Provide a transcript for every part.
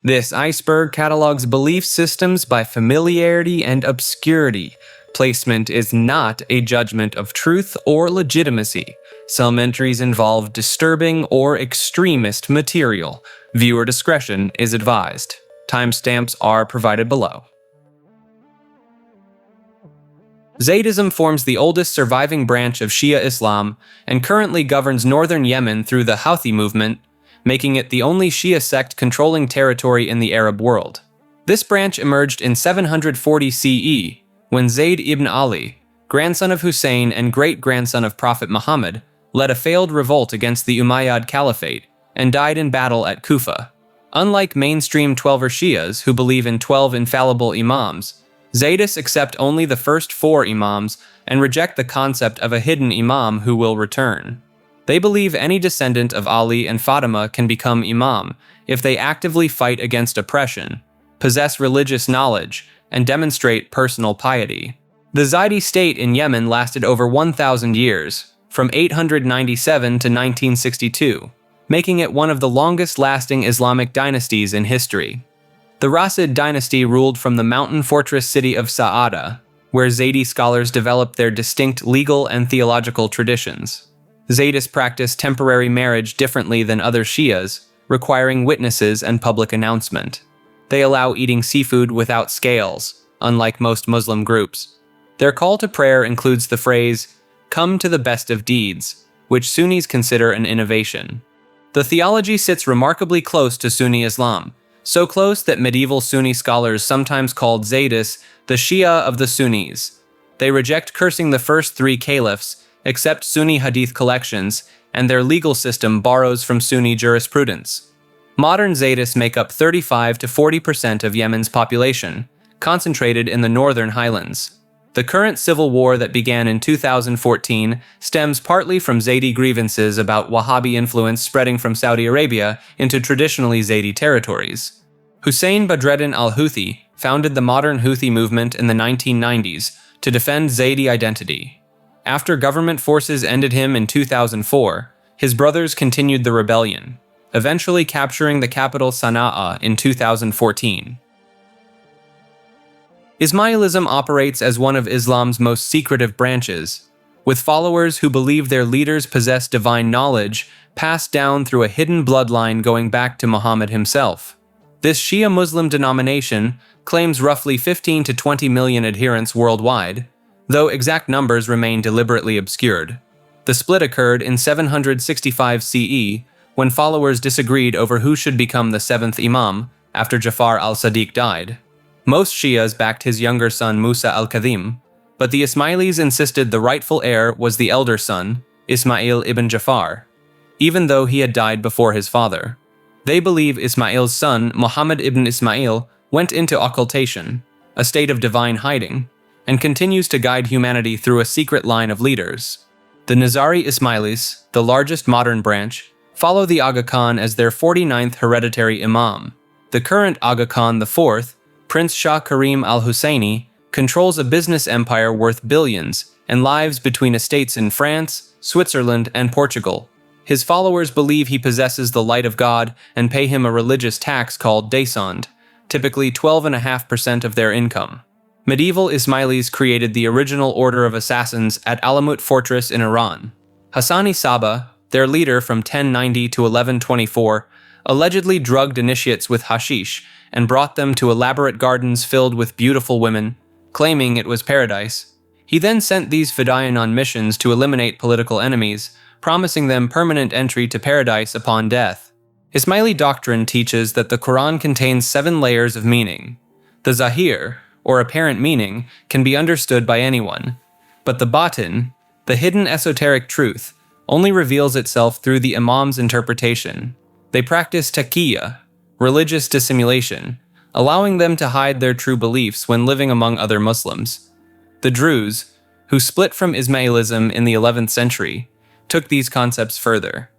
This iceberg catalogs belief systems by familiarity and obscurity. Placement is not a judgment of truth or legitimacy. Some entries involve disturbing or extremist material. Viewer discretion is advised. Timestamps are provided below. Zaydism forms the oldest surviving branch of Shia Islam and currently governs northern Yemen through the Houthi movement, making it the only Shia sect controlling territory in the Arab world. This branch emerged in 740 CE, when Zayd ibn Ali, grandson of Hussein and great-grandson of Prophet Muhammad, led a failed revolt against the Umayyad Caliphate and died in battle at Kufa. Unlike mainstream Twelver Shias who believe in 12 infallible imams, Zaydists accept only the first 4 imams and reject the concept of a hidden imam who will return. They believe any descendant of Ali and Fatima can become imam if they actively fight against oppression, possess religious knowledge, and demonstrate personal piety. The Zaydi state in Yemen lasted over 1,000 years, from 897 to 1962, making it one of the longest-lasting Islamic dynasties in history. The Rasid dynasty ruled from the mountain fortress city of Sa'ada, where Zaydi scholars developed their distinct legal and theological traditions. Zaydists practice temporary marriage differently than other Shias, requiring witnesses and public announcement. They allow eating seafood without scales, unlike most Muslim groups. Their call to prayer includes the phrase, "Come to the best of deeds," which Sunnis consider an innovation. The theology sits remarkably close to Sunni Islam, so close that medieval Sunni scholars sometimes called Zaydists the Shia of the Sunnis. They reject cursing the first 3 caliphs, accept Sunni hadith collections, and their legal system borrows from Sunni jurisprudence. Modern Zaydists make up 35 to 40% of Yemen's population, concentrated in the northern highlands. The current civil war that began in 2014 stems partly from Zaydi grievances about Wahhabi influence spreading from Saudi Arabia into traditionally Zaydi territories. Hussein Badreddin al-Houthi founded the modern Houthi movement in the 1990s to defend Zaydi identity. After government forces ended him in 2004, his brothers continued the rebellion, eventually capturing the capital Sana'a in 2014. Ismailism operates as one of Islam's most secretive branches, with followers who believe their leaders possess divine knowledge passed down through a hidden bloodline going back to Muhammad himself. This Shia Muslim denomination claims roughly 15 to 20 million adherents worldwide, though exact numbers remain deliberately obscured. The split occurred in 765 CE, when followers disagreed over who should become the 7th Imam after Jafar al-Sadiq died. Most Shias backed his younger son Musa al-Kadhim, but the Ismailis insisted the rightful heir was the elder son, Ismail ibn Jafar, even though he had died before his father. They believe Ismail's son, Muhammad ibn Ismail, went into occultation, a state of divine hiding, and continues to guide humanity through a secret line of leaders. The Nizari Ismailis, the largest modern branch, follow the Aga Khan as their 49th hereditary imam. The current Aga Khan IV, Prince Shah Karim al-Husseini, controls a business empire worth billions and lives between estates in France, Switzerland, and Portugal. His followers believe he possesses the light of God and pay him a religious tax called descend, typically 12.5% of their income. Medieval Ismailis created the original order of assassins at Alamut Fortress in Iran. Hassani Saba, their leader from 1090 to 1124, allegedly drugged initiates with hashish and brought them to elaborate gardens filled with beautiful women, claiming it was paradise. He then sent these fedayeen on missions to eliminate political enemies, promising them permanent entry to paradise upon death. Ismaili doctrine teaches that the Quran contains 7 layers of meaning. The zahir, or apparent meaning, can be understood by anyone, but the batin, the hidden esoteric truth, only reveals itself through the imam's interpretation. They practice taqiyya, religious dissimulation, allowing them to hide their true beliefs when living among other Muslims. The Druze, who split from Ismailism in the 11th century, took these concepts further.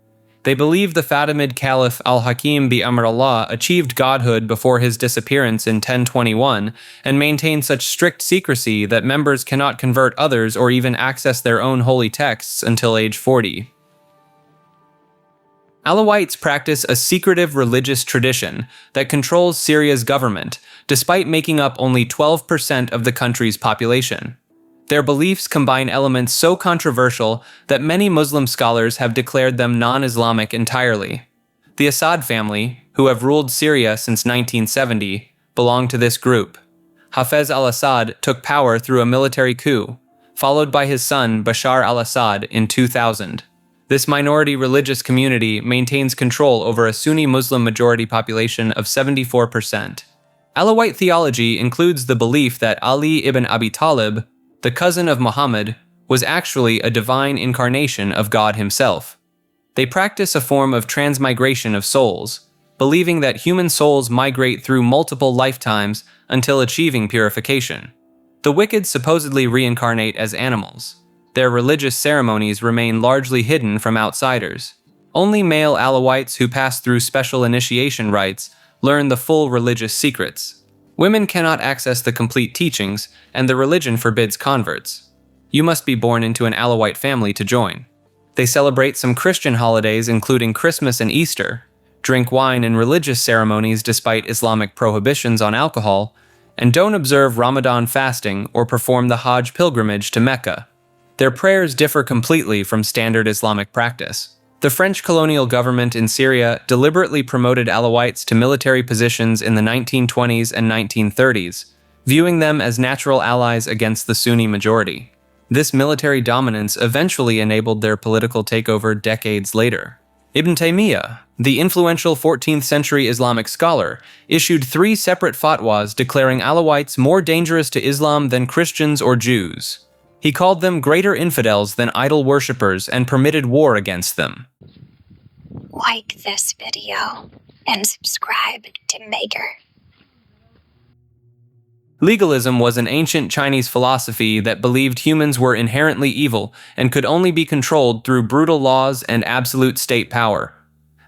They believe the Fatimid Caliph al-Hakim bi Amr Allah achieved godhood before his disappearance in 1021 and maintained such strict secrecy that members cannot convert others or even access their own holy texts until age 40. Alawites practice a secretive religious tradition that controls Syria's government, despite making up only 12% of the country's population. Their beliefs combine elements so controversial that many Muslim scholars have declared them non-Islamic entirely. The Assad family, who have ruled Syria since 1970, belong to this group. Hafez al-Assad took power through a military coup, followed by his son Bashar al-Assad in 2000. This minority religious community maintains control over a Sunni Muslim majority population of 74%. Alawite theology includes the belief that Ali ibn Abi Talib, the cousin of Muhammad, was actually a divine incarnation of God himself. They practice a form of transmigration of souls, believing that human souls migrate through multiple lifetimes until achieving purification. The wicked supposedly reincarnate as animals. Their religious ceremonies remain largely hidden from outsiders. Only male Alawites who pass through special initiation rites learn the full religious secrets. Women cannot access the complete teachings, and the religion forbids converts. You must be born into an Alawite family to join. They celebrate some Christian holidays including Christmas and Easter, drink wine in religious ceremonies despite Islamic prohibitions on alcohol, and don't observe Ramadan fasting or perform the Hajj pilgrimage to Mecca. Their prayers differ completely from standard Islamic practice. The French colonial government in Syria deliberately promoted Alawites to military positions in the 1920s and 1930s, viewing them as natural allies against the Sunni majority. This military dominance eventually enabled their political takeover decades later. Ibn Taymiyyah, the influential 14th century Islamic scholar, issued 3 separate fatwas declaring Alawites more dangerous to Islam than Christians or Jews. He called them greater infidels than idol worshippers and permitted war against them. Like this video and subscribe to Maker. Legalism was an ancient Chinese philosophy that believed humans were inherently evil and could only be controlled through brutal laws and absolute state power.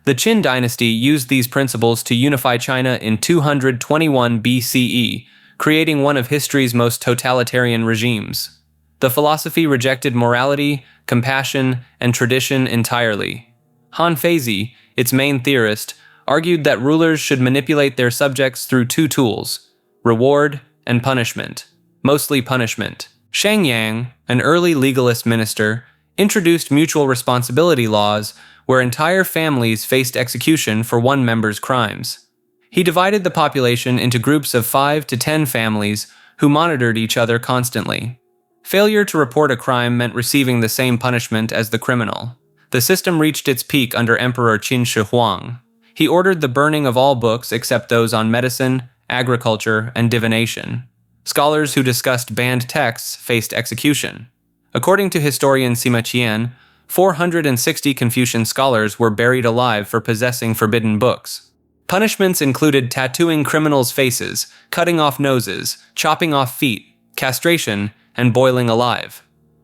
The Qin dynasty used these principles to unify China in 221 BCE, creating one of history's most totalitarian regimes. The philosophy rejected morality, compassion, and tradition entirely. Han Feizi, its main theorist, argued that rulers should manipulate their subjects through 2 tools: reward and punishment, mostly punishment. Shang Yang, an early legalist minister, introduced mutual responsibility laws where entire families faced execution for one member's crimes. He divided the population into groups of 5 to 10 families who monitored each other constantly. Failure to report a crime meant receiving the same punishment as the criminal. The system reached its peak under Emperor Qin Shi Huang. He ordered the burning of all books except those on medicine, agriculture, and divination. Scholars who discussed banned texts faced execution. According to historian Sima Qian, 460 Confucian scholars were buried alive for possessing forbidden books. Punishments included tattooing criminals' faces, cutting off noses, chopping off feet, castration, and boiling alive.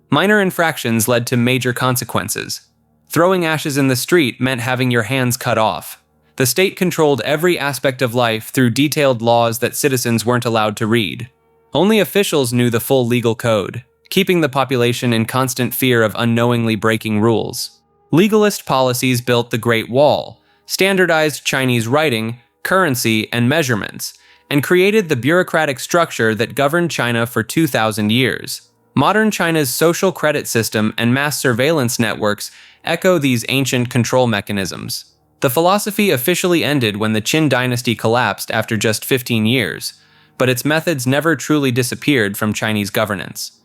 Minor infractions led to major consequences. Throwing ashes in the street meant having your hands cut off. The state controlled every aspect of life through detailed laws that citizens weren't allowed to read. Only officials knew the full legal code, keeping the population in constant fear of unknowingly breaking rules. Legalist policies built the Great Wall, standardized Chinese writing, currency, and measurements, and created the bureaucratic structure that governed China for 2,000 years. Modern China's social credit system and mass surveillance networks echo these ancient control mechanisms. The philosophy officially ended when the Qin dynasty collapsed after just 15 years, but its methods never truly disappeared from Chinese governance.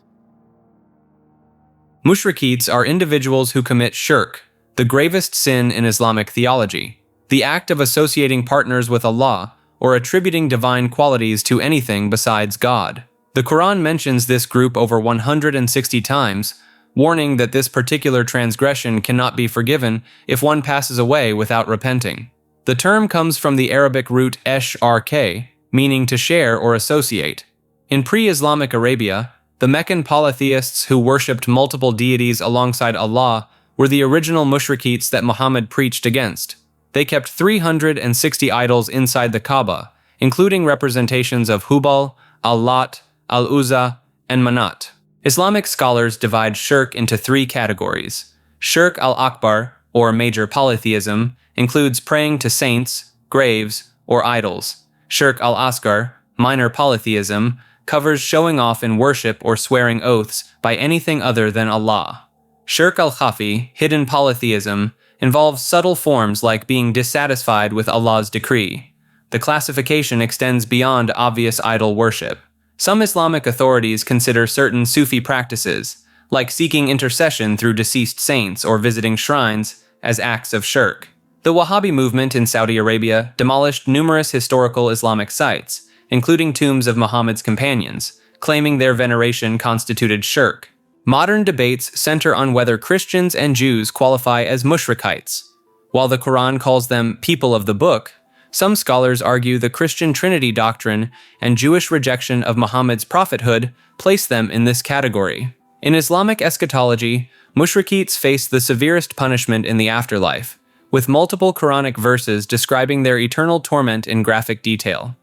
Mushrikites are individuals who commit shirk, the gravest sin in Islamic theology, the act of associating partners with Allah or attributing divine qualities to anything besides God. The Quran mentions this group over 160 times, warning that this particular transgression cannot be forgiven if one passes away without repenting. The term comes from the Arabic root esh-rk, meaning to share or associate. In pre-Islamic Arabia, the Meccan polytheists who worshipped multiple deities alongside Allah were the original mushrikites that Muhammad preached against. They kept 360 idols inside the Kaaba, including representations of Hubal, Al-Lat, Al-Uzza, and Manat. Islamic scholars divide shirk into 3 categories: shirk al-akbar, or major polytheism, includes praying to saints, graves, or idols. Shirk al-Asghar, minor polytheism, covers showing off in worship or swearing oaths by anything other than Allah. Shirk al-Khafi, hidden polytheism, involves subtle forms like being dissatisfied with Allah's decree. The classification extends beyond obvious idol worship. Some Islamic authorities consider certain Sufi practices, like seeking intercession through deceased saints or visiting shrines, as acts of shirk. The Wahhabi movement in Saudi Arabia demolished numerous historical Islamic sites, including tombs of Muhammad's companions, claiming their veneration constituted shirk. Modern debates center on whether Christians and Jews qualify as mushrikites. While the Quran calls them people of the book, some scholars argue the Christian Trinity doctrine and Jewish rejection of Muhammad's prophethood place them in this category. In Islamic eschatology, mushrikites face the severest punishment in the afterlife, with multiple Quranic verses describing their eternal torment in graphic detail.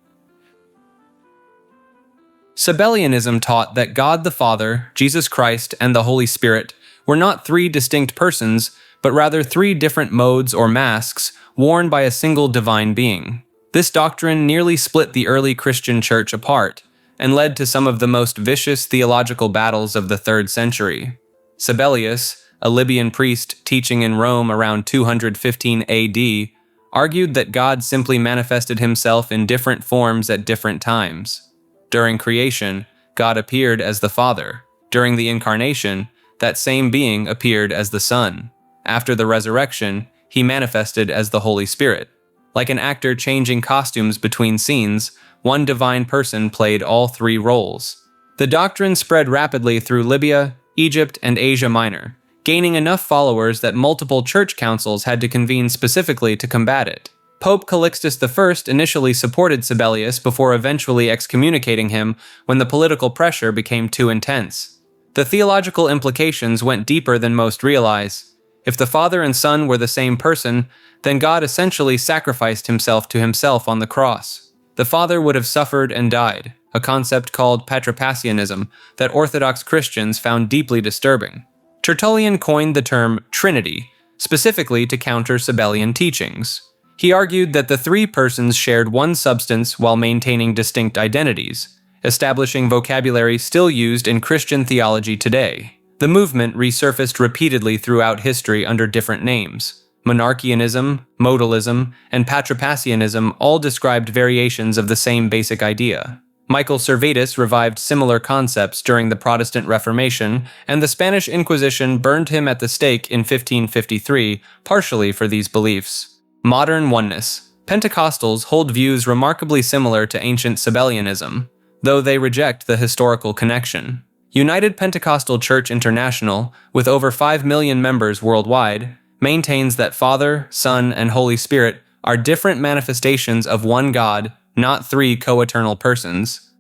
Sabellianism taught that God the Father, Jesus Christ, and the Holy Spirit were not three distinct persons, but rather three different modes or masks worn by a single divine being. This doctrine nearly split the early Christian church apart and led to some of the most vicious theological battles of the 3rd century. Sabellius, a Libyan priest teaching in Rome around 215 AD, argued that God simply manifested himself in different forms at different times. During creation, God appeared as the Father. During the incarnation, that same being appeared as the Son. After the resurrection, he manifested as the Holy Spirit. Like an actor changing costumes between scenes, one divine person played all three roles. The doctrine spread rapidly through Libya, Egypt, and Asia Minor, gaining enough followers that multiple church councils had to convene specifically to combat it. Pope Calixtus I initially supported Sabellius before eventually excommunicating him when the political pressure became too intense. The theological implications went deeper than most realize. If the Father and Son were the same person, then God essentially sacrificed himself to himself on the cross. The Father would have suffered and died, a concept called patripassianism that Orthodox Christians found deeply disturbing. Tertullian coined the term Trinity, specifically to counter Sabellian teachings. He argued that the three persons shared one substance while maintaining distinct identities, establishing vocabulary still used in Christian theology today. The movement resurfaced repeatedly throughout history under different names. Monarchianism, modalism, and patripassianism all described variations of the same basic idea. Michael Servetus revived similar concepts during the Protestant Reformation, and the Spanish Inquisition burned him at the stake in 1553, partially for these beliefs. Modern oneness. Pentecostals hold views remarkably similar to ancient Sabellianism, though they reject the historical connection. United Pentecostal Church International, with over 5 million members worldwide, maintains that Father, Son, and Holy Spirit are different manifestations of one God, not three co-eternal persons.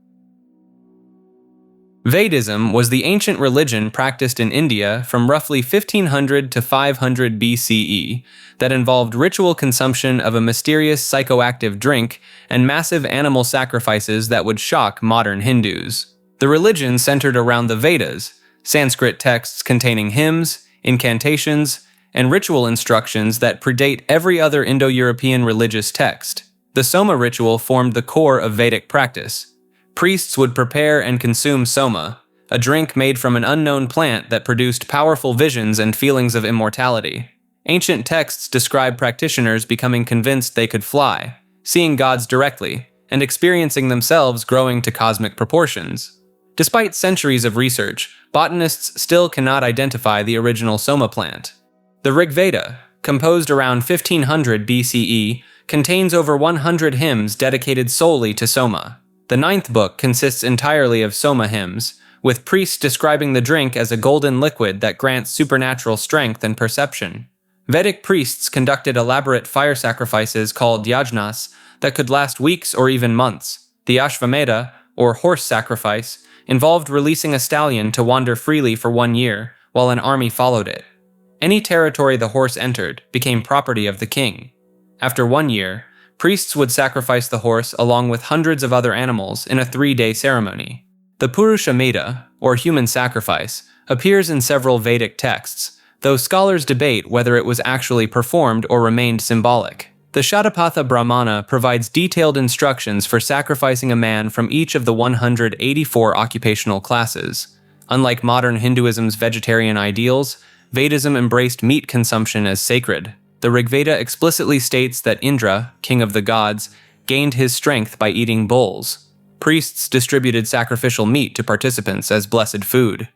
Vedism was the ancient religion practiced in India from roughly 1500 to 500 BCE that involved ritual consumption of a mysterious psychoactive drink and massive animal sacrifices that would shock modern Hindus. The religion centered around the Vedas, Sanskrit texts containing hymns, incantations, and ritual instructions that predate every other Indo-European religious text. The Soma ritual formed the core of Vedic practice. Priests would prepare and consume Soma, a drink made from an unknown plant that produced powerful visions and feelings of immortality. Ancient texts describe practitioners becoming convinced they could fly, seeing gods directly, and experiencing themselves growing to cosmic proportions. Despite centuries of research, botanists still cannot identify the original Soma plant. The Rig Veda, composed around 1500 BCE, contains over 100 hymns dedicated solely to Soma. The 9th book consists entirely of Soma hymns, with priests describing the drink as a golden liquid that grants supernatural strength and perception. Vedic priests conducted elaborate fire sacrifices called yajnas that could last weeks or even months. The Ashvamedha, or horse sacrifice, involved releasing a stallion to wander freely for 1 year, while an army followed it. Any territory the horse entered became property of the king. After 1 year, priests would sacrifice the horse along with hundreds of other animals in a 3-day ceremony. The Purusha Medha, or human sacrifice, appears in several Vedic texts, though scholars debate whether it was actually performed or remained symbolic. The Shatapatha Brahmana provides detailed instructions for sacrificing a man from each of the 184 occupational classes. Unlike modern Hinduism's vegetarian ideals, Vedism embraced meat consumption as sacred. The Rigveda explicitly states that Indra, king of the gods, gained his strength by eating bulls. Priests distributed sacrificial meat to participants as blessed food.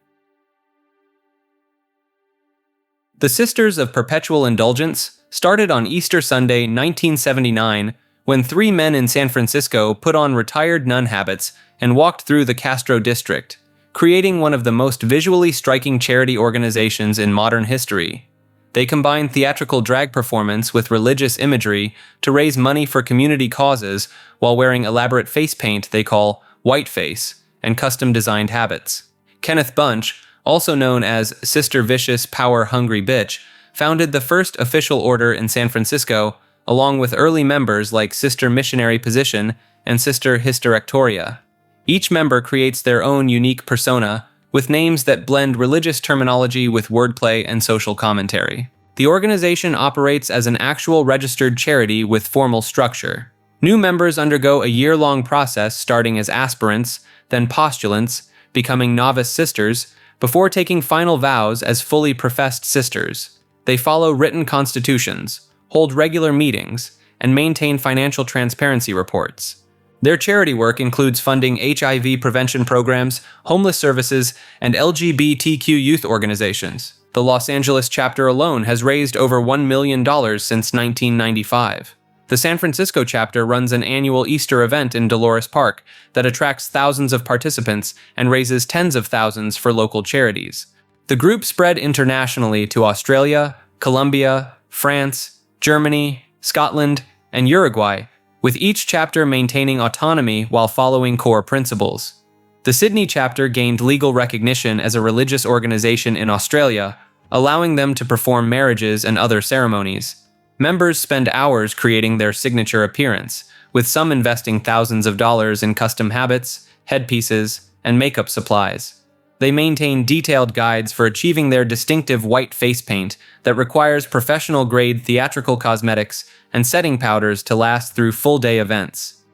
The Sisters of Perpetual Indulgence started on Easter Sunday, 1979, when 3 men in San Francisco put on retired nun habits and walked through the Castro district, creating one of the most visually striking charity organizations in modern history. They combine theatrical drag performance with religious imagery to raise money for community causes while wearing elaborate face paint they call whiteface and custom-designed habits. Kenneth Bunch, also known as Sister Vicious Power Hungry Bitch, founded the first official order in San Francisco, along with early members like Sister Missionary Position and Sister Hysterectoria. Each member creates their own unique persona, with names that blend religious terminology with wordplay and social commentary. The organization operates as an actual registered charity with formal structure. New members undergo a year-long process starting as aspirants, then postulants, becoming novice sisters, before taking final vows as fully professed sisters. They follow written constitutions, hold regular meetings, and maintain financial transparency reports. Their charity work includes funding HIV prevention programs, homeless services, and LGBTQ youth organizations. The Los Angeles chapter alone has raised over $1 million since 1995. The San Francisco chapter runs an annual Easter event in Dolores Park that attracts thousands of participants and raises tens of thousands for local charities. The group spread internationally to Australia, Colombia, France, Germany, Scotland, and Uruguay, with each chapter maintaining autonomy while following core principles. The Sydney chapter gained legal recognition as a religious organization in Australia, allowing them to perform marriages and other ceremonies. Members spend hours creating their signature appearance, with some investing thousands of dollars in custom habits, headpieces, and makeup supplies. They maintain detailed guides for achieving their distinctive white face paint that requires professional-grade theatrical cosmetics and setting powders to last through full-day events.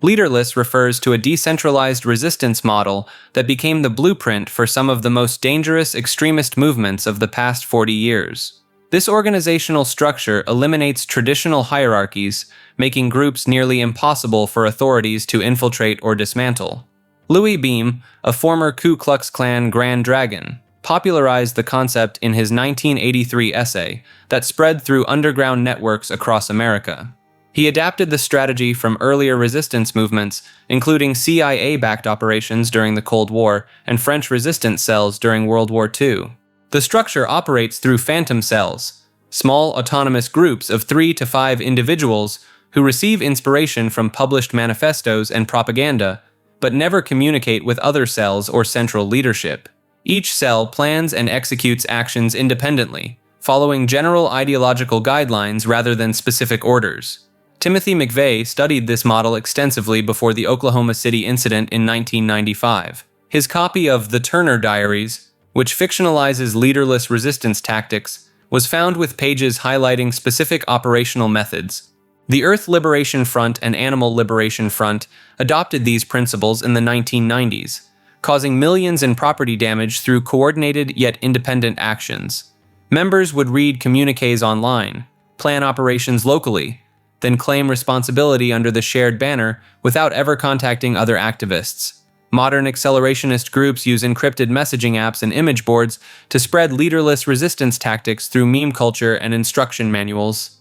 Leaderless refers to a decentralized resistance model that became the blueprint for some of the most dangerous extremist movements of the past 40 years. This organizational structure eliminates traditional hierarchies, making groups nearly impossible for authorities to infiltrate or dismantle. Louis Beam, a former Ku Klux Klan Grand Dragon, popularized the concept in his 1983 essay that spread through underground networks across America. He adapted the strategy from earlier resistance movements, including CIA-backed operations during the Cold War and French resistance cells during World War II. The structure operates through phantom cells, small autonomous groups of 3 to 5 individuals who receive inspiration from published manifestos and propaganda, but never communicate with other cells or central leadership. Each cell plans and executes actions independently, following general ideological guidelines rather than specific orders. Timothy McVeigh studied this model extensively before the Oklahoma City incident in 1995. His copy of The Turner Diaries, which fictionalizes leaderless resistance tactics, was found with pages highlighting specific operational methods. The Earth Liberation Front and Animal Liberation Front adopted these principles in the 1990s, causing millions in property damage through coordinated yet independent actions. Members would read communiques online, plan operations locally, then claim responsibility under the shared banner without ever contacting other activists. Modern accelerationist groups use encrypted messaging apps and image boards to spread leaderless resistance tactics through meme culture and instruction manuals.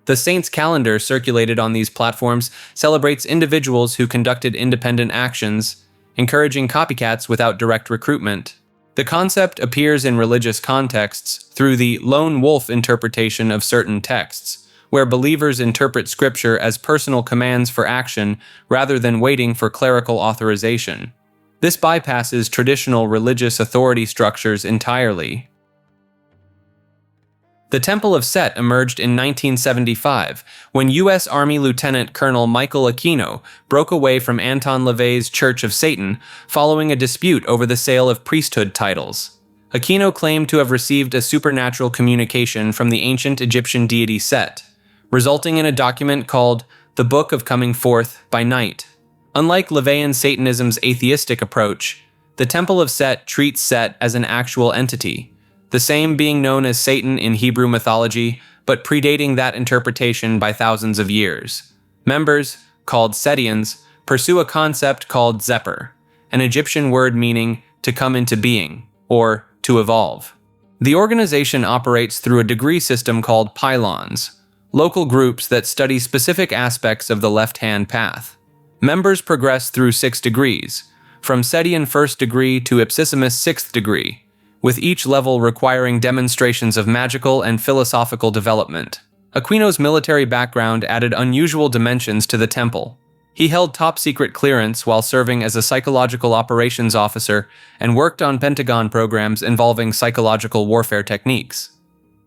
The Saints calendar circulated on these platforms celebrates individuals who conducted independent actions, encouraging copycats without direct recruitment. The concept appears in religious contexts through the lone wolf interpretation of certain texts, where believers interpret scripture as personal commands for action rather than waiting for clerical authorization. This bypasses traditional religious authority structures entirely. The Temple of Set emerged in 1975, when U.S. Army Lieutenant Colonel Michael Aquino broke away from Anton LaVey's Church of Satan following a dispute over the sale of priesthood titles. Aquino claimed to have received a supernatural communication from the ancient Egyptian deity Set, resulting in a document called the Book of Coming Forth by Night. Unlike LaVeyan Satanism's atheistic approach, the Temple of Set treats Set as an actual entity, the same being known as Satan in Hebrew mythology, but predating that interpretation by thousands of years. Members, called Setians, pursue a concept called Zephyr, an Egyptian word meaning to come into being, or to evolve. The organization operates through a degree system called pylons, local groups that study specific aspects of the left-hand path. Members progress through 6 degrees, from Setian first degree to Ipsissimus 6th degree, with each level requiring demonstrations of magical and philosophical development. Aquino's military background added unusual dimensions to the temple. He held top-secret clearance while serving as a psychological operations officer and worked on Pentagon programs involving psychological warfare techniques.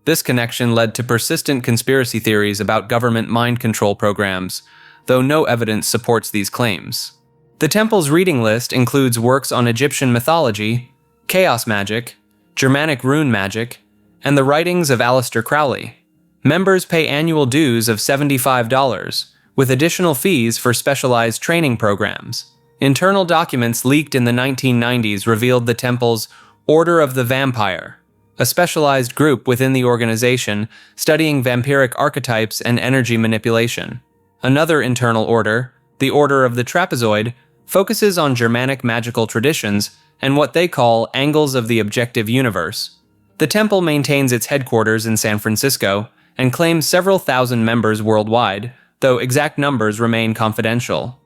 This connection led to persistent conspiracy theories about government mind control programs, though no evidence supports these claims. The temple's reading list includes works on Egyptian mythology, chaos magic, Germanic rune magic, and the writings of Aleister Crowley. Members pay annual dues of $75, with additional fees for specialized training programs. Internal documents leaked in the 1990s revealed the temple's Order of the Vampire, a specialized group within the organization studying vampiric archetypes and energy manipulation. Another internal order, the Order of the Trapezoid, focuses on Germanic magical traditions and what they call angles of the objective universe. The temple maintains its headquarters in San Francisco and claims several thousand members worldwide, though exact numbers remain confidential.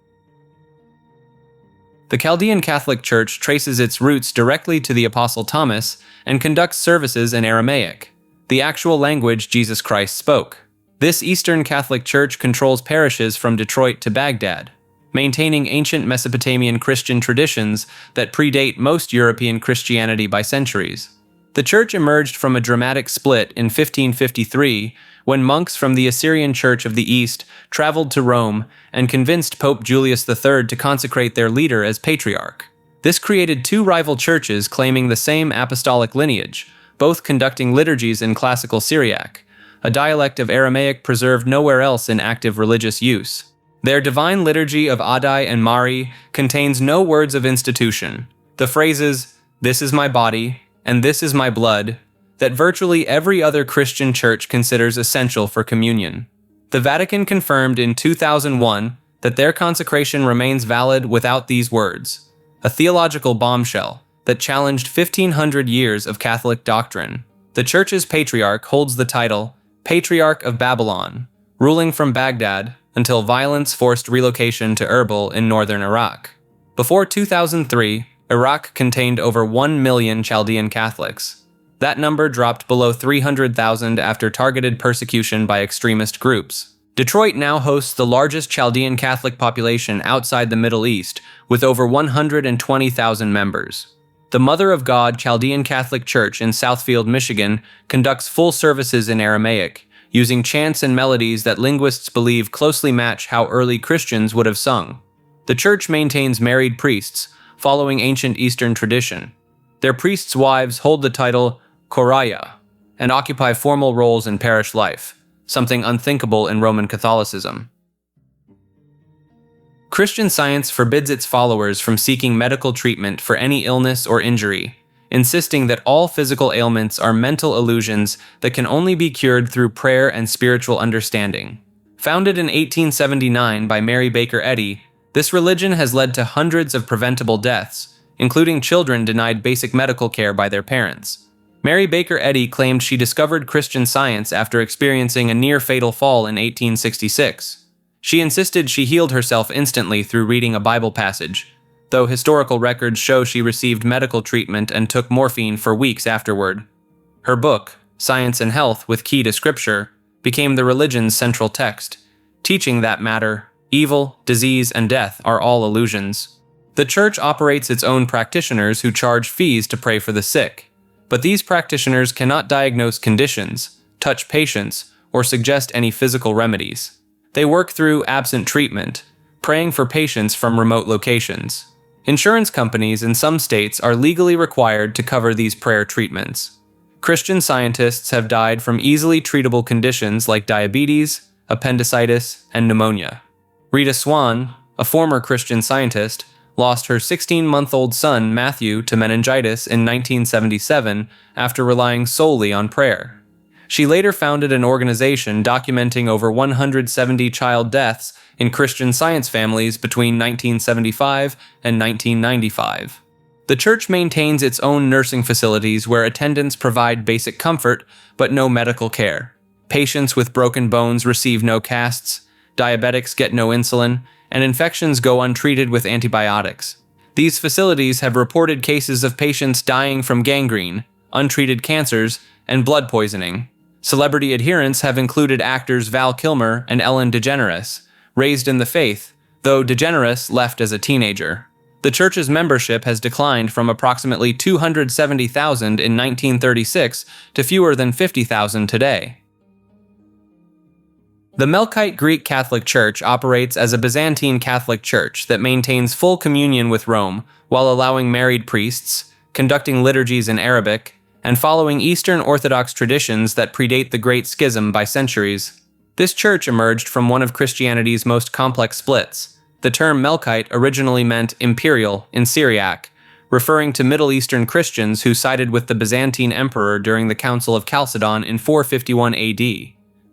The Chaldean Catholic Church traces its roots directly to the Apostle Thomas and conducts services in Aramaic, the actual language Jesus Christ spoke. This Eastern Catholic Church controls parishes from Detroit to Baghdad, maintaining ancient Mesopotamian Christian traditions that predate most European Christianity by centuries. The church emerged from a dramatic split in 1553 when monks from the Assyrian Church of the East traveled to Rome and convinced Pope Julius III to consecrate their leader as patriarch. This created 2 rival churches claiming the same apostolic lineage, both conducting liturgies in Classical Syriac, a dialect of Aramaic preserved nowhere else in active religious use. Their divine liturgy of Adai and Mari contains no words of institution. The phrases, "This is my body," and "This is my blood," that virtually every other Christian church considers essential for communion. The Vatican confirmed in 2001 that their consecration remains valid without these words, a theological bombshell that challenged 1,500 years of Catholic doctrine. The church's patriarch holds the title Patriarch of Babylon, ruling from Baghdad until violence forced relocation to Erbil in northern Iraq. Before 2003, Iraq contained over 1 million Chaldean Catholics. That number dropped below 300,000 after targeted persecution by extremist groups. Detroit now hosts the largest Chaldean Catholic population outside the Middle East, with over 120,000 members. The Mother of God Chaldean Catholic Church in Southfield, Michigan, conducts full services in Aramaic, using chants and melodies that linguists believe closely match how early Christians would have sung. The church maintains married priests, following ancient Eastern tradition. Their priests' wives hold the title Koraya and occupy formal roles in parish life, something unthinkable in Roman Catholicism. Christian Science forbids its followers from seeking medical treatment for any illness or injury, insisting that all physical ailments are mental illusions that can only be cured through prayer and spiritual understanding. Founded in 1879 by Mary Baker Eddy, this religion has led to hundreds of preventable deaths, including children denied basic medical care by their parents. Mary Baker Eddy claimed she discovered Christian Science after experiencing a near-fatal fall in 1866. She insisted she healed herself instantly through reading a Bible passage, though historical records show she received medical treatment and took morphine for weeks afterward. Her book, Science and Health with Key to Scripture, became the religion's central text, teaching that matter, evil, disease, and death are all illusions. The church operates its own practitioners who charge fees to pray for the sick, but these practitioners cannot diagnose conditions, touch patients, or suggest any physical remedies. They work through absent treatment, praying for patients from remote locations. Insurance companies in some states are legally required to cover these prayer treatments. Christian scientists have died from easily treatable conditions like diabetes, appendicitis, and pneumonia. Rita Swan, a former Christian scientist, lost her 16-month-old son Matthew to meningitis in 1977 after relying solely on prayer. She later founded an organization documenting over 170 child deaths in Christian Science families between 1975 and 1995. The church maintains its own nursing facilities where attendants provide basic comfort but no medical care. Patients with broken bones receive no casts, diabetics get no insulin, and infections go untreated with antibiotics. These facilities have reported cases of patients dying from gangrene, untreated cancers, and blood poisoning. Celebrity adherents have included actors Val Kilmer and Ellen DeGeneres, raised in the faith, though DeGeneres left as a teenager. The church's membership has declined from approximately 270,000 in 1936 to fewer than 50,000 today. The Melkite Greek Catholic Church operates as a Byzantine Catholic Church that maintains full communion with Rome while allowing married priests, conducting liturgies in Arabic, and following Eastern Orthodox traditions that predate the Great Schism by centuries. This church emerged from one of Christianity's most complex splits. The term Melkite originally meant imperial in Syriac, referring to Middle Eastern Christians who sided with the Byzantine emperor during the Council of Chalcedon in 451 AD.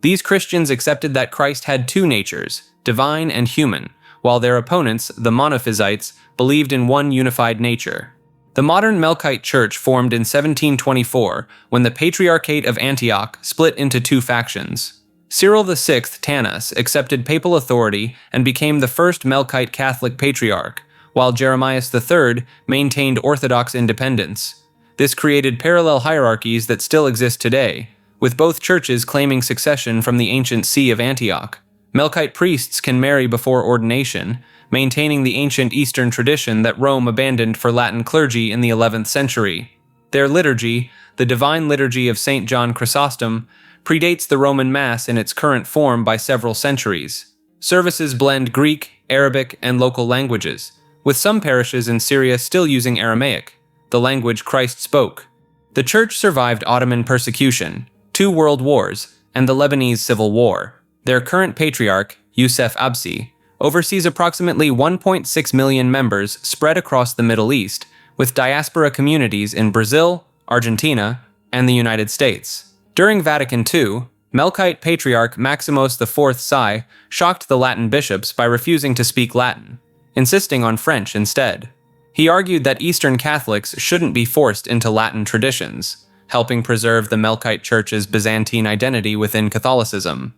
These Christians accepted that Christ had two natures, divine and human, while their opponents, the Monophysites, believed in one unified nature. The modern Melkite Church formed in 1724 when the Patriarchate of Antioch split into two factions. Cyril VI Tanas accepted papal authority and became the first Melkite Catholic Patriarch, while Jeremias III maintained Orthodox independence. This created parallel hierarchies that still exist today, with both churches claiming succession from the ancient See of Antioch. Melkite priests can marry before ordination, maintaining the ancient Eastern tradition that Rome abandoned for Latin clergy in the 11th century. Their liturgy, the Divine Liturgy of St. John Chrysostom, predates the Roman Mass in its current form by several centuries. Services blend Greek, Arabic, and local languages, with some parishes in Syria still using Aramaic, the language Christ spoke. The church survived Ottoman persecution, 2 world wars, and the Lebanese Civil War. Their current patriarch, Youssef Absi, oversees approximately 1.6 million members spread across the Middle East, with diaspora communities in Brazil, Argentina, and the United States. During Vatican II, Melkite Patriarch Maximos IV Sai shocked the Latin bishops by refusing to speak Latin, insisting on French instead. He argued that Eastern Catholics shouldn't be forced into Latin traditions, helping preserve the Melkite Church's Byzantine identity within Catholicism.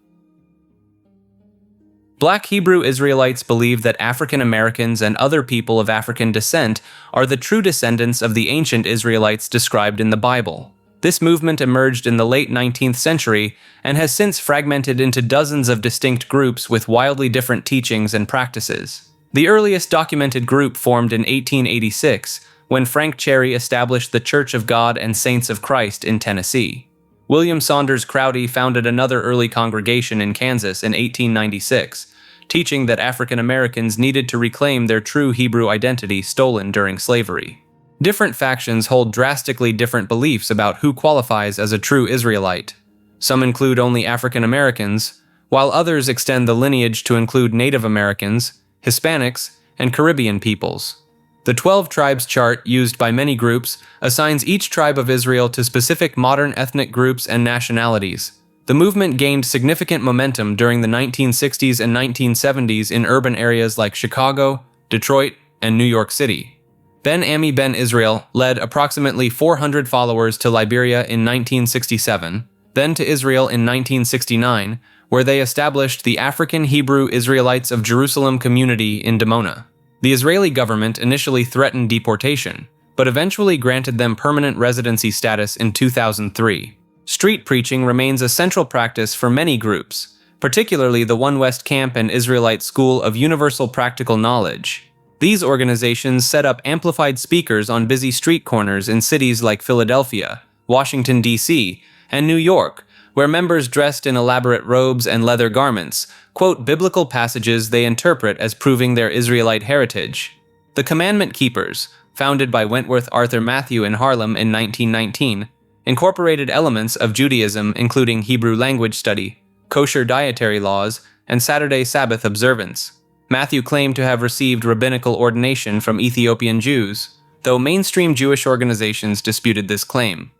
Black Hebrew Israelites believe that African Americans and other people of African descent are the true descendants of the ancient Israelites described in the Bible. This movement emerged in the late 19th century and has since fragmented into dozens of distinct groups with wildly different teachings and practices. The earliest documented group formed in 1886, when Frank Cherry established the Church of God and Saints of Christ in Tennessee. William Saunders Crowdy founded another early congregation in Kansas in 1896, teaching that African Americans needed to reclaim their true Hebrew identity stolen during slavery. Different factions hold drastically different beliefs about who qualifies as a true Israelite. Some include only African Americans, while others extend the lineage to include Native Americans, Hispanics, and Caribbean peoples. The 12 tribes chart used by many groups assigns each tribe of Israel to specific modern ethnic groups and nationalities. The movement gained significant momentum during the 1960s and 1970s in urban areas like Chicago, Detroit, and New York City. Ben Ami Ben Israel led approximately 400 followers to Liberia in 1967, then to Israel in 1969, where they established the African Hebrew Israelites of Jerusalem community in Dimona. The Israeli government initially threatened deportation, but eventually granted them permanent residency status in 2003. Street preaching remains a central practice for many groups, particularly the One West Camp and Israelite School of Universal Practical Knowledge. These organizations set up amplified speakers on busy street corners in cities like Philadelphia, Washington, D.C., and New York, where members dressed in elaborate robes and leather garments quote biblical passages they interpret as proving their Israelite heritage. The Commandment Keepers, founded by Wentworth Arthur Matthew in Harlem in 1919, incorporated elements of Judaism including Hebrew language study, kosher dietary laws, and Saturday Sabbath observance. Matthew claimed to have received rabbinical ordination from Ethiopian Jews, though mainstream Jewish organizations disputed this claim.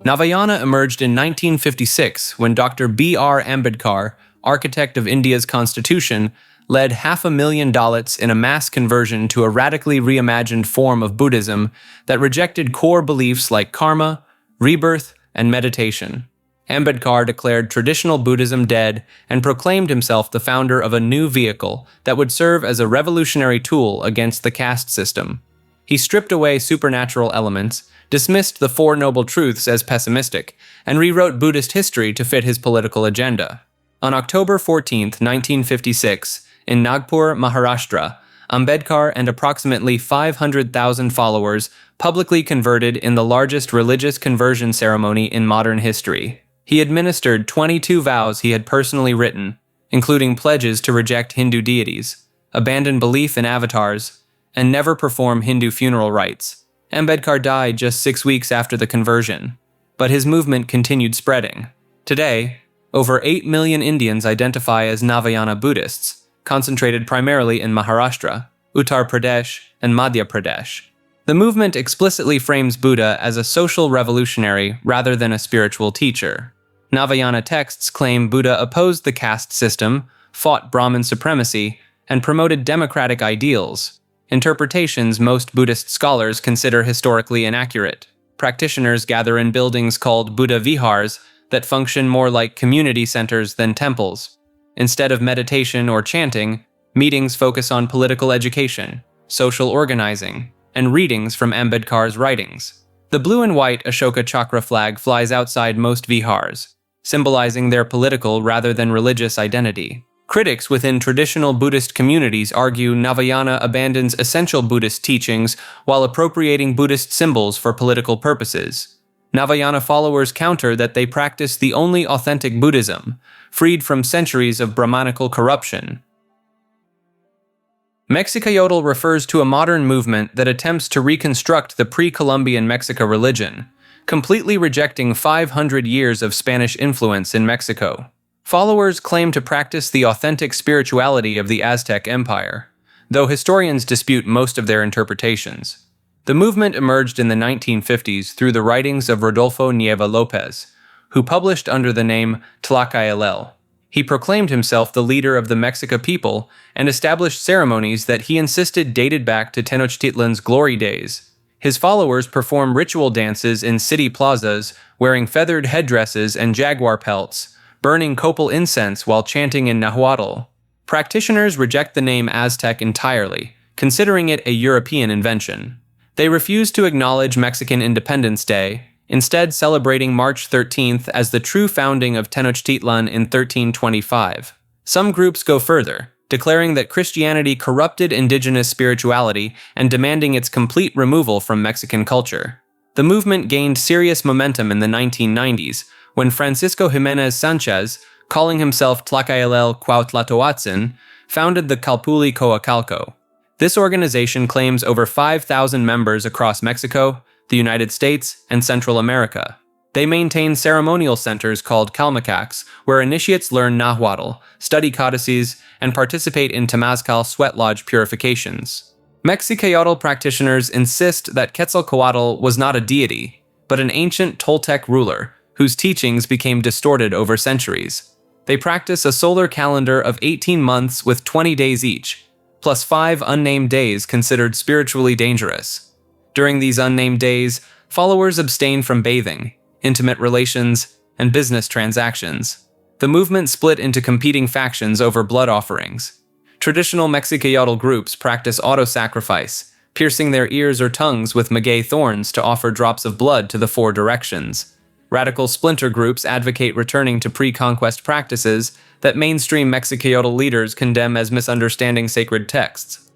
Navayana emerged in 1956 when Dr. B.R. Ambedkar, architect of India's constitution, led 500,000 Dalits in a mass conversion to a radically reimagined form of Buddhism that rejected core beliefs like karma, rebirth, and meditation. Ambedkar declared traditional Buddhism dead and proclaimed himself the founder of a new vehicle that would serve as a revolutionary tool against the caste system. He stripped away supernatural elements, dismissed the Four Noble Truths as pessimistic, and rewrote Buddhist history to fit his political agenda. On October 14, 1956, in Nagpur, Maharashtra, Ambedkar and approximately 500,000 followers publicly converted in the largest religious conversion ceremony in modern history. He administered 22 vows he had personally written, including pledges to reject Hindu deities, abandon belief in avatars, and never perform Hindu funeral rites. Ambedkar died just 6 weeks after the conversion, but his movement continued spreading. Today, over 8 million Indians identify as Navayana Buddhists, concentrated primarily in Maharashtra, Uttar Pradesh, and Madhya Pradesh. The movement explicitly frames Buddha as a social revolutionary rather than a spiritual teacher. Navayana texts claim Buddha opposed the caste system, fought Brahmin supremacy, and promoted democratic ideals, interpretations most Buddhist scholars consider historically inaccurate. Practitioners gather in buildings called Buddha Vihars that function more like community centers than temples. Instead of meditation or chanting, meetings focus on political education, social organizing, and readings from Ambedkar's writings. The blue and white Ashoka Chakra flag flies outside most vihars, symbolizing their political rather than religious identity. Critics within traditional Buddhist communities argue Navayana abandons essential Buddhist teachings while appropriating Buddhist symbols for political purposes. Navayana followers counter that they practice the only authentic Buddhism, freed from centuries of Brahmanical corruption. Mexicayotl refers to a modern movement that attempts to reconstruct the pre-Columbian Mexica religion, completely rejecting 500 years of Spanish influence in Mexico. Followers claim to practice the authentic spirituality of the Aztec Empire, though historians dispute most of their interpretations. The movement emerged in the 1950s through the writings of Rodolfo Nieva Lopez, who published under the name Tlacaelel. He proclaimed himself the leader of the Mexica people and established ceremonies that he insisted dated back to Tenochtitlan's glory days. His followers perform ritual dances in city plazas, wearing feathered headdresses and jaguar pelts, burning copal incense while chanting in Nahuatl. Practitioners reject the name Aztec entirely, considering it a European invention. They refuse to acknowledge Mexican Independence Day, instead celebrating March 13th as the true founding of Tenochtitlan in 1325. Some groups go further, declaring that Christianity corrupted indigenous spirituality and demanding its complete removal from Mexican culture. The movement gained serious momentum in the 1990s, when Francisco Jimenez Sanchez, calling himself Tlacaelel Cuauhtlatoatzin, founded the Calpulli Coacalco. This organization claims over 5,000 members across Mexico, the United States, and Central America. They maintain ceremonial centers called calmacacs, where initiates learn Nahuatl, study codices, and participate in Temazcal sweat lodge purifications. Mexicayotl practitioners insist that Quetzalcoatl was not a deity, but an ancient Toltec ruler, whose teachings became distorted over centuries. They practice a solar calendar of 18 months with 20 days each, plus 5 unnamed days considered spiritually dangerous. During these unnamed days, followers abstain from bathing, intimate relations, and business transactions. The movement split into competing factions over blood offerings. Traditional Mexicayotl groups practice auto-sacrifice, piercing their ears or tongues with maguey thorns to offer drops of blood to the 4 directions. Radical splinter groups advocate returning to pre-conquest practices that mainstream Mexicayotl leaders condemn as misunderstanding sacred texts.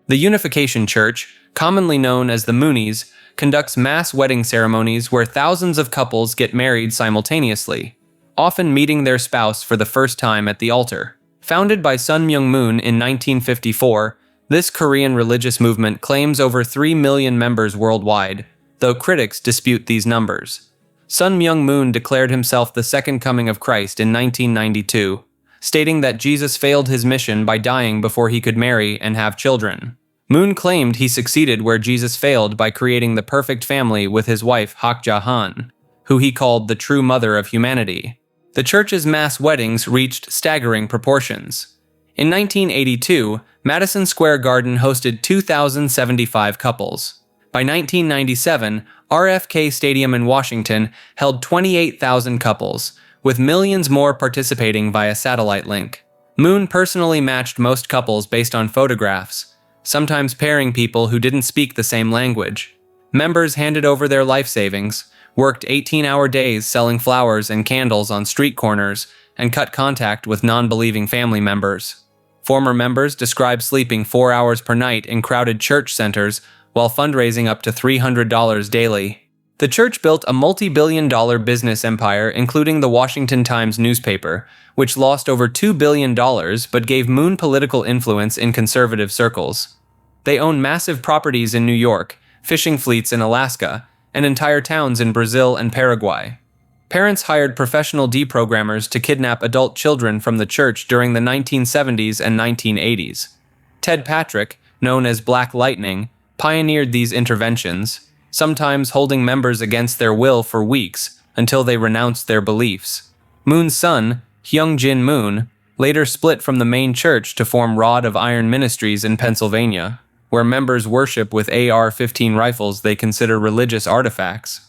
The Unification Church, commonly known as the Moonies, conducts mass wedding ceremonies where thousands of couples get married simultaneously, often meeting their spouse for the first time at the altar. Founded by Sun Myung Moon in 1954, this Korean religious movement claims over 3 million members worldwide, though critics dispute these numbers. Sun Myung Moon declared himself the second coming of Christ in 1992, stating that Jesus failed his mission by dying before he could marry and have children. Moon claimed he succeeded where Jesus failed by creating the perfect family with his wife Hak Ja-han, who he called the true mother of humanity. The church's mass weddings reached staggering proportions. In 1982, Madison Square Garden hosted 2,075 couples. By 1997, RFK Stadium in Washington held 28,000 couples, with millions more participating via satellite link. Moon personally matched most couples based on photographs, sometimes pairing people who didn't speak the same language. Members handed over their life savings, worked 18-hour days selling flowers and candles on street corners, and cut contact with non-believing family members. Former members described sleeping 4 hours per night in crowded church centers while fundraising up to $300 daily. The church built a multi-billion-dollar business empire, including the Washington Times newspaper, which lost over $2 billion but gave Moon political influence in conservative circles. They own massive properties in New York, fishing fleets in Alaska, and entire towns in Brazil and Paraguay. Parents hired professional deprogrammers to kidnap adult children from the church during the 1970s and 1980s. Ted Patrick, known as Black Lightning, pioneered these interventions, sometimes holding members against their will for weeks until they renounced their beliefs. Moon's son, Hyung-Jin Moon, later split from the main church to form Rod of Iron Ministries in Pennsylvania, where members worship with AR-15 rifles they consider religious artifacts.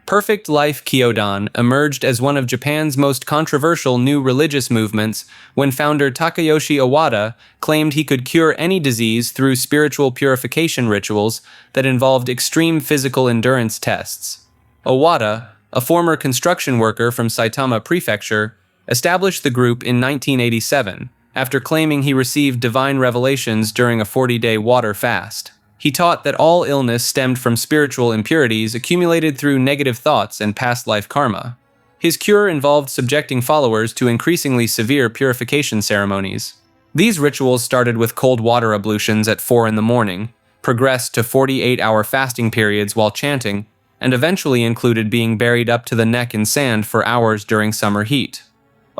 Perfect Life Kyodan emerged as one of Japan's most controversial new religious movements when founder Takayoshi Iwata claimed he could cure any disease through spiritual purification rituals that involved extreme physical endurance tests. Iwata, a former construction worker from Saitama Prefecture, established the group in 1987 after claiming he received divine revelations during a 40-day water fast. He taught that all illness stemmed from spiritual impurities accumulated through negative thoughts and past life karma. His cure involved subjecting followers to increasingly severe purification ceremonies. These rituals started with cold water ablutions at 4 in the morning, progressed to 48-hour fasting periods while chanting, and eventually included being buried up to the neck in sand for hours during summer heat.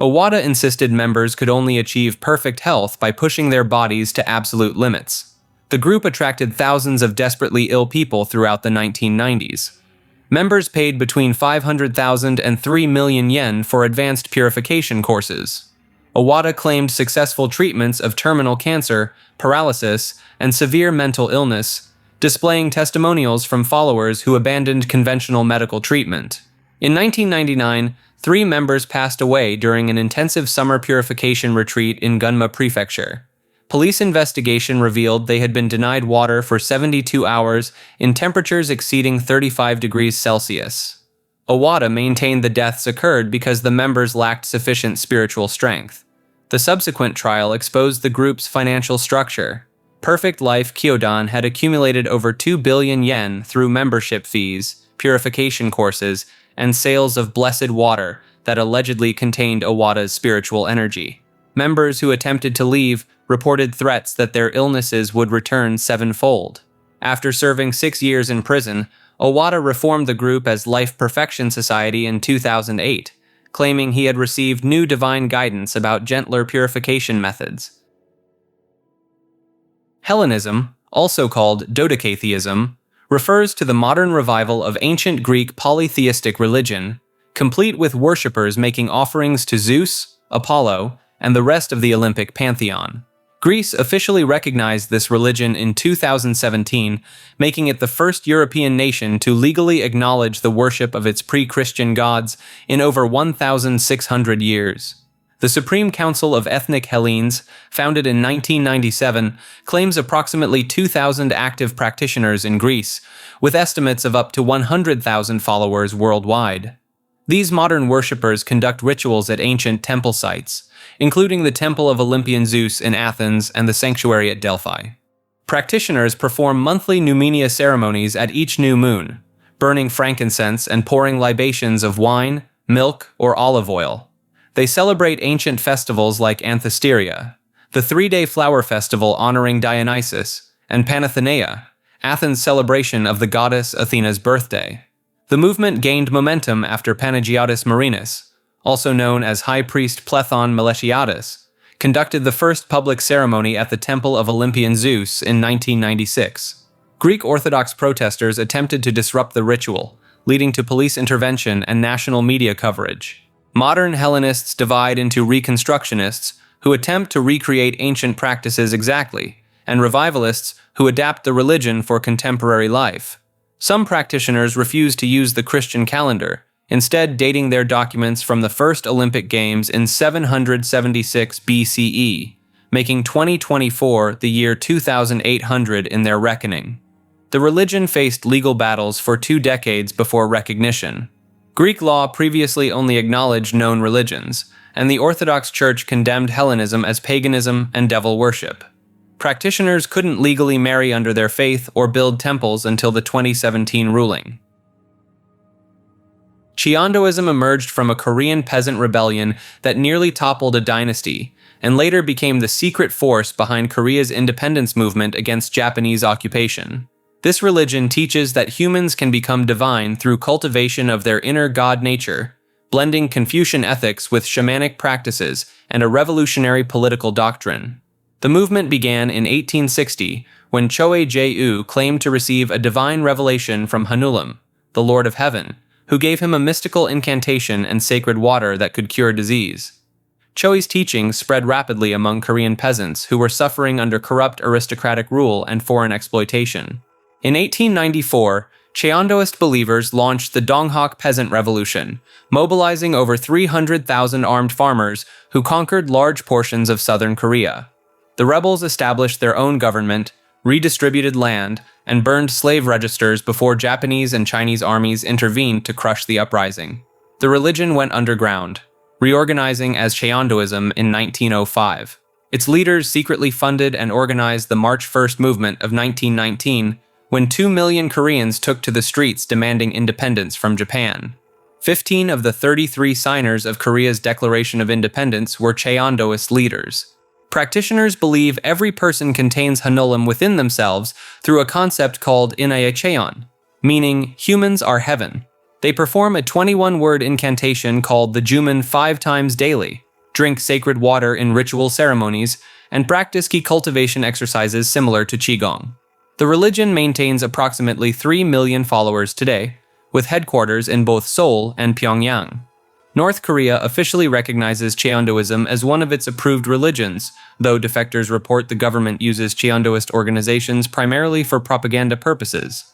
Iwata insisted members could only achieve perfect health by pushing their bodies to absolute limits. The group attracted thousands of desperately ill people throughout the 1990s. Members paid between 500,000 and 3 million yen for advanced purification courses. Iwata claimed successful treatments of terminal cancer, paralysis, and severe mental illness, displaying testimonials from followers who abandoned conventional medical treatment. In 1999, 3 members passed away during an intensive summer purification retreat in Gunma Prefecture. Police investigation revealed they had been denied water for 72 hours in temperatures exceeding 35 degrees Celsius. Iwata maintained the deaths occurred because the members lacked sufficient spiritual strength. The subsequent trial exposed the group's financial structure. Perfect Life Kyodan had accumulated over 2 billion yen through membership fees, purification courses, and sales of blessed water that allegedly contained Iwata's spiritual energy. Members who attempted to leave reported threats that their illnesses would return 7-fold. After serving 6 years in prison, Iwata reformed the group as Life Perfection Society in 2008, claiming he had received new divine guidance about gentler purification methods. Hellenism, also called dodecatheism, refers to the modern revival of ancient Greek polytheistic religion, complete with worshippers making offerings to Zeus, Apollo, and the rest of the Olympic pantheon. Greece officially recognized this religion in 2017, making it the first European nation to legally acknowledge the worship of its pre-Christian gods in over 1,600 years. The Supreme Council of Ethnic Hellenes, founded in 1997, claims approximately 2,000 active practitioners in Greece, with estimates of up to 100,000 followers worldwide. These modern worshippers conduct rituals at ancient temple sites, including the Temple of Olympian Zeus in Athens and the Sanctuary at Delphi. Practitioners perform monthly Numenia ceremonies at each new moon, burning frankincense and pouring libations of wine, milk, or olive oil. They celebrate ancient festivals like Anthesteria, the three-day flower festival honoring Dionysus, and Panathenaea, Athens' celebration of the goddess Athena's birthday. The movement gained momentum after Panagiotis Marinus, also known as High Priest Plethon Meletiades, conducted the first public ceremony at the Temple of Olympian Zeus in 1996. Greek Orthodox protesters attempted to disrupt the ritual, leading to police intervention and national media coverage. Modern Hellenists divide into Reconstructionists, who attempt to recreate ancient practices exactly, and Revivalists, who adapt the religion for contemporary life. Some practitioners refuse to use the Christian calendar, instead dating their documents from the first Olympic Games in 776 BCE, making 2024 the year 2800 in their reckoning. The religion faced legal battles for 2 decades before recognition. Greek law previously only acknowledged known religions, and the Orthodox Church condemned Hellenism as paganism and devil worship. Practitioners couldn't legally marry under their faith or build temples until the 2017 ruling. Cheondoism emerged from a Korean peasant rebellion that nearly toppled a dynasty, and later became the secret force behind Korea's independence movement against Japanese occupation. This religion teaches that humans can become divine through cultivation of their inner god nature, blending Confucian ethics with shamanic practices and a revolutionary political doctrine. The movement began in 1860 when Choe Jae-u claimed to receive a divine revelation from Hanulam, the Lord of Heaven, who gave him a mystical incantation and sacred water that could cure disease. Choe's teachings spread rapidly among Korean peasants who were suffering under corrupt aristocratic rule and foreign exploitation. In 1894, Cheondoist believers launched the Donghak Peasant Revolution, mobilizing over 300,000 armed farmers who conquered large portions of southern Korea. The rebels established their own government, redistributed land, and burned slave registers before Japanese and Chinese armies intervened to crush the uprising. The religion went underground, reorganizing as Cheondoism in 1905. Its leaders secretly funded and organized the March 1st movement of 1919, when 2 million Koreans took to the streets demanding independence from Japan. 15 of the 33 signers of Korea's Declaration of Independence were Cheondoist leaders. Practitioners believe every person contains Hanulam within themselves through a concept called Inaya Cheon, meaning humans are heaven. They perform a 21-word incantation called the Juman 5 times daily, drink sacred water in ritual ceremonies, and practice key cultivation exercises similar to Qigong. The religion maintains approximately 3 million followers today, with headquarters in both Seoul and Pyongyang. North Korea officially recognizes Cheondoism as one of its approved religions, though defectors report the government uses Cheondoist organizations primarily for propaganda purposes.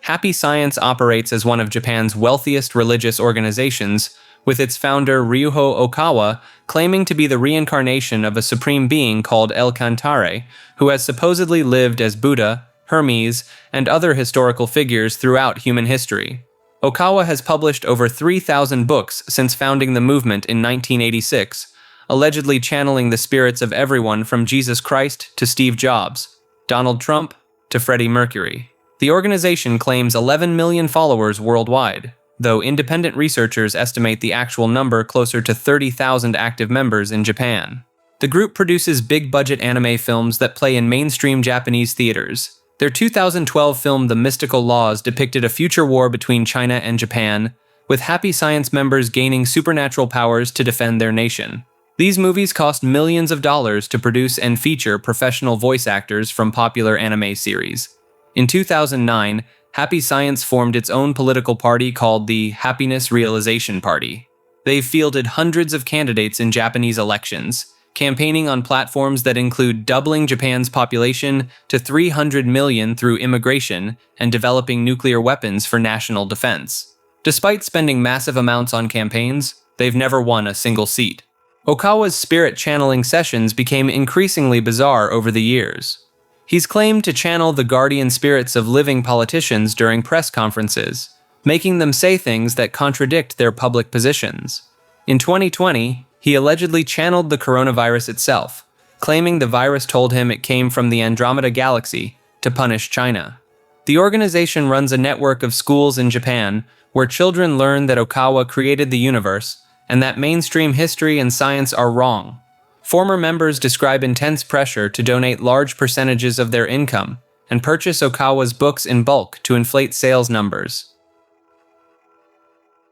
Happy Science operates as one of Japan's wealthiest religious organizations, with its founder Ryuho Okawa claiming to be the reincarnation of a supreme being called El Cantare, who has supposedly lived as Buddha, Hermes, and other historical figures throughout human history. Okawa has published over 3,000 books since founding the movement in 1986, allegedly channeling the spirits of everyone from Jesus Christ to Steve Jobs, Donald Trump to Freddie Mercury. The organization claims 11 million followers worldwide, though independent researchers estimate the actual number closer to 30,000 active members in Japan. The group produces big-budget anime films that play in mainstream Japanese theaters. Their 2012 film The Mystical Laws depicted a future war between China and Japan, with Happy Science members gaining supernatural powers to defend their nation. These movies cost millions of dollars to produce and feature professional voice actors from popular anime series. In 2009, Happy Science formed its own political party called the Happiness Realization Party. They've fielded hundreds of candidates in Japanese elections, campaigning on platforms that include doubling Japan's population to 300 million through immigration and developing nuclear weapons for national defense. Despite spending massive amounts on campaigns, they've never won a single seat. Okawa's spirit channeling sessions became increasingly bizarre over the years. He's claimed to channel the guardian spirits of living politicians during press conferences, making them say things that contradict their public positions. In 2020, he allegedly channeled the coronavirus itself, claiming the virus told him it came from the Andromeda Galaxy to punish China. The organization runs a network of schools in Japan where children learn that Okawa created the universe and that mainstream history and science are wrong. Former members describe intense pressure to donate large percentages of their income and purchase Okawa's books in bulk to inflate sales numbers.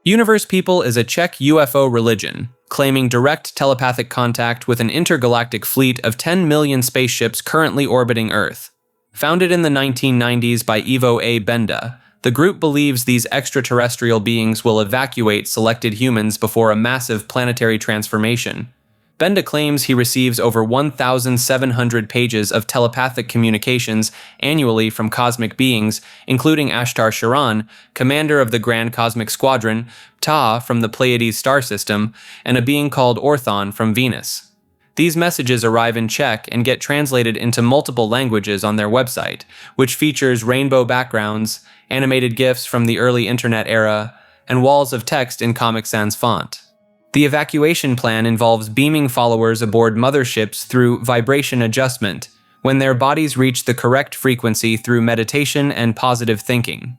Universe People is a Czech UFO religion, claiming direct telepathic contact with an intergalactic fleet of 10 million spaceships currently orbiting Earth. Founded in the 1990s by Ivo A. Benda, the group believes these extraterrestrial beings will evacuate selected humans before a massive planetary transformation. Benda claims he receives over 1,700 pages of telepathic communications annually from cosmic beings, including Ashtar Sharan, commander of the Grand Cosmic Squadron, Ptah from the Pleiades star system, and a being called Orthon from Venus. These messages arrive in Czech and get translated into multiple languages on their website, which features rainbow backgrounds, animated GIFs from the early internet era, and walls of text in Comic Sans font. The evacuation plan involves beaming followers aboard motherships through vibration adjustment, when their bodies reach the correct frequency through meditation and positive thinking.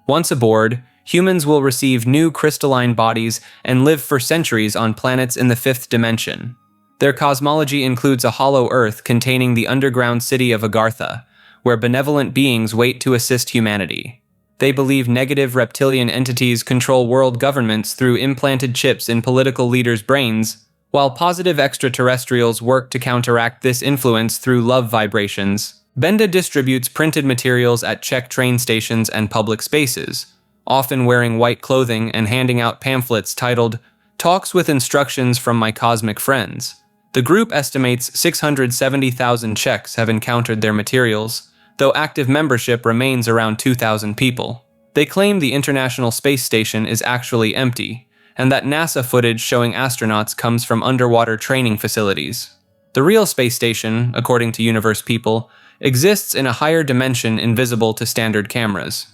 Once aboard, humans will receive new crystalline bodies and live for centuries on planets in the fifth dimension. Their cosmology includes a hollow Earth containing the underground city of Agartha, where benevolent beings wait to assist humanity. They believe negative reptilian entities control world governments through implanted chips in political leaders' brains, while positive extraterrestrials work to counteract this influence through love vibrations. Benda distributes printed materials at Czech train stations and public spaces, often wearing white clothing and handing out pamphlets titled, "Talks with Instructions from My Cosmic Friends." The group estimates 670,000 Czechs have encountered their materials, though active membership remains around 2,000 people. They claim the International Space Station is actually empty, and that NASA footage showing astronauts comes from underwater training facilities. The real space station, according to Universe People, exists in a higher dimension invisible to standard cameras.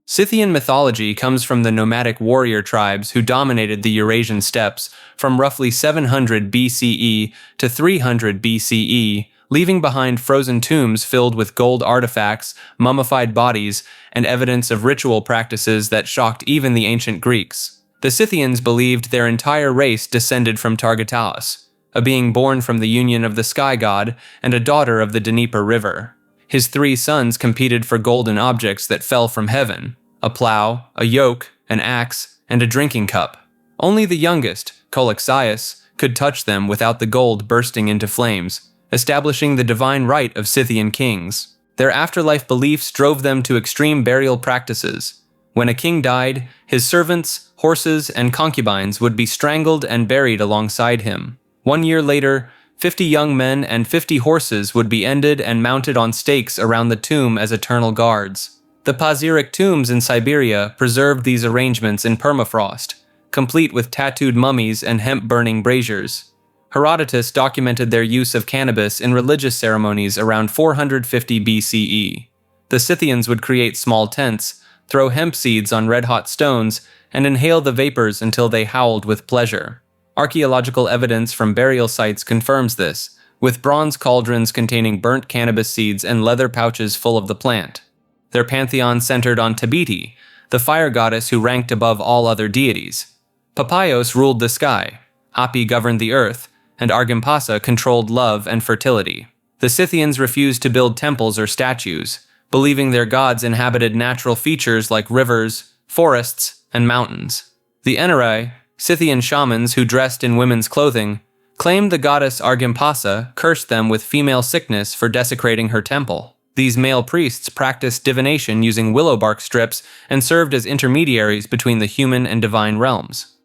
Scythian mythology comes from the nomadic warrior tribes who dominated the Eurasian steppes from roughly 700 BCE to 300 BCE, leaving behind frozen tombs filled with gold artifacts, mummified bodies, and evidence of ritual practices that shocked even the ancient Greeks. The Scythians believed their entire race descended from Targetaus, a being born from the union of the sky god and a daughter of the Dnieper River. His 3 sons competed for golden objects that fell from heaven: a plow, a yoke, an axe, and a drinking cup. Only the youngest, Colixius, could touch them without the gold bursting into flames, establishing the divine right of Scythian kings. Their afterlife beliefs drove them to extreme burial practices. When a king died, his servants, horses, and concubines would be strangled and buried alongside him. 1 year later, 50 young men and 50 horses would be ended and mounted on stakes around the tomb as eternal guards. The Pazyryk tombs in Siberia preserved these arrangements in permafrost, complete with tattooed mummies and hemp-burning braziers. Herodotus documented their use of cannabis in religious ceremonies around 450 BCE. The Scythians would create small tents, throw hemp seeds on red-hot stones, and inhale the vapors until they howled with pleasure. Archaeological evidence from burial sites confirms this, with bronze cauldrons containing burnt cannabis seeds and leather pouches full of the plant. Their pantheon centered on Tabiti, the fire goddess who ranked above all other deities. Papaios ruled the sky, Api governed the earth, and Argimpasa controlled love and fertility. The Scythians refused to build temples or statues, believing their gods inhabited natural features like rivers, forests, and mountains. The Enurai, Scythian shamans who dressed in women's clothing, claimed the goddess Argimpasa cursed them with female sickness for desecrating her temple. These male priests practiced divination using willow bark strips and served as intermediaries between the human and divine realms.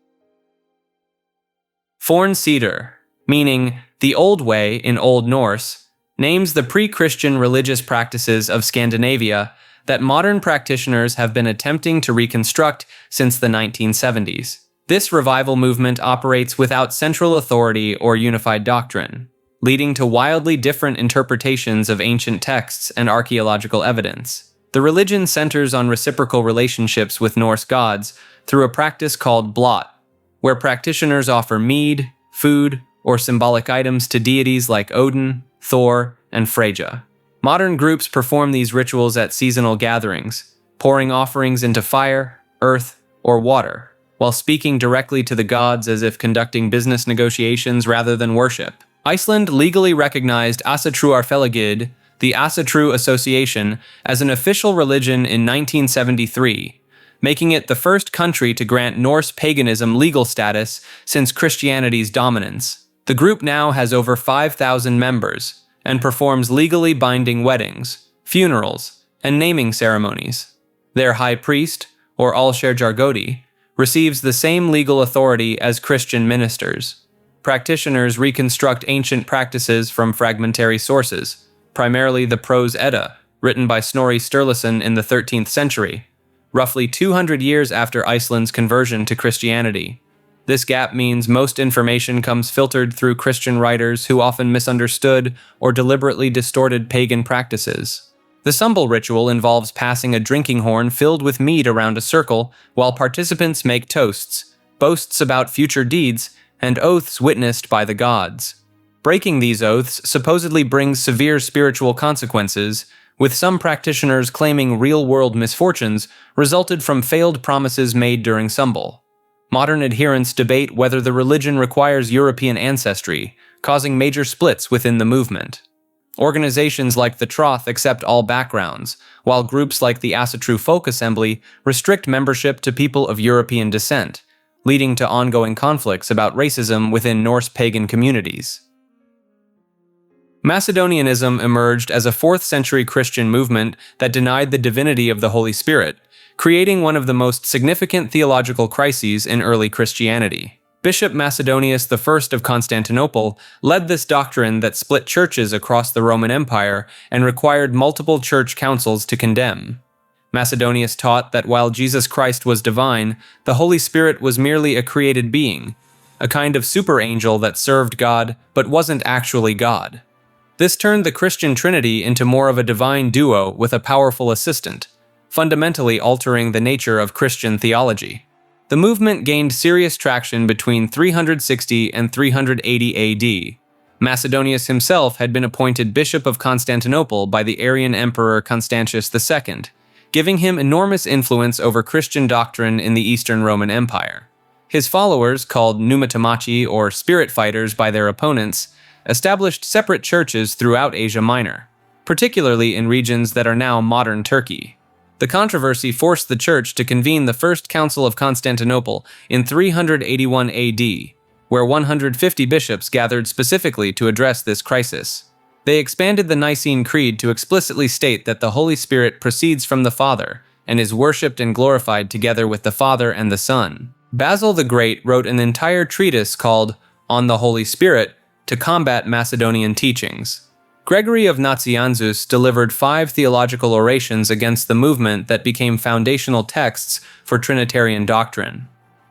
Forn Cedar, meaning the Old Way in Old Norse, names the pre-Christian religious practices of Scandinavia that modern practitioners have been attempting to reconstruct since the 1970s. This revival movement operates without central authority or unified doctrine, leading to wildly different interpretations of ancient texts and archaeological evidence. The religion centers on reciprocal relationships with Norse gods through a practice called blot, where practitioners offer mead, food, or symbolic items to deities like Odin, Thor, and Freyja. Modern groups perform these rituals at seasonal gatherings, pouring offerings into fire, earth, or water, while speaking directly to the gods as if conducting business negotiations rather than worship. Iceland legally recognized Asatruarfélagið, the Asatru Association, as an official religion in 1973, making it the first country to grant Norse paganism legal status since Christianity's dominance. The group now has over 5,000 members and performs legally binding weddings, funerals, and naming ceremonies. Their high priest, or Allsherjargodi, receives the same legal authority as Christian ministers. Practitioners reconstruct ancient practices from fragmentary sources, primarily the Prose Edda, written by Snorri Sturluson in the 13th century, roughly 200 years after Iceland's conversion to Christianity. This gap means most information comes filtered through Christian writers who often misunderstood or deliberately distorted pagan practices. The Sumbul ritual involves passing a drinking horn filled with mead around a circle while participants make toasts, boasts about future deeds, and oaths witnessed by the gods. Breaking these oaths supposedly brings severe spiritual consequences, with some practitioners claiming real-world misfortunes resulted from failed promises made during Sumbul. Modern adherents debate whether the religion requires European ancestry, causing major splits within the movement. Organizations like the Troth accept all backgrounds, while groups like the Asatru Folk Assembly restrict membership to people of European descent, leading to ongoing conflicts about racism within Norse pagan communities. Macedonianism emerged as a 4th century Christian movement that denied the divinity of the Holy Spirit, creating one of the most significant theological crises in early Christianity. Bishop Macedonius I of Constantinople led this doctrine that split churches across the Roman Empire and required multiple church councils to condemn. Macedonius taught that while Jesus Christ was divine, the Holy Spirit was merely a created being, a kind of super angel that served God but wasn't actually God. This turned the Christian Trinity into more of a divine duo with a powerful assistant, fundamentally altering the nature of Christian theology. The movement gained serious traction between 360 and 380 AD. Macedonius himself had been appointed Bishop of Constantinople by the Arian Emperor Constantius II, giving him enormous influence over Christian doctrine in the Eastern Roman Empire. His followers, called pneumatomachi or spirit fighters by their opponents, established separate churches throughout Asia Minor, particularly in regions that are now modern Turkey. The controversy forced the church to convene the First Council of Constantinople in 381 AD, where 150 bishops gathered specifically to address this crisis. They expanded the Nicene Creed to explicitly state that the Holy Spirit proceeds from the Father and is worshipped and glorified together with the Father and the Son. Basil the Great wrote an entire treatise called On the Holy Spirit to combat Macedonian teachings. Gregory of Nazianzus delivered 5 theological orations against the movement that became foundational texts for Trinitarian doctrine.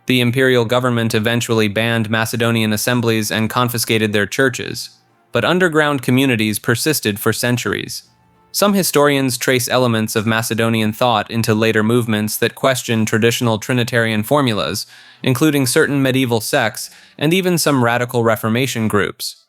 The imperial government eventually banned Macedonian assemblies and confiscated their churches, but underground communities persisted for centuries. Some historians trace elements of Macedonian thought into later movements that question traditional Trinitarian formulas, including certain medieval sects and even some radical Reformation groups.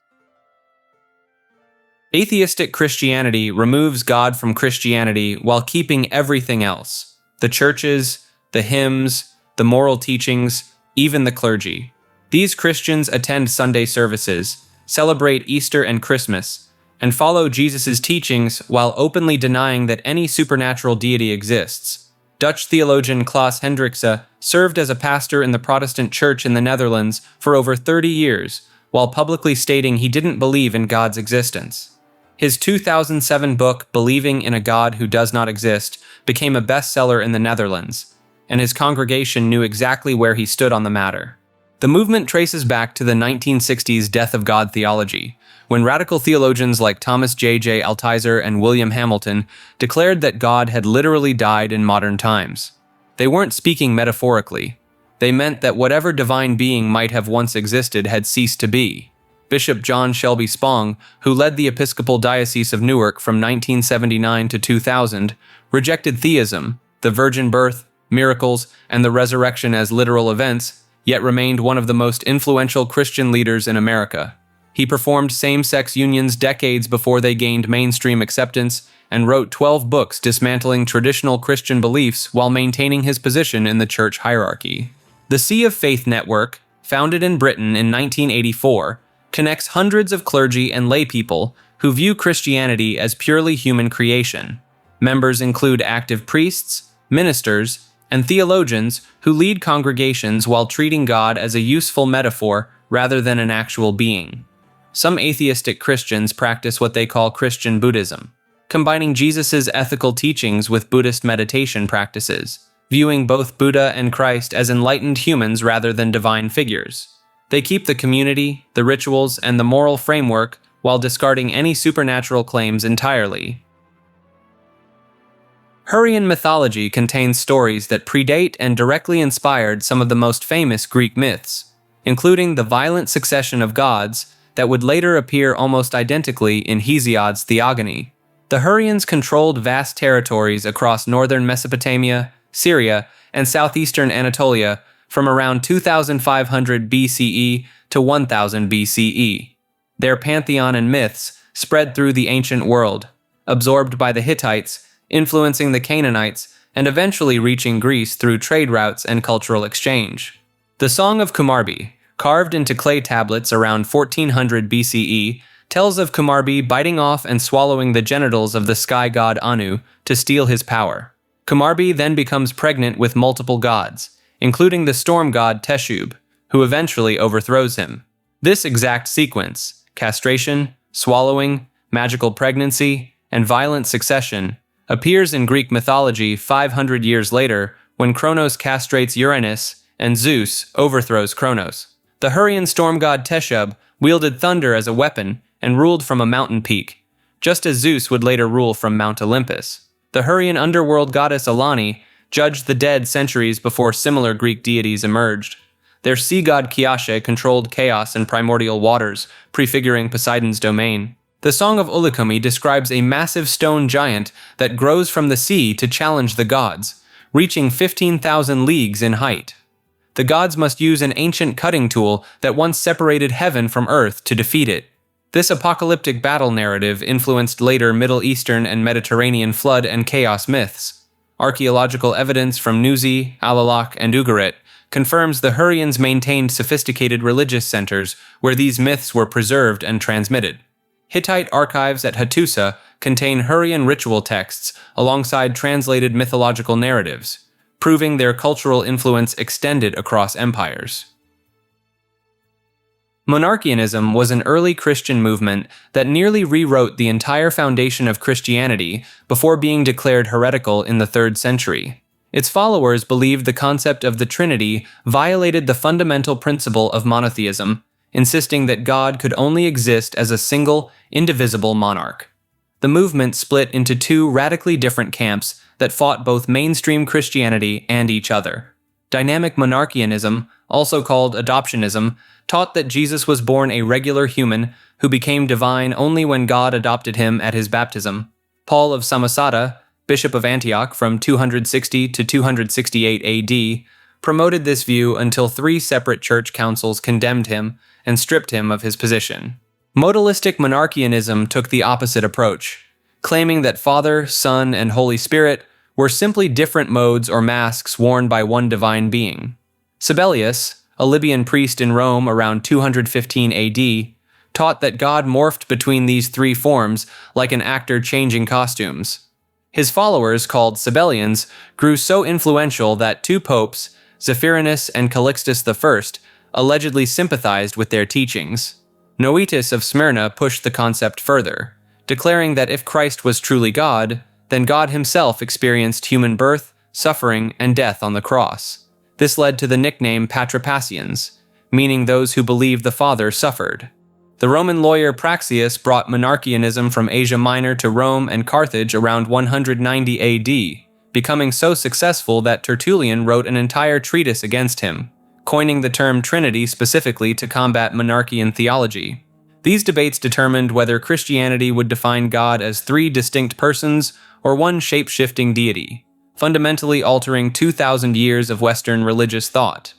Atheistic Christianity removes God from Christianity while keeping everything else: the churches, the hymns, the moral teachings, even the clergy. These Christians attend Sunday services, celebrate Easter and Christmas, and follow Jesus' teachings while openly denying that any supernatural deity exists. Dutch theologian Klaas Hendrikse served as a pastor in the Protestant Church in the Netherlands for over 30 years, while publicly stating he didn't believe in God's existence. His 2007 book, Believing in a God Who Does Not Exist, became a bestseller in the Netherlands, and his congregation knew exactly where he stood on the matter. The movement traces back to the 1960s death of God theology, when radical theologians like Thomas J.J. Altizer and William Hamilton declared that God had literally died in modern times. They weren't speaking metaphorically. They meant that whatever divine being might have once existed had ceased to be. Bishop John Shelby Spong, who led the Episcopal Diocese of Newark from 1979 to 2000, rejected theism, the virgin birth, miracles, and the resurrection as literal events, yet remained one of the most influential Christian leaders in America. He performed same-sex unions decades before they gained mainstream acceptance and wrote 12 books dismantling traditional Christian beliefs while maintaining his position in the church hierarchy. The Sea of Faith Network, founded in Britain in 1984, connects hundreds of clergy and laypeople who view Christianity as purely human creation. Members include active priests, ministers, and theologians who lead congregations while treating God as a useful metaphor rather than an actual being. Some atheistic Christians practice what they call Christian Buddhism, combining Jesus' ethical teachings with Buddhist meditation practices, viewing both Buddha and Christ as enlightened humans rather than divine figures. They keep the community, the rituals, and the moral framework while discarding any supernatural claims entirely. Hurrian mythology contains stories that predate and directly inspired some of the most famous Greek myths, including the violent succession of gods that would later appear almost identically in Hesiod's Theogony. The Hurrians controlled vast territories across northern Mesopotamia, Syria, and southeastern Anatolia from around 2500 BCE to 1000 BCE. Their pantheon and myths spread through the ancient world, absorbed by the Hittites, influencing the Canaanites, and eventually reaching Greece through trade routes and cultural exchange. The Song of Kumarbi, carved into clay tablets around 1400 BCE, tells of Kumarbi biting off and swallowing the genitals of the sky god Anu to steal his power. Kumarbi then becomes pregnant with multiple gods, including the storm god Teshub, who eventually overthrows him. This exact sequence, castration, swallowing, magical pregnancy, and violent succession, appears in Greek mythology 500 years later when Kronos castrates Uranus and Zeus overthrows Kronos. The Hurrian storm god Teshub wielded thunder as a weapon and ruled from a mountain peak, just as Zeus would later rule from Mount Olympus. The Hurrian underworld goddess Alani judged the dead centuries before similar Greek deities emerged. Their sea god Kiashe controlled chaos and primordial waters, prefiguring Poseidon's domain. The Song of Ullikummi describes a massive stone giant that grows from the sea to challenge the gods, reaching 15,000 leagues in height. The gods must use an ancient cutting tool that once separated heaven from earth to defeat it. This apocalyptic battle narrative influenced later Middle Eastern and Mediterranean flood and chaos myths. Archaeological evidence from Nuzi, Alalakh, and Ugarit confirms the Hurrians maintained sophisticated religious centers where these myths were preserved and transmitted. Hittite archives at Hattusa contain Hurrian ritual texts alongside translated mythological narratives, proving their cultural influence extended across empires. Monarchianism was an early Christian movement that nearly rewrote the entire foundation of Christianity before being declared heretical in the 3rd century. Its followers believed the concept of the Trinity violated the fundamental principle of monotheism, insisting that God could only exist as a single, indivisible monarch. The movement split into two radically different camps that fought both mainstream Christianity and each other. Dynamic monarchianism, also called adoptionism, taught that Jesus was born a regular human who became divine only when God adopted him at his baptism. Paul of Samosata, Bishop of Antioch from 260 to 268 AD, promoted this view until 3 separate church councils condemned him and stripped him of his position. Modalistic monarchianism took the opposite approach, claiming that Father, Son, and Holy Spirit were simply different modes or masks worn by one divine being. Sibelius, a Libyan priest in Rome around 215 AD, taught that God morphed between these 3 forms like an actor changing costumes. His followers, called Sibelians, grew so influential that 2 popes, Zephyrinus and Calixtus I, allegedly sympathized with their teachings. Noetus of Smyrna pushed the concept further, declaring that if Christ was truly God, then God himself experienced human birth, suffering, and death on the cross. This led to the nickname Patripassians, meaning those who believed the Father suffered. The Roman lawyer Praxius brought monarchianism from Asia Minor to Rome and Carthage around 190 AD, becoming so successful that Tertullian wrote an entire treatise against him, coining the term Trinity specifically to combat monarchian theology. These debates determined whether Christianity would define God as 3 distinct persons or one shape-shifting deity, fundamentally altering 2,000 years of Western religious thought.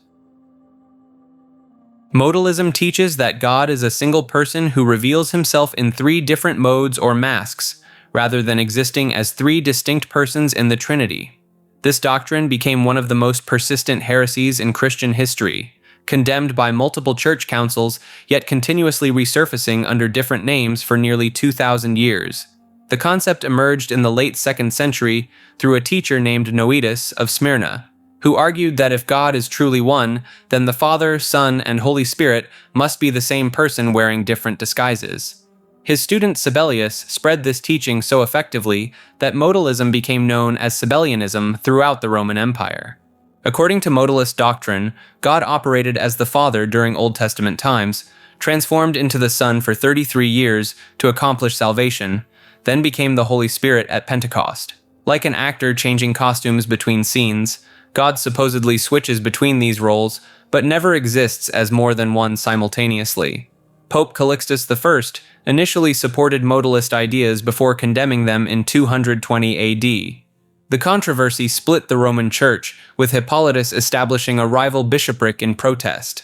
Modalism teaches that God is a single person who reveals himself in three different modes or masks, rather than existing as three distinct persons in the Trinity. This doctrine became one of the most persistent heresies in Christian history, condemned by multiple church councils, yet continuously resurfacing under different names for nearly 2,000 years. The concept emerged in the late 2nd century through a teacher named Noetus of Smyrna, who argued that if God is truly one, then the Father, Son, and Holy Spirit must be the same person wearing different disguises. His student Sabellius spread this teaching so effectively that modalism became known as Sabellianism throughout the Roman Empire. According to modalist doctrine, God operated as the Father during Old Testament times, transformed into the Son for 33 years to accomplish salvation, then became the Holy Spirit at Pentecost. Like an actor changing costumes between scenes, God supposedly switches between these roles, but never exists as more than one simultaneously. Pope Calixtus I initially supported modalist ideas before condemning them in 220 AD. The controversy split the Roman Church, with Hippolytus establishing a rival bishopric in protest.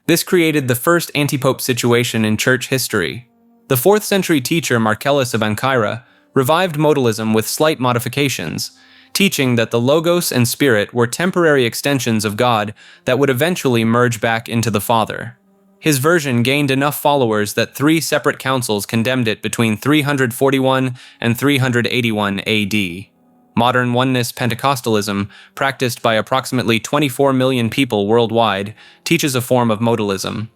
This created the first anti-pope situation in church history. The 4th century teacher Marcellus of Ancyra revived modalism with slight modifications, teaching that the Logos and Spirit were temporary extensions of God that would eventually merge back into the Father. His version gained enough followers that 3 separate councils condemned it between 341 and 381 AD. Modern oneness Pentecostalism, practiced by approximately 24 million people worldwide, teaches a form of modalism.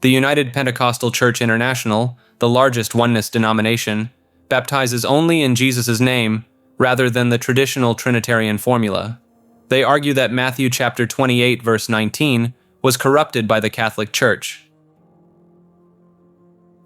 The United Pentecostal Church International, the largest oneness denomination, baptizes only in Jesus' name, rather than the traditional Trinitarian formula. They argue that Matthew chapter 28 verse 19 was corrupted by the Catholic Church.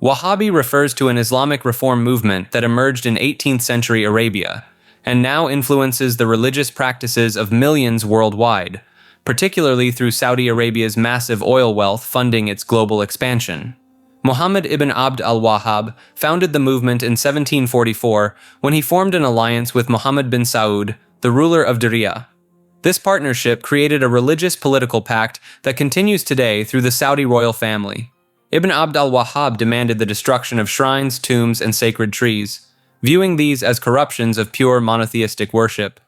Wahhabi refers to an Islamic reform movement that emerged in 18th century Arabia, and now influences the religious practices of millions worldwide, particularly through Saudi Arabia's massive oil wealth funding its global expansion. Muhammad ibn Abd al-Wahhab founded the movement in 1744 when he formed an alliance with Muhammad bin Saud, the ruler of Diriyah. This partnership created a religious political pact that continues today through the Saudi royal family. Ibn Abd al-Wahhab demanded the destruction of shrines, tombs, and sacred trees, viewing these as corruptions of pure monotheistic worship.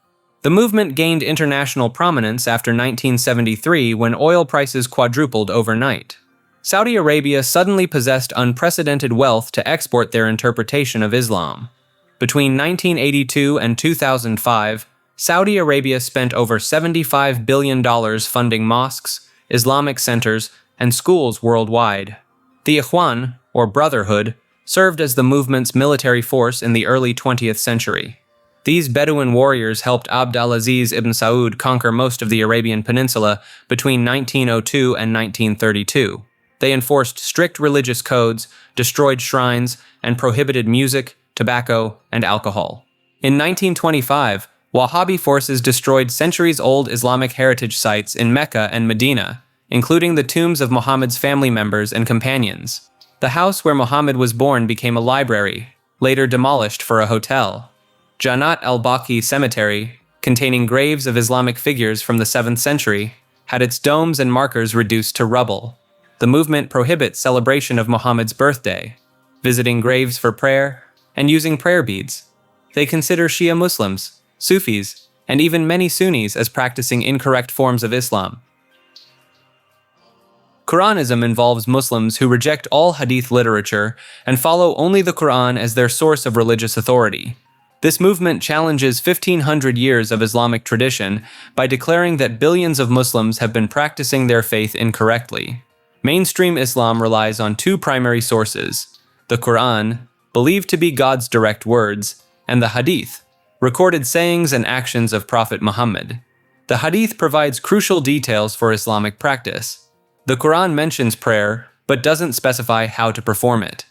The movement gained international prominence after 1973 when oil prices quadrupled overnight. Saudi Arabia suddenly possessed unprecedented wealth to export their interpretation of Islam. Between 1982 and 2005, Saudi Arabia spent over $75 billion funding mosques, Islamic centers, and schools worldwide. The Ikhwan, or Brotherhood, served as the movement's military force in the early 20th century. These Bedouin warriors helped Abdulaziz ibn Saud conquer most of the Arabian Peninsula between 1902 and 1932. They enforced strict religious codes, destroyed shrines, and prohibited music, tobacco, and alcohol. In 1925, Wahhabi forces destroyed centuries-old Islamic heritage sites in Mecca and Medina, including the tombs of Muhammad's family members and companions. The house where Muhammad was born became a library, later demolished for a hotel. Janat al-Baqi Cemetery, containing graves of Islamic figures from the 7th century, had its domes and markers reduced to rubble. The movement prohibits celebration of Muhammad's birthday, visiting graves for prayer, and using prayer beads. They consider Shia Muslims, Sufis, and even many Sunnis as practicing incorrect forms of Islam. Quranism involves Muslims who reject all hadith literature and follow only the Quran as their source of religious authority. This movement challenges 1,500 years of Islamic tradition by declaring that billions of Muslims have been practicing their faith incorrectly. Mainstream Islam relies on 2 primary sources: the Quran, believed to be God's direct words, and the Hadith, recorded sayings and actions of Prophet Muhammad. The Hadith provides crucial details for Islamic practice. The Quran mentions prayer, but doesn't specify how to perform it.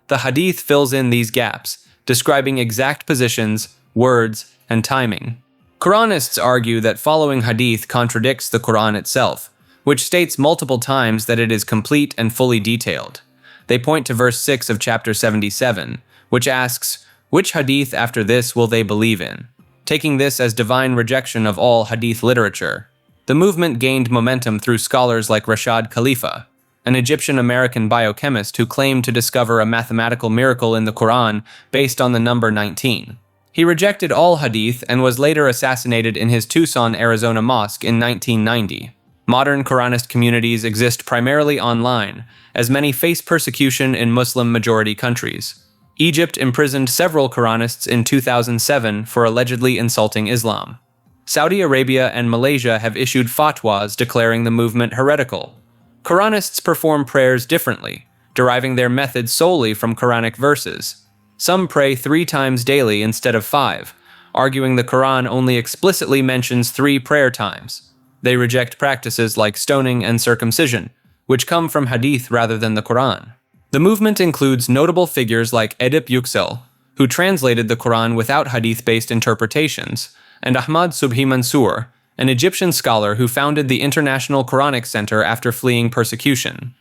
The Hadith fills in these gaps, describing exact positions, words, and timing. Quranists argue that following Hadith contradicts the Quran itself, which states multiple times that it is complete and fully detailed. They point to verse 6 of chapter 77, which asks, "Which hadith after this will they believe in?" Taking this as divine rejection of all hadith literature. The movement gained momentum through scholars like Rashad Khalifa, an Egyptian-American biochemist who claimed to discover a mathematical miracle in the Quran based on the number 19. He rejected all hadith and was later assassinated in his Tucson, Arizona mosque in 1990. Modern Quranist communities exist primarily online, as many face persecution in Muslim-majority countries. Egypt imprisoned several Quranists in 2007 for allegedly insulting Islam. Saudi Arabia and Malaysia have issued fatwas declaring the movement heretical. Quranists perform prayers differently, deriving their method solely from Quranic verses. Some pray 3 times daily instead of 5, arguing the Quran only explicitly mentions 3 prayer times. They reject practices like stoning and circumcision, which come from hadith rather than the Quran. The movement includes notable figures like Edip Yüksel, who translated the Quran without hadith-based interpretations, and Ahmad Subhi Mansour, an Egyptian scholar who founded the International Quranic Center after fleeing persecution.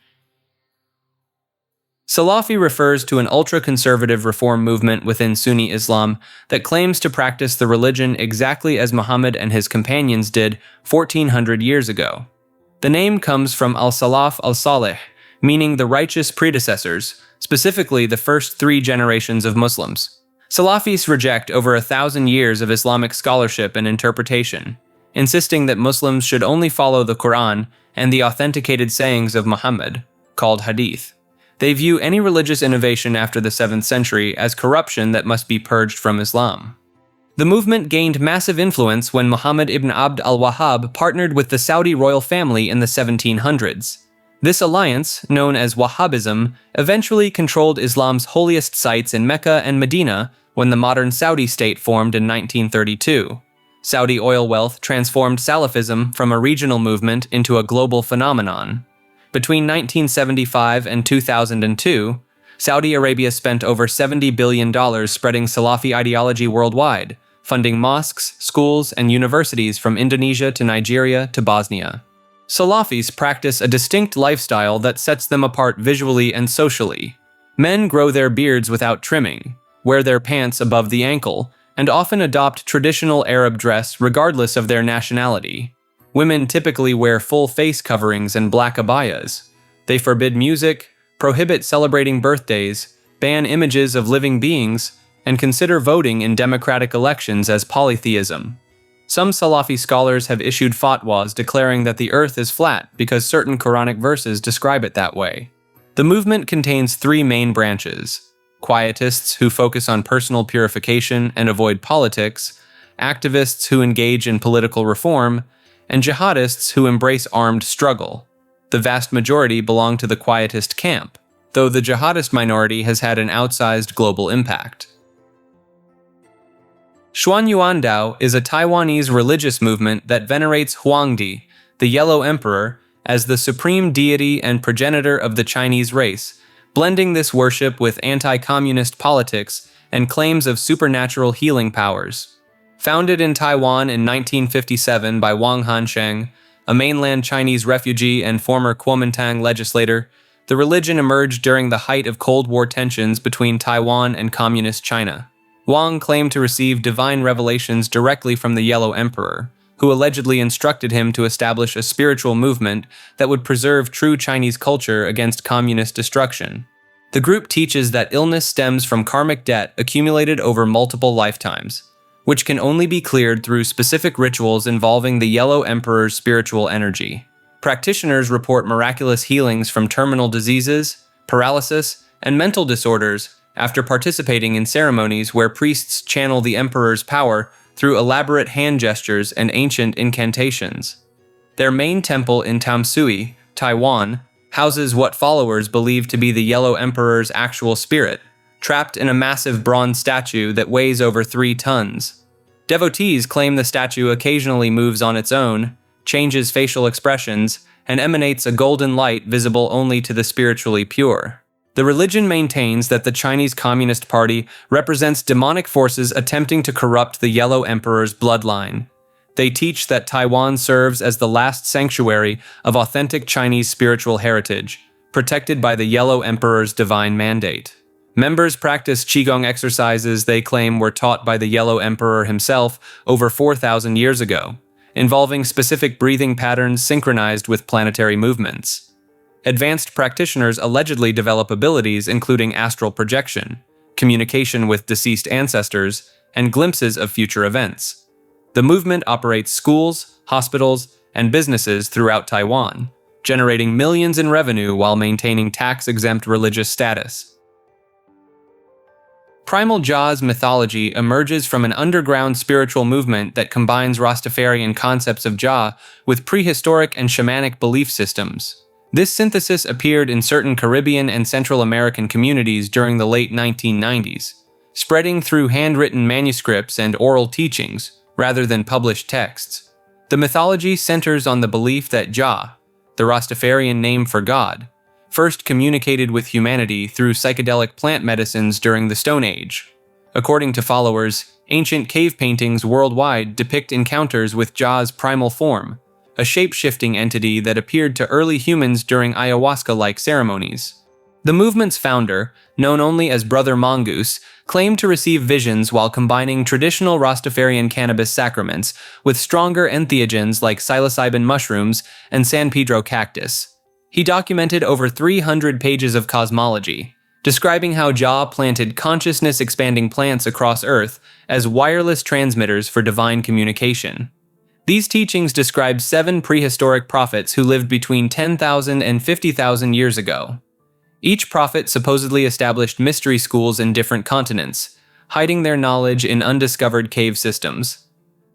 Salafi refers to an ultra-conservative reform movement within Sunni Islam that claims to practice the religion exactly as Muhammad and his companions did 1400 years ago. The name comes from al-Salaf al-Salih, meaning the righteous predecessors, specifically the first 3 generations of Muslims. Salafis reject over 1,000 years of Islamic scholarship and interpretation, insisting that Muslims should only follow the Quran and the authenticated sayings of Muhammad, called hadith. They view any religious innovation after the 7th century as corruption that must be purged from Islam. The movement gained massive influence when Muhammad ibn Abd al-Wahhab partnered with the Saudi royal family in the 1700s. This alliance, known as Wahhabism, eventually controlled Islam's holiest sites in Mecca and Medina when the modern Saudi state formed in 1932. Saudi oil wealth transformed Salafism from a regional movement into a global phenomenon. Between 1975 and 2002, Saudi Arabia spent over $70 billion spreading Salafi ideology worldwide, funding mosques, schools, and universities from Indonesia to Nigeria to Bosnia. Salafis practice a distinct lifestyle that sets them apart visually and socially. Men grow their beards without trimming, wear their pants above the ankle, and often adopt traditional Arab dress regardless of their nationality. Women typically wear full face coverings and black abayas. They forbid music, prohibit celebrating birthdays, ban images of living beings, and consider voting in democratic elections as polytheism. Some Salafi scholars have issued fatwas declaring that the earth is flat because certain Quranic verses describe it that way. The movement contains 3 main branches: quietists who focus on personal purification and avoid politics, activists who engage in political reform, and jihadists who embrace armed struggle. The vast majority belong to the quietist camp, though the jihadist minority has had an outsized global impact. Xuanyuandao is a Taiwanese religious movement that venerates Huangdi, the Yellow Emperor, as the supreme deity and progenitor of the Chinese race, blending this worship with anti-communist politics and claims of supernatural healing powers. Founded in Taiwan in 1957 by Wang Hansheng, a mainland Chinese refugee and former Kuomintang legislator, the religion emerged during the height of Cold War tensions between Taiwan and Communist China. Wang claimed to receive divine revelations directly from the Yellow Emperor, who allegedly instructed him to establish a spiritual movement that would preserve true Chinese culture against communist destruction. The group teaches that illness stems from karmic debt accumulated over multiple lifetimes, which can only be cleared through specific rituals involving the Yellow Emperor's spiritual energy. Practitioners report miraculous healings from terminal diseases, paralysis, and mental disorders after participating in ceremonies where priests channel the Emperor's power through elaborate hand gestures and ancient incantations. Their main temple in Tamsui, Taiwan, houses what followers believe to be the Yellow Emperor's actual spirit, trapped in a massive bronze statue that weighs over 3 tons. Devotees claim the statue occasionally moves on its own, changes facial expressions, and emanates a golden light visible only to the spiritually pure. The religion maintains that the Chinese Communist Party represents demonic forces attempting to corrupt the Yellow Emperor's bloodline. They teach that Taiwan serves as the last sanctuary of authentic Chinese spiritual heritage, protected by the Yellow Emperor's divine mandate. Members practice Qigong exercises they claim were taught by the Yellow Emperor himself over 4,000 years ago, involving specific breathing patterns synchronized with planetary movements. Advanced practitioners allegedly develop abilities including astral projection, communication with deceased ancestors, and glimpses of future events. The movement operates schools, hospitals, and businesses throughout Taiwan, generating millions in revenue while maintaining tax-exempt religious status. Primal Jah's mythology emerges from an underground spiritual movement that combines Rastafarian concepts of Jah with prehistoric and shamanic belief systems. This synthesis appeared in certain Caribbean and Central American communities during the late 1990s, spreading through handwritten manuscripts and oral teachings, rather than published texts. The mythology centers on the belief that Jah, the Rastafarian name for God, first communicated with humanity through psychedelic plant medicines during the Stone Age. According to followers, ancient cave paintings worldwide depict encounters with Jah's primal form, a shape-shifting entity that appeared to early humans during ayahuasca-like ceremonies. The movement's founder, known only as Brother Mongoose, claimed to receive visions while combining traditional Rastafarian cannabis sacraments with stronger entheogens like psilocybin mushrooms and San Pedro cactus. He documented over 300 pages of cosmology, describing how Jah planted consciousness-expanding plants across Earth as wireless transmitters for divine communication. These teachings describe 7 prehistoric prophets who lived between 10,000 and 50,000 years ago. Each prophet supposedly established mystery schools in different continents, hiding their knowledge in undiscovered cave systems.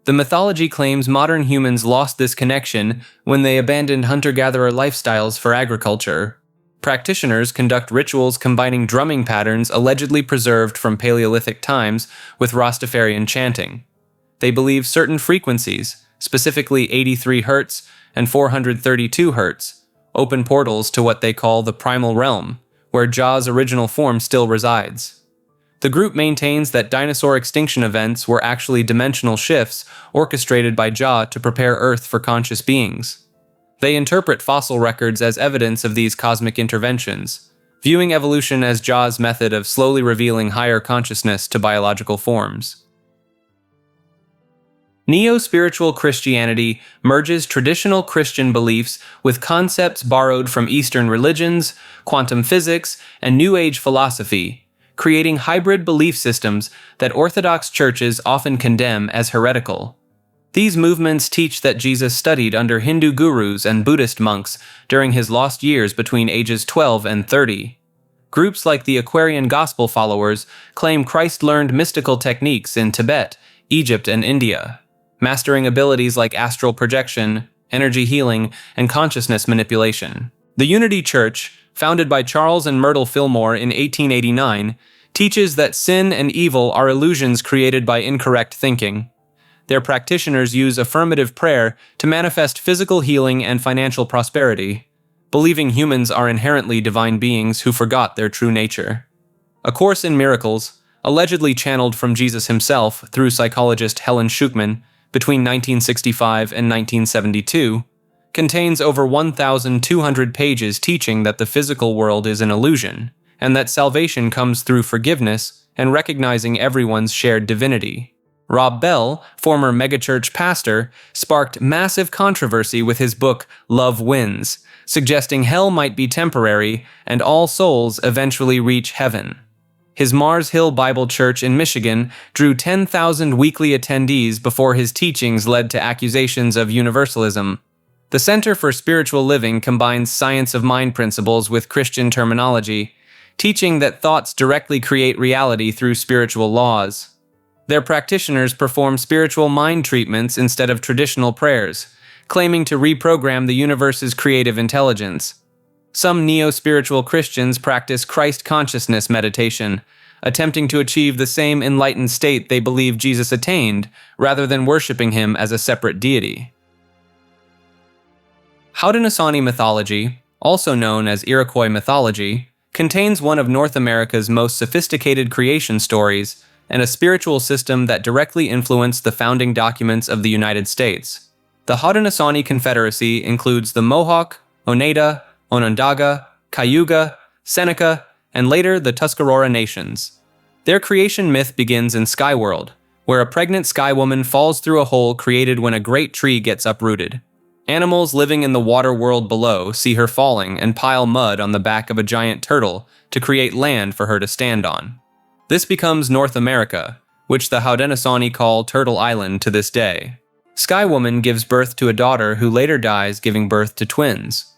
The mythology claims modern humans lost this connection when they abandoned hunter-gatherer lifestyles for agriculture. Practitioners conduct rituals combining drumming patterns allegedly preserved from Paleolithic times with Rastafarian chanting. They believe certain frequencies, specifically 83 Hz and 432 Hz, open portals to what they call the primal realm, where Jah's original form still resides. The group maintains that dinosaur extinction events were actually dimensional shifts orchestrated by Jah to prepare Earth for conscious beings. They interpret fossil records as evidence of these cosmic interventions, viewing evolution as Jah's method of slowly revealing higher consciousness to biological forms. Neo-spiritual Christianity merges traditional Christian beliefs with concepts borrowed from Eastern religions, quantum physics, and New Age philosophy, creating hybrid belief systems that Orthodox churches often condemn as heretical. These movements teach that Jesus studied under Hindu gurus and Buddhist monks during his lost years between ages 12 and 30. Groups like the Aquarian Gospel followers claim Christ learned mystical techniques in Tibet, Egypt, and India, mastering abilities like astral projection, energy healing, and consciousness manipulation. The Unity Church, founded by Charles and Myrtle Fillmore in 1889, teaches that sin and evil are illusions created by incorrect thinking. Their practitioners use affirmative prayer to manifest physical healing and financial prosperity, believing humans are inherently divine beings who forgot their true nature. A Course in Miracles, allegedly channeled from Jesus himself through psychologist Helen Schucman between 1965 and 1972, contains over 1,200 pages teaching that the physical world is an illusion, and that salvation comes through forgiveness and recognizing everyone's shared divinity. Rob Bell, former megachurch pastor, sparked massive controversy with his book Love Wins, suggesting hell might be temporary and all souls eventually reach heaven. His Mars Hill Bible Church in Michigan drew 10,000 weekly attendees before his teachings led to accusations of universalism. The Center for Spiritual Living combines science of mind principles with Christian terminology, teaching that thoughts directly create reality through spiritual laws. Their practitioners perform spiritual mind treatments instead of traditional prayers, claiming to reprogram the universe's creative intelligence. Some neo-spiritual Christians practice Christ consciousness meditation, attempting to achieve the same enlightened state they believe Jesus attained, rather than worshiping him as a separate deity. Haudenosaunee mythology, also known as Iroquois mythology, contains one of North America's most sophisticated creation stories and a spiritual system that directly influenced the founding documents of the United States. The Haudenosaunee Confederacy includes the Mohawk, Oneida, Onondaga, Cayuga, Seneca, and later the Tuscarora nations. Their creation myth begins in Skyworld, where a pregnant sky woman falls through a hole created when a great tree gets uprooted. Animals living in the water world below see her falling and pile mud on the back of a giant turtle to create land for her to stand on. This becomes North America, which the Haudenosaunee call Turtle Island to this day. Sky Woman gives birth to a daughter who later dies, giving birth to twins.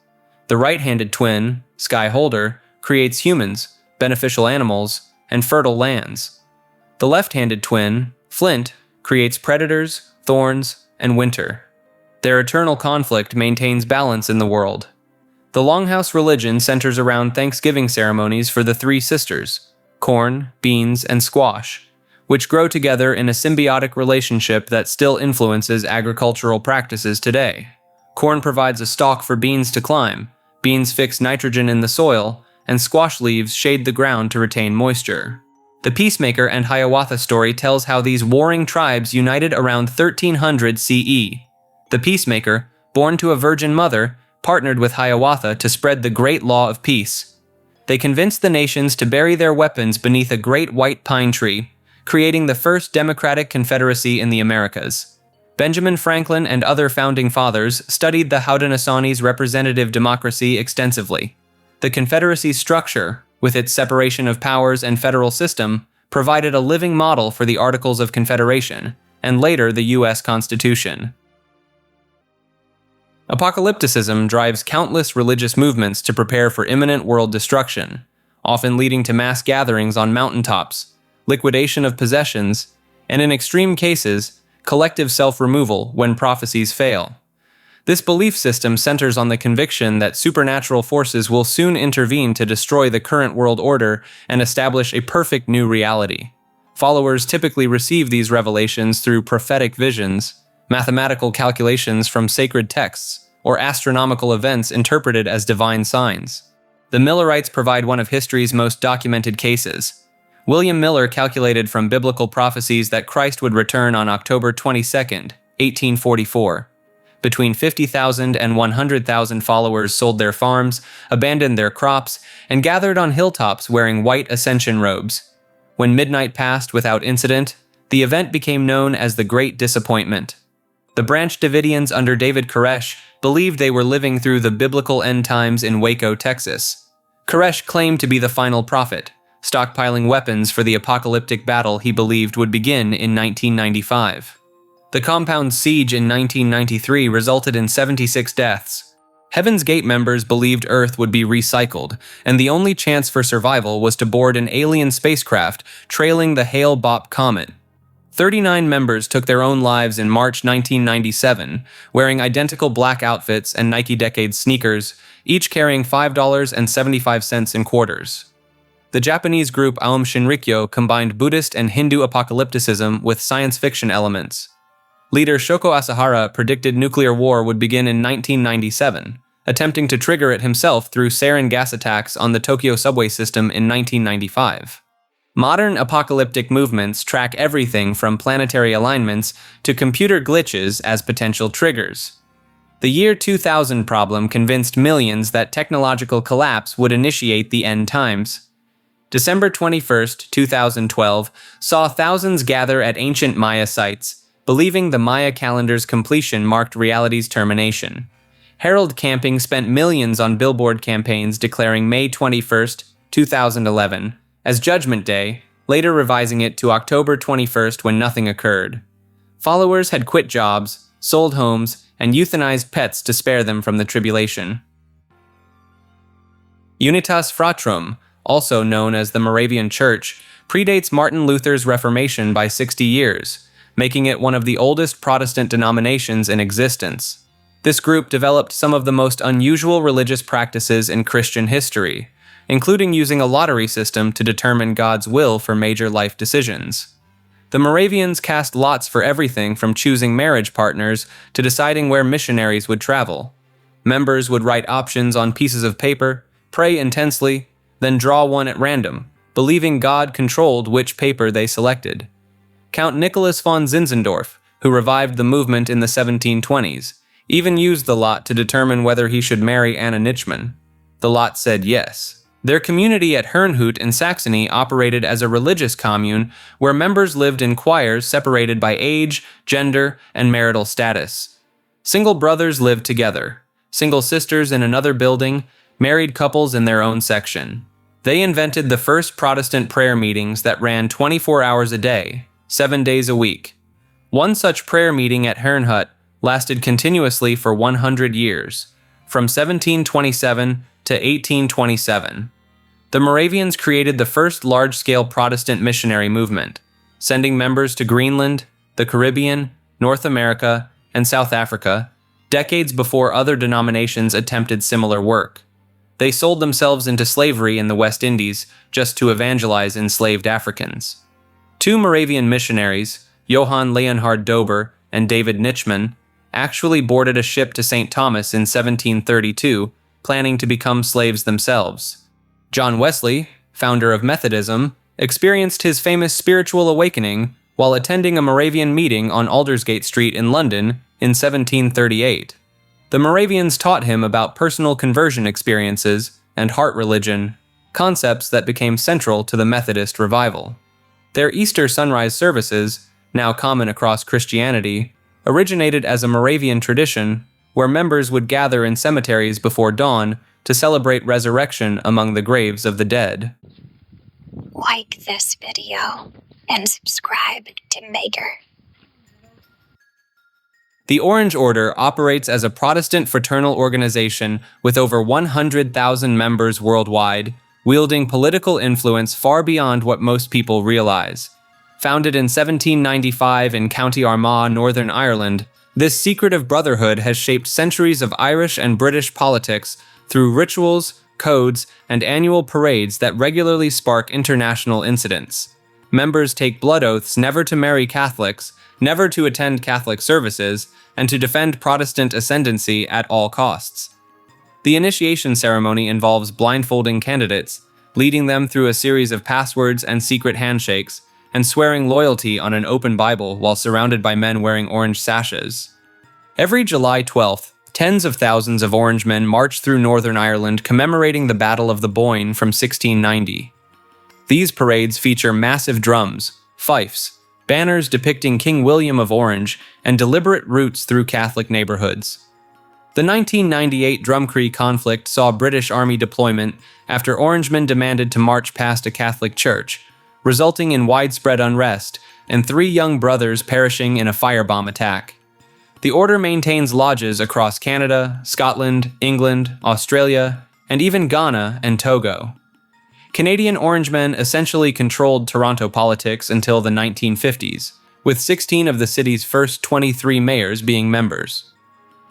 The right-handed twin, Sky Holder, creates humans, beneficial animals, and fertile lands. The left-handed twin, Flint, creates predators, thorns, and winter. Their eternal conflict maintains balance in the world. The Longhouse religion centers around Thanksgiving ceremonies for the three sisters, corn, beans, and squash, which grow together in a symbiotic relationship that still influences agricultural practices today. Corn provides a stalk for beans to climb, beans fix nitrogen in the soil, and squash leaves shade the ground to retain moisture. The Peacemaker and Hiawatha story tells how these warring tribes united around 1300 CE. The Peacemaker, born to a virgin mother, partnered with Hiawatha to spread the great law of peace. They convinced the nations to bury their weapons beneath a great white pine tree, creating the first democratic confederacy in the Americas. Benjamin Franklin and other founding fathers studied the Haudenosaunee's representative democracy extensively. The Confederacy's structure, with its separation of powers and federal system, provided a living model for the Articles of Confederation, and later the U.S. Constitution. Apocalypticism drives countless religious movements to prepare for imminent world destruction, often leading to mass gatherings on mountaintops, liquidation of possessions, and in extreme cases, collective self-removal when prophecies fail. This belief system centers on the conviction that supernatural forces will soon intervene to destroy the current world order and establish a perfect new reality. Followers typically receive these revelations through prophetic visions, mathematical calculations from sacred texts, or astronomical events interpreted as divine signs. The Millerites provide one of history's most documented cases. William Miller calculated from biblical prophecies that Christ would return on October 22, 1844. Between 50,000 and 100,000 followers sold their farms, abandoned their crops, and gathered on hilltops wearing white ascension robes. When midnight passed without incident, the event became known as the Great Disappointment. The Branch Davidians under David Koresh believed they were living through the biblical end times in Waco, Texas. Koresh claimed to be the final prophet, stockpiling weapons for the apocalyptic battle he believed would begin in 1995. The compound siege in 1993 resulted in 76 deaths. Heaven's Gate members believed Earth would be recycled, and the only chance for survival was to board an alien spacecraft trailing the Hale-Bopp comet. 39 members took their own lives in March 1997, wearing identical black outfits and Nike Decade sneakers, each carrying $5.75 in quarters. The Japanese group Aum Shinrikyo combined Buddhist and Hindu apocalypticism with science fiction elements. Leader Shoko Asahara predicted nuclear war would begin in 1997, attempting to trigger it himself through sarin gas attacks on the Tokyo subway system in 1995. Modern apocalyptic movements track everything from planetary alignments to computer glitches as potential triggers. The year 2000 problem convinced millions that technological collapse would initiate the end times. December 21, 2012, saw thousands gather at ancient Maya sites, believing the Maya calendar's completion marked reality's termination. Harold Camping spent millions on billboard campaigns declaring May 21, 2011, as Judgment Day, later revising it to October 21st when nothing occurred. Followers had quit jobs, sold homes, and euthanized pets to spare them from the tribulation. Unitas Fratrum, also known as the Moravian Church, predates Martin Luther's Reformation by 60 years, making it one of the oldest Protestant denominations in existence. This group developed some of the most unusual religious practices in Christian history, including using a lottery system to determine God's will for major life decisions. The Moravians cast lots for everything from choosing marriage partners to deciding where missionaries would travel. Members would write options on pieces of paper, pray intensely, then draw one at random, believing God controlled which paper they selected. Count Nicholas von Zinzendorf, who revived the movement in the 1720s, even used the lot to determine whether he should marry Anna Nitschmann. The lot said yes. Their community at Herrnhut in Saxony operated as a religious commune where members lived in choirs separated by age, gender, and marital status. Single brothers lived together, single sisters in another building, married couples in their own section. They invented the first Protestant prayer meetings that ran 24 hours a day, 7 days a week. One such prayer meeting at Herrnhut lasted continuously for 100 years, from 1727 to 1827. The Moravians created the first large-scale Protestant missionary movement, sending members to Greenland, the Caribbean, North America, and South Africa, decades before other denominations attempted similar work. They sold themselves into slavery in the West Indies just to evangelize enslaved Africans. Two Moravian missionaries, Johann Leonhard Dober and David Nitschmann, actually boarded a ship to St. Thomas in 1732, planning to become slaves themselves. John Wesley, founder of Methodism, experienced his famous spiritual awakening while attending a Moravian meeting on Aldersgate Street in London in 1738. The Moravians taught him about personal conversion experiences and heart religion, concepts that became central to the Methodist revival. Their Easter sunrise services, now common across Christianity, originated as a Moravian tradition where members would gather in cemeteries before dawn to celebrate resurrection among the graves of the dead. Like this video and subscribe to Maker. The Orange Order operates as a Protestant fraternal organization with over 100,000 members worldwide, wielding political influence far beyond what most people realize. Founded in 1795 in County Armagh, Northern Ireland, this secretive brotherhood has shaped centuries of Irish and British politics through rituals, codes, and annual parades that regularly spark international incidents. Members take blood oaths never to marry Catholics, never to attend Catholic services, and to defend Protestant ascendancy at all costs. The initiation ceremony involves blindfolding candidates, leading them through a series of passwords and secret handshakes, and swearing loyalty on an open Bible while surrounded by men wearing orange sashes. Every July 12th, tens of thousands of Orange men march through Northern Ireland commemorating the Battle of the Boyne from 1690. These parades feature massive drums, fifes, banners depicting King William of Orange, and deliberate routes through Catholic neighborhoods. The 1998 Drumcree conflict saw British Army deployment after Orangemen demanded to march past a Catholic church, resulting in widespread unrest and 3 young brothers perishing in a firebomb attack. The order maintains lodges across Canada, Scotland, England, Australia, and even Ghana and Togo. Canadian Orangemen essentially controlled Toronto politics until the 1950s, with 16 of the city's first 23 mayors being members.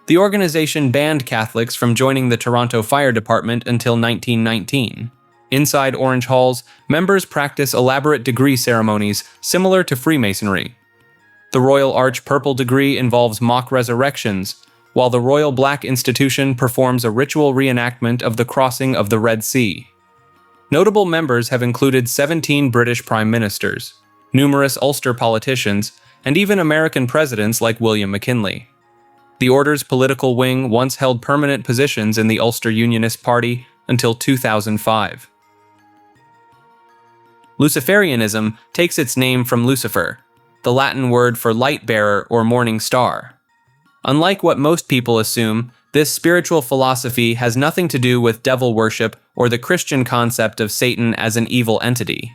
The organization banned Catholics from joining the Toronto Fire Department until 1919. Inside Orange halls, members practice elaborate degree ceremonies similar to Freemasonry. The Royal Arch Purple degree involves mock resurrections, while the Royal Black Institution performs a ritual reenactment of the crossing of the Red Sea. Notable members have included 17 British prime ministers, numerous Ulster politicians, and even American presidents like William McKinley. The Order's political wing once held permanent positions in the Ulster Unionist Party until 2005. Luciferianism takes its name from Lucifer, the Latin word for light bearer or morning star. Unlike what most people assume, this spiritual philosophy has nothing to do with devil worship or the Christian concept of Satan as an evil entity.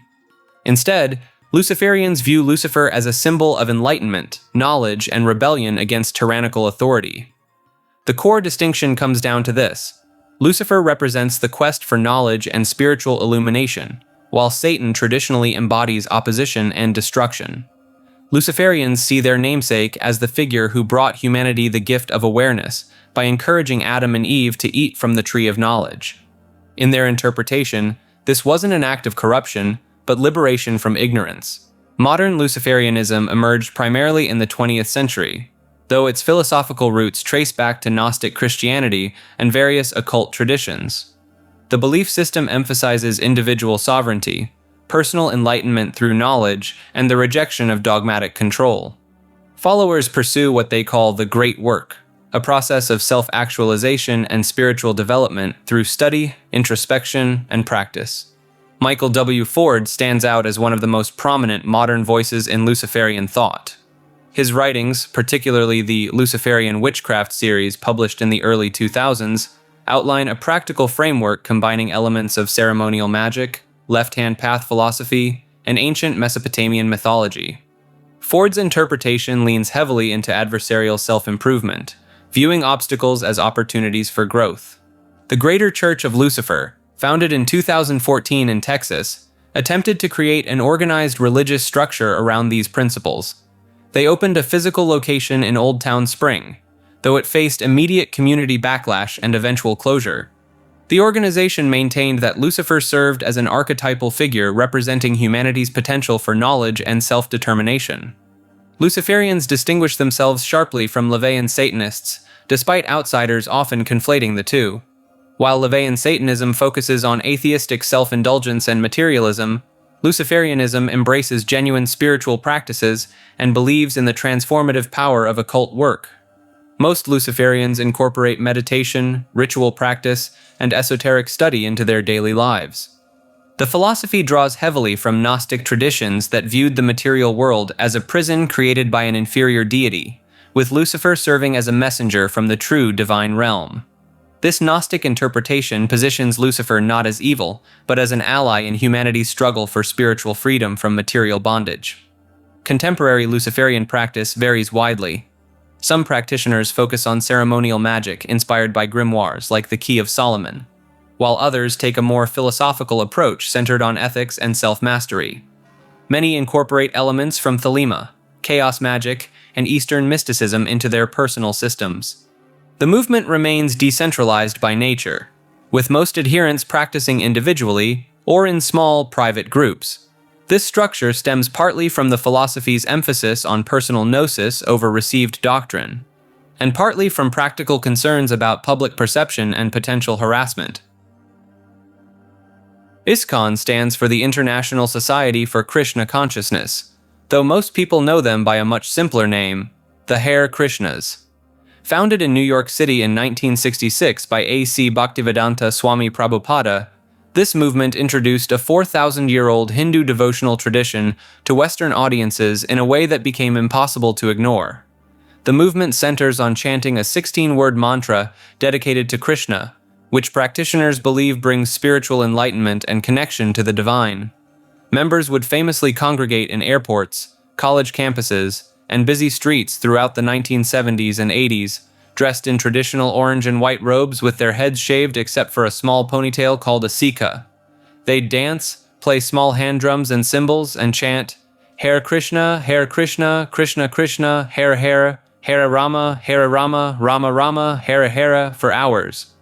Instead, Luciferians view Lucifer as a symbol of enlightenment, knowledge, and rebellion against tyrannical authority. The core distinction comes down to this: Lucifer represents the quest for knowledge and spiritual illumination, while Satan traditionally embodies opposition and destruction. Luciferians see their namesake as the figure who brought humanity the gift of awareness by encouraging Adam and Eve to eat from the tree of knowledge. In their interpretation, this wasn't an act of corruption, but liberation from ignorance. Modern Luciferianism emerged primarily in the 20th century, though its philosophical roots trace back to Gnostic Christianity and various occult traditions. The belief system emphasizes individual sovereignty, personal enlightenment through knowledge, and the rejection of dogmatic control. Followers pursue what they call the Great Work, a process of self-actualization and spiritual development through study, introspection, and practice. Michael W. Ford stands out as one of the most prominent modern voices in Luciferian thought. His writings, particularly the Luciferian Witchcraft series published in the early 2000s, outline a practical framework combining elements of ceremonial magic, left-hand path philosophy, and ancient Mesopotamian mythology. Ford's interpretation leans heavily into adversarial self-improvement, viewing obstacles as opportunities for growth. The Greater Church of Lucifer, founded in 2014 in Texas, attempted to create an organized religious structure around these principles. They opened a physical location in Old Town Spring, though it faced immediate community backlash and eventual closure. The organization maintained that Lucifer served as an archetypal figure representing humanity's potential for knowledge and self-determination. Luciferians distinguish themselves sharply from LaVeyan Satanists, despite outsiders often conflating the two. While LaVeyan Satanism focuses on atheistic self-indulgence and materialism, Luciferianism embraces genuine spiritual practices and believes in the transformative power of occult work. Most Luciferians incorporate meditation, ritual practice, and esoteric study into their daily lives. The philosophy draws heavily from Gnostic traditions that viewed the material world as a prison created by an inferior deity, with Lucifer serving as a messenger from the true divine realm. This Gnostic interpretation positions Lucifer not as evil, but as an ally in humanity's struggle for spiritual freedom from material bondage. Contemporary Luciferian practice varies widely. Some practitioners focus on ceremonial magic inspired by grimoires like the Key of Solomon, while others take a more philosophical approach centered on ethics and self-mastery. Many incorporate elements from Thelema, chaos magic, and Eastern mysticism into their personal systems. The movement remains decentralized by nature, with most adherents practicing individually or in small, private groups. This structure stems partly from the philosophy's emphasis on personal gnosis over received doctrine, and partly from practical concerns about public perception and potential harassment. ISKCON stands for the International Society for Krishna Consciousness, though most people know them by a much simpler name, the Hare Krishnas. Founded in New York City in 1966 by A.C. Bhaktivedanta Swami Prabhupada, this movement introduced a 4,000-year-old Hindu devotional tradition to Western audiences in a way that became impossible to ignore. The movement centers on chanting a 16-word mantra dedicated to Krishna, which practitioners believe brings spiritual enlightenment and connection to the divine. Members would famously congregate in airports, college campuses, and busy streets throughout the 1970s and 80s, dressed in traditional orange and white robes with their heads shaved except for a small ponytail called a sika. They'd dance, play small hand drums and cymbals, and chant, Hare Krishna, Krishna, Krishna, Hare Hare, Hare Rama, Rama Rama, Hare Hare for hours.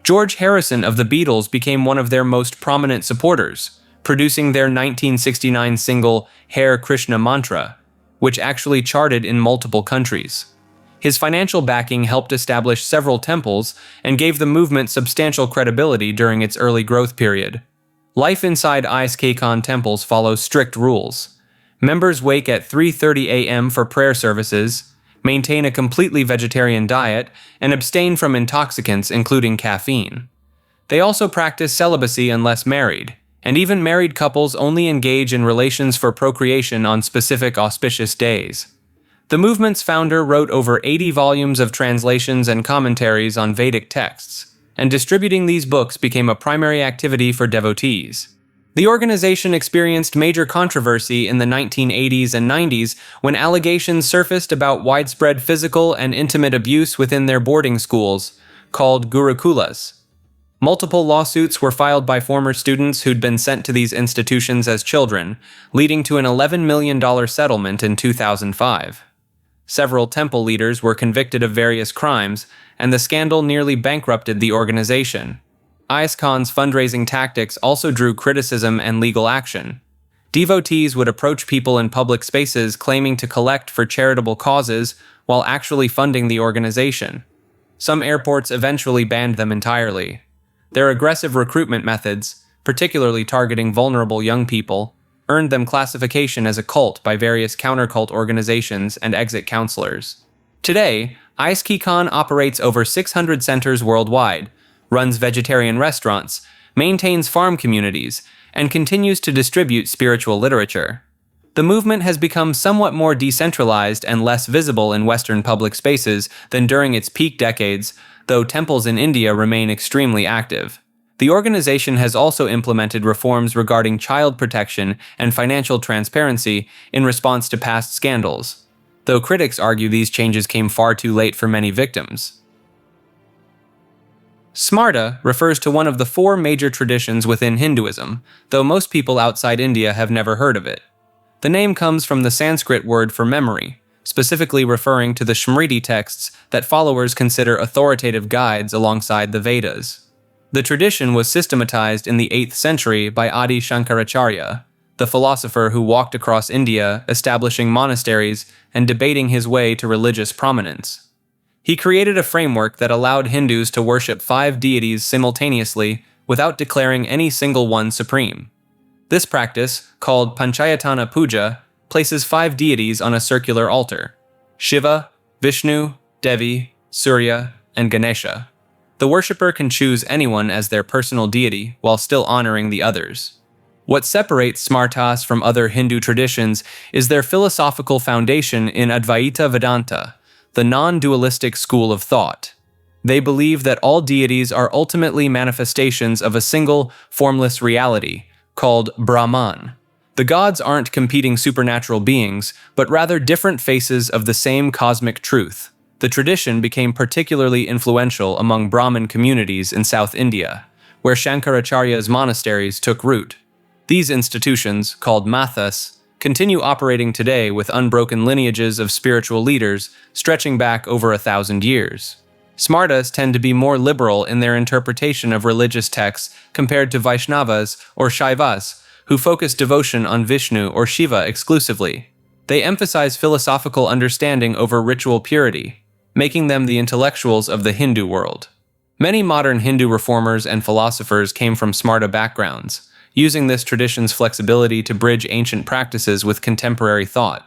George Harrison of the Beatles became one of their most prominent supporters, producing their 1969 single Hare Krishna Mantra, which actually charted in multiple countries. His financial backing helped establish several temples and gave the movement substantial credibility during its early growth period. Life inside ISKCON temples follows strict rules. Members wake at 3:30 a.m. for prayer services, maintain a completely vegetarian diet, and abstain from intoxicants including caffeine. They also practice celibacy unless married, and even married couples only engage in relations for procreation on specific auspicious days. The movement's founder wrote over 80 volumes of translations and commentaries on Vedic texts, and distributing these books became a primary activity for devotees. The organization experienced major controversy in the 1980s and 90s when allegations surfaced about widespread physical and intimate abuse within their boarding schools, called gurukulas. Multiple lawsuits were filed by former students who'd been sent to these institutions as children, leading to an $11 million settlement in 2005. Several temple leaders were convicted of various crimes, and the scandal nearly bankrupted the organization. ISKCON's fundraising tactics also drew criticism and legal action. Devotees would approach people in public spaces claiming to collect for charitable causes while actually funding the organization. Some airports eventually banned them entirely. Their aggressive recruitment methods, particularly targeting vulnerable young people, earned them classification as a cult by various counter-cult organizations and exit counselors. Today, ISKCON operates over 600 centers worldwide, runs vegetarian restaurants, maintains farm communities, and continues to distribute spiritual literature. The movement has become somewhat more decentralized and less visible in Western public spaces than during its peak decades, though temples in India remain extremely active. The organization has also implemented reforms regarding child protection and financial transparency in response to past scandals, though critics argue these changes came far too late for many victims. Smarta refers to one of the four major traditions within Hinduism, though most people outside India have never heard of it. The name comes from the Sanskrit word for memory, specifically referring to the Smriti texts that followers consider authoritative guides alongside the Vedas. The tradition was systematized in the 8th century by Adi Shankaracharya, the philosopher who walked across India establishing monasteries and debating his way to religious prominence. He created a framework that allowed Hindus to worship 5 deities simultaneously without declaring any single one supreme. This practice, called Panchayatana Puja, places 5 deities on a circular altar: Shiva, Vishnu, Devi, Surya, and Ganesha. The worshipper can choose anyone as their personal deity while still honoring the others. What separates Smartas from other Hindu traditions is their philosophical foundation in Advaita Vedanta, the non-dualistic school of thought. They believe that all deities are ultimately manifestations of a single, formless reality, called Brahman. The gods aren't competing supernatural beings, but rather different faces of the same cosmic truth. The tradition became particularly influential among Brahmin communities in South India, where Shankaracharya's monasteries took root. These institutions, called mathas, continue operating today with unbroken lineages of spiritual leaders stretching back over 1,000 years. Smartas tend to be more liberal in their interpretation of religious texts compared to Vaishnavas or Shaivas, who focus devotion on Vishnu or Shiva exclusively. They emphasize philosophical understanding over ritual purity, making them the intellectuals of the Hindu world. Many modern Hindu reformers and philosophers came from Smarta backgrounds, using this tradition's flexibility to bridge ancient practices with contemporary thought.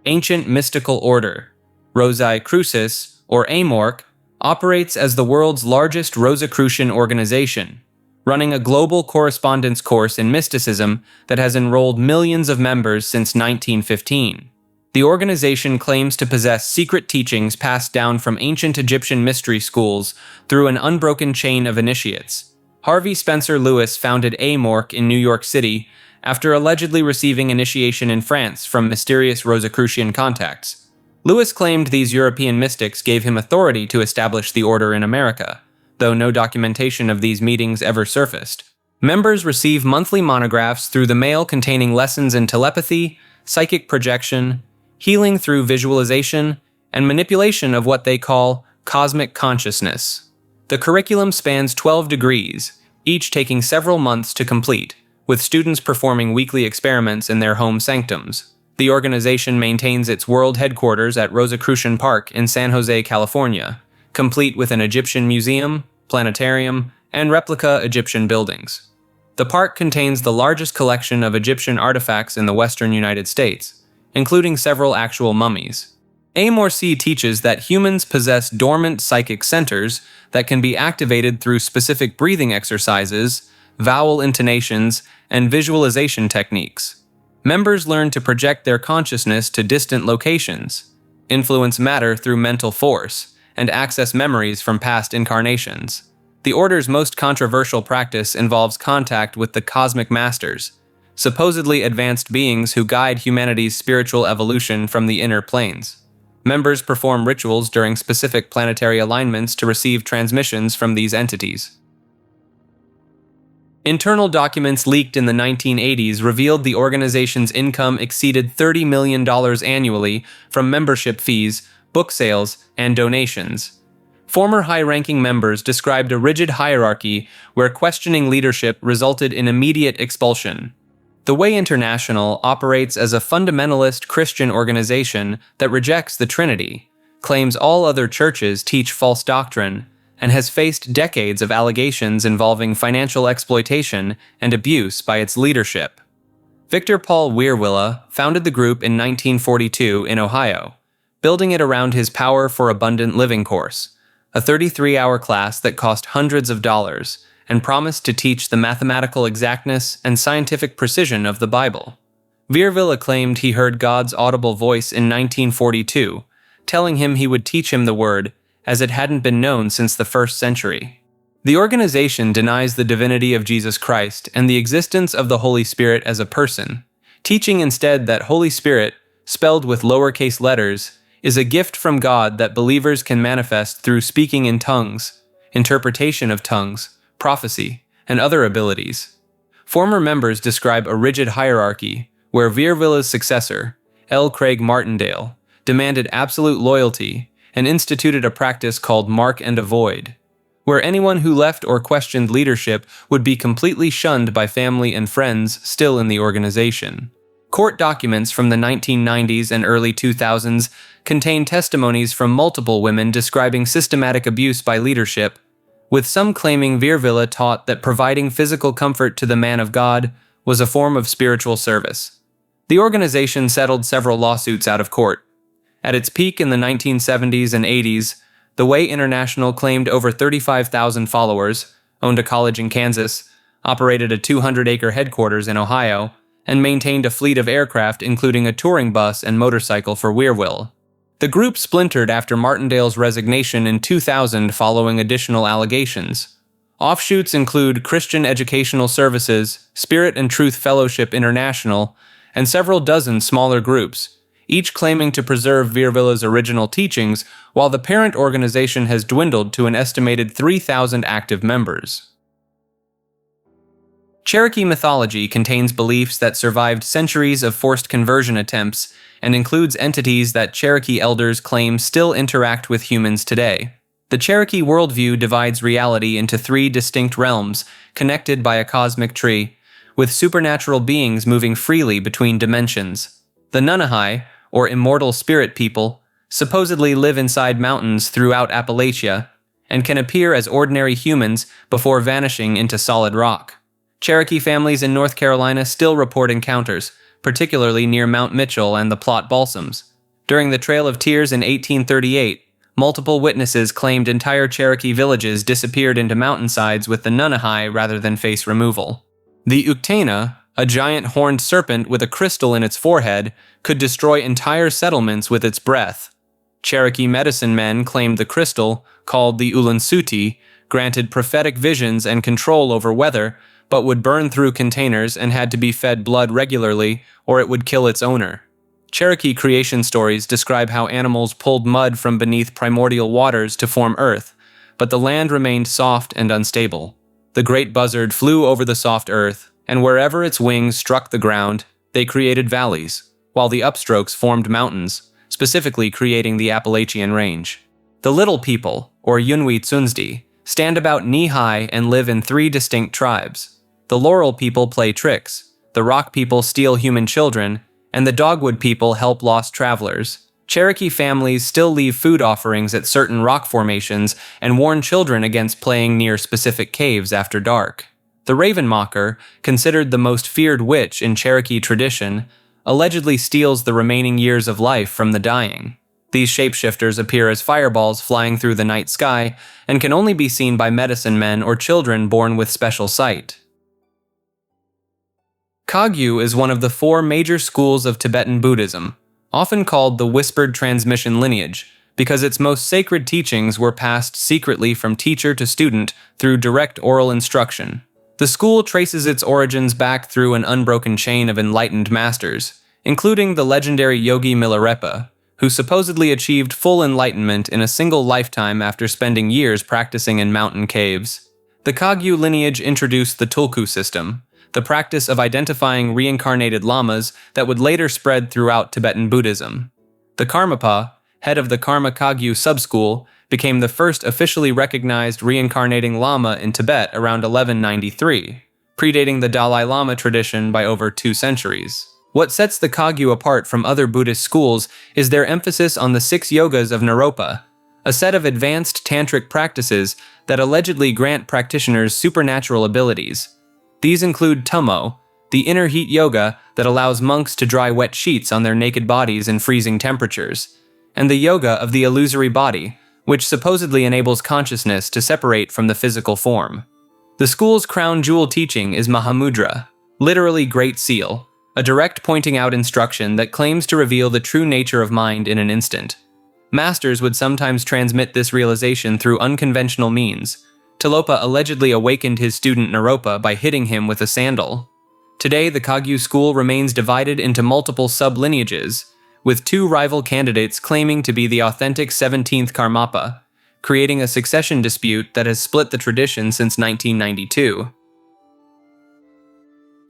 Ancient Mystical Order, Rosicrucis, or AMORC, operates as the world's largest Rosicrucian organization, running a global correspondence course in mysticism that has enrolled millions of members since 1915. The organization claims to possess secret teachings passed down from ancient Egyptian mystery schools through an unbroken chain of initiates. Harvey Spencer Lewis founded AMORC in New York City after allegedly receiving initiation in France from mysterious Rosicrucian contacts. Lewis claimed these European mystics gave him authority to establish the order in America, though no documentation of these meetings ever surfaced. Members receive monthly monographs through the mail containing lessons in telepathy, psychic projection, healing through visualization, and manipulation of what they call cosmic consciousness. The curriculum spans 12 degrees, each taking several months to complete, with students performing weekly experiments in their home sanctums. The organization maintains its world headquarters at Rosicrucian Park in San Jose, California, complete with an Egyptian museum, planetarium, and replica Egyptian buildings. The park contains the largest collection of Egyptian artifacts in the western United States, including several actual mummies. AMORC teaches that humans possess dormant psychic centers that can be activated through specific breathing exercises, vowel intonations, and visualization techniques. Members learn to project their consciousness to distant locations, influence matter through mental force, and access memories from past incarnations. The order's most controversial practice involves contact with the cosmic masters, supposedly advanced beings who guide humanity's spiritual evolution from the inner planes. Members perform rituals during specific planetary alignments to receive transmissions from these entities. Internal documents leaked in the 1980s revealed the organization's income exceeded $30 million annually from membership fees, book sales, and donations. Former high-ranking members described a rigid hierarchy where questioning leadership resulted in immediate expulsion. The Way International operates as a fundamentalist Christian organization that rejects the Trinity, claims all other churches teach false doctrine, and has faced decades of allegations involving financial exploitation and abuse by its leadership. Victor Paul Wierwille founded the group in 1942 in Ohio, building it around his Power for Abundant Living course, a 33-hour class that cost hundreds of dollars and promised to teach the mathematical exactness and scientific precision of the Bible. Virvilla claimed he heard God's audible voice in 1942, telling him he would teach him the word, as it hadn't been known since the 1st century. The organization denies the divinity of Jesus Christ and the existence of the Holy Spirit as a person, teaching instead that Holy Spirit, spelled with lowercase letters, is a gift from God that believers can manifest through speaking in tongues, interpretation of tongues, prophecy, and other abilities. Former members describe a rigid hierarchy, where Virvilla's successor, L. Craig Martindale, demanded absolute loyalty and instituted a practice called mark and avoid, where anyone who left or questioned leadership would be completely shunned by family and friends still in the organization. Court documents from the 1990s and early 2000s contain testimonies from multiple women describing systematic abuse by leadership, with some claiming Virvilla taught that providing physical comfort to the man of God was a form of spiritual service. The organization settled several lawsuits out of court. At its peak in the 1970s and 80s, The Way International claimed over 35,000 followers, owned a college in Kansas, operated a 200-acre headquarters in Ohio, and maintained a fleet of aircraft including a touring bus and motorcycle for Virvilla. The group splintered after Martindale's resignation in 2000 following additional allegations. Offshoots include Christian Educational Services, Spirit and Truth Fellowship International, and several dozen smaller groups, each claiming to preserve Virvilla's original teachings, while the parent organization has dwindled to an estimated 3,000 active members. Cherokee mythology contains beliefs that survived centuries of forced conversion attempts and includes entities that Cherokee elders claim still interact with humans today. The Cherokee worldview divides reality into 3 distinct realms, connected by a cosmic tree, with supernatural beings moving freely between dimensions. The Nunahai, or immortal spirit people, supposedly live inside mountains throughout Appalachia and can appear as ordinary humans before vanishing into solid rock. Cherokee families in North Carolina still report encounters, particularly near Mount Mitchell and the Plot Balsams. During the Trail of Tears in 1838, multiple witnesses claimed entire Cherokee villages disappeared into mountainsides with the Nunahai rather than face removal. The Uktana, a giant horned serpent with a crystal in its forehead, could destroy entire settlements with its breath. Cherokee medicine men claimed the crystal, called the Ulansuti, granted prophetic visions and control over weather, but would burn through containers and had to be fed blood regularly, or it would kill its owner. Cherokee creation stories describe how animals pulled mud from beneath primordial waters to form earth, but the land remained soft and unstable. The great buzzard flew over the soft earth, and wherever its wings struck the ground, they created valleys, while the upstrokes formed mountains, specifically creating the Appalachian Range. The Little People, or Yunwi Tsunsdi, stand about knee-high and live in 3 distinct tribes. The Laurel People play tricks, the Rock People steal human children, and the Dogwood People help lost travelers. Cherokee families still leave food offerings at certain rock formations and warn children against playing near specific caves after dark. The Ravenmocker, considered the most feared witch in Cherokee tradition, allegedly steals the remaining years of life from the dying. These shapeshifters appear as fireballs flying through the night sky and can only be seen by medicine men or children born with special sight. Kagyu is one of the 4 major schools of Tibetan Buddhism, often called the whispered transmission lineage, because its most sacred teachings were passed secretly from teacher to student through direct oral instruction. The school traces its origins back through an unbroken chain of enlightened masters, including the legendary Yogi Milarepa, who supposedly achieved full enlightenment in a single lifetime after spending years practicing in mountain caves. The Kagyu lineage introduced the Tulku system, the practice of identifying reincarnated lamas that would later spread throughout Tibetan Buddhism. The Karmapa, head of the Karma Kagyu subschool, became the first officially recognized reincarnating lama in Tibet around 1193, predating the Dalai Lama tradition by over 2 centuries. What sets the Kagyu apart from other Buddhist schools is their emphasis on the 6 yogas of Naropa, a set of advanced tantric practices that allegedly grant practitioners supernatural abilities. These include Tummo, the inner heat yoga that allows monks to dry wet sheets on their naked bodies in freezing temperatures, and the yoga of the illusory body, which supposedly enables consciousness to separate from the physical form. The school's crown jewel teaching is Mahamudra, literally Great Seal, a direct pointing out instruction that claims to reveal the true nature of mind in an instant. Masters would sometimes transmit this realization through unconventional means. Tilopa allegedly awakened his student Naropa by hitting him with a sandal. Today, the Kagyu school remains divided into multiple sub-lineages, with 2 rival candidates claiming to be the authentic 17th Karmapa, creating a succession dispute that has split the tradition since 1992.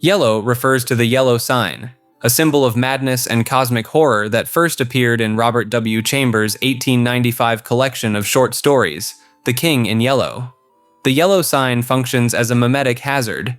Yellow refers to the yellow sign, a symbol of madness and cosmic horror that first appeared in Robert W. Chambers' 1895 collection of short stories, The King in Yellow. The yellow sign functions as a mimetic hazard.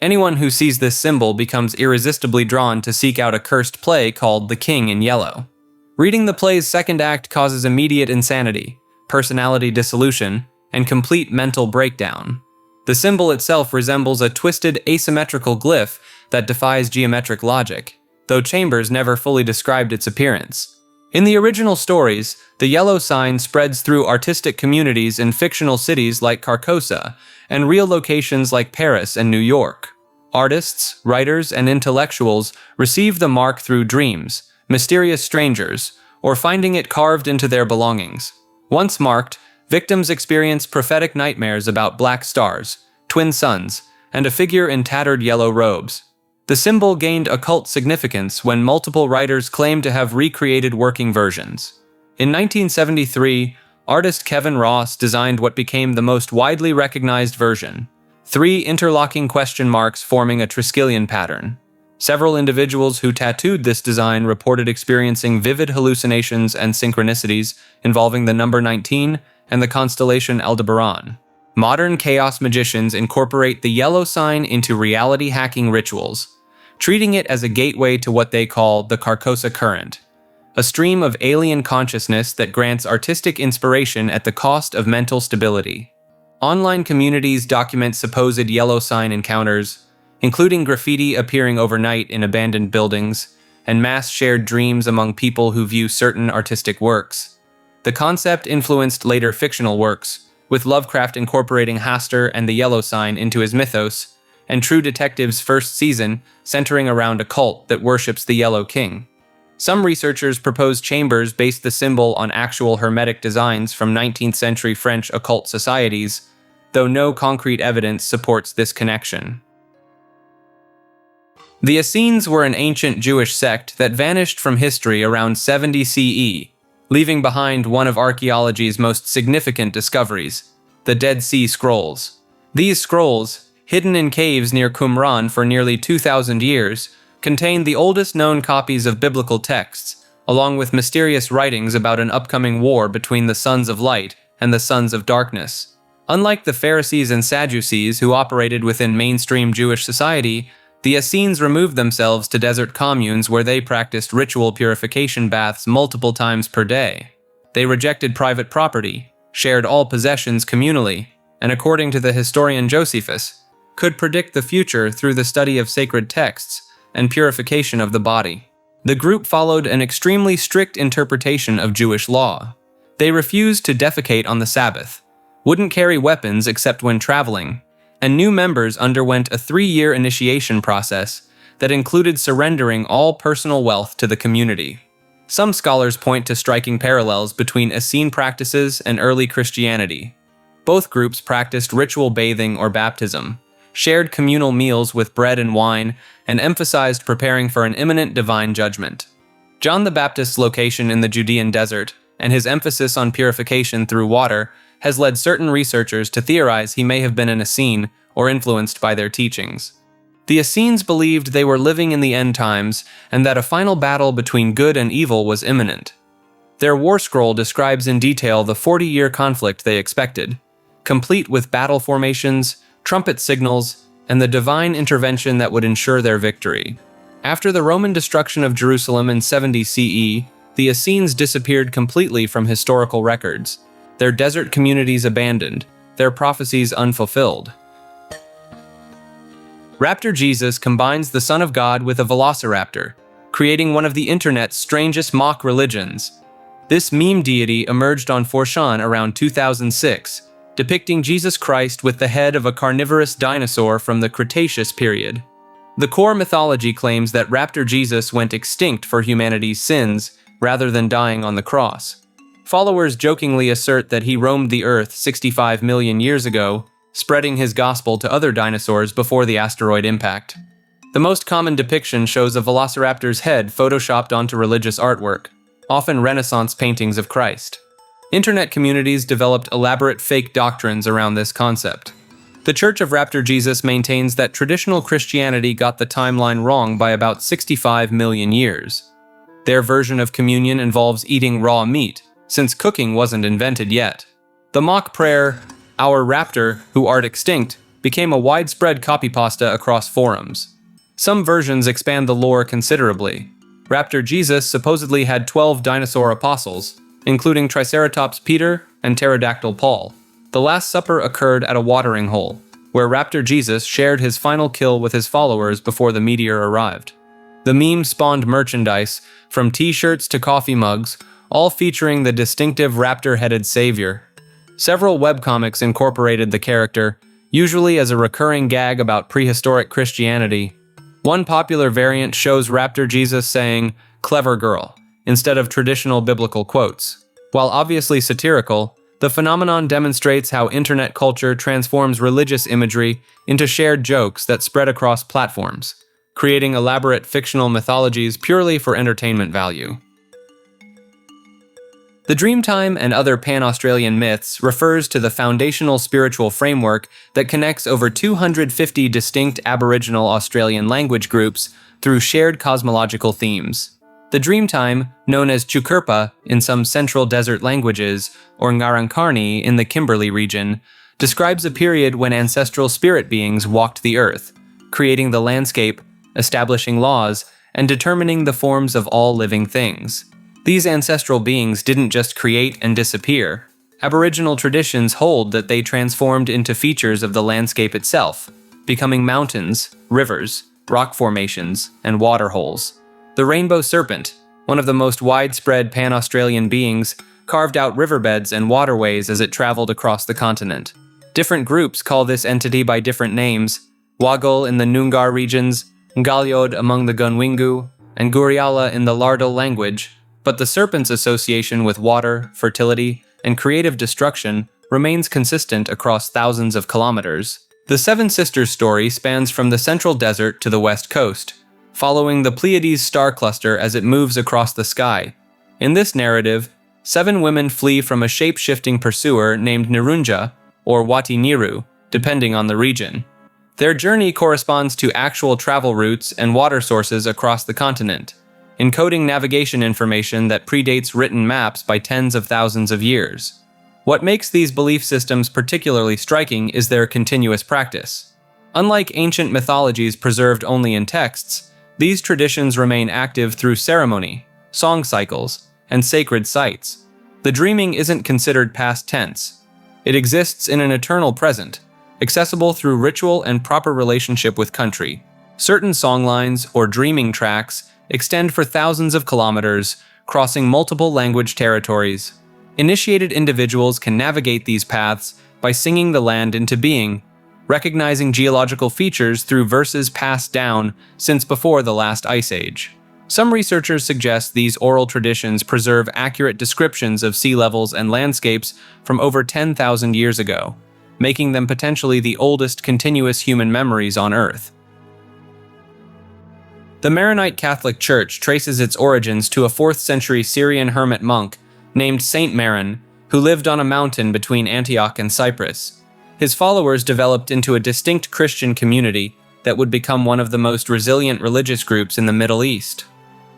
Anyone who sees this symbol becomes irresistibly drawn to seek out a cursed play called The King in Yellow. Reading the play's second act causes immediate insanity, personality dissolution, and complete mental breakdown. The symbol itself resembles a twisted asymmetrical glyph that defies geometric logic, though Chambers never fully described its appearance. In the original stories, the yellow sign spreads through artistic communities in fictional cities like Carcosa and real locations like Paris and New York. Artists, writers, and intellectuals receive the mark through dreams, mysterious strangers, or finding it carved into their belongings. Once marked, victims experience prophetic nightmares about black stars, twin suns, and a figure in tattered yellow robes. The symbol gained occult significance when multiple writers claimed to have recreated working versions. In 1973, artist Kevin Ross designed what became the most widely recognized version, 3 interlocking question marks forming a triskelion pattern. Several individuals who tattooed this design reported experiencing vivid hallucinations and synchronicities involving the number 19 and the constellation Aldebaran. Modern chaos magicians incorporate the yellow sign into reality hacking rituals, treating it as a gateway to what they call the Carcosa Current, a stream of alien consciousness that grants artistic inspiration at the cost of mental stability. Online communities document supposed yellow sign encounters, including graffiti appearing overnight in abandoned buildings, and mass-shared dreams among people who view certain artistic works. The concept influenced later fictional works, with Lovecraft incorporating Hastur and the yellow sign into his mythos, and True Detective's first season centering around a cult that worships the Yellow King. Some researchers propose Chambers based the symbol on actual hermetic designs from 19th century French occult societies, though no concrete evidence supports this connection. The Essenes were an ancient Jewish sect that vanished from history around 70 CE, leaving behind one of archaeology's most significant discoveries, the Dead Sea Scrolls. These scrolls, hidden in caves near Qumran for nearly 2,000 years, contain the oldest known copies of biblical texts, along with mysterious writings about an upcoming war between the Sons of Light and the Sons of Darkness. Unlike the Pharisees and Sadducees who operated within mainstream Jewish society, the Essenes removed themselves to desert communes where they practiced ritual purification baths multiple times per day. They rejected private property, shared all possessions communally, and according to the historian Josephus, could predict the future through the study of sacred texts and purification of the body. The group followed an extremely strict interpretation of Jewish law. They refused to defecate on the Sabbath, wouldn't carry weapons except when traveling, and new members underwent a 3-year initiation process that included surrendering all personal wealth to the community. Some scholars point to striking parallels between Essene practices and early Christianity. Both groups practiced ritual bathing or baptism, shared communal meals with bread and wine, and emphasized preparing for an imminent divine judgment. John the Baptist's location in the Judean desert, and his emphasis on purification through water, has led certain researchers to theorize he may have been an Essene or influenced by their teachings. The Essenes believed they were living in the end times and that a final battle between good and evil was imminent. Their war scroll describes in detail the 40-year conflict they expected, complete with battle formations, trumpet signals, and the divine intervention that would ensure their victory. After the Roman destruction of Jerusalem in 70 CE, the Essenes disappeared completely from historical records, their desert communities abandoned, their prophecies unfulfilled. Raptor Jesus combines the Son of God with a velociraptor, creating one of the internet's strangest mock religions. This meme deity emerged on 4chan around 2006, depicting Jesus Christ with the head of a carnivorous dinosaur from the Cretaceous period. The core mythology claims that Raptor Jesus went extinct for humanity's sins rather than dying on the cross. Followers jokingly assert that he roamed the Earth 65 million years ago, spreading his gospel to other dinosaurs before the asteroid impact. The most common depiction shows a velociraptor's head photoshopped onto religious artwork, often Renaissance paintings of Christ. Internet communities developed elaborate fake doctrines around this concept. The Church of Raptor Jesus maintains that traditional Christianity got the timeline wrong by about 65 million years. Their version of communion involves eating raw meat, since cooking wasn't invented yet. The mock prayer, "Our Raptor, who art extinct," became a widespread copypasta across forums. Some versions expand the lore considerably. Raptor Jesus supposedly had 12 dinosaur apostles, including Triceratops Peter and Pterodactyl Paul. The Last Supper occurred at a watering hole, where Raptor Jesus shared his final kill with his followers before the meteor arrived. The meme spawned merchandise, from t-shirts to coffee mugs, all featuring the distinctive raptor-headed savior. Several webcomics incorporated the character, usually as a recurring gag about prehistoric Christianity. One popular variant shows Raptor Jesus saying, "Clever girl," instead of traditional biblical quotes. While obviously satirical, the phenomenon demonstrates how internet culture transforms religious imagery into shared jokes that spread across platforms, creating elaborate fictional mythologies purely for entertainment value. The Dreamtime and other pan-Australian myths refers to the foundational spiritual framework that connects over 250 distinct Aboriginal Australian language groups through shared cosmological themes. The Dreamtime, known as Chukurpa in some Central Desert languages, or Ngarankarni in the Kimberley region, describes a period when ancestral spirit beings walked the earth, creating the landscape, establishing laws, and determining the forms of all living things. These ancestral beings didn't just create and disappear. Aboriginal traditions hold that they transformed into features of the landscape itself, becoming mountains, rivers, rock formations, and water holes. The rainbow serpent, one of the most widespread pan-Australian beings, carved out riverbeds and waterways as it traveled across the continent. Different groups call this entity by different names: Wagul in the Noongar regions, Ngalyod among the Gunwingu, and Guriala in the Lardil language, but the serpent's association with water, fertility, and creative destruction remains consistent across thousands of kilometers. The Seven Sisters story spans from the Central Desert to the West Coast, following the Pleiades star cluster as it moves across the sky. In this narrative, 7 women flee from a shape-shifting pursuer named Nirunja, or Wati Niru, depending on the region. Their journey corresponds to actual travel routes and water sources across the continent, encoding navigation information that predates written maps by tens of thousands of years. What makes these belief systems particularly striking is their continuous practice. Unlike ancient mythologies preserved only in texts, these traditions remain active through ceremony, song cycles, and sacred sites. The dreaming isn't considered past tense. It exists in an eternal present, accessible through ritual and proper relationship with country. Certain songlines, or dreaming tracks, extend for thousands of kilometers, crossing multiple language territories. Initiated individuals can navigate these paths by singing the land into being, recognizing geological features through verses passed down since before the last ice age. Some researchers suggest these oral traditions preserve accurate descriptions of sea levels and landscapes from over 10,000 years ago, making them potentially the oldest continuous human memories on Earth. The Maronite Catholic Church traces its origins to a 4th century Syrian hermit monk named Saint Maron, who lived on a mountain between Antioch and Cyprus. His followers developed into a distinct Christian community that would become one of the most resilient religious groups in the Middle East.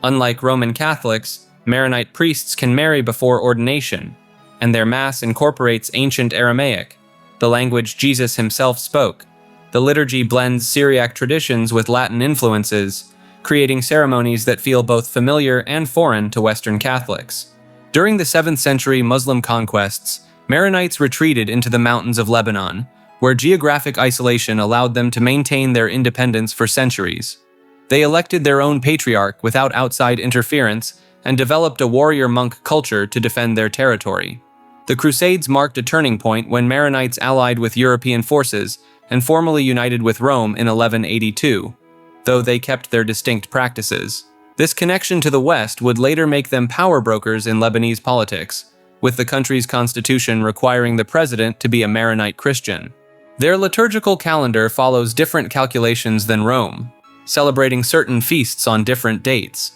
Unlike Roman Catholics, Maronite priests can marry before ordination, and their Mass incorporates ancient Aramaic, the language Jesus himself spoke. The liturgy blends Syriac traditions with Latin influences, creating ceremonies that feel both familiar and foreign to Western Catholics. During the 7th century Muslim conquests, Maronites retreated into the mountains of Lebanon, where geographic isolation allowed them to maintain their independence for centuries. They elected their own patriarch without outside interference and developed a warrior monk culture to defend their territory. The Crusades marked a turning point when Maronites allied with European forces and formally united with Rome in 1182, though they kept their distinct practices. This connection to the West would later make them power brokers in Lebanese politics, with the country's constitution requiring the president to be a Maronite Christian. Their liturgical calendar follows different calculations than Rome, celebrating certain feasts on different dates.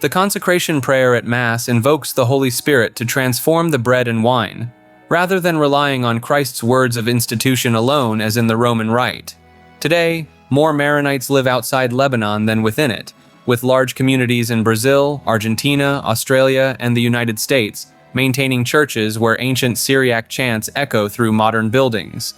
The consecration prayer at Mass invokes the Holy Spirit to transform the bread and wine, rather than relying on Christ's words of institution alone as in the Roman Rite. Today, more Maronites live outside Lebanon than within it, with large communities in Brazil, Argentina, Australia, and the United States, maintaining churches where ancient Syriac chants echo through modern buildings.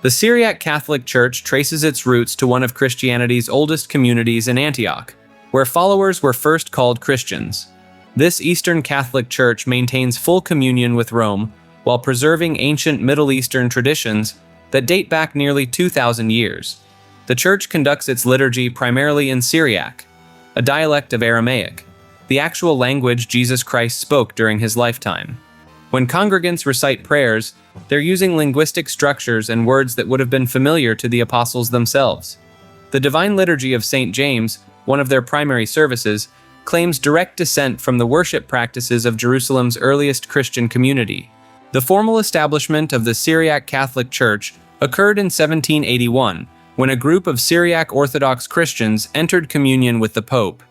The Syriac Catholic Church traces its roots to one of Christianity's oldest communities in Antioch, where followers were first called Christians. This Eastern Catholic Church maintains full communion with Rome while preserving ancient Middle Eastern traditions that date back nearly 2,000 years. The Church conducts its liturgy primarily in Syriac, a dialect of Aramaic, the actual language Jesus Christ spoke during his lifetime. When congregants recite prayers, they're using linguistic structures and words that would have been familiar to the apostles themselves. The Divine Liturgy of St. James, one of their primary services, claims direct descent from the worship practices of Jerusalem's earliest Christian community. The formal establishment of the Syriac Catholic Church occurred in 1781, when a group of Syriac Orthodox Christians entered communion with the Pope.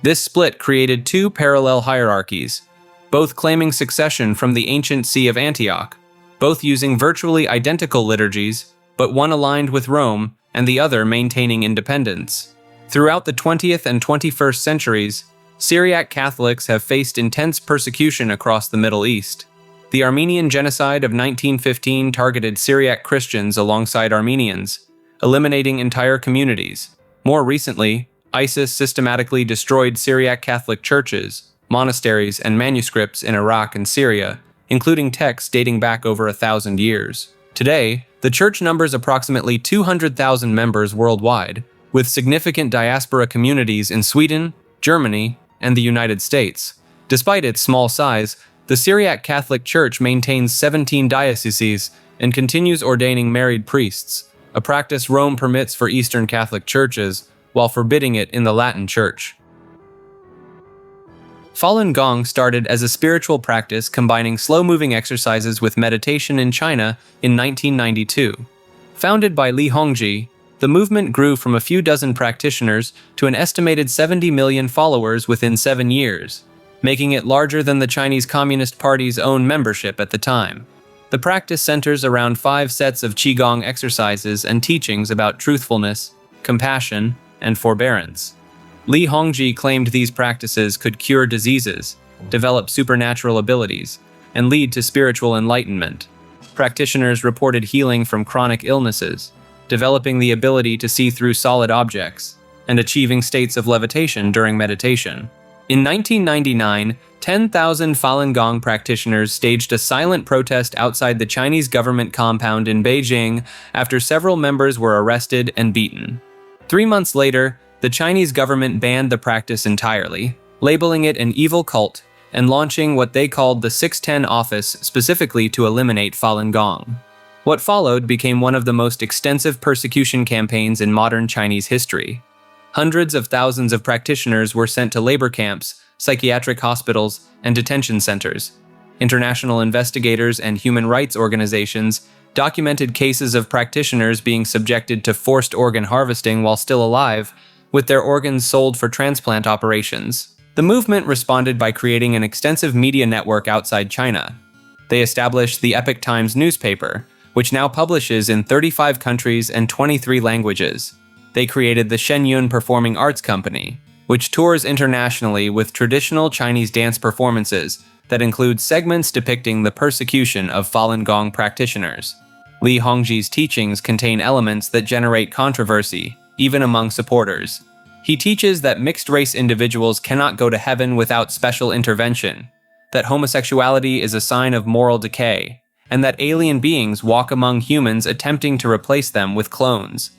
This split created two parallel hierarchies, both claiming succession from the ancient See of Antioch, both using virtually identical liturgies, but one aligned with Rome and the other maintaining independence. Throughout the 20th and 21st centuries, Syriac Catholics have faced intense persecution across the Middle East. The Armenian Genocide of 1915 targeted Syriac Christians alongside Armenians, eliminating entire communities. More recently, ISIS systematically destroyed Syriac Catholic churches, monasteries, and manuscripts in Iraq and Syria, including texts dating back over 1,000 years. Today, the church numbers approximately 200,000 members worldwide, with significant diaspora communities in Sweden, Germany, and the United States. Despite its small size, the Syriac Catholic Church maintains 17 dioceses and continues ordaining married priests, a practice Rome permits for Eastern Catholic churches, while forbidding it in the Latin Church. Falun Gong started as a spiritual practice combining slow-moving exercises with meditation in China in 1992. Founded by Li Hongji, the movement grew from a few dozen practitioners to an estimated 70 million followers within 7 years, making it larger than the Chinese Communist Party's own membership at the time. The practice centers around 5 sets of Qigong exercises and teachings about truthfulness, compassion, and forbearance. Li Hongji claimed these practices could cure diseases, develop supernatural abilities, and lead to spiritual enlightenment. Practitioners reported healing from chronic illnesses, developing the ability to see through solid objects, and achieving states of levitation during meditation. In 1999, 10,000 Falun Gong practitioners staged a silent protest outside the Chinese government compound in Beijing after several members were arrested and beaten. 3 months later, the Chinese government banned the practice entirely, labeling it an evil cult and launching what they called the 610 Office specifically to eliminate Falun Gong. What followed became one of the most extensive persecution campaigns in modern Chinese history. Hundreds of thousands of practitioners were sent to labor camps, psychiatric hospitals, and detention centers. International investigators and human rights organizations documented cases of practitioners being subjected to forced organ harvesting while still alive, with their organs sold for transplant operations. The movement responded by creating an extensive media network outside China. They established the Epoch Times newspaper, which now publishes in 35 countries and 23 languages. They created the Shenyun Performing Arts Company, which tours internationally with traditional Chinese dance performances that include segments depicting the persecution of Falun Gong practitioners. Li Hongji's teachings contain elements that generate controversy, even among supporters. He teaches that mixed-race individuals cannot go to heaven without special intervention, that homosexuality is a sign of moral decay, and that alien beings walk among humans attempting to replace them with clones.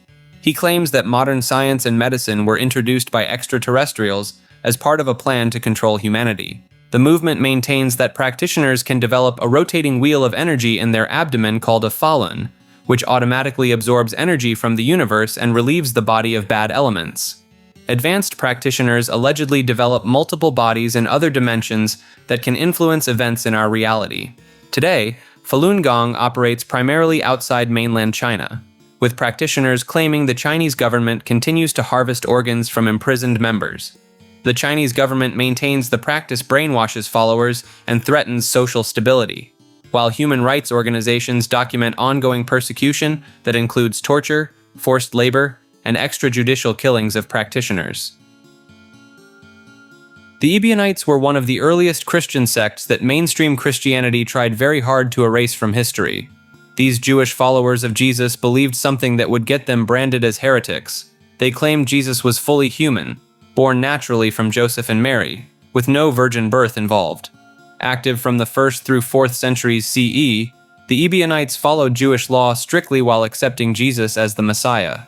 He claims that modern science and medicine were introduced by extraterrestrials as part of a plan to control humanity. The movement maintains that practitioners can develop a rotating wheel of energy in their abdomen called a falun, which automatically absorbs energy from the universe and relieves the body of bad elements. Advanced practitioners allegedly develop multiple bodies in other dimensions that can influence events in our reality. Today, Falun Gong operates primarily outside mainland China, with practitioners claiming the Chinese government continues to harvest organs from imprisoned members. The Chinese government maintains the practice brainwashes followers and threatens social stability, while human rights organizations document ongoing persecution that includes torture, forced labor, and extrajudicial killings of practitioners. The Ebionites were one of the earliest Christian sects that mainstream Christianity tried very hard to erase from history. These Jewish followers of Jesus believed something that would get them branded as heretics. They claimed Jesus was fully human, born naturally from Joseph and Mary, with no virgin birth involved. Active from the 1st through 4th centuries CE, the Ebionites followed Jewish law strictly while accepting Jesus as the Messiah.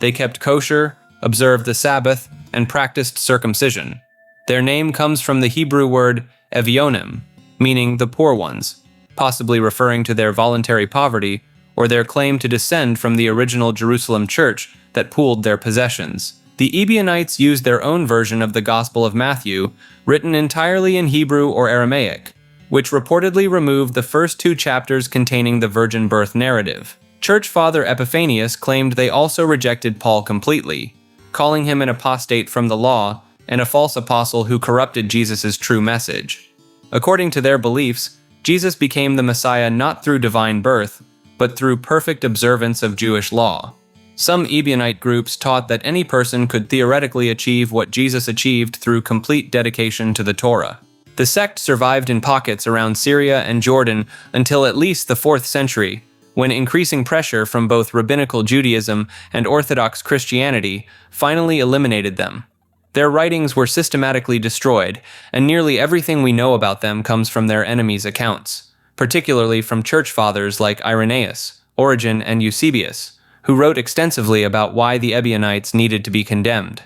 They kept kosher, observed the Sabbath, and practiced circumcision. Their name comes from the Hebrew word evionim, meaning the poor ones, possibly referring to their voluntary poverty or their claim to descend from the original Jerusalem church that pooled their possessions. The Ebionites used their own version of the Gospel of Matthew, written entirely in Hebrew or Aramaic, which reportedly removed the first 2 chapters containing the virgin birth narrative. Church Father Epiphanius claimed they also rejected Paul completely, calling him an apostate from the law and a false apostle who corrupted Jesus' true message. According to their beliefs, Jesus became the Messiah not through divine birth, but through perfect observance of Jewish law. Some Ebionite groups taught that any person could theoretically achieve what Jesus achieved through complete dedication to the Torah. The sect survived in pockets around Syria and Jordan until at least the 4th century, when increasing pressure from both rabbinical Judaism and Orthodox Christianity finally eliminated them. Their writings were systematically destroyed, and nearly everything we know about them comes from their enemies' accounts, particularly from church fathers like Irenaeus, Origen, and Eusebius, who wrote extensively about why the Ebionites needed to be condemned.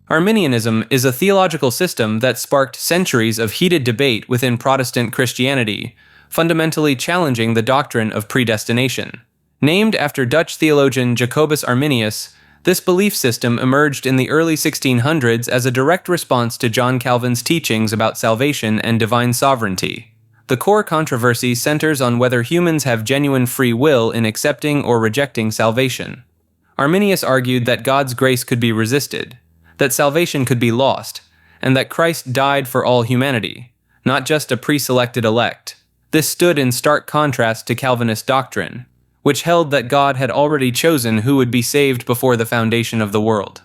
Arminianism is a theological system that sparked centuries of heated debate within Protestant Christianity, fundamentally challenging the doctrine of predestination. Named after Dutch theologian Jacobus Arminius, this belief system emerged in the early 1600s as a direct response to John Calvin's teachings about salvation and divine sovereignty. The core controversy centers on whether humans have genuine free will in accepting or rejecting salvation. Arminius argued that God's grace could be resisted, that salvation could be lost, and that Christ died for all humanity, not just a pre-selected elect. This stood in stark contrast to Calvinist doctrine, which held that God had already chosen who would be saved before the foundation of the world.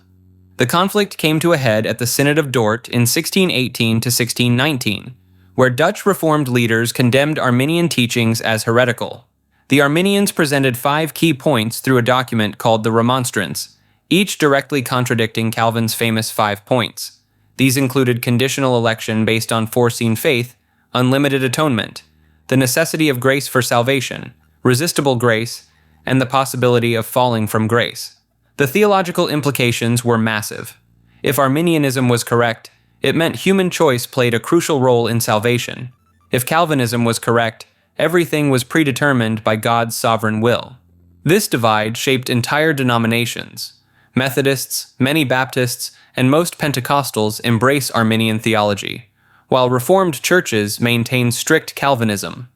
The conflict came to a head at the Synod of Dort in 1618 to 1619, where Dutch Reformed leaders condemned Arminian teachings as heretical. The Arminians presented 5 key points through a document called the Remonstrance, each directly contradicting Calvin's famous 5 points. These included conditional election based on foreseen faith, unlimited atonement, the necessity of grace for salvation, resistible grace, and the possibility of falling from grace. The theological implications were massive. If Arminianism was correct, it meant human choice played a crucial role in salvation. If Calvinism was correct, everything was predetermined by God's sovereign will. This divide shaped entire denominations. Methodists, many Baptists, and most Pentecostals embrace Arminian theology, while Reformed churches maintain strict Calvinism.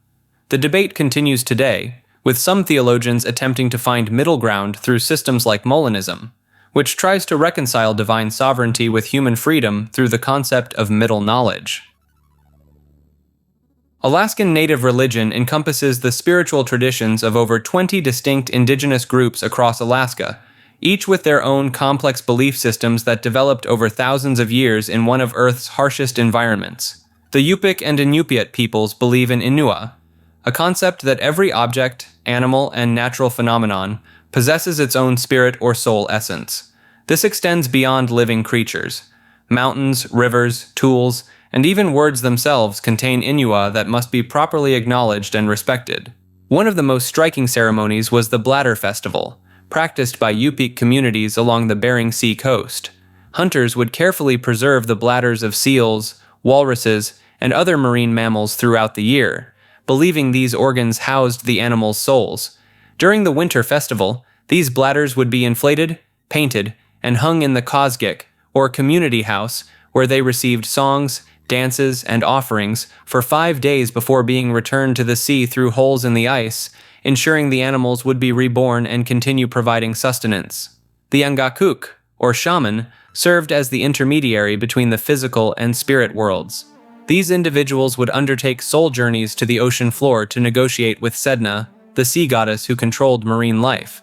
The debate continues today, with some theologians attempting to find middle ground through systems like Molinism, which tries to reconcile divine sovereignty with human freedom through the concept of middle knowledge. Alaskan Native religion encompasses the spiritual traditions of over 20 distinct indigenous groups across Alaska, each with their own complex belief systems that developed over thousands of years in one of Earth's harshest environments. The Yupik and Inupiat peoples believe in Inua, a concept that every object, animal, and natural phenomenon possesses its own spirit or soul essence. This extends beyond living creatures. Mountains, rivers, tools, and even words themselves contain Inua that must be properly acknowledged and respected. One of the most striking ceremonies was the Bladder Festival, practiced by Yupik communities along the Bering Sea coast. hunters would carefully preserve the bladders of seals, walruses, and other marine mammals throughout the year, believing these organs housed the animals' souls. During the winter festival, these bladders would be inflated, painted, and hung in the Kosgik, or community house, where they received songs, dances, and offerings for 5 days before being returned to the sea through holes in the ice, ensuring the animals would be reborn and continue providing sustenance. The Angakuk, or shaman, served as the intermediary between the physical and spirit worlds. These individuals would undertake soul journeys to the ocean floor to negotiate with Sedna, the sea goddess who controlled marine life.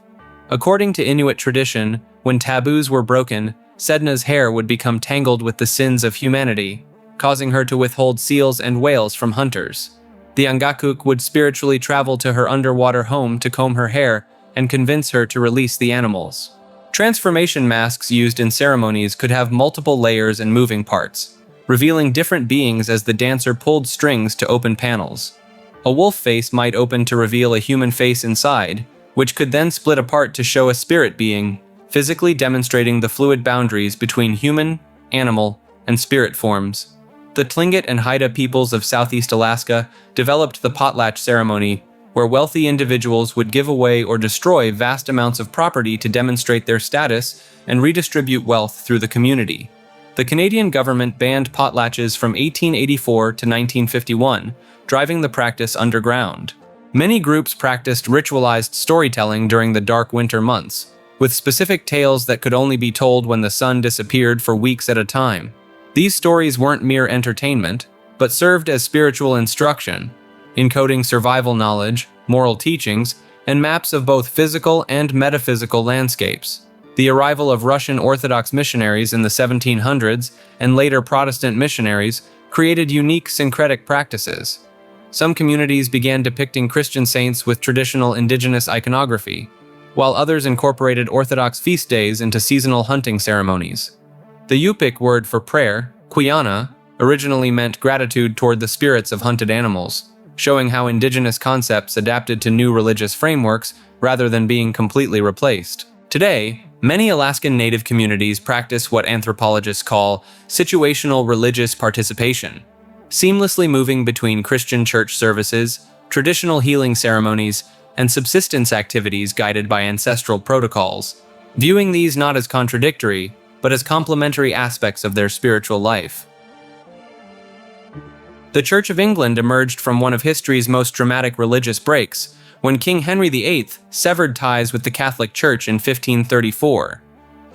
According to Inuit tradition, when taboos were broken, Sedna's hair would become tangled with the sins of humanity, causing her to withhold seals and whales from hunters. The Angakuk would spiritually travel to her underwater home to comb her hair and convince her to release the animals. Transformation masks used in ceremonies could have multiple layers and moving parts, revealing different beings as the dancer pulled strings to open panels. A wolf face might open to reveal a human face inside, which could then split apart to show a spirit being, physically demonstrating the fluid boundaries between human, animal, and spirit forms. The Tlingit and Haida peoples of Southeast Alaska developed the potlatch ceremony, where wealthy individuals would give away or destroy vast amounts of property to demonstrate their status and redistribute wealth through the community. The Canadian government banned potlatches from 1884 to 1951, driving the practice underground. Many groups practiced ritualized storytelling during the dark winter months, with specific tales that could only be told when the sun disappeared for weeks at a time. These stories weren't mere entertainment, but served as spiritual instruction, encoding survival knowledge, moral teachings, and maps of both physical and metaphysical landscapes. The arrival of Russian Orthodox missionaries in the 1700s and later Protestant missionaries created unique syncretic practices. Some communities began depicting Christian saints with traditional indigenous iconography, while others incorporated Orthodox feast days into seasonal hunting ceremonies. The Yupik word for prayer, Quyana, originally meant gratitude toward the spirits of hunted animals, showing how indigenous concepts adapted to new religious frameworks rather than being completely replaced. Today, many Alaskan Native communities practice what anthropologists call situational religious participation, seamlessly moving between Christian church services, traditional healing ceremonies, and subsistence activities guided by ancestral protocols, viewing these not as contradictory, but as complementary aspects of their spiritual life. The Church of England emerged from one of history's most dramatic religious breaks, when King Henry VIII severed ties with the Catholic Church in 1534.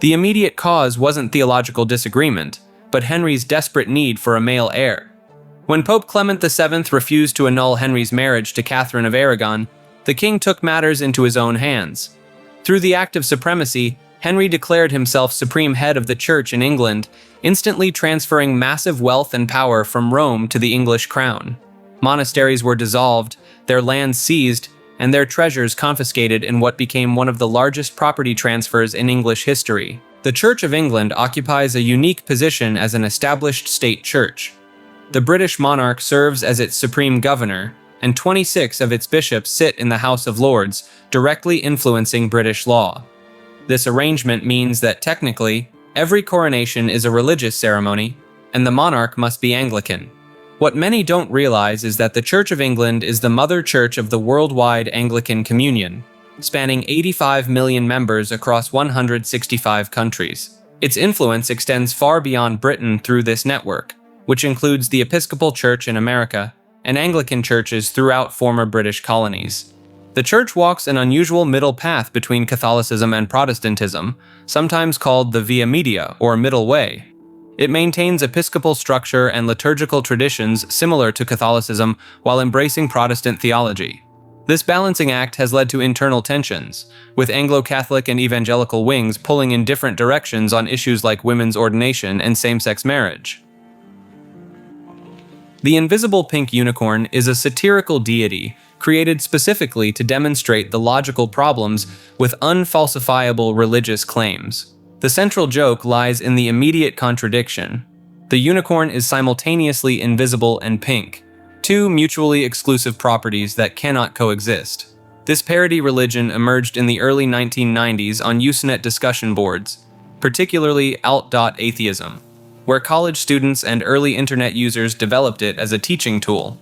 The immediate cause wasn't theological disagreement, but Henry's desperate need for a male heir. When Pope Clement VII refused to annul Henry's marriage to Catherine of Aragon, the king took matters into his own hands. Through the Act of Supremacy, Henry declared himself supreme head of the church in England, instantly transferring massive wealth and power from Rome to the English crown. Monasteries were dissolved, their lands seized, and their treasures confiscated in what became one of the largest property transfers in English history. The Church of England occupies a unique position as an established state church. The British monarch serves as its supreme governor, and 26 of its bishops sit in the House of Lords, directly influencing British law. This arrangement means that technically, every coronation is a religious ceremony, and the monarch must be Anglican. What many don't realize is that the Church of England is the mother church of the worldwide Anglican Communion, spanning 85 million members across 165 countries. Its influence extends far beyond Britain through this network, which includes the Episcopal Church in America and Anglican churches throughout former British colonies. The Church walks an unusual middle path between Catholicism and Protestantism, sometimes called the Via Media, or middle way. It maintains episcopal structure and liturgical traditions similar to Catholicism while embracing Protestant theology. This balancing act has led to internal tensions, with Anglo-Catholic and evangelical wings pulling in different directions on issues like women's ordination and same-sex marriage. The invisible pink unicorn is a satirical deity created specifically to demonstrate the logical problems with unfalsifiable religious claims. The central joke lies in the immediate contradiction. The unicorn is simultaneously invisible and pink, two mutually exclusive properties that cannot coexist. This parody religion emerged in the early 1990s on Usenet discussion boards, particularly alt.atheism, where college students and early internet users developed it as a teaching tool.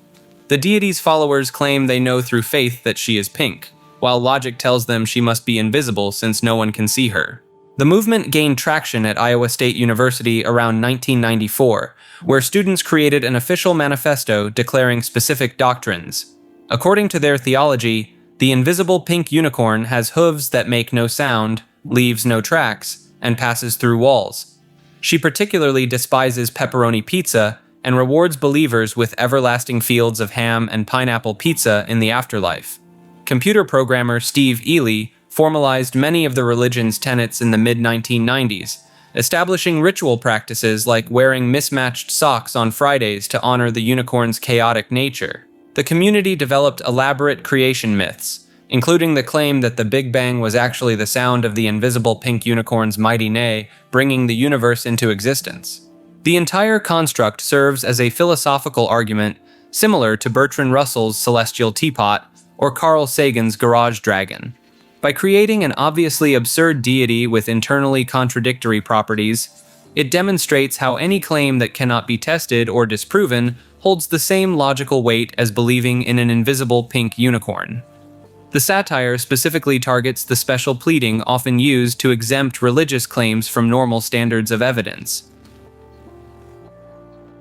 The deity's followers claim they know through faith that she is pink, while logic tells them she must be invisible since no one can see her. The movement gained traction at Iowa State University around 1994, where students created an official manifesto declaring specific doctrines. According to their theology, the invisible pink unicorn has hooves that make no sound, leaves no tracks, and passes through walls. She particularly despises pepperoni pizza and rewards believers with everlasting fields of ham and pineapple pizza in the afterlife. Computer programmer Steve Ely formalized many of the religion's tenets in the mid-1990s, establishing ritual practices like wearing mismatched socks on Fridays to honor the unicorn's chaotic nature. The community developed elaborate creation myths, including the claim that the Big Bang was actually the sound of the invisible pink unicorn's mighty neigh, bringing the universe into existence. The entire construct serves as a philosophical argument similar to Bertrand Russell's celestial teapot or Carl Sagan's garage dragon. By creating an obviously absurd deity with internally contradictory properties, it demonstrates how any claim that cannot be tested or disproven holds the same logical weight as believing in an invisible pink unicorn. The satire specifically targets the special pleading often used to exempt religious claims from normal standards of evidence.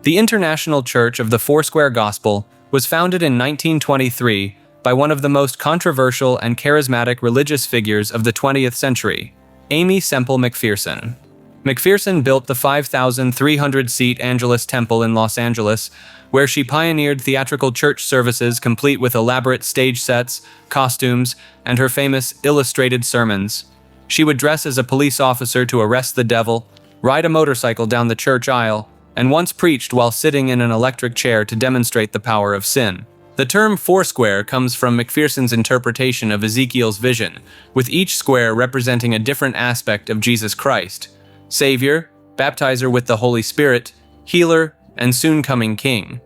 The International Church of the Foursquare Gospel was founded in 1923 by one of the most controversial and charismatic religious figures of the 20th century, Aimee Semple McPherson. McPherson built the 5,300-seat Angelus Temple in Los Angeles, where she pioneered theatrical church services complete with elaborate stage sets, costumes, and her famous illustrated sermons. She would dress as a police officer to arrest the devil, ride a motorcycle down the church aisle, and once preached while sitting in an electric chair to demonstrate the power of sin. The term Foursquare comes from McPherson's interpretation of Ezekiel's vision, with each square representing a different aspect of Jesus Christ: Savior, Baptizer with the Holy Spirit, Healer, and soon-coming King.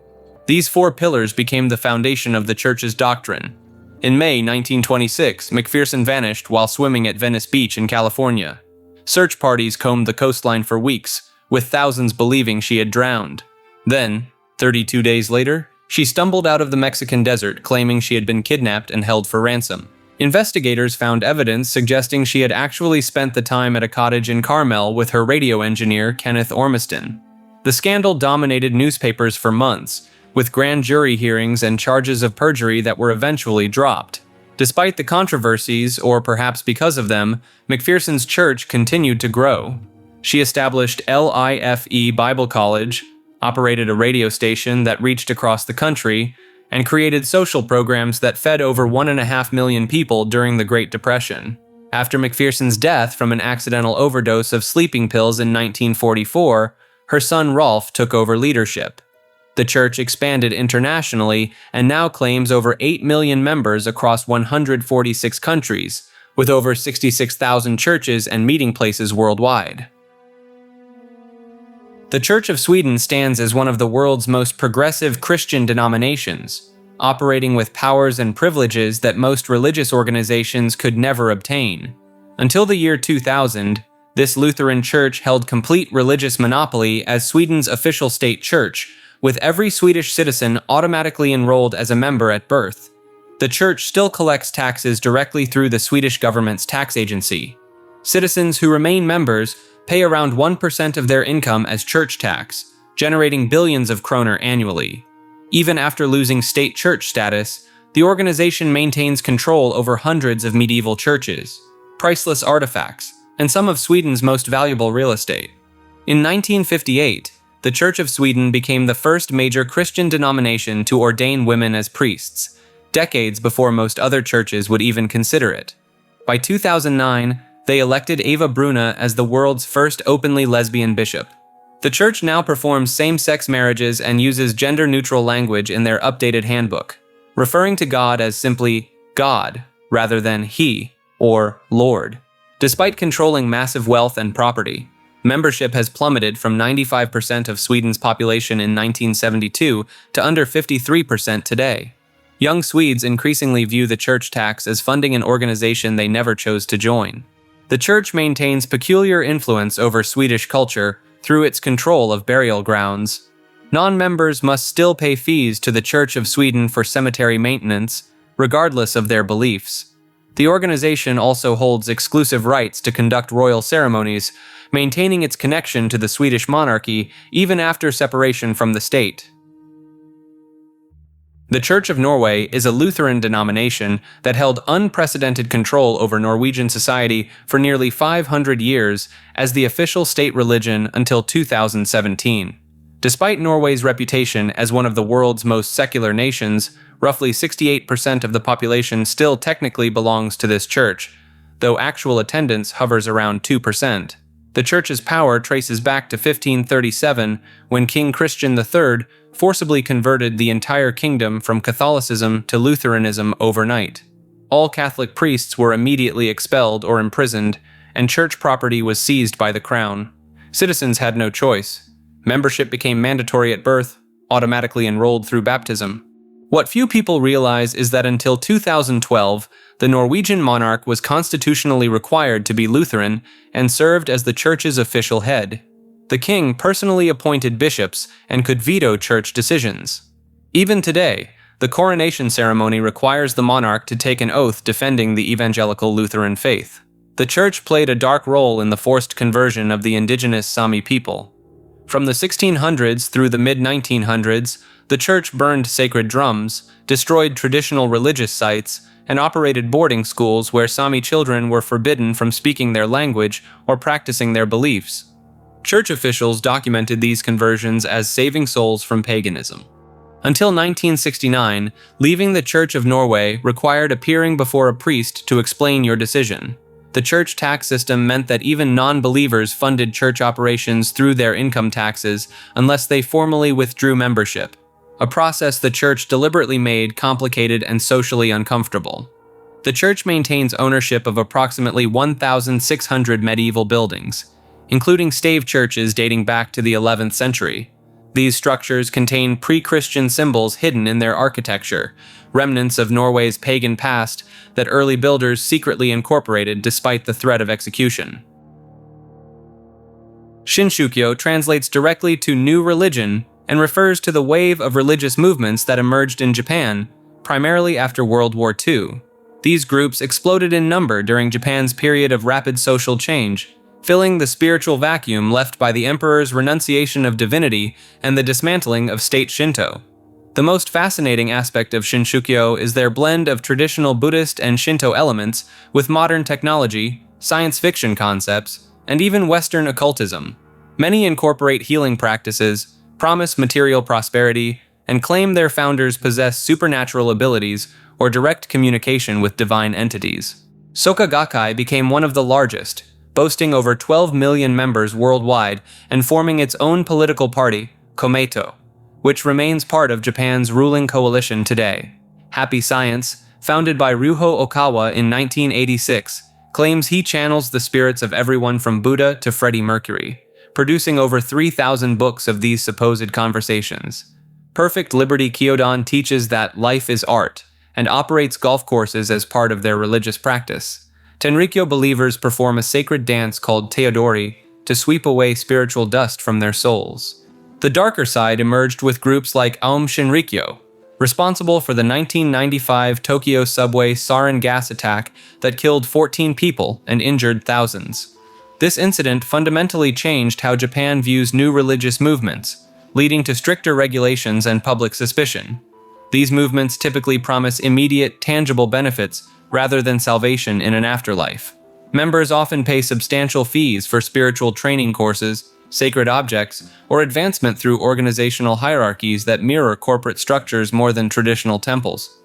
These four pillars became the foundation of the church's doctrine. In May 1926, McPherson vanished while swimming at Venice Beach in California. Search parties combed the coastline for weeks, with thousands believing she had drowned. Then, 32 days later, she stumbled out of the Mexican desert claiming she had been kidnapped and held for ransom. Investigators found evidence suggesting she had actually spent the time at a cottage in Carmel with her radio engineer, Kenneth Ormiston. The scandal dominated newspapers for months, with grand jury hearings and charges of perjury that were eventually dropped. Despite the controversies, or perhaps because of them, McPherson's church continued to grow. She established LIFE Bible College, operated a radio station that reached across the country, and created social programs that fed over 1.5 million people during the Great Depression. After McPherson's death from an accidental overdose of sleeping pills in 1944, her son Rolf took over leadership. The church expanded internationally and now claims over 8 million members across 146 countries, with over 66,000 churches and meeting places worldwide. The Church of Sweden stands as one of the world's most progressive Christian denominations, operating with powers and privileges that most religious organizations could never obtain. Until the year 2000, this Lutheran church held complete religious monopoly as Sweden's official state church, with every Swedish citizen automatically enrolled as a member at birth. The church still collects taxes directly through the Swedish government's tax agency. Citizens who remain members pay around 1% of their income as church tax, generating billions of kroner annually. Even after losing state church status, the organization maintains control over hundreds of medieval churches, priceless artifacts, and some of Sweden's most valuable real estate. In 1958, the Church of Sweden became the first major Christian denomination to ordain women as priests, decades before most other churches would even consider it. By 2009, they elected Eva Bruna as the world's first openly lesbian bishop. The church now performs same-sex marriages and uses gender-neutral language in their updated handbook, referring to God as simply God rather than He or Lord. Despite controlling massive wealth and property, membership has plummeted from 95% of Sweden's population in 1972 to under 53% today. Young Swedes increasingly view the church tax as funding an organization they never chose to join. The church maintains peculiar influence over Swedish culture through its control of burial grounds. Non-members must still pay fees to the Church of Sweden for cemetery maintenance, regardless of their beliefs. The organization also holds exclusive rights to conduct royal ceremonies, maintaining its connection to the Swedish monarchy even after separation from the state. The Church of Norway is a Lutheran denomination that held unprecedented control over Norwegian society for nearly 500 years as the official state religion until 2017. Despite Norway's reputation as one of the world's most secular nations, roughly 68% of the population still technically belongs to this church, though actual attendance hovers around 2%. The church's power traces back to 1537, when King Christian III forcibly converted the entire kingdom from Catholicism to Lutheranism overnight. All Catholic priests were immediately expelled or imprisoned, and church property was seized by the crown. Citizens had no choice. Membership became mandatory at birth, automatically enrolled through baptism. What few people realize is that until 2012, the Norwegian monarch was constitutionally required to be Lutheran and served as the church's official head. The king personally appointed bishops and could veto church decisions. Even today, the coronation ceremony requires the monarch to take an oath defending the evangelical Lutheran faith. The church played a dark role in the forced conversion of the indigenous Sami people. From the 1600s through the mid-1900s, the church burned sacred drums, destroyed traditional religious sites, and operated boarding schools where Sami children were forbidden from speaking their language or practicing their beliefs. Church officials documented these conversions as saving souls from paganism. Until 1969, leaving the Church of Norway required appearing before a priest to explain your decision. The church tax system meant that even non-believers funded church operations through their income taxes unless they formally withdrew membership, a process the church deliberately made complicated and socially uncomfortable. The church maintains ownership of approximately 1,600 medieval buildings, including stave churches dating back to the 11th century. These structures contain pre-Christian symbols hidden in their architecture, remnants of Norway's pagan past that early builders secretly incorporated despite the threat of execution. Shinshukyo translates directly to new religion and refers to the wave of religious movements that emerged in Japan, primarily after World War II. These groups exploded in number during Japan's period of rapid social change, filling the spiritual vacuum left by the emperor's renunciation of divinity and the dismantling of state Shinto. The most fascinating aspect of Shinshukyo is their blend of traditional Buddhist and Shinto elements with modern technology, science fiction concepts, and even Western occultism. Many incorporate healing practices, promise material prosperity, and claim their founders possess supernatural abilities or direct communication with divine entities. Soka Gakkai became one of the largest, boasting over 12 million members worldwide and forming its own political party, Komeito, which remains part of Japan's ruling coalition today. Happy Science, founded by Ryuho Okawa in 1986, claims he channels the spirits of everyone from Buddha to Freddie Mercury, producing over 3,000 books of these supposed conversations. Perfect Liberty Kyodon teaches that life is art and operates golf courses as part of their religious practice. Tenrikyo believers perform a sacred dance called Teodori to sweep away spiritual dust from their souls. The darker side emerged with groups like Aum Shinrikyo, responsible for the 1995 Tokyo subway sarin gas attack that killed 14 people and injured thousands. This incident fundamentally changed how Japan views new religious movements, leading to stricter regulations and public suspicion. These movements typically promise immediate, tangible benefits rather than salvation in an afterlife. Members often pay substantial fees for spiritual training courses, sacred objects, or advancement through organizational hierarchies that mirror corporate structures more than traditional temples.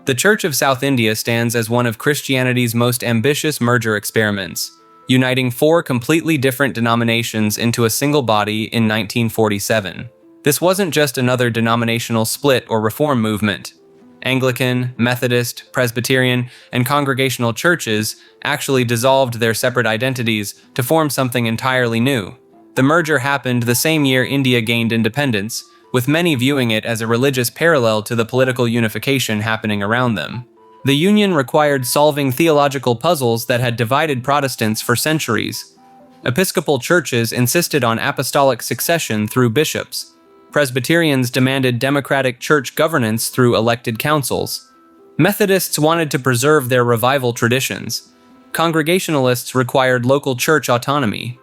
The Church of South India stands as one of Christianity's most ambitious merger experiments, uniting 4 completely different denominations into a single body in 1947. This wasn't just another denominational split or reform movement. Anglican, Methodist, Presbyterian, and Congregational churches actually dissolved their separate identities to form something entirely new. The merger happened the same year India gained independence, with many viewing it as a religious parallel to the political unification happening around them. The union required solving theological puzzles that had divided Protestants for centuries. Episcopal churches insisted on apostolic succession through bishops. Presbyterians demanded democratic church governance through elected councils. Methodists wanted to preserve their revival traditions. Congregationalists required local church autonomy.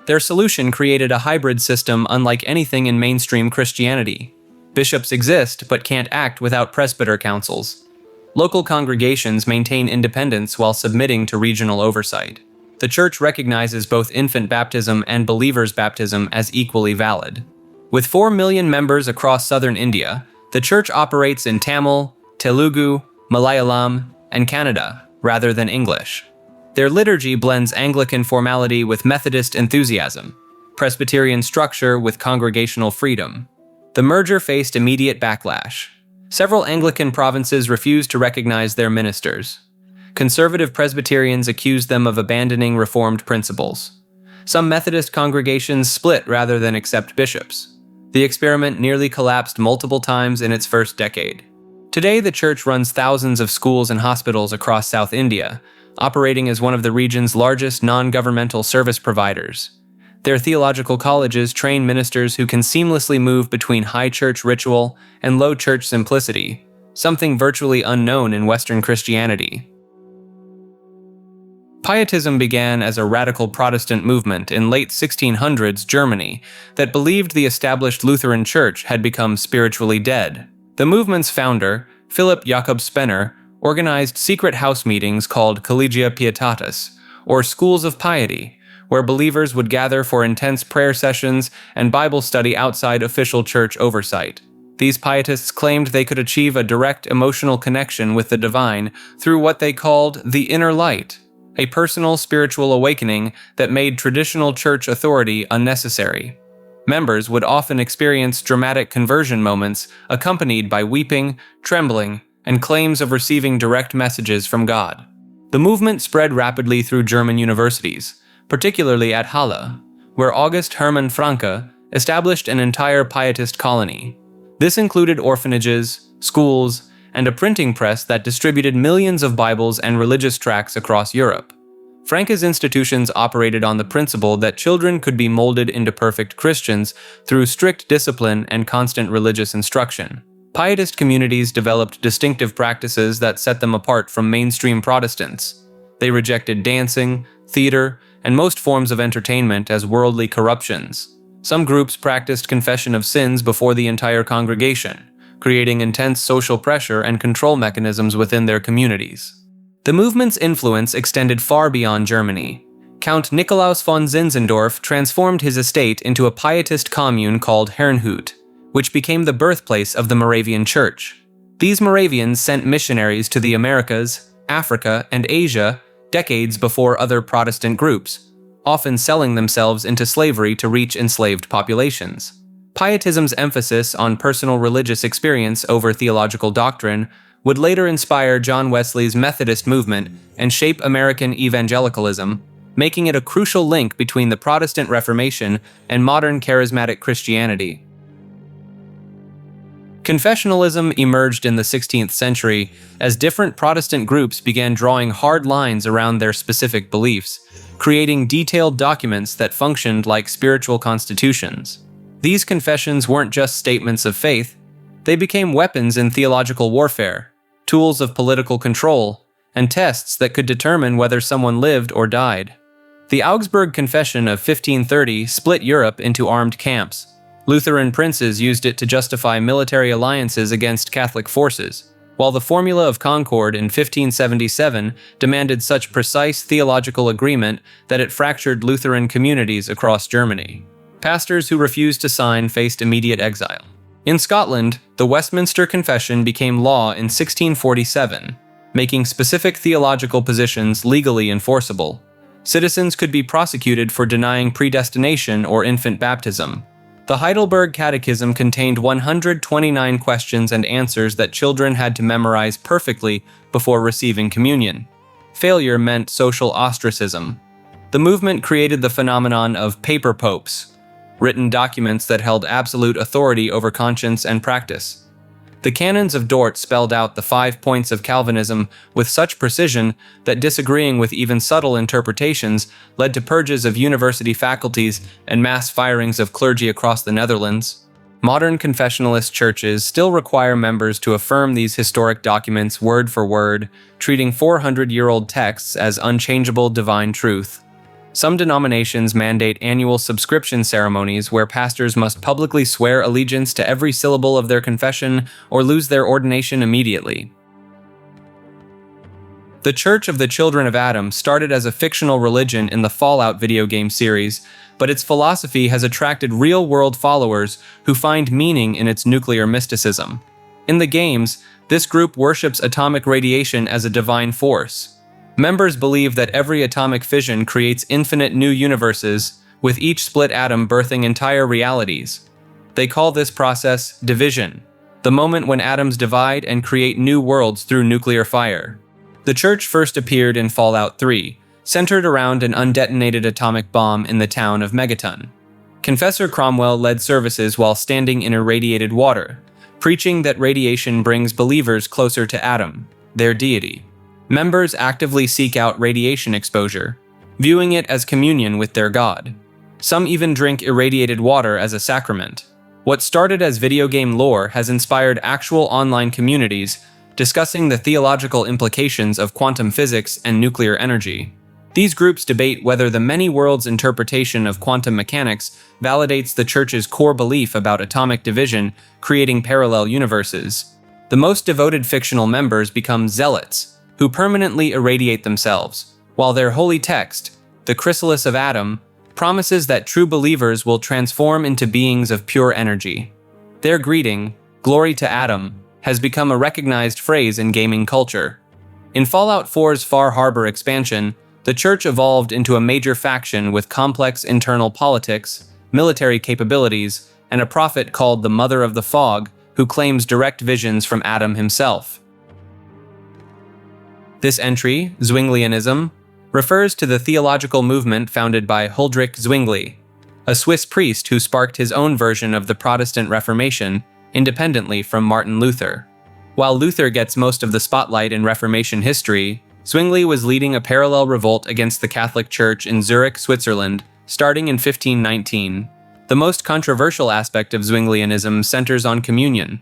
Their solution created a hybrid system unlike anything in mainstream Christianity. Bishops exist but can't act without presbyter councils. Local congregations maintain independence while submitting to regional oversight. The Church recognizes both infant baptism and believers' baptism as equally valid. With 4 million members across southern India, the Church operates in Tamil, Telugu, Malayalam, and Kannada, rather than English. Their liturgy blends Anglican formality with Methodist enthusiasm, Presbyterian structure with congregational freedom. The merger faced immediate backlash. Several Anglican provinces refused to recognize their ministers. Conservative Presbyterians accused them of abandoning Reformed principles. Some Methodist congregations split rather than accept bishops. The experiment nearly collapsed multiple times in its first decade. Today, the Church runs thousands of schools and hospitals across South India, operating as one of the region's largest non-governmental service providers. Their theological colleges train ministers who can seamlessly move between high church ritual and low church simplicity, something virtually unknown in Western Christianity. Pietism began as a radical Protestant movement in late 1600s Germany that believed the established Lutheran Church had become spiritually dead. The movement's founder, Philipp Jakob Spener, organized secret house meetings called Collegia Pietatis, or schools of piety, where believers would gather for intense prayer sessions and Bible study outside official church oversight. These pietists claimed they could achieve a direct emotional connection with the divine through what they called the inner light, a personal spiritual awakening that made traditional church authority unnecessary. Members would often experience dramatic conversion moments accompanied by weeping, trembling, and claims of receiving direct messages from God. The movement spread rapidly through German universities, particularly at Halle, where August Hermann Francke established an entire pietist colony. This included orphanages, schools, and a printing press that distributed millions of Bibles and religious tracts across Europe. Francke's institutions operated on the principle that children could be molded into perfect Christians through strict discipline and constant religious instruction. Pietist communities developed distinctive practices that set them apart from mainstream Protestants. They rejected dancing, theater, and most forms of entertainment as worldly corruptions. Some groups practiced confession of sins before the entire congregation, creating intense social pressure and control mechanisms within their communities. The movement's influence extended far beyond Germany. Count Nikolaus von Zinzendorf transformed his estate into a pietist commune called Herrnhut, which became the birthplace of the Moravian Church. These Moravians sent missionaries to the Americas, Africa, and Asia decades before other Protestant groups, often selling themselves into slavery to reach enslaved populations. Pietism's emphasis on personal religious experience over theological doctrine would later inspire John Wesley's Methodist movement and shape American evangelicalism, making it a crucial link between the Protestant Reformation and modern charismatic Christianity. Confessionalism emerged in the 16th century as different Protestant groups began drawing hard lines around their specific beliefs, creating detailed documents that functioned like spiritual constitutions. These confessions weren't just statements of faith, they became weapons in theological warfare, tools of political control, and tests that could determine whether someone lived or died. The Augsburg Confession of 1530 split Europe into armed camps. Lutheran princes used it to justify military alliances against Catholic forces, while the Formula of Concord in 1577 demanded such precise theological agreement that it fractured Lutheran communities across Germany. Pastors who refused to sign faced immediate exile. In Scotland, the Westminster Confession became law in 1647, making specific theological positions legally enforceable. Citizens could be prosecuted for denying predestination or infant baptism. The Heidelberg Catechism contained 129 questions and answers that children had to memorize perfectly before receiving communion. Failure meant social ostracism. The movement created the phenomenon of paper popes, written documents that held absolute authority over conscience and practice. The canons of Dort spelled out the 5 points of Calvinism with such precision that disagreeing with even subtle interpretations led to purges of university faculties and mass firings of clergy across the Netherlands. Modern confessionalist churches still require members to affirm these historic documents word for word, treating 400-year-old texts as unchangeable divine truth. Some denominations mandate annual subscription ceremonies where pastors must publicly swear allegiance to every syllable of their confession or lose their ordination immediately. The Church of the Children of Adam started as a fictional religion in the Fallout video game series, but its philosophy has attracted real-world followers who find meaning in its nuclear mysticism. In the games, this group worships atomic radiation as a divine force. Members believe that every atomic fission creates infinite new universes, with each split atom birthing entire realities. They call this process division, the moment when atoms divide and create new worlds through nuclear fire. The church first appeared in Fallout 3, centered around an undetonated atomic bomb in the town of Megaton. Confessor Cromwell led services while standing in irradiated water, preaching that radiation brings believers closer to Adam, their deity. Members actively seek out radiation exposure, viewing it as communion with their God. Some even drink irradiated water as a sacrament. What started as video game lore has inspired actual online communities discussing the theological implications of quantum physics and nuclear energy. These groups debate whether the many worlds interpretation of quantum mechanics validates the church's core belief about atomic division, creating parallel universes. The most devoted fictional members become zealots, who permanently irradiate themselves, while their holy text, the Chrysalis of Adam, promises that true believers will transform into beings of pure energy. Their greeting, "Glory to Adam," has become a recognized phrase in gaming culture. In Fallout 4's Far Harbor expansion, the church evolved into a major faction with complex internal politics, military capabilities, and a prophet called the Mother of the Fog, who claims direct visions from Adam himself. This entry, Zwinglianism, refers to the theological movement founded by Huldrych Zwingli, a Swiss priest who sparked his own version of the Protestant Reformation, independently from Martin Luther. While Luther gets most of the spotlight in Reformation history, Zwingli was leading a parallel revolt against the Catholic Church in Zurich, Switzerland, starting in 1519. The most controversial aspect of Zwinglianism centers on communion,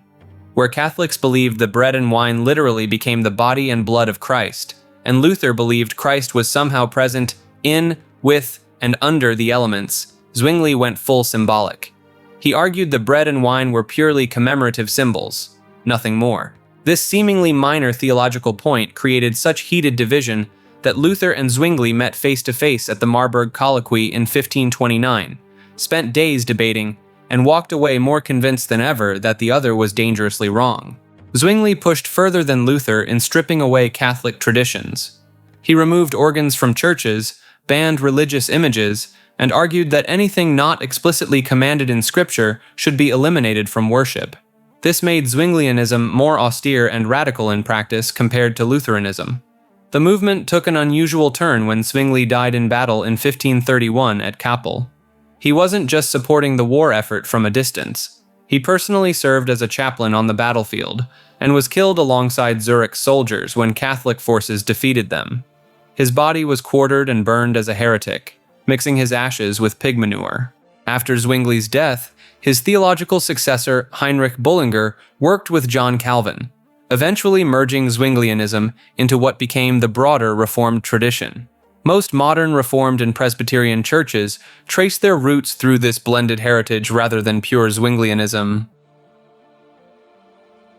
where Catholics believed the bread and wine literally became the body and blood of Christ, and Luther believed Christ was somehow present in, with, and under the elements. Zwingli went full symbolic. He argued the bread and wine were purely commemorative symbols, nothing more. This seemingly minor theological point created such heated division that Luther and Zwingli met face-to-face at the Marburg Colloquy in 1529, spent days debating, and walked away more convinced than ever that the other was dangerously wrong. Zwingli pushed further than Luther in stripping away Catholic traditions. He removed organs from churches, banned religious images, and argued that anything not explicitly commanded in Scripture should be eliminated from worship. This made Zwinglianism more austere and radical in practice compared to Lutheranism. The movement took an unusual turn when Zwingli died in battle in 1531 at Kappel. He wasn't just supporting the war effort from a distance. He personally served as a chaplain on the battlefield, and was killed alongside Zurich's soldiers when Catholic forces defeated them. His body was quartered and burned as a heretic, mixing his ashes with pig manure. After Zwingli's death, his theological successor, Heinrich Bullinger, worked with John Calvin, eventually merging Zwinglianism into what became the broader Reformed tradition. Most modern Reformed and Presbyterian churches trace their roots through this blended heritage rather than pure Zwinglianism.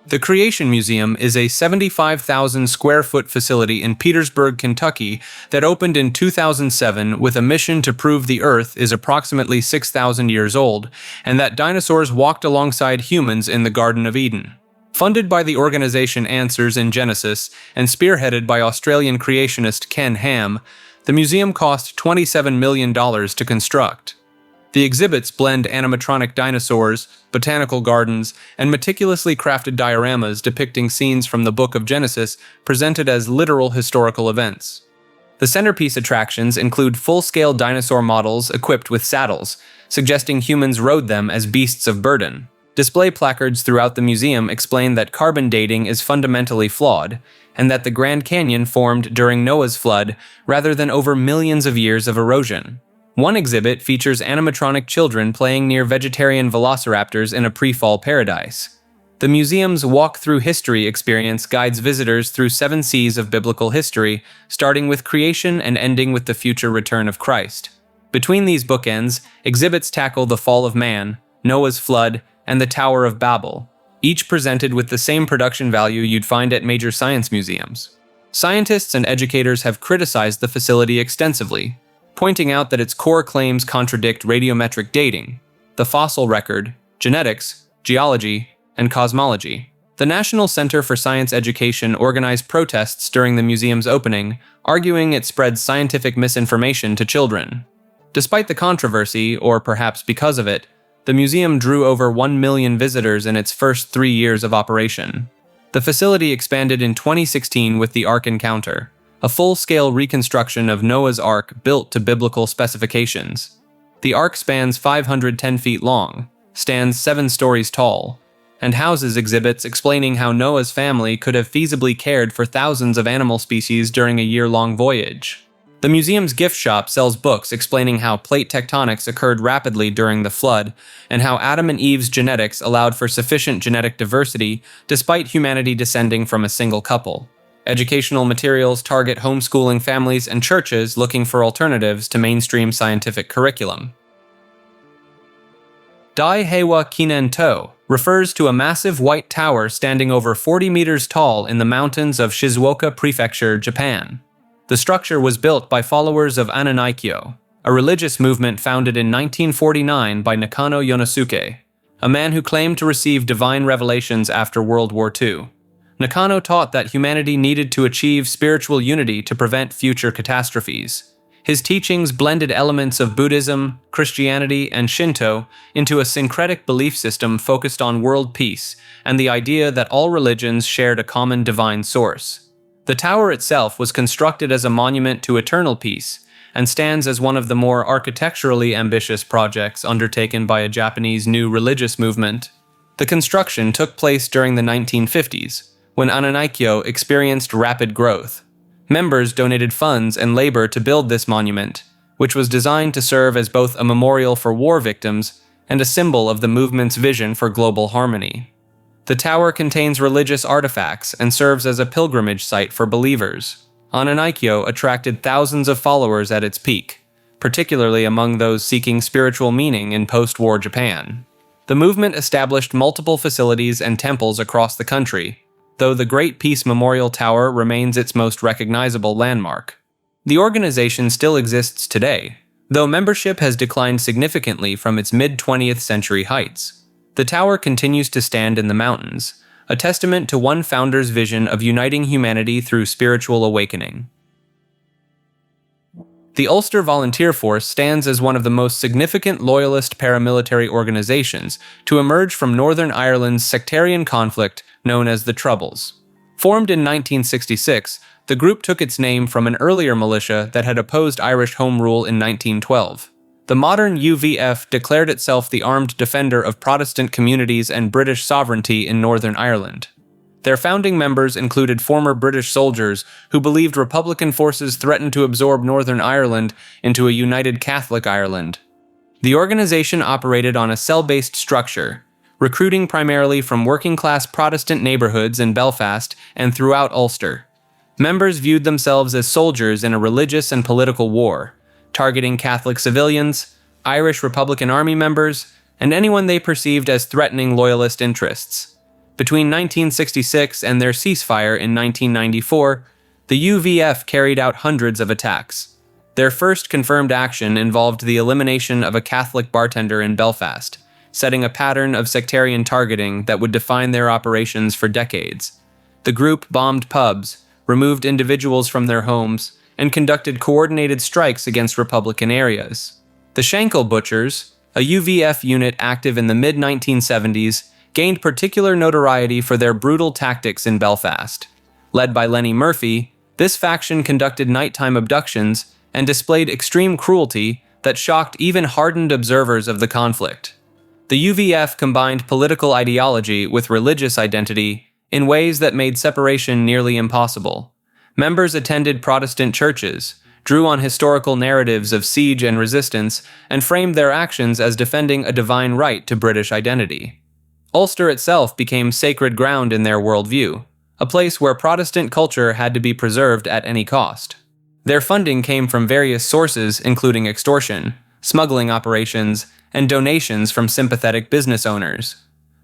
The Creation Museum is a 75,000 square foot facility in Petersburg, Kentucky that opened in 2007 with a mission to prove the Earth is approximately 6,000 years old and that dinosaurs walked alongside humans in the Garden of Eden. Funded by the organization Answers in Genesis and spearheaded by Australian creationist Ken Ham, the museum cost $27 million to construct. The exhibits blend animatronic dinosaurs, botanical gardens, and meticulously crafted dioramas depicting scenes from the Book of Genesis presented as literal historical events. The centerpiece attractions include full-scale dinosaur models equipped with saddles, suggesting humans rode them as beasts of burden. Display placards throughout the museum explain that carbon dating is fundamentally flawed, and that the Grand Canyon formed during Noah's flood rather than over millions of years of erosion. One exhibit features animatronic children playing near vegetarian velociraptors in a pre-fall paradise. The museum's Walk Through History experience guides visitors through 7 seas of biblical history, starting with creation and ending with the future return of Christ. Between these bookends, exhibits tackle the fall of man, Noah's flood, and the Tower of Babel, each presented with the same production value you'd find at major science museums. Scientists and educators have criticized the facility extensively, pointing out that its core claims contradict radiometric dating, the fossil record, genetics, geology, and cosmology. The National Center for Science Education organized protests during the museum's opening, arguing it spreads scientific misinformation to children. Despite the controversy, or perhaps because of it, the museum drew over 1 million visitors in its first 3 years of operation. The facility expanded in 2016 with the Ark Encounter, a full-scale reconstruction of Noah's Ark built to biblical specifications. The Ark spans 510 feet long, stands 7 stories tall, and houses exhibits explaining how Noah's family could have feasibly cared for thousands of animal species during a year-long voyage. The museum's gift shop sells books explaining how plate tectonics occurred rapidly during the flood, and how Adam and Eve's genetics allowed for sufficient genetic diversity despite humanity descending from a single couple. Educational materials target homeschooling families and churches looking for alternatives to mainstream scientific curriculum. Daihewa Kinen-to refers to a massive white tower standing over 40 meters tall in the mountains of Shizuoka Prefecture, Japan. The structure was built by followers of Ananikyo, a religious movement founded in 1949 by Nakano Yonosuke, a man who claimed to receive divine revelations after World War II. Nakano taught that humanity needed to achieve spiritual unity to prevent future catastrophes. His teachings blended elements of Buddhism, Christianity, and Shinto into a syncretic belief system focused on world peace and the idea that all religions shared a common divine source. The tower itself was constructed as a monument to eternal peace and stands as one of the more architecturally ambitious projects undertaken by a Japanese new religious movement. The construction took place during the 1950s, when Ananikyo experienced rapid growth. Members donated funds and labor to build this monument, which was designed to serve as both a memorial for war victims and a symbol of the movement's vision for global harmony. The tower contains religious artifacts and serves as a pilgrimage site for believers. Ananikyo attracted thousands of followers at its peak, particularly among those seeking spiritual meaning in post-war Japan. The movement established multiple facilities and temples across the country, though the Great Peace Memorial Tower remains its most recognizable landmark. The organization still exists today, though membership has declined significantly from its mid-20th century heights. The tower continues to stand in the mountains, a testament to one founder's vision of uniting humanity through spiritual awakening. The Ulster Volunteer Force stands as one of the most significant loyalist paramilitary organizations to emerge from Northern Ireland's sectarian conflict known as the Troubles. Formed in 1966, the group took its name from an earlier militia that had opposed Irish Home Rule in 1912. The modern UVF declared itself the armed defender of Protestant communities and British sovereignty in Northern Ireland. Their founding members included former British soldiers who believed Republican forces threatened to absorb Northern Ireland into a united Catholic Ireland. The organization operated on a cell-based structure, recruiting primarily from working-class Protestant neighborhoods in Belfast and throughout Ulster. Members viewed themselves as soldiers in a religious and political war, targeting Catholic civilians, Irish Republican Army members, and anyone they perceived as threatening loyalist interests. Between 1966 and their ceasefire in 1994, the UVF carried out hundreds of attacks. Their first confirmed action involved the elimination of a Catholic bartender in Belfast, setting a pattern of sectarian targeting that would define their operations for decades. The group bombed pubs, removed individuals from their homes, and conducted coordinated strikes against Republican areas. The Shankill Butchers, a UVF unit active in the mid-1970s, gained particular notoriety for their brutal tactics in Belfast. Led by Lenny Murphy, this faction conducted nighttime abductions and displayed extreme cruelty that shocked even hardened observers of the conflict. The UVF combined political ideology with religious identity in ways that made separation nearly impossible. Members attended Protestant churches, drew on historical narratives of siege and resistance, and framed their actions as defending a divine right to British identity. Ulster itself became sacred ground in their worldview, a place where Protestant culture had to be preserved at any cost. Their funding came from various sources, including extortion, smuggling operations, and donations from sympathetic business owners.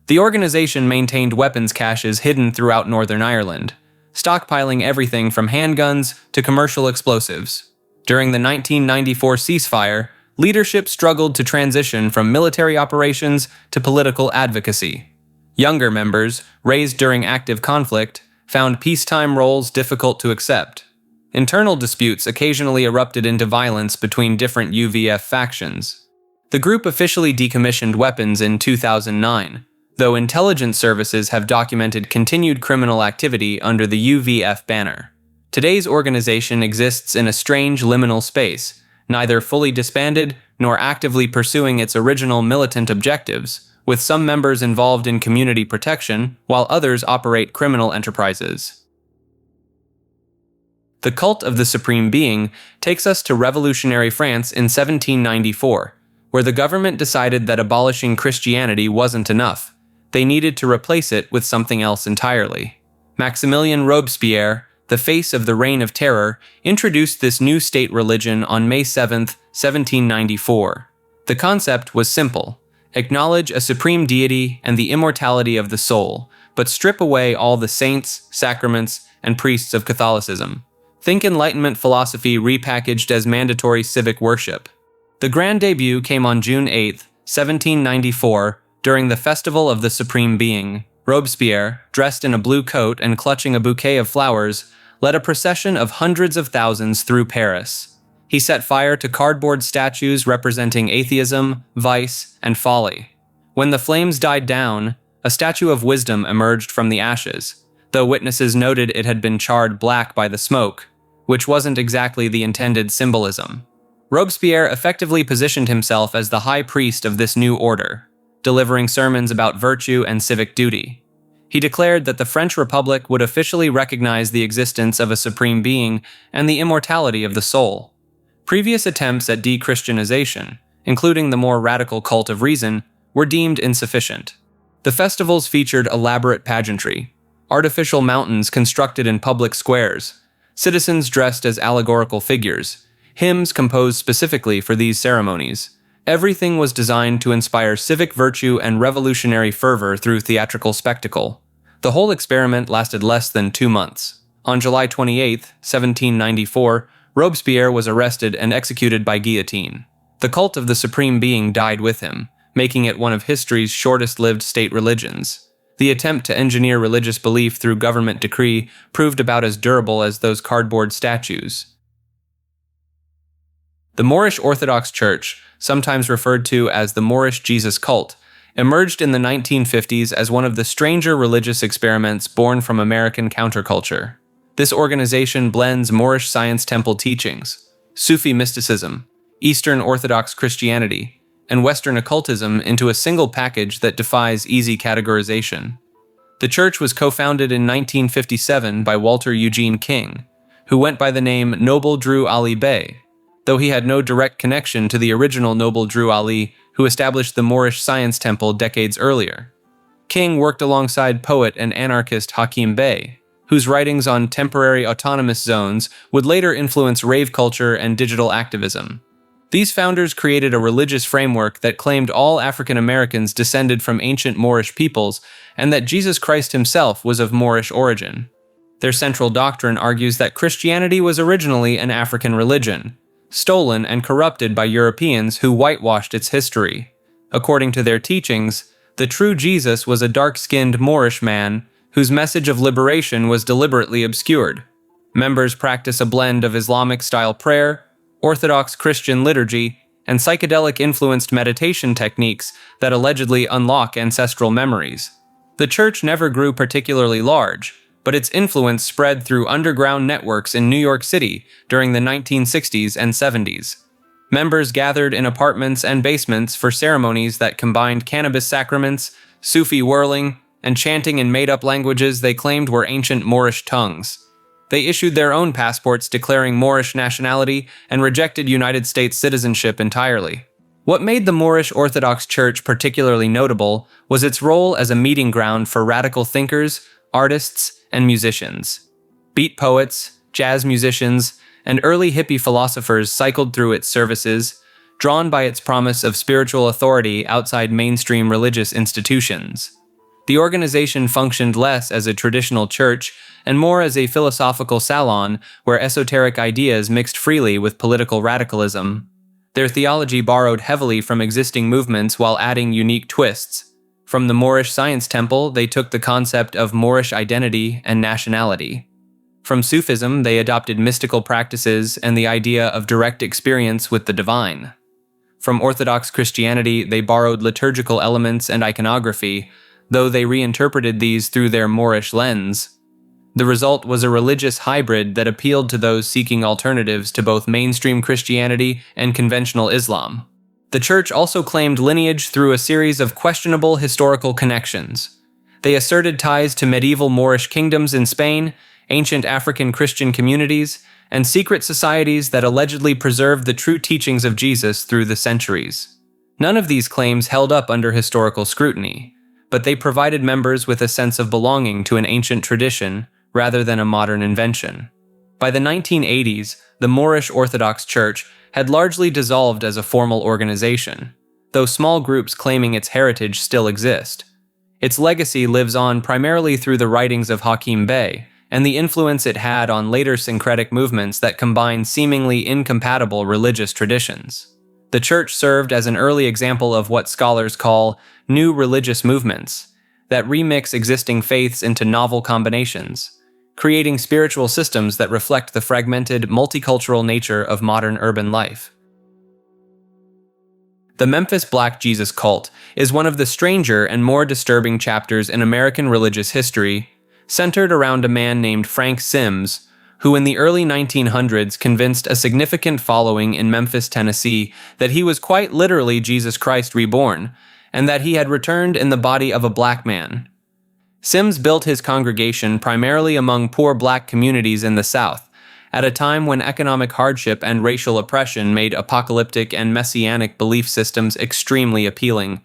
The organization maintained weapons caches hidden throughout Northern Ireland, stockpiling everything from handguns to commercial explosives. During the 1994 ceasefire, leadership struggled to transition from military operations to political advocacy. Younger members, raised during active conflict, found peacetime roles difficult to accept. Internal disputes occasionally erupted into violence between different UVF factions. The group officially decommissioned weapons in 2009, though intelligence services have documented continued criminal activity under the UVF banner. Today's organization exists in a strange liminal space, neither fully disbanded nor actively pursuing its original militant objectives, with some members involved in community protection while others operate criminal enterprises. The cult of the Supreme Being takes us to revolutionary France in 1794, where the government decided that abolishing Christianity wasn't enough. They needed to replace it with something else entirely. Maximilien Robespierre, the face of the Reign of Terror, introduced this new state religion on May 7, 1794. The concept was simple: acknowledge a supreme deity and the immortality of the soul, but strip away all the saints, sacraments, and priests of Catholicism. Think Enlightenment philosophy repackaged as mandatory civic worship. The grand debut came on June 8, 1794, during the Festival of the Supreme Being. Robespierre, dressed in a blue coat and clutching a bouquet of flowers, led a procession of hundreds of thousands through Paris. He set fire to cardboard statues representing atheism, vice, and folly. When the flames died down, a statue of wisdom emerged from the ashes, though witnesses noted it had been charred black by the smoke, which wasn't exactly the intended symbolism. Robespierre effectively positioned himself as the high priest of this new order, delivering sermons about virtue and civic duty. He declared that the French Republic would officially recognize the existence of a supreme being and the immortality of the soul. Previous attempts at de-Christianization, including the more radical cult of reason, were deemed insufficient. The festivals featured elaborate pageantry, artificial mountains constructed in public squares, citizens dressed as allegorical figures, hymns composed specifically for these ceremonies. Everything was designed to inspire civic virtue and revolutionary fervor through theatrical spectacle. The whole experiment lasted less than 2 months. On July 28, 1794, Robespierre was arrested and executed by guillotine. The cult of the Supreme Being died with him, making it one of history's shortest-lived state religions. The attempt to engineer religious belief through government decree proved about as durable as those cardboard statues. The Moorish Orthodox Church, sometimes referred to as the Moorish Jesus cult, emerged in the 1950s as one of the stranger religious experiments born from American counterculture. This organization blends Moorish Science Temple teachings, Sufi mysticism, Eastern Orthodox Christianity, and Western occultism into a single package that defies easy categorization. The church was co-founded in 1957 by Walter Eugene King, who went by the name Noble Drew Ali Bey, though he had no direct connection to the original Noble Drew Ali, who established the Moorish Science Temple decades earlier. King worked alongside poet and anarchist Hakim Bey, whose writings on temporary autonomous zones would later influence rave culture and digital activism. These founders created a religious framework that claimed all African Americans descended from ancient Moorish peoples and that Jesus Christ himself was of Moorish origin. Their central doctrine argues that Christianity was originally an African religion, stolen and corrupted by Europeans who whitewashed its history. According to their teachings, the true Jesus was a dark-skinned Moorish man whose message of liberation was deliberately obscured. Members practice a blend of Islamic-style prayer, Orthodox Christian liturgy, and psychedelic-influenced meditation techniques that allegedly unlock ancestral memories. The church never grew particularly large, but its influence spread through underground networks in New York City during the 1960s and 70s. Members gathered in apartments and basements for ceremonies that combined cannabis sacraments, Sufi whirling, and chanting in made-up languages they claimed were ancient Moorish tongues. They issued their own passports declaring Moorish nationality and rejected United States citizenship entirely. What made the Moorish Orthodox Church particularly notable was its role as a meeting ground for radical thinkers, artists, and musicians. Beat poets, jazz musicians, and early hippie philosophers cycled through its services, drawn by its promise of spiritual authority outside mainstream religious institutions. The organization functioned less as a traditional church and more as a philosophical salon where esoteric ideas mixed freely with political radicalism. Their theology borrowed heavily from existing movements while adding unique twists. From the Moorish Science Temple, they took the concept of Moorish identity and nationality. From Sufism, they adopted mystical practices and the idea of direct experience with the divine. From Orthodox Christianity, they borrowed liturgical elements and iconography, though they reinterpreted these through their Moorish lens. The result was a religious hybrid that appealed to those seeking alternatives to both mainstream Christianity and conventional Islam. The church also claimed lineage through a series of questionable historical connections. They asserted ties to medieval Moorish kingdoms in Spain, ancient African Christian communities, and secret societies that allegedly preserved the true teachings of Jesus through the centuries. None of these claims held up under historical scrutiny, but they provided members with a sense of belonging to an ancient tradition rather than a modern invention. By the 1980s, the Moorish Orthodox Church had largely dissolved as a formal organization, though small groups claiming its heritage still exist. Its legacy lives on primarily through the writings of Hakim Bey and the influence it had on later syncretic movements that combine seemingly incompatible religious traditions. The church served as an early example of what scholars call new religious movements that remix existing faiths into novel combinations, creating spiritual systems that reflect the fragmented, multicultural nature of modern urban life. The Memphis Black Jesus cult is one of the stranger and more disturbing chapters in American religious history, centered around a man named Frank Sims, who in the early 1900s convinced a significant following in Memphis, Tennessee, that he was quite literally Jesus Christ reborn, and that he had returned in the body of a black man. Sims built his congregation primarily among poor black communities in the South, at a time when economic hardship and racial oppression made apocalyptic and messianic belief systems extremely appealing.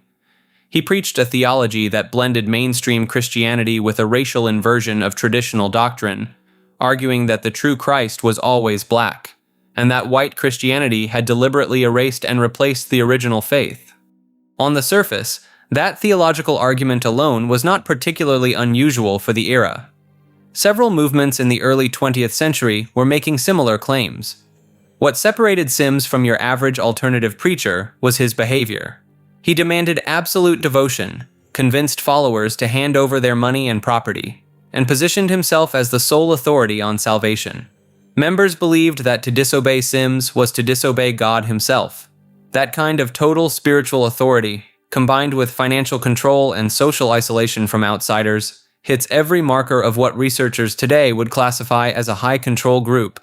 He preached a theology that blended mainstream Christianity with a racial inversion of traditional doctrine, arguing that the true Christ was always black, and that white Christianity had deliberately erased and replaced the original faith. On the surface, that theological argument alone was not particularly unusual for the era. Several movements in the early 20th century were making similar claims. What separated Sims from your average alternative preacher was his behavior. He demanded absolute devotion, convinced followers to hand over their money and property, and positioned himself as the sole authority on salvation. Members believed that to disobey Sims was to disobey God himself. That kind of total spiritual authority, combined with financial control and social isolation from outsiders, hits every marker of what researchers today would classify as a high-control group.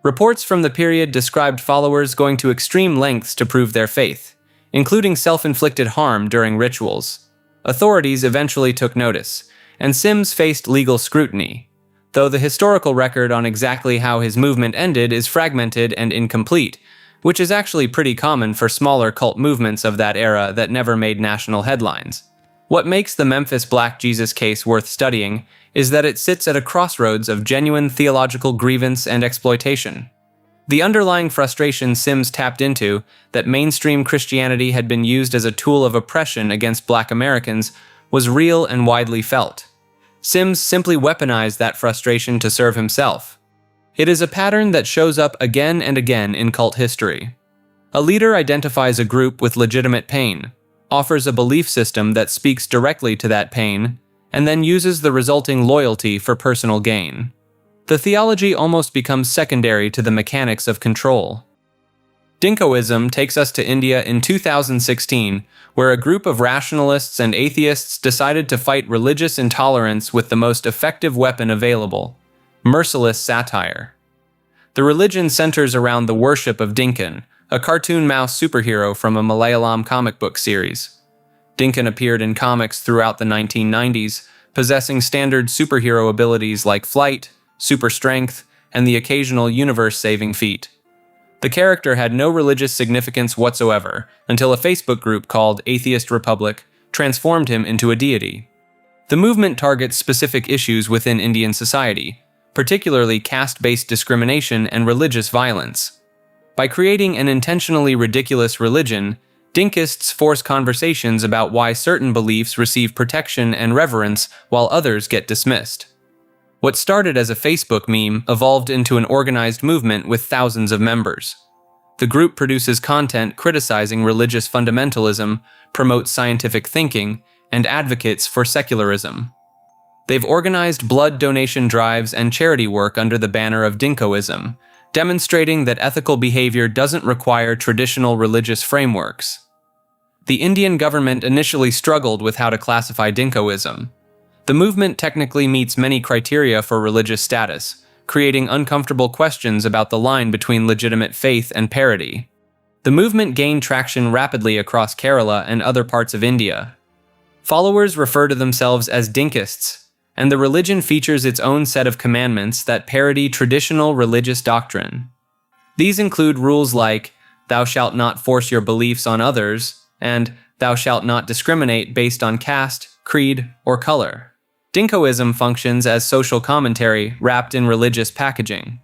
Reports from the period described followers going to extreme lengths to prove their faith, including self-inflicted harm during rituals. Authorities eventually took notice, and Sims faced legal scrutiny, though the historical record on exactly how his movement ended is fragmented and incomplete, which is actually pretty common for smaller cult movements of that era that never made national headlines. What makes the Memphis Black Jesus case worth studying is that it sits at a crossroads of genuine theological grievance and exploitation. The underlying frustration Sims tapped into, that mainstream Christianity had been used as a tool of oppression against Black Americans, was real and widely felt. Sims simply weaponized that frustration to serve himself. It is a pattern that shows up again and again in cult history. A leader identifies a group with legitimate pain, offers a belief system that speaks directly to that pain, and then uses the resulting loyalty for personal gain. The theology almost becomes secondary to the mechanics of control. Dinkoism takes us to India in 2016, where a group of rationalists and atheists decided to fight religious intolerance with the most effective weapon available: merciless satire. The religion centers around the worship of Dinkan, a cartoon mouse superhero from a Malayalam comic book series. Dinkan appeared in comics throughout the 1990s, possessing standard superhero abilities like flight, super strength, and the occasional universe-saving feat. The character had no religious significance whatsoever until a Facebook group called Atheist Republic transformed him into a deity. The movement targets specific issues within Indian society, particularly caste-based discrimination and religious violence. By creating an intentionally ridiculous religion, Dinkists force conversations about why certain beliefs receive protection and reverence while others get dismissed. What started as a Facebook meme evolved into an organized movement with thousands of members. The group produces content criticizing religious fundamentalism, promotes scientific thinking, and advocates for secularism. They've organized blood donation drives and charity work under the banner of Dinkoism, demonstrating that ethical behavior doesn't require traditional religious frameworks. The Indian government initially struggled with how to classify Dinkoism. The movement technically meets many criteria for religious status, creating uncomfortable questions about the line between legitimate faith and parody. The movement gained traction rapidly across Kerala and other parts of India. Followers refer to themselves as Dinkists, and the religion features its own set of commandments that parody traditional religious doctrine. These include rules like, "Thou shalt not force your beliefs on others," and "Thou shalt not discriminate based on caste, creed, or color." Dinkoism functions as social commentary wrapped in religious packaging.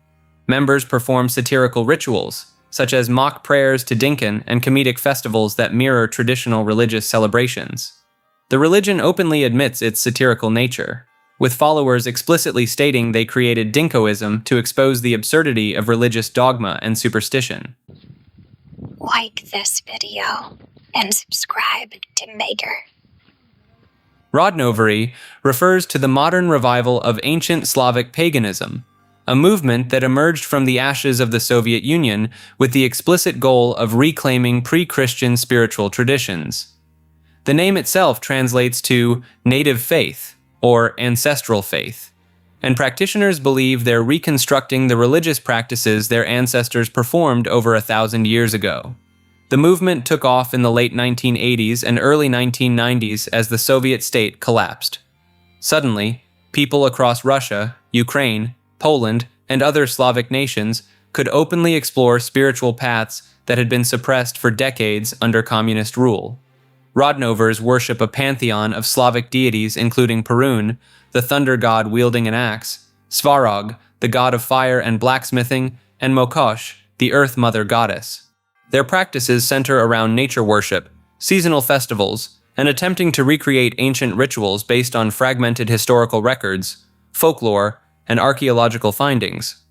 Members perform satirical rituals, such as mock prayers to Dinkan and comedic festivals that mirror traditional religious celebrations. The religion openly admits its satirical nature, with followers explicitly stating they created Dinkoism to expose the absurdity of religious dogma and superstition. Like this video and subscribe to Maker. Rodnovery refers to the modern revival of ancient Slavic paganism, a movement that emerged from the ashes of the Soviet Union with the explicit goal of reclaiming pre-Christian spiritual traditions. The name itself translates to native faith, or ancestral faith, and practitioners believe they're reconstructing the religious practices their ancestors performed over 1,000 years ago. The movement took off in the late 1980s and early 1990s as the Soviet state collapsed. Suddenly, people across Russia, Ukraine, Poland, and other Slavic nations could openly explore spiritual paths that had been suppressed for decades under communist rule. Rodnovers worship a pantheon of Slavic deities including Perun, the thunder god wielding an axe, Svarog, the god of fire and blacksmithing, and Mokosh, the earth mother goddess. Their practices center around nature worship, seasonal festivals, and attempting to recreate ancient rituals based on fragmented historical records, folklore, and archaeological findings.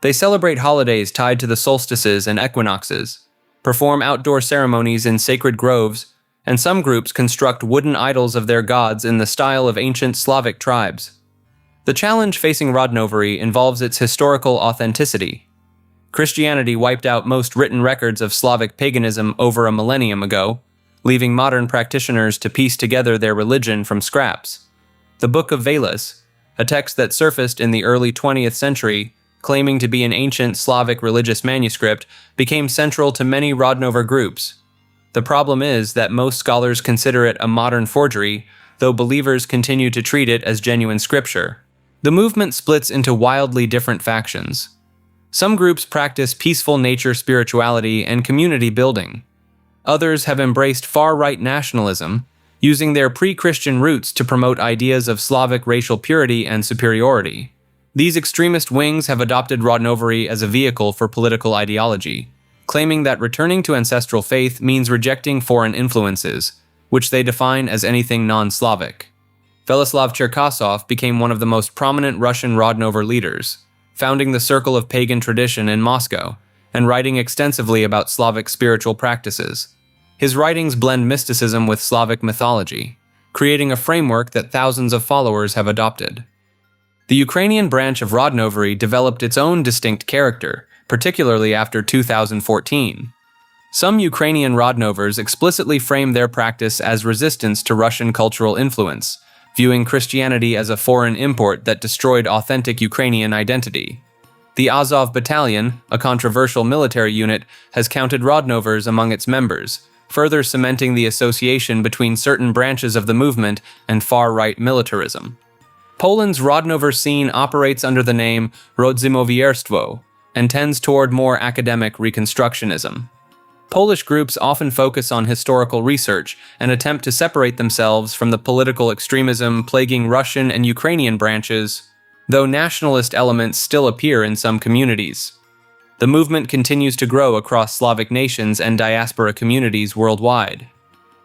They celebrate holidays tied to the solstices and equinoxes, perform outdoor ceremonies in sacred groves, and some groups construct wooden idols of their gods in the style of ancient Slavic tribes. The challenge facing Rodnovery involves its historical authenticity. Christianity wiped out most written records of Slavic paganism over a millennium ago, leaving modern practitioners to piece together their religion from scraps. The Book of Velas, a text that surfaced in the early 20th century, claiming to be an ancient Slavic religious manuscript, became central to many Rodnover groups. The problem is that most scholars consider it a modern forgery, though believers continue to treat it as genuine scripture. The movement splits into wildly different factions. Some groups practice peaceful nature spirituality and community building. Others have embraced far-right nationalism, using their pre-Christian roots to promote ideas of Slavic racial purity and superiority. These extremist wings have adopted Rodnovery as a vehicle for political ideology, claiming that returning to ancestral faith means rejecting foreign influences, which they define as anything non-Slavic. Vyacheslav Cherkasov became one of the most prominent Russian Rodnover leaders, founding the Circle of Pagan Tradition in Moscow, and writing extensively about Slavic spiritual practices. His writings blend mysticism with Slavic mythology, creating a framework that thousands of followers have adopted. The Ukrainian branch of Rodnovery developed its own distinct character, particularly after 2014. Some Ukrainian Rodnovers explicitly frame their practice as resistance to Russian cultural influence, viewing Christianity as a foreign import that destroyed authentic Ukrainian identity. The Azov Battalion, a controversial military unit, has counted Rodnovers among its members, further cementing the association between certain branches of the movement and far-right militarism. Poland's Rodnover scene operates under the name Rodzimowierstwo and tends toward more academic reconstructionism. Polish groups often focus on historical research and attempt to separate themselves from the political extremism plaguing Russian and Ukrainian branches, though nationalist elements still appear in some communities. The movement continues to grow across Slavic nations and diaspora communities worldwide.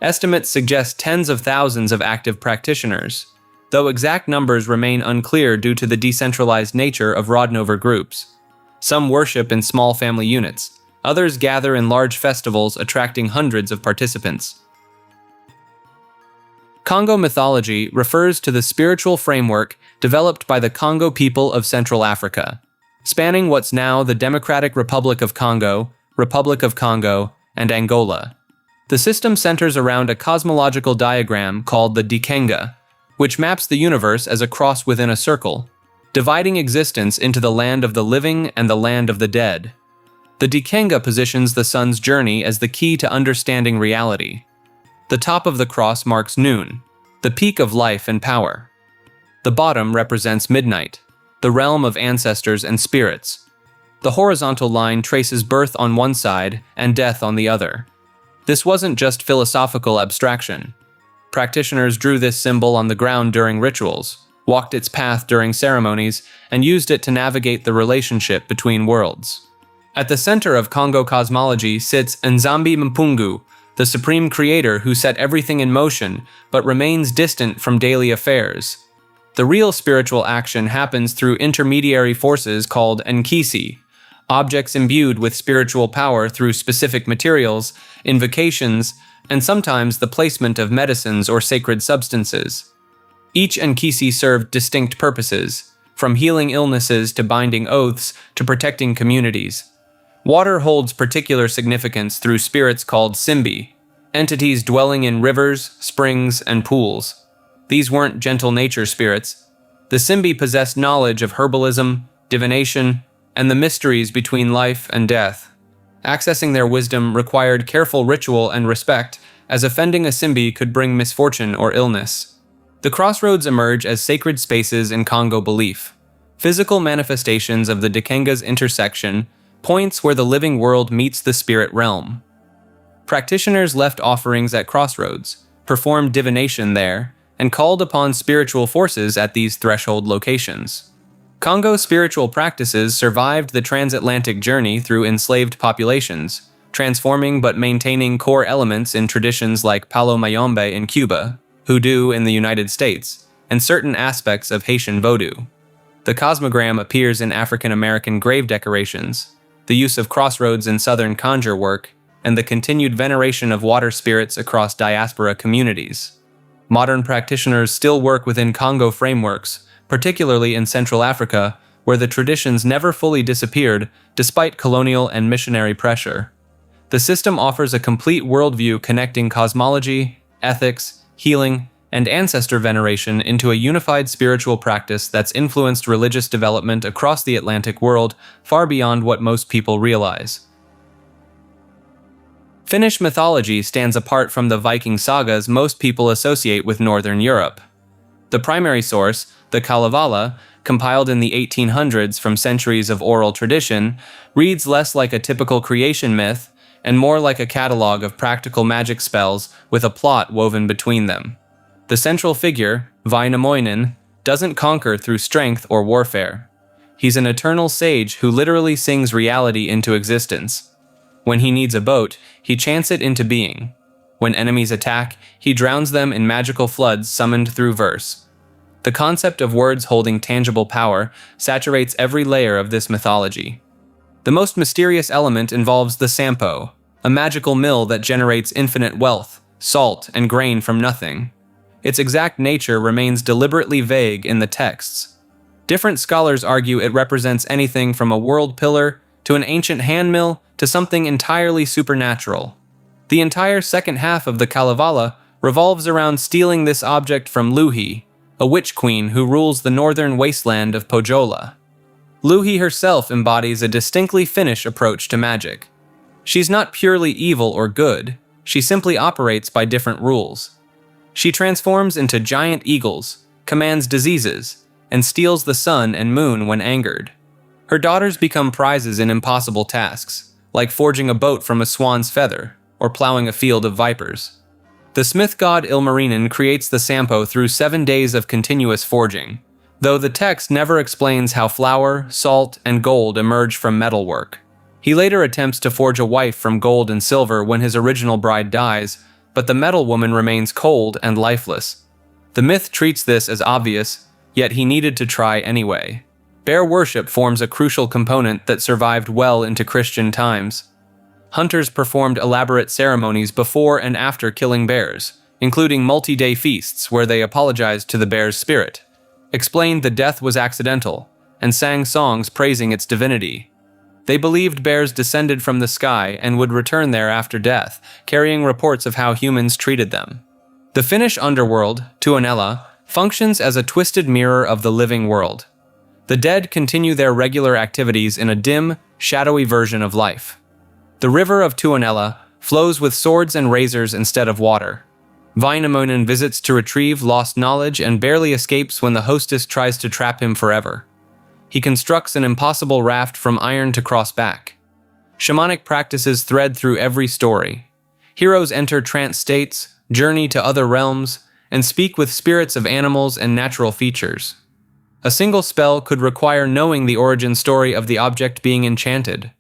Estimates suggest tens of thousands of active practitioners, though exact numbers remain unclear due to the decentralized nature of Rodnover groups. Some worship in small family units, others gather in large festivals attracting hundreds of participants. Congo mythology refers to the spiritual framework developed by the Congo people of Central Africa, spanning what's now the Democratic Republic of Congo, and Angola. The system centers around a cosmological diagram called the Dikenga, which maps the universe as a cross within a circle, dividing existence into the land of the living and the land of the dead. The Dikenga positions the sun's journey as the key to understanding reality. The top of the cross marks noon, the peak of life and power. The bottom represents midnight, the realm of ancestors and spirits. The horizontal line traces birth on one side and death on the other. This wasn't just philosophical abstraction. Practitioners drew this symbol on the ground during rituals, walked its path during ceremonies, and used it to navigate the relationship between worlds. At the center of Congo cosmology sits Nzambi Mpungu, the supreme creator who set everything in motion but remains distant from daily affairs. The real spiritual action happens through intermediary forces called Nkisi, objects imbued with spiritual power through specific materials, invocations, and sometimes the placement of medicines or sacred substances. Each Nkisi served distinct purposes, from healing illnesses to binding oaths to protecting communities. Water holds particular significance through spirits called Simbi, entities dwelling in rivers, springs, and pools. These weren't gentle nature spirits. The Simbi possessed knowledge of herbalism, divination, and the mysteries between life and death. Accessing their wisdom required careful ritual and respect, as offending a Simbi could bring misfortune or illness. The crossroads emerge as sacred spaces in Congo belief, physical manifestations of the Dikenga's intersection, points where the living world meets the spirit realm. Practitioners left offerings at crossroads, performed divination there, and called upon spiritual forces at these threshold locations. Congo spiritual practices survived the transatlantic journey through enslaved populations, transforming but maintaining core elements in traditions like Palo Mayombe in Cuba, Hoodoo in the United States, and certain aspects of Haitian Vodou. The cosmogram appears in African American grave decorations, the use of crossroads in Southern conjure work, and the continued veneration of water spirits across diaspora communities. Modern practitioners still work within Congo frameworks, particularly in Central Africa, where the traditions never fully disappeared despite colonial and missionary pressure. The system offers a complete worldview connecting cosmology, ethics, healing, and ancestor veneration into a unified spiritual practice that's influenced religious development across the Atlantic world far beyond what most people realize. Finnish mythology stands apart from the Viking sagas most people associate with Northern Europe. The primary source, the Kalevala, compiled in the 1800s from centuries of oral tradition, reads less like a typical creation myth and more like a catalog of practical magic spells with a plot woven between them. The central figure, Vainamoinen, doesn't conquer through strength or warfare. He's an eternal sage who literally sings reality into existence. When he needs a boat, he chants it into being. When enemies attack, he drowns them in magical floods summoned through verse. The concept of words holding tangible power saturates every layer of this mythology. The most mysterious element involves the Sampo, a magical mill that generates infinite wealth, salt, and grain from nothing. Its exact nature remains deliberately vague in the texts. Different scholars argue it represents anything from a world pillar to an ancient handmill to something entirely supernatural. The entire second half of the Kalevala revolves around stealing this object from Louhi, a witch queen who rules the northern wasteland of Pojola. Luhi herself embodies a distinctly Finnish approach to magic. She's not purely evil or good, she simply operates by different rules. She transforms into giant eagles, commands diseases, and steals the sun and moon when angered. Her daughters become prizes in impossible tasks, like forging a boat from a swan's feather, or plowing a field of vipers. The smith god Ilmarinen creates the Sampo through 7 days of continuous forging, though the text never explains how flour, salt, and gold emerge from metalwork. He later attempts to forge a wife from gold and silver when his original bride dies, but the metal woman remains cold and lifeless. The myth treats this as obvious, yet he needed to try anyway. Bear worship forms a crucial component that survived well into Christian times. Hunters performed elaborate ceremonies before and after killing bears, including multi-day feasts where they apologized to the bear's spirit, explained the death was accidental, and sang songs praising its divinity. They believed bears descended from the sky and would return there after death, carrying reports of how humans treated them. The Finnish underworld, Tuonela, functions as a twisted mirror of the living world. The dead continue their regular activities in a dim, shadowy version of life. The river of Tuonela flows with swords and razors instead of water. Wainamoinen visits to retrieve lost knowledge and barely escapes when the hostess tries to trap him forever. He constructs an impossible raft from iron to cross back. Shamanic practices thread through every story. Heroes enter trance states, journey to other realms, and speak with spirits of animals and natural features. A single spell could require knowing the origin story of the object being enchanted.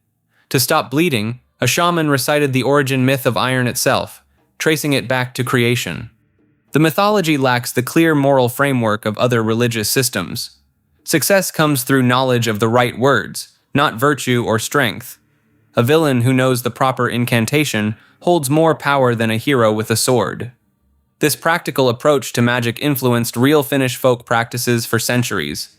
To stop bleeding, a shaman recited the origin myth of iron itself, tracing it back to creation. The mythology lacks the clear moral framework of other religious systems. Success comes through knowledge of the right words, not virtue or strength. A villain who knows the proper incantation holds more power than a hero with a sword. This practical approach to magic influenced real Finnish folk practices for centuries.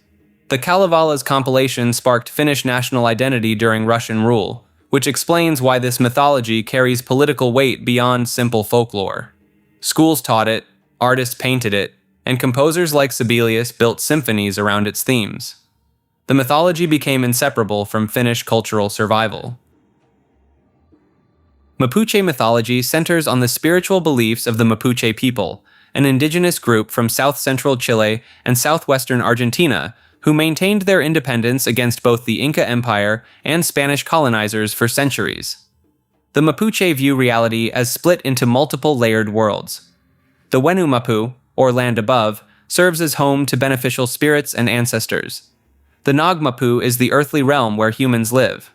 The Kalevala's compilation sparked Finnish national identity during Russian rule, which explains why this mythology carries political weight beyond simple folklore. Schools taught it, artists painted it, and composers like Sibelius built symphonies around its themes. The mythology became inseparable from Finnish cultural survival. Mapuche mythology centers on the spiritual beliefs of the Mapuche people, an indigenous group from south-central Chile and southwestern Argentina who maintained their independence against both the Inca Empire and Spanish colonizers for centuries. The Mapuche view reality as split into multiple layered worlds. The Wenu Mapu, or land above, serves as home to beneficial spirits and ancestors. The Nag Mapu is the earthly realm where humans live.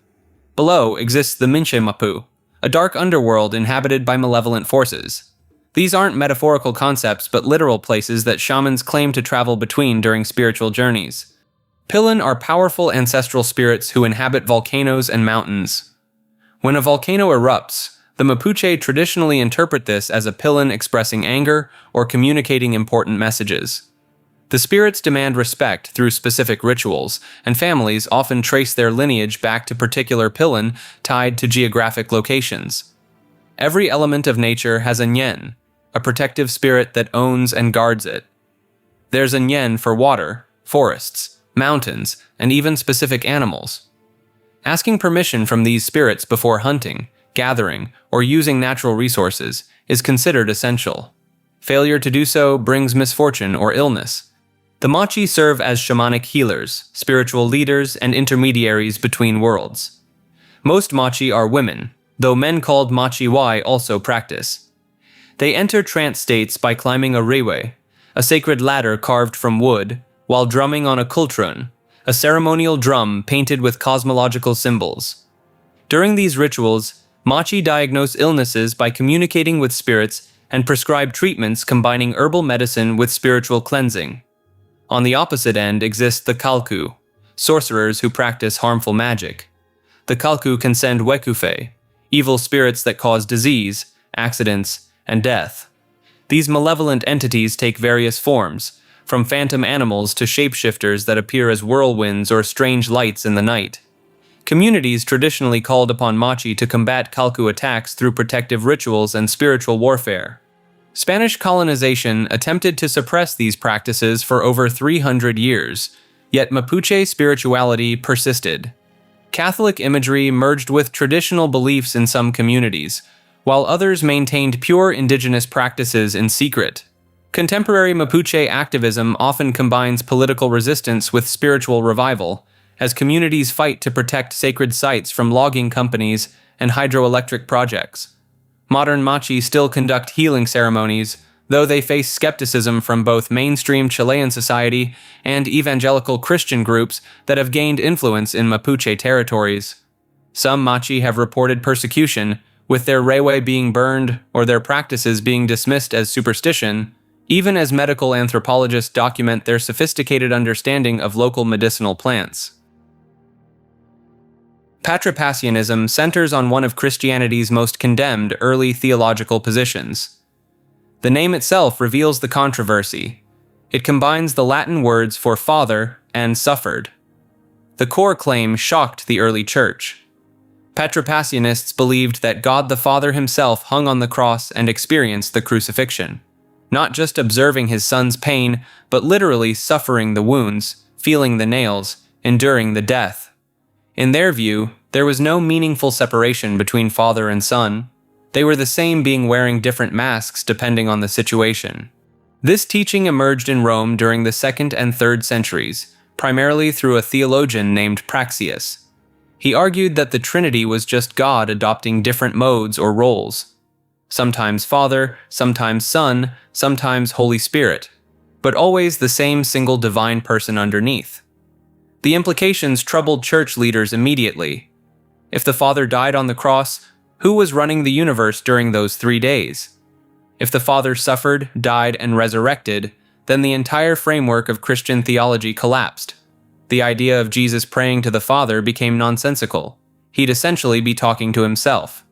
Below exists the Minche Mapu, a dark underworld inhabited by malevolent forces. These aren't metaphorical concepts but literal places that shamans claim to travel between during spiritual journeys. Pilin are powerful ancestral spirits who inhabit volcanoes and mountains. When a volcano erupts, the Mapuche traditionally interpret this as a Pilin expressing anger or communicating important messages. The spirits demand respect through specific rituals, and families often trace their lineage back to particular Pilin tied to geographic locations. Every element of nature has a Nyen, a protective spirit that owns and guards it. There's a Nyen for water, forests, mountains, and even specific animals. Asking permission from these spirits before hunting, gathering, or using natural resources is considered essential. Failure to do so brings misfortune or illness. The Machi serve as shamanic healers, spiritual leaders, and intermediaries between worlds. Most Machi are women, though men called Machi Y also practice. They enter trance states by climbing a rewe, a sacred ladder carved from wood, while drumming on a kultrun, a ceremonial drum painted with cosmological symbols. During these rituals, Machi diagnose illnesses by communicating with spirits and prescribe treatments combining herbal medicine with spiritual cleansing. On the opposite end exists the Kalku, sorcerers who practice harmful magic. The Kalku can send Wekufe, evil spirits that cause disease, accidents, and death. These malevolent entities take various forms, from phantom animals to shapeshifters that appear as whirlwinds or strange lights in the night. Communities traditionally called upon Machi to combat Kalku attacks through protective rituals and spiritual warfare. Spanish colonization attempted to suppress these practices for over 300 years, Yet Mapuche spirituality persisted. Catholic imagery merged with traditional beliefs in some communities, while others maintained pure indigenous practices in secret. Contemporary Mapuche activism often combines political resistance with spiritual revival, as communities fight to protect sacred sites from logging companies and hydroelectric projects. Modern Machi still conduct healing ceremonies, though they face skepticism from both mainstream Chilean society and evangelical Christian groups that have gained influence in Mapuche territories. Some Machi have reported persecution, with their rewe being burned or their practices being dismissed as superstition, even as medical anthropologists document their sophisticated understanding of local medicinal plants. Patripassianism centers on one of Christianity's most condemned early theological positions. The name itself reveals the controversy. It combines the Latin words for father and suffered. The core claim shocked the early church. Patripassianists believed that God the Father himself hung on the cross and experienced the crucifixion, not just observing his son's pain, but literally suffering the wounds, feeling the nails, enduring the death. In their view, there was no meaningful separation between father and son. They were the same being wearing different masks depending on the situation. This teaching emerged in Rome during the 2nd and 3rd centuries, primarily through a theologian named Praxeas. He argued that the Trinity was just God adopting different modes or roles. Sometimes Father, sometimes Son, sometimes Holy Spirit, but always the same single divine person underneath. The implications troubled church leaders immediately. If the Father died on the cross, who was running the universe during those 3 days? If the Father suffered, died, and resurrected, then the entire framework of Christian theology collapsed. The idea of Jesus praying to the Father became nonsensical. He'd essentially be talking to himself.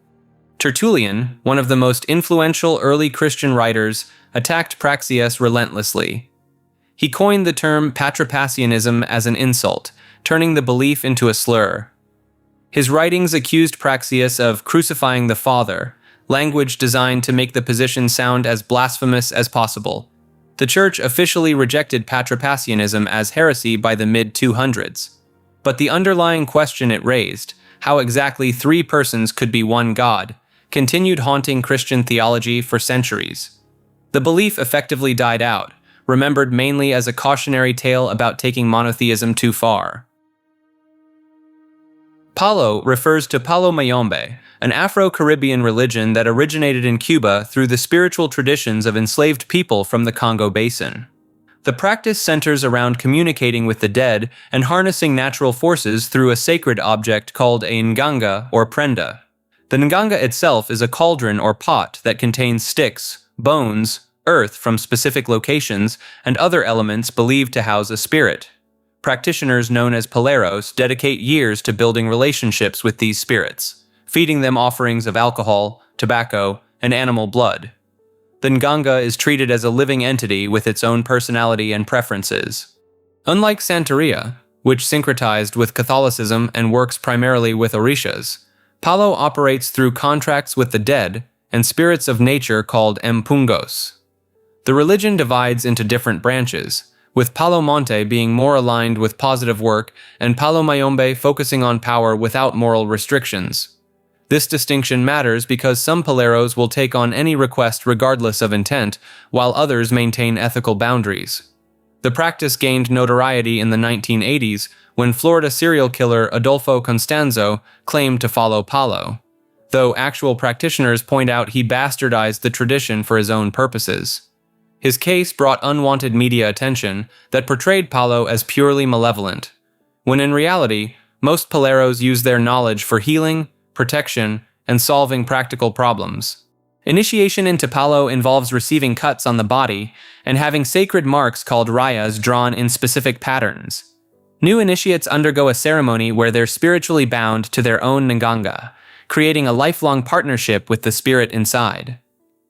Tertullian, one of the most influential early Christian writers, attacked Praxeas relentlessly. He coined the term Patripassianism as an insult, turning the belief into a slur. His writings accused Praxeas of crucifying the Father, language designed to make the position sound as blasphemous as possible. The Church officially rejected Patripassianism as heresy by the mid-200s. But the underlying question it raised, how exactly 3 persons could be one God, continued haunting Christian theology for centuries. The belief effectively died out, remembered mainly as a cautionary tale about taking monotheism too far. Palo refers to Palo Mayombe, an Afro-Caribbean religion that originated in Cuba through the spiritual traditions of enslaved people from the Congo Basin. The practice centers around communicating with the dead and harnessing natural forces through a sacred object called a nganga or prenda. The nganga itself is a cauldron or pot that contains sticks, bones, earth from specific locations, and other elements believed to house a spirit. Practitioners known as paleros dedicate years to building relationships with these spirits, feeding them offerings of alcohol, tobacco, and animal blood. The nganga is treated as a living entity with its own personality and preferences. Unlike Santeria, which syncretized with Catholicism and works primarily with orishas, Palo operates through contracts with the dead and spirits of nature called mpungos. The religion divides into different branches, with Palo Monte being more aligned with positive work and Palo Mayombe focusing on power without moral restrictions. This distinction matters because some paleros will take on any request regardless of intent, while others maintain ethical boundaries. The practice gained notoriety in the 1980s when Florida serial killer Adolfo Constanzo claimed to follow Palo, though actual practitioners point out he bastardized the tradition for his own purposes. His case brought unwanted media attention that portrayed Palo as purely malevolent, when in reality, most paleros use their knowledge for healing, protection, and solving practical problems. Initiation into Palo involves receiving cuts on the body and having sacred marks called rayas drawn in specific patterns. New initiates undergo a ceremony where they're spiritually bound to their own nganga, creating a lifelong partnership with the spirit inside.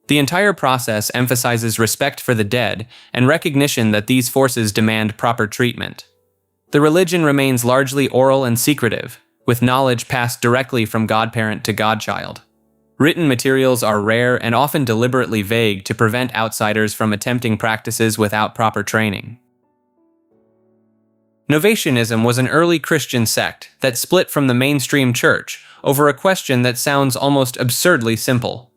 The entire process emphasizes respect for the dead and recognition that these forces demand proper treatment. The religion remains largely oral and secretive, with knowledge passed directly from godparent to godchild. Written materials are rare and often deliberately vague to prevent outsiders from attempting practices without proper training. Novatianism was an early Christian sect that split from the mainstream church over a question that sounds almost absurdly simple.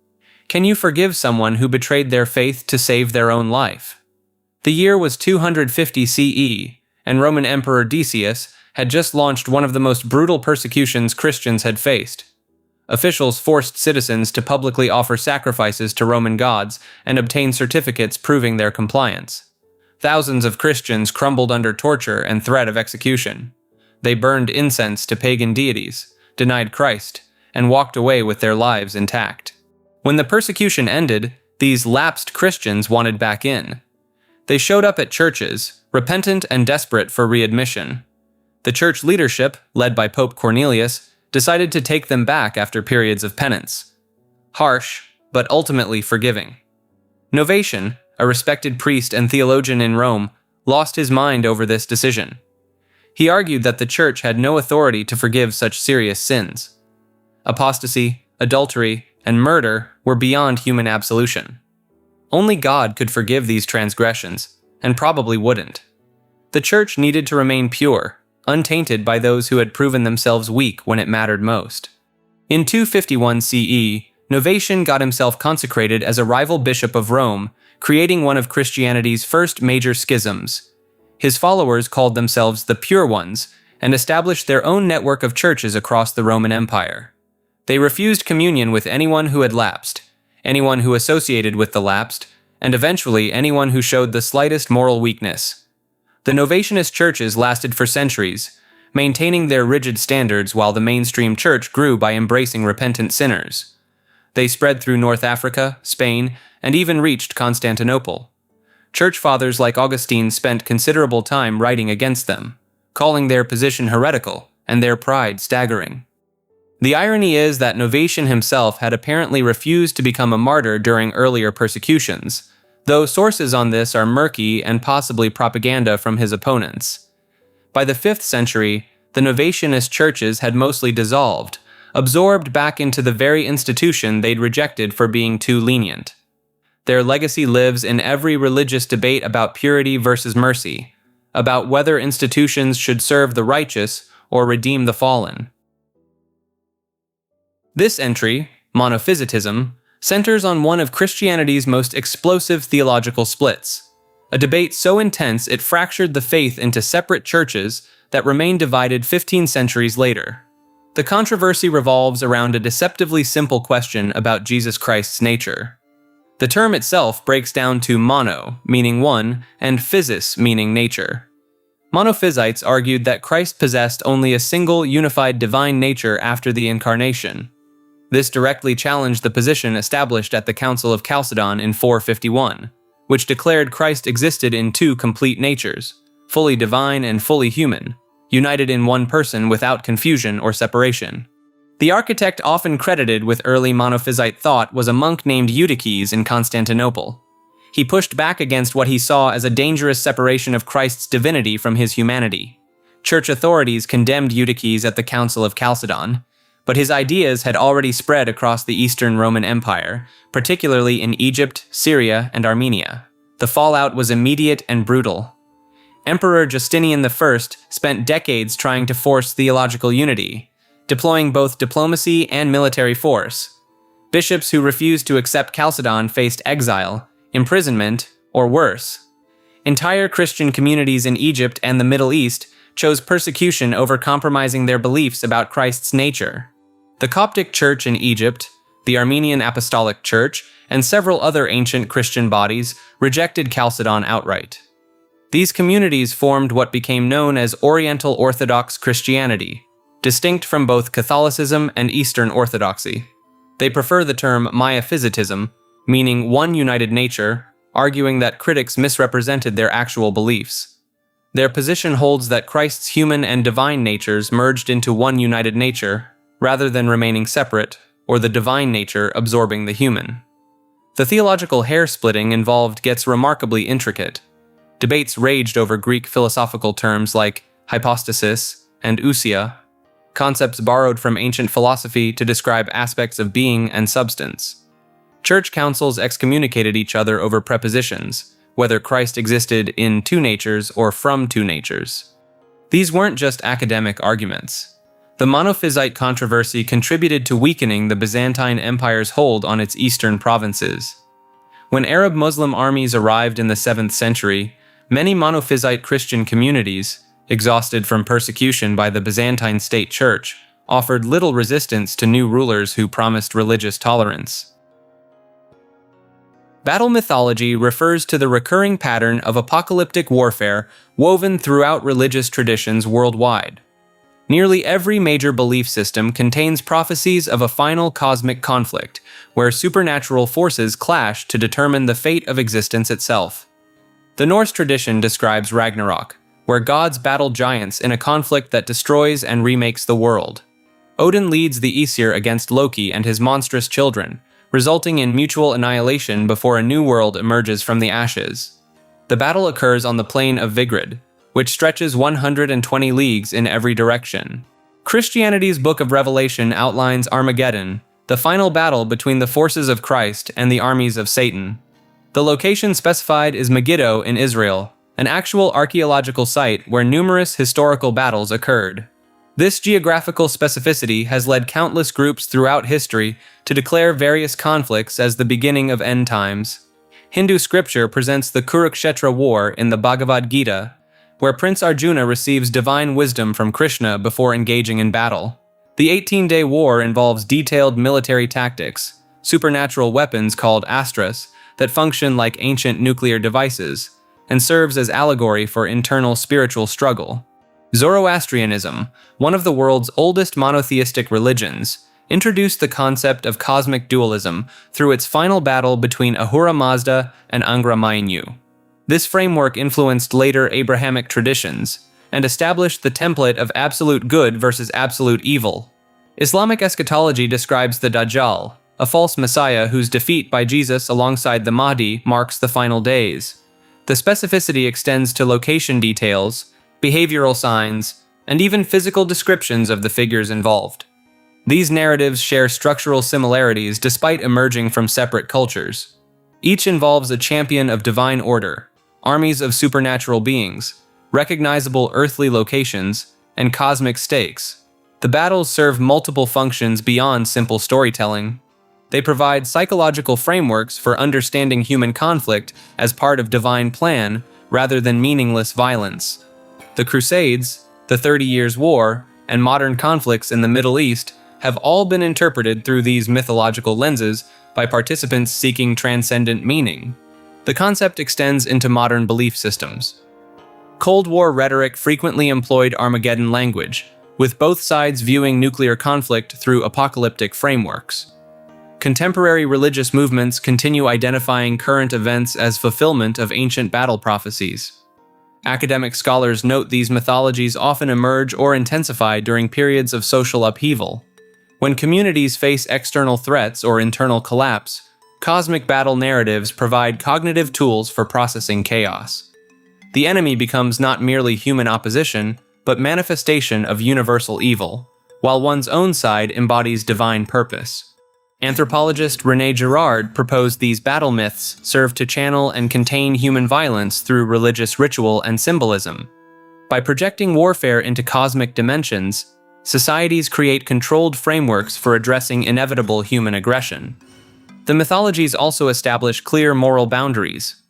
Can you forgive someone who betrayed their faith to save their own life? The year was 250 CE, and Roman Emperor Decius had just launched one of the most brutal persecutions Christians had faced. Officials forced citizens to publicly offer sacrifices to Roman gods and obtain certificates proving their compliance. Thousands of Christians crumbled under torture and threat of execution. They burned incense to pagan deities, denied Christ, and walked away with their lives intact. When the persecution ended, these lapsed Christians wanted back in. They showed up at churches, repentant and desperate for readmission. The church leadership, led by Pope Cornelius, decided to take them back after periods of penance. Harsh, but ultimately forgiving. Novatian, a respected priest and theologian in Rome, lost his mind over this decision. He argued that the church had no authority to forgive such serious sins. Apostasy, adultery, and murder were beyond human absolution. Only God could forgive these transgressions, and probably wouldn't. The church needed to remain pure, untainted by those who had proven themselves weak when it mattered most. In 251 CE, Novatian got himself consecrated as a rival bishop of Rome, creating one of Christianity's first major schisms. His followers called themselves the Pure Ones and established their own network of churches across the Roman Empire. They refused communion with anyone who had lapsed, anyone who associated with the lapsed, and eventually anyone who showed the slightest moral weakness. The Novatianist churches lasted for centuries, maintaining their rigid standards while the mainstream church grew by embracing repentant sinners. They spread through North Africa, Spain, and even reached Constantinople. Church fathers like Augustine spent considerable time writing against them, calling their position heretical and their pride staggering. The irony is that Novatian himself had apparently refused to become a martyr during earlier persecutions, though sources on this are murky and possibly propaganda from his opponents. By the 5th century, the Novatianist churches had mostly dissolved, absorbed back into the very institution they'd rejected for being too lenient. Their legacy lives in every religious debate about purity versus mercy, about whether institutions should serve the righteous or redeem the fallen. This entry, monophysitism, centers on one of Christianity's most explosive theological splits, a debate so intense it fractured the faith into separate churches that remained divided 15 centuries later. The controversy revolves around a deceptively simple question about Jesus Christ's nature. The term itself breaks down to mono, meaning one, and physis, meaning nature. Monophysites argued that Christ possessed only a single unified divine nature after the incarnation. This directly challenged the position established at the Council of Chalcedon in 451, which declared Christ existed in two complete natures, fully divine and fully human, united in one person without confusion or separation. The architect often credited with early monophysite thought was a monk named Eutyches in Constantinople. He pushed back against what he saw as a dangerous separation of Christ's divinity from his humanity. Church authorities condemned Eutyches at the Council of Chalcedon, but his ideas had already spread across the Eastern Roman Empire, particularly in Egypt, Syria, and Armenia. The fallout was immediate and brutal. Emperor Justinian I spent decades trying to force theological unity, deploying both diplomacy and military force. Bishops who refused to accept Chalcedon faced exile, imprisonment, or worse. Entire Christian communities in Egypt and the Middle East chose persecution over compromising their beliefs about Christ's nature. The Coptic Church in Egypt, the Armenian Apostolic Church, and several other ancient Christian bodies rejected Chalcedon outright. These communities formed what became known as Oriental Orthodox Christianity, distinct from both Catholicism and Eastern Orthodoxy. They prefer the term myophysitism, meaning one united nature, arguing that critics misrepresented their actual beliefs. Their position holds that Christ's human and divine natures merged into one united nature, rather than remaining separate, or the divine nature absorbing the human. The theological hair-splitting involved gets remarkably intricate. Debates raged over Greek philosophical terms like hypostasis and ousia, concepts borrowed from ancient philosophy to describe aspects of being and substance. Church councils excommunicated each other over prepositions, whether Christ existed in two natures or from two natures. These weren't just academic arguments. The Monophysite controversy contributed to weakening the Byzantine Empire's hold on its eastern provinces. When Arab Muslim armies arrived in the 7th century, many Monophysite Christian communities, exhausted from persecution by the Byzantine state church, offered little resistance to new rulers who promised religious tolerance. Battle mythology refers to the recurring pattern of apocalyptic warfare woven throughout religious traditions worldwide. Nearly every major belief system contains prophecies of a final cosmic conflict, where supernatural forces clash to determine the fate of existence itself. The Norse tradition describes Ragnarok, where gods battle giants in a conflict that destroys and remakes the world. Odin leads the Aesir against Loki and his monstrous children, resulting in mutual annihilation before a new world emerges from the ashes. The battle occurs on the plain of Vigrid, which stretches 120 leagues in every direction. Christianity's Book of Revelation outlines Armageddon, the final battle between the forces of Christ and the armies of Satan. The location specified is Megiddo in Israel, an actual archaeological site where numerous historical battles occurred. This geographical specificity has led countless groups throughout history to declare various conflicts as the beginning of end times. Hindu scripture presents the Kurukshetra war in the Bhagavad Gita, where Prince Arjuna receives divine wisdom from Krishna before engaging in battle. The 18-day war involves detailed military tactics, supernatural weapons called astras that function like ancient nuclear devices, and serves as allegory for internal spiritual struggle. Zoroastrianism, one of the world's oldest monotheistic religions, introduced the concept of cosmic dualism through its final battle between Ahura Mazda and Angra Mainyu. This framework influenced later Abrahamic traditions and established the template of absolute good versus absolute evil. Islamic eschatology describes the Dajjal, a false messiah whose defeat by Jesus alongside the Mahdi marks the final days. The specificity extends to location details, behavioral signs, and even physical descriptions of the figures involved. These narratives share structural similarities despite emerging from separate cultures. Each involves a champion of divine order, armies of supernatural beings, recognizable earthly locations, and cosmic stakes. The battles serve multiple functions beyond simple storytelling. They provide psychological frameworks for understanding human conflict as part of divine plan rather than meaningless violence. The Crusades, the 30 Years' War, and modern conflicts in the Middle East have all been interpreted through these mythological lenses by participants seeking transcendent meaning. The concept extends into modern belief systems. Cold War rhetoric frequently employed Armageddon language, with both sides viewing nuclear conflict through apocalyptic frameworks. Contemporary religious movements continue identifying current events as fulfillment of ancient battle prophecies. Academic scholars note these mythologies often emerge or intensify during periods of social upheaval. When communities face external threats or internal collapse, cosmic battle narratives provide cognitive tools for processing chaos. The enemy becomes not merely human opposition, but manifestation of universal evil, while one's own side embodies divine purpose. Anthropologist René Girard proposed these battle myths serve to channel and contain human violence through religious ritual and symbolism. By projecting warfare into cosmic dimensions, societies create controlled frameworks for addressing inevitable human aggression. The mythologies also establish clear moral boundaries.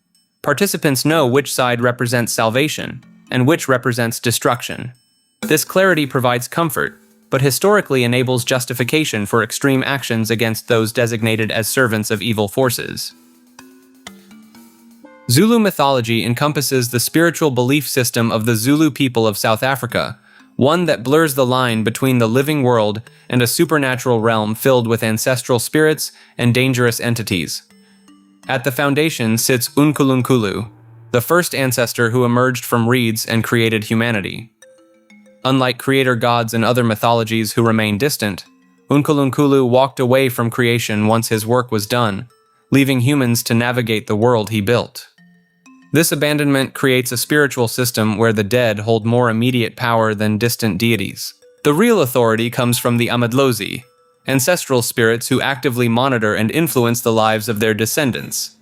Participants know which side represents salvation and which represents destruction. This clarity provides comfort, but historically enables justification for extreme actions against those designated as servants of evil forces. Zulu mythology encompasses the spiritual belief system of the Zulu people of South Africa, one that blurs the line between the living world and a supernatural realm filled with ancestral spirits and dangerous entities. At the foundation sits Unkulunkulu, the first ancestor who emerged from reeds and created humanity. Unlike creator gods in other mythologies who remain distant, Unkulunkulu walked away from creation once his work was done, leaving humans to navigate the world he built. This abandonment creates a spiritual system where the dead hold more immediate power than distant deities. The real authority comes from the Amadlozi, ancestral spirits who actively monitor and influence the lives of their descendants.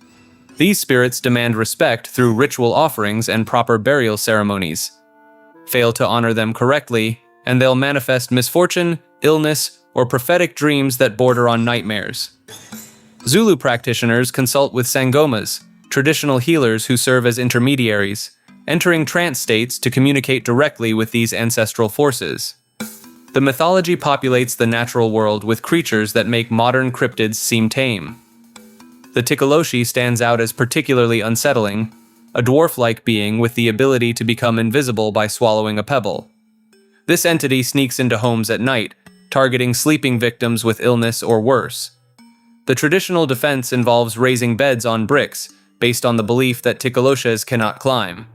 These spirits demand respect through ritual offerings and proper burial ceremonies. fail to honor them correctly, and they'll manifest misfortune, illness, or prophetic dreams that border on nightmares. Zulu practitioners consult with sangomas, traditional healers who serve as intermediaries, entering trance states to communicate directly with these ancestral forces. The mythology populates the natural world with creatures that make modern cryptids seem tame. The Tikaloshi stands out as particularly unsettling, a dwarf-like being with the ability to become invisible by swallowing a pebble. This entity sneaks into homes at night, targeting sleeping victims with illness or worse. The traditional defense involves raising beds on bricks, based on the belief that Tikaloshes cannot climb.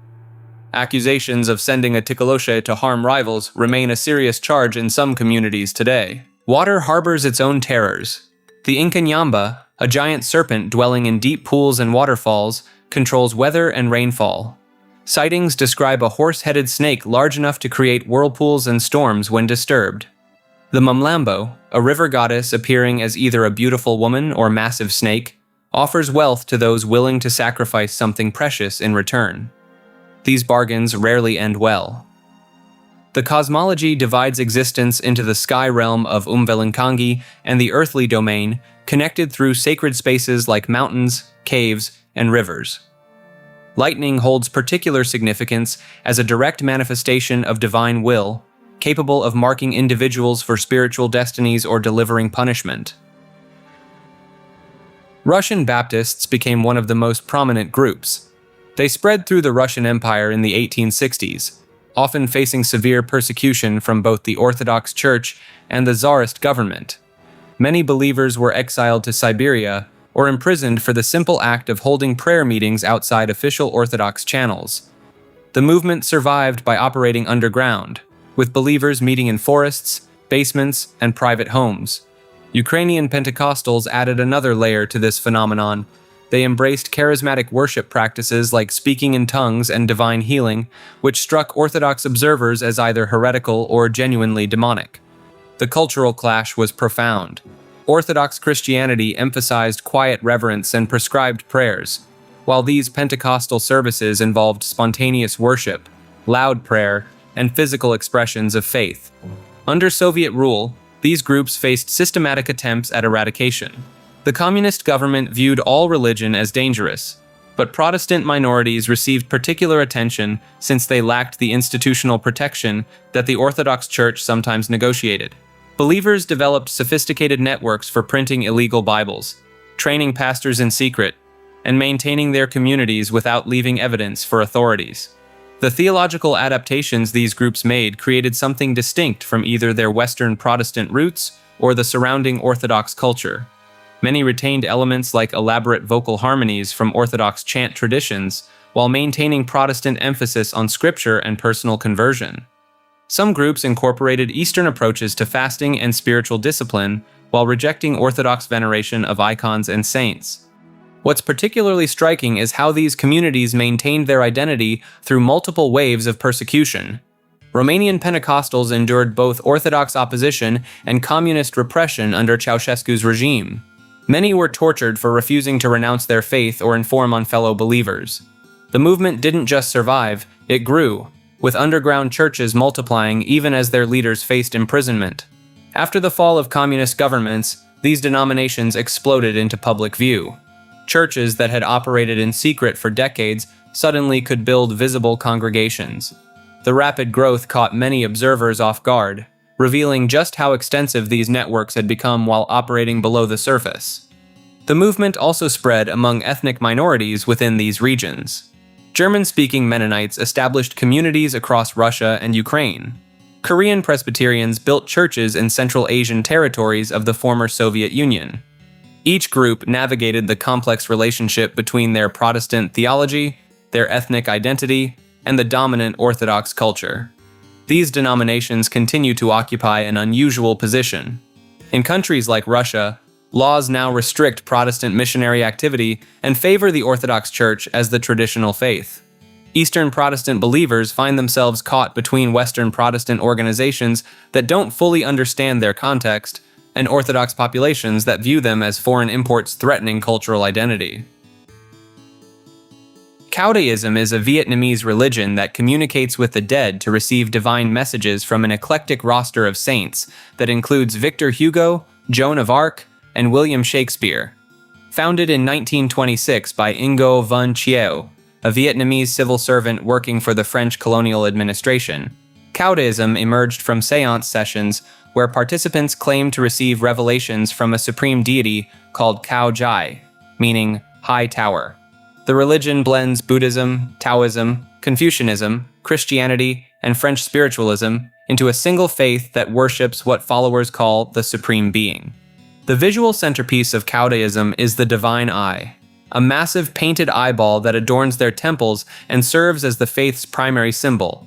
Accusations of sending a Tikaloshe to harm rivals remain a serious charge in some communities today. Water harbors its own terrors. The Inkanyamba, a giant serpent dwelling in deep pools and waterfalls, controls weather and rainfall. Sightings describe a horse-headed snake large enough to create whirlpools and storms when disturbed. The Mumlambo, a river goddess appearing as either a beautiful woman or massive snake, offers wealth to those willing to sacrifice something precious in return. These bargains rarely end well. The cosmology divides existence into the sky realm of Umvelinkangi and the earthly domain, connected through sacred spaces like mountains, caves, and rivers. Lightning holds particular significance as a direct manifestation of divine will, capable of marking individuals for spiritual destinies or delivering punishment. Russian Baptists became one of the most prominent groups. They spread through the Russian Empire in the 1860s, often facing severe persecution from both the Orthodox Church and the Tsarist government. Many believers were exiled to Siberia or imprisoned for the simple act of holding prayer meetings outside official Orthodox channels. The movement survived by operating underground, with believers meeting in forests, basements, and private homes. Ukrainian Pentecostals added another layer to this phenomenon. They embraced charismatic worship practices like speaking in tongues and divine healing, which struck Orthodox observers as either heretical or genuinely demonic. The cultural clash was profound. Orthodox Christianity emphasized quiet reverence and prescribed prayers, while these Pentecostal services involved spontaneous worship, loud prayer, and physical expressions of faith. Under Soviet rule, these groups faced systematic attempts at eradication. The communist government viewed all religion as dangerous, but Protestant minorities received particular attention since they lacked the institutional protection that the Orthodox Church sometimes negotiated. Believers developed sophisticated networks for printing illegal Bibles, training pastors in secret, and maintaining their communities without leaving evidence for authorities. The theological adaptations these groups made created something distinct from either their Western Protestant roots or the surrounding Orthodox culture. Many retained elements like elaborate vocal harmonies from Orthodox chant traditions, while maintaining Protestant emphasis on scripture and personal conversion. Some groups incorporated Eastern approaches to fasting and spiritual discipline, while rejecting Orthodox veneration of icons and saints. What's particularly striking is how these communities maintained their identity through multiple waves of persecution. Romanian Pentecostals endured both Orthodox opposition and communist repression under Ceausescu's regime. Many were tortured for refusing to renounce their faith or inform on fellow believers. The movement didn't just survive, it grew, with underground churches multiplying even as their leaders faced imprisonment. After the fall of communist governments, these denominations exploded into public view. Churches that had operated in secret for decades suddenly could build visible congregations. The rapid growth caught many observers off guard, revealing just how extensive these networks had become while operating below the surface. The movement also spread among ethnic minorities within these regions. German-speaking Mennonites established communities across Russia and Ukraine. Korean Presbyterians built churches in Central Asian territories of the former Soviet Union. Each group navigated the complex relationship between their Protestant theology, their ethnic identity, and the dominant Orthodox culture. These denominations continue to occupy an unusual position. In countries like Russia, laws now restrict Protestant missionary activity and favor the Orthodox Church as the traditional faith. Eastern Protestant believers find themselves caught between Western Protestant organizations that don't fully understand their context and Orthodox populations that view them as foreign imports threatening cultural identity. Taoism is a Vietnamese religion that communicates with the dead to receive divine messages from an eclectic roster of saints that includes Victor Hugo, Joan of Arc, and William Shakespeare. Founded in 1926 by Ngo Van Chieu, a Vietnamese civil servant working for the French colonial administration, Taoism emerged from seance sessions where participants claimed to receive revelations from a supreme deity called Cao Jai, meaning high tower. The religion blends Buddhism, Taoism, Confucianism, Christianity, and French spiritualism into a single faith that worships what followers call the Supreme Being. The visual centerpiece of Taoism is the Divine Eye, a massive painted eyeball that adorns their temples and serves as the faith's primary symbol.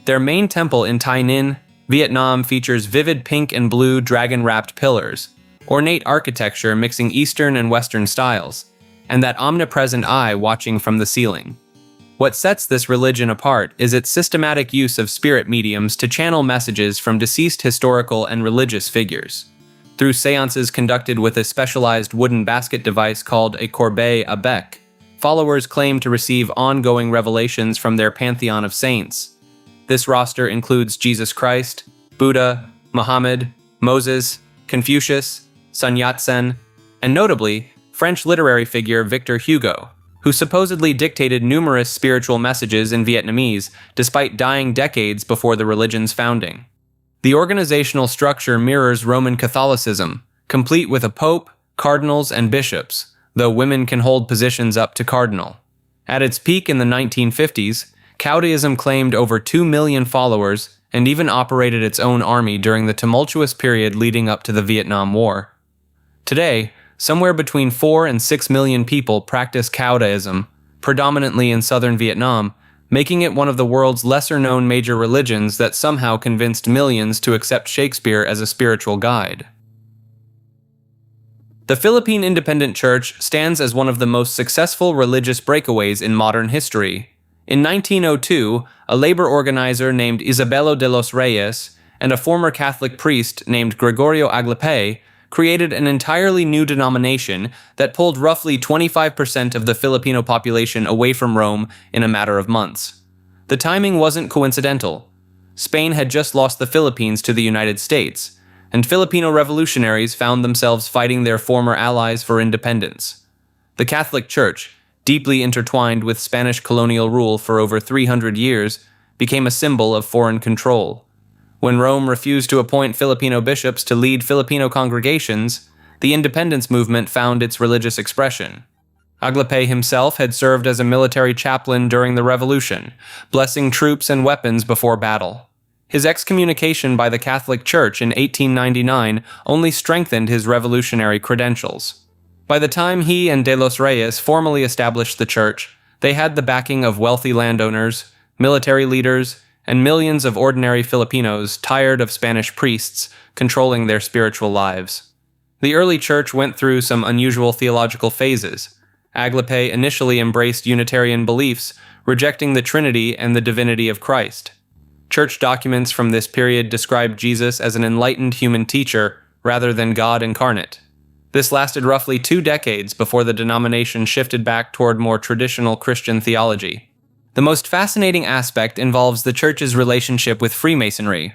Their main temple in Tay Ninh, Vietnam features vivid pink and blue dragon-wrapped pillars, ornate architecture mixing Eastern and Western styles, and that omnipresent eye watching from the ceiling. What sets this religion apart is its systematic use of spirit mediums to channel messages from deceased historical and religious figures. Through seances conducted with a specialized wooden basket device called a corbeille à bec, followers claim to receive ongoing revelations from their pantheon of saints. This roster includes Jesus Christ, Buddha, Muhammad, Moses, Confucius, Sun Yat-sen, and notably, French literary figure Victor Hugo, who supposedly dictated numerous spiritual messages in Vietnamese despite dying decades before the religion's founding. The organizational structure mirrors Roman Catholicism, complete with a pope, cardinals, and bishops, though women can hold positions up to cardinal. At its peak in the 1950s, Taoism claimed over 2 million followers and even operated its own army during the tumultuous period leading up to the Vietnam War. Today, somewhere between 4 and 6 million people practice Taoism, predominantly in southern Vietnam, making it one of the world's lesser-known major religions that somehow convinced millions to accept Shakespeare as a spiritual guide. The Philippine Independent Church stands as one of the most successful religious breakaways in modern history. In 1902, a labor organizer named Isabelo de los Reyes and a former Catholic priest named Gregorio Aglipay created an entirely new denomination that pulled roughly 25% of the Filipino population away from Rome in a matter of months. The timing wasn't coincidental. Spain had just lost the Philippines to the United States, and Filipino revolutionaries found themselves fighting their former allies for independence. The Catholic Church, deeply intertwined with Spanish colonial rule for over 300 years, became a symbol of foreign control. When Rome refused to appoint Filipino bishops to lead Filipino congregations, the independence movement found its religious expression. Aglipay himself had served as a military chaplain during the Revolution, blessing troops and weapons before battle. His excommunication by the Catholic Church in 1899 only strengthened his revolutionary credentials. By the time he and De los Reyes formally established the church, they had the backing of wealthy landowners, military leaders, and millions of ordinary Filipinos tired of Spanish priests controlling their spiritual lives. The early church went through some unusual theological phases. Aglipay initially embraced Unitarian beliefs, rejecting the Trinity and the divinity of Christ. Church documents from this period describe Jesus as an enlightened human teacher rather than God incarnate. This lasted roughly 2 decades before the denomination shifted back toward more traditional Christian theology. The most fascinating aspect involves the church's relationship with Freemasonry.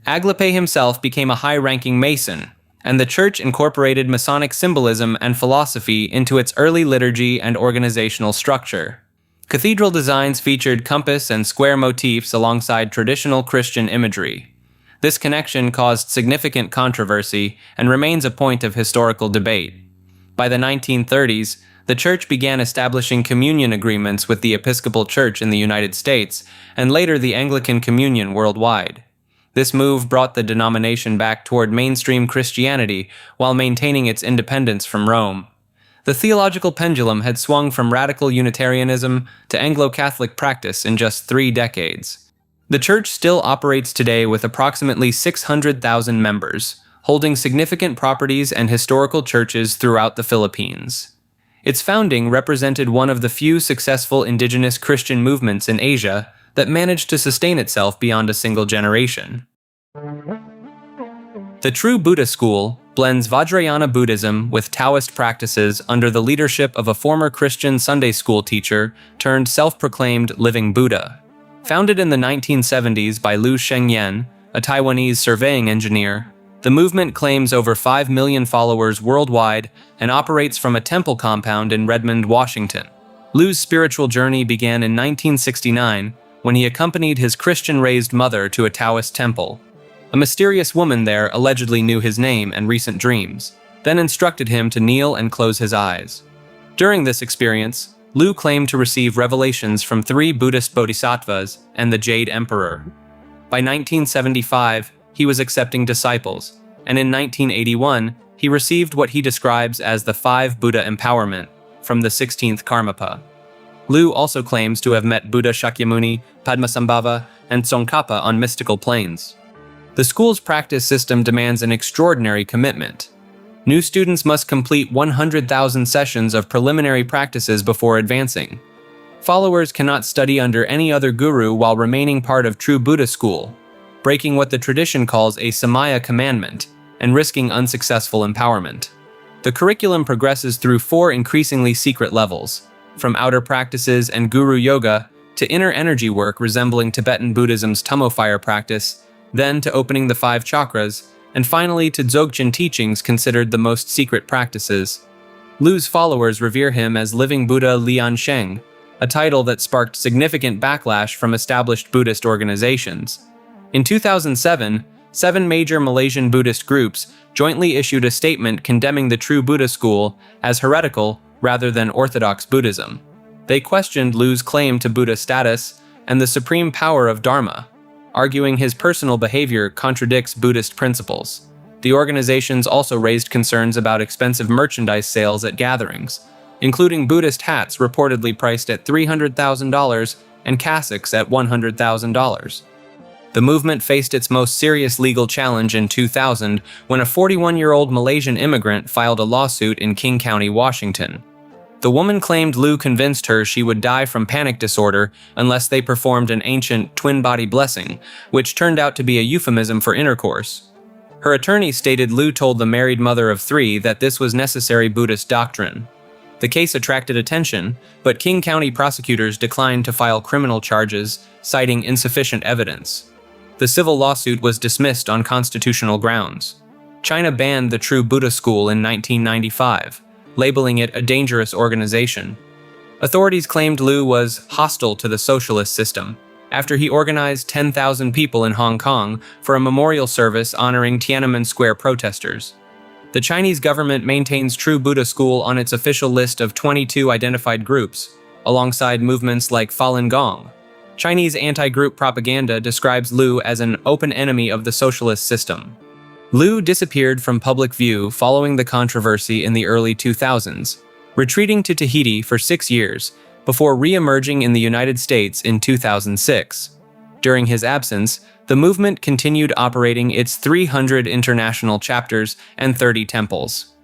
Aglipay himself became a high-ranking Mason, and the church incorporated Masonic symbolism and philosophy into its early liturgy and organizational structure. Cathedral designs featured compass and square motifs alongside traditional Christian imagery. This connection caused significant controversy and remains a point of historical debate. By the 1930s, the church began establishing communion agreements with the Episcopal Church in the United States, and later the Anglican Communion worldwide. This move brought the denomination back toward mainstream Christianity while maintaining its independence from Rome. The theological pendulum had swung from radical Unitarianism to Anglo-Catholic practice in just 3 decades. The church still operates today with approximately 600,000 members, holding significant properties and historical churches throughout the Philippines. Its founding represented one of the few successful indigenous Christian movements in Asia that managed to sustain itself beyond a single generation. The true Buddha school, blends Vajrayana Buddhism with Taoist practices under the leadership of a former Christian Sunday school teacher turned self-proclaimed living Buddha. Founded in the 1970s by Liu Shengyan, a Taiwanese surveying engineer, the movement claims over 5 million followers worldwide and operates from a temple compound in Redmond, Washington. Liu's spiritual journey began in 1969 when he accompanied his Christian-raised mother to a Taoist temple. A mysterious woman there allegedly knew his name and recent dreams, then instructed him to kneel and close his eyes. During this experience, Liu claimed to receive revelations from 3 Buddhist bodhisattvas and the Jade Emperor. By 1975, he was accepting disciples, and in 1981, he received what he describes as the 5 Buddha empowerment from the 16th Karmapa. Liu also claims to have met Buddha Shakyamuni, Padmasambhava, and Tsongkhapa on mystical planes. The school's practice system demands an extraordinary commitment. New students must complete 100,000 sessions of preliminary practices before advancing. Followers cannot study under any other guru while remaining part of true Buddha school, breaking what the tradition calls a Samaya commandment and risking unsuccessful empowerment. The curriculum progresses through 4 increasingly secret levels, from outer practices and guru yoga to inner energy work resembling Tibetan Buddhism's Tummo fire practice, then to opening the 5 chakras, and finally to Dzogchen teachings considered the most secret practices. Liu's followers revere him as Living Buddha Lian Sheng, a title that sparked significant backlash from established Buddhist organizations. In 2007, 7 major Malaysian Buddhist groups jointly issued a statement condemning the true Buddha school as heretical rather than orthodox Buddhism. They questioned Liu's claim to Buddha status and the supreme power of Dharma, arguing his personal behavior contradicts Buddhist principles. The organizations also raised concerns about expensive merchandise sales at gatherings, including Buddhist hats reportedly priced at $300,000 and cassocks at $100,000. The movement faced its most serious legal challenge in 2000 when a 41-year-old Malaysian immigrant filed a lawsuit in King County, Washington. The woman claimed Liu convinced her she would die from panic disorder unless they performed an ancient twin-body blessing, which turned out to be a euphemism for intercourse. Her attorney stated Liu told the married mother of 3 that this was necessary Buddhist doctrine. The case attracted attention, but King County prosecutors declined to file criminal charges, citing insufficient evidence. The civil lawsuit was dismissed on constitutional grounds. China banned the True Buddha School in 1995, labeling it a dangerous organization. Authorities claimed Liu was hostile to the socialist system after he organized 10,000 people in Hong Kong for a memorial service honoring Tiananmen Square protesters. The Chinese government maintains True Buddha School on its official list of 22 identified groups, alongside movements like Falun Gong. Chinese anti-group propaganda describes Liu as an open enemy of the socialist system. Liu disappeared from public view following the controversy in the early 2000s, retreating to Tahiti for 6 years before re-emerging in the United States in 2006. During his absence, the movement continued operating its 300 international chapters and 30 temples.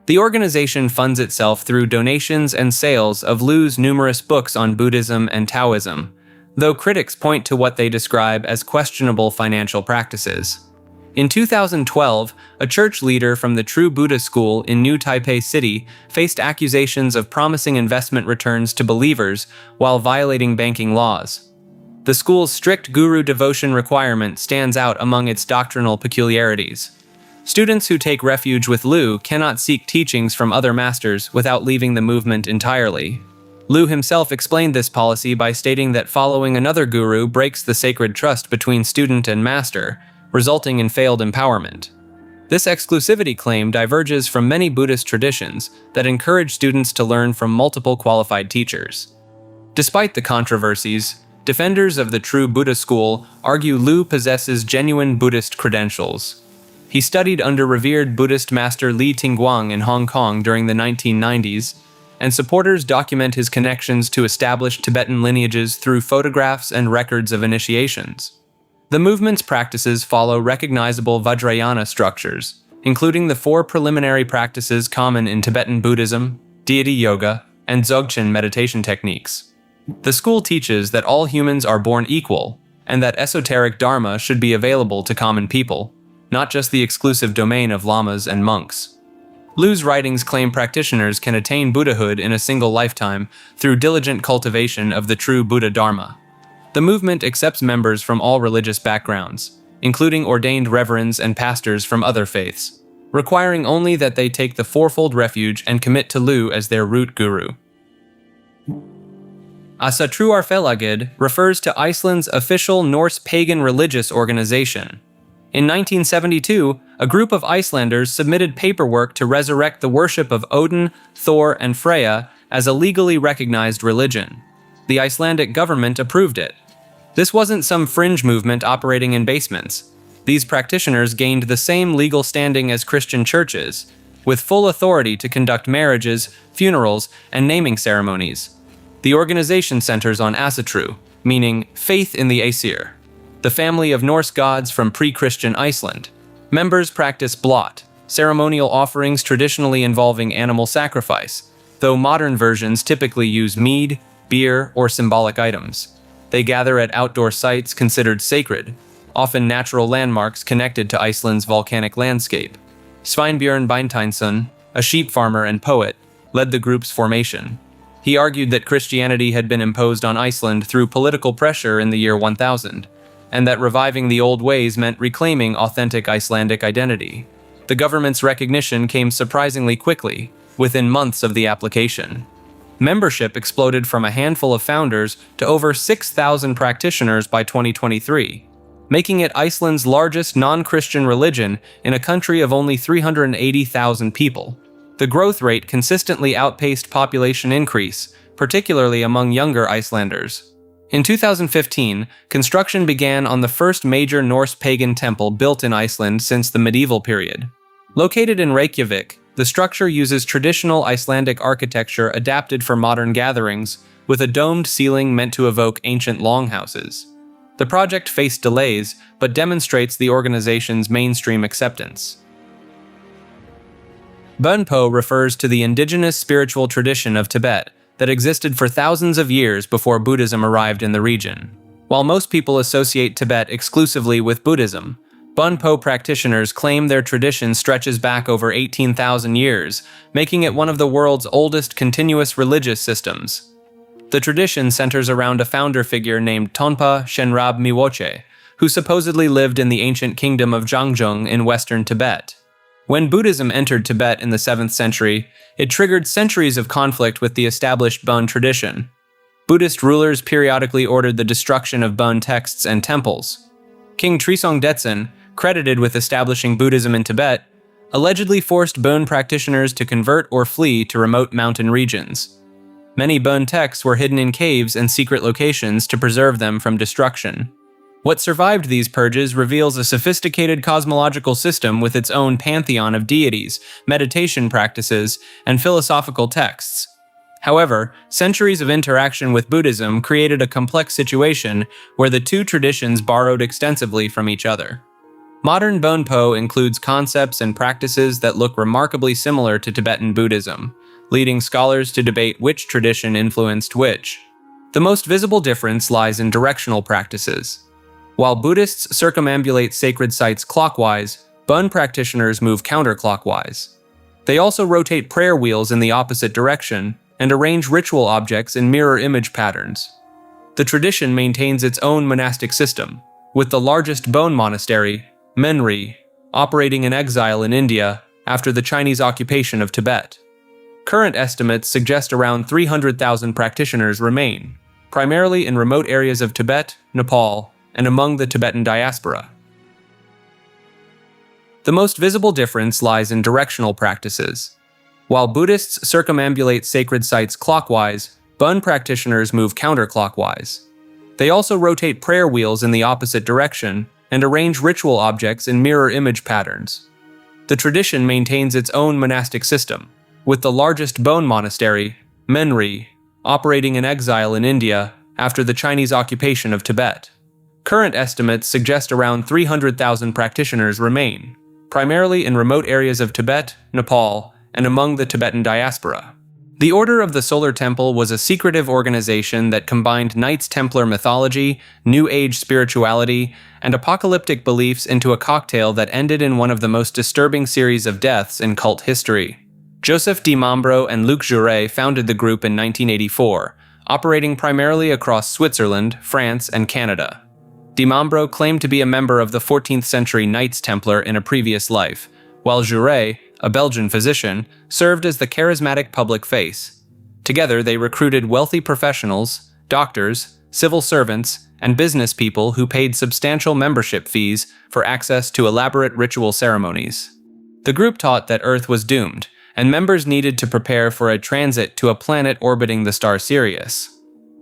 The organization funds itself through donations and sales of Liu's numerous books on Buddhism and Taoism, though critics point to what they describe as questionable financial practices. In 2012, a church leader from the True Buddha School in New Taipei City faced accusations of promising investment returns to believers while violating banking laws. The school's strict guru devotion requirement stands out among its doctrinal peculiarities. Students who take refuge with Liu cannot seek teachings from other masters without leaving the movement entirely. Liu himself explained this policy by stating that following another guru breaks the sacred trust between student and master, resulting in failed empowerment. This exclusivity claim diverges from many Buddhist traditions that encourage students to learn from multiple qualified teachers. Despite the controversies, defenders of the True Buddha School argue Liu possesses genuine Buddhist credentials. He studied under revered Buddhist master Li Tingguang in Hong Kong during the 1990s, and supporters document his connections to established Tibetan lineages through photographs and records of initiations. The movement's practices follow recognizable Vajrayana structures, including the 4 preliminary practices common in Tibetan Buddhism, deity yoga, and Dzogchen meditation techniques. The school teaches that all humans are born equal, and that esoteric dharma should be available to common people, not just the exclusive domain of lamas and monks. Lu's writings claim practitioners can attain Buddhahood in a single lifetime through diligent cultivation of the true Buddha Dharma. The movement accepts members from all religious backgrounds, including ordained reverends and pastors from other faiths, requiring only that they take the fourfold refuge and commit to Lu as their root guru. Asatruarfélagið refers to Iceland's official Norse pagan religious organization. In 1972, a group of Icelanders submitted paperwork to resurrect the worship of Odin, Thor, and Freyja as a legally recognized religion. The Icelandic government approved it. This wasn't some fringe movement operating in basements. These practitioners gained the same legal standing as Christian churches, with full authority to conduct marriages, funerals, and naming ceremonies. The organization centers on Asatru, meaning faith in the Aesir, the family of Norse gods from pre-Christian Iceland. Members practice blot, ceremonial offerings traditionally involving animal sacrifice, though modern versions typically use mead, beer, or symbolic items. They gather at outdoor sites considered sacred, often natural landmarks connected to Iceland's volcanic landscape. Sveinbjörn Beinteinsson, a sheep farmer and poet, led the group's formation. He argued that Christianity had been imposed on Iceland through political pressure in the year 1000, and that reviving the old ways meant reclaiming authentic Icelandic identity. The government's recognition came surprisingly quickly, within months of the application. Membership exploded from a handful of founders to over 6,000 practitioners by 2023, making it Iceland's largest non-Christian religion in a country of only 380,000 people. The growth rate consistently outpaced population increase, particularly among younger Icelanders. In 2015, construction began on the first major Norse pagan temple built in Iceland since the medieval period. Located in Reykjavik, the structure uses traditional Icelandic architecture adapted for modern gatherings, with a domed ceiling meant to evoke ancient longhouses. The project faced delays, but demonstrates the organization's mainstream acceptance. Bunpo refers to the indigenous spiritual tradition of Tibet that existed for thousands of years before Buddhism arrived in the region. While most people associate Tibet exclusively with Buddhism, Bunpo practitioners claim their tradition stretches back over 18,000 years, making it one of the world's oldest continuous religious systems. The tradition centers around a founder figure named Tonpa Shenrab Miwoche, who supposedly lived in the ancient kingdom of Zhangzhung in western Tibet. When Buddhism entered Tibet in the 7th century, it triggered centuries of conflict with the established Bön tradition. Buddhist rulers periodically ordered the destruction of Bön texts and temples. King Trisong Detsen, credited with establishing Buddhism in Tibet, allegedly forced Bön practitioners to convert or flee to remote mountain regions. Many Bön texts were hidden in caves and secret locations to preserve them from destruction. What survived these purges reveals a sophisticated cosmological system with its own pantheon of deities, meditation practices, and philosophical texts. However, centuries of interaction with Buddhism created a complex situation where the two traditions borrowed extensively from each other. Modern Bonpo includes concepts and practices that look remarkably similar to Tibetan Buddhism, leading scholars to debate which tradition influenced which. The most visible difference lies in directional practices. While Buddhists circumambulate sacred sites clockwise, Bön practitioners move counterclockwise. They also rotate prayer wheels in the opposite direction and arrange ritual objects in mirror image patterns. The tradition maintains its own monastic system, with the largest Bön monastery, Menri, operating in exile in India after the Chinese occupation of Tibet. Current estimates suggest around 300,000 practitioners remain, primarily in remote areas of Tibet, Nepal, and among the Tibetan diaspora. The most visible difference lies in directional practices. While Buddhists circumambulate sacred sites clockwise, Bön practitioners move counterclockwise. They also rotate prayer wheels in the opposite direction and arrange ritual objects in mirror image patterns. The tradition maintains its own monastic system, with the largest Bön monastery, Menri, operating in exile in India after the Chinese occupation of Tibet. Current estimates suggest around 300,000 practitioners remain, primarily in remote areas of Tibet, Nepal, and among the Tibetan diaspora. The Order of the Solar Temple was a secretive organization that combined Knights Templar mythology, New Age spirituality, and apocalyptic beliefs into a cocktail that ended in one of the most disturbing series of deaths in cult history. Joseph Di Mambro and Luc Jouret founded the group in 1984, operating primarily across Switzerland, France, and Canada. Di Mambro claimed to be a member of the 14th century Knights Templar in a previous life, while Jouret, a Belgian physician, served as the charismatic public face. Together, they recruited wealthy professionals, doctors, civil servants, and business people who paid substantial membership fees for access to elaborate ritual ceremonies. The group taught that Earth was doomed, and members needed to prepare for a transit to a planet orbiting the star Sirius.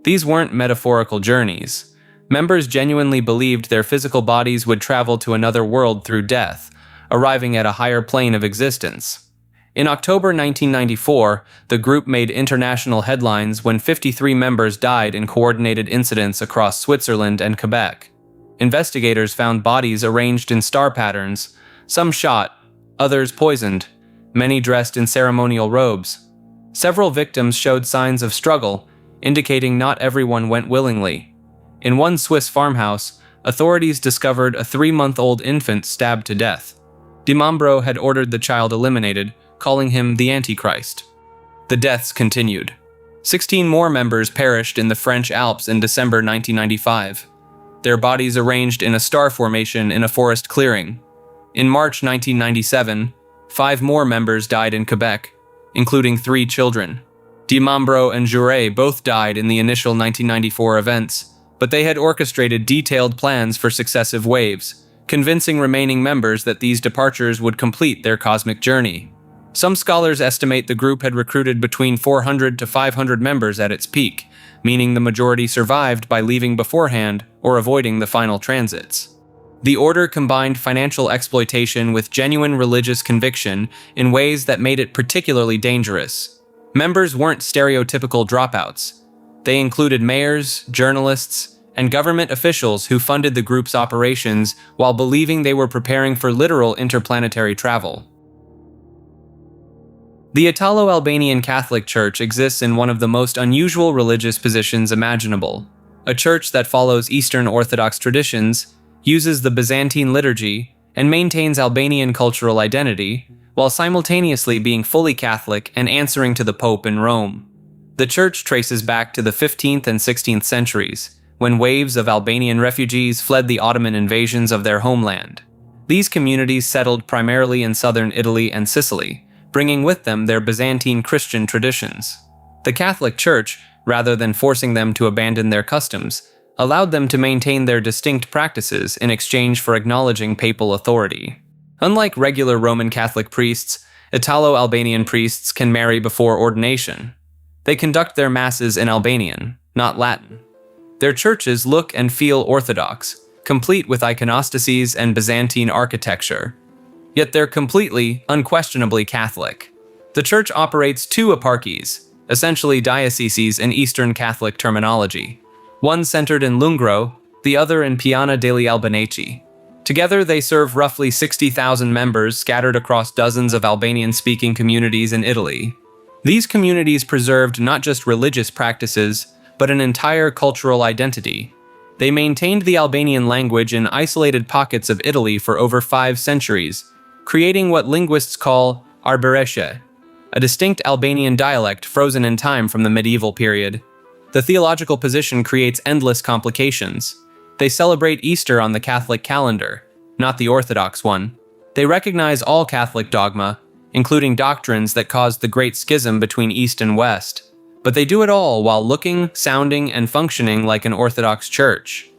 These weren't metaphorical journeys. Members genuinely believed their physical bodies would travel to another world through death, arriving at a higher plane of existence. In October 1994, the group made international headlines when 53 members died in coordinated incidents across Switzerland and Quebec. Investigators found bodies arranged in star patterns, some shot, others poisoned, many dressed in ceremonial robes. Several victims showed signs of struggle, indicating not everyone went willingly. In one Swiss farmhouse, authorities discovered a 3-month-old infant stabbed to death. Di Mambro had ordered the child eliminated, calling him the Antichrist. The deaths continued. 16 more members perished in the French Alps in December 1995. Their bodies arranged in a star formation in a forest clearing. In March 1997, 5 more members died in Quebec, including 3 children. Di Mambro and Jouret both died in the initial 1994 events, but they had orchestrated detailed plans for successive waves, convincing remaining members that these departures would complete their cosmic journey. Some scholars estimate the group had recruited between 400 to 500 members at its peak, meaning the majority survived by leaving beforehand or avoiding the final transits. The order combined financial exploitation with genuine religious conviction in ways that made it particularly dangerous. Members weren't stereotypical dropouts. They included mayors, journalists, and government officials who funded the group's operations while believing they were preparing for literal interplanetary travel. The Italo-Albanian Catholic Church exists in one of the most unusual religious positions imaginable. A church that follows Eastern Orthodox traditions, uses the Byzantine liturgy, and maintains Albanian cultural identity, while simultaneously being fully Catholic and answering to the Pope in Rome. The church traces back to the 15th and 16th centuries, when waves of Albanian refugees fled the Ottoman invasions of their homeland. These communities settled primarily in southern Italy and Sicily, bringing with them their Byzantine Christian traditions. The Catholic Church, rather than forcing them to abandon their customs, allowed them to maintain their distinct practices in exchange for acknowledging papal authority. Unlike regular Roman Catholic priests, Italo-Albanian priests can marry before ordination. They conduct their masses in Albanian, not Latin. Their churches look and feel Orthodox, complete with iconostasies and Byzantine architecture. Yet they're completely, unquestionably Catholic. The church operates 2 eparchies, essentially dioceses in Eastern Catholic terminology. One centered in Lungro, the other in Piana degli Albanesi. Together, they serve roughly 60,000 members scattered across dozens of Albanian-speaking communities in Italy. These communities preserved not just religious practices, but an entire cultural identity. They maintained the Albanian language in isolated pockets of Italy for over 5 centuries, creating what linguists call Arbëreshe, a distinct Albanian dialect frozen in time from the medieval period. The theological position creates endless complications. They celebrate Easter on the Catholic calendar, not the Orthodox one. They recognize all Catholic dogma, including doctrines that caused the Great Schism between East and West. But they do it all while looking, sounding, and functioning like an Orthodox church.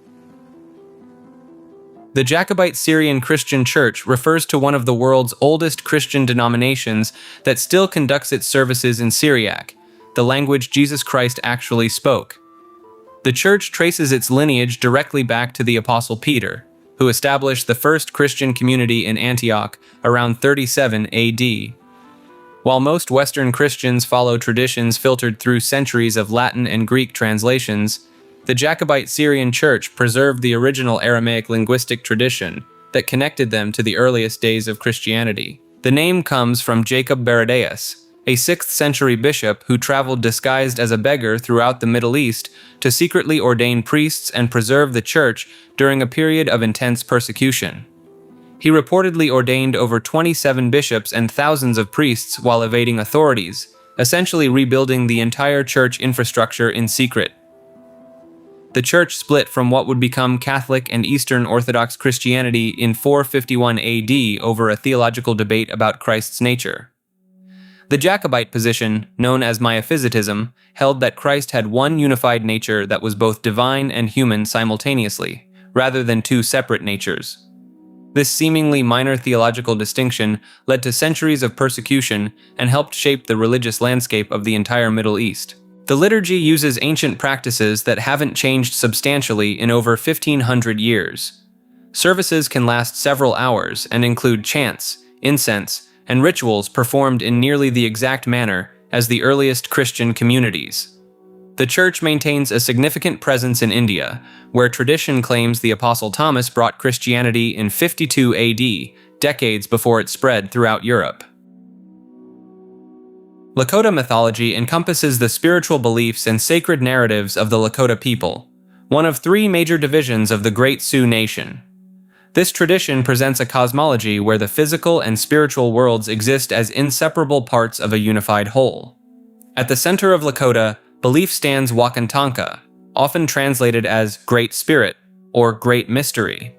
The Jacobite Syrian Christian Church refers to one of the world's oldest Christian denominations that still conducts its services in Syriac, the language Jesus Christ actually spoke. The church traces its lineage directly back to the Apostle Peter, who established the first Christian community in Antioch around 37 AD. While most Western Christians follow traditions filtered through centuries of Latin and Greek translations, the Jacobite Syrian Church preserved the original Aramaic linguistic tradition that connected them to the earliest days of Christianity. The name comes from Jacob Baradaeus, a 6th century bishop who traveled disguised as a beggar throughout the Middle East to secretly ordain priests and preserve the church during a period of intense persecution. He reportedly ordained over 27 bishops and thousands of priests while evading authorities, essentially rebuilding the entire church infrastructure in secret. The church split from what would become Catholic and Eastern Orthodox Christianity in 451 AD over a theological debate about Christ's nature. The Jacobite position, known as Miaphysitism, held that Christ had one unified nature that was both divine and human simultaneously, rather than two separate natures. This seemingly minor theological distinction led to centuries of persecution and helped shape the religious landscape of the entire Middle East. The liturgy uses ancient practices that haven't changed substantially in over 1,500 years. Services can last several hours and include chants, incense, and rituals performed in nearly the exact manner as the earliest Christian communities. The church maintains a significant presence in India, where tradition claims the Apostle Thomas brought Christianity in 52 AD, decades before it spread throughout Europe. Lakota mythology encompasses the spiritual beliefs and sacred narratives of the Lakota people, one of 3 major divisions of the Great Sioux Nation. This tradition presents a cosmology where the physical and spiritual worlds exist as inseparable parts of a unified whole. At the center of Lakota, belief stands Wakantanka, often translated as Great Spirit or Great Mystery.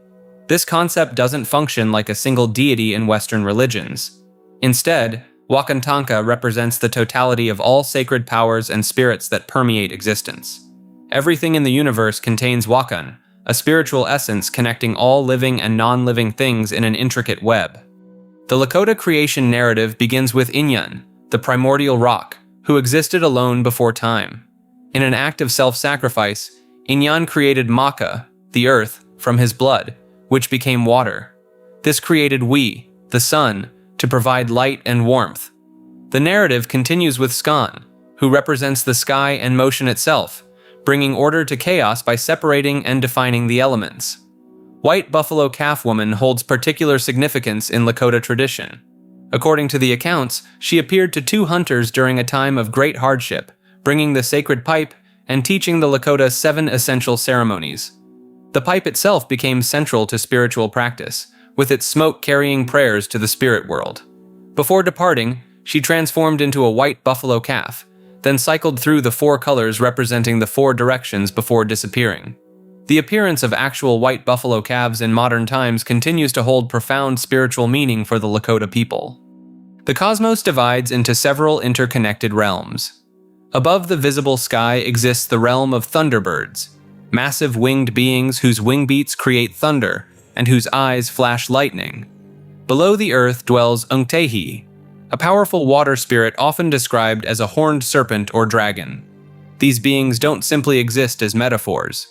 This concept doesn't function like a single deity in Western religions. Instead, Wakantanka represents the totality of all sacred powers and spirits that permeate existence. Everything in the universe contains Wakan, a spiritual essence connecting all living and non-living things in an intricate web. The Lakota creation narrative begins with Inyan, the primordial rock, who existed alone before time. In an act of self-sacrifice, Inyan created Maka, the earth, from his blood, which became water. This created We, the sun, to provide light and warmth. The narrative continues with Skan, who represents the sky and motion itself, bringing order to chaos by separating and defining the elements. White buffalo calf woman holds particular significance in Lakota tradition. According to the accounts, she appeared to 2 hunters during a time of great hardship, bringing the sacred pipe and teaching the Lakota 7 essential ceremonies. The pipe itself became central to spiritual practice, with its smoke carrying prayers to the spirit world. Before departing, she transformed into a white buffalo calf, then cycled through the 4 colors representing the 4 directions before disappearing. The appearance of actual white buffalo calves in modern times continues to hold profound spiritual meaning for the Lakota people. The cosmos divides into several interconnected realms. Above the visible sky exists the realm of thunderbirds, massive winged beings whose wing beats create thunder and whose eyes flash lightning. Below the earth dwells Unktehi, a powerful water spirit often described as a horned serpent or dragon. These beings don't simply exist as metaphors.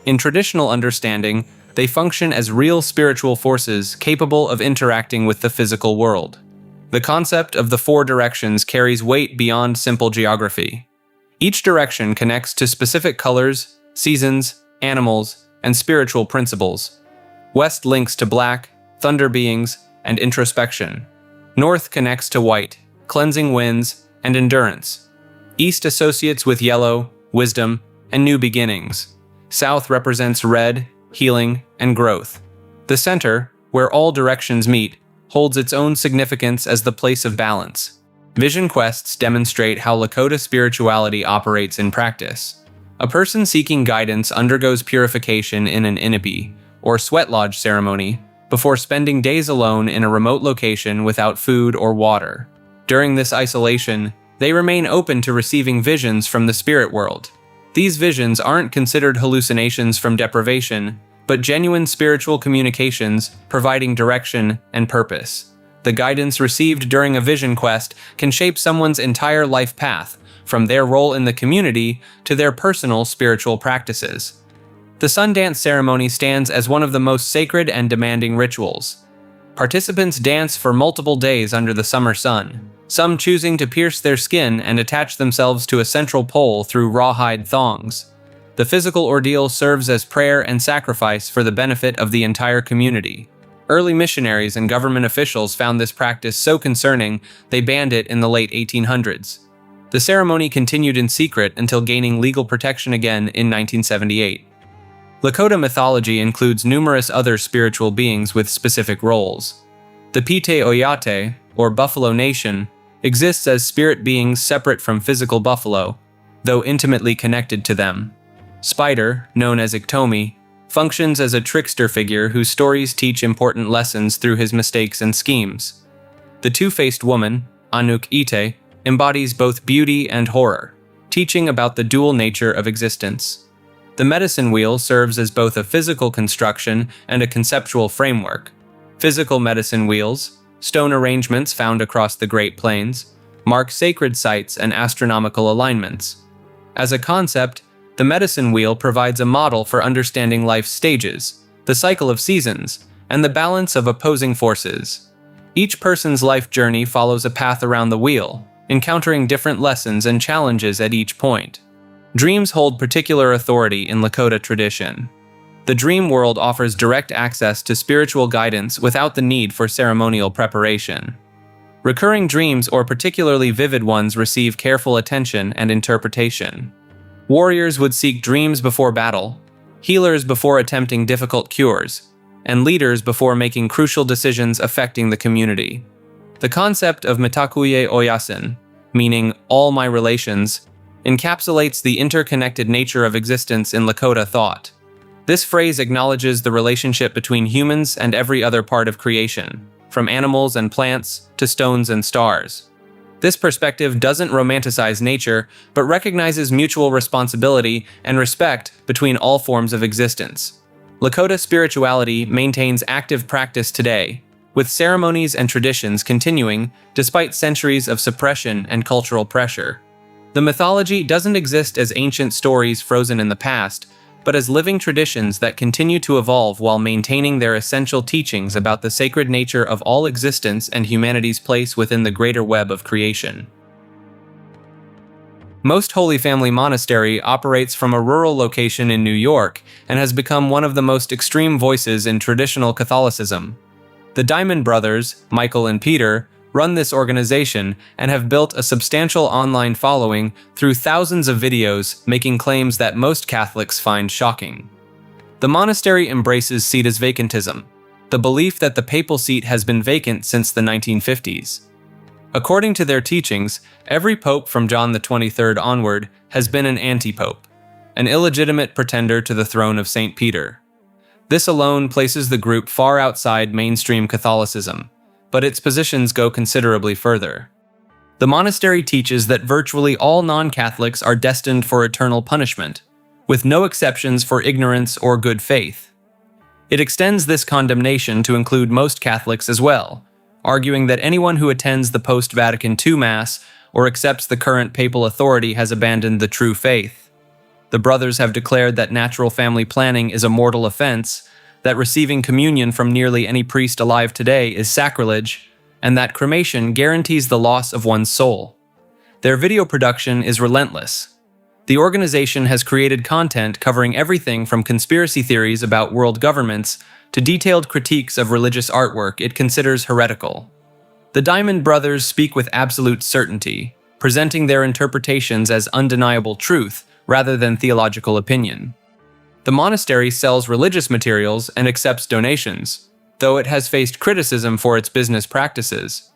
In traditional understanding, they function as real spiritual forces capable of interacting with the physical world. The concept of the 4 directions carries weight beyond simple geography. Each direction connects to specific colors, seasons, animals, and spiritual principles. West links to black, thunder beings, and introspection. North connects to white, cleansing winds, and endurance. East associates with yellow, wisdom, and new beginnings. South represents red, healing, and growth. The center, where all directions meet, holds its own significance as the place of balance. Vision quests demonstrate how Lakota spirituality operates in practice. A person seeking guidance undergoes purification in an inipi, or sweat lodge ceremony, before spending days alone in a remote location without food or water. During this isolation, they remain open to receiving visions from the spirit world. These visions aren't considered hallucinations from deprivation, but genuine spiritual communications providing direction and purpose. The guidance received during a vision quest can shape someone's entire life path, from their role in the community to their personal spiritual practices. The Sundance ceremony stands as one of the most sacred and demanding rituals. Participants dance for multiple days under the summer sun, some choosing to pierce their skin and attach themselves to a central pole through rawhide thongs. The physical ordeal serves as prayer and sacrifice for the benefit of the entire community. Early missionaries and government officials found this practice so concerning they banned it in the late 1800s. The ceremony continued in secret until gaining legal protection again in 1978. Lakota mythology includes numerous other spiritual beings with specific roles. The Pite Oyate, or Buffalo Nation, exists as spirit beings separate from physical buffalo, though intimately connected to them. Spider, known as Iktomi, functions as a trickster figure whose stories teach important lessons through his mistakes and schemes. The two-faced woman, Anuk Ite, embodies both beauty and horror, teaching about the dual nature of existence. The medicine wheel serves as both a physical construction and a conceptual framework. Physical medicine wheels, stone arrangements found across the Great Plains, mark sacred sites and astronomical alignments. As a concept, the medicine wheel provides a model for understanding life's stages, the cycle of seasons, and the balance of opposing forces. Each person's life journey follows a path around the wheel, encountering different lessons and challenges at each point. Dreams hold particular authority in Lakota tradition. The dream world offers direct access to spiritual guidance without the need for ceremonial preparation. Recurring dreams, or particularly vivid ones, receive careful attention and interpretation. Warriors would seek dreams before battle, healers before attempting difficult cures, and leaders before making crucial decisions affecting the community. The concept of Mitakuye Oyasin, meaning all my relations, encapsulates the interconnected nature of existence in Lakota thought. This phrase acknowledges the relationship between humans and every other part of creation, from animals and plants to stones and stars. This perspective doesn't romanticize nature, but recognizes mutual responsibility and respect between all forms of existence. Lakota spirituality maintains active practice today, with ceremonies and traditions continuing despite centuries of suppression and cultural pressure. The mythology doesn't exist as ancient stories frozen in the past, but as living traditions that continue to evolve while maintaining their essential teachings about the sacred nature of all existence and humanity's place within the greater web of creation. Most Holy Family Monastery operates from a rural location in New York and has become one of the most extreme voices in traditional Catholicism. The Diamond Brothers, Michael and Peter, run this organization and have built a substantial online following through thousands of videos making claims that most Catholics find shocking. The monastery embraces Cetus vacantism, the belief that the papal seat has been vacant since the 1950s. According to their teachings, every pope from John XXIII onward has been an anti-pope, an illegitimate pretender to the throne of St. Peter. This alone places the group far outside mainstream Catholicism, but its positions go considerably further. The monastery teaches that virtually all non-Catholics are destined for eternal punishment, with no exceptions for ignorance or good faith. It extends this condemnation to include most Catholics as well, arguing that anyone who attends the post-Vatican II Mass or accepts the current papal authority has abandoned the true faith. The brothers have declared that natural family planning is a mortal offense, that receiving communion from nearly any priest alive today is sacrilege, and that cremation guarantees the loss of one's soul. Their video production is relentless. The organization has created content covering everything from conspiracy theories about world governments to detailed critiques of religious artwork it considers heretical. The Diamond Brothers speak with absolute certainty, presenting their interpretations as undeniable truth rather than theological opinion. The monastery sells religious materials and accepts donations, though it has faced criticism for its business practices.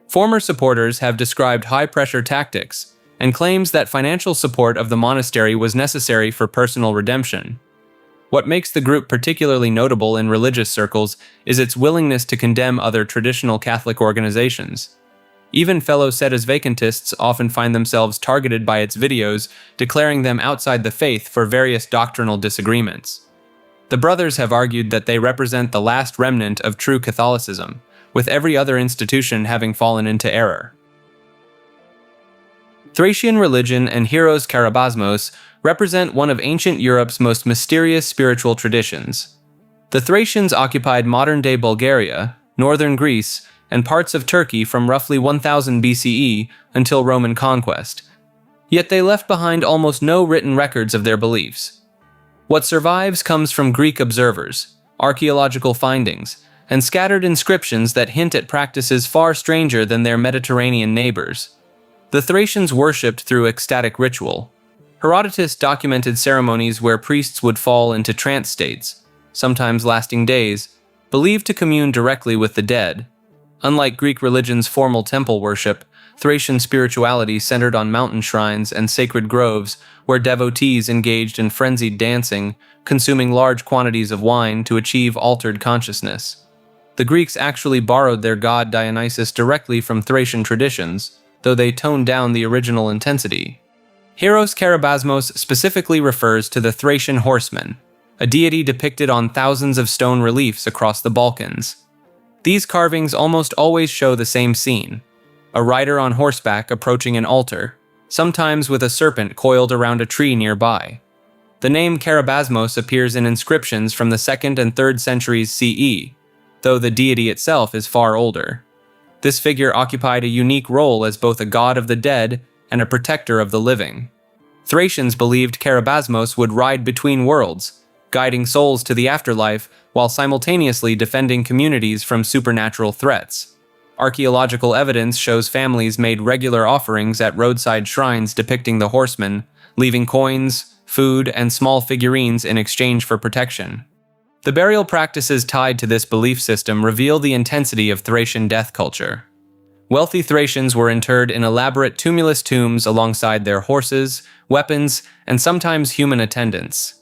Former supporters have described high-pressure tactics and claims that financial support of the monastery was necessary for personal redemption. What makes the group particularly notable in religious circles is its willingness to condemn other traditional Catholic organizations. Even fellow Cetus vacantists often find themselves targeted by its videos, declaring them outside the faith for various doctrinal disagreements. The brothers have argued that they represent the last remnant of true Catholicism, with every other institution having fallen into error. Thracian religion and Heros Karabasmos represent one of ancient Europe's most mysterious spiritual traditions. The Thracians occupied modern-day Bulgaria, northern Greece, and parts of Turkey from roughly 1000 BCE until Roman conquest. Yet they left behind almost no written records of their beliefs. What survives comes from Greek observers, archaeological findings, and scattered inscriptions that hint at practices far stranger than their Mediterranean neighbors. The Thracians worshipped through ecstatic ritual. Herodotus documented ceremonies where priests would fall into trance states, sometimes lasting days, believed to commune directly with the dead. Unlike Greek religion's formal temple worship, Thracian spirituality centered on mountain shrines and sacred groves where devotees engaged in frenzied dancing, consuming large quantities of wine to achieve altered consciousness. The Greeks actually borrowed their god Dionysus directly from Thracian traditions, though they toned down the original intensity. Hieros Karabasmos specifically refers to the Thracian horseman, a deity depicted on thousands of stone reliefs across the Balkans. These carvings almost always show the same scene: a rider on horseback approaching an altar, sometimes with a serpent coiled around a tree nearby. The name Karabasmos appears in inscriptions from the 2nd and 3rd centuries CE, though the deity itself is far older. This figure occupied a unique role as both a god of the dead and a protector of the living. Thracians believed Karabasmos would ride between worlds, guiding souls to the afterlife while simultaneously defending communities from supernatural threats. Archaeological evidence shows families made regular offerings at roadside shrines depicting the horseman, leaving coins, food, and small figurines in exchange for protection. The burial practices tied to this belief system reveal the intensity of Thracian death culture. Wealthy Thracians were interred in elaborate tumulus tombs alongside their horses, weapons, and sometimes human attendants.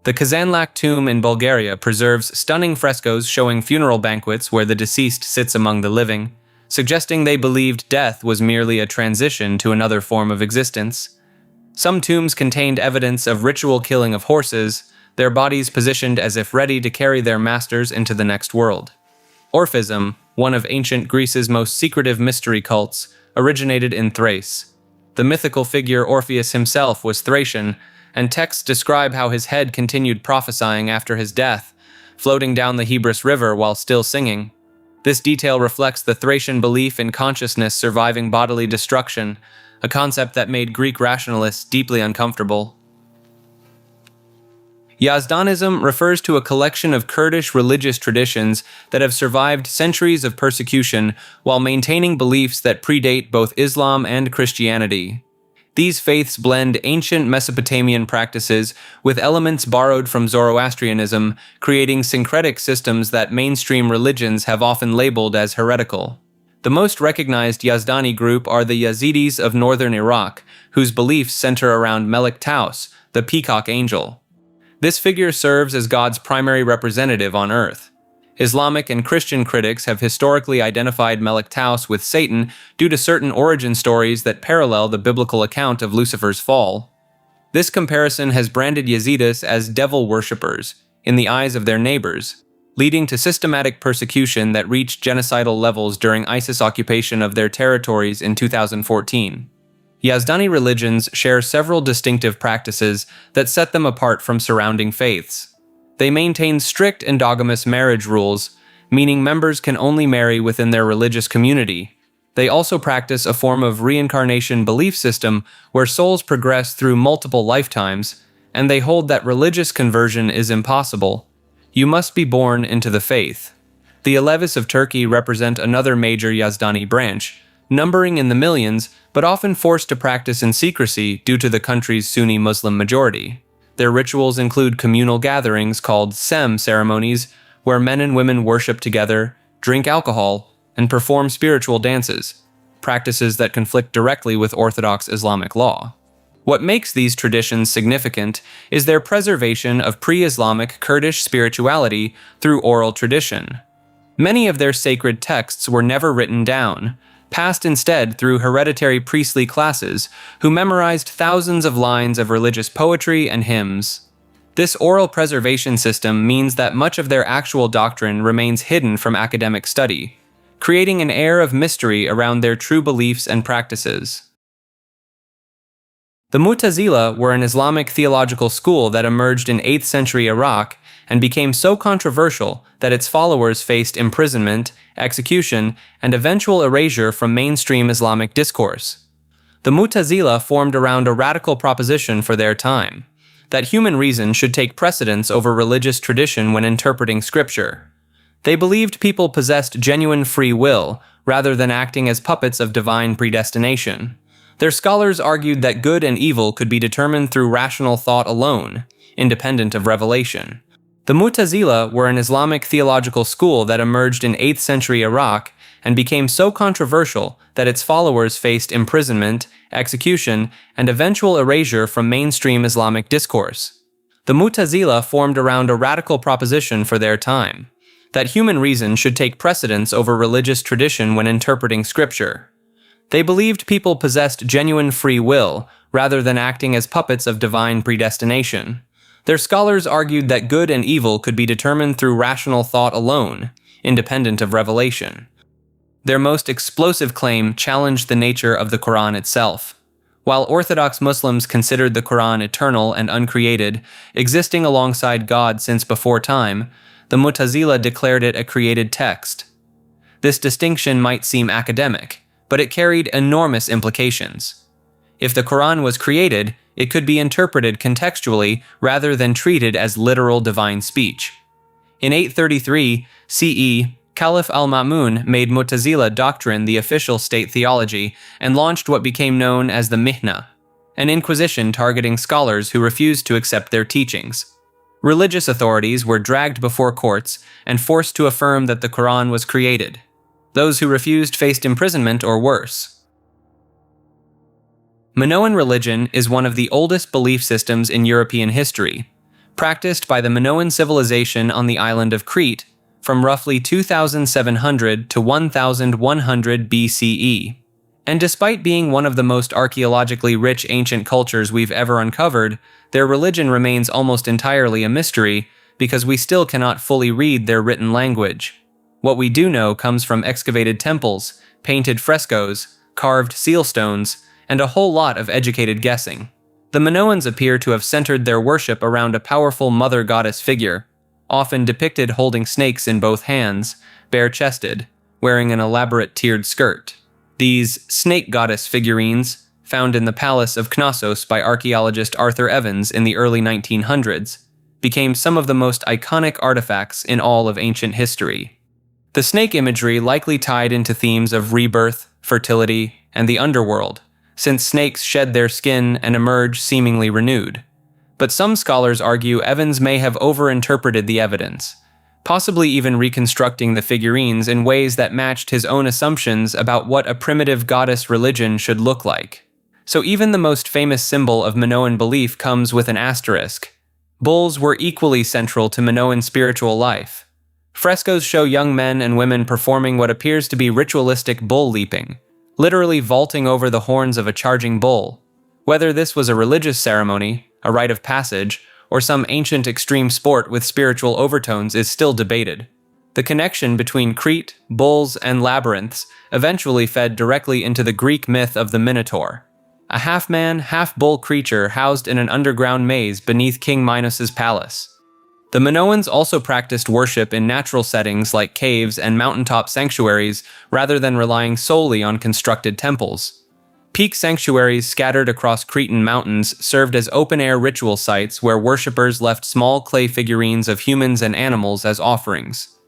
The Kazanlak tomb in Bulgaria preserves stunning frescoes showing funeral banquets where the deceased sits among the living, suggesting they believed death was merely a transition to another form of existence. Some tombs contained evidence of ritual killing of horses, their bodies positioned as if ready to carry their masters into the next world. Orphism, one of ancient Greece's most secretive mystery cults, originated in Thrace. The mythical figure Orpheus himself was Thracian, and texts describe how his head continued prophesying after his death, floating down the Hebrus River while still singing. This detail reflects the Thracian belief in consciousness surviving bodily destruction, a concept that made Greek rationalists deeply uncomfortable. Yazdanism refers to a collection of Kurdish religious traditions that have survived centuries of persecution while maintaining beliefs that predate both Islam and Christianity. These faiths blend ancient Mesopotamian practices with elements borrowed from Zoroastrianism, creating syncretic systems that mainstream religions have often labeled as heretical. The most recognized Yazdani group are the Yazidis of northern Iraq, whose beliefs center around Melik Taus, the peacock angel. This figure serves as God's primary representative on earth. Islamic and Christian critics have historically identified Melik Taus with Satan due to certain origin stories that parallel the biblical account of Lucifer's fall. This comparison has branded Yazidis as devil worshippers in the eyes of their neighbors, leading to systematic persecution that reached genocidal levels during ISIS occupation of their territories in 2014. Yazdani religions share several distinctive practices that set them apart from surrounding faiths. They maintain strict endogamous marriage rules, meaning members can only marry within their religious community. They also practice a form of reincarnation belief system where souls progress through multiple lifetimes, and they hold that religious conversion is impossible. You must be born into the faith. The Alevis of Turkey represent another major Yazdani branch, numbering in the millions, but often forced to practice in secrecy due to the country's Sunni Muslim majority. Their rituals include communal gatherings called Sem ceremonies, where men and women worship together, drink alcohol, and perform spiritual dances, practices that conflict directly with Orthodox Islamic law. What makes these traditions significant is their preservation of pre-Islamic Kurdish spirituality through oral tradition. Many of their sacred texts were never written down, passed instead through hereditary priestly classes who memorized thousands of lines of religious poetry and hymns. This oral preservation system means that much of their actual doctrine remains hidden from academic study, creating an air of mystery around their true beliefs and practices. The Mu'tazila were an Islamic theological school that emerged in 8th century Iraq and became so controversial that its followers faced imprisonment, execution, and eventual erasure from mainstream Islamic discourse. The Mu'tazila formed around a radical proposition for their time, that human reason should take precedence over religious tradition when interpreting scripture. They believed people possessed genuine free will, rather than acting as puppets of divine predestination. Their scholars argued that good and evil could be determined through rational thought alone, independent of revelation. The Mu'tazila were an Islamic theological school that emerged in 8th century Iraq and became so controversial that its followers faced imprisonment, execution, and eventual erasure from mainstream Islamic discourse. The Mu'tazila formed around a radical proposition for their time, that human reason should take precedence over religious tradition when interpreting scripture. They believed people possessed genuine free will, rather than acting as puppets of divine predestination. Their scholars argued that good and evil could be determined through rational thought alone, independent of revelation. Their most explosive claim challenged the nature of the Quran itself. While Orthodox Muslims considered the Quran eternal and uncreated, existing alongside God since before time, the Mu'tazila declared it a created text. This distinction might seem academic, but it carried enormous implications. If the Quran was created, it could be interpreted contextually rather than treated as literal divine speech. In 833 CE, Caliph al-Ma'mun made Mu'tazila doctrine the official state theology and launched what became known as the Mihna, an inquisition targeting scholars who refused to accept their teachings. Religious authorities were dragged before courts and forced to affirm that the Quran was created. Those who refused faced imprisonment or worse. Minoan religion is one of the oldest belief systems in European history, practiced by the Minoan civilization on the island of Crete from roughly 2700 to 1100 BCE. And despite being one of the most archaeologically rich ancient cultures we've ever uncovered, their religion remains almost entirely a mystery because we still cannot fully read their written language. What we do know comes from excavated temples, painted frescoes, carved seal stones, and a whole lot of educated guessing. The Minoans appear to have centered their worship around a powerful mother goddess figure, often depicted holding snakes in both hands, bare-chested, wearing an elaborate tiered skirt. These snake goddess figurines, found in the Palace of Knossos by archaeologist Arthur Evans in the early 1900s, became some of the most iconic artifacts in all of ancient history. The snake imagery likely tied into themes of rebirth, fertility, and the underworld, since snakes shed their skin and emerge seemingly renewed. But some scholars argue Evans may have overinterpreted the evidence, possibly even reconstructing the figurines in ways that matched his own assumptions about what a primitive goddess religion should look like. So even the most famous symbol of Minoan belief comes with an asterisk. Bulls were equally central to Minoan spiritual life. Frescoes show young men and women performing what appears to be ritualistic bull leaping, literally vaulting over the horns of a charging bull. Whether this was a religious ceremony, a rite of passage, or some ancient extreme sport with spiritual overtones is still debated. The connection between Crete, bulls, and labyrinths eventually fed directly into the Greek myth of the Minotaur, a half-man, half-bull creature housed in an underground maze beneath King Minos's palace. The Minoans also practiced worship in natural settings like caves and mountaintop sanctuaries rather than relying solely on constructed temples. Peak sanctuaries scattered across Cretan mountains served as open-air ritual sites where worshippers left small clay figurines of humans and animals as offerings.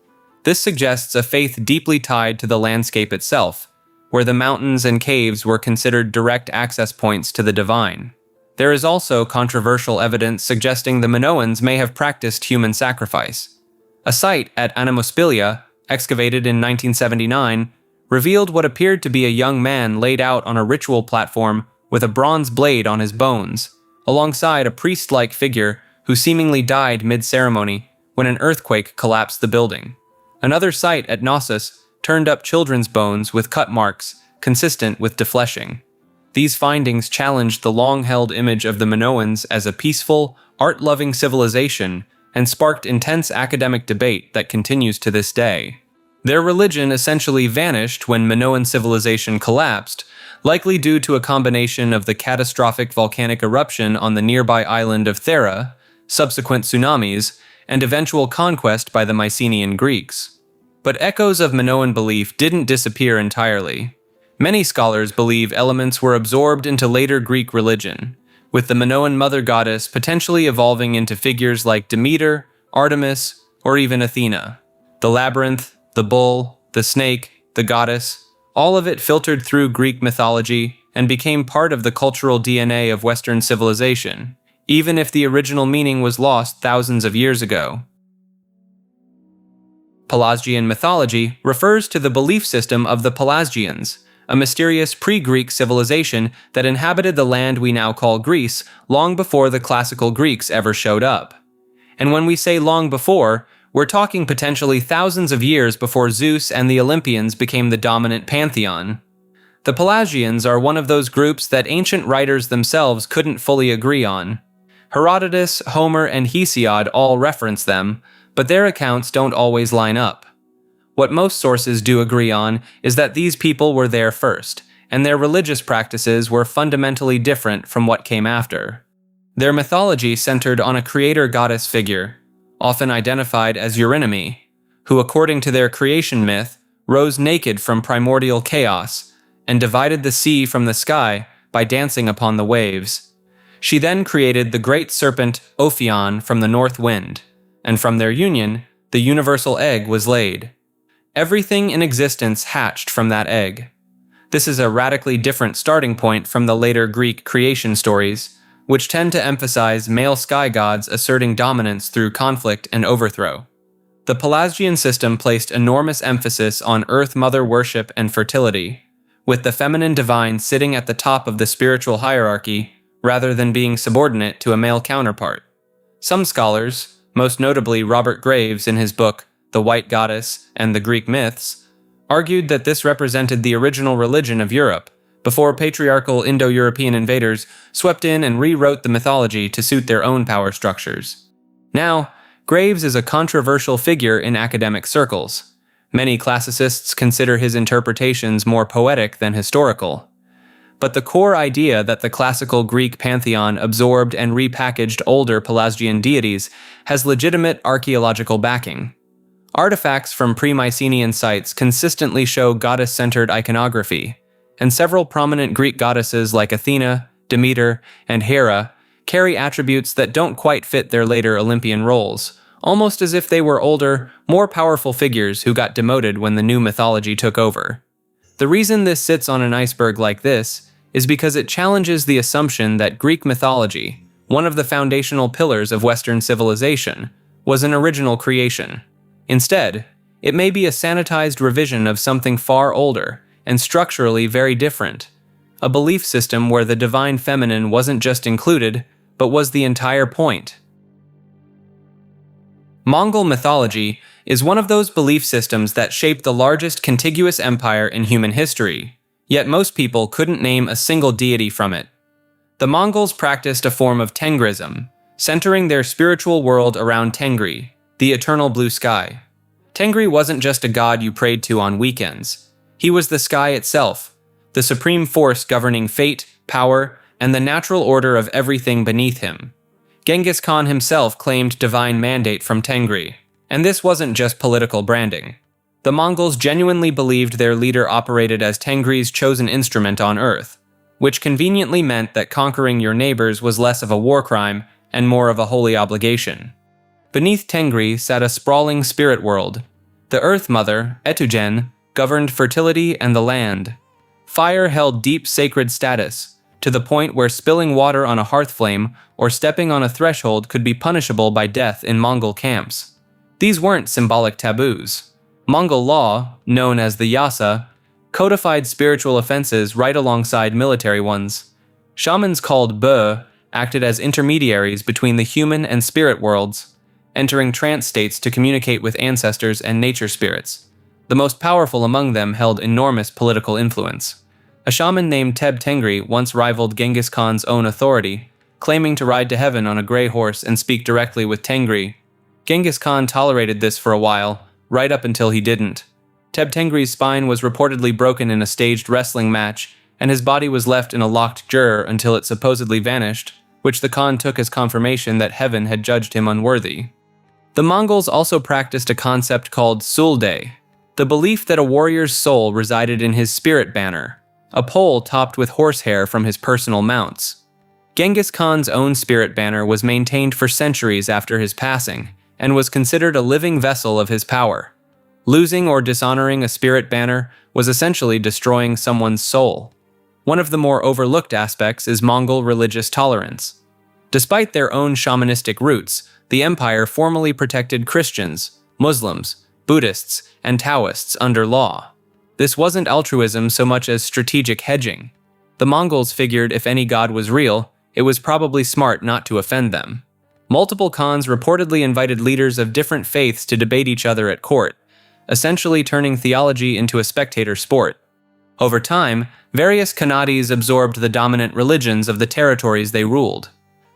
This suggests a faith deeply tied to the landscape itself, where the mountains and caves were considered direct access points to the divine. There is also controversial evidence suggesting the Minoans may have practiced human sacrifice. A site at Anamospilia, excavated in 1979, revealed what appeared to be a young man laid out on a ritual platform with a bronze blade on his bones, alongside a priest-like figure who seemingly died mid-ceremony when an earthquake collapsed the building. Another site at Knossos turned up children's bones with cut marks, consistent with defleshing. These findings challenged the long-held image of the Minoans as a peaceful, art-loving civilization and sparked intense academic debate that continues to this day. Their religion essentially vanished when Minoan civilization collapsed, likely due to a combination of the catastrophic volcanic eruption on the nearby island of Thera, subsequent tsunamis, and eventual conquest by the Mycenaean Greeks. But echoes of Minoan belief didn't disappear entirely. Many scholars believe elements were absorbed into later Greek religion, with the Minoan mother goddess potentially evolving into figures like Demeter, Artemis, or even Athena. The labyrinth, the bull, the snake, the goddess, all of it filtered through Greek mythology and became part of the cultural DNA of Western civilization, even if the original meaning was lost thousands of years ago. Pelasgian mythology refers to the belief system of the Pelasgians, a mysterious pre-Greek civilization that inhabited the land we now call Greece long before the classical Greeks ever showed up. And when we say long before, we're talking potentially thousands of years before Zeus and the Olympians became the dominant pantheon. The Pelasgians are one of those groups that ancient writers themselves couldn't fully agree on. Herodotus, Homer, and Hesiod all reference them, but their accounts don't always line up. What most sources do agree on is that these people were there first, and their religious practices were fundamentally different from what came after. Their mythology centered on a creator-goddess figure, often identified as Eurynome, who, according to their creation myth, rose naked from primordial chaos and divided the sea from the sky by dancing upon the waves. She then created the great serpent Ophion from the north wind, and from their union, the universal egg was laid. Everything in existence hatched from that egg. This is a radically different starting point from the later Greek creation stories, which tend to emphasize male sky gods asserting dominance through conflict and overthrow. The Pelasgian system placed enormous emphasis on Earth Mother worship and fertility, with the feminine divine sitting at the top of the spiritual hierarchy rather than being subordinate to a male counterpart. Some scholars, most notably Robert Graves in his book The White Goddess and the Greek Myths, argued that this represented the original religion of Europe, before patriarchal Indo-European invaders swept in and rewrote the mythology to suit their own power structures. Now, Graves is a controversial figure in academic circles. Many classicists consider his interpretations more poetic than historical. But the core idea that the classical Greek pantheon absorbed and repackaged older Pelasgian deities has legitimate archaeological backing. Artifacts from pre-Mycenaean sites consistently show goddess-centered iconography, and several prominent Greek goddesses like Athena, Demeter, and Hera carry attributes that don't quite fit their later Olympian roles, almost as if they were older, more powerful figures who got demoted when the new mythology took over. The reason this sits on an iceberg like this is because it challenges the assumption that Greek mythology, one of the foundational pillars of Western civilization, was an original creation. Instead, it may be a sanitized revision of something far older and structurally very different, a belief system where the divine feminine wasn't just included, but was the entire point. Mongol mythology is one of those belief systems that shaped the largest contiguous empire in human history, yet most people couldn't name a single deity from it. The Mongols practiced a form of Tengrism, centering their spiritual world around Tengri, the eternal blue sky. Tengri wasn't just a god you prayed to on weekends. He was the sky itself, the supreme force governing fate, power, and the natural order of everything beneath him. Genghis Khan himself claimed divine mandate from Tengri, and this wasn't just political branding. The Mongols genuinely believed their leader operated as Tengri's chosen instrument on Earth, which conveniently meant that conquering your neighbors was less of a war crime and more of a holy obligation. Beneath Tengri sat a sprawling spirit world. The Earth Mother, Etugen, governed fertility and the land. Fire held deep sacred status, to the point where spilling water on a hearth flame or stepping on a threshold could be punishable by death in Mongol camps. These weren't symbolic taboos. Mongol law, known as the Yasa, codified spiritual offenses right alongside military ones. Shamans called Bö acted as intermediaries between the human and spirit worlds, entering trance states to communicate with ancestors and nature spirits. The most powerful among them held enormous political influence. A shaman named Teb Tengri once rivaled Genghis Khan's own authority, claiming to ride to heaven on a gray horse and speak directly with Tengri. Genghis Khan tolerated this for a while, right up until he didn't. Teb Tengri's spine was reportedly broken in a staged wrestling match, and his body was left in a locked drawer until it supposedly vanished, which the Khan took as confirmation that heaven had judged him unworthy. The Mongols also practiced a concept called Sulde, the belief that a warrior's soul resided in his spirit banner, a pole topped with horsehair from his personal mounts. Genghis Khan's own spirit banner was maintained for centuries after his passing, and was considered a living vessel of his power. Losing or dishonoring a spirit banner was essentially destroying someone's soul. One of the more overlooked aspects is Mongol religious tolerance. Despite their own shamanistic roots, the empire formally protected Christians, Muslims, Buddhists, and Taoists under law. This wasn't altruism so much as strategic hedging. The Mongols figured if any god was real, it was probably smart not to offend them. Multiple khans reportedly invited leaders of different faiths to debate each other at court, essentially turning theology into a spectator sport. Over time, various khanats absorbed the dominant religions of the territories they ruled.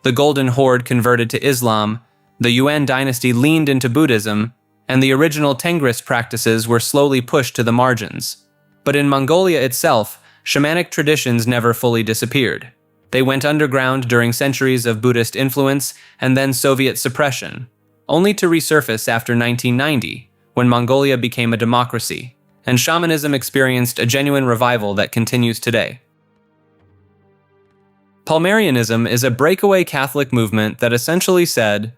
The Golden Horde converted to Islam, the Yuan dynasty leaned into Buddhism, and the original Tengrist practices were slowly pushed to the margins. But in Mongolia itself, shamanic traditions never fully disappeared. They went underground during centuries of Buddhist influence and then Soviet suppression, only to resurface after 1990, when Mongolia became a democracy, and shamanism experienced a genuine revival that continues today. Palmarianism is a breakaway Catholic movement that essentially said,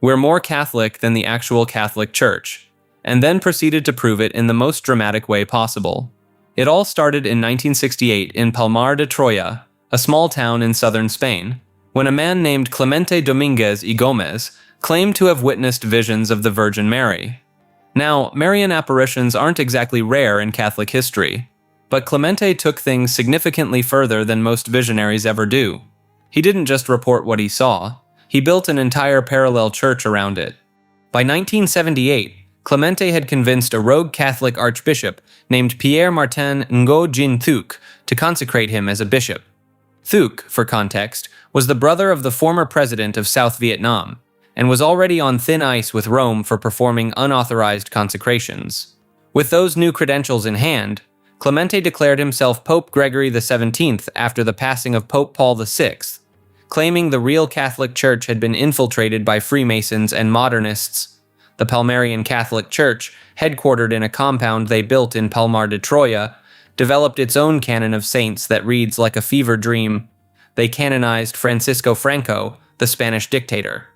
"We're more Catholic than the actual Catholic Church," and then proceeded to prove it in the most dramatic way possible. It all started in 1968 in Palmar de Troya, a small town in southern Spain, when a man named Clemente Dominguez y Gomez claimed to have witnessed visions of the Virgin Mary. Now, Marian apparitions aren't exactly rare in Catholic history, but Clemente took things significantly further than most visionaries ever do. He didn't just report what he saw, he built an entire parallel church around it. By 1978, Clemente had convinced a rogue Catholic archbishop named Pierre-Martin Ngo-Dinh Thuc to consecrate him as a bishop. Thuc, for context, was the brother of the former president of South Vietnam, and was already on thin ice with Rome for performing unauthorized consecrations. With those new credentials in hand, Clemente declared himself Pope Gregory XVII after the passing of Pope Paul VI, claiming the real Catholic Church had been infiltrated by Freemasons and modernists. The Palmarian Catholic Church, headquartered in a compound they built in Palmar de Troya, developed its own canon of saints that reads like a fever dream. They canonized Francisco Franco, the Spanish dictator.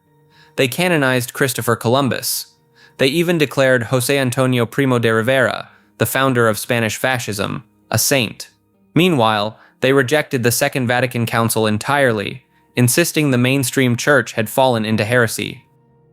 They canonized Christopher Columbus. They even declared José Antonio Primo de Rivera, the founder of Spanish fascism, a saint. Meanwhile, they rejected the Second Vatican Council entirely, insisting the mainstream church had fallen into heresy.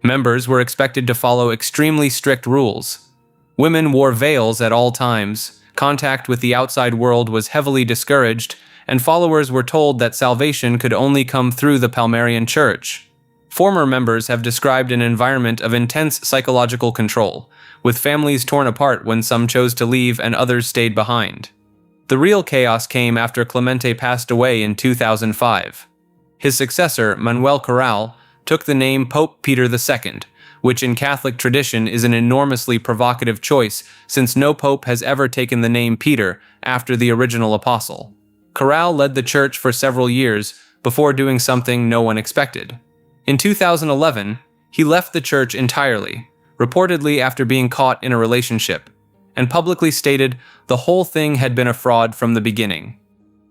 Members were expected to follow extremely strict rules. Women wore veils at all times, contact with the outside world was heavily discouraged, and followers were told that salvation could only come through the Palmarian Church. Former members have described an environment of intense psychological control, with families torn apart when some chose to leave and others stayed behind. The real chaos came after Clemente passed away in 2005. His successor, Manuel Corral, took the name Pope Peter II, which in Catholic tradition is an enormously provocative choice since no pope has ever taken the name Peter after the original apostle. Corral led the church for several years before doing something no one expected. In 2011, he left the church entirely, reportedly after being caught in a relationship, and publicly stated the whole thing had been a fraud from the beginning.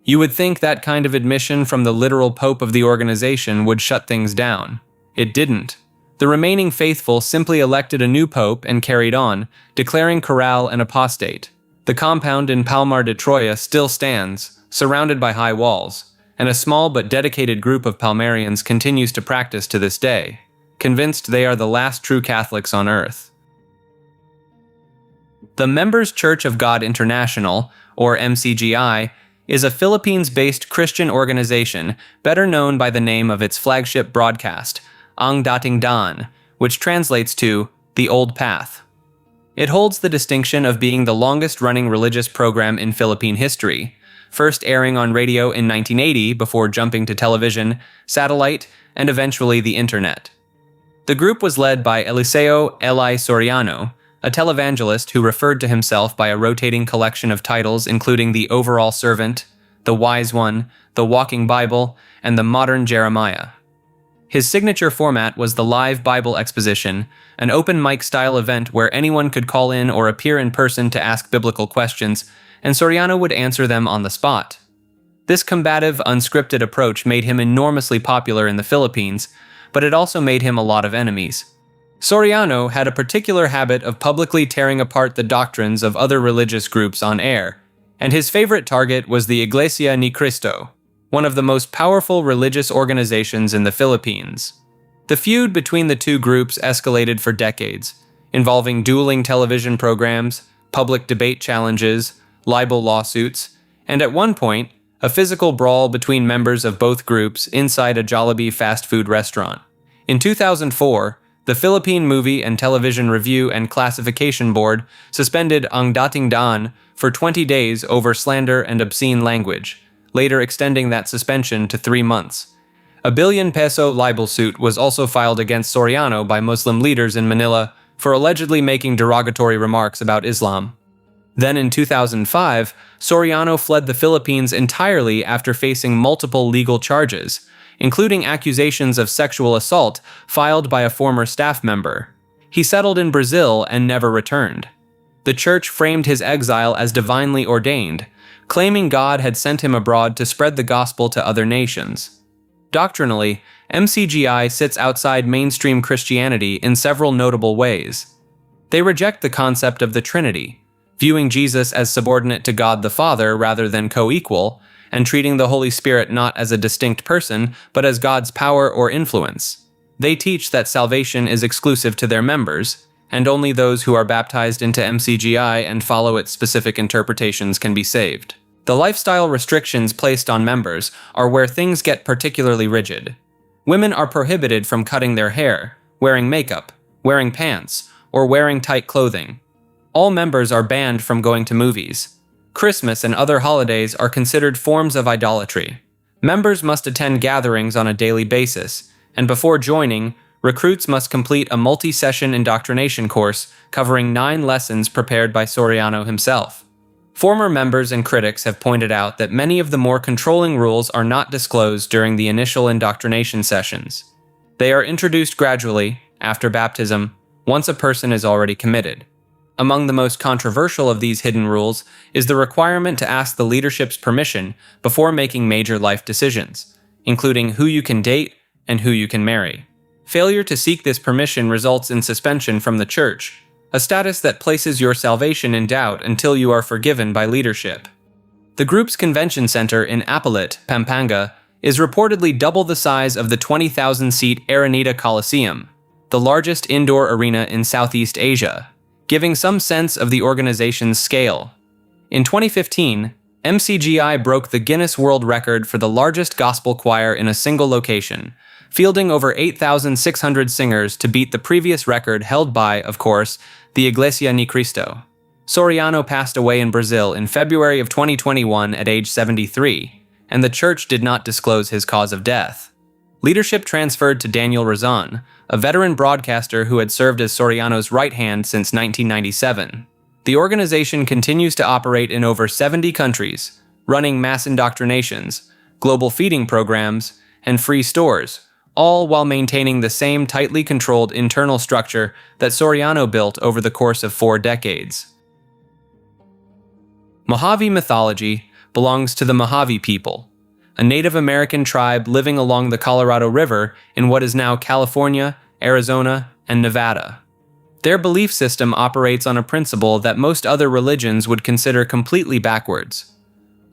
You would think that kind of admission from the literal pope of the organization would shut things down. It didn't. The remaining faithful simply elected a new pope and carried on, declaring Corral an apostate. The compound in Palmar de Troya still stands, surrounded by high walls, and a small but dedicated group of Palmarians continues to practice to this day, convinced they are the last true Catholics on earth. The Members Church of God International, or MCGI, is a Philippines-based Christian organization better known by the name of its flagship broadcast, Ang Dating Daan, which translates to The Old Path. It holds the distinction of being the longest-running religious program in Philippine history, first airing on radio in 1980 before jumping to television, satellite, and eventually the internet. The group was led by Eliseo Eli Soriano, a televangelist who referred to himself by a rotating collection of titles including the Overall Servant, the Wise One, the Walking Bible, and the Modern Jeremiah. His signature format was the live Bible exposition, an open mic style event where anyone could call in or appear in person to ask biblical questions, and Soriano would answer them on the spot. This combative, unscripted approach made him enormously popular in the Philippines, but it also made him a lot of enemies. Soriano had a particular habit of publicly tearing apart the doctrines of other religious groups on air, and his favorite target was the Iglesia ni Cristo, one of the most powerful religious organizations in the Philippines. The feud between the two groups escalated for decades, involving dueling television programs, public debate challenges, libel lawsuits, and at one point, a physical brawl between members of both groups inside a Jollibee fast food restaurant. In 2004, the Philippine Movie and Television Review and Classification Board suspended Ang Dating Daan for 20 days over slander and obscene language, later extending that suspension to 3 months. A ₱1 billion libel suit was also filed against Soriano by Muslim leaders in Manila for allegedly making derogatory remarks about Islam. Then in 2005, Soriano fled the Philippines entirely after facing multiple legal charges, including accusations of sexual assault filed by a former staff member. He settled in Brazil and never returned. The church framed his exile as divinely ordained, claiming God had sent him abroad to spread the gospel to other nations. Doctrinally, MCGI sits outside mainstream Christianity in several notable ways. They reject the concept of the Trinity, viewing Jesus as subordinate to God the Father rather than co-equal, and treating the Holy Spirit not as a distinct person, but as God's power or influence. They teach that salvation is exclusive to their members, and only those who are baptized into MCGI and follow its specific interpretations can be saved. The lifestyle restrictions placed on members are where things get particularly rigid. Women are prohibited from cutting their hair, wearing makeup, wearing pants, or wearing tight clothing. All members are banned from going to movies. Christmas and other holidays are considered forms of idolatry. Members must attend gatherings on a daily basis, and before joining, recruits must complete a multi-session indoctrination course covering 9 lessons prepared by Soriano himself. Former members and critics have pointed out that many of the more controlling rules are not disclosed during the initial indoctrination sessions. They are introduced gradually, after baptism, once a person is already committed. Among the most controversial of these hidden rules is the requirement to ask the leadership's permission before making major life decisions, including who you can date and who you can marry. Failure to seek this permission results in suspension from the church, a status that places your salvation in doubt until you are forgiven by leadership. The group's convention center in Apalit, Pampanga, is reportedly double the size of the 20,000-seat Araneta Coliseum, the largest indoor arena in Southeast Asia, giving some sense of the organization's scale. In 2015, MCGI broke the Guinness World Record for the largest gospel choir in a single location, fielding over 8,600 singers to beat the previous record held by, of course, the Iglesia ni Cristo. Soriano passed away in Brazil in February of 2021 at age 73, and the church did not disclose his cause of death. Leadership transferred to Daniel Razan, a veteran broadcaster who had served as Soriano's right hand since 1997. The organization continues to operate in over 70 countries, running mass indoctrinations, global feeding programs, and free stores, all while maintaining the same tightly controlled internal structure that Soriano built over the course of 4 decades. Mojave mythology belongs to the Mojave people, a Native American tribe living along the Colorado River in what is now California, Arizona, and Nevada. Their belief system operates on a principle that most other religions would consider completely backwards.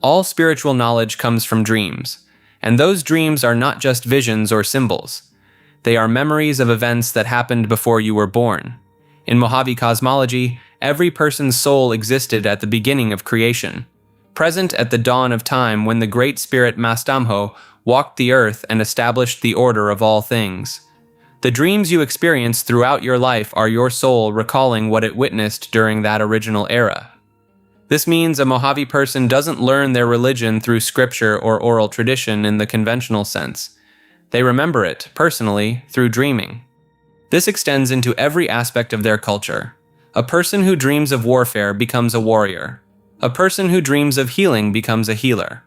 All spiritual knowledge comes from dreams, and those dreams are not just visions or symbols. They are memories of events that happened before you were born. In Mojave cosmology, every person's soul existed at the beginning of creation, present at the dawn of time when the Great Spirit Mastamho walked the earth and established the order of all things. The dreams you experience throughout your life are your soul recalling what it witnessed during that original era. This means a Mojave person doesn't learn their religion through scripture or oral tradition in the conventional sense. They remember it, personally, through dreaming. This extends into every aspect of their culture. A person who dreams of warfare becomes a warrior. A person who dreams of healing becomes a healer.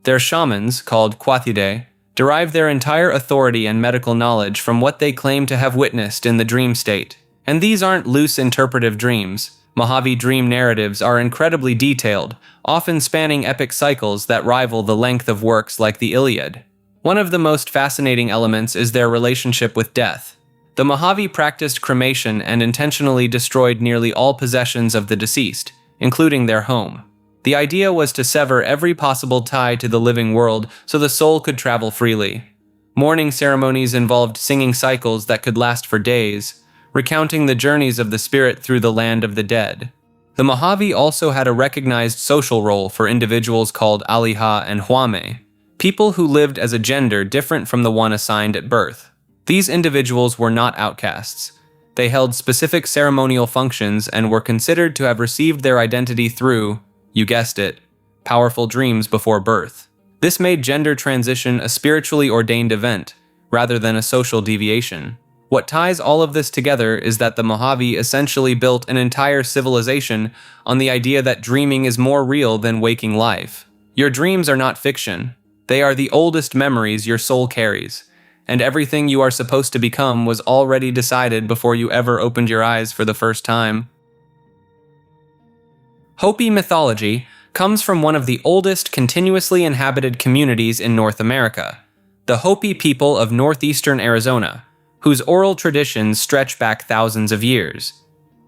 Their shamans, called Quathidae, derive their entire authority and medical knowledge from what they claim to have witnessed in the dream state. And these aren't loose interpretive dreams. Mojave dream narratives are incredibly detailed, often spanning epic cycles that rival the length of works like the Iliad. One of the most fascinating elements is their relationship with death. The Mojave practiced cremation and intentionally destroyed nearly all possessions of the deceased, including their home. The idea was to sever every possible tie to the living world so the soul could travel freely. Mourning ceremonies involved singing cycles that could last for days, recounting the journeys of the spirit through the land of the dead. The Mojave also had a recognized social role for individuals called Aliha and Huame, people who lived as a gender different from the one assigned at birth. These individuals were not outcasts. They held specific ceremonial functions and were considered to have received their identity through, you guessed it, powerful dreams before birth. This made gender transition a spiritually ordained event, rather than a social deviation. What ties all of this together is that the Mojave essentially built an entire civilization on the idea that dreaming is more real than waking life. Your dreams are not fiction. They are the oldest memories your soul carries, and everything you are supposed to become was already decided before you ever opened your eyes for the first time. Hopi mythology comes from one of the oldest continuously inhabited communities in North America, the Hopi people of northeastern Arizona, whose oral traditions stretch back thousands of years.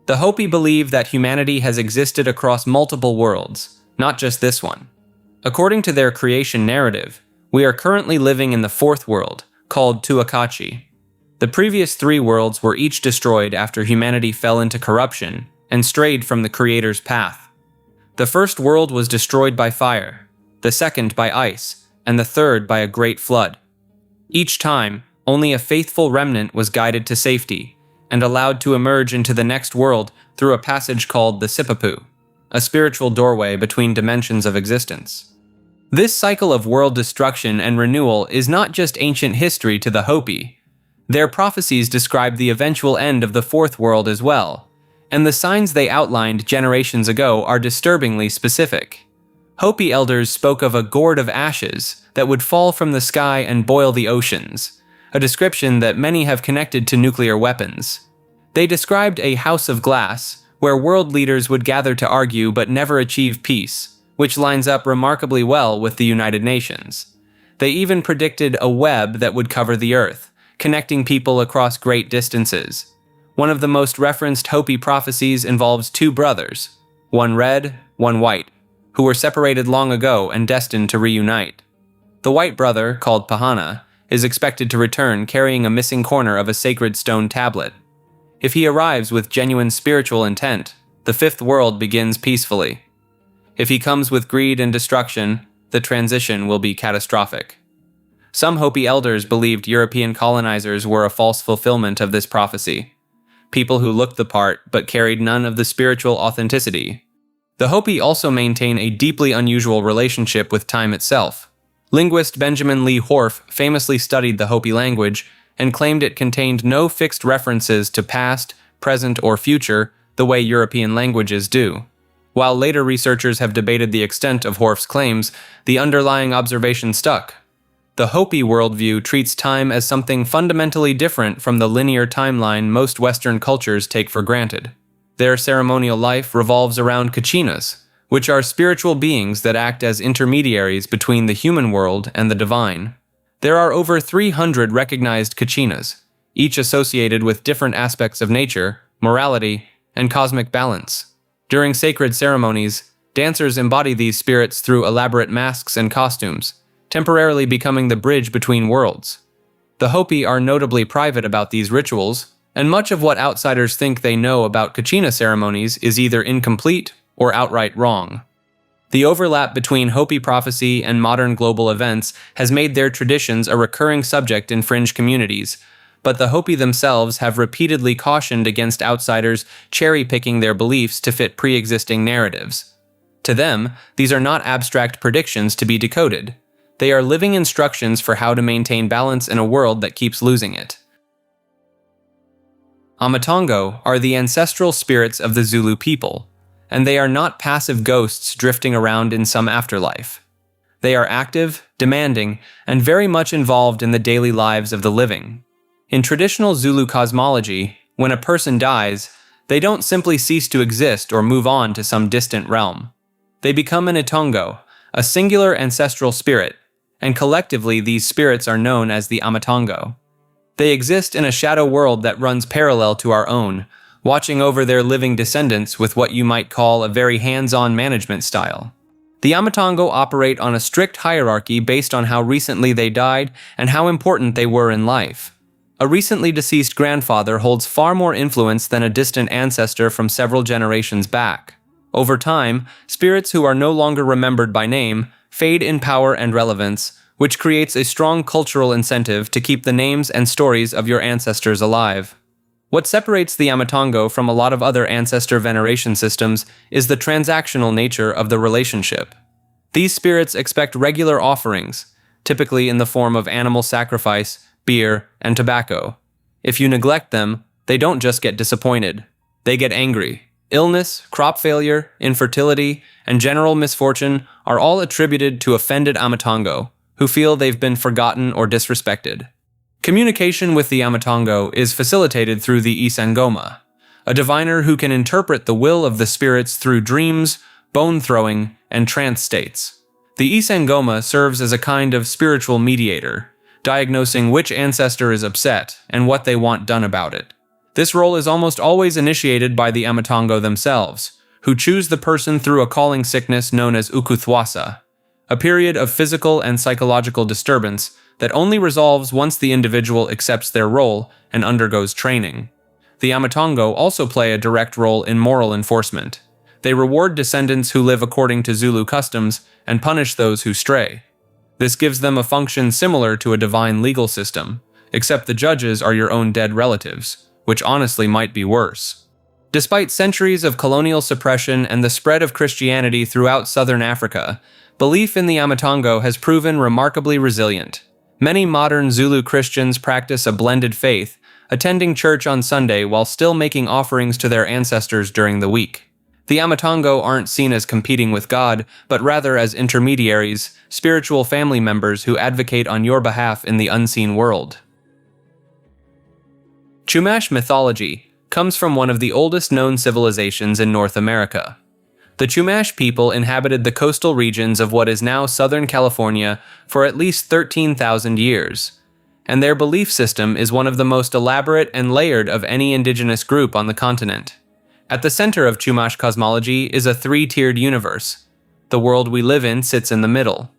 The Hopi believe that humanity has existed across multiple worlds, not just this one. According to their creation narrative, we are currently living in the fourth world, called Tuakachi. The previous three worlds were each destroyed after humanity fell into corruption and strayed from the Creator's path. The first world was destroyed by fire, the second by ice, and the third by a great flood. Each time, only a faithful remnant was guided to safety and allowed to emerge into the next world through a passage called the Sipapu, a spiritual doorway between dimensions of existence. This cycle of world destruction and renewal is not just ancient history to the Hopi. Their prophecies describe the eventual end of the fourth world as well, and the signs they outlined generations ago are disturbingly specific. Hopi elders spoke of a gourd of ashes that would fall from the sky and boil the oceans, a description that many have connected to nuclear weapons. They described a house of glass, where world leaders would gather to argue but never achieve peace, which lines up remarkably well with the United Nations. They even predicted a web that would cover the earth, connecting people across great distances. One of the most referenced Hopi prophecies involves two brothers, one red, one white, who were separated long ago and destined to reunite. The white brother, called Pahana, is expected to return carrying a missing corner of a sacred stone tablet. If he arrives with genuine spiritual intent, the fifth world begins peacefully. If he comes with greed and destruction, the transition will be catastrophic. Some Hopi elders believed European colonizers were a false fulfillment of this prophecy. People who looked the part but carried none of the spiritual authenticity. The Hopi also maintain a deeply unusual relationship with time itself. Linguist Benjamin Lee Horff famously studied the Hopi language and claimed it contained no fixed references to past, present, or future the way European languages do. While later researchers have debated the extent of Horff's claims, the underlying observation stuck. The Hopi worldview treats time as something fundamentally different from the linear timeline most Western cultures take for granted. Their ceremonial life revolves around kachinas, which are spiritual beings that act as intermediaries between the human world and the divine. There are over 300 recognized kachinas, each associated with different aspects of nature, morality, and cosmic balance. During sacred ceremonies, dancers embody these spirits through elaborate masks and costumes, temporarily becoming the bridge between worlds. The Hopi are notably private about these rituals, and much of what outsiders think they know about kachina ceremonies is either incomplete or outright wrong. The overlap between Hopi prophecy and modern global events has made their traditions a recurring subject in fringe communities, but the Hopi themselves have repeatedly cautioned against outsiders cherry-picking their beliefs to fit pre-existing narratives. To them, these are not abstract predictions to be decoded. They are living instructions for how to maintain balance in a world that keeps losing it. Amatongo are the ancestral spirits of the Zulu people, and they are not passive ghosts drifting around in some afterlife. They are active, demanding, and very much involved in the daily lives of the living. In traditional Zulu cosmology, when a person dies, they don't simply cease to exist or move on to some distant realm. They become an Itongo, a singular ancestral spirit, and collectively these spirits are known as the Amatongo. They exist in a shadow world that runs parallel to our own, watching over their living descendants with what you might call a very hands-on management style. The Amatongo operate on a strict hierarchy based on how recently they died and how important they were in life. A recently deceased grandfather holds far more influence than a distant ancestor from several generations back. Over time, spirits who are no longer remembered by name fade in power and relevance, which creates a strong cultural incentive to keep the names and stories of your ancestors alive. What separates the Amatongo from a lot of other ancestor veneration systems is the transactional nature of the relationship. These spirits expect regular offerings, typically in the form of animal sacrifice, beer, and tobacco. If you neglect them, they don't just get disappointed. They get angry. Illness, crop failure, infertility, and general misfortune are all attributed to offended Amatongo, who feel they've been forgotten or disrespected. Communication with the Amatongo is facilitated through the Isangoma, a diviner who can interpret the will of the spirits through dreams, bone-throwing, and trance states. The Isangoma serves as a kind of spiritual mediator, diagnosing which ancestor is upset and what they want done about it. This role is almost always initiated by the Amatongo themselves, who choose the person through a calling sickness known as ukuthwasa, a period of physical and psychological disturbance that only resolves once the individual accepts their role and undergoes training. The Amatongo also play a direct role in moral enforcement. They reward descendants who live according to Zulu customs and punish those who stray. This gives them a function similar to a divine legal system, except the judges are your own dead relatives, which honestly might be worse. Despite centuries of colonial suppression and the spread of Christianity throughout southern Africa, belief in the Amatongo has proven remarkably resilient. Many modern Zulu Christians practice a blended faith, attending church on Sunday while still making offerings to their ancestors during the week. The Amatongo aren't seen as competing with God, but rather as intermediaries, spiritual family members who advocate on your behalf in the unseen world. Chumash mythology comes from one of the oldest known civilizations in North America. The Chumash people inhabited the coastal regions of what is now Southern California for at least 13,000 years, and their belief system is one of the most elaborate and layered of any indigenous group on the continent. At the center of Chumash cosmology is a three-tiered universe. The world we live in sits in the middle.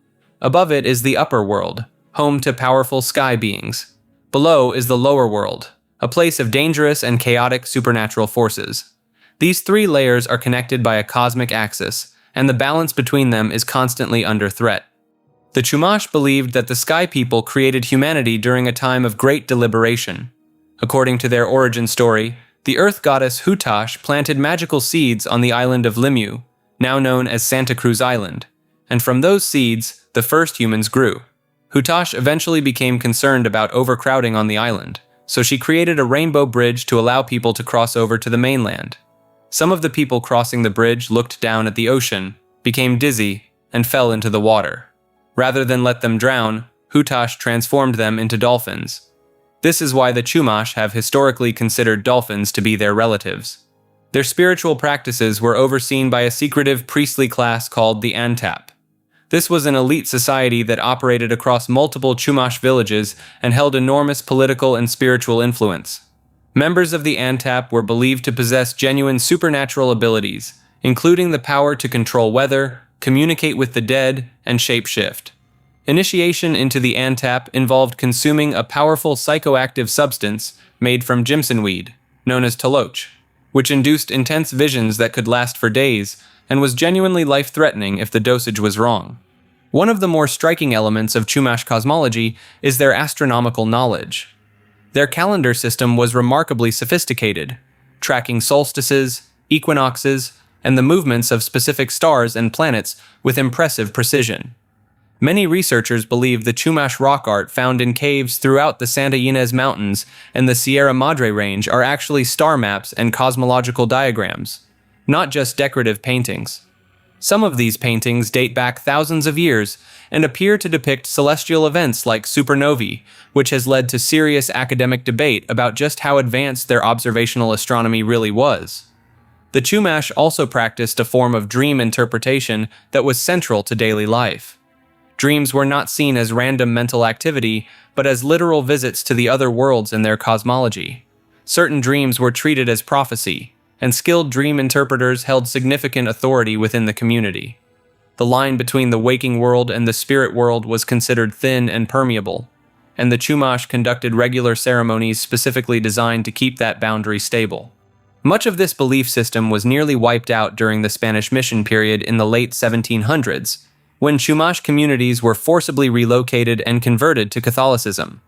Above it is the upper world, home to powerful sky beings. Below is the lower world, a place of dangerous and chaotic supernatural forces. These three layers are connected by a cosmic axis, and the balance between them is constantly under threat. The Chumash believed that the Sky People created humanity during a time of great deliberation. According to their origin story, the Earth goddess Hutash planted magical seeds on the island of Limu, now known as Santa Cruz Island, and from those seeds, the first humans grew. Hutash eventually became concerned about overcrowding on the island, so she created a rainbow bridge to allow people to cross over to the mainland. Some of the people crossing the bridge looked down at the ocean, became dizzy, and fell into the water. Rather than let them drown, Hutash transformed them into dolphins. This is why the Chumash have historically considered dolphins to be their relatives. Their spiritual practices were overseen by a secretive priestly class called the Antap. This was an elite society that operated across multiple Chumash villages and held enormous political and spiritual influence. Members of the Antap were believed to possess genuine supernatural abilities, including the power to control weather, communicate with the dead, and shapeshift. Initiation into the Antap involved consuming a powerful psychoactive substance made from Jimson weed, known as taloch, which induced intense visions that could last for days and was genuinely life-threatening if the dosage was wrong. One of the more striking elements of Chumash cosmology is their astronomical knowledge. Their calendar system was remarkably sophisticated, tracking solstices, equinoxes, and the movements of specific stars and planets with impressive precision. Many researchers believe the Chumash rock art found in caves throughout the Santa Ynez Mountains and the Sierra Madre Range are actually star maps and cosmological diagrams, not just decorative paintings. Some of these paintings date back thousands of years and appear to depict celestial events like supernovae, which has led to serious academic debate about just how advanced their observational astronomy really was. The Chumash also practiced a form of dream interpretation that was central to daily life. Dreams were not seen as random mental activity, but as literal visits to the other worlds in their cosmology. Certain dreams were treated as prophecy, and skilled dream interpreters held significant authority within the community. The line between the waking world and the spirit world was considered thin and permeable, and the Chumash conducted regular ceremonies specifically designed to keep that boundary stable. Much of this belief system was nearly wiped out during the Spanish mission period in the late 1700s, when Chumash communities were forcibly relocated and converted to Catholicism.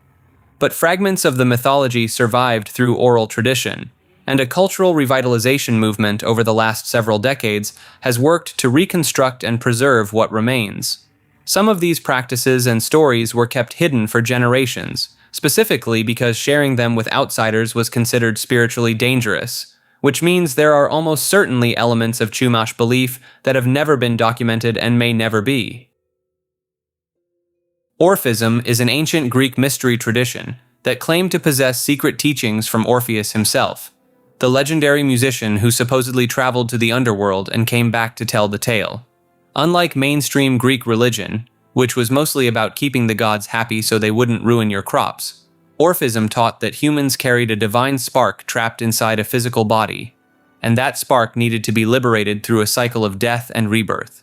But fragments of the mythology survived through oral tradition, and a cultural revitalization movement over the last several decades has worked to reconstruct and preserve what remains. Some of these practices and stories were kept hidden for generations, specifically because sharing them with outsiders was considered spiritually dangerous, which means there are almost certainly elements of Chumash belief that have never been documented and may never be. Orphism is an ancient Greek mystery tradition that claimed to possess secret teachings from Orpheus himself, the legendary musician who supposedly traveled to the underworld and came back to tell the tale. Unlike mainstream Greek religion, which was mostly about keeping the gods happy so they wouldn't ruin your crops, Orphism taught that humans carried a divine spark trapped inside a physical body, and that spark needed to be liberated through a cycle of death and rebirth.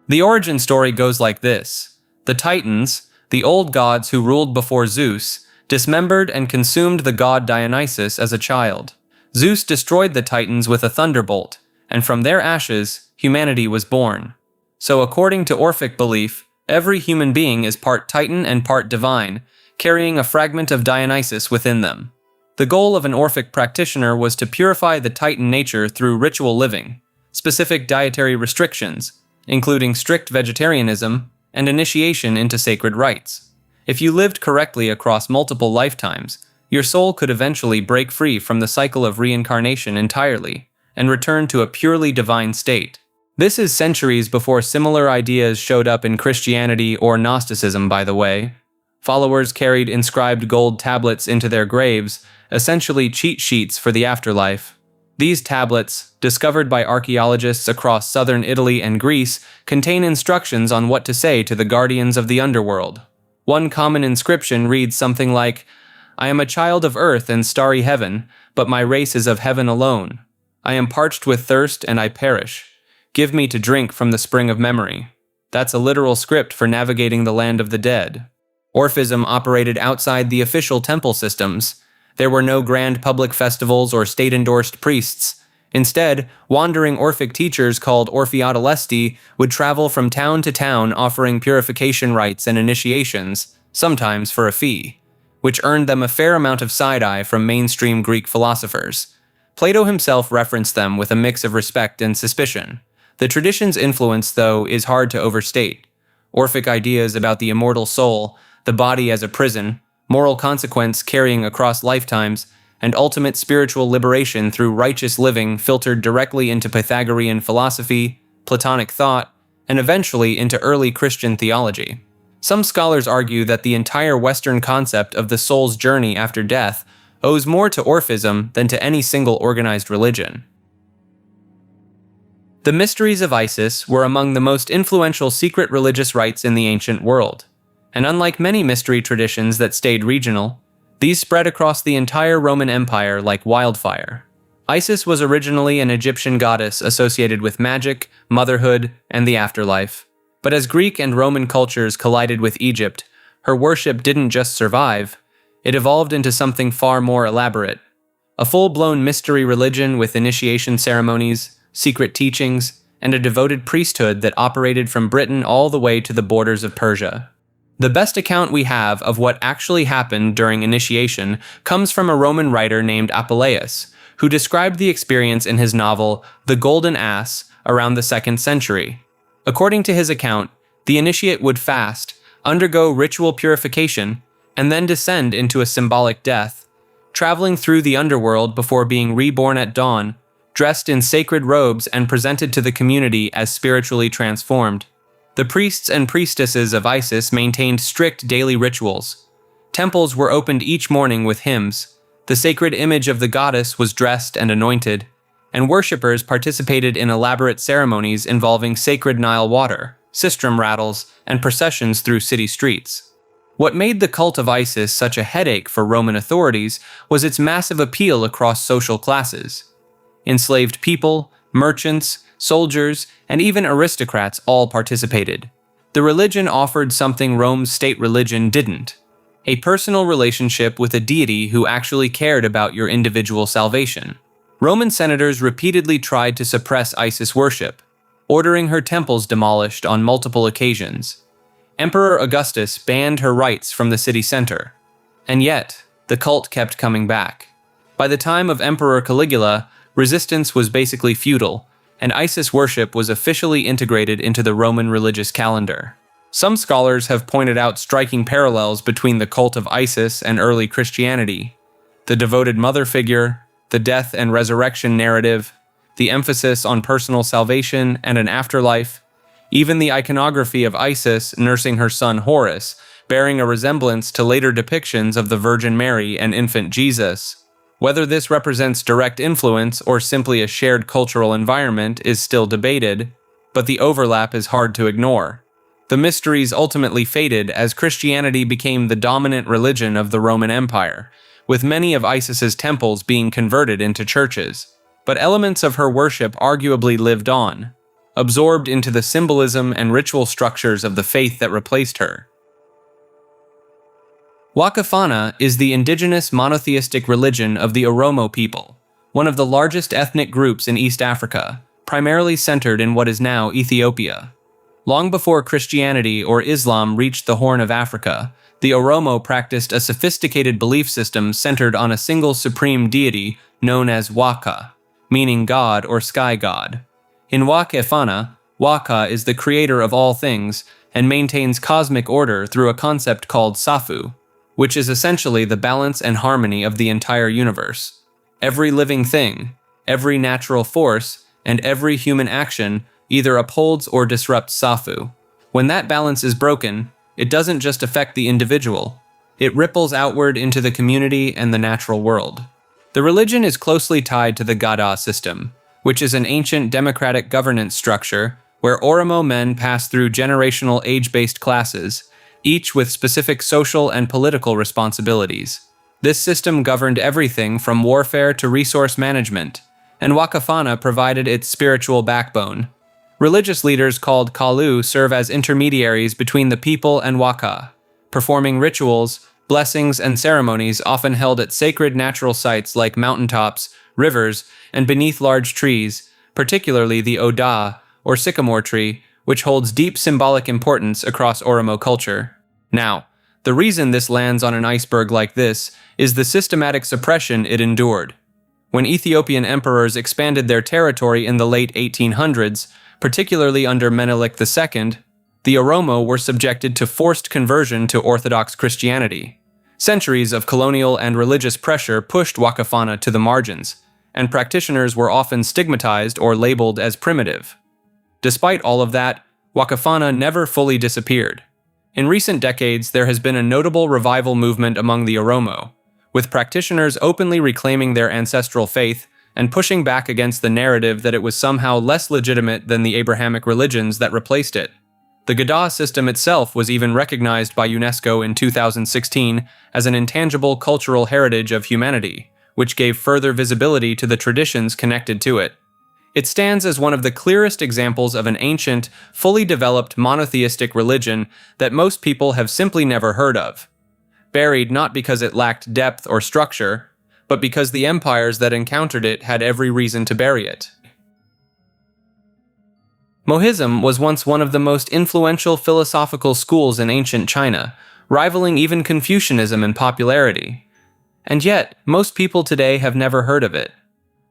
The origin story goes like this. The Titans, the old gods who ruled before Zeus, dismembered and consumed the god Dionysus as a child. Zeus destroyed the Titans with a thunderbolt, and from their ashes, humanity was born. So according to Orphic belief, every human being is part Titan and part divine, carrying a fragment of Dionysus within them. The goal of an Orphic practitioner was to purify the Titan nature through ritual living, specific dietary restrictions, including strict vegetarianism, and initiation into sacred rites. If you lived correctly across multiple lifetimes, your soul could eventually break free from the cycle of reincarnation entirely, and return to a purely divine state. This is centuries before similar ideas showed up in Christianity or Gnosticism, by the way. Followers carried inscribed gold tablets into their graves, essentially cheat sheets for the afterlife. These tablets, discovered by archaeologists across southern Italy and Greece, contain instructions on what to say to the guardians of the underworld. One common inscription reads something like, "I am a child of earth and starry heaven, but my race is of heaven alone. I am parched with thirst and I perish. Give me to drink from the spring of memory." That's a literal script for navigating the land of the dead. Orphism operated outside the official temple systems. There were no grand public festivals or state-endorsed priests. Instead, wandering Orphic teachers called Orphiodolesti would travel from town to town offering purification rites and initiations, sometimes for a fee, which earned them a fair amount of side-eye from mainstream Greek philosophers. Plato himself referenced them with a mix of respect and suspicion. The tradition's influence, though, is hard to overstate. Orphic ideas about the immortal soul, the body as a prison, moral consequence carrying across lifetimes, and ultimate spiritual liberation through righteous living filtered directly into Pythagorean philosophy, Platonic thought, and eventually into early Christian theology. Some scholars argue that the entire Western concept of the soul's journey after death owes more to Orphism than to any single organized religion. The mysteries of Isis were among the most influential secret religious rites in the ancient world, and unlike many mystery traditions that stayed regional, these spread across the entire Roman Empire like wildfire. Isis was originally an Egyptian goddess associated with magic, motherhood, and the afterlife. But as Greek and Roman cultures collided with Egypt, her worship didn't just survive, it evolved into something far more elaborate. A full-blown mystery religion with initiation ceremonies, secret teachings, and a devoted priesthood that operated from Britain all the way to the borders of Persia. The best account we have of what actually happened during initiation comes from a Roman writer named Apuleius, who described the experience in his novel The Golden Ass around the 2nd century. According to his account, the initiate would fast, undergo ritual purification, and then descend into a symbolic death, traveling through the underworld before being reborn at dawn, dressed in sacred robes and presented to the community as spiritually transformed. The priests and priestesses of Isis maintained strict daily rituals. Temples were opened each morning with hymns, the sacred image of the goddess was dressed and anointed, and worshippers participated in elaborate ceremonies involving sacred Nile water, sistrum rattles, and processions through city streets. What made the cult of Isis such a headache for Roman authorities was its massive appeal across social classes. Enslaved people, merchants, soldiers, and even aristocrats all participated. The religion offered something Rome's state religion didn't: a personal relationship with a deity who actually cared about your individual salvation. Roman senators repeatedly tried to suppress Isis worship, ordering her temples demolished on multiple occasions. Emperor Augustus banned her rites from the city center. And yet, the cult kept coming back. By the time of Emperor Caligula, resistance was basically futile, and Isis worship was officially integrated into the Roman religious calendar. Some scholars have pointed out striking parallels between the cult of Isis and early Christianity. The devoted mother figure, the death and resurrection narrative, the emphasis on personal salvation and an afterlife, even the iconography of Isis nursing her son Horus, bearing a resemblance to later depictions of the Virgin Mary and infant Jesus. Whether this represents direct influence or simply a shared cultural environment is still debated, but the overlap is hard to ignore. The mysteries ultimately faded as Christianity became the dominant religion of the Roman Empire, with many of Isis's temples being converted into churches. But elements of her worship arguably lived on, absorbed into the symbolism and ritual structures of the faith that replaced her. Wakafana is the indigenous monotheistic religion of the Oromo people, one of the largest ethnic groups in East Africa, primarily centered in what is now Ethiopia. Long before Christianity or Islam reached the Horn of Africa, the Oromo practiced a sophisticated belief system centered on a single supreme deity known as Waka, meaning God or sky god. In Wakefana, Waka is the creator of all things and maintains cosmic order through a concept called Safu, which is essentially the balance and harmony of the entire universe. Every living thing, every natural force, and every human action either upholds or disrupts Safu. When that balance is broken, it doesn't just affect the individual, it ripples outward into the community and the natural world. The religion is closely tied to the Gada system, which is an ancient democratic governance structure where Oromo men pass through generational age-based classes, each with specific social and political responsibilities. This system governed everything from warfare to resource management, and Wakafana provided its spiritual backbone. Religious leaders called Kalu serve as intermediaries between the people and Waka, performing rituals, blessings, and ceremonies often held at sacred natural sites like mountaintops, rivers, and beneath large trees, particularly the Oda, or sycamore tree, which holds deep symbolic importance across Oromo culture. Now, the reason this lands on an iceberg like this is the systematic suppression it endured. When Ethiopian emperors expanded their territory in the late 1800s, particularly under Menelik II, the Oromo were subjected to forced conversion to Orthodox Christianity. Centuries of colonial and religious pressure pushed Wakafana to the margins, and practitioners were often stigmatized or labeled as primitive. Despite all of that, Wakafana never fully disappeared. In recent decades, there has been a notable revival movement among the Oromo, with practitioners openly reclaiming their ancestral faith and pushing back against the narrative that it was somehow less legitimate than the Abrahamic religions that replaced it. The Gada system itself was even recognized by UNESCO in 2016 as an intangible cultural heritage of humanity, which gave further visibility to the traditions connected to it. It stands as one of the clearest examples of an ancient, fully developed monotheistic religion that most people have simply never heard of. Buried not because it lacked depth or structure, but because the empires that encountered it had every reason to bury it. Mohism was once one of the most influential philosophical schools in ancient China, rivaling even Confucianism in popularity. And yet, most people today have never heard of it.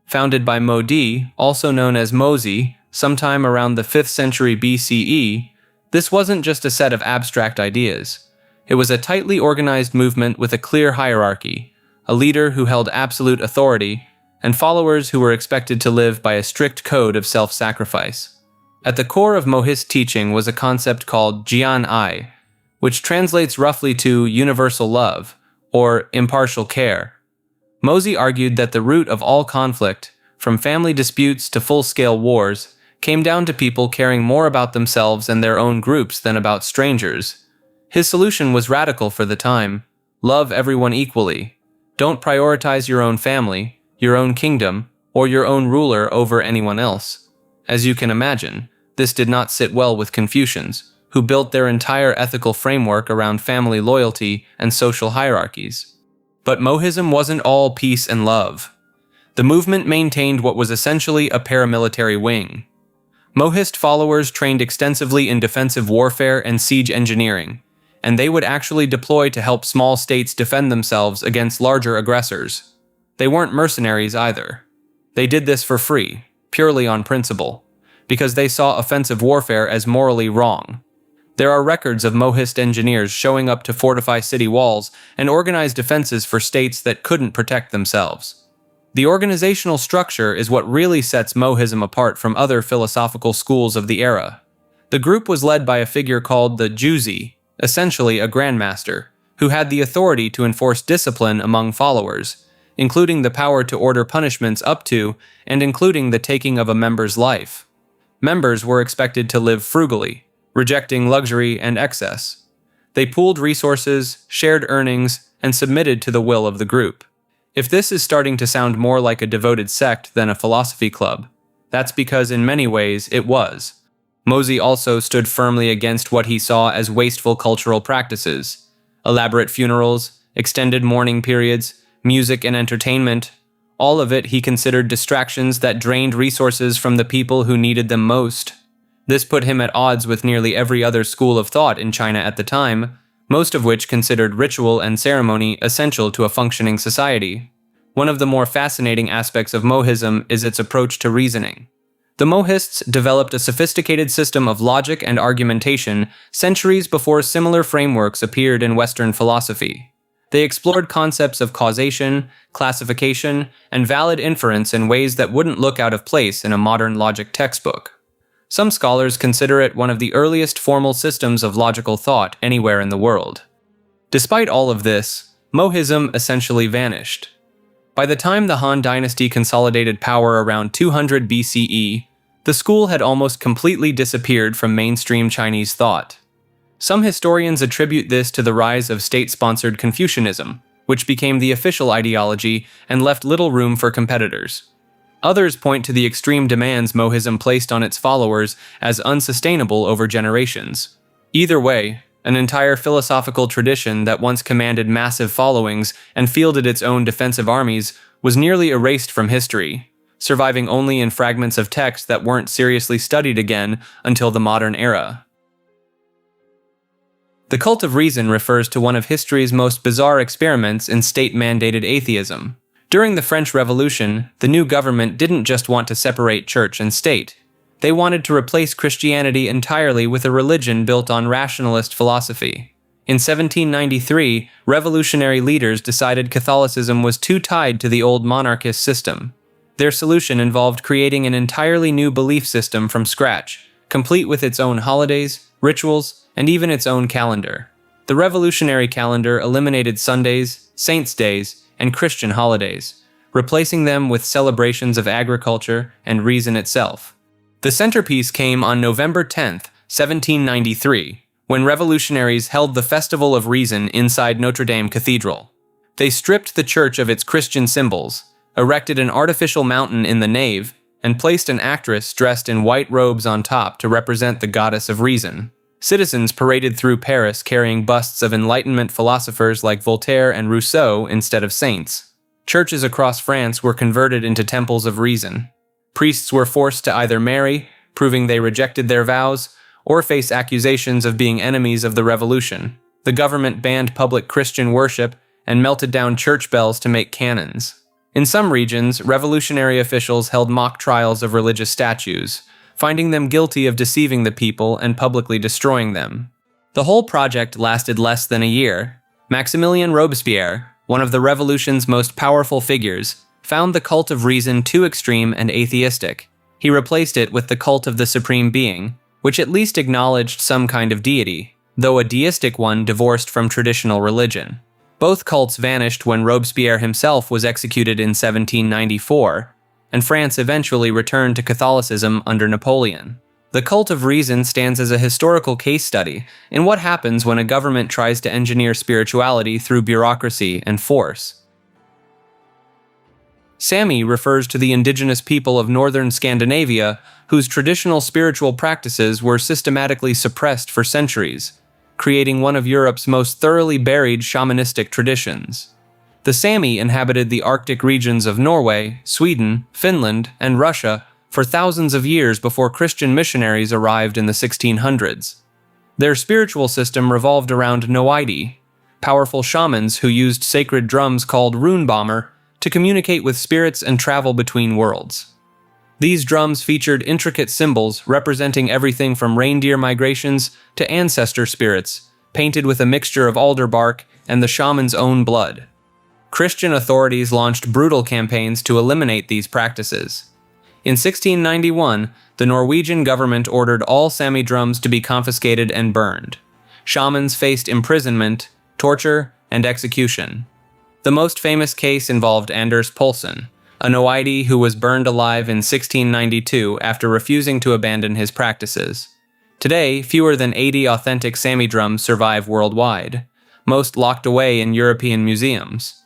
Founded by Mo Di, also known as Mozi, sometime around the 5th century BCE, this wasn't just a set of abstract ideas. It was a tightly organized movement with a clear hierarchy, a leader who held absolute authority, and followers who were expected to live by a strict code of self-sacrifice. At the core of Mohist teaching was a concept called Jian Ai, which translates roughly to universal love, or impartial care. Mozi argued that the root of all conflict, from family disputes to full-scale wars, came down to people caring more about themselves and their own groups than about strangers. His solution was radical for the time: love everyone equally. Don't prioritize your own family, your own kingdom, or your own ruler over anyone else. As you can imagine, this did not sit well with Confucians, who built their entire ethical framework around family loyalty and social hierarchies. But Mohism wasn't all peace and love. The movement maintained what was essentially a paramilitary wing. Mohist followers trained extensively in defensive warfare and siege engineering, and they would actually deploy to help small states defend themselves against larger aggressors. They weren't mercenaries either. They did this for free, purely on principle, because they saw offensive warfare as morally wrong. There are records of Mohist engineers showing up to fortify city walls and organize defenses for states that couldn't protect themselves. The organizational structure is what really sets Mohism apart from other philosophical schools of the era. The group was led by a figure called the Juzi, essentially a grandmaster, who had the authority to enforce discipline among followers, including the power to order punishments up to and including the taking of a member's life. Members were expected to live frugally, rejecting luxury and excess. They pooled resources, shared earnings, and submitted to the will of the group. If this is starting to sound more like a devoted sect than a philosophy club, that's because in many ways it was. Mozi also stood firmly against what he saw as wasteful cultural practices: elaborate funerals, extended mourning periods, music and entertainment. All of it he considered distractions that drained resources from the people who needed them most. This put him at odds with nearly every other school of thought in China at the time, most of which considered ritual and ceremony essential to a functioning society. One of the more fascinating aspects of Mohism is its approach to reasoning. The Mohists developed a sophisticated system of logic and argumentation centuries before similar frameworks appeared in Western philosophy. They explored concepts of causation, classification, and valid inference in ways that wouldn't look out of place in a modern logic textbook. Some scholars consider it one of the earliest formal systems of logical thought anywhere in the world. Despite all of this, Mohism essentially vanished. By the time the Han Dynasty consolidated power around 200 BCE, the school had almost completely disappeared from mainstream Chinese thought. Some historians attribute this to the rise of state-sponsored Confucianism, which became the official ideology and left little room for competitors. Others point to the extreme demands Mohism placed on its followers as unsustainable over generations. Either way, an entire philosophical tradition that once commanded massive followings and fielded its own defensive armies was nearly erased from history, surviving only in fragments of text that weren't seriously studied again until the modern era. The cult of reason refers to one of history's most bizarre experiments in state-mandated atheism. During the French Revolution, the new government didn't just want to separate church and state. They wanted to replace Christianity entirely with a religion built on rationalist philosophy. In 1793, revolutionary leaders decided Catholicism was too tied to the old monarchist system. Their solution involved creating an entirely new belief system from scratch, complete with its own holidays, rituals, and even its own calendar. The revolutionary calendar eliminated Sundays, saints' days, and Christian holidays, replacing them with celebrations of agriculture and reason itself. The centerpiece came on November 10, 1793, when revolutionaries held the Festival of Reason inside Notre Dame Cathedral. They stripped the church of its Christian symbols, erected an artificial mountain in the nave, and placed an actress dressed in white robes on top to represent the goddess of reason. Citizens paraded through Paris carrying busts of Enlightenment philosophers like Voltaire and Rousseau instead of saints. Churches across France were converted into temples of reason. Priests were forced to either marry, proving they rejected their vows, or face accusations of being enemies of the revolution. The government banned public Christian worship and melted down church bells to make cannons. In some regions, revolutionary officials held mock trials of religious statues, finding them guilty of deceiving the people and publicly destroying them. The whole project lasted less than a year. Maximilien Robespierre, one of the revolution's most powerful figures, found the cult of reason too extreme and atheistic. He replaced it with the cult of the supreme being, which at least acknowledged some kind of deity, though a deistic one divorced from traditional religion. Both cults vanished when Robespierre himself was executed in 1794, and France eventually returned to Catholicism under Napoleon. The cult of reason stands as a historical case study in what happens when a government tries to engineer spirituality through bureaucracy and force. Sami refers to the indigenous people of northern Scandinavia whose traditional spiritual practices were systematically suppressed for centuries, creating one of Europe's most thoroughly buried shamanistic traditions. The Sami inhabited the Arctic regions of Norway, Sweden, Finland, and Russia for thousands of years before Christian missionaries arrived in the 1600s. Their spiritual system revolved around Noidi, powerful shamans who used sacred drums called runebommer to communicate with spirits and travel between worlds. These drums featured intricate symbols representing everything from reindeer migrations to ancestor spirits, painted with a mixture of alder bark and the shaman's own blood. Christian authorities launched brutal campaigns to eliminate these practices. In 1691, the Norwegian government ordered all Sami drums to be confiscated and burned. Shamans faced imprisonment, torture, and execution. The most famous case involved Anders Poulsen, a Noidi who was burned alive in 1692 after refusing to abandon his practices. Today, fewer than 80 authentic Sami drums survive worldwide, most locked away in European museums.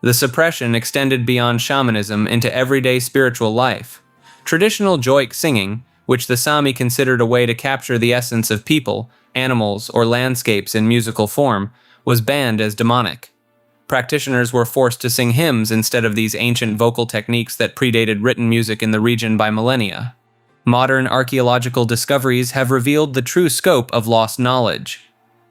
The suppression extended beyond shamanism into everyday spiritual life. Traditional joik singing, which the Sami considered a way to capture the essence of people, animals, or landscapes in musical form, was banned as demonic. Practitioners were forced to sing hymns instead of these ancient vocal techniques that predated written music in the region by millennia. Modern archaeological discoveries have revealed the true scope of lost knowledge.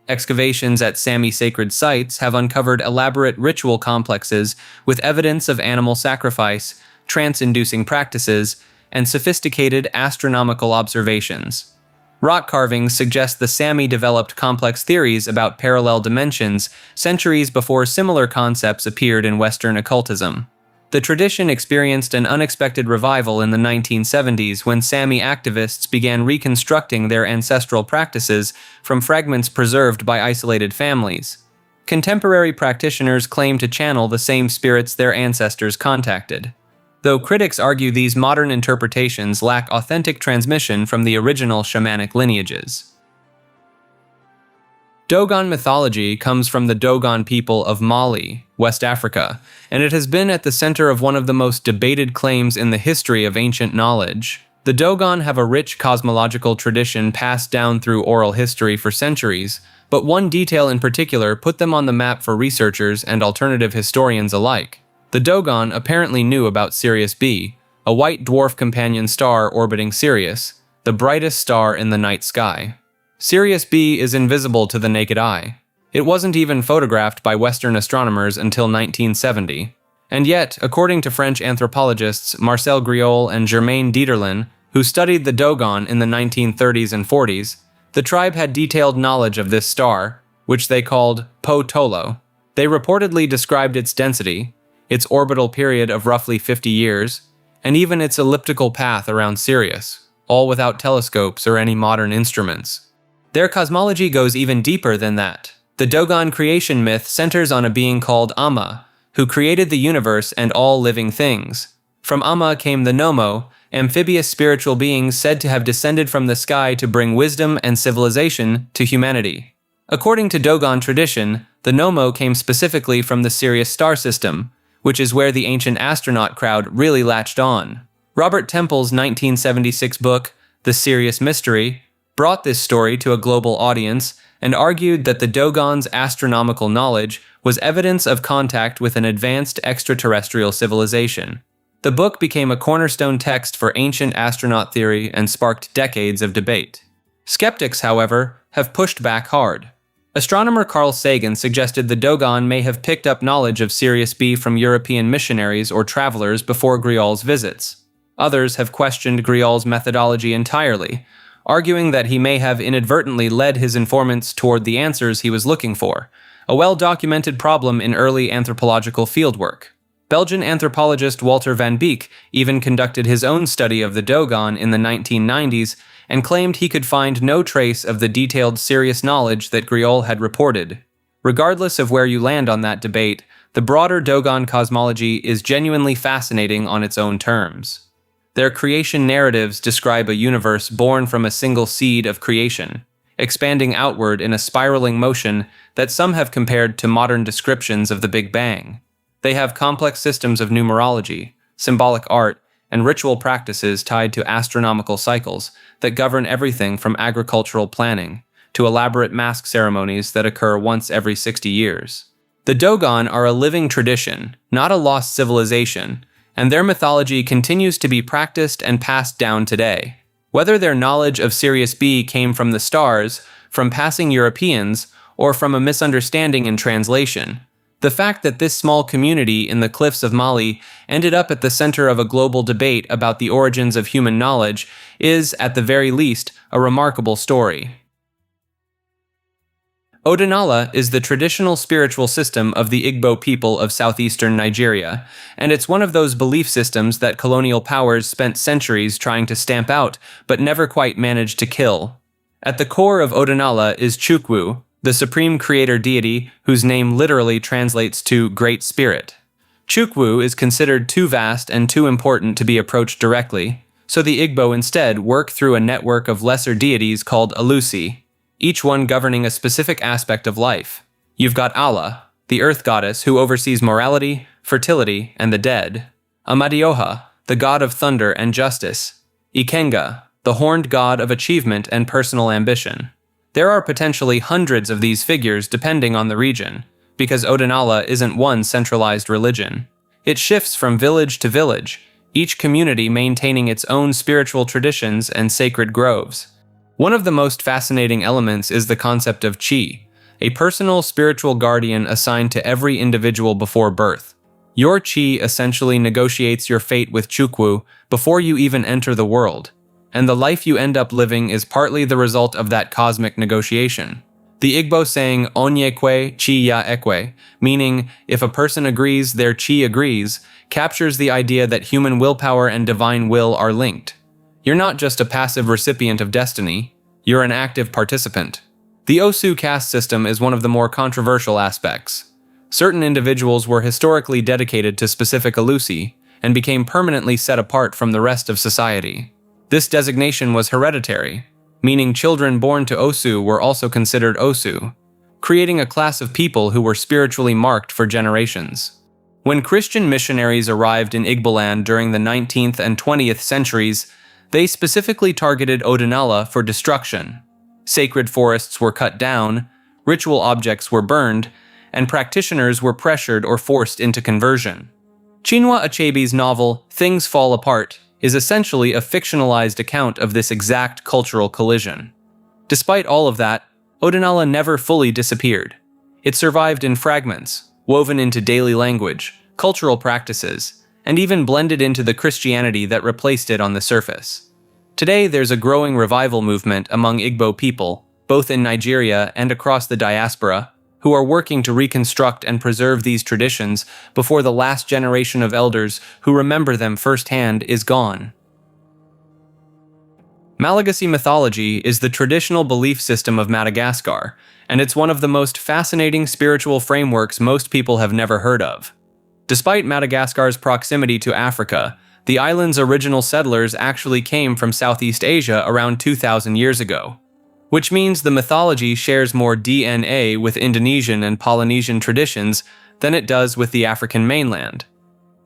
Excavations at Sami sacred sites have uncovered elaborate ritual complexes with evidence of animal sacrifice, trance-inducing practices, and sophisticated astronomical observations. Rock carvings suggest the Sami developed complex theories about parallel dimensions centuries before similar concepts appeared in Western occultism. The tradition experienced an unexpected revival in the 1970s when Sami activists began reconstructing their ancestral practices from fragments preserved by isolated families. Contemporary practitioners claim to channel the same spirits their ancestors contacted, though critics argue these modern interpretations lack authentic transmission from the original shamanic lineages. Dogon mythology comes from the Dogon people of Mali, West Africa, and it has been at the center of one of the most debated claims in the history of ancient knowledge. The Dogon have a rich cosmological tradition passed down through oral history for centuries, but one detail in particular put them on the map for researchers and alternative historians alike. The Dogon apparently knew about Sirius B, a white dwarf companion star orbiting Sirius, the brightest star in the night sky. Sirius B is invisible to the naked eye. It wasn't even photographed by Western astronomers until 1970. And yet, according to French anthropologists Marcel Griol and Germaine Dieterlen, who studied the Dogon in the 1930s and 40s, the tribe had detailed knowledge of this star, which they called Po-Tolo. They reportedly described its density, its orbital period of roughly 50 years, and even its elliptical path around Sirius, all without telescopes or any modern instruments. Their cosmology goes even deeper than that. The Dogon creation myth centers on a being called Amma, who created the universe and all living things. From Amma came the Nomo, amphibious spiritual beings said to have descended from the sky to bring wisdom and civilization to humanity. According to Dogon tradition, the Nomo came specifically from the Sirius star system, which is where the ancient astronaut crowd really latched on. Robert Temple's 1976 book, The Sirius Mystery, brought this story to a global audience and argued that the Dogon's astronomical knowledge was evidence of contact with an advanced extraterrestrial civilization. The book became a cornerstone text for ancient astronaut theory and sparked decades of debate. Skeptics, however, have pushed back hard. Astronomer Carl Sagan suggested the Dogon may have picked up knowledge of Sirius B from European missionaries or travelers before Griol's visits. Others have questioned Griol's methodology entirely, arguing that he may have inadvertently led his informants toward the answers he was looking for, a well-documented problem in early anthropological fieldwork. Belgian anthropologist Walter van Beek even conducted his own study of the Dogon in the 1990s and claimed he could find no trace of the detailed Sirius knowledge that Griol had reported. Regardless of where you land on that debate, the broader Dogon cosmology is genuinely fascinating on its own terms. Their creation narratives describe a universe born from a single seed of creation, expanding outward in a spiraling motion that some have compared to modern descriptions of the Big Bang. They have complex systems of numerology, symbolic art, and ritual practices tied to astronomical cycles that govern everything from agricultural planning to elaborate mask ceremonies that occur once every 60 years. The Dogon are a living tradition, not a lost civilization, and their mythology continues to be practiced and passed down today. Whether their knowledge of Sirius B came from the stars, from passing Europeans, or from a misunderstanding in translation, the fact that this small community in the cliffs of Mali ended up at the center of a global debate about the origins of human knowledge is, at the very least, a remarkable story. Odinala is the traditional spiritual system of the Igbo people of southeastern Nigeria, and it's one of those belief systems that colonial powers spent centuries trying to stamp out, but never quite managed to kill. At the core of Odinala is Chukwu, the supreme creator deity whose name literally translates to Great Spirit. Chukwu is considered too vast and too important to be approached directly, so the Igbo instead work through a network of lesser deities called Alusi, each one governing a specific aspect of life. You've got Allah, the earth goddess who oversees morality, fertility, and the dead. Amadioha, the god of thunder and justice. Ikenga, the horned god of achievement and personal ambition. There are potentially hundreds of these figures depending on the region, because Odinala isn't one centralized religion. It shifts from village to village, each community maintaining its own spiritual traditions and sacred groves. One of the most fascinating elements is the concept of chi, a personal spiritual guardian assigned to every individual before birth. Your chi essentially negotiates your fate with Chukwu before you even enter the world, and the life you end up living is partly the result of that cosmic negotiation. The Igbo saying "Onyekwe chi ya ekwe," meaning if a person agrees, their chi agrees, captures the idea that human willpower and divine will are linked. You're not just a passive recipient of destiny, you're an active participant. The Osu caste system is one of the more controversial aspects. Certain individuals were historically dedicated to specific Alusi and became permanently set apart from the rest of society. This designation was hereditary, meaning children born to Osu were also considered Osu, creating a class of people who were spiritually marked for generations. When Christian missionaries arrived in Igboland during the 19th and 20th centuries, they specifically targeted Odinala for destruction. Sacred forests were cut down, ritual objects were burned, and practitioners were pressured or forced into conversion. Chinua Achebe's novel, Things Fall Apart, is essentially a fictionalized account of this exact cultural collision. Despite all of that, Odinala never fully disappeared. It survived in fragments, woven into daily language, cultural practices, and even blended into the Christianity that replaced it on the surface. Today, there's a growing revival movement among Igbo people, both in Nigeria and across the diaspora, who are working to reconstruct and preserve these traditions before the last generation of elders who remember them firsthand is gone. Malagasy mythology is the traditional belief system of Madagascar, and it's one of the most fascinating spiritual frameworks most people have never heard of. Despite Madagascar's proximity to Africa, the island's original settlers actually came from Southeast Asia around 2,000 years ago, which means the mythology shares more DNA with Indonesian and Polynesian traditions than it does with the African mainland.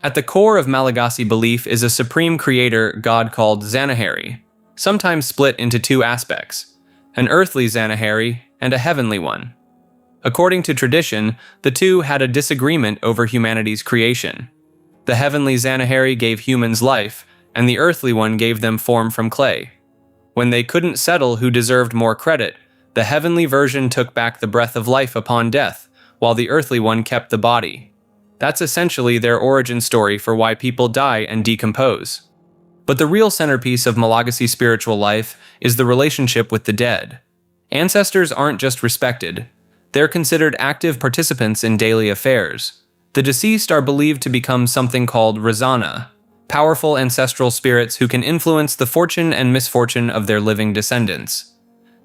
At the core of Malagasy belief is a supreme creator god called Zanahary, sometimes split into two aspects, an earthly Zanahary and a heavenly one. According to tradition, the two had a disagreement over humanity's creation. The heavenly Zanahary gave humans life, and the earthly one gave them form from clay. When they couldn't settle who deserved more credit, the heavenly version took back the breath of life upon death, while the earthly one kept the body. That's essentially their origin story for why people die and decompose. But the real centerpiece of Malagasy spiritual life is the relationship with the dead. Ancestors aren't just respected, they're considered active participants in daily affairs. The deceased are believed to become something called Razana, powerful ancestral spirits who can influence the fortune and misfortune of their living descendants.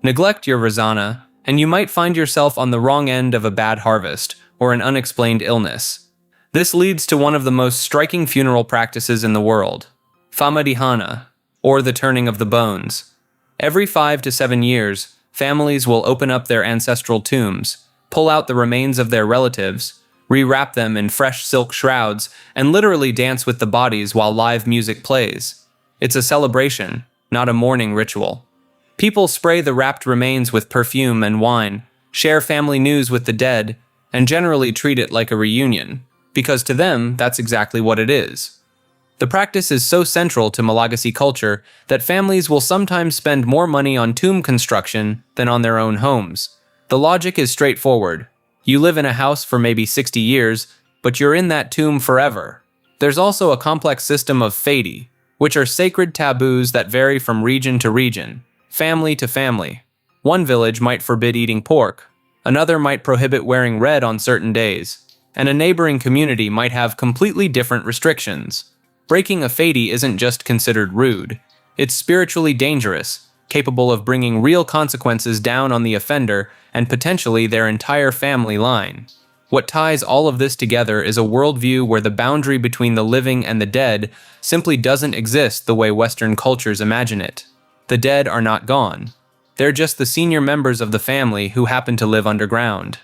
Neglect your Razana, and you might find yourself on the wrong end of a bad harvest or an unexplained illness. This leads to one of the most striking funeral practices in the world. Famadihana, or the turning of the bones. Every 5 to 7 years, families will open up their ancestral tombs, pull out the remains of their relatives, rewrap them in fresh silk shrouds, and literally dance with the bodies while live music plays. It's a celebration, not a mourning ritual. People spray the wrapped remains with perfume and wine, share family news with the dead, and generally treat it like a reunion, because to them, that's exactly what it is. The practice is so central to Malagasy culture that families will sometimes spend more money on tomb construction than on their own homes. The logic is straightforward. You live in a house for maybe 60 years, but you're in that tomb forever. There's also a complex system of fedi, which are sacred taboos that vary from region to region, family to family. One village might forbid eating pork, another might prohibit wearing red on certain days, and a neighboring community might have completely different restrictions. Breaking a fedi isn't just considered rude, it's spiritually dangerous, capable of bringing real consequences down on the offender and potentially their entire family line. What ties all of this together is a worldview where the boundary between the living and the dead simply doesn't exist the way Western cultures imagine it. The dead are not gone. They're just the senior members of the family who happen to live underground.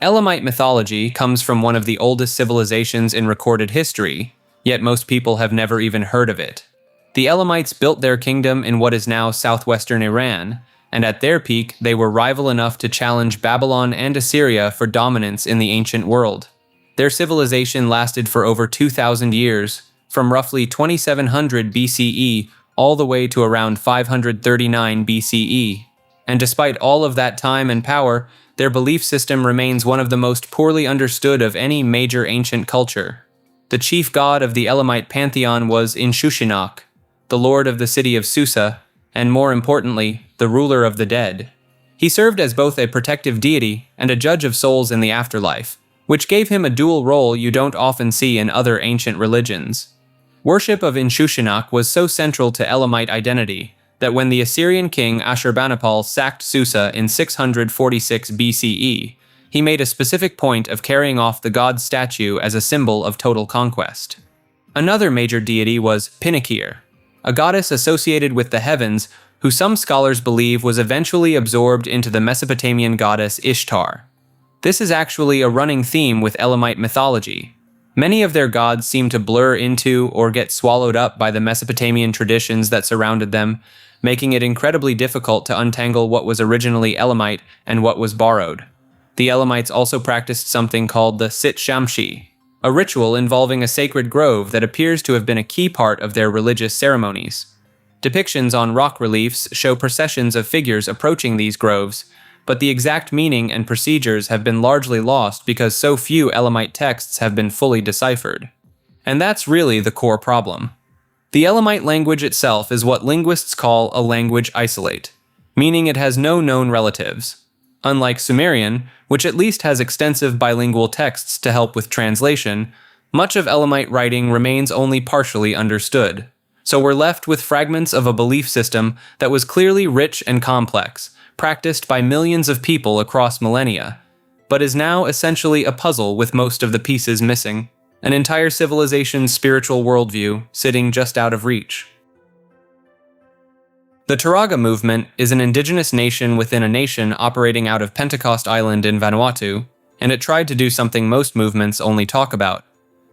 Elamite mythology comes from one of the oldest civilizations in recorded history, yet most people have never even heard of it. The Elamites built their kingdom in what is now southwestern Iran, and at their peak they were rival enough to challenge Babylon and Assyria for dominance in the ancient world. Their civilization lasted for over 2,000 years, from roughly 2700 BCE all the way to around 539 BCE. And despite all of that time and power, their belief system remains one of the most poorly understood of any major ancient culture. The chief god of the Elamite pantheon was Inshushinak, the lord of the city of Susa, and more importantly, the ruler of the dead. He served as both a protective deity and a judge of souls in the afterlife, which gave him a dual role you don't often see in other ancient religions. Worship of Inshushinak was so central to Elamite identity that when the Assyrian king Ashurbanipal sacked Susa in 646 BCE, he made a specific point of carrying off the god's statue as a symbol of total conquest. Another major deity was Pinakir, a goddess associated with the heavens who some scholars believe was eventually absorbed into the Mesopotamian goddess Ishtar. This is actually a running theme with Elamite mythology. Many of their gods seem to blur into or get swallowed up by the Mesopotamian traditions that surrounded them, making it incredibly difficult to untangle what was originally Elamite and what was borrowed. The Elamites also practiced something called the Sit Shamshi, a ritual involving a sacred grove that appears to have been a key part of their religious ceremonies. Depictions on rock reliefs show processions of figures approaching these groves, but the exact meaning and procedures have been largely lost because so few Elamite texts have been fully deciphered. And that's really the core problem. The Elamite language itself is what linguists call a language isolate, meaning it has no known relatives. Unlike Sumerian, which at least has extensive bilingual texts to help with translation, much of Elamite writing remains only partially understood. So we're left with fragments of a belief system that was clearly rich and complex, practiced by millions of people across millennia, but is now essentially a puzzle with most of the pieces missing. An entire civilization's spiritual worldview sitting just out of reach. The Turaga movement is an indigenous nation within a nation operating out of Pentecost Island in Vanuatu, and it tried to do something most movements only talk about: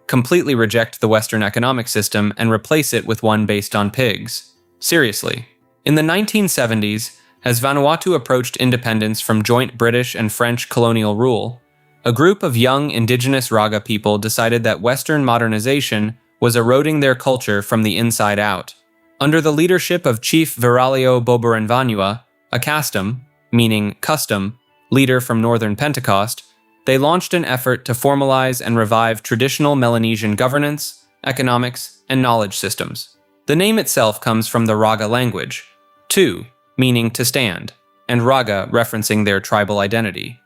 completely reject the Western economic system and replace it with one based on pigs. Seriously. In the 1970s, as Vanuatu approached independence from joint British and French colonial rule, a group of young indigenous Raga people decided that Western modernization was eroding their culture from the inside out. Under the leadership of Chief Viralio Boboranvanua, a custom, meaning custom, leader from Northern Pentecost, they launched an effort to formalize and revive traditional Melanesian governance, economics, and knowledge systems. The name itself comes from the Raga language, tu, meaning to stand, and Raga referencing their tribal identity.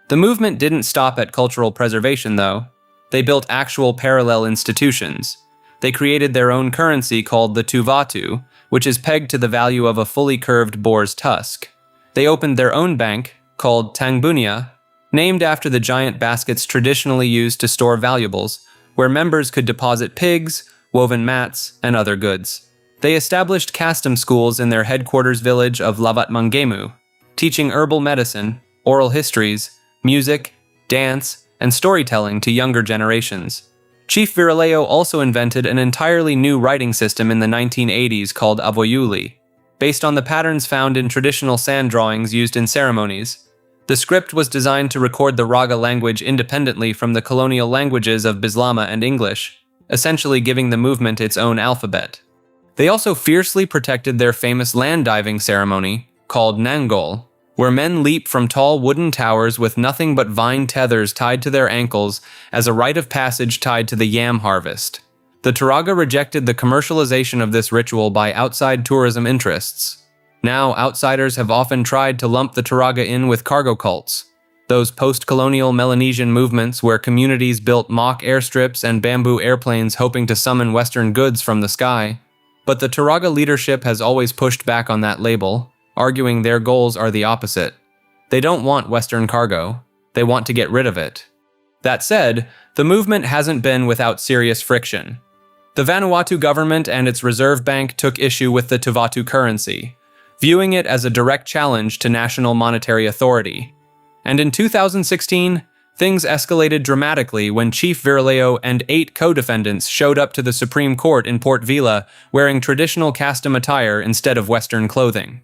The movement didn't stop at cultural preservation, though. They built actual parallel institutions. They created their own currency called the Tuvatu, which is pegged to the value of a fully curved boar's tusk. They opened their own bank, called Tangbunia, named after the giant baskets traditionally used to store valuables, where members could deposit pigs, woven mats, and other goods. They established custom schools in their headquarters village of Lavatmangemu, teaching herbal medicine, oral histories, music, dance, and storytelling to younger generations. Chief Virileo also invented an entirely new writing system in the 1980s called Avoyuli, based on the patterns found in traditional sand drawings used in ceremonies. The script was designed to record the Raga language independently from the colonial languages of Bislama and English, essentially giving the movement its own alphabet. They also fiercely protected their famous land diving ceremony, called Nangol, where men leap from tall wooden towers with nothing but vine tethers tied to their ankles as a rite of passage tied to the yam harvest. The Turaga rejected the commercialization of this ritual by outside tourism interests. Now, outsiders have often tried to lump the Turaga in with cargo cults, those post-colonial Melanesian movements where communities built mock airstrips and bamboo airplanes hoping to summon Western goods from the sky. But the Turaga leadership has always pushed back on that label, arguing their goals are the opposite. They don't want Western cargo, they want to get rid of it. That said, the movement hasn't been without serious friction. The Vanuatu government and its reserve bank took issue with the Tuvalu currency, viewing it as a direct challenge to national monetary authority. And in 2016, things escalated dramatically when Chief Virileo and 8 co-defendants showed up to the Supreme Court in Port Vila wearing traditional custom attire instead of Western clothing.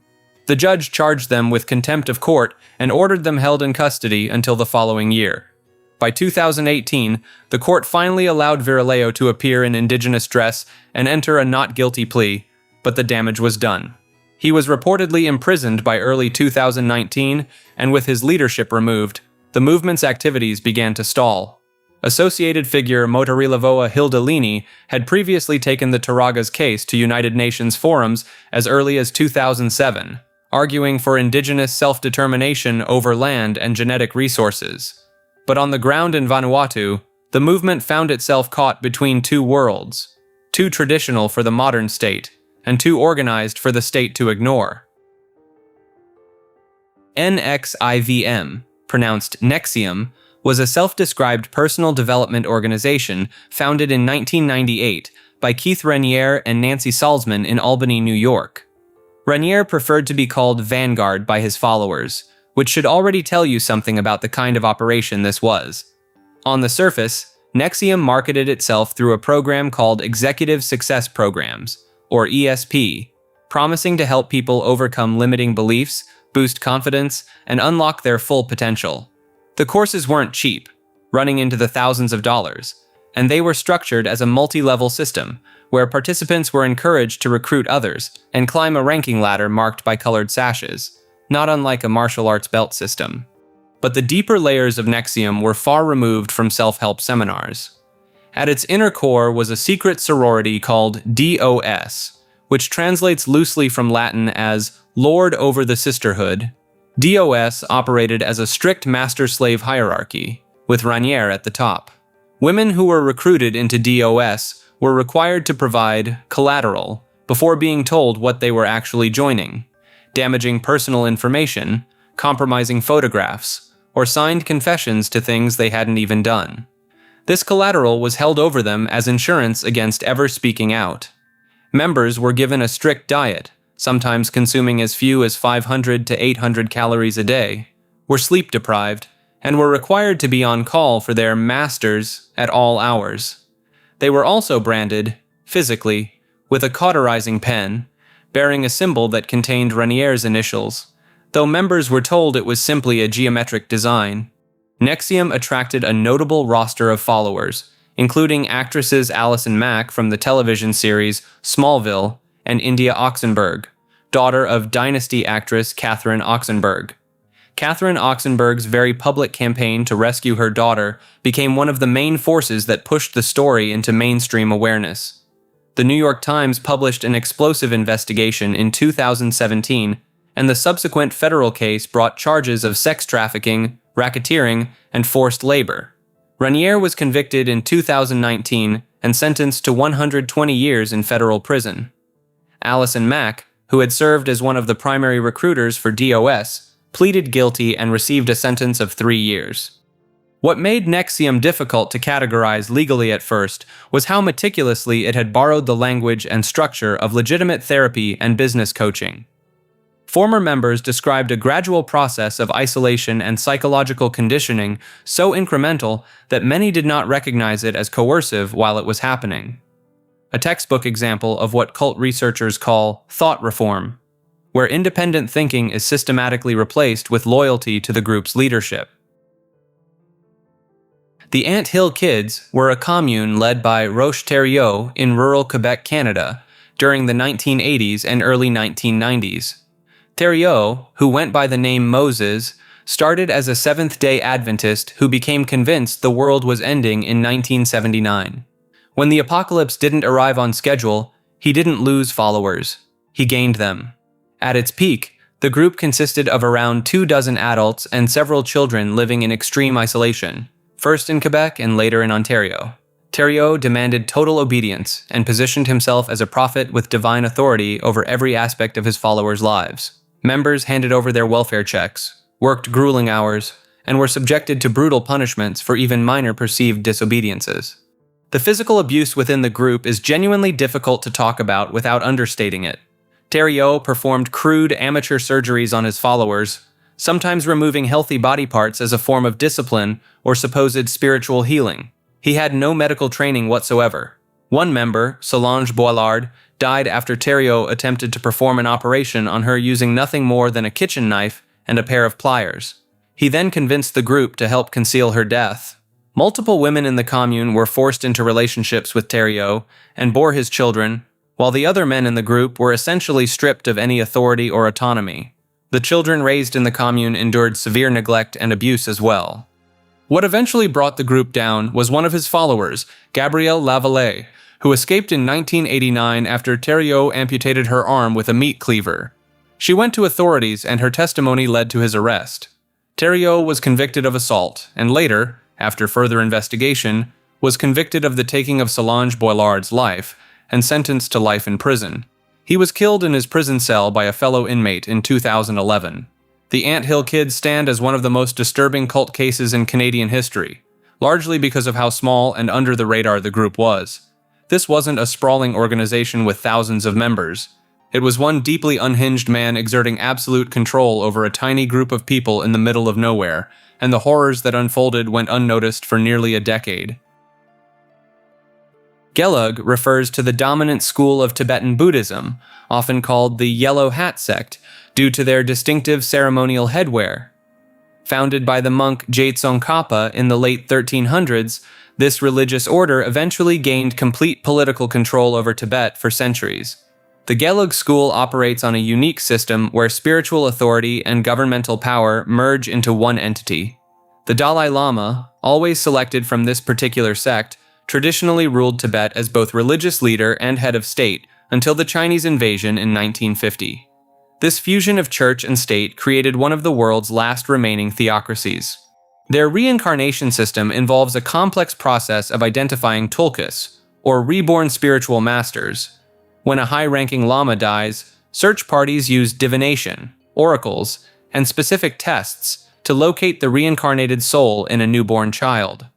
The judge charged them with contempt of court and ordered them held in custody until the following year. By 2018, the court finally allowed Virileo to appear in indigenous dress and enter a not guilty plea, but the damage was done. He was reportedly imprisoned by early 2019, and with his leadership removed, the movement's activities began to stall. Associated figure Motorilavoa Hildalini had previously taken the Turaga's case to United Nations forums as early as 2007, arguing for indigenous self-determination over land and genetic resources. But on the ground in Vanuatu, the movement found itself caught between two worlds, too traditional for the modern state, and too organized for the state to ignore. NXIVM, pronounced Nexium, was a self-described personal development organization founded in 1998 by Keith Raniere and Nancy Salzman in Albany, New York. Raniere preferred to be called Vanguard by his followers, which should already tell you something about the kind of operation this was. On the surface, Nexium marketed itself through a program called Executive Success Programs, or ESP, promising to help people overcome limiting beliefs, boost confidence, and unlock their full potential. The courses weren't cheap, running into the thousands of dollars, and they were structured as a multi-level system, where participants were encouraged to recruit others and climb a ranking ladder marked by colored sashes, not unlike a martial arts belt system. But the deeper layers of Nexium were far removed from self-help seminars. At its inner core was a secret sorority called DOS, which translates loosely from Latin as Lord over the Sisterhood. DOS operated as a strict master-slave hierarchy, with Raniere at the top. Women who were recruited into DOS were required to provide collateral before being told what they were actually joining, damaging personal information, compromising photographs, or signed confessions to things they hadn't even done. This collateral was held over them as insurance against ever speaking out. Members were given a strict diet, sometimes consuming as few as 500 to 800 calories a day, were sleep deprived, and were required to be on call for their masters at all hours. They were also branded, physically, with a cauterizing pen, bearing a symbol that contained Raniere's initials, though members were told it was simply a geometric design. Nexium attracted a notable roster of followers, including actresses Alison Mack from the television series Smallville and India Oxenberg, daughter of Dynasty actress Catherine Oxenberg. Catherine Oxenberg's very public campaign to rescue her daughter became one of the main forces that pushed the story into mainstream awareness. The New York Times published an explosive investigation in 2017, and the subsequent federal case brought charges of sex trafficking, racketeering, and forced labor. Raniere was convicted in 2019 and sentenced to 120 years in federal prison. Alison Mack, who had served as one of the primary recruiters for DOS, pleaded guilty and received a sentence of 3 years. What made Nexium difficult to categorize legally at first was how meticulously it had borrowed the language and structure of legitimate therapy and business coaching. Former members described a gradual process of isolation and psychological conditioning so incremental that many did not recognize it as coercive while it was happening. A textbook example of what cult researchers call thought reform, where independent thinking is systematically replaced with loyalty to the group's leadership. The Ant Hill Kids were a commune led by Roche Thériault in rural Quebec, Canada, during the 1980s and early 1990s. Thériault, who went by the name Moses, started as a Seventh-day Adventist who became convinced the world was ending in 1979. When the apocalypse didn't arrive on schedule, he didn't lose followers. He gained them. At its peak, the group consisted of around 24 adults and several children living in extreme isolation, first in Quebec and later in Ontario. Thériault demanded total obedience and positioned himself as a prophet with divine authority over every aspect of his followers' lives. Members handed over their welfare checks, worked grueling hours, and were subjected to brutal punishments for even minor perceived disobediences. The physical abuse within the group is genuinely difficult to talk about without understating it. Thériault performed crude amateur surgeries on his followers, sometimes removing healthy body parts as a form of discipline or supposed spiritual healing. He had no medical training whatsoever. One member, Solange Boilard, died after Thériault attempted to perform an operation on her using nothing more than a kitchen knife and a pair of pliers. He then convinced the group to help conceal her death. Multiple women in the commune were forced into relationships with Thériault and bore his children, while the other men in the group were essentially stripped of any authority or autonomy. The children raised in the commune endured severe neglect and abuse as well. What eventually brought the group down was one of his followers, Gabrielle Lavallee, who escaped in 1989 after Thériault amputated her arm with a meat cleaver. She went to authorities and her testimony led to his arrest. Thériault was convicted of assault and later, after further investigation, was convicted of the taking of Solange Boilard's life and sentenced to life in prison. He was killed in his prison cell by a fellow inmate in 2011. The Ant Hill Kids stand as one of the most disturbing cult cases in Canadian history, largely because of how small and under the radar the group was. This wasn't a sprawling organization with thousands of members. It was one deeply unhinged man exerting absolute control over a tiny group of people in the middle of nowhere, and the horrors that unfolded went unnoticed for nearly a decade. Gelug refers to the dominant school of Tibetan Buddhism, often called the Yellow Hat sect, due to their distinctive ceremonial headwear. Founded by the monk Tsongkhapa in the late 1300s, this religious order eventually gained complete political control over Tibet for centuries. The Gelug school operates on a unique system where spiritual authority and governmental power merge into one entity. The Dalai Lama, always selected from this particular sect, traditionally ruled Tibet as both religious leader and head of state until the Chinese invasion in 1950. This fusion of church and state created one of the world's last remaining theocracies. Their reincarnation system involves a complex process of identifying tulkus, or reborn spiritual masters. When a high-ranking lama dies, search parties use divination, oracles, and specific tests to locate the reincarnated soul in a newborn child.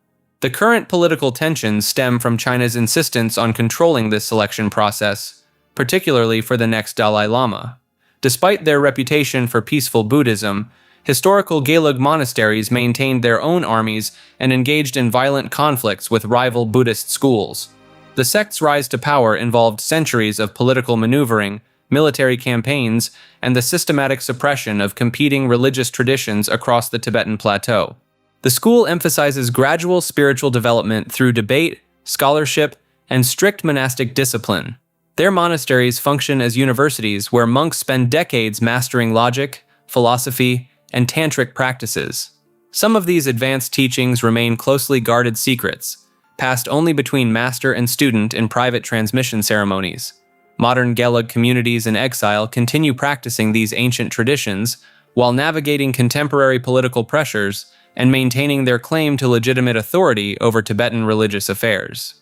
The current political tensions stem from China's insistence on controlling this selection process, particularly for the next Dalai Lama. Despite their reputation for peaceful Buddhism, historical Gelug monasteries maintained their own armies and engaged in violent conflicts with rival Buddhist schools. The sect's rise to power involved centuries of political maneuvering, military campaigns, and the systematic suppression of competing religious traditions across the Tibetan plateau. The school emphasizes gradual spiritual development through debate, scholarship, and strict monastic discipline. Their monasteries function as universities where monks spend decades mastering logic, philosophy, and tantric practices. Some of these advanced teachings remain closely guarded secrets, passed only between master and student in private transmission ceremonies. Modern Gelug communities in exile continue practicing these ancient traditions while navigating contemporary political pressures and maintaining their claim to legitimate authority over Tibetan religious affairs.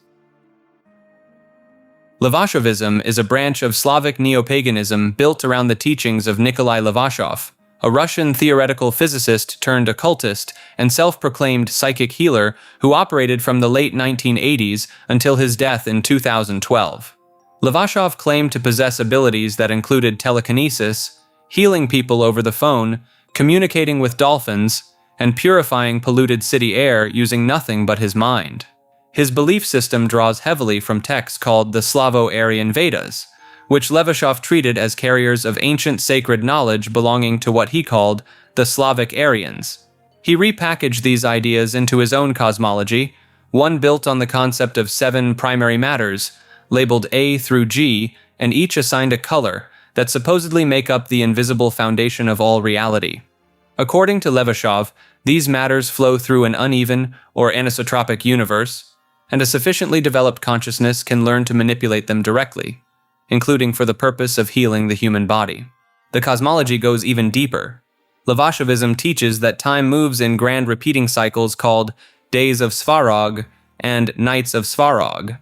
Levashovism is a branch of Slavic neo-paganism built around the teachings of Nikolai Levashov, a Russian theoretical physicist turned occultist and self-proclaimed psychic healer who operated from the late 1980s until his death in 2012. Levashov claimed to possess abilities that included telekinesis, healing people over the phone, communicating with dolphins, and purifying polluted city air using nothing but his mind. His belief system draws heavily from texts called the Slavo-Aryan Vedas, which Levashov treated as carriers of ancient sacred knowledge belonging to what he called the Slavic Aryans. He repackaged these ideas into his own cosmology, one built on the concept of 7 primary matters, labeled A through G, and each assigned a color that supposedly make up the invisible foundation of all reality. According to Levashov, these matters flow through an uneven or anisotropic universe, and a sufficiently developed consciousness can learn to manipulate them directly, including for the purpose of healing the human body. The cosmology goes even deeper. Levashovism teaches that time moves in grand repeating cycles called days of Svarog and nights of Svarog.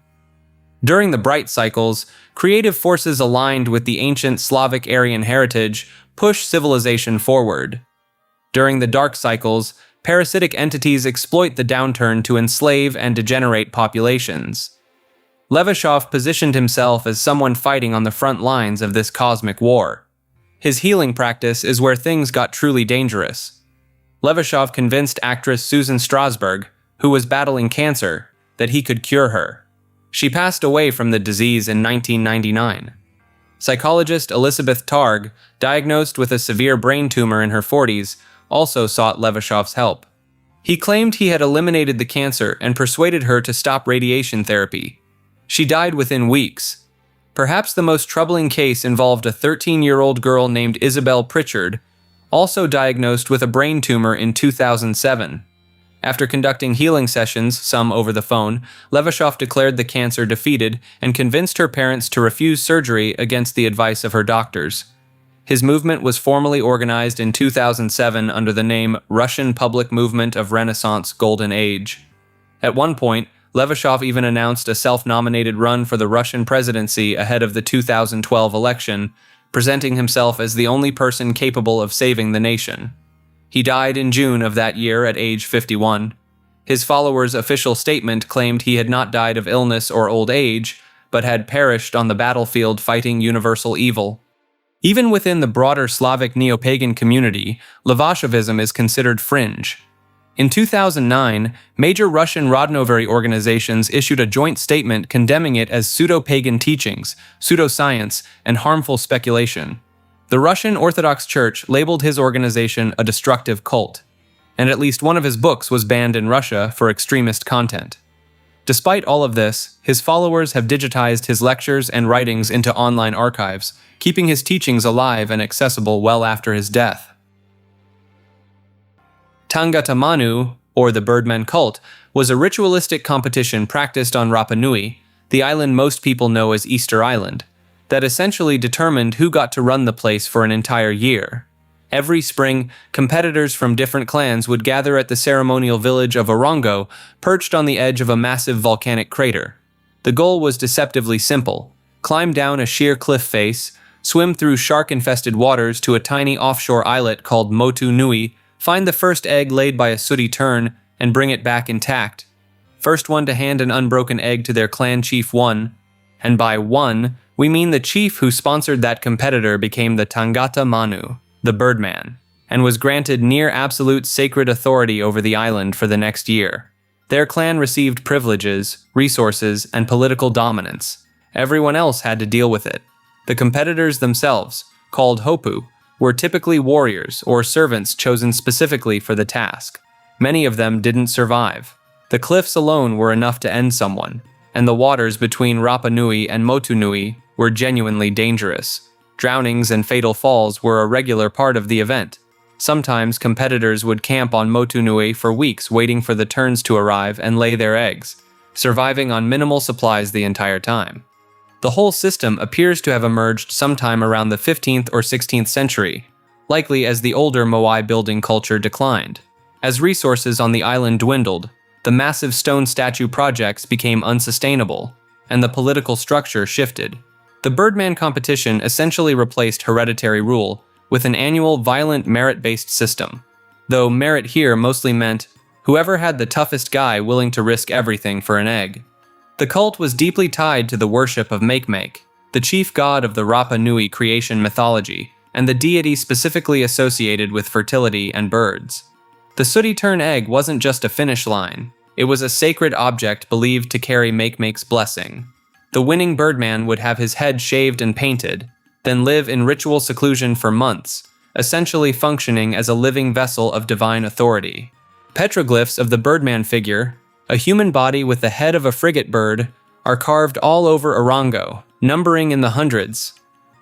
During the bright cycles, creative forces aligned with the ancient Slavic Aryan heritage push civilization forward. During the dark cycles, parasitic entities exploit the downturn to enslave and degenerate populations. Levashov positioned himself as someone fighting on the front lines of this cosmic war. His healing practice is where things got truly dangerous. Levashov convinced actress Susan Strasberg, who was battling cancer, that he could cure her. She passed away from the disease in 1999. Psychologist Elizabeth Targ, diagnosed with a severe brain tumor in her 40s, also sought Levashov's help. He claimed he had eliminated the cancer and persuaded her to stop radiation therapy. She died within weeks. Perhaps the most troubling case involved a 13-year-old girl named Isabel Pritchard, also diagnosed with a brain tumor in 2007. After conducting healing sessions, some over the phone, Levashov declared the cancer defeated and convinced her parents to refuse surgery against the advice of her doctors. His movement was formally organized in 2007 under the name Russian Public Movement of Renaissance Golden Age. At one point, Levashov even announced a self-nominated run for the Russian presidency ahead of the 2012 election, presenting himself as the only person capable of saving the nation. He died in June of that year at age 51. His followers' official statement claimed he had not died of illness or old age, but had perished on the battlefield fighting universal evil. Even within the broader Slavic neo-pagan community, Levashovism is considered fringe. In 2009, major Russian Rodnovery organizations issued a joint statement condemning it as pseudo-pagan teachings, pseudoscience, and harmful speculation. The Russian Orthodox Church labeled his organization a destructive cult, and at least one of his books was banned in Russia for extremist content. Despite all of this, his followers have digitized his lectures and writings into online archives, keeping his teachings alive and accessible well after his death. Tangata Manu, or the Birdman cult, was a ritualistic competition practiced on Rapa Nui, the island most people know as Easter Island, that essentially determined who got to run the place for an entire year. Every spring, competitors from different clans would gather at the ceremonial village of Orongo, perched on the edge of a massive volcanic crater. The goal was deceptively simple: climb down a sheer cliff face, swim through shark-infested waters to a tiny offshore islet called Motu Nui, find the first egg laid by a sooty tern, and bring it back intact. First one to hand an unbroken egg to their clan chief won, and by won, we mean the chief who sponsored that competitor became the Tangata Manu, the Birdman, and was granted near-absolute sacred authority over the island for the next year. Their clan received privileges, resources, and political dominance. Everyone else had to deal with it. The competitors themselves, called Hopu, were typically warriors or servants chosen specifically for the task. Many of them didn't survive. The cliffs alone were enough to end someone, and the waters between Rapa Nui and Motu Nui were genuinely dangerous. Drownings and fatal falls were a regular part of the event. Sometimes competitors would camp on Motu Nui for weeks waiting for the terns to arrive and lay their eggs, surviving on minimal supplies the entire time. The whole system appears to have emerged sometime around the 15th or 16th century, likely as the older Moai building culture declined. As resources on the island dwindled, the massive stone statue projects became unsustainable, and the political structure shifted. The Birdman competition essentially replaced hereditary rule, with an annual violent merit-based system. Though merit here mostly meant whoever had the toughest guy willing to risk everything for an egg. The cult was deeply tied to the worship of Makemake, the chief god of the Rapa Nui creation mythology, and the deity specifically associated with fertility and birds. The sooty turn egg wasn't just a finish line, it was a sacred object believed to carry Makemake's blessing. The winning birdman would have his head shaved and painted, then live in ritual seclusion for months, essentially functioning as a living vessel of divine authority. Petroglyphs of the birdman figure, a human body with the head of a frigate bird, are carved all over Orongo, numbering in the hundreds.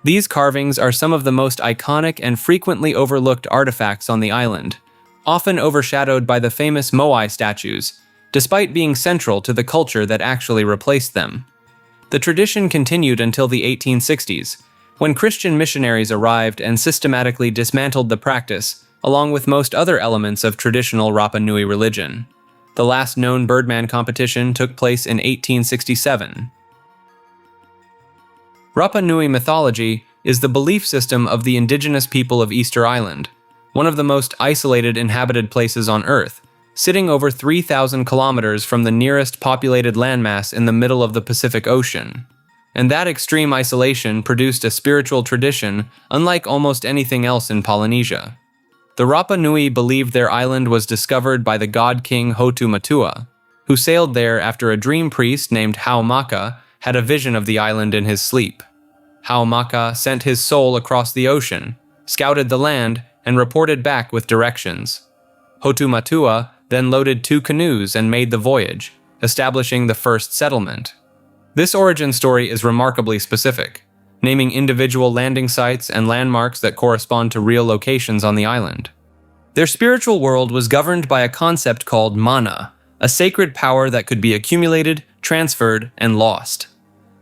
These carvings are some of the most iconic and frequently overlooked artifacts on the island, often overshadowed by the famous Moai statues, despite being central to the culture that actually replaced them. The tradition continued until the 1860s, when Christian missionaries arrived and systematically dismantled the practice, along with most other elements of traditional Rapa Nui religion. The last known birdman competition took place in 1867. Rapa Nui mythology is the belief system of the indigenous people of Easter Island, one of the most isolated inhabited places on Earth, sitting over 3,000 kilometers from the nearest populated landmass in the middle of the Pacific Ocean. And that extreme isolation produced a spiritual tradition unlike almost anything else in Polynesia. The Rapa Nui believed their island was discovered by the god king Hotu Matua, who sailed there after a dream priest named Haumaka had a vision of the island in his sleep. Haumaka sent his soul across the ocean, scouted the land, and reported back with directions. Hotu Matua then loaded 2 canoes and made the voyage, establishing the first settlement. This origin story is remarkably specific, naming individual landing sites and landmarks that correspond to real locations on the island. Their spiritual world was governed by a concept called mana, a sacred power that could be accumulated, transferred, and lost.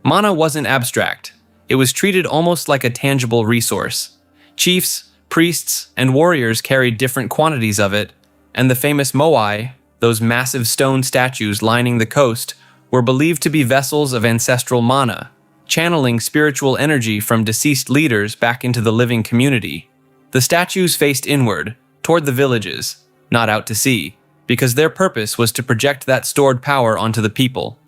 Mana wasn't abstract. It was treated almost like a tangible resource. Chiefs, priests, and warriors carried different quantities of it, and the famous Moai, those massive stone statues lining the coast, were believed to be vessels of ancestral mana, channeling spiritual energy from deceased leaders back into the living community. The statues faced inward, toward the villages, not out to sea, because their purpose was to project that stored power onto the people.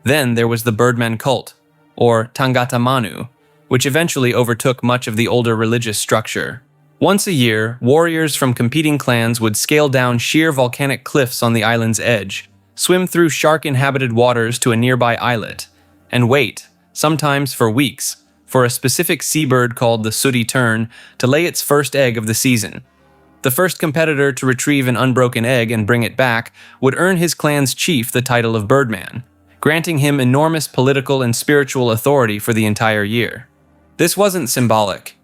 Then there was the Birdman cult, or Tangata Manu, which eventually overtook much of the older religious structure. Once a year, warriors from competing clans would scale down sheer volcanic cliffs on the island's edge, swim through shark-inhabited waters to a nearby islet, and wait, sometimes for weeks, for a specific seabird called the sooty tern to lay its first egg of the season. The first competitor to retrieve an unbroken egg and bring it back would earn his clan's chief the title of Birdman, granting him enormous political and spiritual authority for the entire year. This wasn't symbolic.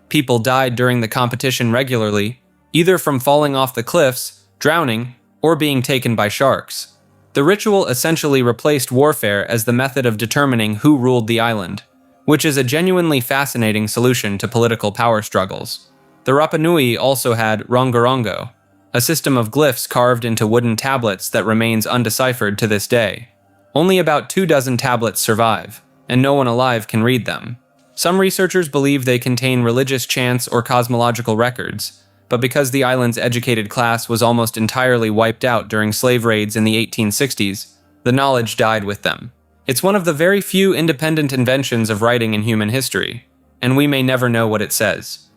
People died during the competition regularly, either from falling off the cliffs, drowning, or being taken by sharks. The ritual essentially replaced warfare as the method of determining who ruled the island, which is a genuinely fascinating solution to political power struggles. The Rapa Nui also had rongorongo, a system of glyphs carved into wooden tablets that remains undeciphered to this day. Only about 24 tablets survive, and no one alive can read them. Some researchers believe they contain religious chants or cosmological records, but because the island's educated class was almost entirely wiped out during slave raids in the 1860s, the knowledge died with them. It's one of the very few independent inventions of writing in human history, and we may never know what it says.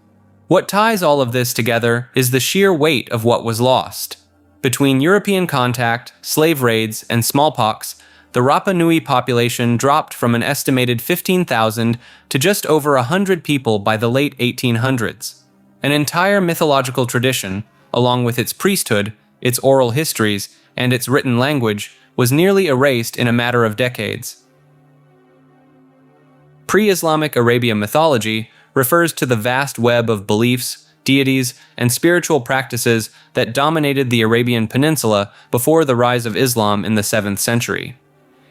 What ties all of this together is the sheer weight of what was lost. Between European contact, slave raids, and smallpox, the Rapa Nui population dropped from an estimated 15,000 to just over 100 people by the late 1800s. An entire mythological tradition, along with its priesthood, its oral histories, and its written language, was nearly erased in a matter of decades. Pre-Islamic Arabian mythology refers to the vast web of beliefs, deities, and spiritual practices that dominated the Arabian Peninsula before the rise of Islam in the 7th century.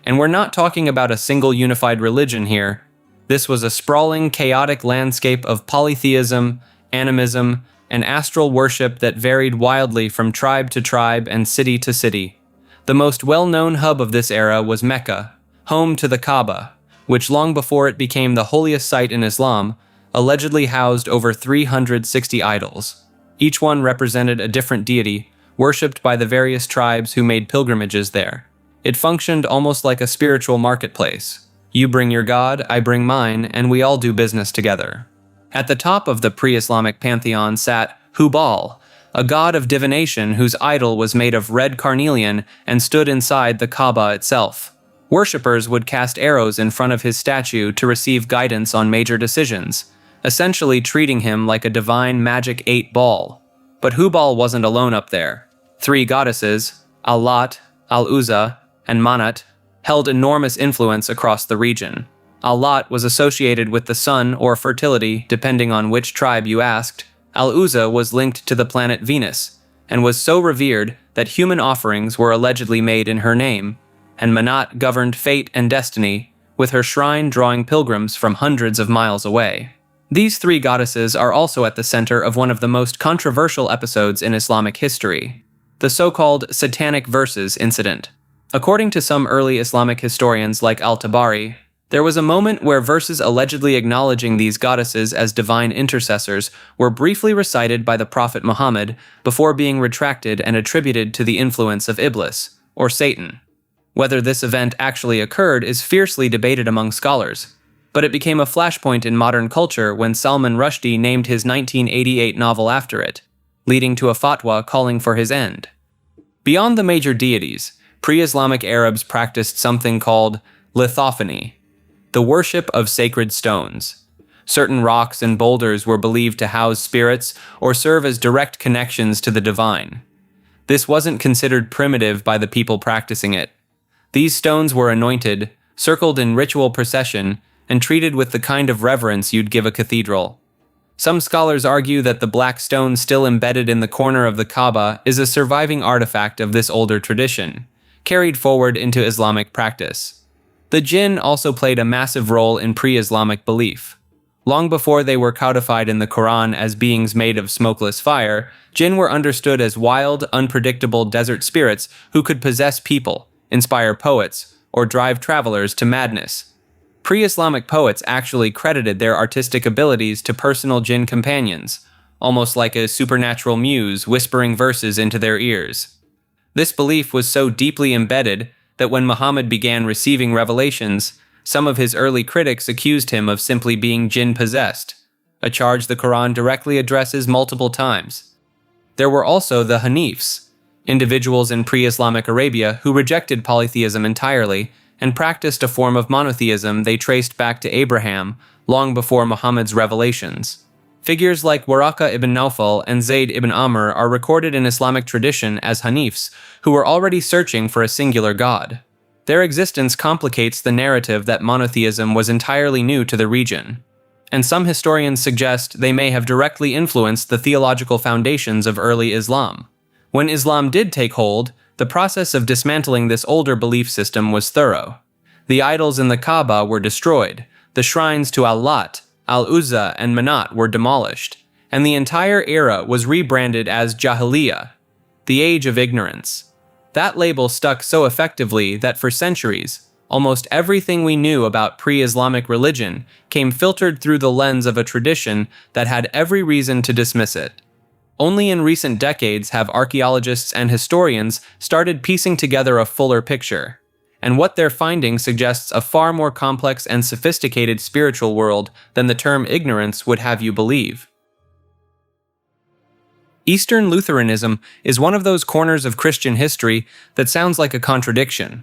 And we're not talking about a single unified religion here. This was a sprawling, chaotic landscape of polytheism, animism, and astral worship that varied wildly from tribe to tribe and city to city. The most well-known hub of this era was Mecca, home to the Kaaba, which long before it became the holiest site in Islam, allegedly housed over 360 idols. Each one represented a different deity, worshipped by the various tribes who made pilgrimages there. It functioned almost like a spiritual marketplace. You bring your god, I bring mine, and we all do business together. At the top of the pre-Islamic pantheon sat Hubal, a god of divination whose idol was made of red carnelian and stood inside the Kaaba itself. Worshippers would cast arrows in front of his statue to receive guidance on major decisions, essentially treating him like a divine magic 8-ball. But Hubal wasn't alone up there. 3 goddesses, Al-Lat, Al-Uzza, and Manat, held enormous influence across the region. Al-Lat was associated with the sun or fertility, depending on which tribe you asked. Al-Uzza was linked to the planet Venus, and was so revered that human offerings were allegedly made in her name, and Manat governed fate and destiny, with her shrine drawing pilgrims from hundreds of miles away. These 3 goddesses are also at the center of one of the most controversial episodes in Islamic history, the so-called Satanic Verses incident. According to some early Islamic historians like Al-Tabari, there was a moment where verses allegedly acknowledging these goddesses as divine intercessors were briefly recited by the Prophet Muhammad before being retracted and attributed to the influence of Iblis, or Satan. Whether this event actually occurred is fiercely debated among scholars, but it became a flashpoint in modern culture when Salman Rushdie named his 1988 novel after it, leading to a fatwa calling for his end. Beyond the major deities, pre-Islamic Arabs practiced something called lithophany, the worship of sacred stones. Certain rocks and boulders were believed to house spirits or serve as direct connections to the divine. This wasn't considered primitive by the people practicing it. These stones were anointed, circled in ritual procession, and treated with the kind of reverence you'd give a cathedral. Some scholars argue that the black stone still embedded in the corner of the Kaaba is a surviving artifact of this older tradition, carried forward into Islamic practice. The jinn also played a massive role in pre-Islamic belief. Long before they were codified in the Quran as beings made of smokeless fire, jinn were understood as wild, unpredictable desert spirits who could possess people, inspire poets, or drive travelers to madness. Pre-Islamic poets actually credited their artistic abilities to personal jinn companions, almost like a supernatural muse whispering verses into their ears. This belief was so deeply embedded that when Muhammad began receiving revelations, some of his early critics accused him of simply being jinn-possessed, a charge the Quran directly addresses multiple times. There were also the Hanifs, individuals in pre-Islamic Arabia who rejected polytheism entirely and practiced a form of monotheism they traced back to Abraham long before Muhammad's revelations. Figures like Waraka ibn Nawfal and Zayd ibn Amr are recorded in Islamic tradition as Hanifs who were already searching for a singular god. Their existence complicates the narrative that monotheism was entirely new to the region, and some historians suggest they may have directly influenced the theological foundations of early Islam. When Islam did take hold, the process of dismantling this older belief system was thorough. The idols in the Kaaba were destroyed, the shrines to Al-Lat, Al-Uzza, and Manat were demolished, and the entire era was rebranded as Jahiliyyah, the age of ignorance. That label stuck so effectively that for centuries, almost everything we knew about pre-Islamic religion came filtered through the lens of a tradition that had every reason to dismiss it. Only in recent decades have archaeologists and historians started piecing together a fuller picture, and what they're finding suggests a far more complex and sophisticated spiritual world than the term ignorance would have you believe. Eastern Lutheranism is one of those corners of Christian history that sounds like a contradiction.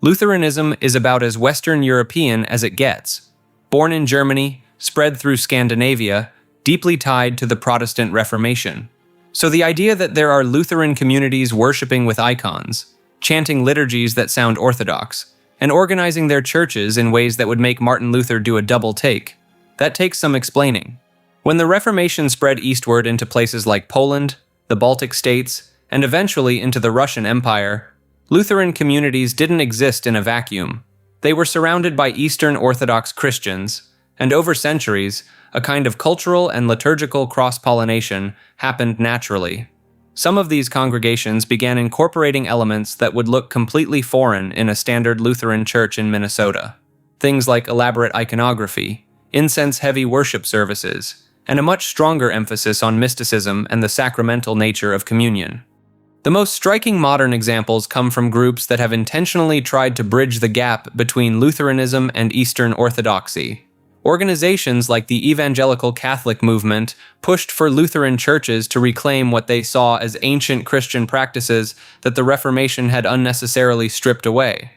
Lutheranism is about as Western European as it gets. Born in Germany, spread through Scandinavia, deeply tied to the Protestant Reformation. So the idea that there are Lutheran communities worshipping with icons, chanting liturgies that sound orthodox, and organizing their churches in ways that would make Martin Luther do a double take, that takes some explaining. When the Reformation spread eastward into places like Poland, the Baltic states, and eventually into the Russian Empire, Lutheran communities didn't exist in a vacuum. They were surrounded by Eastern Orthodox Christians, and over centuries, a kind of cultural and liturgical cross-pollination happened naturally. Some of these congregations began incorporating elements that would look completely foreign in a standard Lutheran church in Minnesota. Things like elaborate iconography, incense-heavy worship services, and a much stronger emphasis on mysticism and the sacramental nature of communion. The most striking modern examples come from groups that have intentionally tried to bridge the gap between Lutheranism and Eastern Orthodoxy. Organizations like the Evangelical Catholic movement pushed for Lutheran churches to reclaim what they saw as ancient Christian practices that the Reformation had unnecessarily stripped away.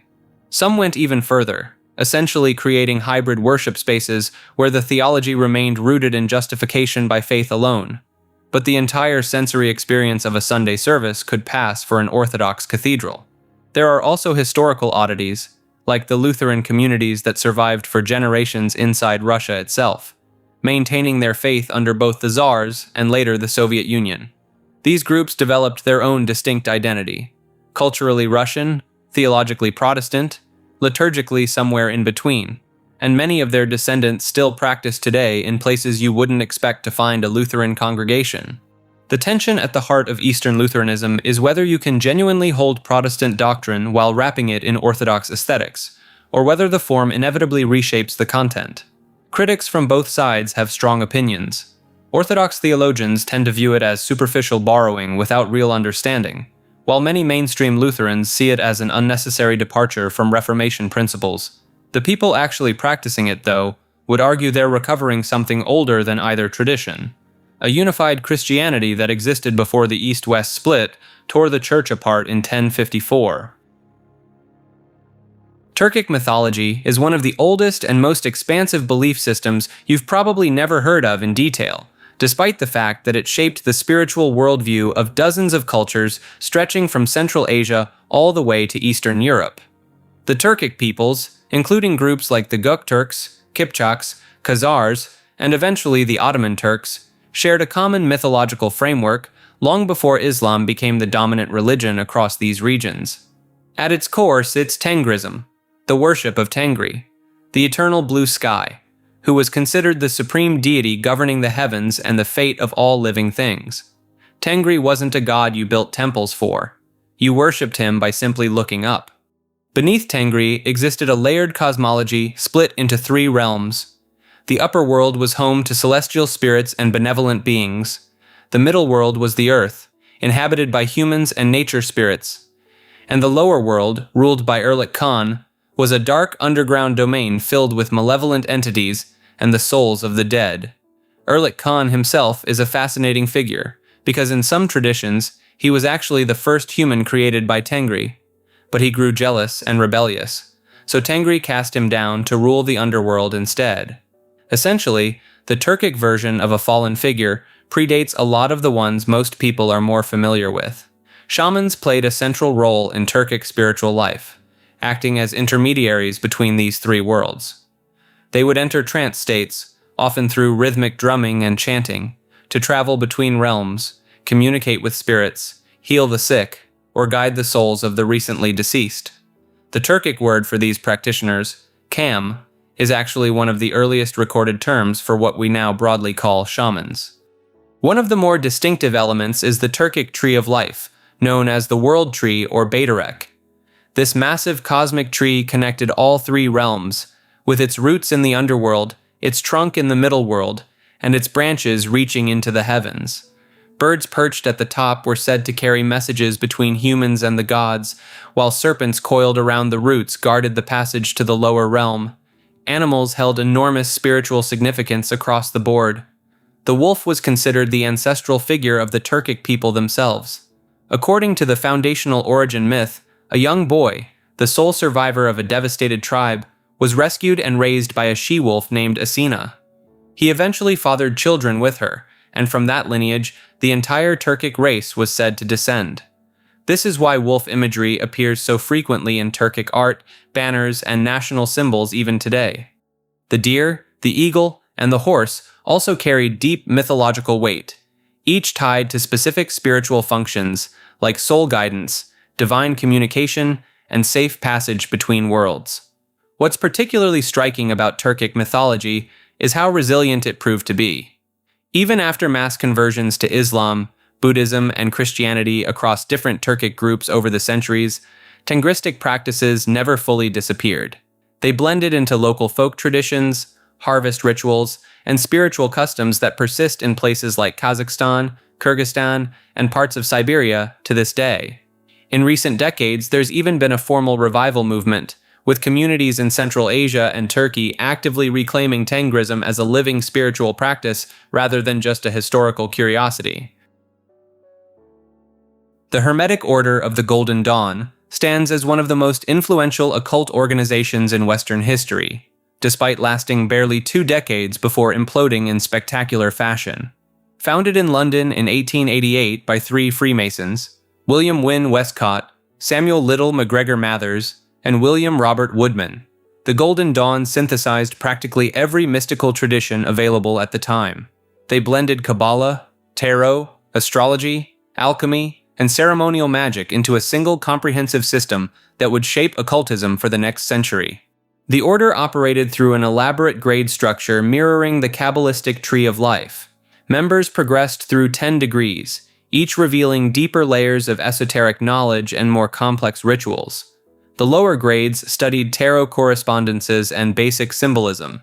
Some went even further, essentially creating hybrid worship spaces where the theology remained rooted in justification by faith alone. But the entire sensory experience of a Sunday service could pass for an Orthodox cathedral. There are also historical oddities, like the Lutheran communities that survived for generations inside Russia itself, maintaining their faith under both the Tsars and later the Soviet Union. These groups developed their own distinct identity, culturally Russian, theologically Protestant, liturgically somewhere in between, and many of their descendants still practice today in places you wouldn't expect to find a Lutheran congregation. The tension at the heart of Eastern Lutheranism is whether you can genuinely hold Protestant doctrine while wrapping it in Orthodox aesthetics, or whether the form inevitably reshapes the content. Critics from both sides have strong opinions. Orthodox theologians tend to view it as superficial borrowing without real understanding, while many mainstream Lutherans see it as an unnecessary departure from Reformation principles. The people actually practicing it, though, would argue they're recovering something older than either tradition. A unified Christianity that existed before the East-West split tore the church apart in 1054. Turkic mythology is one of the oldest and most expansive belief systems you've probably never heard of in detail, despite the fact that it shaped the spiritual worldview of dozens of cultures stretching from Central Asia all the way to Eastern Europe. The Turkic peoples, including groups like the Gökturks, Kipchaks, Khazars, and eventually the Ottoman Turks, shared a common mythological framework long before Islam became the dominant religion across these regions. At its core sits Tengrism, the worship of Tengri, the eternal blue sky, who was considered the supreme deity governing the heavens and the fate of all living things. Tengri wasn't a god you built temples for. You worshipped him by simply looking up. Beneath Tengri existed a layered cosmology split into three realms. The upper world was home to celestial spirits and benevolent beings. The middle world was the earth, inhabited by humans and nature spirits. And the lower world, ruled by Erlik Khan, was a dark underground domain filled with malevolent entities and the souls of the dead. Erlik Khan himself is a fascinating figure, because in some traditions, he was actually the first human created by Tengri. But he grew jealous and rebellious, so Tengri cast him down to rule the underworld instead. Essentially, the Turkic version of a fallen figure predates a lot of the ones most people are more familiar with. Shamans played a central role in Turkic spiritual life, acting as intermediaries between these three worlds. They would enter trance states, often through rhythmic drumming and chanting, to travel between realms, communicate with spirits, heal the sick, or guide the souls of the recently deceased. The Turkic word for these practitioners, kam, is actually one of the earliest recorded terms for what we now broadly call shamans. One of the more distinctive elements is the Turkic tree of life, known as the world tree or Beiderek. This massive cosmic tree connected all three realms, with its roots in the underworld, its trunk in the middle world, and its branches reaching into the heavens. Birds perched at the top were said to carry messages between humans and the gods, while serpents coiled around the roots guarded the passage to the lower realm. Animals held enormous spiritual significance across the board. The wolf was considered the ancestral figure of the Turkic people themselves. According to the foundational origin myth, a young boy, the sole survivor of a devastated tribe, was rescued and raised by a she-wolf named Asina. He eventually fathered children with her, and from that lineage, the entire Turkic race was said to descend. This is why wolf imagery appears so frequently in Turkic art, banners, and national symbols even today. The deer, the eagle, and the horse also carried deep mythological weight, each tied to specific spiritual functions like soul guidance, divine communication, and safe passage between worlds. What's particularly striking about Turkic mythology is how resilient it proved to be. Even after mass conversions to Islam, Buddhism, and Christianity across different Turkic groups over the centuries, Tengristic practices never fully disappeared. They blended into local folk traditions, harvest rituals, and spiritual customs that persist in places like Kazakhstan, Kyrgyzstan, and parts of Siberia to this day. In recent decades, there's even been a formal revival movement, with communities in Central Asia and Turkey actively reclaiming Tengrism as a living spiritual practice rather than just a historical curiosity. The Hermetic Order of the Golden Dawn stands as one of the most influential occult organizations in Western history, despite lasting barely 2 decades before imploding in spectacular fashion. Founded in London in 1888 by 3 Freemasons, William Wynne Westcott, Samuel Little MacGregor Mathers, and William Robert Woodman, the Golden Dawn synthesized practically every mystical tradition available at the time. They blended Kabbalah, tarot, astrology, alchemy, and ceremonial magic into a single comprehensive system that would shape occultism for the next century. The order operated through an elaborate grade structure mirroring the Kabbalistic tree of life. Members progressed through 10 degrees, each revealing deeper layers of esoteric knowledge and more complex rituals. The lower grades studied tarot correspondences and basic symbolism.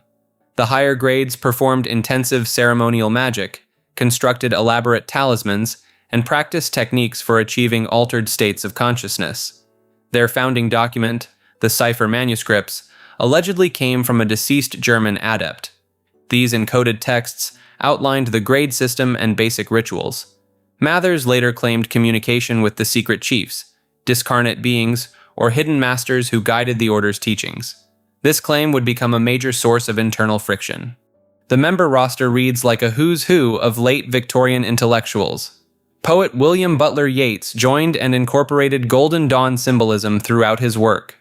The higher grades performed intensive ceremonial magic, constructed elaborate talismans, and practiced techniques for achieving altered states of consciousness. Their founding document, the cipher manuscripts, allegedly came from a deceased German adept. These encoded texts outlined the grade system and basic rituals. Mathers later claimed communication with the secret chiefs, discarnate beings, or hidden masters who guided the order's teachings. This claim would become a major source of internal friction. The member roster reads like a who's who of late Victorian intellectuals. Poet William Butler Yeats joined and incorporated Golden Dawn symbolism throughout his work.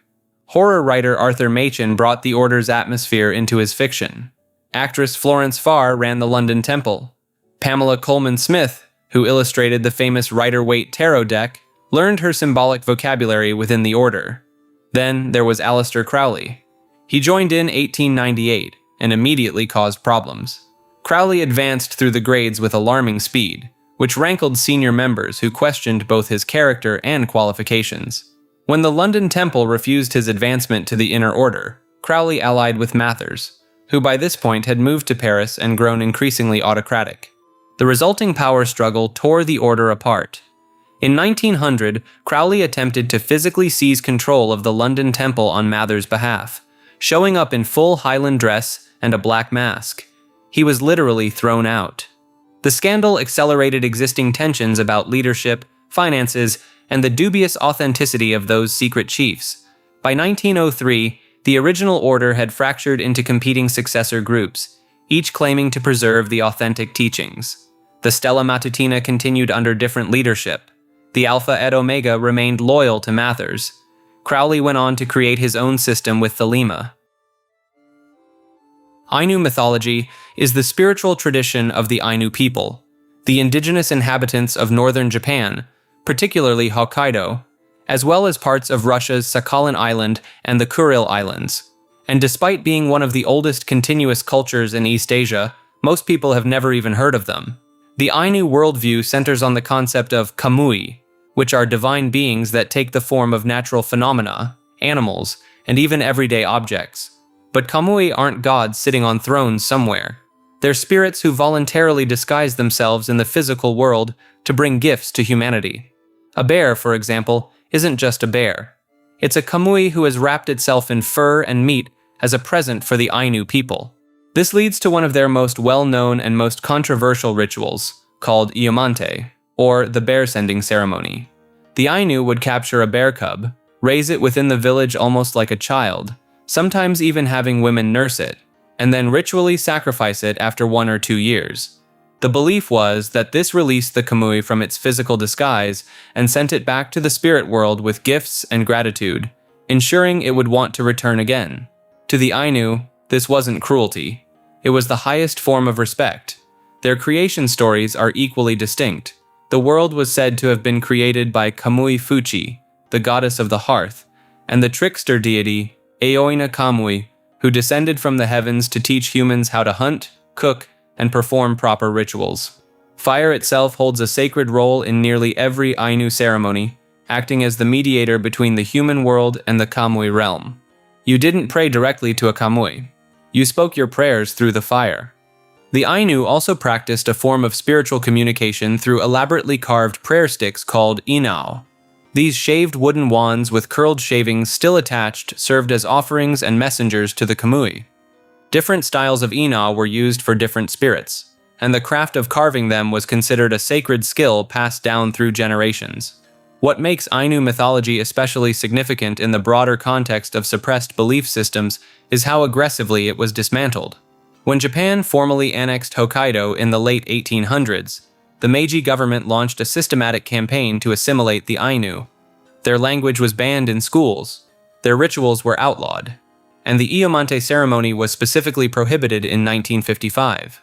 Horror writer Arthur Machen brought the order's atmosphere into his fiction. Actress Florence Farr ran the London Temple. Pamela Colman Smith, who illustrated the famous Rider-Waite tarot deck, learned her symbolic vocabulary within the order. Then there was Aleister Crowley. He joined in 1898 and immediately caused problems. Crowley advanced through the grades with alarming speed, which rankled senior members who questioned both his character and qualifications. When the London Temple refused his advancement to the Inner Order, Crowley allied with Mathers, who by this point had moved to Paris and grown increasingly autocratic. The resulting power struggle tore the order apart. In 1900, Crowley attempted to physically seize control of the London Temple on Mathers' behalf, showing up in full Highland dress and a black mask. He was literally thrown out. The scandal accelerated existing tensions about leadership, finances, and the dubious authenticity of those secret chiefs. By 1903, the original order had fractured into competing successor groups, each claiming to preserve the authentic teachings. The Stella Matutina continued under different leadership. The Alpha et Omega remained loyal to Mathers. Crowley went on to create his own system with Thelema. Ainu mythology is the spiritual tradition of the Ainu people, the indigenous inhabitants of northern Japan, particularly Hokkaido, as well as parts of Russia's Sakhalin Island and the Kuril Islands. And despite being one of the oldest continuous cultures in East Asia, most people have never even heard of them. The Ainu worldview centers on the concept of kamui, which are divine beings that take the form of natural phenomena, animals, and even everyday objects. But kamui aren't gods sitting on thrones somewhere. They're spirits who voluntarily disguise themselves in the physical world to bring gifts to humanity. A bear, for example, isn't just a bear. It's a kamui who has wrapped itself in fur and meat as a present for the Ainu people. This leads to one of their most well-known and most controversial rituals, called Iomante, or the bear-sending ceremony. The Ainu would capture a bear cub, raise it within the village almost like a child, sometimes even having women nurse it, and then ritually sacrifice it after 1 or 2 years. The belief was that this released the kamui from its physical disguise and sent it back to the spirit world with gifts and gratitude, ensuring it would want to return again. To the Ainu, this wasn't cruelty. It was the highest form of respect. Their creation stories are equally distinct. The world was said to have been created by Kamui Fuchi, the goddess of the hearth, and the trickster deity Aoina Kamui, who descended from the heavens to teach humans how to hunt, cook, and perform proper rituals. Fire itself holds a sacred role in nearly every Ainu ceremony, acting as the mediator between the human world and the Kamui realm. You didn't pray directly to a Kamui. You spoke your prayers through the fire. The Ainu also practiced a form of spiritual communication through elaborately carved prayer sticks called inao. These shaved wooden wands with curled shavings still attached served as offerings and messengers to the kamui. Different styles of inao were used for different spirits, and the craft of carving them was considered a sacred skill passed down through generations. What makes Ainu mythology especially significant in the broader context of suppressed belief systems is how aggressively it was dismantled. When Japan formally annexed Hokkaido in the late 1800s, the Meiji government launched a systematic campaign to assimilate the Ainu. Their language was banned in schools, their rituals were outlawed, and the Iomante ceremony was specifically prohibited in 1955.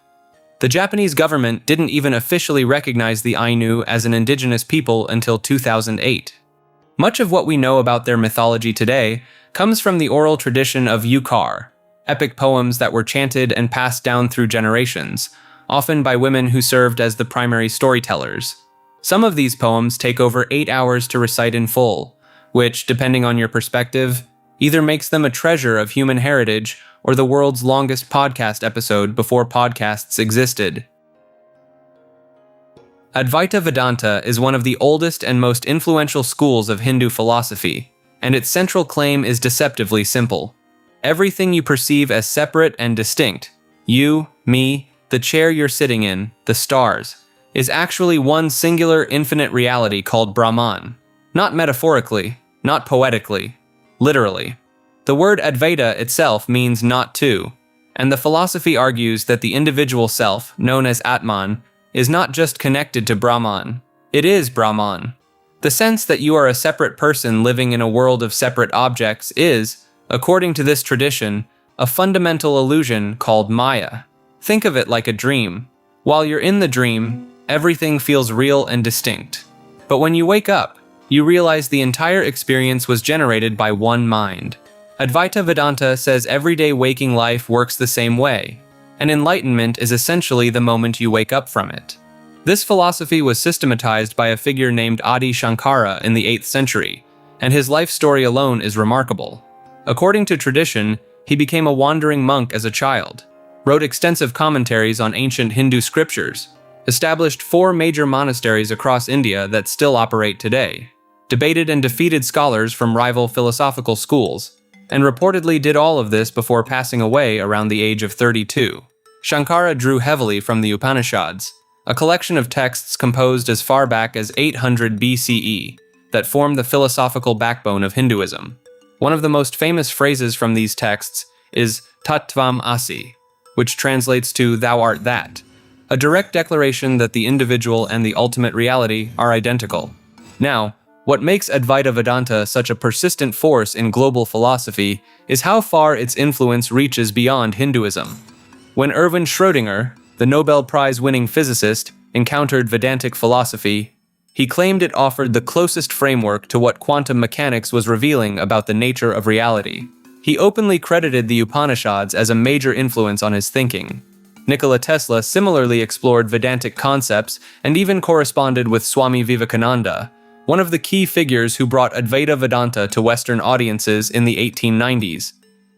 The Japanese government didn't even officially recognize the Ainu as an indigenous people until 2008. Much of what we know about their mythology today comes from the oral tradition of yukar, epic poems that were chanted and passed down through generations, often by women who served as the primary storytellers. Some of these poems take over 8 hours to recite in full, which, depending on your perspective, either makes them a treasure of human heritage or the world's longest podcast episode before podcasts existed. Advaita Vedanta is one of the oldest and most influential schools of Hindu philosophy, and its central claim is deceptively simple. Everything you perceive as separate and distinct, you, me, the chair you're sitting in, the stars, is actually one singular infinite reality called Brahman. Not metaphorically, not poetically, literally. The word Advaita itself means not two, and the philosophy argues that the individual self, known as Atman, is not just connected to Brahman, it is Brahman. The sense that you are a separate person living in a world of separate objects is, according to this tradition, a fundamental illusion called Maya. Think of it like a dream. While you're in the dream, everything feels real and distinct. But when you wake up, you realize the entire experience was generated by one mind. Advaita Vedanta says everyday waking life works the same way, and enlightenment is essentially the moment you wake up from it. This philosophy was systematized by a figure named Adi Shankara in the 8th century, and his life story alone is remarkable. According to tradition, he became a wandering monk as a child, wrote extensive commentaries on ancient Hindu scriptures, established 4 major monasteries across India that still operate today, debated and defeated scholars from rival philosophical schools, and reportedly did all of this before passing away around the age of 32. Shankara drew heavily from the Upanishads, a collection of texts composed as far back as 800 BCE that form the philosophical backbone of Hinduism. One of the most famous phrases from these texts is Tattvam Asi, which translates to "thou art that," a direct declaration that the individual and the ultimate reality are identical. Now, what makes Advaita Vedanta such a persistent force in global philosophy is how far its influence reaches beyond Hinduism. When Erwin Schrödinger, the Nobel Prize-winning physicist, encountered Vedantic philosophy, he claimed it offered the closest framework to what quantum mechanics was revealing about the nature of reality. He openly credited the Upanishads as a major influence on his thinking. Nikola Tesla similarly explored Vedantic concepts and even corresponded with Swami Vivekananda, one of the key figures who brought Advaita Vedanta to Western audiences in the 1890s.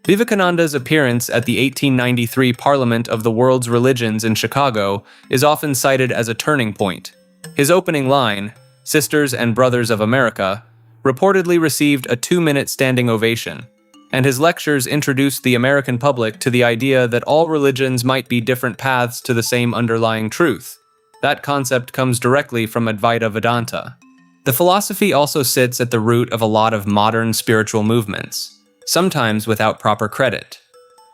Vivekananda's appearance at the 1893 Parliament of the World's Religions in Chicago is often cited as a turning point. His opening line, "Sisters and Brothers of America," reportedly received a 2-minute standing ovation, and his lectures introduced the American public to the idea that all religions might be different paths to the same underlying truth. That concept comes directly from Advaita Vedanta. The philosophy also sits at the root of a lot of modern spiritual movements, sometimes without proper credit.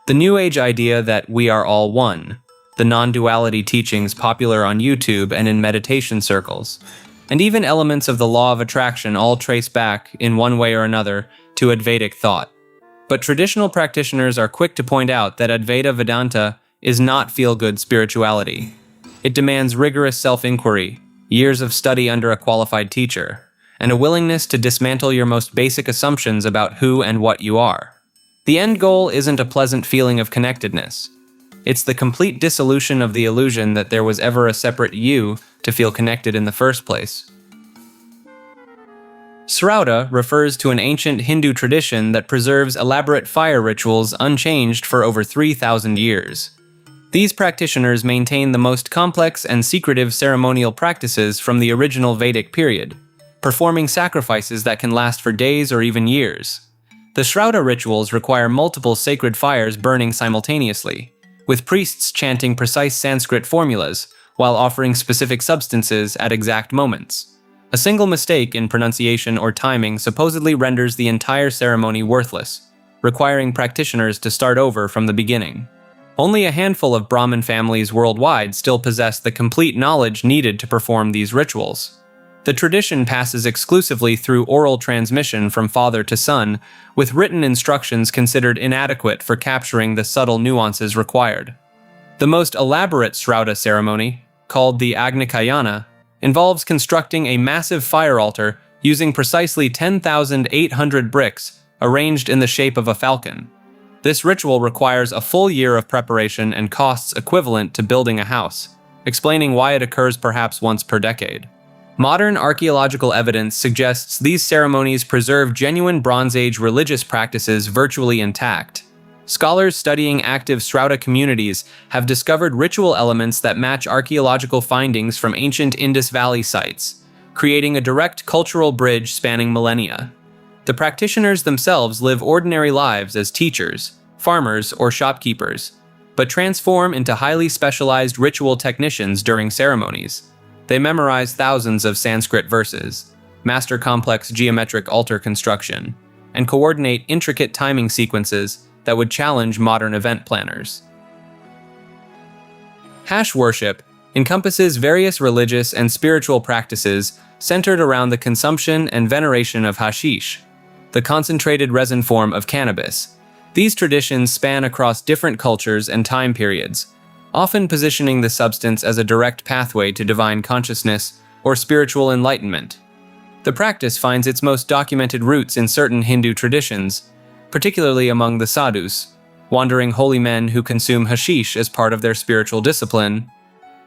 The New Age idea that we are all one, the non-duality teachings popular on YouTube and in meditation circles, and even elements of the law of attraction all trace back, in one way or another, to Advaitic thought. But traditional practitioners are quick to point out that Advaita Vedanta is not feel-good spirituality. It demands rigorous self-inquiry, years of study under a qualified teacher, and a willingness to dismantle your most basic assumptions about who and what you are. The end goal isn't a pleasant feeling of connectedness. It's the complete dissolution of the illusion that there was ever a separate you to feel connected in the first place. Srauta refers to an ancient Hindu tradition that preserves elaborate fire rituals unchanged for over 3,000 years. These practitioners maintain the most complex and secretive ceremonial practices from the original Vedic period, performing sacrifices that can last for days or even years. The Srauta rituals require multiple sacred fires burning simultaneously, with priests chanting precise Sanskrit formulas while offering specific substances at exact moments. A single mistake in pronunciation or timing supposedly renders the entire ceremony worthless, requiring practitioners to start over from the beginning. Only a handful of Brahmin families worldwide still possess the complete knowledge needed to perform these rituals. The tradition passes exclusively through oral transmission from father to son, with written instructions considered inadequate for capturing the subtle nuances required. The most elaborate Srauta ceremony, called the Agnikayana, involves constructing a massive fire altar using precisely 10,800 bricks arranged in the shape of a falcon. This ritual requires a full year of preparation and costs equivalent to building a house, explaining why it occurs perhaps once per decade. Modern archaeological evidence suggests these ceremonies preserve genuine Bronze Age religious practices virtually intact. Scholars studying active Srauta communities have discovered ritual elements that match archaeological findings from ancient Indus Valley sites, creating a direct cultural bridge spanning millennia. The practitioners themselves live ordinary lives as teachers, farmers, or shopkeepers, but transform into highly specialized ritual technicians during ceremonies. They memorize thousands of Sanskrit verses, master complex geometric altar construction, and coordinate intricate timing sequences that would challenge modern event planners. Hash worship encompasses various religious and spiritual practices centered around the consumption and veneration of hashish, the concentrated resin form of cannabis. These traditions span across different cultures and time periods, often positioning the substance as a direct pathway to divine consciousness or spiritual enlightenment. The practice finds its most documented roots in certain Hindu traditions, particularly among the sadhus, wandering holy men who consume hashish as part of their spiritual discipline.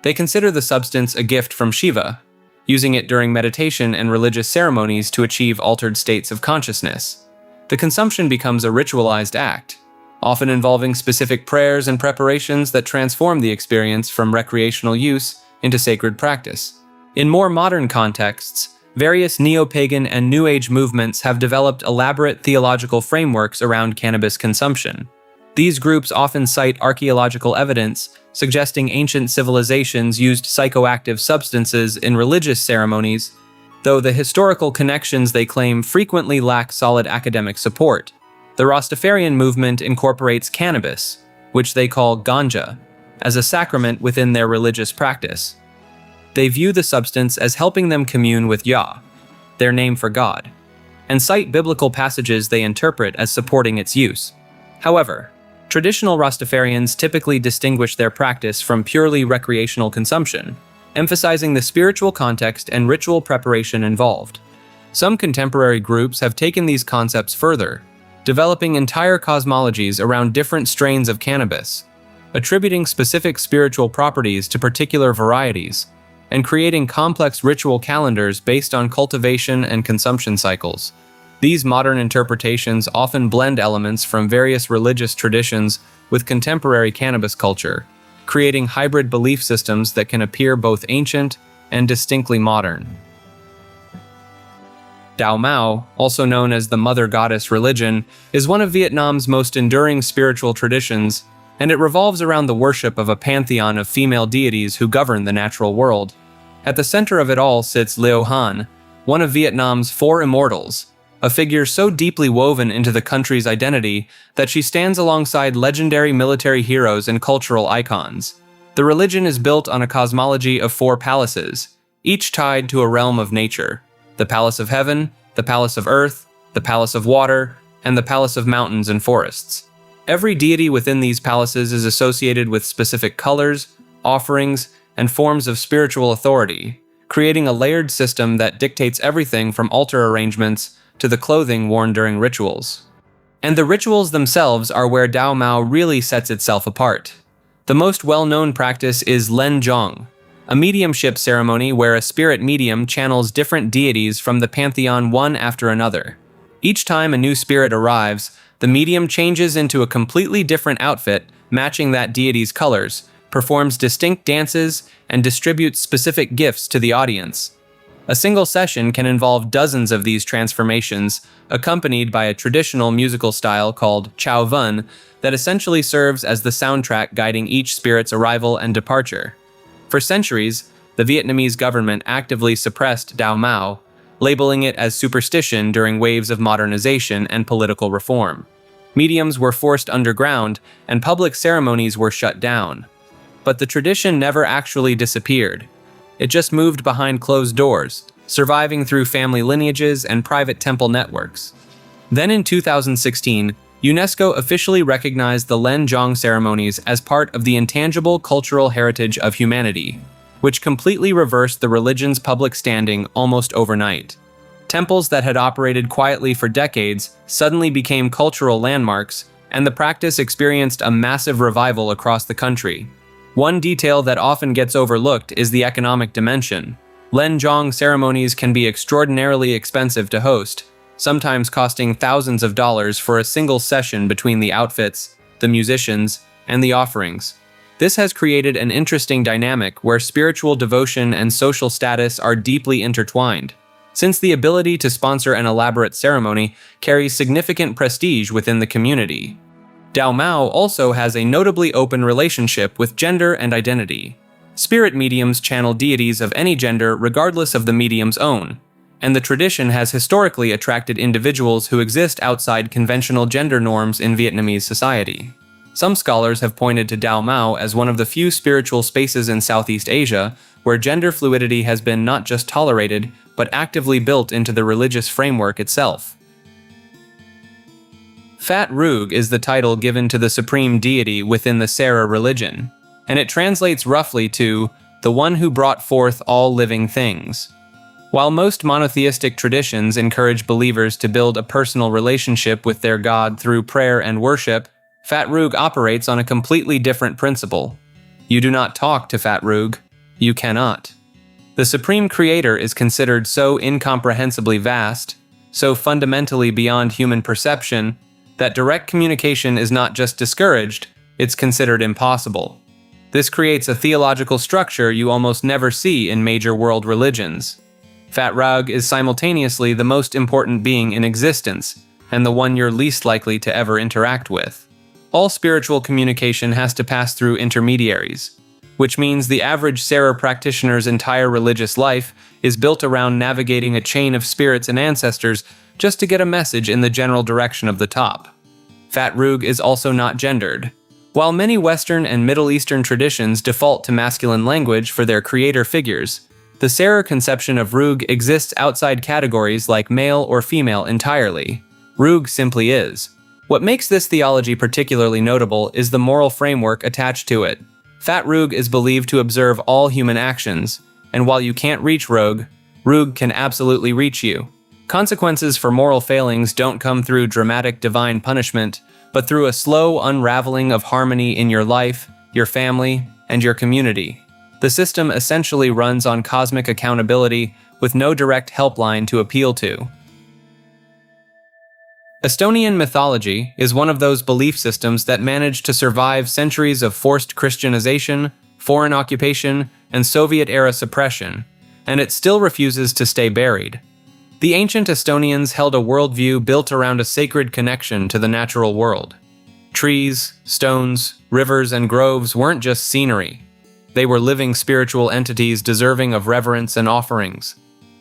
They consider the substance a gift from Shiva, using it during meditation and religious ceremonies to achieve altered states of consciousness. The consumption becomes a ritualized act, often involving specific prayers and preparations that transform the experience from recreational use into sacred practice. In more modern contexts, various neo-pagan and New Age movements have developed elaborate theological frameworks around cannabis consumption. These groups often cite archaeological evidence suggesting ancient civilizations used psychoactive substances in religious ceremonies, though the historical connections they claim frequently lack solid academic support. The Rastafarian movement incorporates cannabis, which they call ganja, as a sacrament within their religious practice. They view the substance as helping them commune with Yah, their name for God, and cite biblical passages they interpret as supporting its use. However, traditional Rastafarians typically distinguish their practice from purely recreational consumption, emphasizing the spiritual context and ritual preparation involved. Some contemporary groups have taken these concepts further, developing entire cosmologies around different strains of cannabis, attributing specific spiritual properties to particular varieties, and creating complex ritual calendars based on cultivation and consumption cycles. These modern interpretations often blend elements from various religious traditions with contemporary cannabis culture, creating hybrid belief systems that can appear both ancient and distinctly modern. Dao Mao, also known as the Mother Goddess religion, is one of Vietnam's most enduring spiritual traditions, and it revolves around the worship of a pantheon of female deities who govern the natural world. At the center of it all sits Liu Han, one of Vietnam's four immortals, a figure so deeply woven into the country's identity that she stands alongside legendary military heroes and cultural icons. The religion is built on a cosmology of four palaces, each tied to a realm of nature: the Palace of Heaven, the Palace of Earth, the Palace of Water, and the Palace of Mountains and Forests. Every deity within these palaces is associated with specific colors, offerings, and forms of spiritual authority, creating a layered system that dictates everything from altar arrangements to the clothing worn during rituals. And the rituals themselves are where Dao Mao really sets itself apart. The most well-known practice is Len Zhong, a mediumship ceremony where a spirit medium channels different deities from the pantheon one after another. Each time a new spirit arrives, the medium changes into a completely different outfit, matching that deity's colors, performs distinct dances, and distributes specific gifts to the audience. A single session can involve dozens of these transformations, accompanied by a traditional musical style called Chao Vun that essentially serves as the soundtrack guiding each spirit's arrival and departure. For centuries, the Vietnamese government actively suppressed Dao Mao, labeling it as superstition during waves of modernization and political reform. Mediums were forced underground, and public ceremonies were shut down. But the tradition never actually disappeared. It just moved behind closed doors, surviving through family lineages and private temple networks. Then in 2016, UNESCO officially recognized the Len Zhong ceremonies as part of the intangible cultural heritage of humanity, which completely reversed the religion's public standing almost overnight. Temples that had operated quietly for decades suddenly became cultural landmarks, and the practice experienced a massive revival across the country. One detail that often gets overlooked is the economic dimension. Len Zhong ceremonies can be extraordinarily expensive to host, sometimes costing thousands of dollars for a single session between the outfits, the musicians, and the offerings. This has created an interesting dynamic where spiritual devotion and social status are deeply intertwined, since the ability to sponsor an elaborate ceremony carries significant prestige within the community. Dao Mao also has a notably open relationship with gender and identity. Spirit mediums channel deities of any gender regardless of the medium's own, and the tradition has historically attracted individuals who exist outside conventional gender norms in Vietnamese society. Some scholars have pointed to Dao Mao as one of the few spiritual spaces in Southeast Asia where gender fluidity has been not just tolerated, but actively built into the religious framework itself. Fat Rug is the title given to the supreme deity within the Sera religion, and it translates roughly to the one who brought forth all living things. While most monotheistic traditions encourage believers to build a personal relationship with their god through prayer and worship, Fat Rug operates on a completely different principle. You do not talk to Fat Rug. You cannot. The supreme creator is considered so incomprehensibly vast, so fundamentally beyond human perception, that direct communication is not just discouraged, it's considered impossible. This creates a theological structure you almost never see in major world religions. Fat Rug is simultaneously the most important being in existence, and the one you're least likely to ever interact with. All spiritual communication has to pass through intermediaries, which means the average Sera practitioner's entire religious life is built around navigating a chain of spirits and ancestors just to get a message in the general direction of the top. Fat Rug is also not gendered. While many Western and Middle Eastern traditions default to masculine language for their creator figures, the Sera conception of Rug exists outside categories like male or female entirely. Rug simply is. What makes this theology particularly notable is the moral framework attached to it. Fat Rug is believed to observe all human actions, and while you can't reach Rug can absolutely reach you. Consequences for moral failings don't come through dramatic divine punishment, but through a slow unraveling of harmony in your life, your family, and your community. The system essentially runs on cosmic accountability with no direct helpline to appeal to. Estonian mythology is one of those belief systems that managed to survive centuries of forced Christianization, foreign occupation, and Soviet-era suppression, and it still refuses to stay buried. The ancient Estonians held a worldview built around a sacred connection to the natural world. Trees, stones, rivers, and groves weren't just scenery. They were living spiritual entities deserving of reverence and offerings.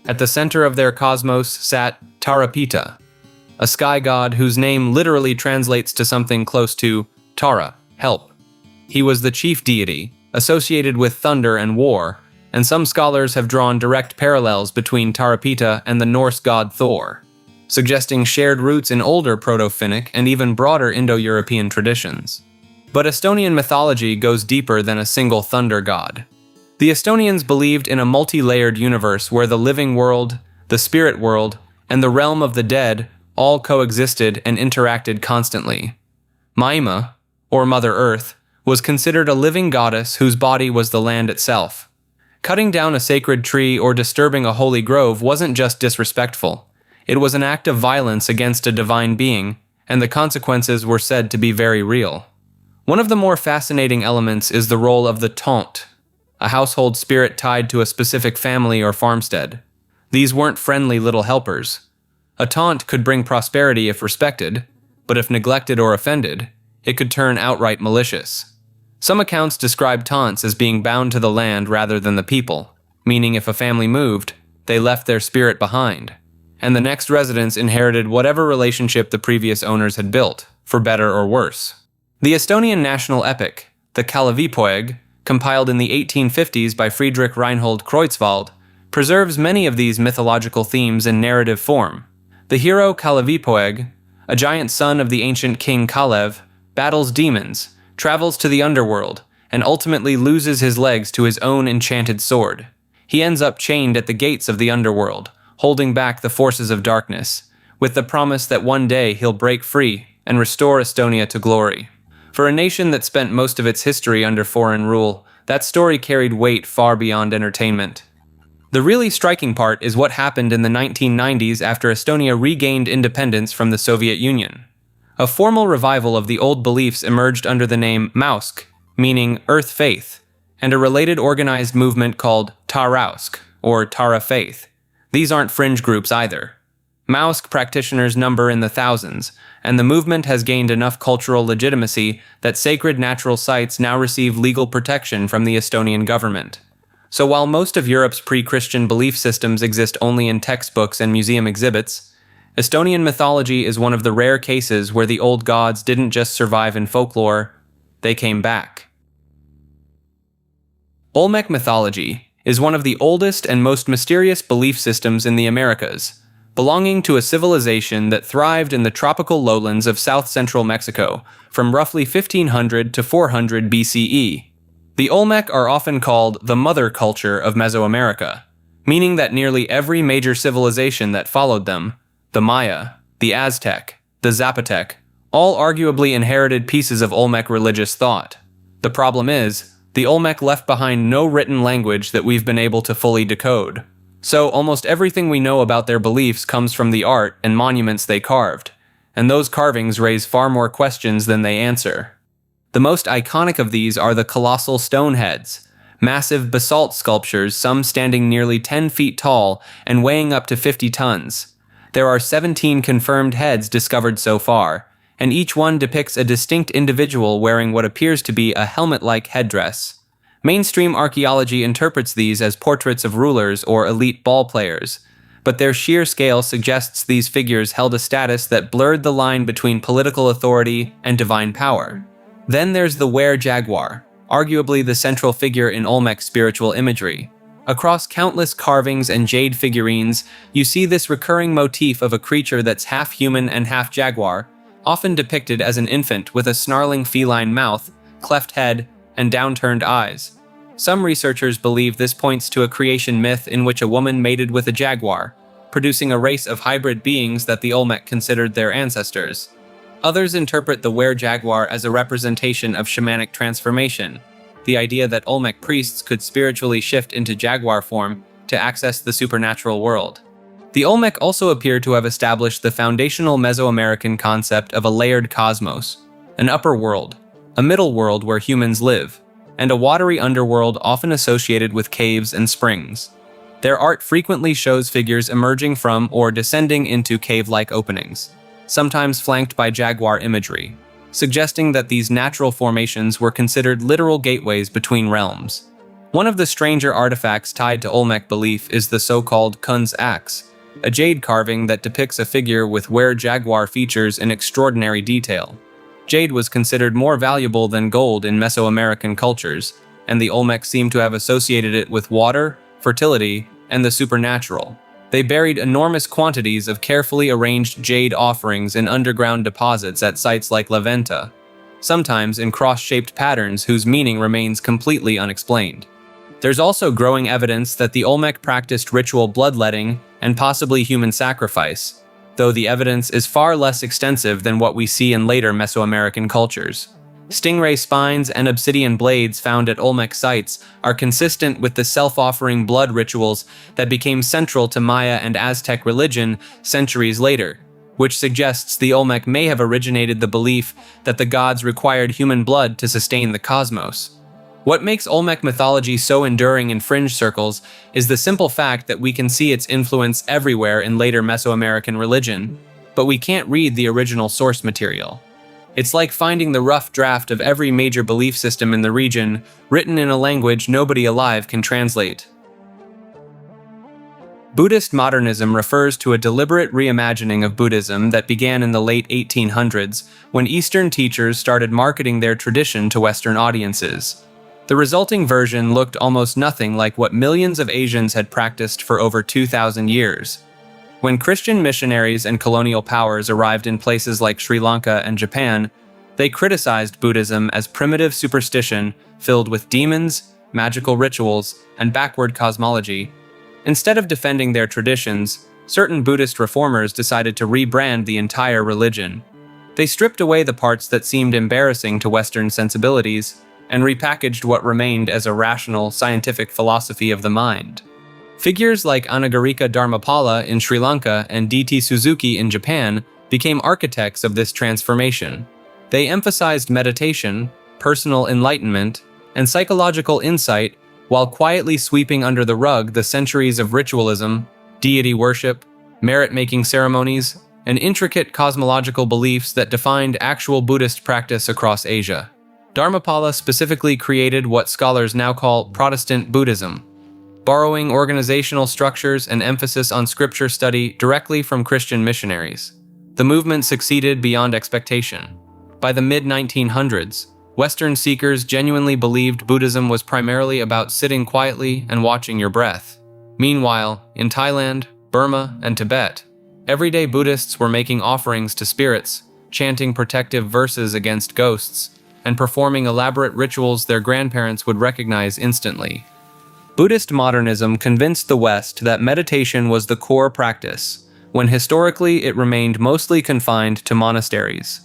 At the center of their cosmos sat Tarapita, a sky god whose name literally translates to something close to Tara, help. He was the chief deity, associated with thunder and war, and some scholars have drawn direct parallels between Tarapita and the Norse god Thor, suggesting shared roots in older Proto-Finnic and even broader Indo-European traditions. But Estonian mythology goes deeper than a single thunder god. The Estonians believed in a multi-layered universe where the living world, the spirit world, and the realm of the dead all coexisted and interacted constantly. Maima, or Mother Earth, was considered a living goddess whose body was the land itself. Cutting down a sacred tree or disturbing a holy grove wasn't just disrespectful. It was an act of violence against a divine being, and the consequences were said to be very real. One of the more fascinating elements is the role of the taunt, a household spirit tied to a specific family or farmstead. These weren't friendly little helpers. A taunt could bring prosperity if respected, but if neglected or offended, it could turn outright malicious. Some accounts describe taunts as being bound to the land rather than the people, meaning if a family moved, they left their spirit behind, and the next residents inherited whatever relationship the previous owners had built, for better or worse. The Estonian national epic, the Kalevipoeg, compiled in the 1850s by Friedrich Reinhold Kreutzwald, preserves many of these mythological themes in narrative form. The hero Kalevipoeg, a giant son of the ancient king Kalev, battles demons, travels to the underworld, and ultimately loses his legs to his own enchanted sword. He ends up chained at the gates of the underworld, holding back the forces of darkness, with the promise that one day he'll break free and restore Estonia to glory. For a nation that spent most of its history under foreign rule, that story carried weight far beyond entertainment. The really striking part is what happened in the 1990s after Estonia regained independence from the Soviet Union. A formal revival of the old beliefs emerged under the name Mausk, meaning Earth Faith, and a related organized movement called Tarausk, or Tara Faith. These aren't fringe groups either. Mausk practitioners number in the thousands, and the movement has gained enough cultural legitimacy that sacred natural sites now receive legal protection from the Estonian government. So while most of Europe's pre-Christian belief systems exist only in textbooks and museum exhibits, Estonian mythology is one of the rare cases where the old gods didn't just survive in folklore, they came back. Olmec mythology is one of the oldest and most mysterious belief systems in the Americas, belonging to a civilization that thrived in the tropical lowlands of south-central Mexico from roughly 1500 to 400 BCE. The Olmec are often called the mother culture of Mesoamerica, meaning that nearly every major civilization that followed them, the Maya, the Aztec, the Zapotec, all arguably inherited pieces of Olmec religious thought. The problem is, the Olmec left behind no written language that we've been able to fully decode. So almost everything we know about their beliefs comes from the art and monuments they carved, and those carvings raise far more questions than they answer. The most iconic of these are the colossal stone heads, massive basalt sculptures, some standing nearly 10 feet tall and weighing up to 50 tons. There are 17 confirmed heads discovered so far, and each one depicts a distinct individual wearing what appears to be a helmet-like headdress. Mainstream archaeology interprets these as portraits of rulers or elite ball players, but their sheer scale suggests these figures held a status that blurred the line between political authority and divine power. Then there's the were-jaguar, arguably the central figure in Olmec spiritual imagery. Across countless carvings and jade figurines, you see this recurring motif of a creature that's half human and half jaguar, often depicted as an infant with a snarling feline mouth, cleft head, and downturned eyes. Some researchers believe this points to a creation myth in which a woman mated with a jaguar, producing a race of hybrid beings that the Olmec considered their ancestors. Others interpret the were-jaguar as a representation of shamanic transformation, the idea that Olmec priests could spiritually shift into jaguar form to access the supernatural world. The Olmec also appear to have established the foundational Mesoamerican concept of a layered cosmos, an upper world, a middle world where humans live, and a watery underworld often associated with caves and springs. Their art frequently shows figures emerging from or descending into cave-like openings, sometimes flanked by jaguar imagery, suggesting that these natural formations were considered literal gateways between realms. One of the stranger artifacts tied to Olmec belief is the so-called Kun's axe, a jade carving that depicts a figure with were-jaguar features in extraordinary detail. Jade was considered more valuable than gold in Mesoamerican cultures, and the Olmec seem to have associated it with water, fertility, and the supernatural. They buried enormous quantities of carefully arranged jade offerings in underground deposits at sites like La Venta, sometimes in cross-shaped patterns whose meaning remains completely unexplained. There's also growing evidence that the Olmec practiced ritual bloodletting and possibly human sacrifice, though the evidence is far less extensive than what we see in later Mesoamerican cultures. Stingray spines and obsidian blades found at Olmec sites are consistent with the self-offering blood rituals that became central to Maya and Aztec religion centuries later, which suggests the Olmec may have originated the belief that the gods required human blood to sustain the cosmos. What makes Olmec mythology so enduring in fringe circles is the simple fact that we can see its influence everywhere in later Mesoamerican religion, but we can't read the original source material. It's like finding the rough draft of every major belief system in the region, written in a language nobody alive can translate. Buddhist modernism refers to a deliberate reimagining of Buddhism that began in the late 1800s, when Eastern teachers started marketing their tradition to Western audiences. The resulting version looked almost nothing like what millions of Asians had practiced for over 2,000 years. When Christian missionaries and colonial powers arrived in places like Sri Lanka and Japan, they criticized Buddhism as primitive superstition filled with demons, magical rituals, and backward cosmology. Instead of defending their traditions, certain Buddhist reformers decided to rebrand the entire religion. They stripped away the parts that seemed embarrassing to Western sensibilities and repackaged what remained as a rational, scientific philosophy of the mind. Figures like Anagarika Dharmapala in Sri Lanka and D.T. Suzuki in Japan became architects of this transformation. They emphasized meditation, personal enlightenment, and psychological insight while quietly sweeping under the rug the centuries of ritualism, deity worship, merit-making ceremonies, and intricate cosmological beliefs that defined actual Buddhist practice across Asia. Dharmapala specifically created what scholars now call Protestant Buddhism, borrowing organizational structures and emphasis on scripture study directly from Christian missionaries. The movement succeeded beyond expectation. By the mid-1900s, Western seekers genuinely believed Buddhism was primarily about sitting quietly and watching your breath. Meanwhile, in Thailand, Burma, and Tibet, everyday Buddhists were making offerings to spirits, chanting protective verses against ghosts, and performing elaborate rituals their grandparents would recognize instantly. Buddhist modernism convinced the West that meditation was the core practice, when historically it remained mostly confined to monasteries.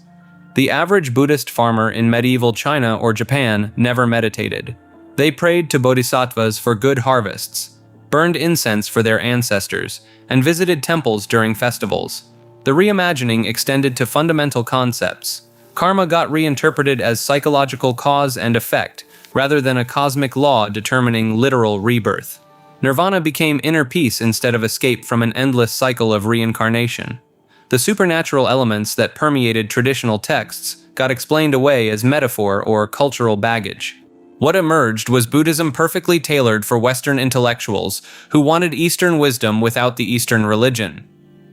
The average Buddhist farmer in medieval China or Japan never meditated. They prayed to bodhisattvas for good harvests, burned incense for their ancestors, and visited temples during festivals. The reimagining extended to fundamental concepts. Karma got reinterpreted as psychological cause and effect, rather than a cosmic law determining literal rebirth. Nirvana became inner peace instead of escape from an endless cycle of reincarnation. The supernatural elements that permeated traditional texts got explained away as metaphor or cultural baggage. What emerged was Buddhism perfectly tailored for Western intellectuals who wanted Eastern wisdom without the Eastern religion.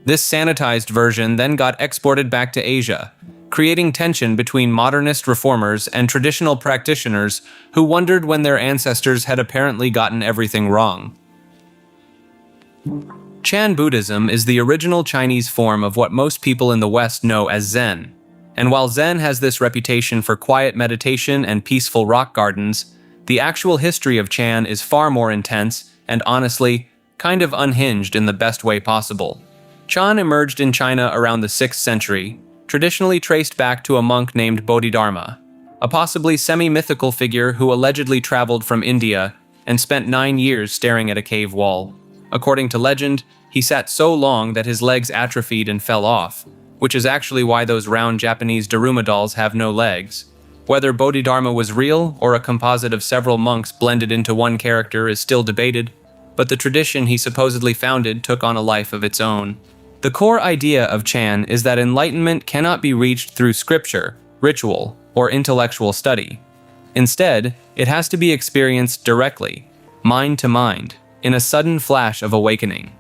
This sanitized version then got exported back to Asia, creating tension between modernist reformers and traditional practitioners who wondered when their ancestors had apparently gotten everything wrong. Chan Buddhism is the original Chinese form of what most people in the West know as Zen. And while Zen has this reputation for quiet meditation and peaceful rock gardens, the actual history of Chan is far more intense and, honestly, kind of unhinged in the best way possible. Chan emerged in China around the 6th century, traditionally traced back to a monk named Bodhidharma, a possibly semi-mythical figure who allegedly traveled from India and spent 9 years staring at a cave wall. According to legend, he sat so long that his legs atrophied and fell off, which is actually why those round Japanese Daruma dolls have no legs. Whether Bodhidharma was real or a composite of several monks blended into one character is still debated, but the tradition he supposedly founded took on a life of its own. The core idea of Chan is that enlightenment cannot be reached through scripture, ritual, or intellectual study. Instead, it has to be experienced directly, mind to mind, in a sudden flash of awakening.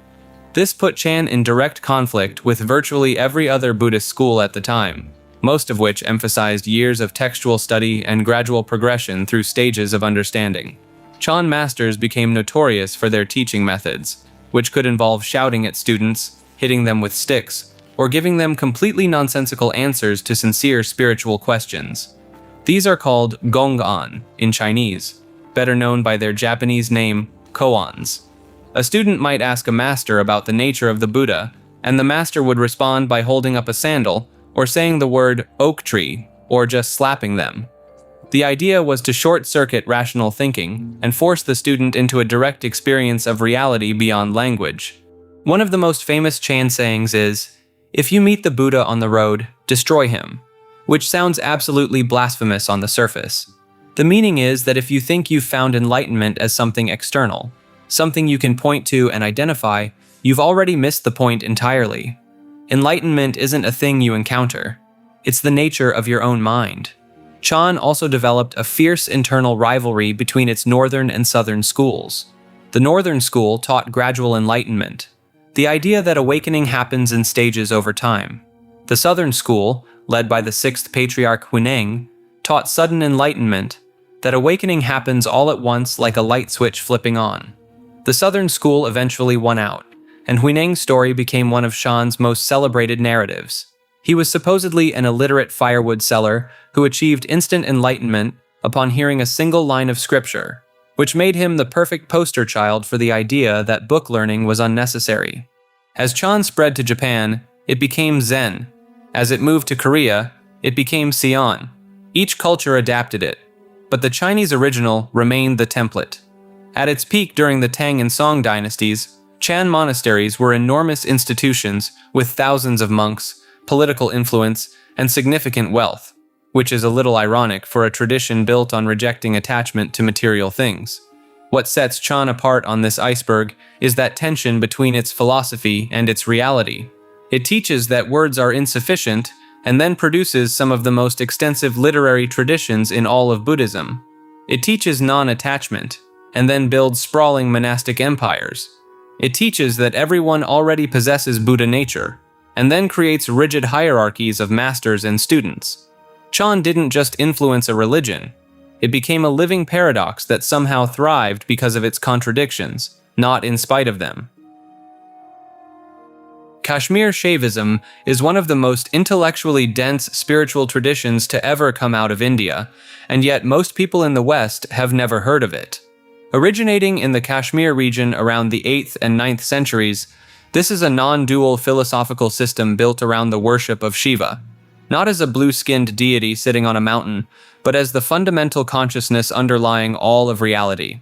This put Chan in direct conflict with virtually every other Buddhist school at the time, most of which emphasized years of textual study and gradual progression through stages of understanding. Chan masters became notorious for their teaching methods, which could involve shouting at students, hitting them with sticks, or giving them completely nonsensical answers to sincere spiritual questions. These are called gong'an in Chinese, better known by their Japanese name, koans. A student might ask a master about the nature of the Buddha, and the master would respond by holding up a sandal, or saying the word oak tree, or just slapping them. The idea was to short-circuit rational thinking and force the student into a direct experience of reality beyond language. One of the most famous Chan sayings is, "If you meet the Buddha on the road, destroy him," which sounds absolutely blasphemous on the surface. The meaning is that if you think you've found enlightenment as something external, something you can point to and identify, you've already missed the point entirely. Enlightenment isn't a thing you encounter. It's the nature of your own mind. Chan also developed a fierce internal rivalry between its northern and southern schools. The northern school taught gradual enlightenment, the idea that awakening happens in stages over time. The southern school, led by the sixth patriarch Huineng, taught sudden enlightenment, that awakening happens all at once like a light switch flipping on. The southern school eventually won out, and Huineng's story became one of Chan's most celebrated narratives. He was supposedly an illiterate firewood seller who achieved instant enlightenment upon hearing a single line of scripture, which made him the perfect poster child for the idea that book learning was unnecessary. As Chan spread to Japan, it became Zen. As it moved to Korea, it became Seon. Each culture adapted it, but the Chinese original remained the template. At its peak during the Tang and Song dynasties, Chan monasteries were enormous institutions with thousands of monks, political influence, and significant wealth, which is a little ironic for a tradition built on rejecting attachment to material things. What sets Chan apart on this iceberg is that tension between its philosophy and its reality. It teaches that words are insufficient and then produces some of the most extensive literary traditions in all of Buddhism. It teaches non-attachment and then builds sprawling monastic empires. It teaches that everyone already possesses Buddha nature, and then creates rigid hierarchies of masters and students. Chan didn't just influence a religion. It became a living paradox that somehow thrived because of its contradictions, not in spite of them. Kashmir Shaivism is one of the most intellectually dense spiritual traditions to ever come out of India, and yet most people in the West have never heard of it. Originating in the Kashmir region around the 8th and 9th centuries, this is a non-dual philosophical system built around the worship of Shiva, not as a blue-skinned deity sitting on a mountain, but as the fundamental consciousness underlying all of reality.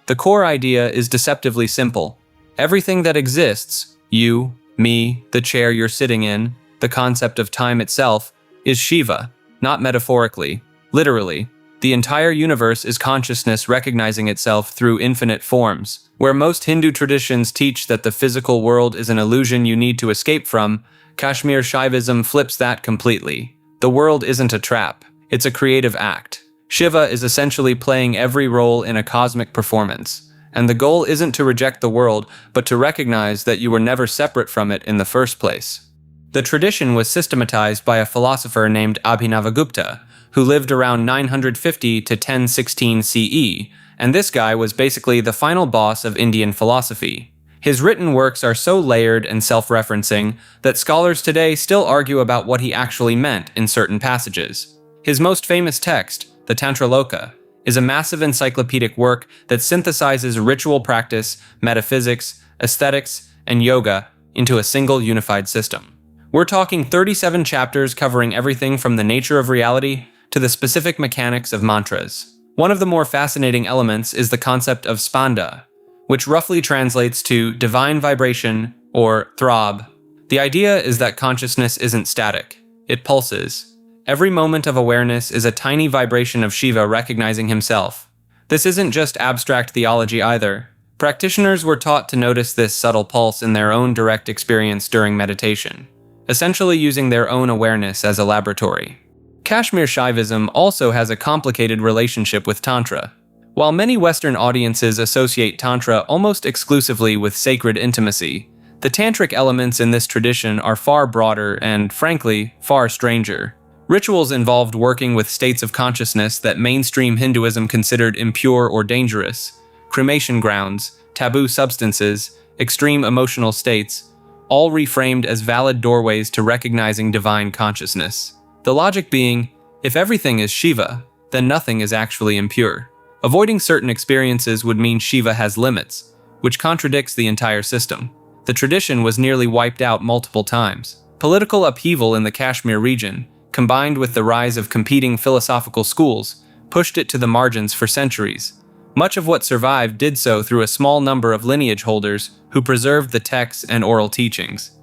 The core idea is deceptively simple. Everything that exists, you, me, the chair you're sitting in, the concept of time itself, is Shiva, not metaphorically, literally. The entire universe is consciousness recognizing itself through infinite forms. Where most Hindu traditions teach that the physical world is an illusion you need to escape from, Kashmir Shaivism flips that completely. The world isn't a trap, it's a creative act. Shiva is essentially playing every role in a cosmic performance, and the goal isn't to reject the world, but to recognize that you were never separate from it in the first place. The tradition was systematized by a philosopher named Abhinavagupta, who lived around 950 to 1016 CE, and this guy was basically the final boss of Indian philosophy. His written works are so layered and self-referencing that scholars today still argue about what he actually meant in certain passages. His most famous text, the Tantraloka, is a massive encyclopedic work that synthesizes ritual practice, metaphysics, aesthetics, and yoga into a single unified system. We're talking 37 chapters covering everything from the nature of reality to the specific mechanics of mantras. One of the more fascinating elements is the concept of spanda, which roughly translates to divine vibration or throb. The idea is that consciousness isn't static, it pulses. Every moment of awareness is a tiny vibration of Shiva recognizing himself. This isn't just abstract theology either. Practitioners were taught to notice this subtle pulse in their own direct experience during meditation, essentially using their own awareness as a laboratory. Kashmir Shaivism also has a complicated relationship with Tantra. While many Western audiences associate Tantra almost exclusively with sacred intimacy, the tantric elements in this tradition are far broader and, frankly, far stranger. Rituals involved working with states of consciousness that mainstream Hinduism considered impure or dangerous, cremation grounds, taboo substances, extreme emotional states, all reframed as valid doorways to recognizing divine consciousness. The logic being, if everything is Shiva, then nothing is actually impure. Avoiding certain experiences would mean Shiva has limits, which contradicts the entire system. The tradition was nearly wiped out multiple times. Political upheaval in the Kashmir region, combined with the rise of competing philosophical schools, pushed it to the margins for centuries. Much of what survived did so through a small number of lineage holders who preserved the texts and oral teachings.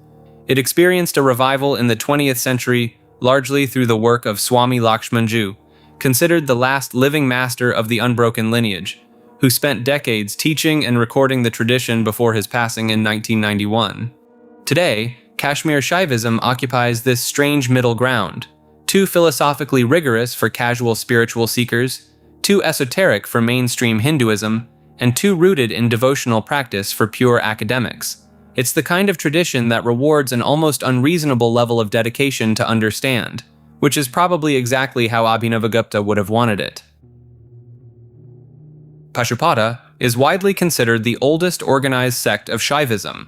It experienced a revival in the 20th century, largely through the work of Swami Lakshmanju, considered the last living master of the unbroken lineage, who spent decades teaching and recording the tradition before his passing in 1991. Today, Kashmir Shaivism occupies this strange middle ground, too philosophically rigorous for casual spiritual seekers, too esoteric for mainstream Hinduism, and too rooted in devotional practice for pure academics. It's the kind of tradition that rewards an almost unreasonable level of dedication to understand, which is probably exactly how Abhinavagupta would have wanted it. Pashupata is widely considered the oldest organized sect of Shaivism,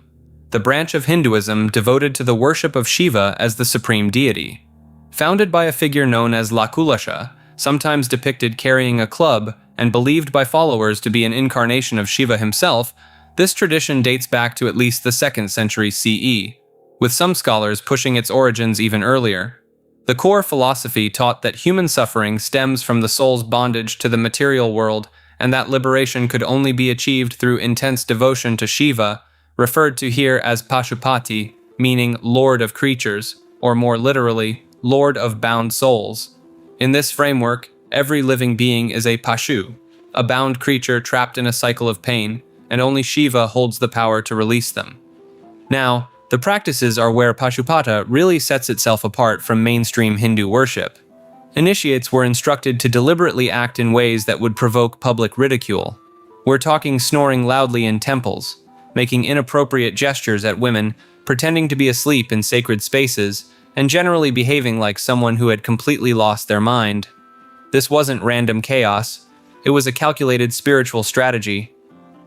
the branch of Hinduism devoted to the worship of Shiva as the supreme deity. Founded by a figure known as Lakulasha, sometimes depicted carrying a club and believed by followers to be an incarnation of Shiva himself, this tradition dates back to at least the 2nd century CE, with some scholars pushing its origins even earlier. The core philosophy taught that human suffering stems from the soul's bondage to the material world, and that liberation could only be achieved through intense devotion to Shiva, referred to here as Pashupati, meaning Lord of Creatures, or more literally, Lord of Bound Souls. In this framework, every living being is a Pashu, a bound creature trapped in a cycle of pain, and only Shiva holds the power to release them. Now, the practices are where Pashupata really sets itself apart from mainstream Hindu worship. Initiates were instructed to deliberately act in ways that would provoke public ridicule. We're talking snoring loudly in temples, making inappropriate gestures at women, pretending to be asleep in sacred spaces, and generally behaving like someone who had completely lost their mind. This wasn't random chaos, it was a calculated spiritual strategy.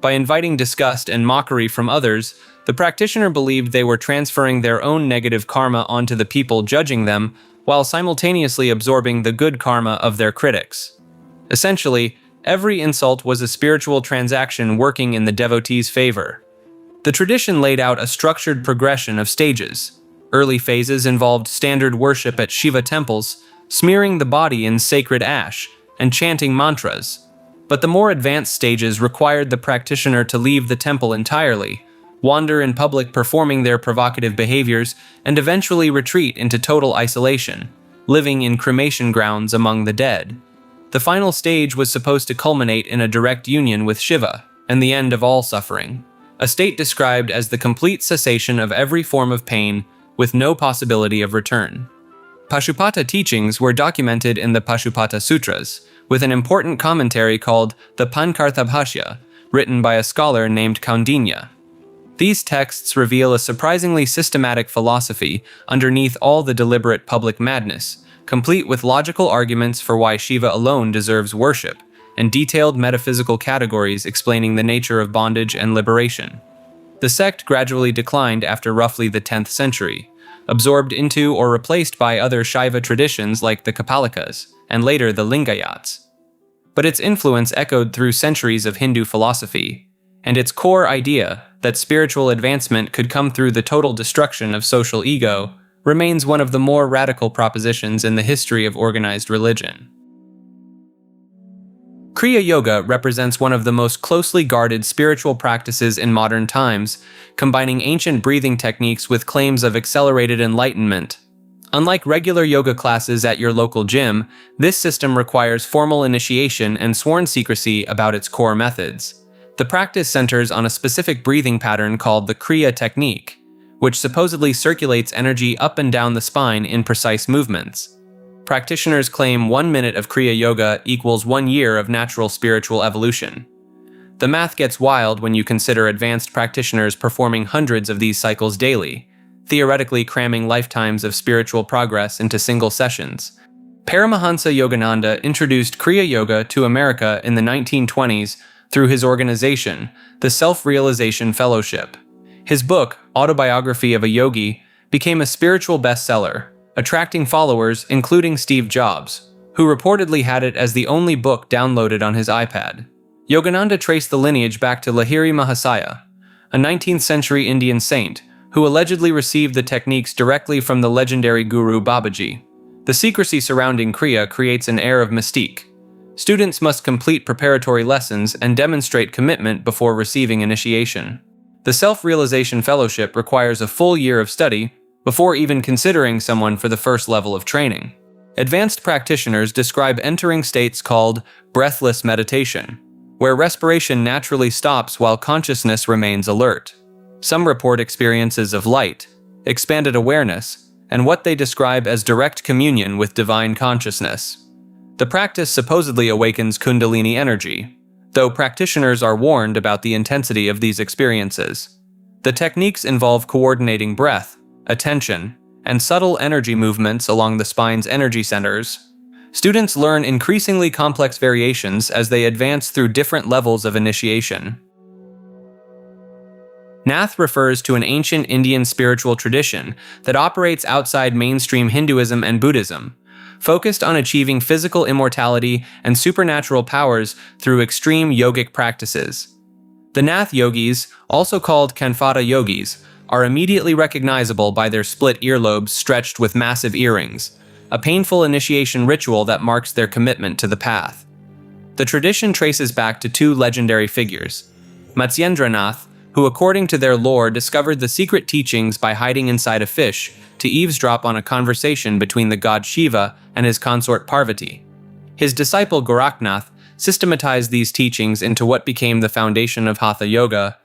By inviting disgust and mockery from others, the practitioner believed they were transferring their own negative karma onto the people judging them, while simultaneously absorbing the good karma of their critics. Essentially, every insult was a spiritual transaction working in the devotee's favor. The tradition laid out a structured progression of stages. Early phases involved standard worship at Shiva temples, smearing the body in sacred ash, and chanting mantras. But the more advanced stages required the practitioner to leave the temple entirely, wander in public performing their provocative behaviors, and eventually retreat into total isolation, living in cremation grounds among the dead. The final stage was supposed to culminate in a direct union with Shiva, and the end of all suffering, a state described as the complete cessation of every form of pain, with no possibility of return. Pashupata teachings were documented in the Pashupata Sutras, with an important commentary called the Pankarthabhashya, written by a scholar named Kaundinya. These texts reveal a surprisingly systematic philosophy underneath all the deliberate public madness, complete with logical arguments for why Shiva alone deserves worship, and detailed metaphysical categories explaining the nature of bondage and liberation. The sect gradually declined after roughly the 10th century, absorbed into or replaced by other Shaiva traditions like the Kapalikas, and later the Lingayats. But its influence echoed through centuries of Hindu philosophy, and its core idea, that spiritual advancement could come through the total destruction of social ego, remains one of the more radical propositions in the history of organized religion. Kriya Yoga represents one of the most closely guarded spiritual practices in modern times, combining ancient breathing techniques with claims of accelerated enlightenment. Unlike regular yoga classes at your local gym, this system requires formal initiation and sworn secrecy about its core methods. The practice centers on a specific breathing pattern called the Kriya technique, which supposedly circulates energy up and down the spine in precise movements. Practitioners claim 1 minute of Kriya Yoga equals 1 year of natural spiritual evolution. The math gets wild when you consider advanced practitioners performing hundreds of these cycles daily, theoretically cramming lifetimes of spiritual progress into single sessions. Paramahansa Yogananda introduced Kriya Yoga to America in the 1920s through his organization, the Self-Realization Fellowship. His book, Autobiography of a Yogi, became a spiritual bestseller, attracting followers including Steve Jobs, who reportedly had it as the only book downloaded on his iPad. Yogananda traced the lineage back to Lahiri Mahasaya, a 19th century Indian saint who allegedly received the techniques directly from the legendary guru Babaji. The secrecy surrounding Kriya creates an air of mystique. Students must complete preparatory lessons and demonstrate commitment before receiving initiation. The Self-Realization Fellowship requires a full year of study before even considering someone for the first level of training. Advanced practitioners describe entering states called breathless meditation, where respiration naturally stops while consciousness remains alert. Some report experiences of light, expanded awareness, and what they describe as direct communion with divine consciousness. The practice supposedly awakens Kundalini energy, though practitioners are warned about the intensity of these experiences. The techniques involve coordinating breath, attention, and subtle energy movements along the spine's energy centers. Students learn increasingly complex variations as they advance through different levels of initiation. Nath refers to an ancient Indian spiritual tradition that operates outside mainstream Hinduism and Buddhism, focused on achieving physical immortality and supernatural powers through extreme yogic practices. The Nath yogis, also called Kanfata yogis, are immediately recognizable by their split earlobes stretched with massive earrings, a painful initiation ritual that marks their commitment to the path. The tradition traces back to two legendary figures, Matsyendranath, who according to their lore discovered the secret teachings by hiding inside a fish to eavesdrop on a conversation between the god Shiva and his consort Parvati. His disciple Gorakhnath systematized these teachings into what became the foundation of Hatha Yoga,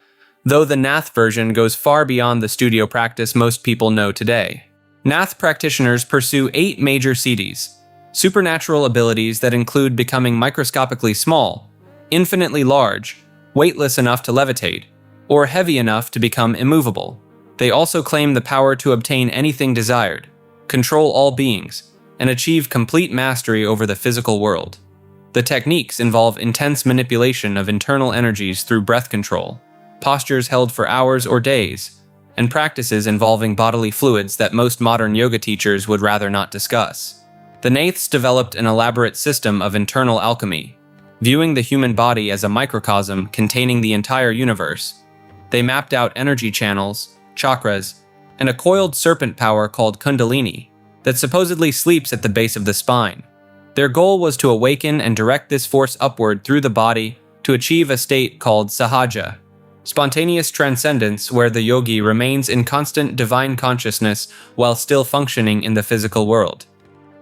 though the Nath version goes far beyond the studio practice most people know today. Nath practitioners pursue 8 major siddhis, supernatural abilities that include becoming microscopically small, infinitely large, weightless enough to levitate, or heavy enough to become immovable. They also claim the power to obtain anything desired, control all beings, and achieve complete mastery over the physical world. The techniques involve intense manipulation of internal energies through breath control, postures held for hours or days, and practices involving bodily fluids that most modern yoga teachers would rather not discuss. The Naths developed an elaborate system of internal alchemy, viewing the human body as a microcosm containing the entire universe. They mapped out energy channels, chakras, and a coiled serpent power called Kundalini that supposedly sleeps at the base of the spine. Their goal was to awaken and direct this force upward through the body to achieve a state called sahaja, spontaneous transcendence where the yogi remains in constant divine consciousness while still functioning in the physical world.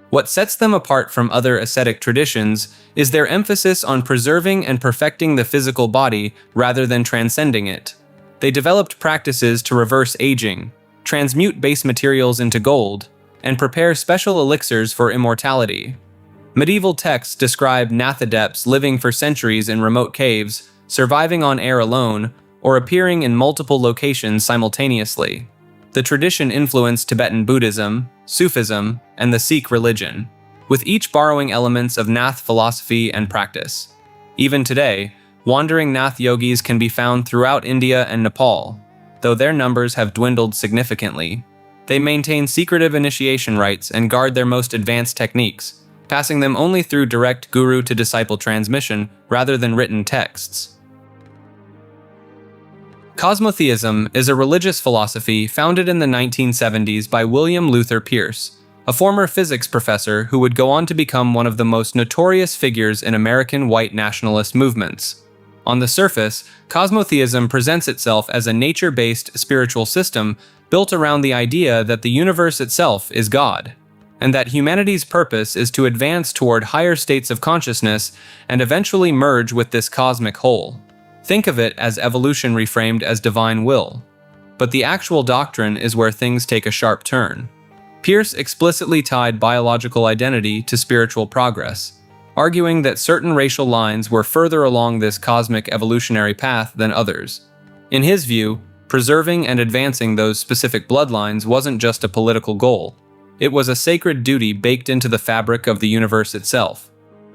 What sets them apart from other ascetic traditions is their emphasis on preserving and perfecting the physical body rather than transcending it. They developed practices to reverse aging, transmute base materials into gold, and prepare special elixirs for immortality. Medieval texts describe Nath adepts living for centuries in remote caves, surviving on air alone, or appearing in multiple locations simultaneously. The tradition influenced Tibetan Buddhism, Sufism, and the Sikh religion, with each borrowing elements of Nath philosophy and practice. Even today, wandering Nath yogis can be found throughout India and Nepal, though their numbers have dwindled significantly. They maintain secretive initiation rites and guard their most advanced techniques, passing them only through direct guru-to-disciple transmission rather than written texts. Cosmotheism is a religious philosophy founded in the 1970s by William Luther Pierce, a former physics professor who would go on to become one of the most notorious figures in American white nationalist movements. On the surface, cosmotheism presents itself as a nature-based spiritual system built around the idea that the universe itself is God, and that humanity's purpose is to advance toward higher states of consciousness and eventually merge with this cosmic whole. Think of it as evolution reframed as divine will. But the actual doctrine is where things take a sharp turn. Pierce explicitly tied biological identity to spiritual progress, arguing that certain racial lines were further along this cosmic evolutionary path than others. In his view, preserving and advancing those specific bloodlines wasn't just a political goal. It was a sacred duty baked into the fabric of the universe itself.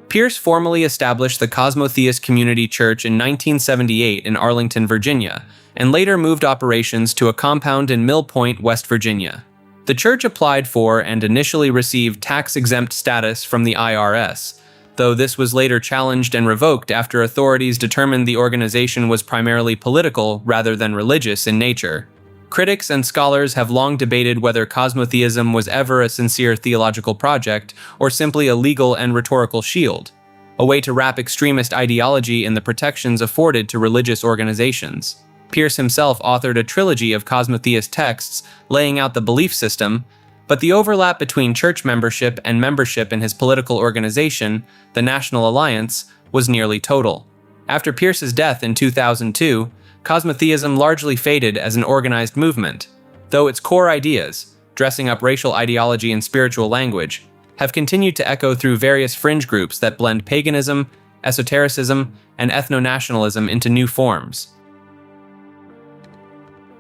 Pierce formally established the Cosmotheist Community Church in 1978 in Arlington, Virginia, and later moved operations to a compound in Mill Point, West Virginia. The church applied for and initially received tax-exempt status from the IRS, though this was later challenged and revoked after authorities determined the organization was primarily political rather than religious in nature. Critics and scholars have long debated whether cosmotheism was ever a sincere theological project or simply a legal and rhetorical shield. a way to wrap extremist ideology in the protections afforded to religious organizations. Pierce himself authored a trilogy of cosmotheist texts laying out the belief system, but the overlap between church membership and membership in his political organization, the National Alliance, was nearly total. After Pierce's death in 2002, cosmotheism largely faded as an organized movement, though its core ideas, dressing up racial ideology and spiritual language, have continued to echo through various fringe groups that blend paganism, esotericism, and ethno-nationalism into new forms.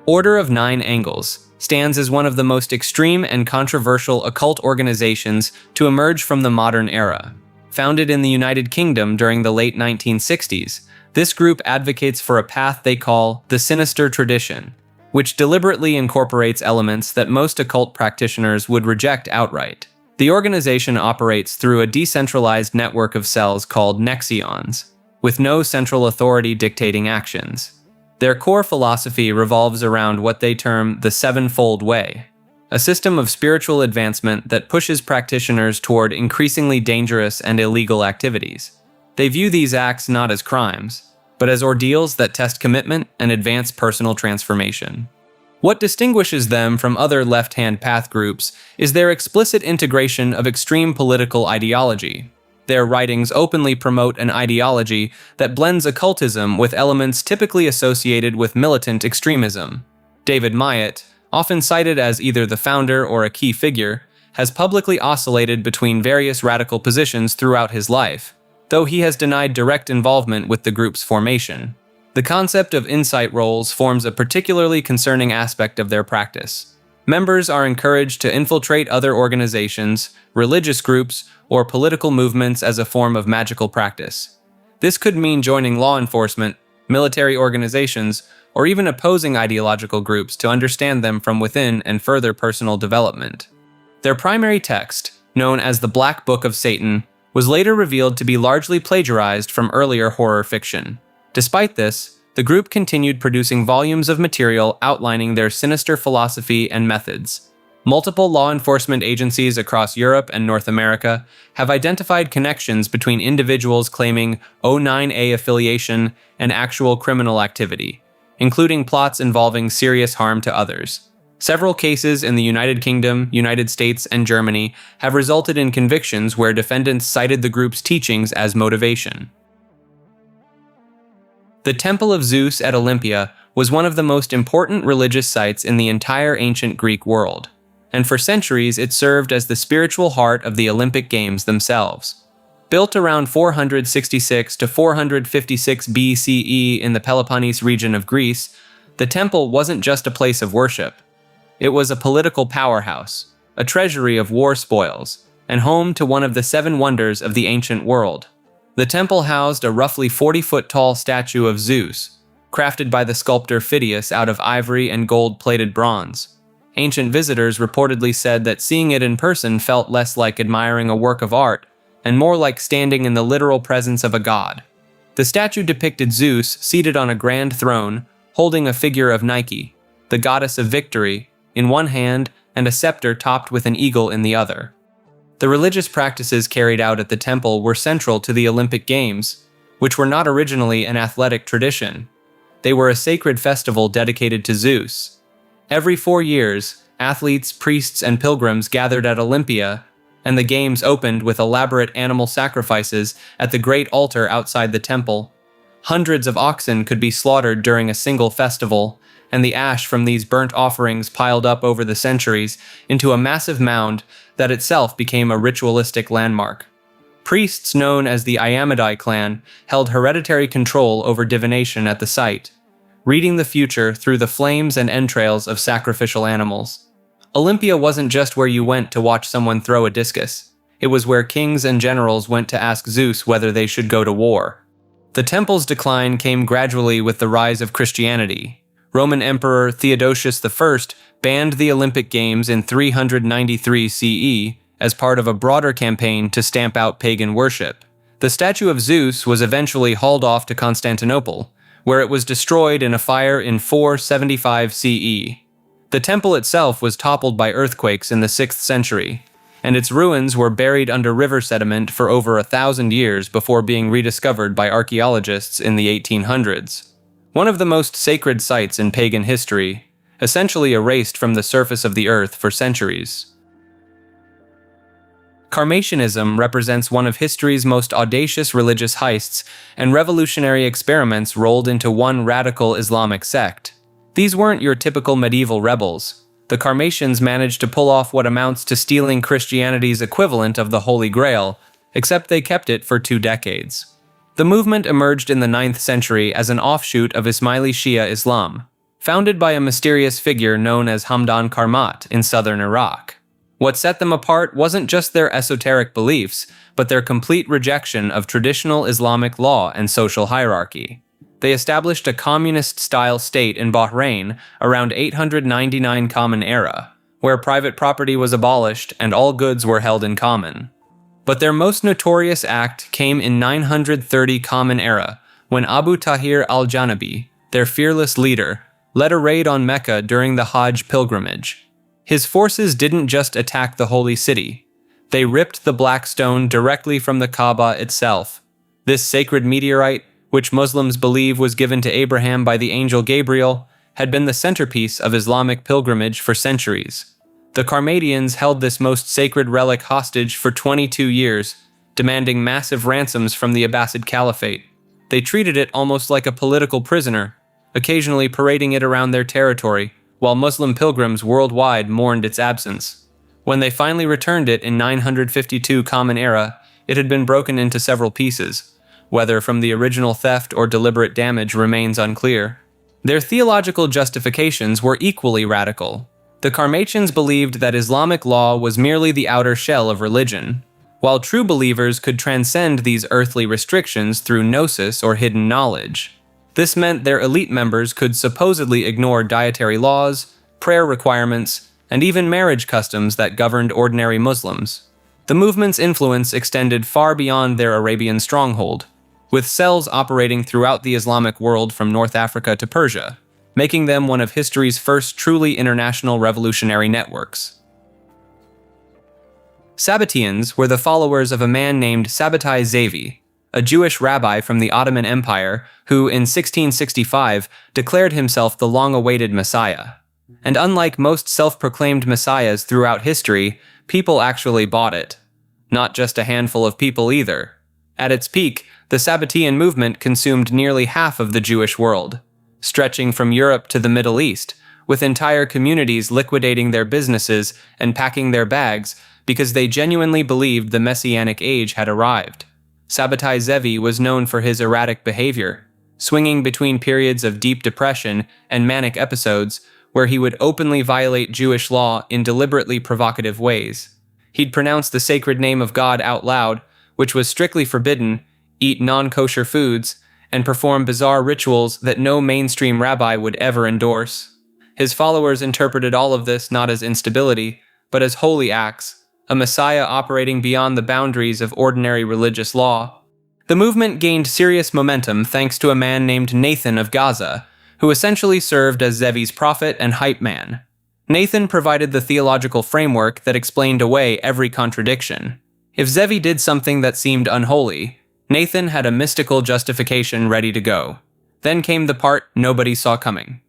Order of Nine Angles stands as one of the most extreme and controversial occult organizations to emerge from the modern era. Founded in the United Kingdom during the late 1960s, this group advocates for a path they call the sinister tradition, which deliberately incorporates elements that most occult practitioners would reject outright. The organization operates through a decentralized network of cells called nexions, with no central authority dictating actions. Their core philosophy revolves around what they term the Sevenfold Way, a system of spiritual advancement that pushes practitioners toward increasingly dangerous and illegal activities. They view these acts not as crimes, but as ordeals that test commitment and advance personal transformation. What distinguishes them from other left-hand path groups is their explicit integration of extreme political ideology. Their writings openly promote an ideology that blends occultism with elements typically associated with militant extremism. David Myatt, often cited as either the founder or a key figure, has publicly oscillated between various radical positions throughout his life, though he has denied direct involvement with the group's formation. The concept of insight roles forms a particularly concerning aspect of their practice. Members are encouraged to infiltrate other organizations, religious groups, or political movements as a form of magical practice. This could mean joining law enforcement, military organizations, or even opposing ideological groups to understand them from within and further personal development. Their primary text, known as the Black Book of Satan, was later revealed to be largely plagiarized from earlier horror fiction. Despite this, the group continued producing volumes of material outlining their sinister philosophy and methods. Multiple law enforcement agencies across Europe and North America have identified connections between individuals claiming O9A affiliation and actual criminal activity, including plots involving serious harm to others. Several cases in the United Kingdom, United States, and Germany have resulted in convictions where defendants cited the group's teachings as motivation. The Temple of Zeus at Olympia was one of the most important religious sites in the entire ancient Greek world, and for centuries it served as the spiritual heart of the Olympic Games themselves. Built around 466 to 456 BCE in the Peloponnese region of Greece, the temple wasn't just a place of worship. It was a political powerhouse, a treasury of war spoils, and home to one of the seven wonders of the ancient world. The temple housed a roughly 40-foot-tall statue of Zeus, crafted by the sculptor Phidias out of ivory and gold-plated bronze. Ancient visitors reportedly said that seeing it in person felt less like admiring a work of art and more like standing in the literal presence of a god. The statue depicted Zeus seated on a grand throne, holding a figure of Nike, the goddess of victory, in one hand and a scepter topped with an eagle in the other. The religious practices carried out at the temple were central to the Olympic Games, which were not originally an athletic tradition. They were a sacred festival dedicated to Zeus. Every 4 years, athletes, priests, and pilgrims gathered at Olympia, and the games opened with elaborate animal sacrifices at the great altar outside the temple. Hundreds of oxen could be slaughtered during a single festival, and the ash from these burnt offerings piled up over the centuries into a massive mound that itself became a ritualistic landmark. Priests known as the Iamidai clan held hereditary control over divination at the site, reading the future through the flames and entrails of sacrificial animals. Olympia wasn't just where you went to watch someone throw a discus. It was where kings and generals went to ask Zeus whether they should go to war. The temple's decline came gradually with the rise of Christianity. Roman Emperor Theodosius I banned the Olympic Games in 393 CE as part of a broader campaign to stamp out pagan worship. The statue of Zeus was eventually hauled off to Constantinople, where it was destroyed in a fire in 475 CE. The temple itself was toppled by earthquakes in the 6th century. and its ruins were buried under river sediment for over 1,000 years before being rediscovered by archaeologists in the 1800s. One of the most sacred sites in pagan history, essentially erased from the surface of the earth for centuries. Karmationism represents one of history's most audacious religious heists and revolutionary experiments rolled into one radical Islamic sect. These weren't your typical medieval rebels. The Karmatians managed to pull off what amounts to stealing Christianity's equivalent of the Holy Grail, except they kept it for 2 decades. The movement emerged in the 9th century as an offshoot of Ismaili Shia Islam, founded by a mysterious figure known as Hamdan Karmat in southern Iraq. What set them apart wasn't just their esoteric beliefs, but their complete rejection of traditional Islamic law and social hierarchy. They established a communist-style state in Bahrain around 899 Common Era, where private property was abolished and all goods were held in common. But their most notorious act came in 930 Common Era, when Abu Tahir al-Janabi, their fearless leader, led a raid on Mecca during the Hajj pilgrimage. His forces didn't just attack the holy city. They ripped the black stone directly from the Kaaba itself. This sacred meteorite, which Muslims believe was given to Abraham by the angel Gabriel, had been the centerpiece of Islamic pilgrimage for centuries. The Karmatians held this most sacred relic hostage for 22 years, demanding massive ransoms from the Abbasid Caliphate. They treated it almost like a political prisoner, occasionally parading it around their territory, while Muslim pilgrims worldwide mourned its absence. When they finally returned it in 952 Common Era, it had been broken into several pieces. Whether from the original theft or deliberate damage remains unclear. Their theological justifications were equally radical. The Karmatians believed that Islamic law was merely the outer shell of religion, while true believers could transcend these earthly restrictions through gnosis or hidden knowledge. This meant their elite members could supposedly ignore dietary laws, prayer requirements, and even marriage customs that governed ordinary Muslims. The movement's influence extended far beyond their Arabian stronghold, with cells operating throughout the Islamic world from North Africa to Persia, making them one of history's first truly international revolutionary networks. Sabbatians were the followers of a man named Sabbatai Zevi, a Jewish rabbi from the Ottoman Empire who, in 1665, declared himself the long-awaited Messiah. And unlike most self-proclaimed messiahs throughout history, people actually bought it. Not just a handful of people either. At its peak, the Sabbatian movement consumed nearly half of the Jewish world, stretching from Europe to the Middle East, with entire communities liquidating their businesses and packing their bags because they genuinely believed the Messianic age had arrived. Sabbatai Zevi was known for his erratic behavior, swinging between periods of deep depression and manic episodes where he would openly violate Jewish law in deliberately provocative ways. He'd pronounce the sacred name of God out loud, which was strictly forbidden, eat non-kosher foods, and perform bizarre rituals that no mainstream rabbi would ever endorse. His followers interpreted all of this not as instability, but as holy acts, a messiah operating beyond the boundaries of ordinary religious law. The movement gained serious momentum thanks to a man named Nathan of Gaza, who essentially served as Zevi's prophet and hype man. Nathan provided the theological framework that explained away every contradiction. If Zevi did something that seemed unholy, Nathan had a mystical justification ready to go. Then came the part nobody saw coming.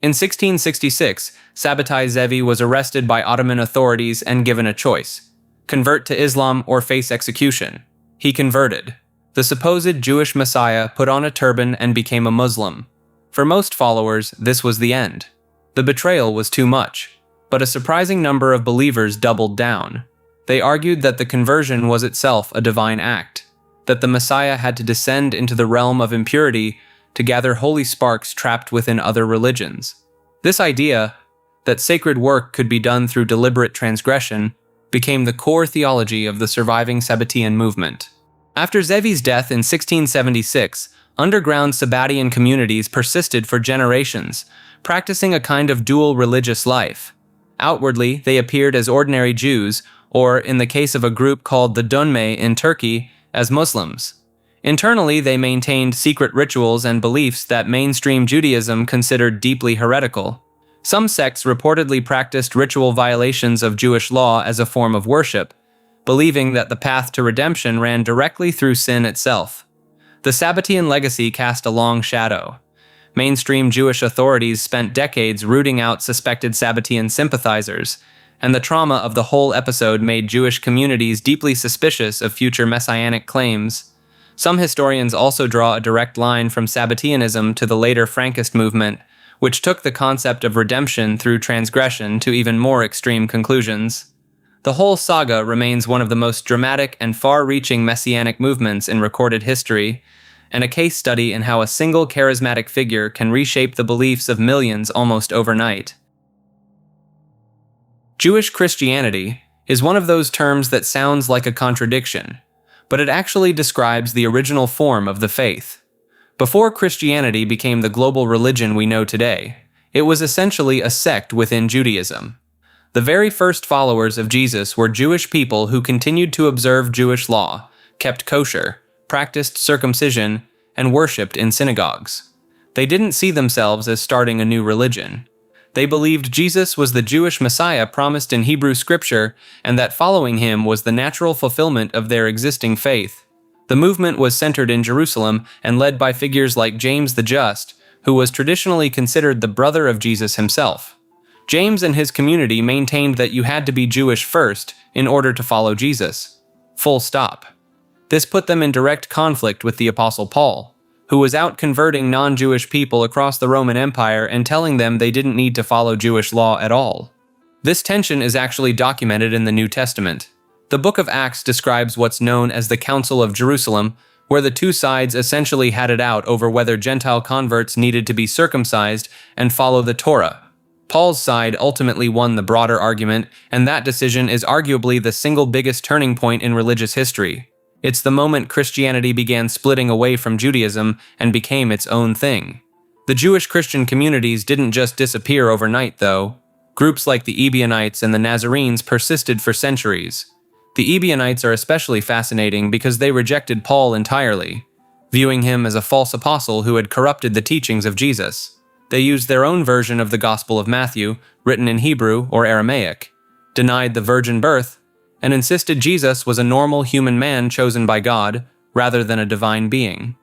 In 1666, Sabbatai Zevi was arrested by Ottoman authorities and given a choice: convert to Islam or face execution. He converted. The supposed Jewish messiah put on a turban and became a Muslim. For most followers, this was the end. The betrayal was too much, but a surprising number of believers doubled down. They argued that the conversion was itself a divine act, that the Messiah had to descend into the realm of impurity to gather holy sparks trapped within other religions. This idea, that sacred work could be done through deliberate transgression, became the core theology of the surviving Sabbatian movement. After Zevi's death in 1676, underground Sabbatian communities persisted for generations, practicing a kind of dual religious life. Outwardly, they appeared as ordinary Jews, or, in the case of a group called the Dunme in Turkey, as Muslims. Internally, they maintained secret rituals and beliefs that mainstream Judaism considered deeply heretical. Some sects reportedly practiced ritual violations of Jewish law as a form of worship, believing that the path to redemption ran directly through sin itself. The Sabbatean legacy cast a long shadow. Mainstream Jewish authorities spent decades rooting out suspected Sabbatean sympathizers, and the trauma of the whole episode made Jewish communities deeply suspicious of future messianic claims. Some historians also draw a direct line from Sabbateanism to the later Frankist movement, which took the concept of redemption through transgression to even more extreme conclusions. The whole saga remains one of the most dramatic and far-reaching messianic movements in recorded history, and a case study in how a single charismatic figure can reshape the beliefs of millions almost overnight. Jewish Christianity is one of those terms that sounds like a contradiction, but it actually describes the original form of the faith. Before Christianity became the global religion we know today, it was essentially a sect within Judaism. The very first followers of Jesus were Jewish people who continued to observe Jewish law, kept kosher, practiced circumcision, and worshipped in synagogues. They didn't see themselves as starting a new religion. They believed Jesus was the Jewish Messiah promised in Hebrew Scripture, and that following him was the natural fulfillment of their existing faith. The movement was centered in Jerusalem and led by figures like James the Just, who was traditionally considered the brother of Jesus himself. James and his community maintained that you had to be Jewish first in order to follow Jesus. Full stop. This put them in direct conflict with the Apostle Paul, who was out converting non-Jewish people across the Roman Empire and telling them they didn't need to follow Jewish law at all. This tension is actually documented in the New Testament. The book of Acts describes what's known as the Council of Jerusalem, where the two sides essentially had it out over whether Gentile converts needed to be circumcised and follow the Torah. Paul's side ultimately won the broader argument, and that decision is arguably the single biggest turning point in religious history. It's the moment Christianity began splitting away from Judaism and became its own thing. The Jewish Christian communities didn't just disappear overnight, though. Groups like the Ebionites and the Nazarenes persisted for centuries. The Ebionites are especially fascinating because they rejected Paul entirely, viewing him as a false apostle who had corrupted the teachings of Jesus. They used their own version of the Gospel of Matthew, written in Hebrew or Aramaic, denied the virgin birth, and insisted Jesus was a normal human man chosen by God, rather than a divine being.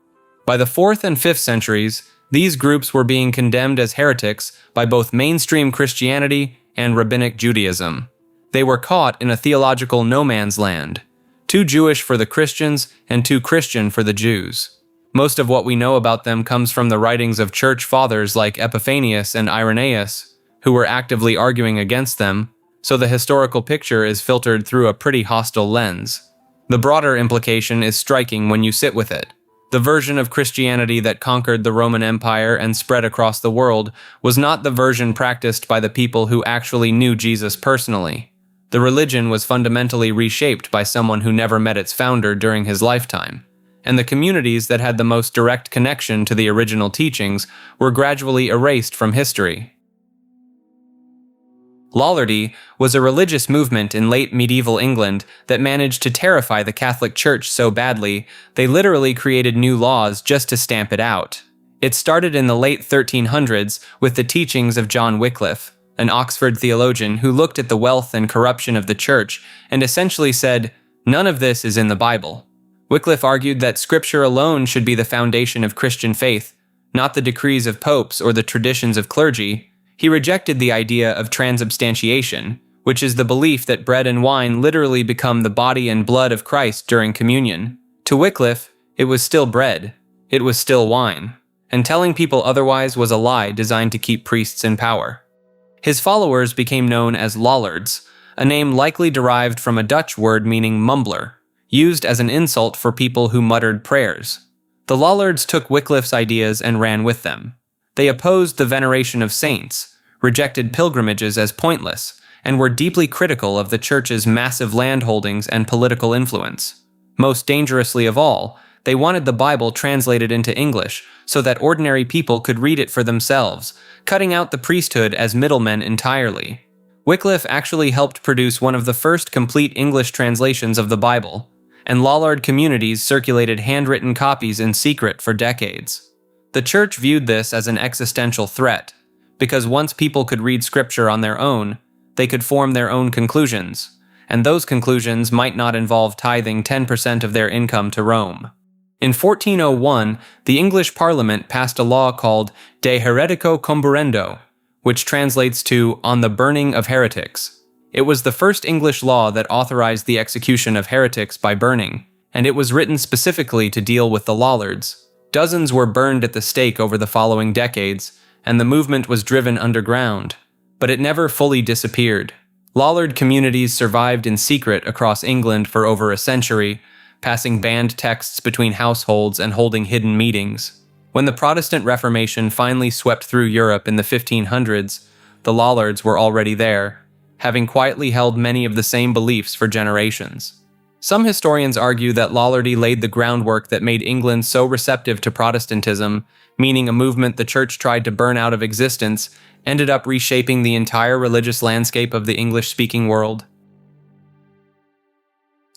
By the 4th and 5th centuries, these groups were being condemned as heretics by both mainstream Christianity and Rabbinic Judaism. They were caught in a theological no-man's land, too Jewish for the Christians and too Christian for the Jews. Most of what we know about them comes from the writings of church fathers like Epiphanius and Irenaeus, who were actively arguing against them, so the historical picture is filtered through a pretty hostile lens. The broader implication is striking when you sit with it. The version of Christianity that conquered the Roman Empire and spread across the world was not the version practiced by the people who actually knew Jesus personally. The religion was fundamentally reshaped by someone who never met its founder during his lifetime, and the communities that had the most direct connection to the original teachings were gradually erased from history. Lollardy was a religious movement in late medieval England that managed to terrify the Catholic Church so badly, they literally created new laws just to stamp it out. It started in the late 1300s with the teachings of John Wycliffe, an Oxford theologian who looked at the wealth and corruption of the Church and essentially said, "None of this is in the Bible." Wycliffe argued that Scripture alone should be the foundation of Christian faith, not the decrees of popes or the traditions of clergy. He rejected the idea of transubstantiation, which is the belief that bread and wine literally become the body and blood of Christ during communion. To Wycliffe, it was still bread, it was still wine, and telling people otherwise was a lie designed to keep priests in power. His followers became known as Lollards, a name likely derived from a Dutch word meaning mumbler, used as an insult for people who muttered prayers. The Lollards took Wycliffe's ideas and ran with them. They opposed the veneration of saints, rejected pilgrimages as pointless, and were deeply critical of the Church's massive landholdings and political influence. Most dangerously of all, they wanted the Bible translated into English so that ordinary people could read it for themselves, cutting out the priesthood as middlemen entirely. Wycliffe actually helped produce one of the first complete English translations of the Bible, and Lollard communities circulated handwritten copies in secret for decades. The Church viewed this as an existential threat, because once people could read Scripture on their own, they could form their own conclusions, and those conclusions might not involve tithing 10% of their income to Rome. In 1401, the English Parliament passed a law called De Heretico Comburendo, which translates to "on the burning of heretics." It was the first English law that authorized the execution of heretics by burning, and it was written specifically to deal with the Lollards. Dozens were burned at the stake over the following decades, and the movement was driven underground, but it never fully disappeared. Lollard communities survived in secret across England for over a century, passing banned texts between households and holding hidden meetings. When the Protestant Reformation finally swept through Europe in the 1500s, the Lollards were already there, having quietly held many of the same beliefs for generations. Some historians argue that Lollardy laid the groundwork that made England so receptive to Protestantism, meaning a movement the church tried to burn out of existence ended up reshaping the entire religious landscape of the English-speaking world.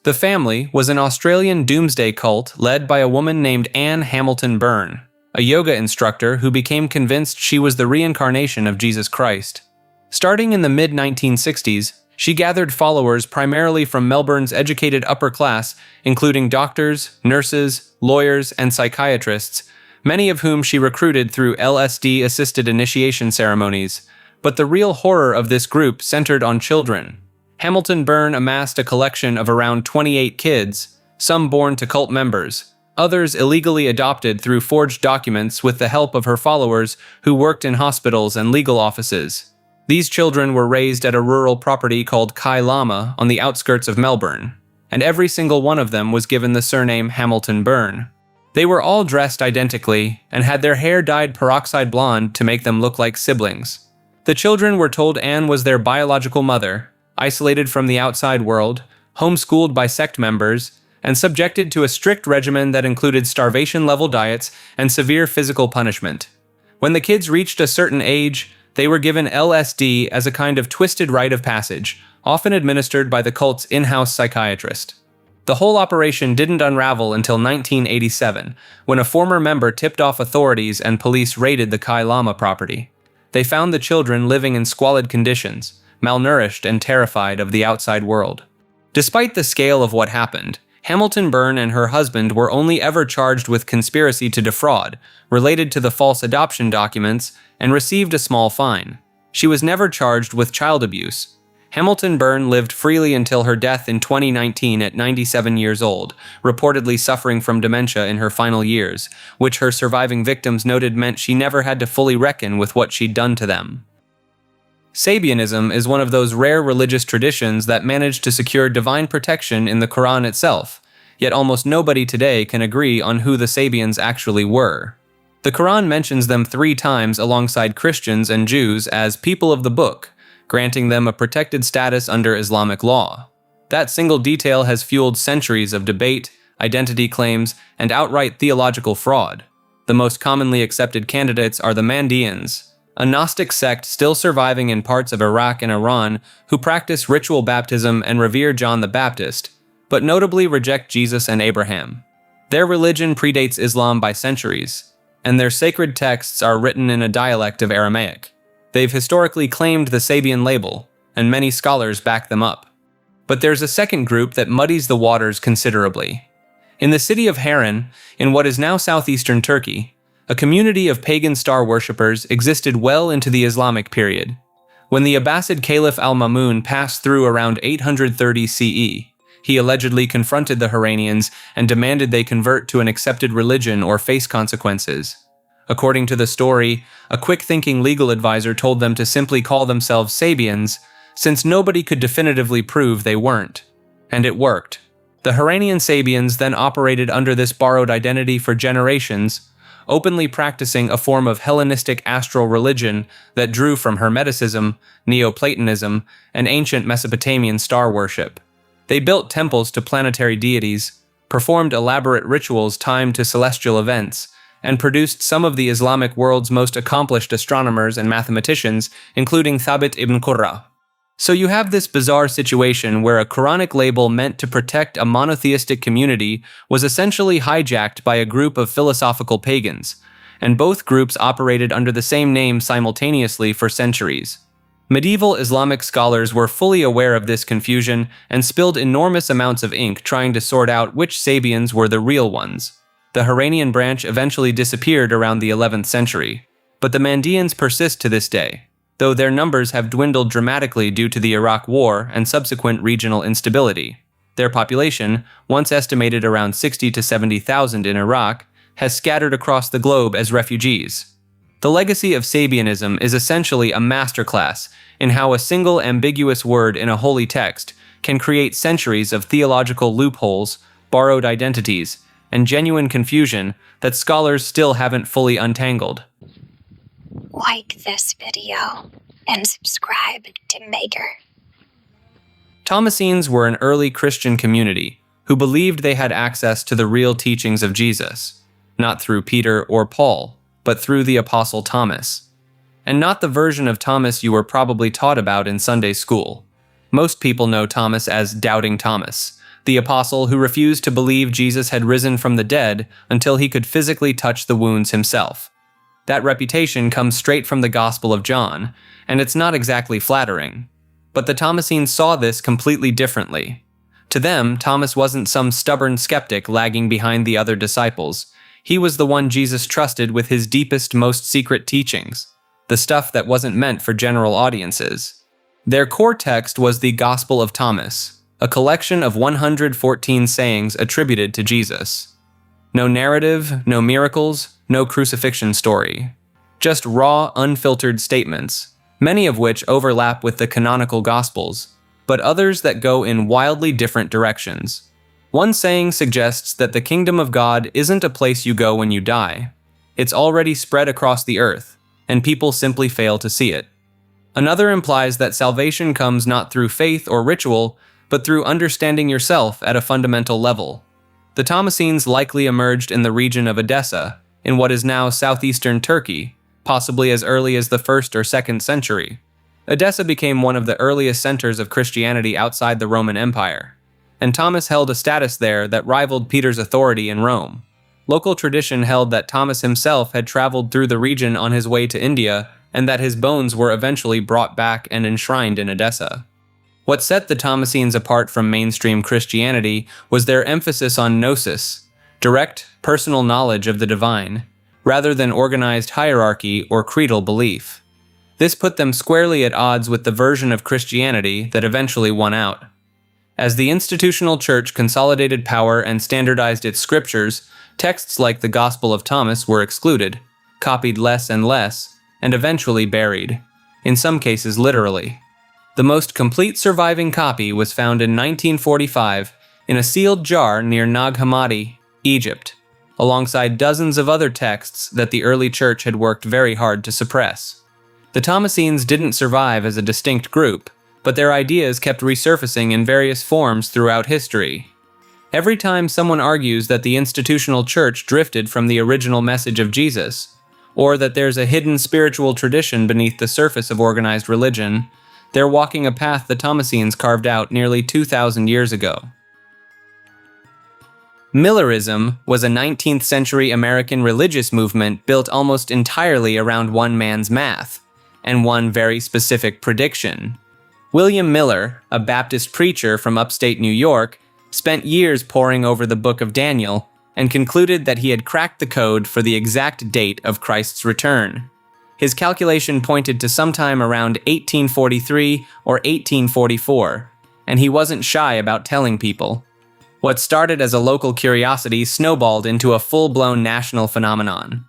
The family was an Australian doomsday cult led by a woman named Anne Hamilton Byrne, a yoga instructor who became convinced she was the reincarnation of Jesus Christ. Starting in the mid-1960s, she gathered followers primarily from Melbourne's educated upper class, including doctors, nurses, lawyers, and psychiatrists, many of whom she recruited through LSD-assisted initiation ceremonies. But the real horror of this group centered on children. Hamilton Byrne amassed a collection of around 28 kids, some born to cult members, others illegally adopted through forged documents with the help of her followers who worked in hospitals and legal offices. These children were raised at a rural property called Kai Lama on the outskirts of Melbourne, and every single one of them was given the surname Hamilton Byrne. They were all dressed identically and had their hair dyed peroxide blonde to make them look like siblings. The children were told Anne was their biological mother, isolated from the outside world, homeschooled by sect members, and subjected to a strict regimen that included starvation-level diets and severe physical punishment. When the kids reached a certain age, they were given LSD as a kind of twisted rite of passage, often administered by the cult's in-house psychiatrist. The whole operation didn't unravel until 1987, when a former member tipped off authorities and police raided the Kai Lama property. They found the children living in squalid conditions, malnourished and terrified of the outside world. Despite the scale of what happened, Hamilton Byrne and her husband were only ever charged with conspiracy to defraud, related to the false adoption documents, and received a small fine. She was never charged with child abuse. Hamilton Byrne lived freely until her death in 2019 at 97 years old, reportedly suffering from dementia in her final years, which her surviving victims noted meant she never had to fully reckon with what she'd done to them. Sabianism is one of those rare religious traditions that managed to secure divine protection in the Quran itself, yet almost nobody today can agree on who the Sabians actually were. The Quran mentions them 3 times alongside Christians and Jews as people of the book, granting them a protected status under Islamic law. That single detail has fueled centuries of debate, identity claims, and outright theological fraud. The most commonly accepted candidates are the Mandeans, a Gnostic sect still surviving in parts of Iraq and Iran who practice ritual baptism and revere John the Baptist, but notably reject Jesus and Abraham. Their religion predates Islam by centuries, and their sacred texts are written in a dialect of Aramaic. They've historically claimed the Sabian label, and many scholars back them up. But there's a second group that muddies the waters considerably. In the city of Harran, in what is now southeastern Turkey, a community of pagan star worshippers existed well into the Islamic period. When the Abbasid Caliph al-Mamun passed through around 830 CE, he allegedly confronted the Harranians and demanded they convert to an accepted religion or face consequences. According to the story, a quick-thinking legal advisor told them to simply call themselves Sabians, since nobody could definitively prove they weren't. And it worked. The Harranian Sabians then operated under this borrowed identity for generations, openly practicing a form of Hellenistic astral religion that drew from Hermeticism, Neoplatonism, and ancient Mesopotamian star worship. They built temples to planetary deities, performed elaborate rituals timed to celestial events, and produced some of the Islamic world's most accomplished astronomers and mathematicians, including Thabit ibn Qurra. So you have this bizarre situation where a Quranic label meant to protect a monotheistic community was essentially hijacked by a group of philosophical pagans, and both groups operated under the same name simultaneously for centuries. Medieval Islamic scholars were fully aware of this confusion and spilled enormous amounts of ink trying to sort out which Sabians were the real ones. The Haranian branch eventually disappeared around the 11th century, but the Mandeans persist to this day, though their numbers have dwindled dramatically due to the Iraq War and subsequent regional instability. Their population, once estimated around 60 to 70,000 in Iraq, has scattered across the globe as refugees. The legacy of Sabianism is essentially a masterclass in how a single ambiguous word in a holy text can create centuries of theological loopholes, borrowed identities, and genuine confusion that scholars still haven't fully untangled. Like this video and subscribe to Maker. Thomasines were an early Christian community who believed they had access to the real teachings of Jesus, not through Peter or Paul, but through the Apostle Thomas. And not the version of Thomas you were probably taught about in Sunday school. Most people know Thomas as Doubting Thomas, the apostle who refused to believe Jesus had risen from the dead until he could physically touch the wounds himself. That reputation comes straight from the Gospel of John, and it's not exactly flattering. But the Thomasines saw this completely differently. To them, Thomas wasn't some stubborn skeptic lagging behind the other disciples. He was the one Jesus trusted with his deepest, most secret teachings, the stuff that wasn't meant for general audiences. Their core text was the Gospel of Thomas, a collection of 114 sayings attributed to Jesus. No narrative, no miracles, no crucifixion story. Just raw, unfiltered statements, many of which overlap with the canonical Gospels, but others that go in wildly different directions. One saying suggests that the kingdom of God isn't a place you go when you die. It's already spread across the earth, and people simply fail to see it. Another implies that salvation comes not through faith or ritual, but through understanding yourself at a fundamental level. The Thomasines likely emerged in the region of Edessa, in what is now southeastern Turkey, possibly as early as the 1st or 2nd century. Edessa became one of the earliest centers of Christianity outside the Roman Empire, and Thomas held a status there that rivaled Peter's authority in Rome. Local tradition held that Thomas himself had traveled through the region on his way to India, and that his bones were eventually brought back and enshrined in Edessa. What set the Thomasines apart from mainstream Christianity was their emphasis on gnosis, direct, personal knowledge of the divine, rather than organized hierarchy or creedal belief. This put them squarely at odds with the version of Christianity that eventually won out. As the institutional church consolidated power and standardized its scriptures, texts like the Gospel of Thomas were excluded, copied less and less, and eventually buried, in some cases literally. The most complete surviving copy was found in 1945 in a sealed jar near Nag Hammadi, Egypt, alongside dozens of other texts that the early church had worked very hard to suppress. The Thomasines didn't survive as a distinct group, but their ideas kept resurfacing in various forms throughout history. Every time someone argues that the institutional church drifted from the original message of Jesus, or that there's a hidden spiritual tradition beneath the surface of organized religion, they're walking a path the Thomasines carved out nearly 2,000 years ago. Millerism was a 19th century American religious movement built almost entirely around one man's math, and one very specific prediction. William Miller, a Baptist preacher from upstate New York, spent years poring over the book of Daniel and concluded that he had cracked the code for the exact date of Christ's return. His calculation pointed to sometime around 1843 or 1844, and he wasn't shy about telling people. What started as a local curiosity snowballed into a full-blown national phenomenon.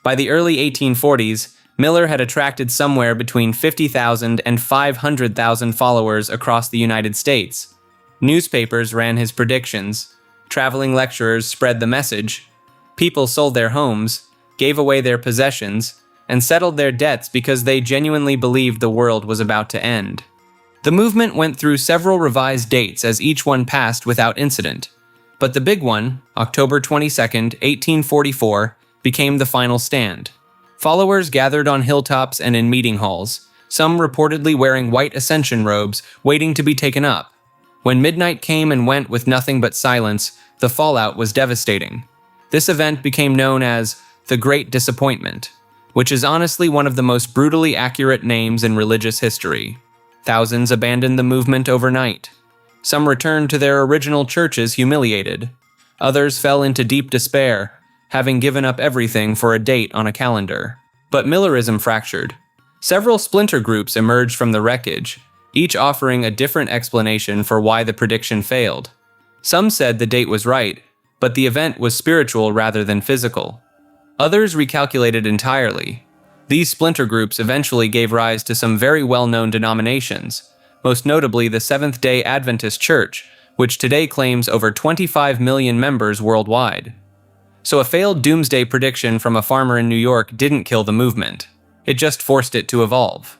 By the early 1840s, Miller had attracted somewhere between 50,000 and 500,000 followers across the United States. Newspapers ran his predictions, traveling lecturers spread the message, people sold their homes, gave away their possessions, and settled their debts because they genuinely believed the world was about to end. The movement went through several revised dates as each one passed without incident, but the big one, October 22, 1844, became the final stand. Followers gathered on hilltops and in meeting halls, some reportedly wearing white ascension robes, waiting to be taken up. When midnight came and went with nothing but silence, the fallout was devastating. This event became known as the Great Disappointment. which is honestly one of the most brutally accurate names in religious history. Thousands abandoned the movement overnight. Some returned to their original churches humiliated. Others fell into deep despair, having given up everything for a date on a calendar. But Millerism fractured. Several splinter groups emerged from the wreckage, each offering a different explanation for why the prediction failed. Some said the date was right, but the event was spiritual rather than physical. Others recalculated entirely. These splinter groups eventually gave rise to some very well-known denominations, most notably the Seventh-day Adventist Church, which today claims over 25 million members worldwide. So a failed doomsday prediction from a farmer in New York didn't kill the movement. It just forced it to evolve.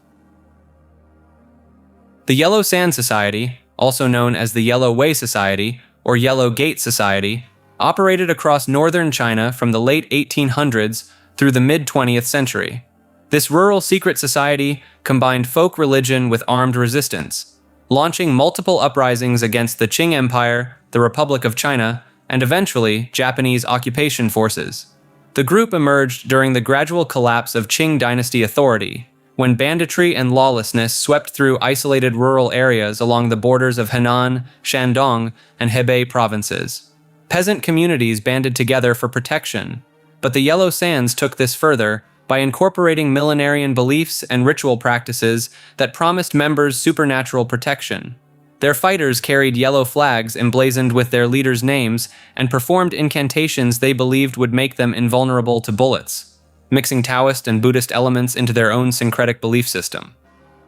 The Yellow Sand Society, also known as the Yellow Way Society or Yellow Gate Society, operated across northern China from the late 1800s through the mid-20th century. This rural secret society combined folk religion with armed resistance, launching multiple uprisings against the Qing Empire, the Republic of China, and eventually Japanese occupation forces. The group emerged during the gradual collapse of Qing dynasty authority, when banditry and lawlessness swept through isolated rural areas along the borders of Henan, Shandong, and Hebei provinces. Peasant communities banded together for protection, but the Yellow Sands took this further by incorporating millenarian beliefs and ritual practices that promised members supernatural protection. Their fighters carried yellow flags emblazoned with their leaders' names and performed incantations they believed would make them invulnerable to bullets, mixing Taoist and Buddhist elements into their own syncretic belief system.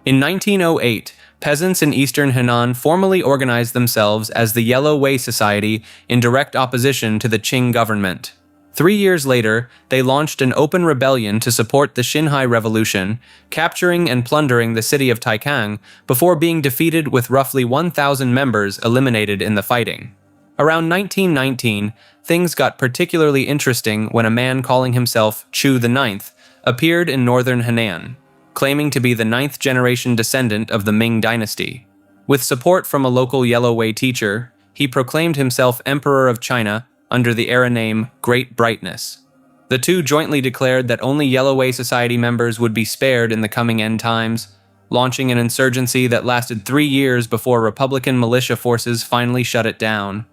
In 1908, peasants in eastern Henan formally organized themselves as the Yellow Way Society in direct opposition to the Qing government. 3 years later, they launched an open rebellion to support the Xinhai Revolution, capturing and plundering the city of Taikang before being defeated with roughly 1,000 members eliminated in the fighting. Around 1919, things got particularly interesting when a man calling himself Chu the Ninth appeared in northern Henan, claiming to be the 9th-generation descendant of the Ming dynasty. With support from a local Yellow Way teacher, he proclaimed himself Emperor of China under the era name Great Brightness. The two jointly declared that only Yellow Way Society members would be spared in the coming end times, launching an insurgency that lasted 3 years before Republican militia forces finally shut it down.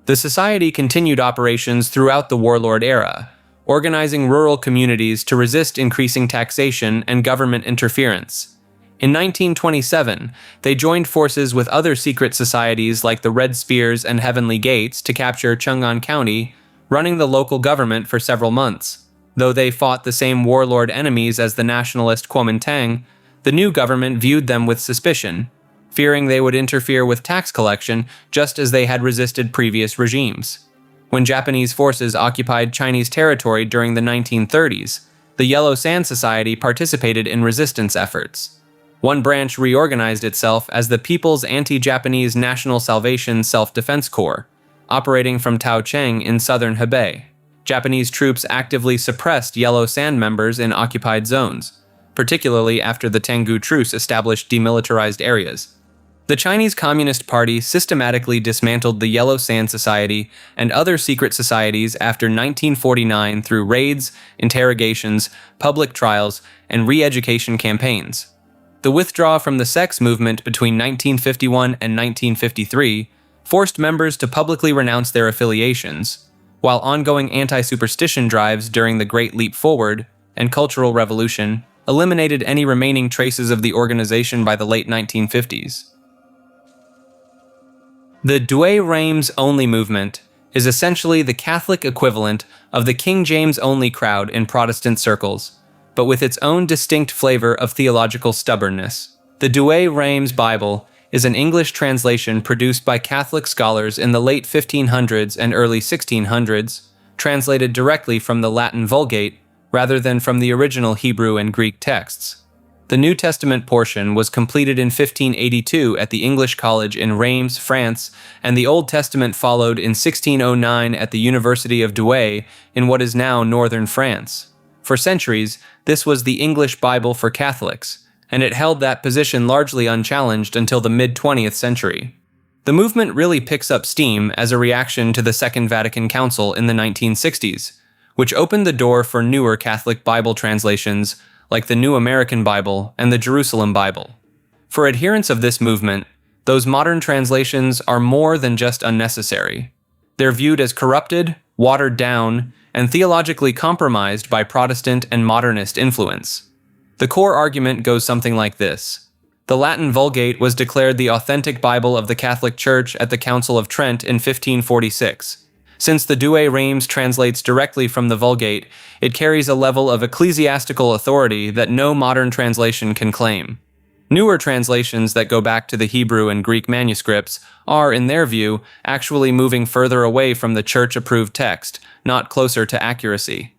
The society continued operations throughout the warlord era, organizing rural communities to resist increasing taxation and government interference. In 1927, they joined forces with other secret societies like the Red Spears and Heavenly Gates to capture Chang'an County, running the local government for several months. Though they fought the same warlord enemies as the nationalist Kuomintang, the new government viewed them with suspicion, fearing they would interfere with tax collection just as they had resisted previous regimes. When Japanese forces occupied Chinese territory during the 1930s, the Yellow Sand Society participated in resistance efforts. One branch reorganized itself as the People's Anti-Japanese National Salvation Self-Defense Corps, operating from Taocheng in southern Hebei. Japanese troops actively suppressed Yellow Sand members in occupied zones, particularly after the Tengu Truce established demilitarized areas. The Chinese Communist Party systematically dismantled the Yellow Sand Society and other secret societies after 1949 through raids, interrogations, public trials, and re-education campaigns. The withdrawal from the sex movement between 1951 and 1953 forced members to publicly renounce their affiliations, while ongoing anti-superstition drives during the Great Leap Forward and Cultural Revolution eliminated any remaining traces of the organization by the late 1950s. The Douay-Rheims-only movement is essentially the Catholic equivalent of the King James-only crowd in Protestant circles, but with its own distinct flavor of theological stubbornness. The Douay-Rheims Bible is an English translation produced by Catholic scholars in the late 1500s and early 1600s, translated directly from the Latin Vulgate rather than from the original Hebrew and Greek texts. The New Testament portion was completed in 1582 at the English College in Reims, France, and the Old Testament followed in 1609 at the University of Douai in what is now northern France. For centuries, this was the English Bible for Catholics, and it held that position largely unchallenged until the mid-20th century. The movement really picks up steam as a reaction to the Second Vatican Council in the 1960s, which opened the door for newer Catholic Bible translations like the New American Bible and the Jerusalem Bible. For adherents of this movement, those modern translations are more than just unnecessary. They're viewed as corrupted, watered down, and theologically compromised by Protestant and modernist influence. The core argument goes something like this. The Latin Vulgate was declared the authentic Bible of the Catholic Church at the Council of Trent in 1546. Since the Douay Rheims translates directly from the Vulgate, it carries a level of ecclesiastical authority that no modern translation can claim. Newer translations that go back to the Hebrew and Greek manuscripts are, in their view, actually moving further away from the church-approved text, not closer to accuracy.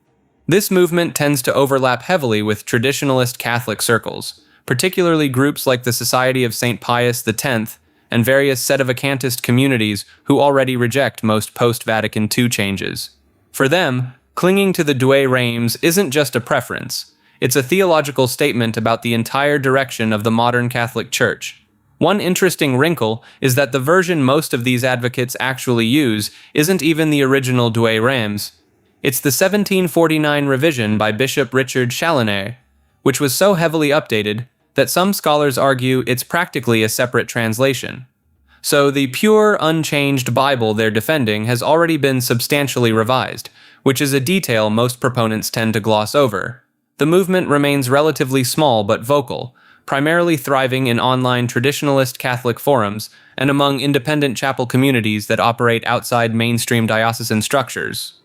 This movement tends to overlap heavily with traditionalist Catholic circles, particularly groups like the Society of St. Pius X and various sedevacantist communities who already reject most post-Vatican II changes. For them, clinging to the Douay Rheims isn't just a preference. It's a theological statement about the entire direction of the modern Catholic Church. One interesting wrinkle is that the version most of these advocates actually use isn't even the original Douay Rheims. It's the 1749 revision by Bishop Richard Challoner, which was so heavily updated that some scholars argue it's practically a separate translation. So the pure, unchanged Bible they're defending has already been substantially revised, which is a detail most proponents tend to gloss over. The movement remains relatively small but vocal, primarily thriving in online traditionalist Catholic forums and among independent chapel communities that operate outside mainstream diocesan structures.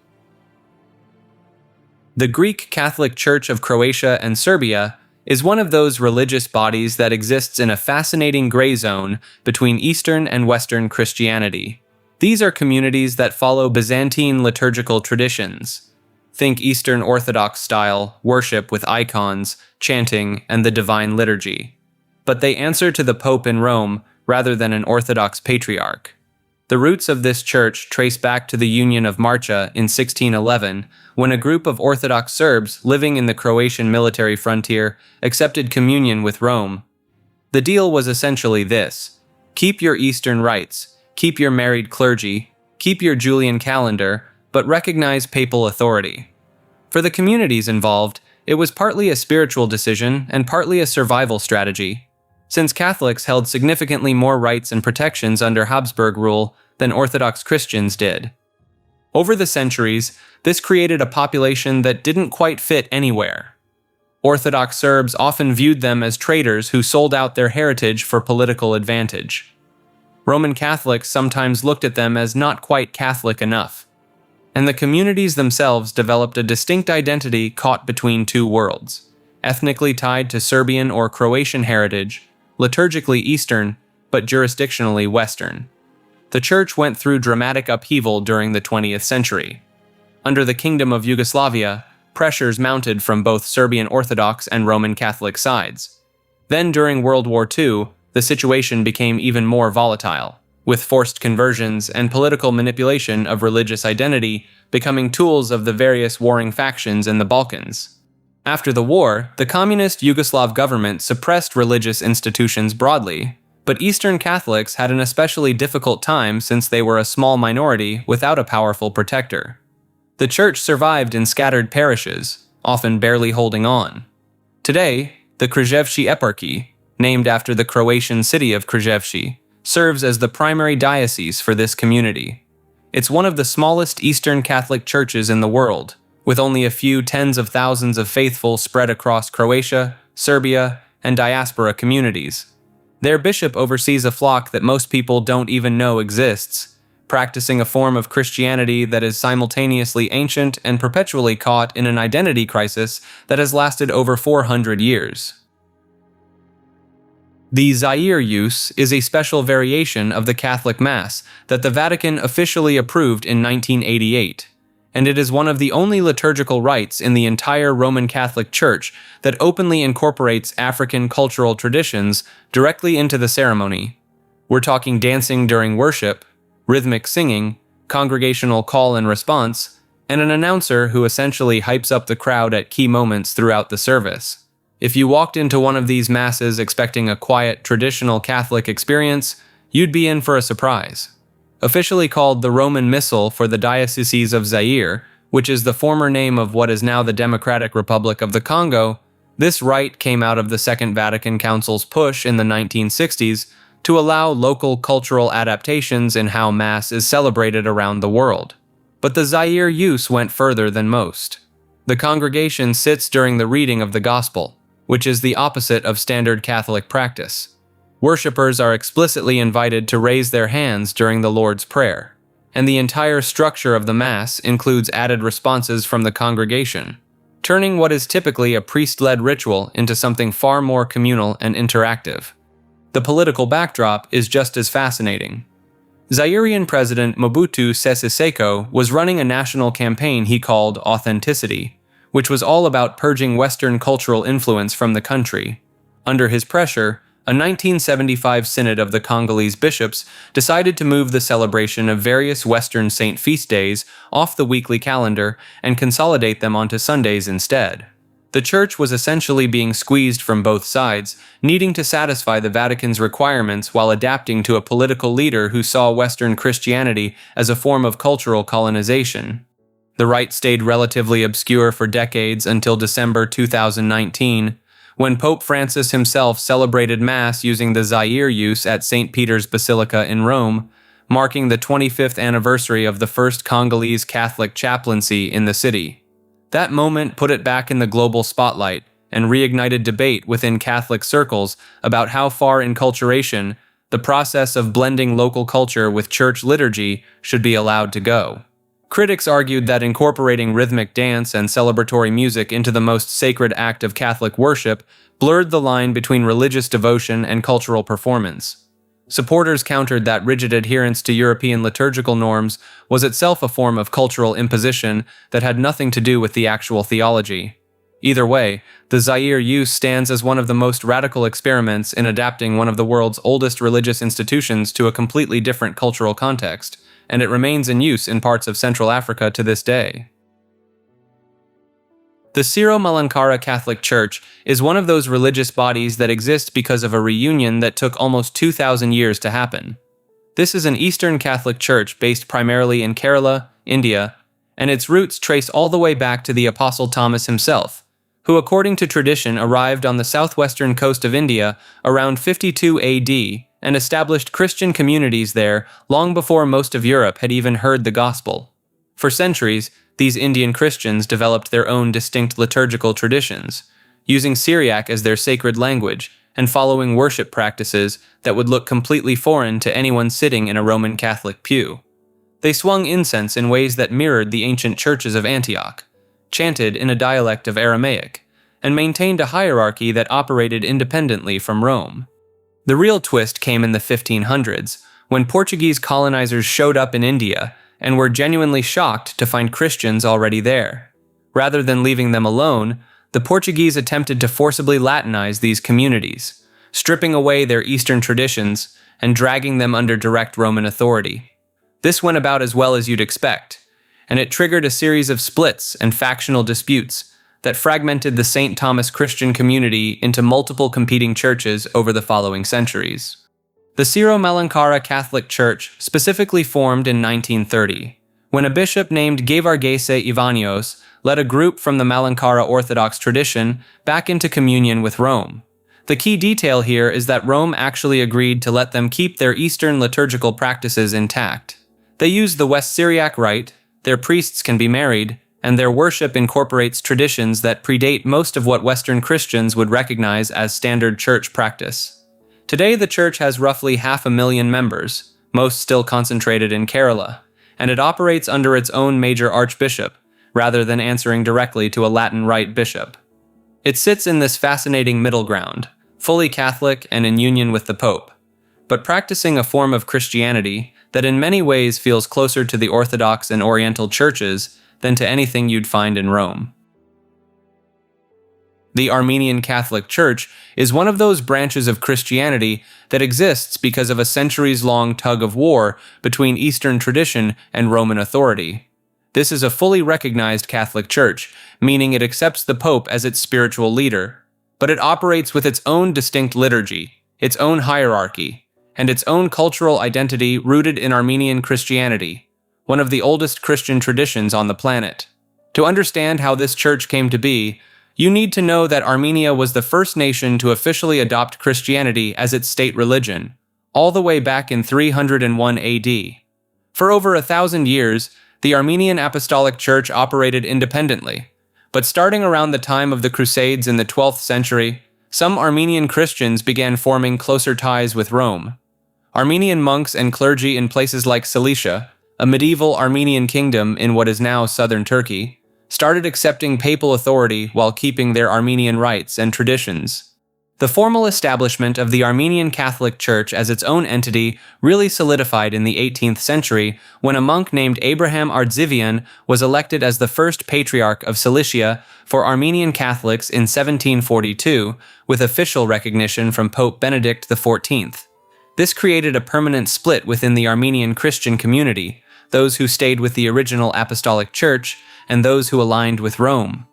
The Greek Catholic Church of Croatia and Serbia is one of those religious bodies that exists in a fascinating gray zone between Eastern and Western Christianity. These are communities that follow Byzantine liturgical traditions. Think Eastern Orthodox style worship with icons, chanting, and the divine liturgy. But they answer to the Pope in Rome rather than an Orthodox patriarch. The roots of this church trace back to the Union of Marcha in 1611, when a group of Orthodox Serbs living in the Croatian military frontier accepted communion with Rome. The deal was essentially this: keep your Eastern rites, keep your married clergy, keep your Julian calendar, but recognize papal authority. For the communities involved, it was partly a spiritual decision and partly a survival strategy, since Catholics held significantly more rights and protections under Habsburg rule than Orthodox Christians did. Over the centuries, this created a population that didn't quite fit anywhere. Orthodox Serbs often viewed them as traitors who sold out their heritage for political advantage. Roman Catholics sometimes looked at them as not quite Catholic enough, and the communities themselves developed a distinct identity caught between two worlds, ethnically tied to Serbian or Croatian heritage, liturgically Eastern, but jurisdictionally Western. The Church went through dramatic upheaval during the 20th century. Under the Kingdom of Yugoslavia, pressures mounted from both Serbian Orthodox and Roman Catholic sides. Then during World War II, the situation became even more volatile, with forced conversions and political manipulation of religious identity becoming tools of the various warring factions in the Balkans. After the war, the communist Yugoslav government suppressed religious institutions broadly, but Eastern Catholics had an especially difficult time since they were a small minority without a powerful protector. The Church survived in scattered parishes, often barely holding on. Today, the Krzewski Eparchy, named after the Croatian city of Krzewski, serves as the primary diocese for this community. It's one of the smallest Eastern Catholic churches in the world, with only a few tens of thousands of faithful spread across Croatia, Serbia, and diaspora communities. Their bishop oversees a flock that most people don't even know exists, practicing a form of Christianity that is simultaneously ancient and perpetually caught in an identity crisis that has lasted over 400 years. The Zaire use is a special variation of the Catholic Mass that the Vatican officially approved in 1988, and it is one of the only liturgical rites in the entire Roman Catholic Church that openly incorporates African cultural traditions directly into the ceremony. We're talking dancing during worship, rhythmic singing, congregational call and response, and an announcer who essentially hypes up the crowd at key moments throughout the service. If you walked into one of these masses expecting a quiet, traditional Catholic experience, you'd be in for a surprise. Officially called the Roman Missal for the Dioceses of Zaire, which is the former name of what is now the Democratic Republic of the Congo. This rite came out of the Second Vatican Council's push in the 1960s to allow local cultural adaptations in how Mass is celebrated around the world. But the Zaire use went further than most. The congregation sits during the reading of the Gospel, which is the opposite of standard Catholic practice. Worshippers are explicitly invited to raise their hands during the Lord's Prayer, and the entire structure of the Mass includes added responses from the congregation, turning what is typically a priest-led ritual into something far more communal and interactive. The political backdrop is just as fascinating. Zairean President Mobutu Sese Seko was running a national campaign he called Authenticity, which was all about purging Western cultural influence from the country. Under his pressure, a 1975 synod of the Congolese bishops decided to move the celebration of various Western saint feast days off the weekly calendar and consolidate them onto Sundays instead. The Church was essentially being squeezed from both sides, needing to satisfy the Vatican's requirements while adapting to a political leader who saw Western Christianity as a form of cultural colonization. The rite stayed relatively obscure for decades until December 2019, when Pope Francis himself celebrated Mass using the Zaire use at St. Peter's Basilica in Rome, marking the 25th anniversary of the first Congolese Catholic chaplaincy in the city. That moment put it back in the global spotlight and reignited debate within Catholic circles about how far enculturation, the process of blending local culture with church liturgy, should be allowed to go. Critics argued that incorporating rhythmic dance and celebratory music into the most sacred act of Catholic worship blurred the line between religious devotion and cultural performance. Supporters countered that rigid adherence to European liturgical norms was itself a form of cultural imposition that had nothing to do with the actual theology. Either way, the Zaire use stands as one of the most radical experiments in adapting one of the world's oldest religious institutions to a completely different cultural context, and it remains in use in parts of Central Africa to this day. The Syro-Malankara Catholic Church is one of those religious bodies that exist because of a reunion that took almost 2,000 years to happen. This is an Eastern Catholic church based primarily in Kerala, India, and its roots trace all the way back to the Apostle Thomas himself, who according to tradition arrived on the southwestern coast of India around 52 AD and established Christian communities there long before most of Europe had even heard the gospel. For centuries, these Indian Christians developed their own distinct liturgical traditions, using Syriac as their sacred language and following worship practices that would look completely foreign to anyone sitting in a Roman Catholic pew. They swung incense in ways that mirrored the ancient churches of Antioch, chanted in a dialect of Aramaic, and maintained a hierarchy that operated independently from Rome. The real twist came in the 1500s, when Portuguese colonizers showed up in India and were genuinely shocked to find Christians already there. Rather than leaving them alone, the Portuguese attempted to forcibly Latinize these communities, stripping away their Eastern traditions and dragging them under direct Roman authority. This went about as well as you'd expect, and it triggered a series of splits and factional disputes that fragmented the St. Thomas Christian community into multiple competing churches over the following centuries. The Syro-Malankara Catholic Church specifically formed in 1930, when a bishop named Gevarghese Ivanios led a group from the Malankara Orthodox tradition back into communion with Rome. The key detail here is that Rome actually agreed to let them keep their Eastern liturgical practices intact. They use the West Syriac rite, their priests can be married, and their worship incorporates traditions that predate most of what Western Christians would recognize as standard church practice. Today, the church has roughly 500,000 members, most still concentrated in Kerala, and it operates under its own major archbishop, rather than answering directly to a Latin Rite bishop. It sits in this fascinating middle ground, fully Catholic and in union with the Pope, but practicing a form of Christianity that in many ways feels closer to the Orthodox and Oriental churches than to anything you'd find in Rome. The Armenian Catholic Church is one of those branches of Christianity that exists because of a centuries-long tug-of-war between Eastern tradition and Roman authority. This is a fully recognized Catholic Church, meaning it accepts the Pope as its spiritual leader, but it operates with its own distinct liturgy, its own hierarchy, and its own cultural identity rooted in Armenian Christianity, one of the oldest Christian traditions on the planet. To understand how this church came to be, you need to know that Armenia was the first nation to officially adopt Christianity as its state religion, all the way back in 301 AD. For over 1,000 years, the Armenian Apostolic Church operated independently, but starting around the time of the Crusades in the 12th century, some Armenian Christians began forming closer ties with Rome. Armenian monks and clergy in places like Cilicia, a medieval Armenian kingdom in what is now southern Turkey, started accepting papal authority while keeping their Armenian rites and traditions. The formal establishment of the Armenian Catholic Church as its own entity really solidified in the 18th century when a monk named Abraham Ardzivian was elected as the first patriarch of Cilicia for Armenian Catholics in 1742, with official recognition from Pope Benedict XIV. This created a permanent split within the Armenian Christian community, those who stayed with the original Apostolic Church and those who aligned with Rome.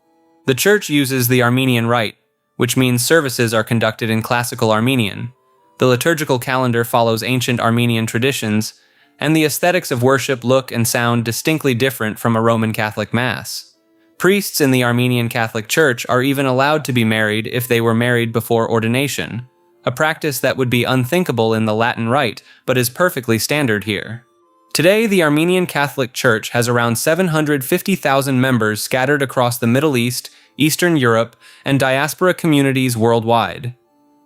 The Church uses the Armenian Rite, which means services are conducted in classical Armenian. The liturgical calendar follows ancient Armenian traditions, and the aesthetics of worship look and sound distinctly different from a Roman Catholic Mass. Priests in the Armenian Catholic Church are even allowed to be married if they were married before ordination, a practice that would be unthinkable in the Latin Rite, but is perfectly standard here. Today, the Armenian Catholic Church has around 750,000 members scattered across the Middle East, Eastern Europe, and diaspora communities worldwide.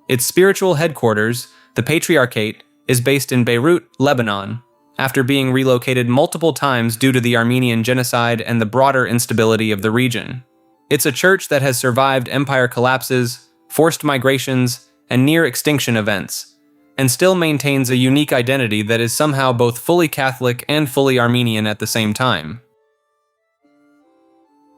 Its spiritual headquarters, the Patriarchate, is based in Beirut, Lebanon, after being relocated multiple times due to the Armenian genocide and the broader instability of the region. It's a church that has survived empire collapses, forced migrations, and near-extinction events, and still maintains a unique identity that is somehow both fully Catholic and fully Armenian at the same time.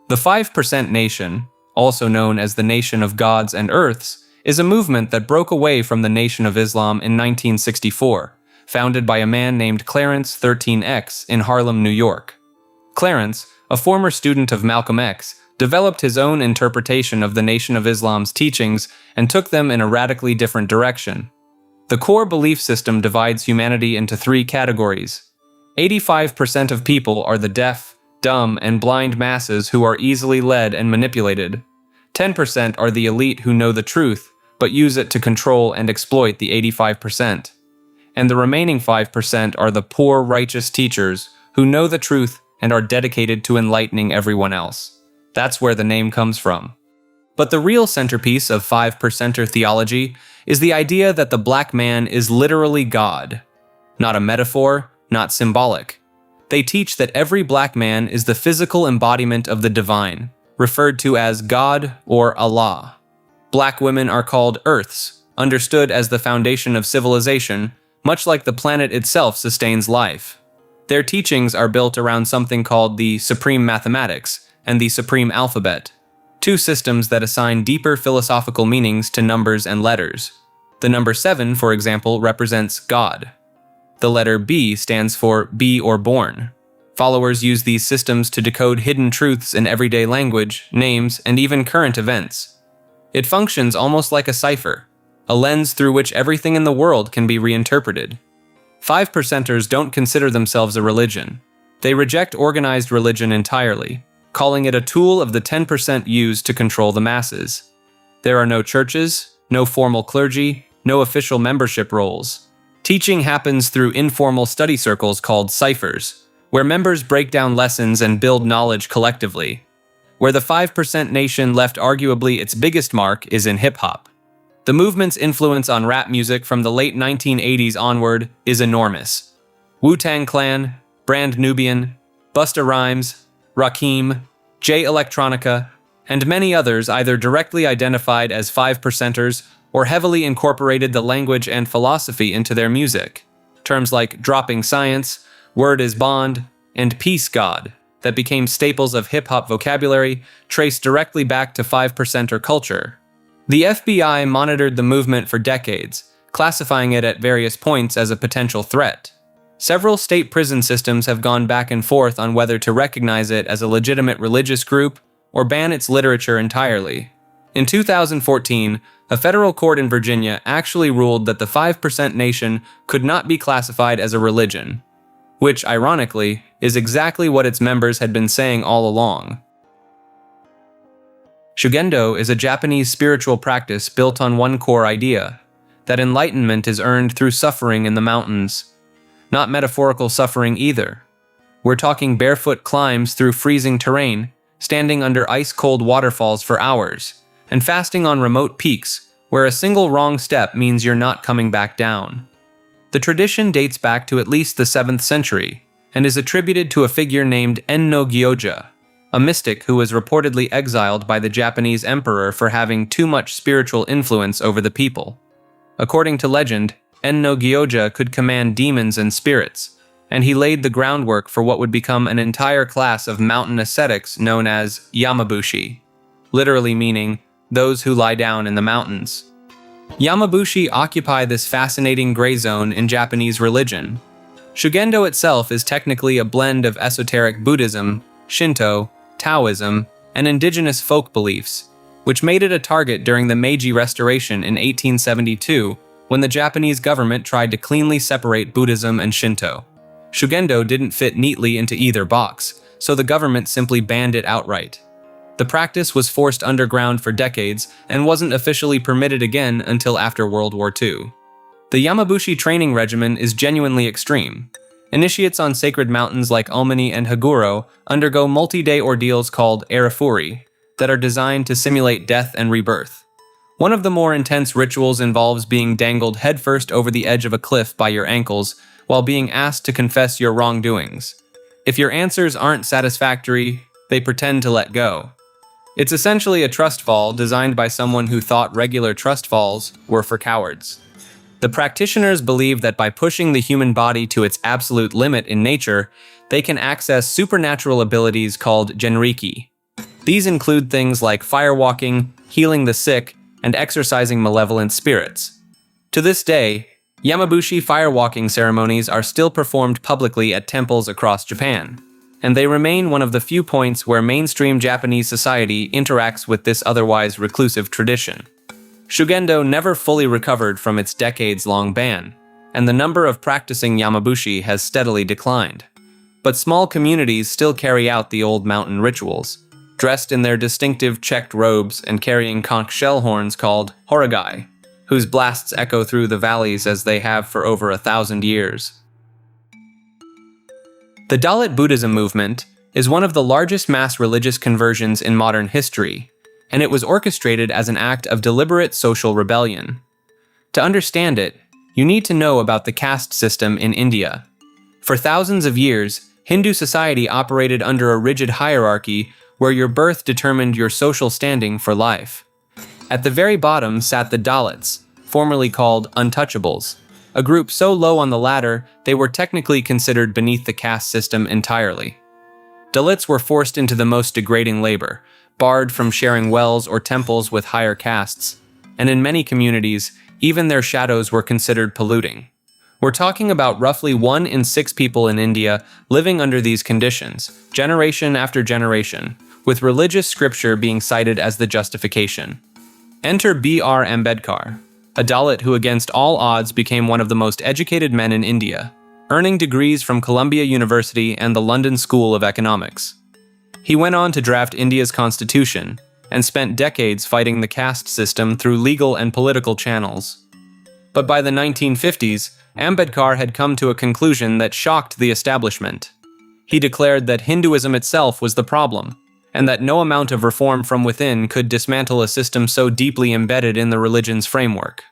The 5% Nation, also known as the Nation of Gods and Earths, is a movement that broke away from the Nation of Islam in 1964, founded by a man named Clarence 13X in Harlem, New York. Clarence, a former student of Malcolm X, developed his own interpretation of the Nation of Islam's teachings and took them in a radically different direction. The core belief system divides humanity into 3 categories. 85% of people are the deaf, dumb, and blind masses who are easily led and manipulated. 10% are the elite who know the truth, but use it to control and exploit the 85%. And the remaining 5% are the poor, righteous teachers who know the truth and are dedicated to enlightening everyone else. That's where the name comes from. But the real centerpiece of 5%er theology is the idea that the black man is literally God. Not a metaphor, not symbolic. They teach that every black man is the physical embodiment of the divine, referred to as God or Allah. Black women are called Earths, understood as the foundation of civilization, much like the planet itself sustains life. Their teachings are built around something called the Supreme Mathematics and the Supreme Alphabet, 2 systems that assign deeper philosophical meanings to numbers and letters. The number 7, for example, represents God. The letter B stands for be or born. Followers use these systems to decode hidden truths in everyday language, names, and even current events. It functions almost like a cipher, a lens through which everything in the world can be reinterpreted. 5%ers don't consider themselves a religion. They reject organized religion entirely, calling it a tool of the 10% used to control the masses. There are no churches, no formal clergy, no official membership roles. Teaching happens through informal study circles called ciphers, where members break down lessons and build knowledge collectively. Where the 5% Nation left arguably its biggest mark is in hip-hop. The movement's influence on rap music from the late 1980s onward is enormous. Wu-Tang Clan, Brand Nubian, Busta Rhymes, Rakim, Jay Electronica, and many others either directly identified as 5%ers or heavily incorporated the language and philosophy into their music. Terms like dropping science, word is bond, and peace god that became staples of hip-hop vocabulary trace directly back to 5%er culture. The FBI monitored the movement for decades, classifying it at various points as a potential threat. Several state prison systems have gone back and forth on whether to recognize it as a legitimate religious group or ban its literature entirely. In 2014, a federal court in Virginia actually ruled that the 5% Nation could not be classified as a religion, which, ironically, is exactly what its members had been saying all along. Shugendo is a Japanese spiritual practice built on one core idea, that enlightenment is earned through suffering in the mountains. Not metaphorical suffering either. We're talking barefoot climbs through freezing terrain, standing under ice-cold waterfalls for hours, and fasting on remote peaks where a single wrong step means you're not coming back down. The tradition dates back to at least the 7th century and is attributed to a figure named Enno Gyoja, a mystic who was reportedly exiled by the Japanese emperor for having too much spiritual influence over the people. According to legend, Enno Gyoja could command demons and spirits, and he laid the groundwork for what would become an entire class of mountain ascetics known as Yamabushi, literally meaning those who lie down in the mountains. Yamabushi occupy this fascinating gray zone in Japanese religion. Shugendo itself is technically a blend of esoteric Buddhism, Shinto, Taoism, and indigenous folk beliefs, which made it a target during the Meiji Restoration in 1872 when the Japanese government tried to cleanly separate Buddhism and Shinto. Shugendo didn't fit neatly into either box, so the government simply banned it outright. The practice was forced underground for decades and wasn't officially permitted again until after World War II. The Yamabushi training regimen is genuinely extreme. Initiates on sacred mountains like Omani and Haguro undergo multi-day ordeals called arifuri that are designed to simulate death and rebirth. One of the more intense rituals involves being dangled headfirst over the edge of a cliff by your ankles while being asked to confess your wrongdoings. If your answers aren't satisfactory, they pretend to let go. It's essentially a trust fall designed by someone who thought regular trust falls were for cowards. The practitioners believe that by pushing the human body to its absolute limit in nature, they can access supernatural abilities called genriki. These include things like firewalking, healing the sick, and exorcising malevolent spirits. To this day, Yamabushi firewalking ceremonies are still performed publicly at temples across Japan, and they remain one of the few points where mainstream Japanese society interacts with this otherwise reclusive tradition. Shugendo never fully recovered from its decades-long ban, and the number of practicing Yamabushi has steadily declined. But small communities still carry out the old mountain rituals, dressed in their distinctive checked robes and carrying conch shell horns called horagai, whose blasts echo through the valleys as they have for over 1,000 years. The Dalit Buddhism movement is one of the largest mass religious conversions in modern history, and it was orchestrated as an act of deliberate social rebellion. To understand it, you need to know about the caste system in India. For thousands of years, Hindu society operated under a rigid hierarchy where your birth determined your social standing for life. At the very bottom sat the Dalits, formerly called untouchables, a group so low on the ladder they were technically considered beneath the caste system entirely. Dalits were forced into the most degrading labor, barred from sharing wells or temples with higher castes, and in many communities, even their shadows were considered polluting. We're talking about roughly 1 in 6 people in India living under these conditions, generation after generation, with religious scripture being cited as the justification. Enter B.R. Ambedkar, a Dalit who against all odds became one of the most educated men in India, earning degrees from Columbia University and the London School of Economics. He went on to draft India's constitution and spent decades fighting the caste system through legal and political channels. But by the 1950s, Ambedkar had come to a conclusion that shocked the establishment. He declared that Hinduism itself was the problem, and that no amount of reform from within could dismantle a system so deeply embedded in the religion's framework.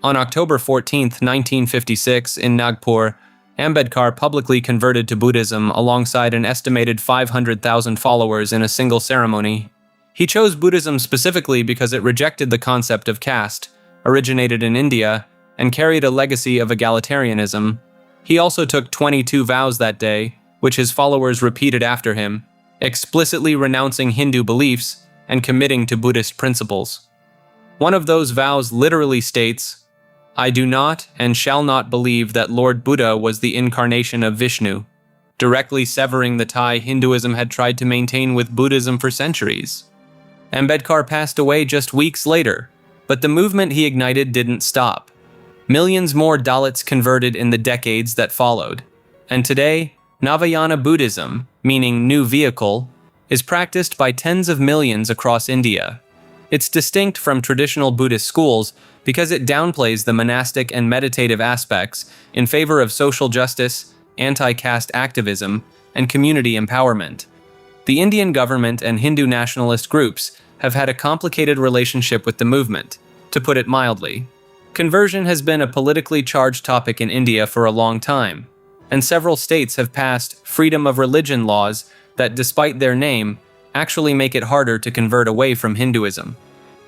On October 14, 1956, in Nagpur, Ambedkar publicly converted to Buddhism alongside an estimated 500,000 followers in a single ceremony. He chose Buddhism specifically because it rejected the concept of caste, originated in India, and carried a legacy of egalitarianism. He also took 22 vows that day, which his followers repeated after him, explicitly renouncing Hindu beliefs and committing to Buddhist principles. One of those vows literally states, "I do not and shall not believe that Lord Buddha was the incarnation of Vishnu," directly severing the tie Hinduism had tried to maintain with Buddhism for centuries. Ambedkar passed away just weeks later, but the movement he ignited didn't stop. Millions more Dalits converted in the decades that followed, and today, Navayana Buddhism, meaning new vehicle, is practiced by tens of millions across India. It's distinct from traditional Buddhist schools because it downplays the monastic and meditative aspects in favor of social justice, anti-caste activism, and community empowerment. The Indian government and Hindu nationalist groups have had a complicated relationship with the movement, to put it mildly. Conversion has been a politically charged topic in India for a long time, and several states have passed freedom of religion laws that, despite their name, actually make it harder to convert away from Hinduism.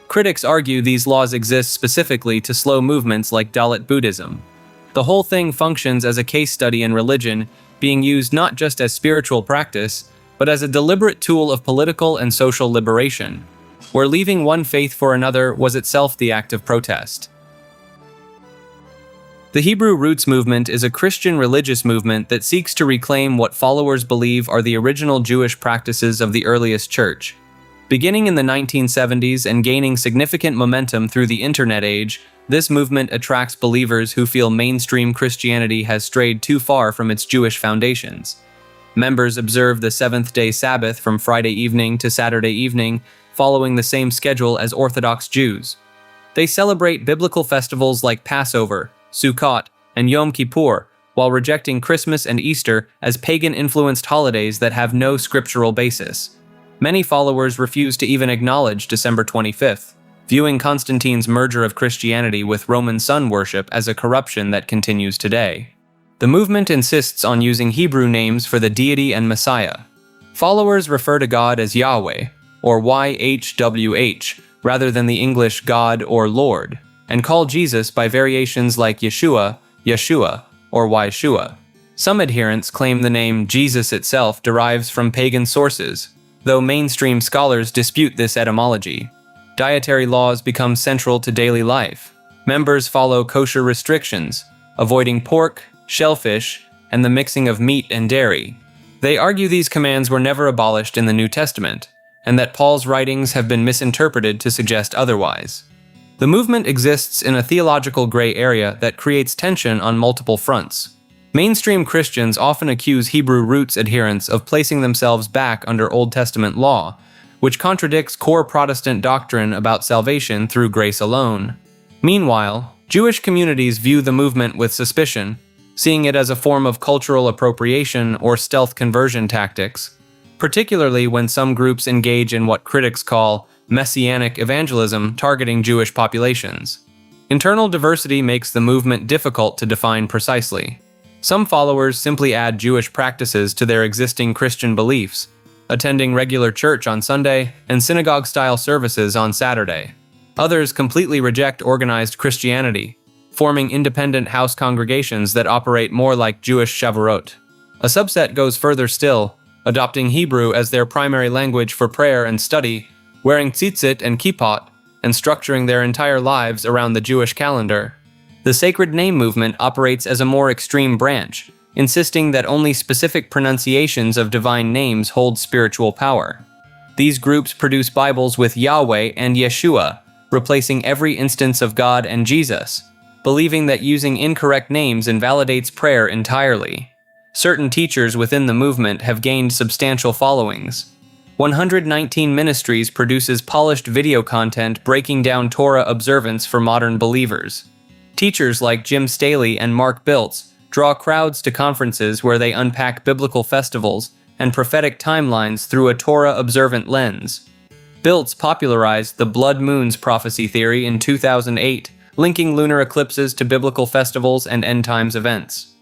Critics argue these laws exist specifically to slow movements like Dalit Buddhism. The whole thing functions as a case study in religion, being used not just as spiritual practice, but as a deliberate tool of political and social liberation, where leaving one faith for another was itself the act of protest. The Hebrew Roots movement is a Christian religious movement that seeks to reclaim what followers believe are the original Jewish practices of the earliest church. Beginning in the 1970s and gaining significant momentum through the internet age, this movement attracts believers who feel mainstream Christianity has strayed too far from its Jewish foundations. Members observe the seventh-day Sabbath from Friday evening to Saturday evening, following the same schedule as Orthodox Jews. They celebrate biblical festivals like Passover, Sukkot, and Yom Kippur, while rejecting Christmas and Easter as pagan-influenced holidays that have no scriptural basis. Many followers refuse to even acknowledge December 25th, viewing Constantine's merger of Christianity with Roman sun worship as a corruption that continues today. The movement insists on using Hebrew names for the deity and Messiah. Followers refer to God as Yahweh, or YHWH, rather than the English God or Lord, and call Jesus by variations like Yeshua, Yeshua, or Yeshua. Some adherents claim the name Jesus itself derives from pagan sources, though mainstream scholars dispute this etymology. Dietary laws become central to daily life. Members follow kosher restrictions, avoiding pork, shellfish, and the mixing of meat and dairy. They argue these commands were never abolished in the New Testament, and that Paul's writings have been misinterpreted to suggest otherwise. The movement exists in a theological gray area that creates tension on multiple fronts. Mainstream Christians often accuse Hebrew Roots adherents of placing themselves back under Old Testament law, which contradicts core Protestant doctrine about salvation through grace alone. Meanwhile, Jewish communities view the movement with suspicion, seeing it as a form of cultural appropriation or stealth conversion tactics, particularly when some groups engage in what critics call messianic evangelism targeting Jewish populations. Internal diversity makes the movement difficult to define precisely. Some followers simply add Jewish practices to their existing Christian beliefs, attending regular church on Sunday and synagogue-style services on Saturday. Others completely reject organized Christianity, forming independent house congregations that operate more like Jewish Shavuot. A subset goes further still, adopting Hebrew as their primary language for prayer and study, wearing tzitzit and kippot, and structuring their entire lives around the Jewish calendar. The Sacred Name movement operates as a more extreme branch, insisting that only specific pronunciations of divine names hold spiritual power. These groups produce Bibles with Yahweh and Yeshua, replacing every instance of God and Jesus, believing that using incorrect names invalidates prayer entirely. Certain teachers within the movement have gained substantial followings. 119 Ministries produces polished video content breaking down Torah observance for modern believers. Teachers like Jim Staley and Mark Biltz draw crowds to conferences where they unpack biblical festivals and prophetic timelines through a Torah-observant lens. Biltz popularized the blood moons prophecy theory in 2008, linking lunar eclipses to biblical festivals and end-times events.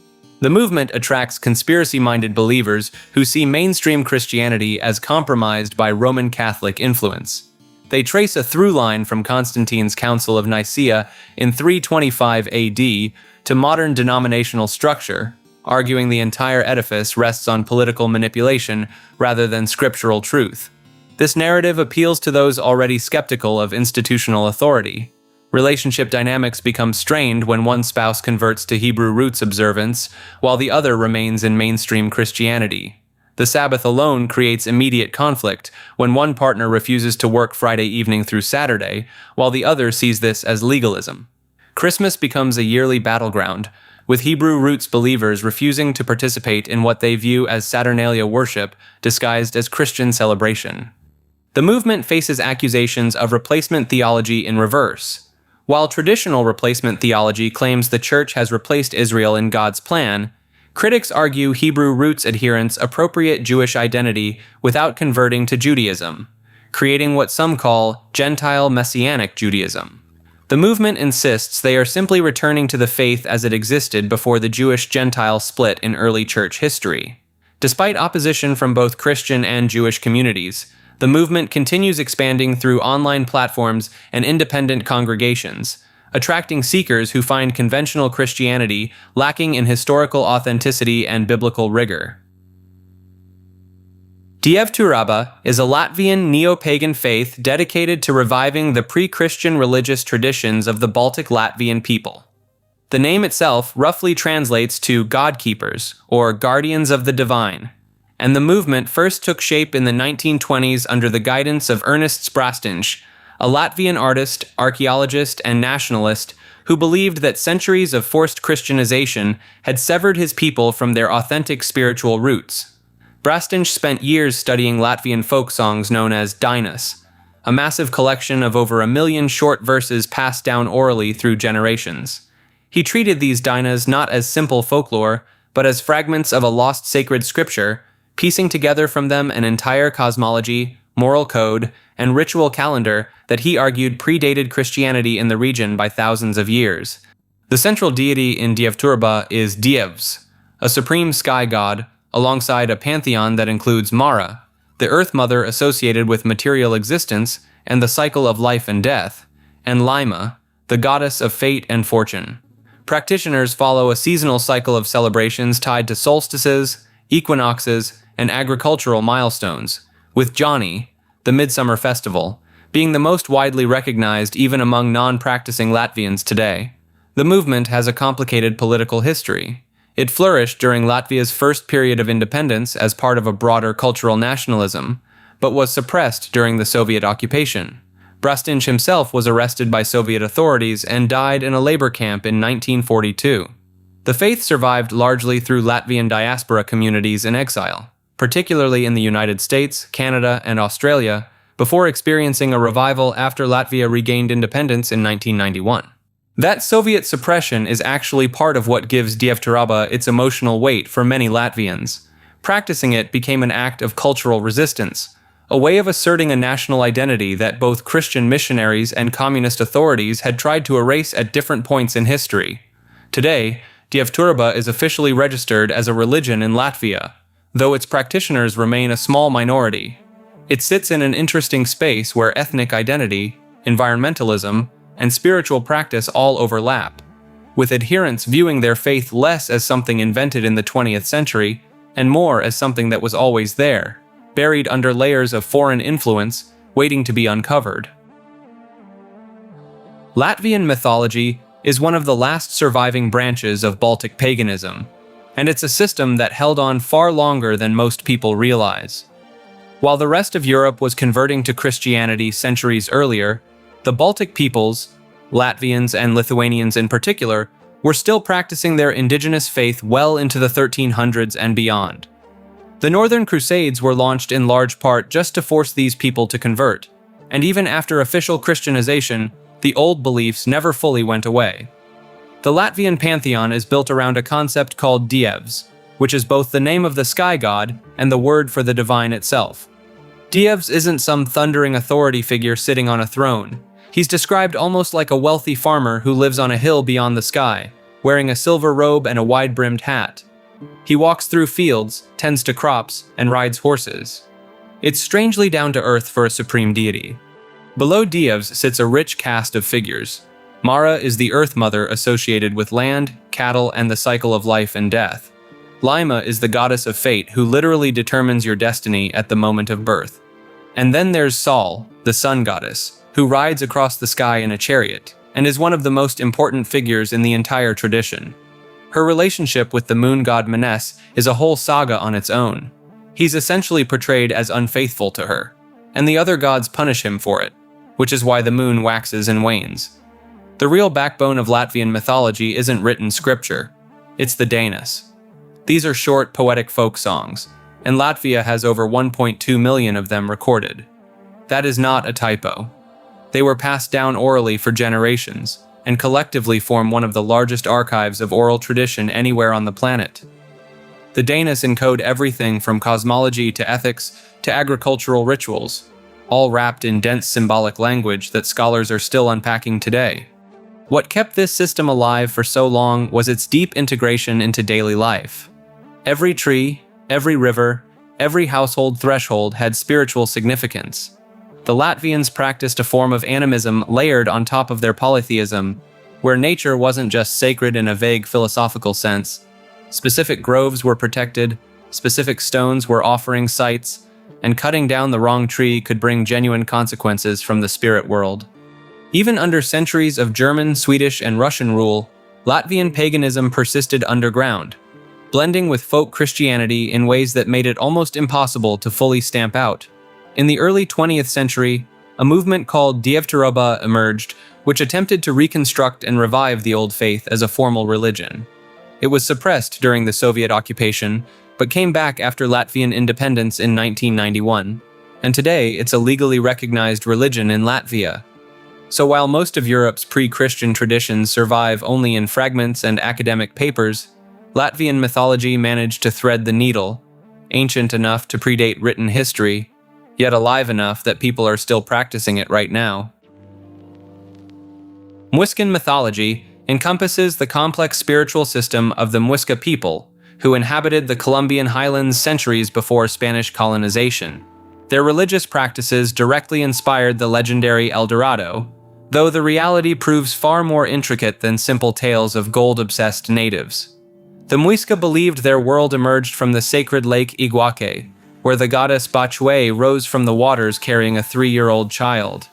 The movement attracts conspiracy-minded believers who see mainstream Christianity as compromised by Roman Catholic influence. They trace a through line from Constantine's Council of Nicaea in 325 AD to modern denominational structure, arguing the entire edifice rests on political manipulation rather than scriptural truth. This narrative appeals to those already skeptical of institutional authority. Relationship dynamics become strained when one spouse converts to Hebrew Roots observance, while the other remains in mainstream Christianity. The Sabbath alone creates immediate conflict when one partner refuses to work Friday evening through Saturday, while the other sees this as legalism. Christmas becomes a yearly battleground, with Hebrew roots believers refusing to participate in what they view as Saturnalia worship disguised as Christian celebration. The movement faces accusations of replacement theology in reverse. While traditional replacement theology claims the church has replaced Israel in God's plan, critics argue Hebrew roots adherents appropriate Jewish identity without converting to Judaism, creating what some call Gentile Messianic Judaism. The movement insists they are simply returning to the faith as it existed before the Jewish-Gentile split in early church history. Despite opposition from both Christian and Jewish communities, the movement continues expanding through online platforms and independent congregations, attracting seekers who find conventional Christianity lacking in historical authenticity and biblical rigor. Dievturība is a Latvian neo-pagan faith dedicated to reviving the pre-Christian religious traditions of the Baltic Latvian people. The name itself roughly translates to God-keepers, or guardians of the divine, and the movement first took shape in the 1920s under the guidance of Ernsts Brastinš, a Latvian artist, archaeologist, and nationalist who believed that centuries of forced Christianization had severed his people from their authentic spiritual roots. Brastinš spent years studying Latvian folk songs known as dainas, a massive collection of over 1 million short verses passed down orally through generations. He treated these dainas not as simple folklore, but as fragments of a lost sacred scripture, piecing together from them an entire cosmology, moral code, and ritual calendar that he argued predated Christianity in the region by thousands of years. The central deity in Dievturība is Dievs, a supreme sky god, alongside a pantheon that includes Mara, the Earth Mother associated with material existence and the cycle of life and death, and Laima, the goddess of fate and fortune. Practitioners follow a seasonal cycle of celebrations tied to solstices, equinoxes, and agricultural milestones, with Johnny, the Midsummer Festival, being the most widely recognized even among non-practicing Latvians today. The movement has a complicated political history. It flourished during Latvia's first period of independence as part of a broader cultural nationalism, but was suppressed during the Soviet occupation. Brastinš himself was arrested by Soviet authorities and died in a labor camp in 1942. The faith survived largely through Latvian diaspora communities in exile, particularly in the United States, Canada, and Australia, before experiencing a revival after Latvia regained independence in 1991. That Soviet suppression is actually part of what gives Dievturība its emotional weight for many Latvians. Practicing it became an act of cultural resistance, a way of asserting a national identity that both Christian missionaries and communist authorities had tried to erase at different points in history. Today, Dievturība is officially registered as a religion in Latvia, though its practitioners remain a small minority. It sits in an interesting space where ethnic identity, environmentalism, and spiritual practice all overlap, with adherents viewing their faith less as something invented in the 20th century and more as something that was always there, buried under layers of foreign influence, waiting to be uncovered. Latvian mythology is one of the last surviving branches of Baltic paganism, and it's a system that held on far longer than most people realize. While the rest of Europe was converting to Christianity centuries earlier, the Baltic peoples, Latvians and Lithuanians in particular, were still practicing their indigenous faith well into the 1300s and beyond. The Northern Crusades were launched in large part just to force these people to convert, and even after official Christianization, the old beliefs never fully went away. The Latvian pantheon is built around a concept called Dievs, which is both the name of the sky god and the word for the divine itself. Dievs isn't some thundering authority figure sitting on a throne. He's described almost like a wealthy farmer who lives on a hill beyond the sky, wearing a silver robe and a wide-brimmed hat. He walks through fields, tends to crops, and rides horses. It's strangely down to earth for a supreme deity. Below Dievs sits a rich cast of figures. Mara is the Earth Mother associated with land, cattle, and the cycle of life and death. Laima is the goddess of fate who literally determines your destiny at the moment of birth. And then there's Sol, the sun goddess, who rides across the sky in a chariot, and is one of the most important figures in the entire tradition. Her relationship with the moon god Menes is a whole saga on its own. He's essentially portrayed as unfaithful to her, and the other gods punish him for it, which is why the moon waxes and wanes. The real backbone of Latvian mythology isn't written scripture. It's the Danas. These are short, poetic folk songs, and Latvia has over 1.2 million of them recorded. That is not a typo. They were passed down orally for generations, and collectively form one of the largest archives of oral tradition anywhere on the planet. The Danas encode everything from cosmology to ethics to agricultural rituals, all wrapped in dense symbolic language that scholars are still unpacking today. What kept this system alive for so long was its deep integration into daily life. Every tree, every river, every household threshold had spiritual significance. The Latvians practiced a form of animism layered on top of their polytheism, where nature wasn't just sacred in a vague philosophical sense. Specific groves were protected, specific stones were offering sites, and cutting down the wrong tree could bring genuine consequences from the spirit world. Even under centuries of German, Swedish, and Russian rule, Latvian paganism persisted underground, blending with folk Christianity in ways that made it almost impossible to fully stamp out. In the early 20th century, a movement called Dievturība emerged, which attempted to reconstruct and revive the old faith as a formal religion. It was suppressed during the Soviet occupation, but came back after Latvian independence in 1991, and today it's a legally recognized religion in Latvia. So while most of Europe's pre-Christian traditions survive only in fragments and academic papers, Latvian mythology managed to thread the needle, ancient enough to predate written history, yet alive enough that people are still practicing it right now. Muiscan mythology encompasses the complex spiritual system of the Muisca people, who inhabited the Colombian highlands centuries before Spanish colonization. Their religious practices directly inspired the legendary El Dorado, though the reality proves far more intricate than simple tales of gold-obsessed natives. The Muisca believed their world emerged from the sacred lake Iguaque, where the goddess Bachue rose from the waters carrying a 3-year-old child.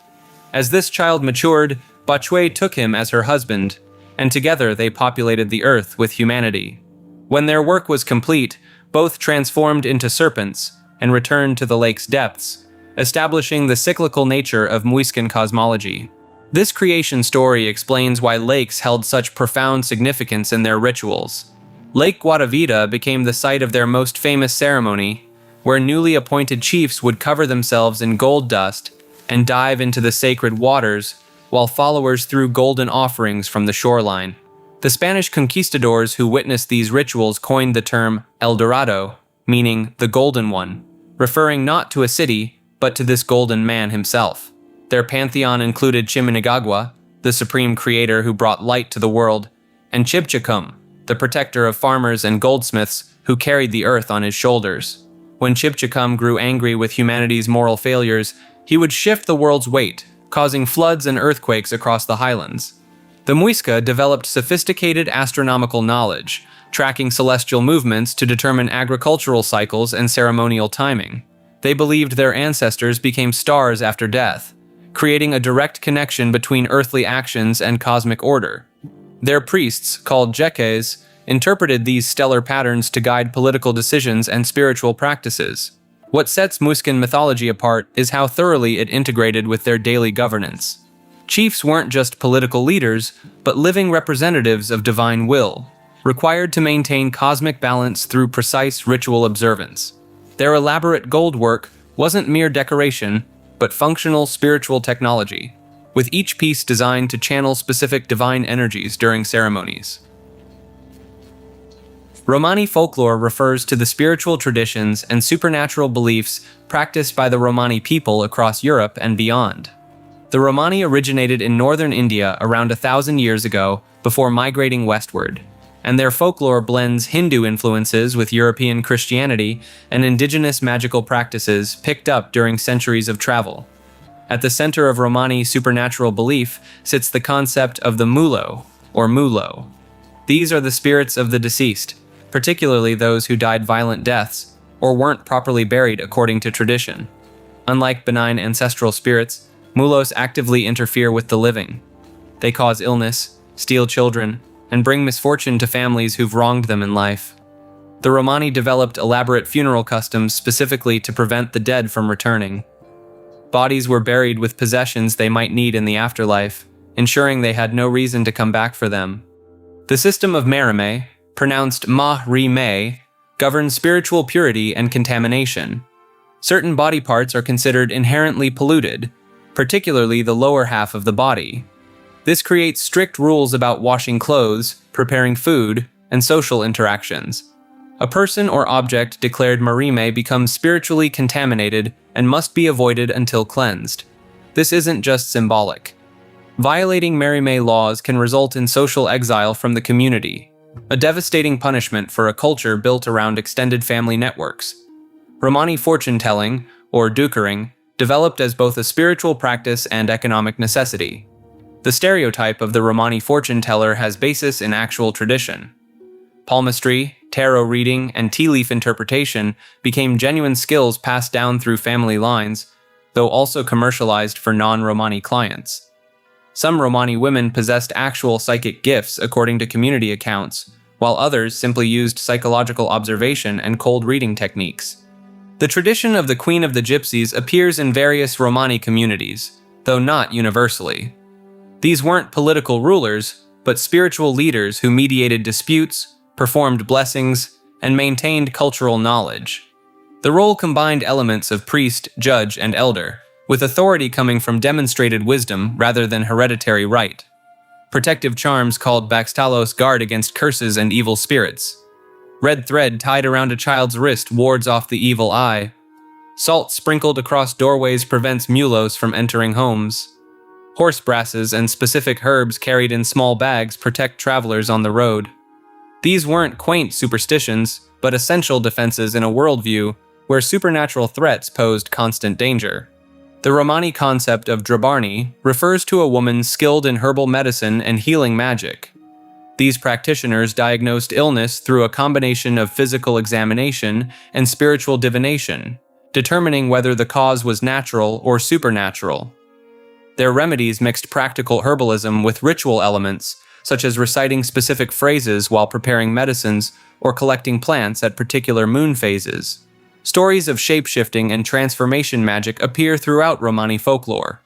As this child matured, Bachue took him as her husband, and together they populated the earth with humanity. When their work was complete, both transformed into serpents and returned to the lake's depths, establishing the cyclical nature of Muiscan cosmology. This creation story explains why lakes held such profound significance in their rituals. Lake Guatavita became the site of their most famous ceremony, where newly appointed chiefs would cover themselves in gold dust and dive into the sacred waters, while followers threw golden offerings from the shoreline. The Spanish conquistadors who witnessed these rituals coined the term El Dorado, meaning the Golden One, referring not to a city, but to this golden man himself. Their pantheon included Chiminigagua, the supreme creator who brought light to the world, and Chibchacum, the protector of farmers and goldsmiths who carried the earth on his shoulders. When Chibchacum grew angry with humanity's moral failures, he would shift the world's weight, causing floods and earthquakes across the highlands. The Muisca developed sophisticated astronomical knowledge, tracking celestial movements to determine agricultural cycles and ceremonial timing. They believed their ancestors became stars after death, creating a direct connection between earthly actions and cosmic order. Their priests, called jeques, interpreted these stellar patterns to guide political decisions and spiritual practices. What sets Muiscan mythology apart is how thoroughly it integrated with their daily governance. Chiefs weren't just political leaders, but living representatives of divine will, required to maintain cosmic balance through precise ritual observance. Their elaborate gold work wasn't mere decoration, but functional spiritual technology, with each piece designed to channel specific divine energies during ceremonies. Romani folklore refers to the spiritual traditions and supernatural beliefs practiced by the Romani people across Europe and beyond. The Romani originated in northern India around 1,000 years ago before migrating westward, and their folklore blends Hindu influences with European Christianity and indigenous magical practices picked up during centuries of travel. At the center of Romani supernatural belief sits the concept of the mulo, or mulo. These are the spirits of the deceased, particularly those who died violent deaths or weren't properly buried according to tradition. Unlike benign ancestral spirits, mulos actively interfere with the living. They cause illness, steal children, and bring misfortune to families who've wronged them in life. The Romani developed elaborate funeral customs specifically to prevent the dead from returning. Bodies were buried with possessions they might need in the afterlife, ensuring they had no reason to come back for them. The system of merime, pronounced ma-ri-me, governs spiritual purity and contamination. Certain body parts are considered inherently polluted, particularly the lower half of the body. This creates strict rules about washing clothes, preparing food, and social interactions. A person or object declared marime becomes spiritually contaminated and must be avoided until cleansed. This isn't just symbolic. Violating marime laws can result in social exile from the community, a devastating punishment for a culture built around extended family networks. Romani fortune-telling, or dukering, developed as both a spiritual practice and economic necessity. The stereotype of the Romani fortune-teller has basis in actual tradition. Palmistry, tarot reading, and tea leaf interpretation became genuine skills passed down through family lines, though also commercialized for non-Romani clients. Some Romani women possessed actual psychic gifts according to community accounts, while others simply used psychological observation and cold reading techniques. The tradition of the Queen of the Gypsies appears in various Romani communities, though not universally. These weren't political rulers, but spiritual leaders who mediated disputes, performed blessings, and maintained cultural knowledge. The role combined elements of priest, judge, and elder, with authority coming from demonstrated wisdom rather than hereditary right. Protective charms called Baxtalos guard against curses and evil spirits. Red thread tied around a child's wrist wards off the evil eye. Salt sprinkled across doorways prevents mulos from entering homes. Horse brasses and specific herbs carried in small bags protect travelers on the road. These weren't quaint superstitions, but essential defenses in a worldview where supernatural threats posed constant danger. The Romani concept of drabarni refers to a woman skilled in herbal medicine and healing magic. These practitioners diagnosed illness through a combination of physical examination and spiritual divination, determining whether the cause was natural or supernatural. Their remedies mixed practical herbalism with ritual elements, such as reciting specific phrases while preparing medicines or collecting plants at particular moon phases. Stories of shape-shifting and transformation magic appear throughout Romani folklore.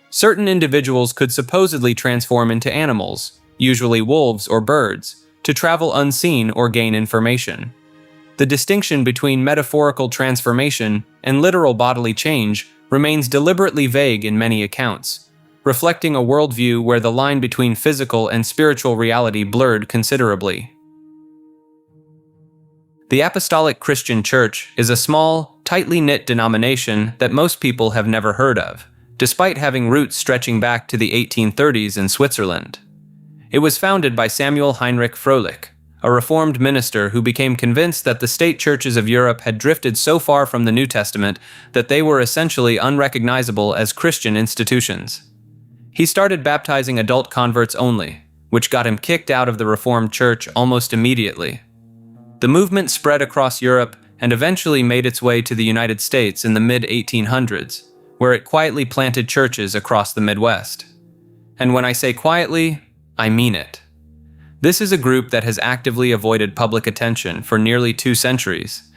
Certain individuals could supposedly transform into animals, usually wolves or birds, to travel unseen or gain information. The distinction between metaphorical transformation and literal bodily change remains deliberately vague in many accounts, reflecting a worldview where the line between physical and spiritual reality blurred considerably. The Apostolic Christian Church is a small, tightly knit denomination that most people have never heard of, despite having roots stretching back to the 1830s in Switzerland. It was founded by Samuel Heinrich Froelich, a Reformed minister who became convinced that the state churches of Europe had drifted so far from the New Testament that they were essentially unrecognizable as Christian institutions. He started baptizing adult converts only, which got him kicked out of the Reformed Church almost immediately. The movement spread across Europe and eventually made its way to the United States in the mid-1800s, where it quietly planted churches across the Midwest. And when I say quietly, I mean it. This is a group that has actively avoided public attention for nearly 2 centuries.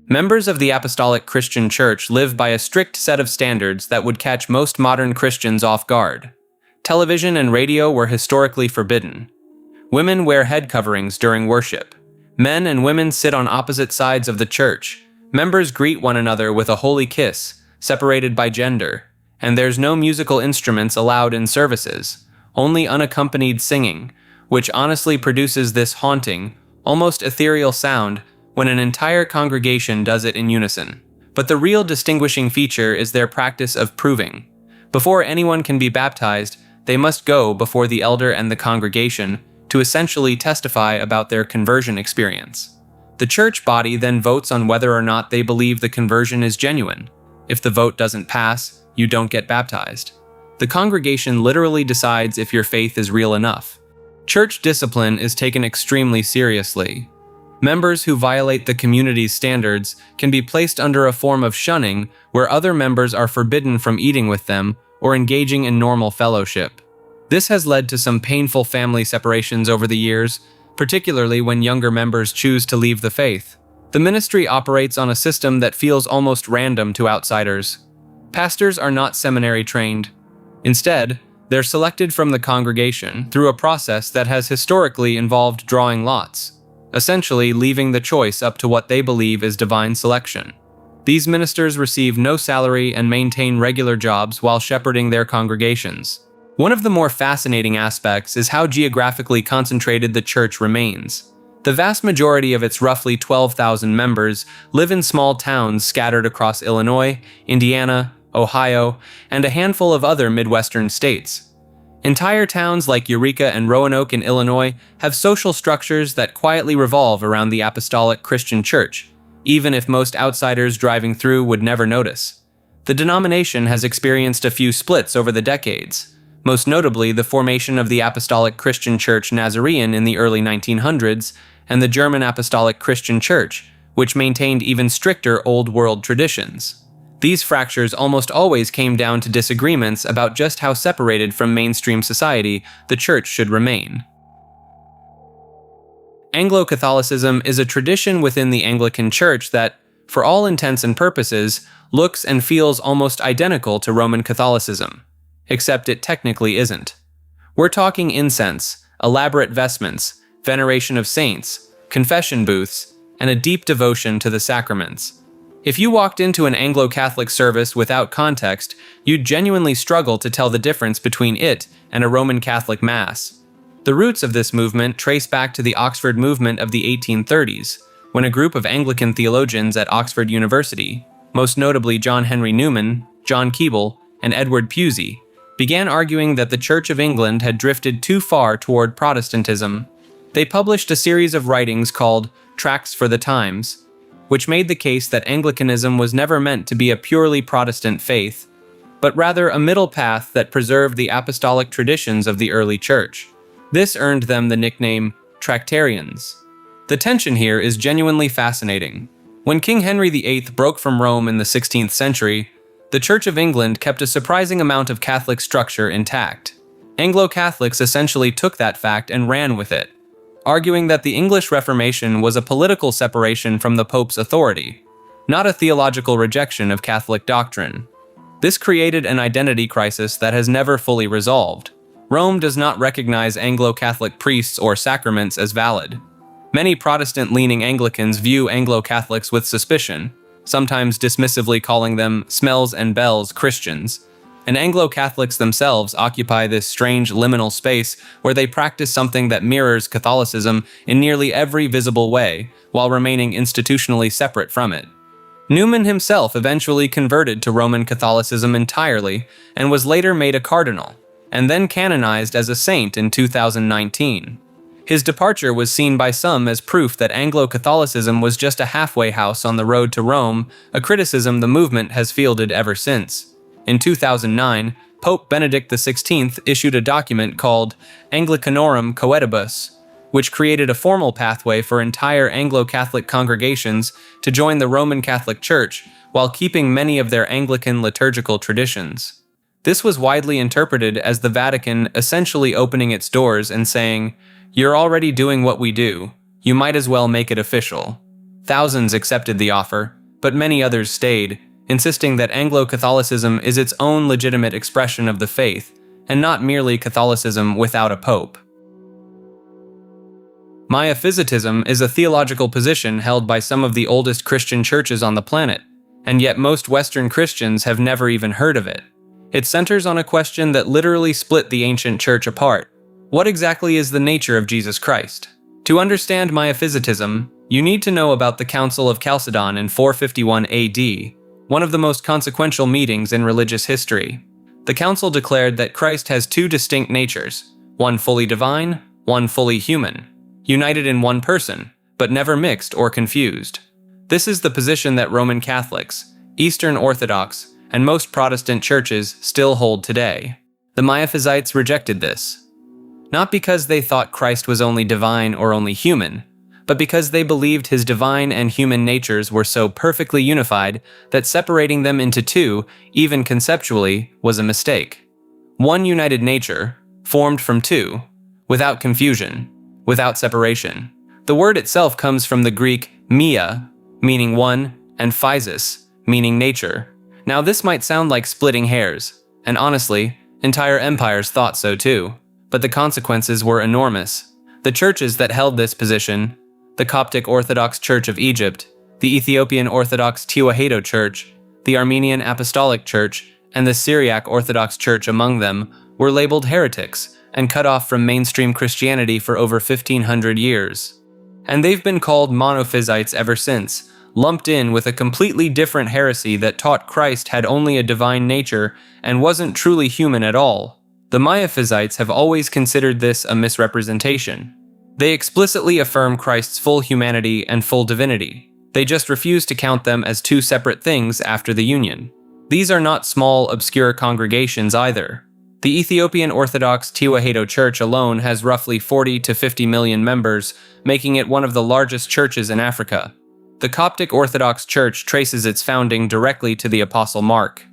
Members of the Apostolic Christian Church live by a strict set of standards that would catch most modern Christians off guard. Television and radio were historically forbidden. Women wear head coverings during worship. Men and women sit on opposite sides of the church. Members greet one another with a holy kiss, separated by gender, and there's no musical instruments allowed in services, only unaccompanied singing, which honestly produces this haunting, almost ethereal sound when an entire congregation does it in unison. But the real distinguishing feature is their practice of proving. Before anyone can be baptized, they must go before the elder and the congregation to essentially testify about their conversion experience. The church body then votes on whether or not they believe the conversion is genuine. If the vote doesn't pass, you don't get baptized. The congregation literally decides if your faith is real enough. Church discipline is taken extremely seriously. Members who violate the community's standards can be placed under a form of shunning where other members are forbidden from eating with them or engaging in normal fellowship. This has led to some painful family separations over the years, particularly when younger members choose to leave the faith. The ministry operates on a system that feels almost random to outsiders. Pastors are not seminary trained. Instead, they're selected from the congregation through a process that has historically involved drawing lots. essentially leaving the choice up to what they believe is divine selection. These ministers receive no salary and maintain regular jobs while shepherding their congregations. One of the more fascinating aspects is how geographically concentrated the church remains. The vast majority of its roughly 12,000 members live in small towns scattered across Illinois, Indiana, Ohio, and a handful of other Midwestern states. Entire towns like Eureka and Roanoke in Illinois have social structures that quietly revolve around the Apostolic Christian Church, even if most outsiders driving through would never notice. The denomination has experienced a few splits over the decades, most notably the formation of the Apostolic Christian Church Nazarene in the early 1900s and the German Apostolic Christian Church, which maintained even stricter Old World traditions. These fractures almost always came down to disagreements about just how separated from mainstream society the church should remain. Anglo-Catholicism is a tradition within the Anglican Church that, for all intents and purposes, looks and feels almost identical to Roman Catholicism, except it technically isn't. We're talking incense, elaborate vestments, veneration of saints, confession booths, and a deep devotion to the sacraments. If you walked into an Anglo-Catholic service without context, you'd genuinely struggle to tell the difference between it and a Roman Catholic Mass. The roots of this movement trace back to the Oxford movement of the 1830s, when a group of Anglican theologians at Oxford University, most notably John Henry Newman, John Keble, and Edward Pusey, began arguing that the Church of England had drifted too far toward Protestantism. They published a series of writings called Tracts for the Times, which made the case that Anglicanism was never meant to be a purely Protestant faith, but rather a middle path that preserved the apostolic traditions of the early church. This earned them the nickname Tractarians. The tension here is genuinely fascinating. When King Henry VIII broke from Rome in the 16th century, the Church of England kept a surprising amount of Catholic structure intact. Anglo-Catholics essentially took that fact and ran with it, arguing that the English Reformation was a political separation from the Pope's authority, not a theological rejection of Catholic doctrine. This created an identity crisis that has never fully resolved. Rome does not recognize Anglo-Catholic priests or sacraments as valid. Many Protestant-leaning Anglicans view Anglo-Catholics with suspicion, sometimes dismissively calling them smells and bells Christians. And Anglo-Catholics themselves occupy this strange liminal space where they practice something that mirrors Catholicism in nearly every visible way, while remaining institutionally separate from it. Newman himself eventually converted to Roman Catholicism entirely and was later made a cardinal, and then canonized as a saint in 2019. His departure was seen by some as proof that Anglo-Catholicism was just a halfway house on the road to Rome, a criticism the movement has fielded ever since. In 2009, Pope Benedict XVI issued a document called Anglicanorum Coetibus, which created a formal pathway for entire Anglo-Catholic congregations to join the Roman Catholic Church while keeping many of their Anglican liturgical traditions. This was widely interpreted as the Vatican essentially opening its doors and saying, "You're already doing what we do, you might as well make it official." Thousands accepted the offer, but many others stayed, insisting that Anglo-Catholicism is its own legitimate expression of the faith, and not merely Catholicism without a pope. Miaphysitism is a theological position held by some of the oldest Christian churches on the planet, and yet most Western Christians have never even heard of it. It centers on a question that literally split the ancient church apart. What exactly is the nature of Jesus Christ? To understand Miaphysitism, you need to know about the Council of Chalcedon in 451 AD, one of the most consequential meetings in religious history. The council declared that Christ has two distinct natures, one fully divine, one fully human, united in one person, but never mixed or confused. This is the position that Roman Catholics, Eastern Orthodox, and most Protestant churches still hold today. The Miaphysites rejected this, not because they thought Christ was only divine or only human, but because they believed his divine and human natures were so perfectly unified that separating them into two, even conceptually, was a mistake. One united nature, formed from two, without confusion, without separation. The word itself comes from the Greek mia, meaning one, and physis, meaning nature. Now this might sound like splitting hairs, and honestly, entire empires thought so too, but the consequences were enormous. The churches that held this position, the Coptic Orthodox Church of Egypt, the Ethiopian Orthodox Tewahedo Church, the Armenian Apostolic Church, and the Syriac Orthodox Church among them, were labeled heretics and cut off from mainstream Christianity for over 1,500 years. And they've been called monophysites ever since, lumped in with a completely different heresy that taught Christ had only a divine nature and wasn't truly human at all. The Miaphysites have always considered this a misrepresentation. They explicitly affirm Christ's full humanity and full divinity. They just refuse to count them as two separate things after the union. These are not small, obscure congregations either. The Ethiopian Orthodox Tewahedo Church alone has roughly 40 to 50 million members, making it one of the largest churches in Africa. The Coptic Orthodox Church traces its founding directly to the Apostle Mark.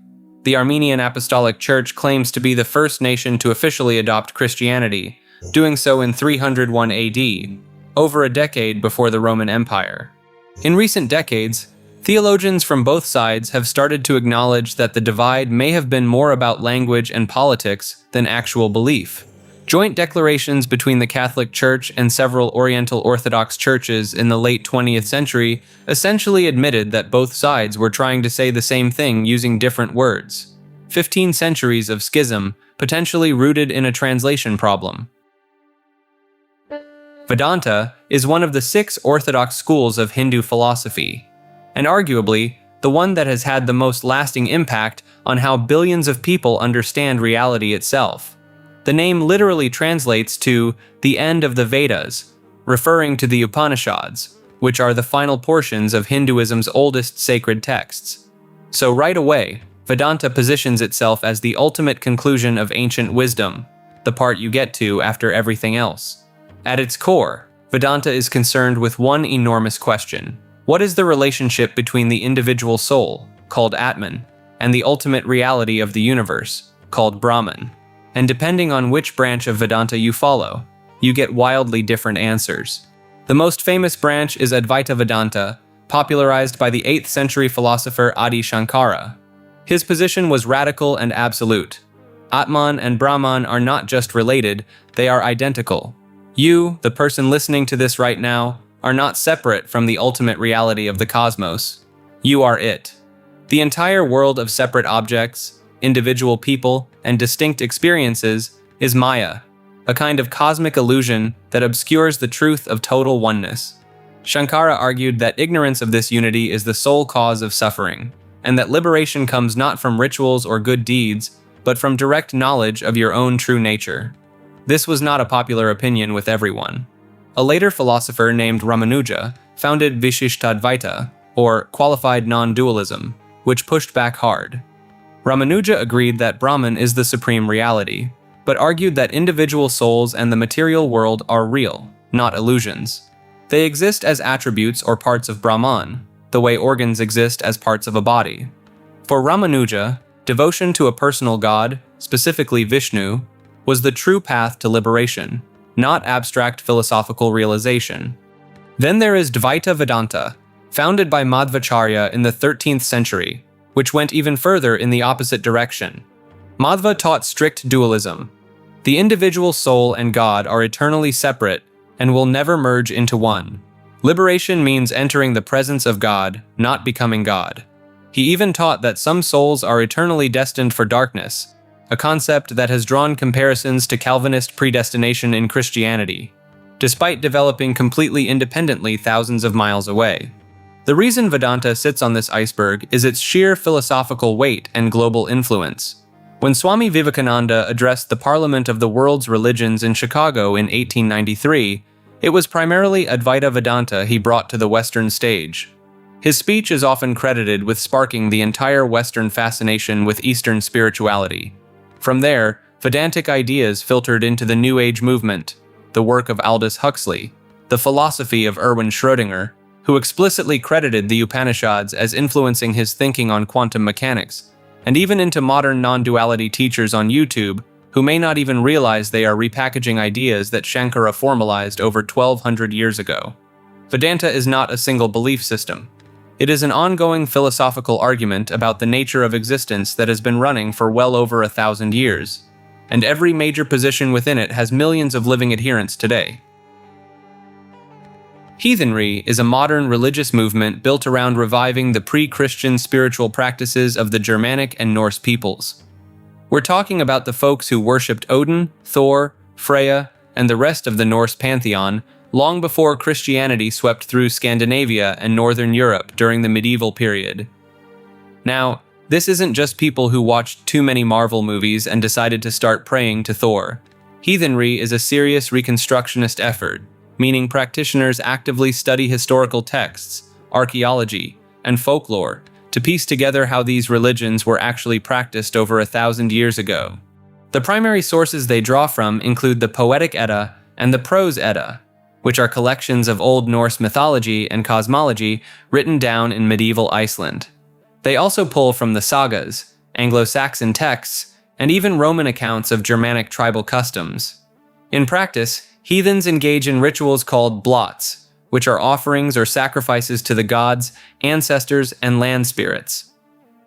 The Armenian Apostolic Church claims to be the first nation to officially adopt Christianity, doing so in 301 AD, over a decade before the Roman Empire. In recent decades, theologians from both sides have started to acknowledge that the divide may have been more about language and politics than actual belief. Joint declarations between the Catholic Church and several Oriental Orthodox churches in the late 20th century essentially admitted that both sides were trying to say the same thing using different words. 15 centuries of schism, potentially rooted in a translation problem. Vedanta is one of the 6 orthodox schools of Hindu philosophy, and arguably the one that has had the most lasting impact on how billions of people understand reality itself. The name literally translates to the end of the Vedas, referring to the Upanishads, which are the final portions of Hinduism's oldest sacred texts. So right away, Vedanta positions itself as the ultimate conclusion of ancient wisdom, the part you get to after everything else. At its core, Vedanta is concerned with one enormous question. What is the relationship between the individual soul, called Atman, and the ultimate reality of the universe, called Brahman? And depending on which branch of Vedanta you follow, you get wildly different answers. The most famous branch is Advaita Vedanta, popularized by the 8th century philosopher Adi Shankara. His position was radical and absolute. Atman and Brahman are not just related, they are identical. You, the person listening to this right now, are not separate from the ultimate reality of the cosmos. You are it. The entire world of separate objects, individual people, and distinct experiences is Maya, a kind of cosmic illusion that obscures the truth of total oneness. Shankara argued that ignorance of this unity is the sole cause of suffering, and that liberation comes not from rituals or good deeds, but from direct knowledge of your own true nature. This was not a popular opinion with everyone. A later philosopher named Ramanuja founded Vishishtadvaita, or qualified non-dualism, which pushed back hard. Ramanuja agreed that Brahman is the supreme reality, but argued that individual souls and the material world are real, not illusions. They exist as attributes or parts of Brahman, the way organs exist as parts of a body. For Ramanuja, devotion to a personal god, specifically Vishnu, was the true path to liberation, not abstract philosophical realization. Then there is Dvaita Vedanta, founded by Madhvacharya in the 13th century, which went even further in the opposite direction. Madhva taught strict dualism. The individual soul and God are eternally separate and will never merge into one. Liberation means entering the presence of God, not becoming God. He even taught that some souls are eternally destined for darkness, a concept that has drawn comparisons to Calvinist predestination in Christianity, despite developing completely independently thousands of miles away. The reason Vedanta sits on this iceberg is its sheer philosophical weight and global influence. When Swami Vivekananda addressed the Parliament of the World's Religions in Chicago in 1893, it was primarily Advaita Vedanta he brought to the Western stage. His speech is often credited with sparking the entire Western fascination with Eastern spirituality. From there, Vedantic ideas filtered into the New Age movement, the work of Aldous Huxley, the philosophy of Erwin Schrödinger, who explicitly credited the Upanishads as influencing his thinking on quantum mechanics, and even into modern non-duality teachers on YouTube who may not even realize they are repackaging ideas that Shankara formalized over 1,200 years ago. Vedanta is not a single belief system. It is an ongoing philosophical argument about the nature of existence that has been running for well over 1,000 years, and every major position within it has millions of living adherents today. Heathenry is a modern religious movement built around reviving the pre-Christian spiritual practices of the Germanic and Norse peoples. We're talking about the folks who worshipped Odin, Thor, Freya, and the rest of the Norse pantheon long before Christianity swept through Scandinavia and Northern Europe during the medieval period. Now, this isn't just people who watched too many Marvel movies and decided to start praying to Thor. Heathenry is a serious reconstructionist effort, meaning practitioners actively study historical texts, archaeology, and folklore to piece together how these religions were actually practiced over 1,000 years ago. The primary sources they draw from include the Poetic Edda and the Prose Edda, which are collections of Old Norse mythology and cosmology written down in medieval Iceland. They also pull from the sagas, Anglo-Saxon texts, and even Roman accounts of Germanic tribal customs. In practice, heathens engage in rituals called blots, which are offerings or sacrifices to the gods, ancestors, and land spirits.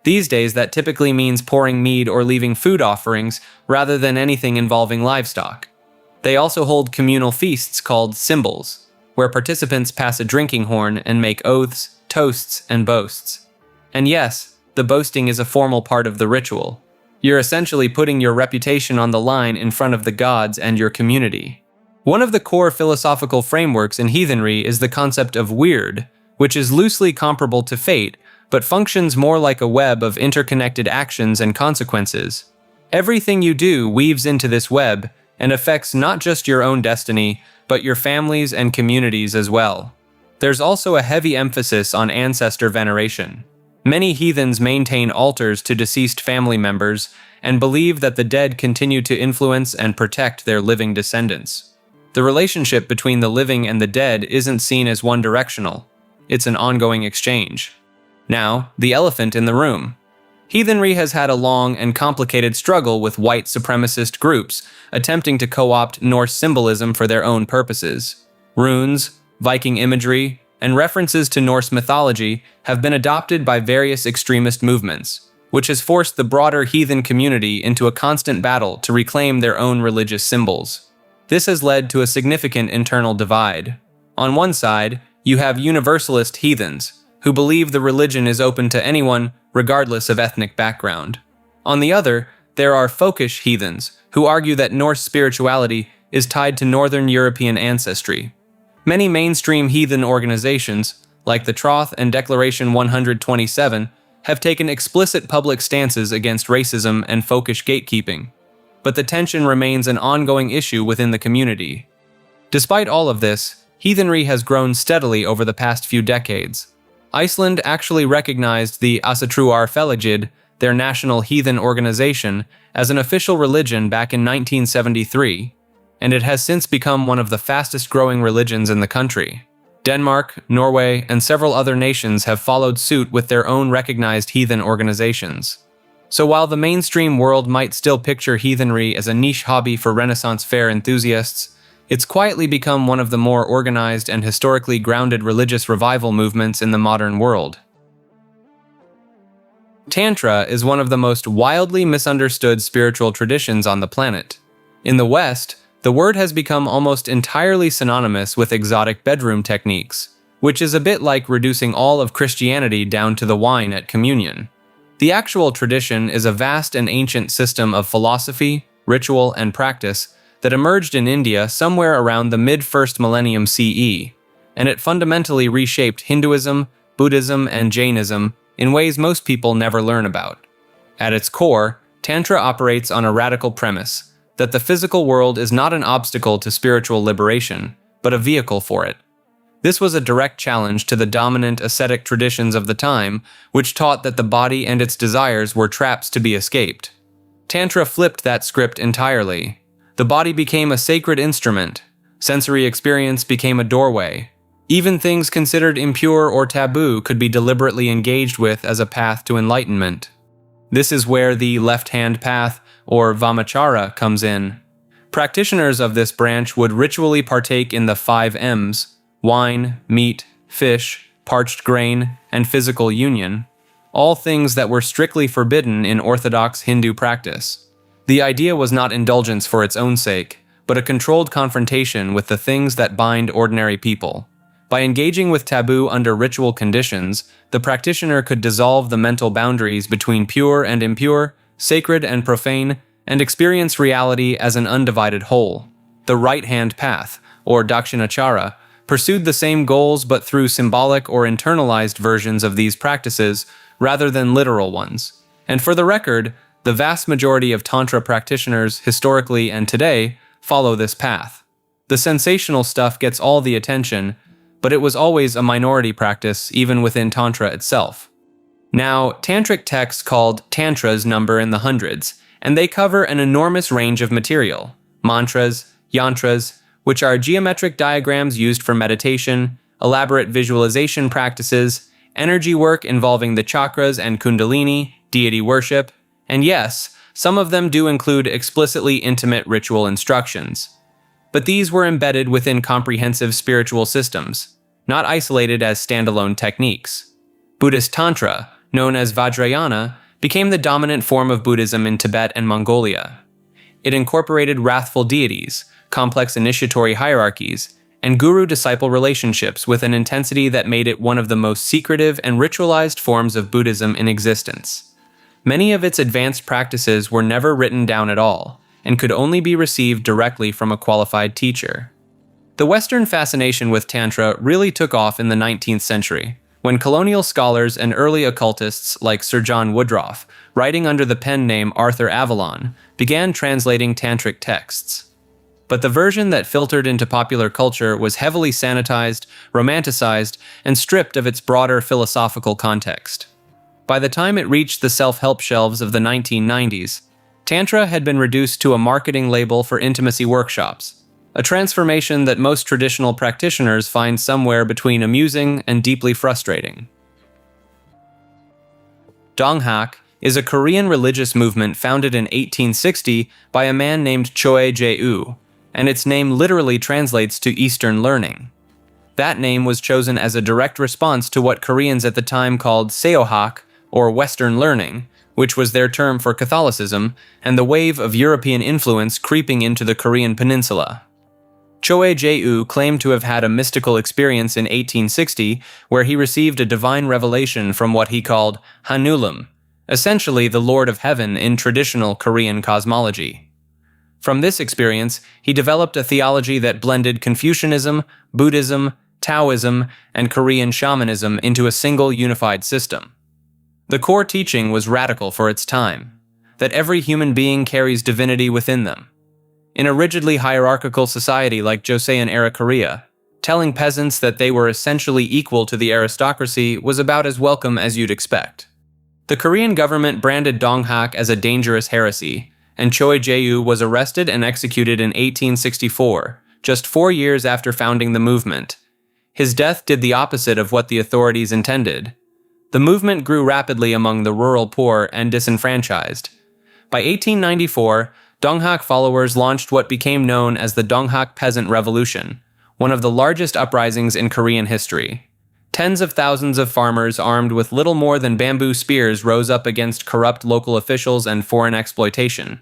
These days, that typically means pouring mead or leaving food offerings rather than anything involving livestock. They also hold communal feasts called symbols, where participants pass a drinking horn and make oaths, toasts, and boasts. And yes, the boasting is a formal part of the ritual. You're essentially putting your reputation on the line in front of the gods and your community. One of the core philosophical frameworks in heathenry is the concept of weird, which is loosely comparable to fate, but functions more like a web of interconnected actions and consequences. Everything you do weaves into this web and affects not just your own destiny, but your families and communities as well. There's also a heavy emphasis on ancestor veneration. Many heathens maintain altars to deceased family members and believe that the dead continue to influence and protect their living descendants. The relationship between the living and the dead isn't seen as one-directional. It's an ongoing exchange. Now, the elephant in the room. Heathenry has had a long and complicated struggle with white supremacist groups attempting to co-opt Norse symbolism for their own purposes. Runes, Viking imagery, and references to Norse mythology have been adopted by various extremist movements, which has forced the broader heathen community into a constant battle to reclaim their own religious symbols. This has led to a significant internal divide. On one side, you have universalist heathens, who believe the religion is open to anyone, regardless of ethnic background. On the other, there are folkish heathens, who argue that Norse spirituality is tied to Northern European ancestry. Many mainstream heathen organizations, like the Troth and Declaration 127, have taken explicit public stances against racism and folkish gatekeeping. But the tension remains an ongoing issue within the community. Despite all of this, heathenry has grown steadily over the past few decades. Iceland actually recognized the Ásatrúarfélagið, their national heathen organization, as an official religion back in 1973. And it has since become one of the fastest-growing religions in the country. Denmark, Norway, and several other nations have followed suit with their own recognized heathen organizations. So while the mainstream world might still picture heathenry as a niche hobby for Renaissance fair enthusiasts, it's quietly become one of the more organized and historically grounded religious revival movements in the modern world. Tantra is one of the most wildly misunderstood spiritual traditions on the planet. In the West, the word has become almost entirely synonymous with exotic bedroom techniques, which is a bit like reducing all of Christianity down to the wine at communion. The actual tradition is a vast and ancient system of philosophy, ritual, and practice that emerged in India somewhere around the mid-1st millennium CE, and it fundamentally reshaped Hinduism, Buddhism, and Jainism in ways most people never learn about. At its core, Tantra operates on a radical premise that the physical world is not an obstacle to spiritual liberation, but a vehicle for it. This was a direct challenge to the dominant ascetic traditions of the time, which taught that the body and its desires were traps to be escaped. Tantra flipped that script entirely. The body became a sacred instrument. Sensory experience became a doorway. Even things considered impure or taboo could be deliberately engaged with as a path to enlightenment. This is where the left-hand path, or Vamachara, comes in. Practitioners of this branch would ritually partake in the 5 M's: wine, meat, fish, parched grain, and physical union, all things that were strictly forbidden in Orthodox Hindu practice. The idea was not indulgence for its own sake, but a controlled confrontation with the things that bind ordinary people. By engaging with taboo under ritual conditions, the practitioner could dissolve the mental boundaries between pure and impure, sacred and profane, and experience reality as an undivided whole. The right-hand path, or Dakshinachara, pursued the same goals but through symbolic or internalized versions of these practices rather than literal ones. And for the record, the vast majority of Tantra practitioners, historically and today, follow this path. The sensational stuff gets all the attention, but it was always a minority practice even within Tantra itself. Now, tantric texts called tantras number in the hundreds, and they cover an enormous range of material: mantras, yantras, which are geometric diagrams used for meditation, elaborate visualization practices, energy work involving the chakras and kundalini, deity worship, and yes, some of them do include explicitly intimate ritual instructions. But these were embedded within comprehensive spiritual systems, not isolated as standalone techniques. Buddhist Tantra, known as Vajrayana, became the dominant form of Buddhism in Tibet and Mongolia. It incorporated wrathful deities, complex initiatory hierarchies, and guru-disciple relationships with an intensity that made it one of the most secretive and ritualized forms of Buddhism in existence. Many of its advanced practices were never written down at all, and could only be received directly from a qualified teacher. The Western fascination with Tantra really took off in the 19th century, when colonial scholars and early occultists like Sir John Woodroffe, writing under the pen name Arthur Avalon, began translating tantric texts. But the version that filtered into popular culture was heavily sanitized, romanticized, and stripped of its broader philosophical context. By the time it reached the self-help shelves of the 1990s, Tantra had been reduced to a marketing label for intimacy workshops, a transformation that most traditional practitioners find somewhere between amusing and deeply frustrating. Donghak is a Korean religious movement founded in 1860 by a man named Choi Jae-woo, and its name literally translates to Eastern Learning. That name was chosen as a direct response to what Koreans at the time called Seohak, or Western Learning, which was their term for Catholicism, and the wave of European influence creeping into the Korean peninsula. Choi Jae-woo claimed to have had a mystical experience in 1860 where he received a divine revelation from what he called Hanulim, essentially the Lord of Heaven in traditional Korean cosmology. From this experience, he developed a theology that blended Confucianism, Buddhism, Taoism, and Korean shamanism into a single unified system. The core teaching was radical for its time, that every human being carries divinity within them. In a rigidly hierarchical society like Joseon-era Korea, telling peasants that they were essentially equal to the aristocracy was about as welcome as you'd expect. The Korean government branded Donghak as a dangerous heresy, and Choi Jae-woo was arrested and executed in 1864, just 4 years after founding the movement. His death did the opposite of what the authorities intended. The movement grew rapidly among the rural poor and disenfranchised. By 1894, Donghak followers launched what became known as the Donghak Peasant Revolution, one of the largest uprisings in Korean history. Tens of thousands of farmers armed with little more than bamboo spears rose up against corrupt local officials and foreign exploitation.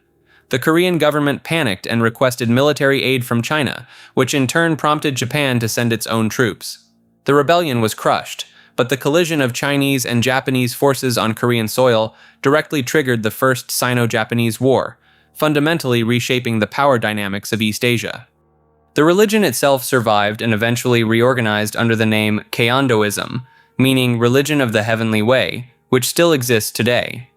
The Korean government panicked and requested military aid from China, which in turn prompted Japan to send its own troops. The rebellion was crushed, but the collision of Chinese and Japanese forces on Korean soil directly triggered the First Sino-Japanese War, fundamentally reshaping the power dynamics of East Asia. The religion itself survived and eventually reorganized under the name Kyeondoism, meaning Religion of the Heavenly Way, which still exists today.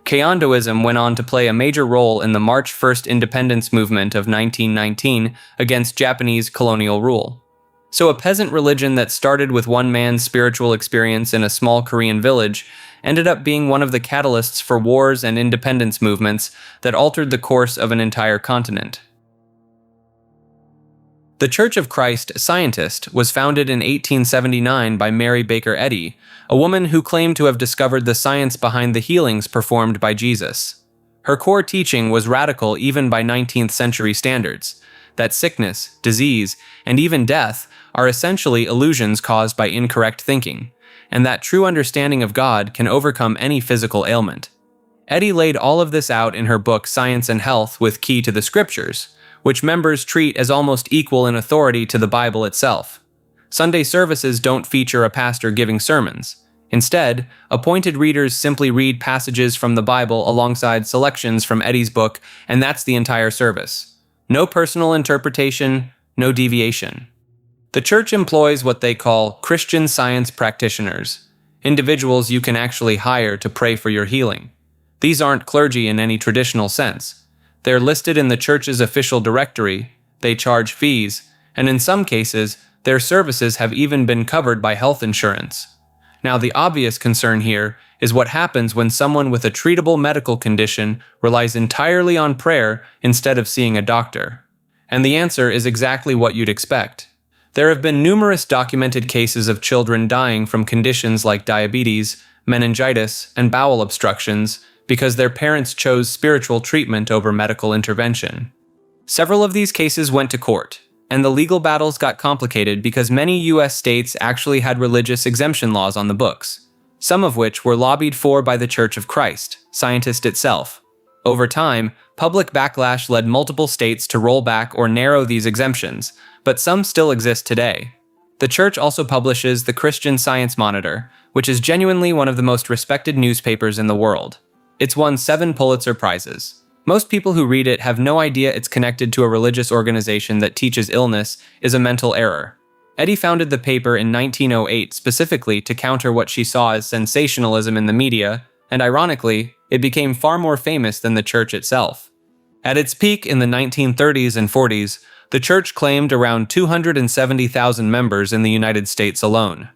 Kyeondoism went on to play a major role in the March 1st independence movement of 1919 against Japanese colonial rule. So a peasant religion that started with one man's spiritual experience in a small Korean village ended up being one of the catalysts for wars and independence movements that altered the course of an entire continent. The Church of Christ Scientist was founded in 1879 by Mary Baker Eddy, a woman who claimed to have discovered the science behind the healings performed by Jesus. Her core teaching was radical even by 19th century standards, that sickness, disease, and even death are essentially illusions caused by incorrect thinking, and that true understanding of God can overcome any physical ailment. Eddy laid all of this out in her book Science and Health with Key to the Scriptures, which members treat as almost equal in authority to the Bible itself. Sunday services don't feature a pastor giving sermons. Instead, appointed readers simply read passages from the Bible alongside selections from Eddie's book, and that's the entire service. No personal interpretation, no deviation. The church employs what they call Christian Science practitioners, individuals you can actually hire to pray for your healing. These aren't clergy in any traditional sense. They're listed in the church's official directory, they charge fees, and in some cases, their services have even been covered by health insurance. Now, the obvious concern here is what happens when someone with a treatable medical condition relies entirely on prayer instead of seeing a doctor. And the answer is exactly what you'd expect. There have been numerous documented cases of children dying from conditions like diabetes, meningitis, and bowel obstructions because their parents chose spiritual treatment over medical intervention. Several of these cases went to court, and the legal battles got complicated because many U.S. states actually had religious exemption laws on the books, some of which were lobbied for by the Church of Christ, Scientist itself. Over time, public backlash led multiple states to roll back or narrow these exemptions, but some still exist today. The church also publishes the Christian Science Monitor, which is genuinely one of the most respected newspapers in the world. It's won 7 Pulitzer Prizes. Most people who read it have no idea it's connected to a religious organization that teaches illness is a mental error. Eddie founded the paper in 1908 specifically to counter what she saw as sensationalism in the media, and ironically, it became far more famous than the church itself. At its peak in the 1930s and 40s, the church claimed around 270,000 members in the United States alone.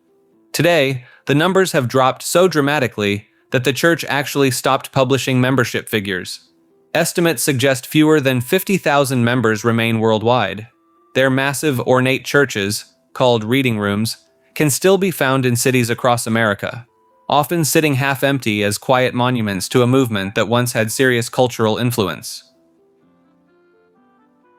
Today, the numbers have dropped so dramatically that the church actually stopped publishing membership figures. Estimates suggest fewer than 50,000 members remain worldwide. Their massive, ornate churches, called reading rooms, can still be found in cities across America, often sitting half-empty as quiet monuments to a movement that once had serious cultural influence.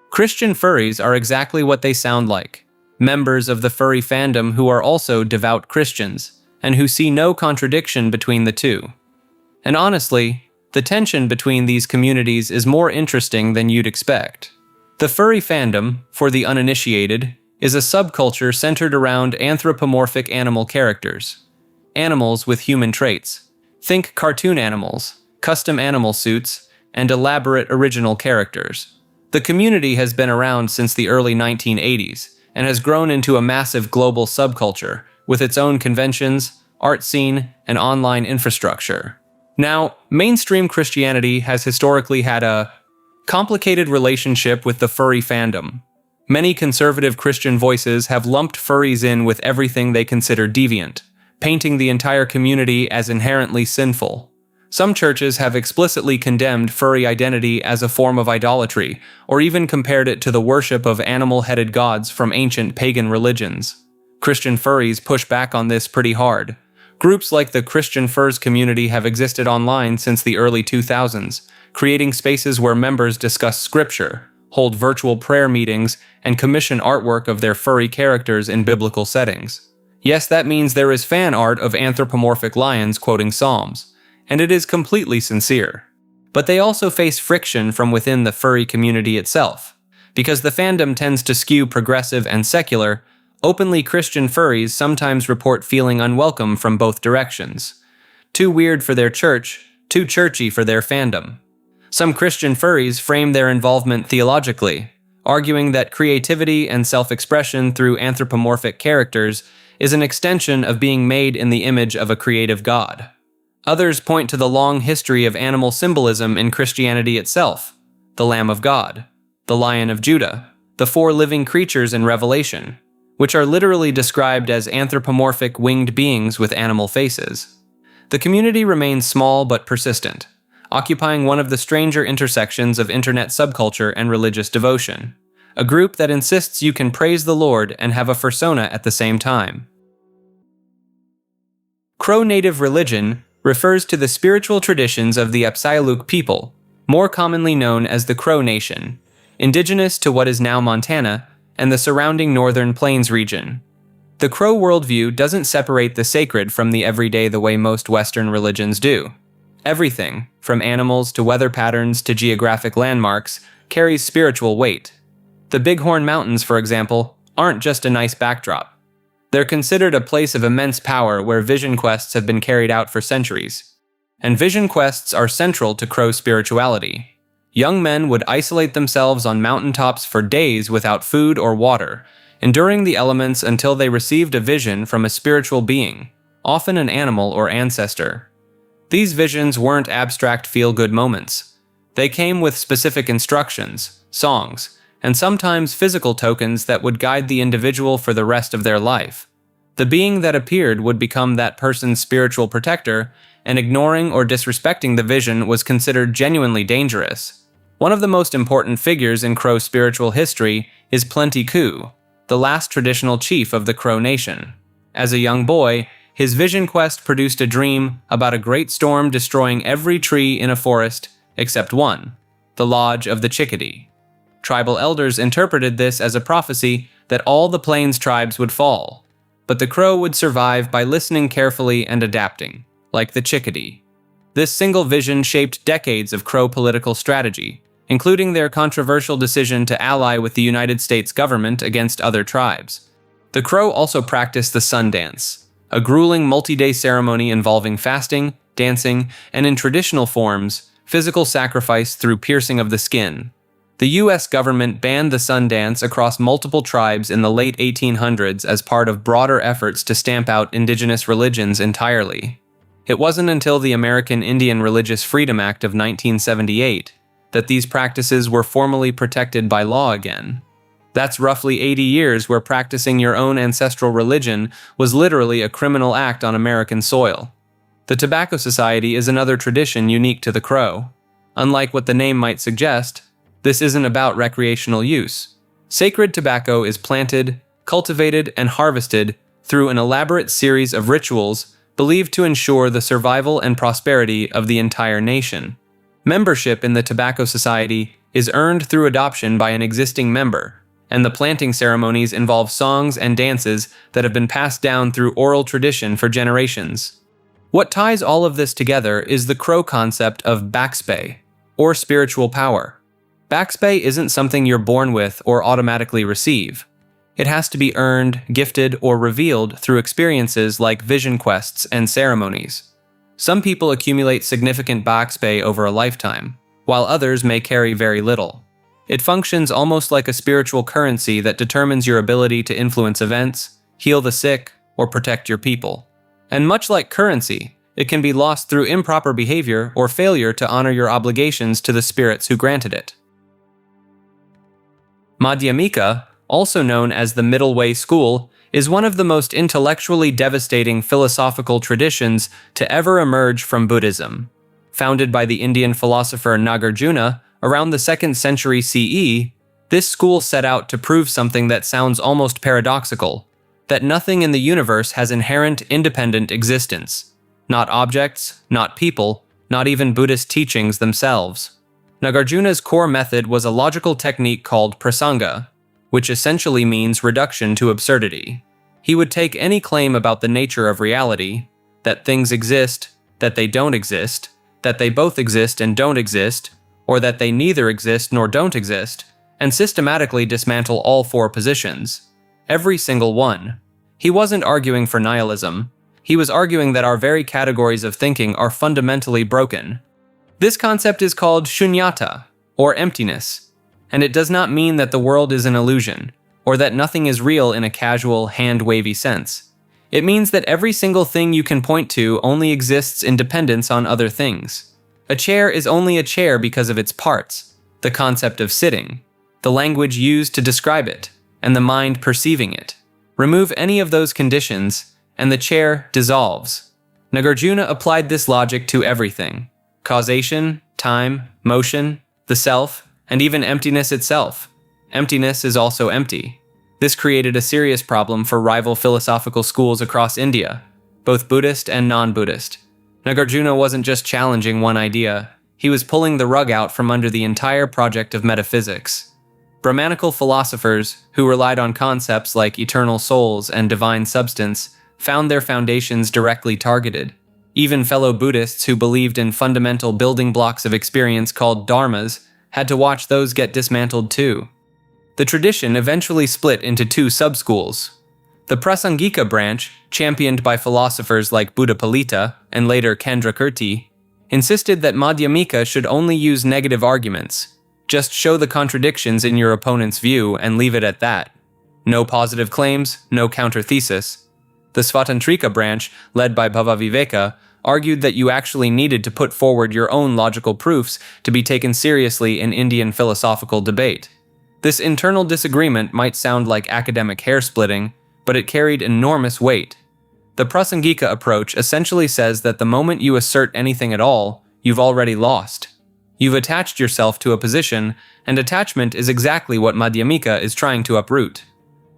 Christian furries are exactly what they sound like, members of the furry fandom who are also devout Christians, and who see no contradiction between the two. And honestly, the tension between these communities is more interesting than you'd expect. The furry fandom, for the uninitiated, is a subculture centered around anthropomorphic animal characters. Animals with human traits. Think cartoon animals, custom animal suits, and elaborate original characters. The community has been around since the early 1980s and has grown into a massive global subculture with its own conventions, art scene, and online infrastructure. Now, mainstream Christianity has historically had a complicated relationship with the furry fandom. Many conservative Christian voices have lumped furries in with everything they consider deviant, painting the entire community as inherently sinful. Some churches have explicitly condemned furry identity as a form of idolatry, or even compared it to the worship of animal-headed gods from ancient pagan religions. Christian furries push back on this pretty hard. Groups like the Christian Furs community have existed online since the early 2000s, creating spaces where members discuss scripture, hold virtual prayer meetings, and commission artwork of their furry characters in biblical settings. Yes, that means there is fan art of anthropomorphic lions quoting Psalms, and it is completely sincere. But they also face friction from within the furry community itself. Because the fandom tends to skew progressive and secular, openly Christian furries sometimes report feeling unwelcome from both directions. Too weird for their church, too churchy for their fandom. Some Christian furries frame their involvement theologically, arguing that creativity and self-expression through anthropomorphic characters is an extension of being made in the image of a creative God. Others point to the long history of animal symbolism in Christianity itself: the Lamb of God, the Lion of Judah, the 4 living creatures in Revelation, which are literally described as anthropomorphic winged beings with animal faces. The community remains small but persistent, occupying one of the stranger intersections of internet subculture and religious devotion, a group that insists you can praise the Lord and have a persona at the same time. Crow Native religion refers to the spiritual traditions of the Apsailuk people, more commonly known as the Crow Nation, indigenous to what is now Montana and the surrounding northern plains region. The Crow worldview doesn't separate the sacred from the everyday the way most Western religions do. Everything, from animals to weather patterns to geographic landmarks, carries spiritual weight. The Bighorn Mountains, for example, aren't just a nice backdrop. They're considered a place of immense power where vision quests have been carried out for centuries. And vision quests are central to Crow spirituality. Young men would isolate themselves on mountaintops for days without food or water, enduring the elements until they received a vision from a spiritual being, often an animal or ancestor. These visions weren't abstract feel-good moments. They came with specific instructions, songs, and sometimes physical tokens that would guide the individual for the rest of their life. The being that appeared would become that person's spiritual protector, and ignoring or disrespecting the vision was considered genuinely dangerous. One of the most important figures in Crow spiritual history is Plenty Coups, the last traditional chief of the Crow Nation. As a young boy, his vision quest produced a dream about a great storm destroying every tree in a forest except one, the Lodge of the Chickadee. Tribal elders interpreted this as a prophecy that all the Plains tribes would fall, but the Crow would survive by listening carefully and adapting, like the Chickadee. This single vision shaped decades of Crow political strategy, including their controversial decision to ally with the United States government against other tribes. The Crow also practiced the sun dance, a grueling multi-day ceremony involving fasting, dancing, and in traditional forms, physical sacrifice through piercing of the skin. The U.S. government banned the sun dance across multiple tribes in the late 1800s as part of broader efforts to stamp out indigenous religions entirely. It wasn't until the American Indian Religious Freedom Act of 1978 that these practices were formally protected by law again. That's roughly 80 years where practicing your own ancestral religion was literally a criminal act on American soil. The Tobacco Society is another tradition unique to the Crow. Unlike what the name might suggest, this isn't about recreational use. Sacred tobacco is planted, cultivated, and harvested through an elaborate series of rituals believed to ensure the survival and prosperity of the entire nation. Membership in the Tobacco Society is earned through adoption by an existing member, and the planting ceremonies involve songs and dances that have been passed down through oral tradition for generations. What ties all of this together is the Crow concept of Baxpay, or spiritual power. Baxpay isn't something you're born with or automatically receive. It has to be earned, gifted, or revealed through experiences like vision quests and ceremonies. Some people accumulate significant Baxpay over a lifetime, while others may carry very little. It functions almost like a spiritual currency that determines your ability to influence events, heal the sick, or protect your people. And much like currency, it can be lost through improper behavior or failure to honor your obligations to the spirits who granted it. Madhyamika, also known as the Middle Way School, is one of the most intellectually devastating philosophical traditions to ever emerge from Buddhism. Founded by the Indian philosopher Nagarjuna around the 2nd century CE, this school set out to prove something that sounds almost paradoxical: that nothing in the universe has inherent independent existence. Not objects, not people, not even Buddhist teachings themselves. Nagarjuna's core method was a logical technique called prasanga, which essentially means reduction to absurdity. He would take any claim about the nature of reality, that things exist, that they don't exist, that they both exist and don't exist, or that they neither exist nor don't exist, and systematically dismantle all four positions. Every single one. He wasn't arguing for nihilism. He was arguing that our very categories of thinking are fundamentally broken. This concept is called shunyata, or emptiness, and it does not mean that the world is an illusion, or that nothing is real in a casual, hand-wavy sense. It means that every single thing you can point to only exists in dependence on other things. A chair is only a chair because of its parts, the concept of sitting, the language used to describe it, and the mind perceiving it. Remove any of those conditions, and the chair dissolves. Nagarjuna applied this logic to everything: causation, time, motion, the self, and even emptiness itself. Emptiness is also empty. This created a serious problem for rival philosophical schools across India, both Buddhist and non-Buddhist. Nagarjuna wasn't just challenging one idea, he was pulling the rug out from under the entire project of metaphysics. Brahmanical philosophers, who relied on concepts like eternal souls and divine substance, found their foundations directly targeted. Even fellow Buddhists who believed in fundamental building blocks of experience called dharmas had to watch those get dismantled too. The tradition eventually split into two sub-schools. The Prasangika branch, championed by philosophers like Buddhapalita and later Candrakirti, insisted that Madhyamika should only use negative arguments. Just show the contradictions in your opponent's view and leave it at that. No positive claims, no counter-thesis. The Svatantrika branch, led by Bhavaviveka, argued that you actually needed to put forward your own logical proofs to be taken seriously in Indian philosophical debate. This internal disagreement might sound like academic hair-splitting, but it carried enormous weight. The Prasangika approach essentially says that the moment you assert anything at all, you've already lost. You've attached yourself to a position, and attachment is exactly what Madhyamika is trying to uproot.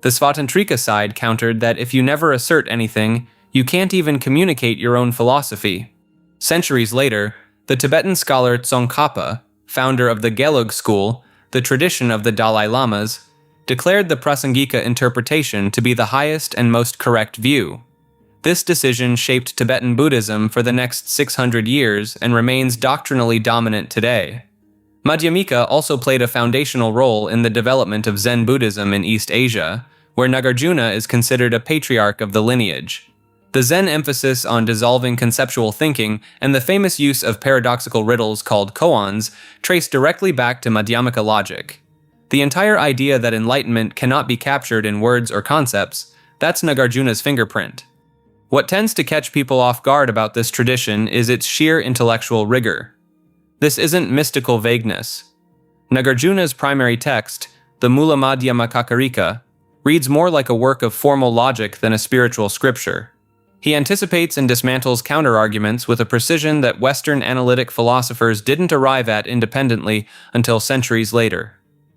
The Svatantrika side countered that if you never assert anything, you can't even communicate your own philosophy. Centuries later, the Tibetan scholar Tsongkhapa, founder of the Gelug school, the tradition of the Dalai Lamas, declared the Prasangika interpretation to be the highest and most correct view. This decision shaped Tibetan Buddhism for the next 600 years and remains doctrinally dominant today. Madhyamika also played a foundational role in the development of Zen Buddhism in East Asia, where Nagarjuna is considered a patriarch of the lineage. The Zen emphasis on dissolving conceptual thinking and the famous use of paradoxical riddles called koans trace directly back to Madhyamika logic. The entire idea that enlightenment cannot be captured in words or concepts, that's Nagarjuna's fingerprint. What tends to catch people off guard about this tradition is its sheer intellectual rigor. This isn't mystical vagueness. Nagarjuna's primary text, the Mula Madhyama Kakarika, reads more like a work of formal logic than a spiritual scripture. He anticipates and dismantles counterarguments with a precision that Western analytic philosophers didn't arrive at independently until centuries later.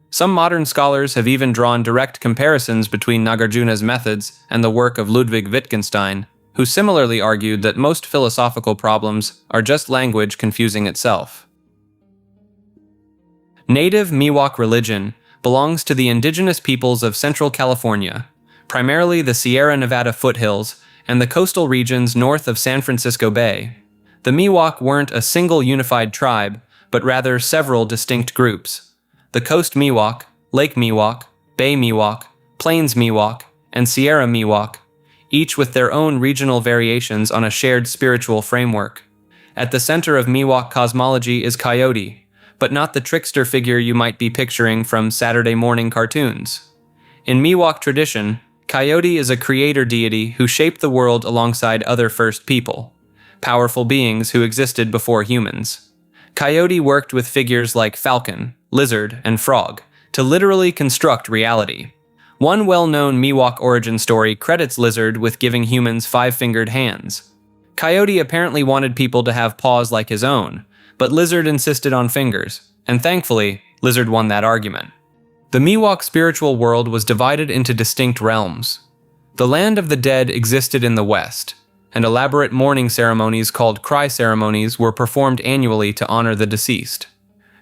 Some modern scholars have even drawn direct comparisons between Nagarjuna's methods and the work of Ludwig Wittgenstein, who similarly argued that most philosophical problems are just language confusing itself. Native Miwok religion belongs to the indigenous peoples of Central California, primarily the Sierra Nevada foothills and the coastal regions north of San Francisco Bay. The Miwok weren't a single unified tribe, but rather several distinct groups. The Coast Miwok, Lake Miwok, Bay Miwok, Plains Miwok, and Sierra Miwok, each with their own regional variations on a shared spiritual framework. At the center of Miwok cosmology is Coyote, but not the trickster figure you might be picturing from Saturday morning cartoons. In Miwok tradition, Coyote is a creator deity who shaped the world alongside other first people, powerful beings who existed before humans. Coyote worked with figures like falcon, lizard, and frog to literally construct reality. One well-known Miwok origin story credits Lizard with giving humans 5-fingered hands. Coyote apparently wanted people to have paws like his own, but Lizard insisted on fingers, and thankfully, Lizard won that argument. The Miwok spiritual world was divided into distinct realms. The land of the dead existed in the west, and elaborate mourning ceremonies called cry ceremonies were performed annually to honor the deceased.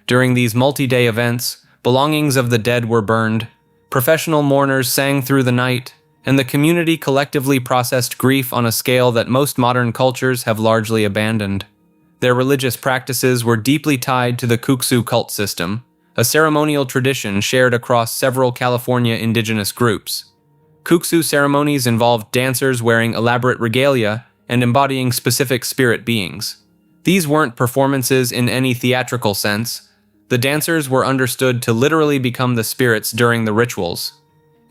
During these multi-day events, belongings of the dead were burned, professional mourners sang through the night, and the community collectively processed grief on a scale that most modern cultures have largely abandoned. Their religious practices were deeply tied to the Kuksu cult system, a ceremonial tradition shared across several California indigenous groups. Kuksu ceremonies involved dancers wearing elaborate regalia and embodying specific spirit beings. These weren't performances in any theatrical sense. The dancers were understood to literally become the spirits during the rituals.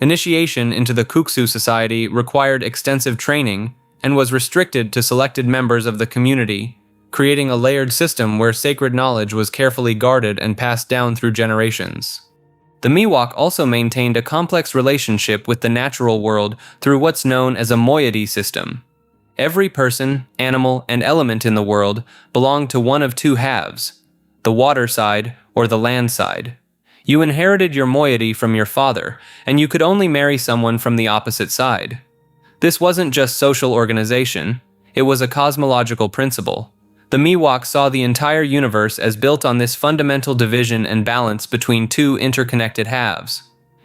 Initiation into the Kuksu society required extensive training and was restricted to selected members of the community, creating a layered system where sacred knowledge was carefully guarded and passed down through generations. The Miwok also maintained a complex relationship with the natural world through what's known as a moiety system. Every person, animal, and element in the world belonged to one of two halves, the water side or the land side. You inherited your moiety from your father, and you could only marry someone from the opposite side. This wasn't just social organization, it was a cosmological principle. The Miwok saw the entire universe as built on this fundamental division and balance between two interconnected halves.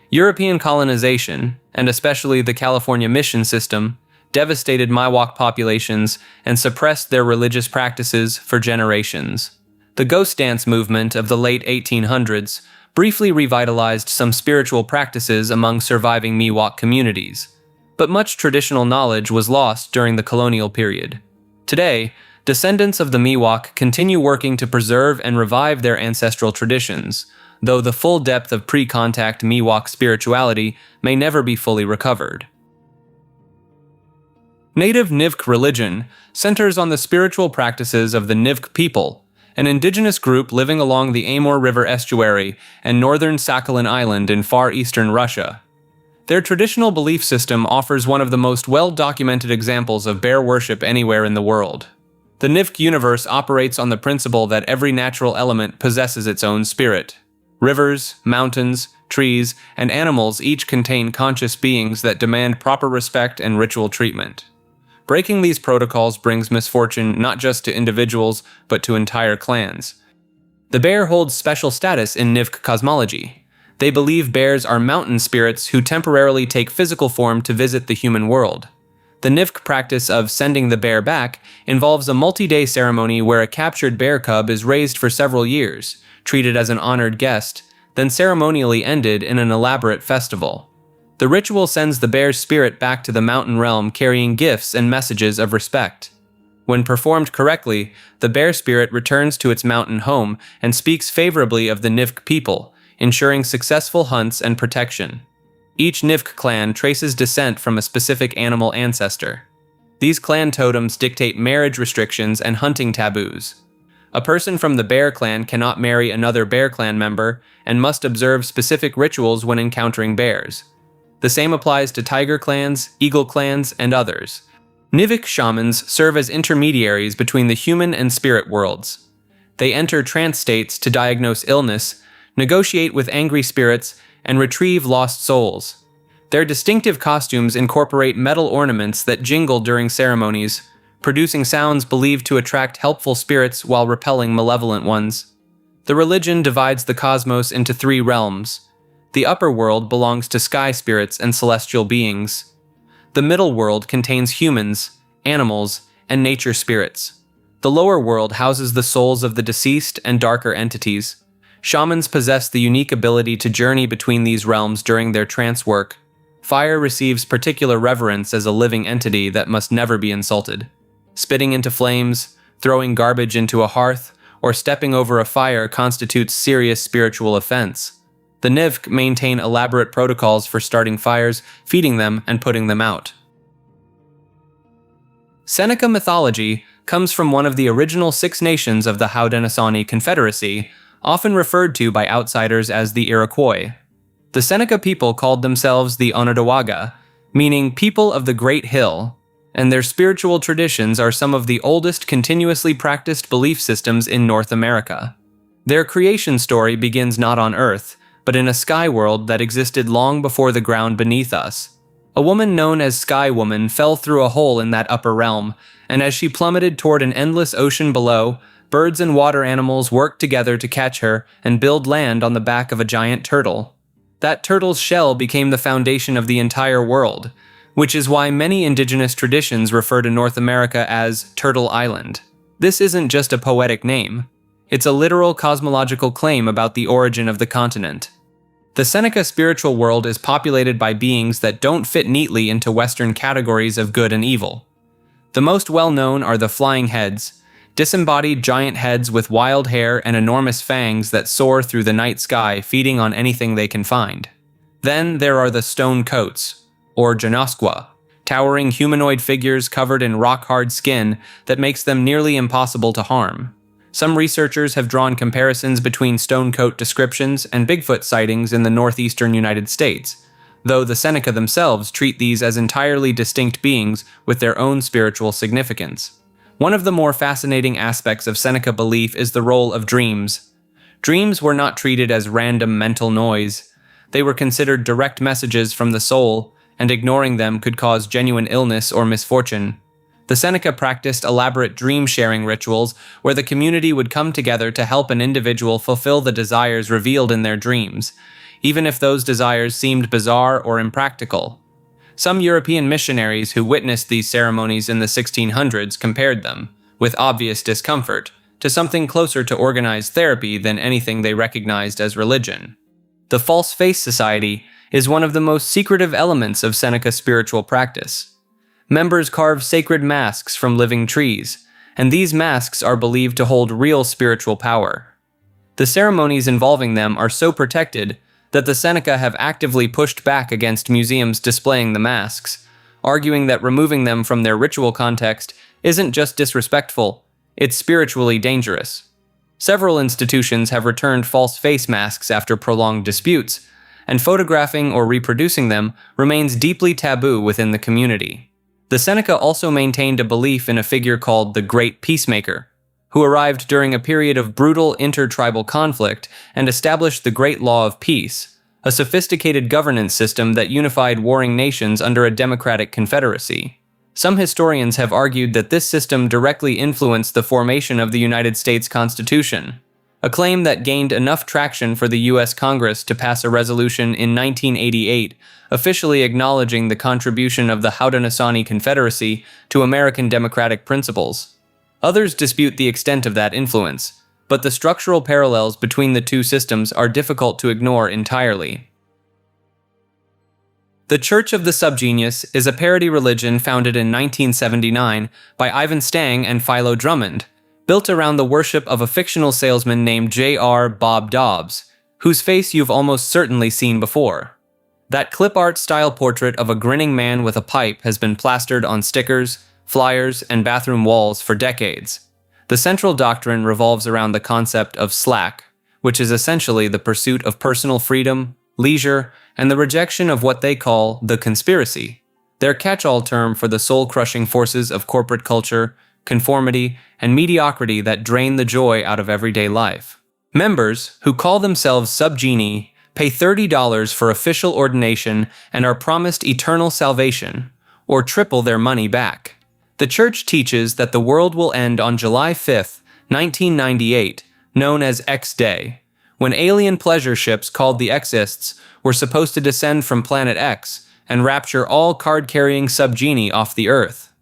European colonization, and especially the California mission system, devastated Miwok populations and suppressed their religious practices for generations. The ghost dance movement of the late 1800s briefly revitalized some spiritual practices among surviving Miwok communities. But much traditional knowledge was lost during the colonial period. Today, descendants of the Miwok continue working to preserve and revive their ancestral traditions, though the full depth of pre-contact Miwok spirituality may never be fully recovered. Native Nivk religion centers on the spiritual practices of the Nivk people, an indigenous group living along the Amur River estuary and northern Sakhalin Island in far eastern Russia. Their traditional belief system offers one of the most well-documented examples of bear worship anywhere in the world. The Nivk universe operates on the principle that every natural element possesses its own spirit. Rivers, mountains, trees, and animals each contain conscious beings that demand proper respect and ritual treatment. Breaking these protocols brings misfortune not just to individuals, but to entire clans. The bear holds special status in Nivk cosmology. They believe bears are mountain spirits who temporarily take physical form to visit the human world. The Nivk practice of sending the bear back involves a multi-day ceremony where a captured bear cub is raised for several years, treated as an honored guest, then ceremonially ended in an elaborate festival. The ritual sends the bear's spirit back to the mountain realm carrying gifts and messages of respect. When performed correctly, the bear spirit returns to its mountain home and speaks favorably of the Nivk people, ensuring successful hunts and protection. Each Nivk clan traces descent from a specific animal ancestor. These clan totems dictate marriage restrictions and hunting taboos. A person from the bear clan cannot marry another bear clan member and must observe specific rituals when encountering bears. The same applies to tiger clans, eagle clans, and others. Nivik shamans serve as intermediaries between the human and spirit worlds. They enter trance states to diagnose illness, negotiate with angry spirits, and retrieve lost souls. Their distinctive costumes incorporate metal ornaments that jingle during ceremonies, producing sounds believed to attract helpful spirits while repelling malevolent ones. The religion divides the cosmos into three realms. The upper world belongs to sky spirits and celestial beings. The middle world contains humans, animals, and nature spirits. The lower world houses the souls of the deceased and darker entities. Shamans possess the unique ability to journey between these realms during their trance work. Fire receives particular reverence as a living entity that must never be insulted. Spitting into flames, throwing garbage into a hearth, or stepping over a fire constitutes serious spiritual offense. The Nivk maintain elaborate protocols for starting fires, feeding them, and putting them out. Seneca mythology comes from one of the original 6 nations of the Haudenosaunee Confederacy, often referred to by outsiders as the Iroquois. The Seneca people called themselves the Onondaga, meaning people of the Great Hill, and their spiritual traditions are some of the oldest continuously practiced belief systems in North America. Their creation story begins not on Earth, but in a sky world that existed long before the ground beneath us. A woman known as Sky Woman fell through a hole in that upper realm, and as she plummeted toward an endless ocean below, birds and water animals worked together to catch her and build land on the back of a giant turtle. That turtle's shell became the foundation of the entire world, which is why many indigenous traditions refer to North America as Turtle Island. This isn't just a poetic name. It's a literal cosmological claim about the origin of the continent. The Seneca spiritual world is populated by beings that don't fit neatly into Western categories of good and evil. The most well-known are the flying heads, disembodied giant heads with wild hair and enormous fangs that soar through the night sky, feeding on anything they can find. Then there are the stone coats, or Janosqua, towering humanoid figures covered in rock-hard skin that makes them nearly impossible to harm. Some researchers have drawn comparisons between stonecoat descriptions and Bigfoot sightings in the northeastern United States, though the Seneca themselves treat these as entirely distinct beings with their own spiritual significance. One of the more fascinating aspects of Seneca belief is the role of dreams. Dreams were not treated as random mental noise. They were considered direct messages from the soul, and ignoring them could cause genuine illness or misfortune. The Seneca practiced elaborate dream-sharing rituals where the community would come together to help an individual fulfill the desires revealed in their dreams, even if those desires seemed bizarre or impractical. Some European missionaries who witnessed these ceremonies in the 1600s compared them, with obvious discomfort, to something closer to organized therapy than anything they recognized as religion. The False Face Society is one of the most secretive elements of Seneca's spiritual practice. Members carve sacred masks from living trees, and these masks are believed to hold real spiritual power. The ceremonies involving them are so protected that the Seneca have actively pushed back against museums displaying the masks, arguing that removing them from their ritual context isn't just disrespectful, it's spiritually dangerous. Several institutions have returned false face masks after prolonged disputes, and photographing or reproducing them remains deeply taboo within the community. The Seneca also maintained a belief in a figure called the Great Peacemaker, who arrived during a period of brutal intertribal conflict and established the Great Law of Peace, a sophisticated governance system that unified warring nations under a democratic confederacy. Some historians have argued that this system directly influenced the formation of the United States Constitution, a claim that gained enough traction for the U.S. Congress to pass a resolution in 1988 officially acknowledging the contribution of the Haudenosaunee Confederacy to American democratic principles. Others dispute the extent of that influence, but the structural parallels between the two systems are difficult to ignore entirely. The Church of the Subgenius is a parody religion founded in 1979 by Ivan Stang and Philo Drummond, built around the worship of a fictional salesman named J.R. Bob Dobbs, whose face you've almost certainly seen before. That clip art style portrait of a grinning man with a pipe has been plastered on stickers, flyers, and bathroom walls for decades. The central doctrine revolves around the concept of slack, which is essentially the pursuit of personal freedom, leisure, and the rejection of what they call the conspiracy, their catch-all term for the soul-crushing forces of corporate culture, conformity, and mediocrity that drain the joy out of everyday life. Members, who call themselves subgenii, pay $30 for official ordination and are promised eternal salvation, or triple their money back. The church teaches that the world will end on July 5, 1998, known as X Day, when alien pleasure ships called the Xists were supposed to descend from Planet X and rapture all card-carrying subgenii off the Earth.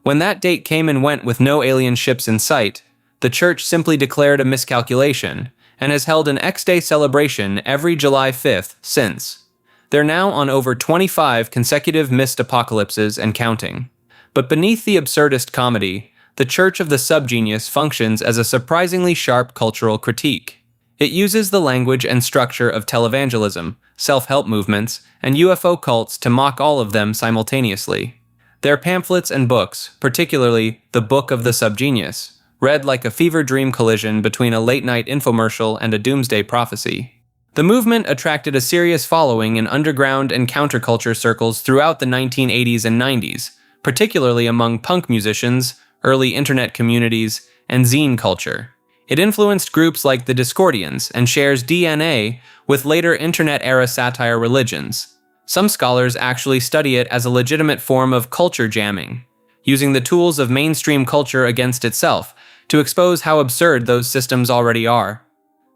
When that date came and went with no alien ships in sight, the church simply declared a miscalculation and has held an X-Day celebration every July 5th since. They're now on over 25 consecutive missed apocalypses and counting. But beneath the absurdist comedy, the Church of the Subgenius functions as a surprisingly sharp cultural critique. It uses the language and structure of televangelism, self-help movements, and UFO cults to mock all of them simultaneously. Their pamphlets and books, particularly The Book of the Subgenius, read like a fever dream collision between a late-night infomercial and a doomsday prophecy. The movement attracted a serious following in underground and counterculture circles throughout the 1980s and 90s, particularly among punk musicians, early internet communities, and zine culture. It influenced groups like the Discordians and shares DNA with later internet-era satire religions. Some scholars actually study it as a legitimate form of culture jamming, using the tools of mainstream culture against itself to expose how absurd those systems already are.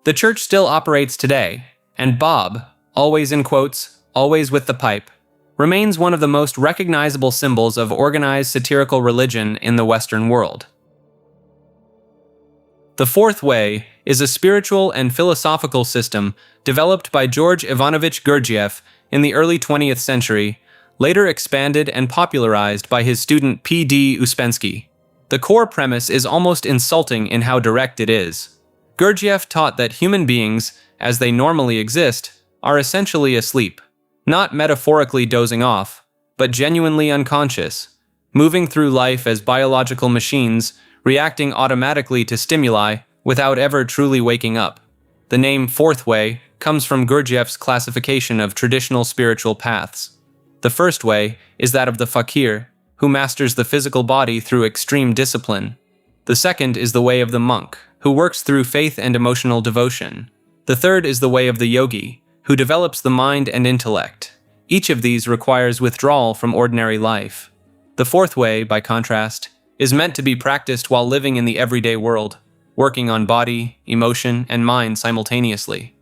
The church still operates today, and Bob, always in quotes, always with the pipe, remains one of the most recognizable symbols of organized satirical religion in the Western world. The Fourth Way is a spiritual and philosophical system developed by George Ivanovich Gurdjieff in the early 20th century, later expanded and popularized by his student P.D. Uspensky. The core premise is almost insulting in how direct it is. Gurdjieff taught that human beings, as they normally exist, are essentially asleep, not metaphorically dozing off, but genuinely unconscious, moving through life as biological machines, reacting automatically to stimuli without ever truly waking up. The name Fourth Way comes from Gurdjieff's classification of traditional spiritual paths. The first way is that of the fakir, who masters the physical body through extreme discipline. The second is the way of the monk, who works through faith and emotional devotion. The third is the way of the yogi, who develops the mind and intellect. Each of these requires withdrawal from ordinary life. The fourth way, by contrast, is meant to be practiced while living in the everyday world, working on body, emotion, and mind simultaneously.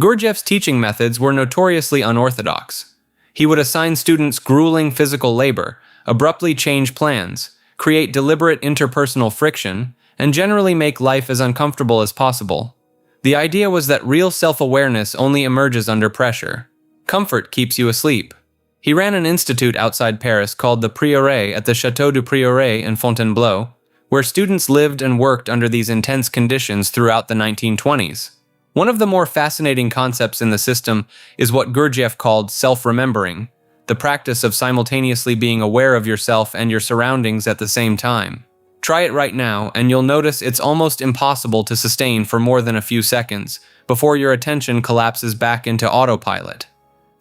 Gurdjieff's teaching methods were notoriously unorthodox. He would assign students grueling physical labor, abruptly change plans, create deliberate interpersonal friction, and generally make life as uncomfortable as possible. The idea was that real self-awareness only emerges under pressure. Comfort keeps you asleep. He ran an institute outside Paris called the Prieuré at the Château du Prieuré in Fontainebleau, where students lived and worked under these intense conditions throughout the 1920s. One of the more fascinating concepts in the system is what Gurdjieff called self-remembering, the practice of simultaneously being aware of yourself and your surroundings at the same time. Try it right now, and you'll notice it's almost impossible to sustain for more than a few seconds before your attention collapses back into autopilot.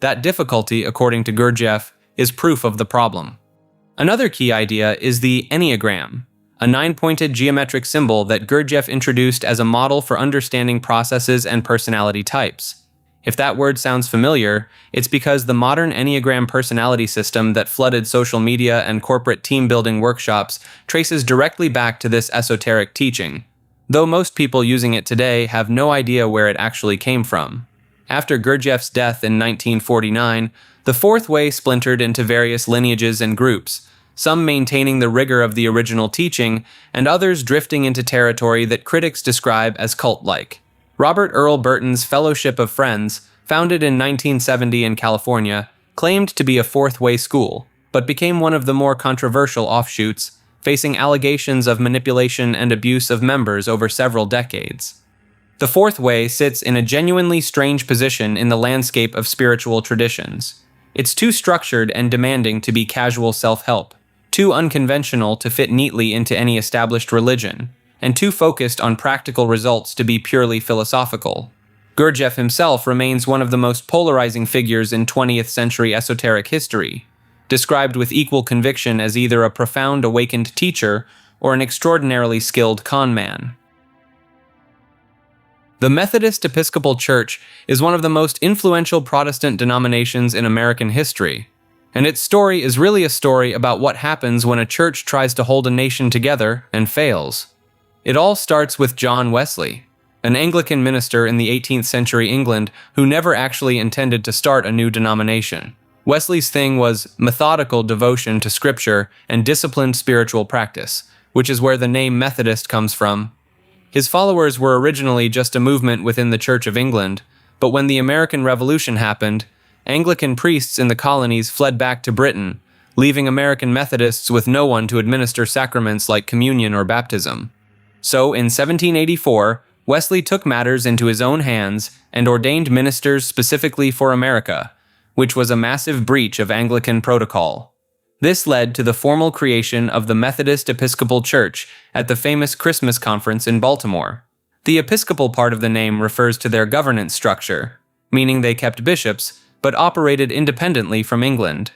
That difficulty, according to Gurdjieff, is proof of the problem. Another key idea is the Enneagram, a 9-pointed geometric symbol that Gurdjieff introduced as a model for understanding processes and personality types. If that word sounds familiar, it's because the modern Enneagram personality system that flooded social media and corporate team-building workshops traces directly back to this esoteric teaching, though most people using it today have no idea where it actually came from. After Gurdjieff's death in 1949, the Fourth Way splintered into various lineages and groups, some maintaining the rigor of the original teaching, and others drifting into territory that critics describe as cult-like. Robert Earl Burton's Fellowship of Friends, founded in 1970 in California, claimed to be a Fourth Way school, but became one of the more controversial offshoots, facing allegations of manipulation and abuse of members over several decades. The Fourth Way sits in a genuinely strange position in the landscape of spiritual traditions. It's too structured and demanding to be casual self-help, too unconventional to fit neatly into any established religion, and too focused on practical results to be purely philosophical. Gurdjieff himself remains one of the most polarizing figures in 20th century esoteric history, described with equal conviction as either a profound awakened teacher or an extraordinarily skilled con man. The Methodist Episcopal Church is one of the most influential Protestant denominations in American history, and its story is really a story about what happens when a church tries to hold a nation together and fails. It all starts with John Wesley, an Anglican minister in the 18th century England who never actually intended to start a new denomination. Wesley's thing was methodical devotion to Scripture and disciplined spiritual practice, which is where the name Methodist comes from. His followers were originally just a movement within the Church of England, but when the American Revolution happened, Anglican priests in the colonies fled back to Britain, leaving American Methodists with no one to administer sacraments like communion or baptism. So, in 1784, Wesley took matters into his own hands and ordained ministers specifically for America, which was a massive breach of Anglican protocol. This led to the formal creation of the Methodist Episcopal Church at the famous Christmas conference in Baltimore. The Episcopal part of the name refers to their governance structure, meaning they kept bishops, but operated independently from England.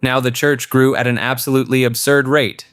Now the church grew at an absolutely absurd rate.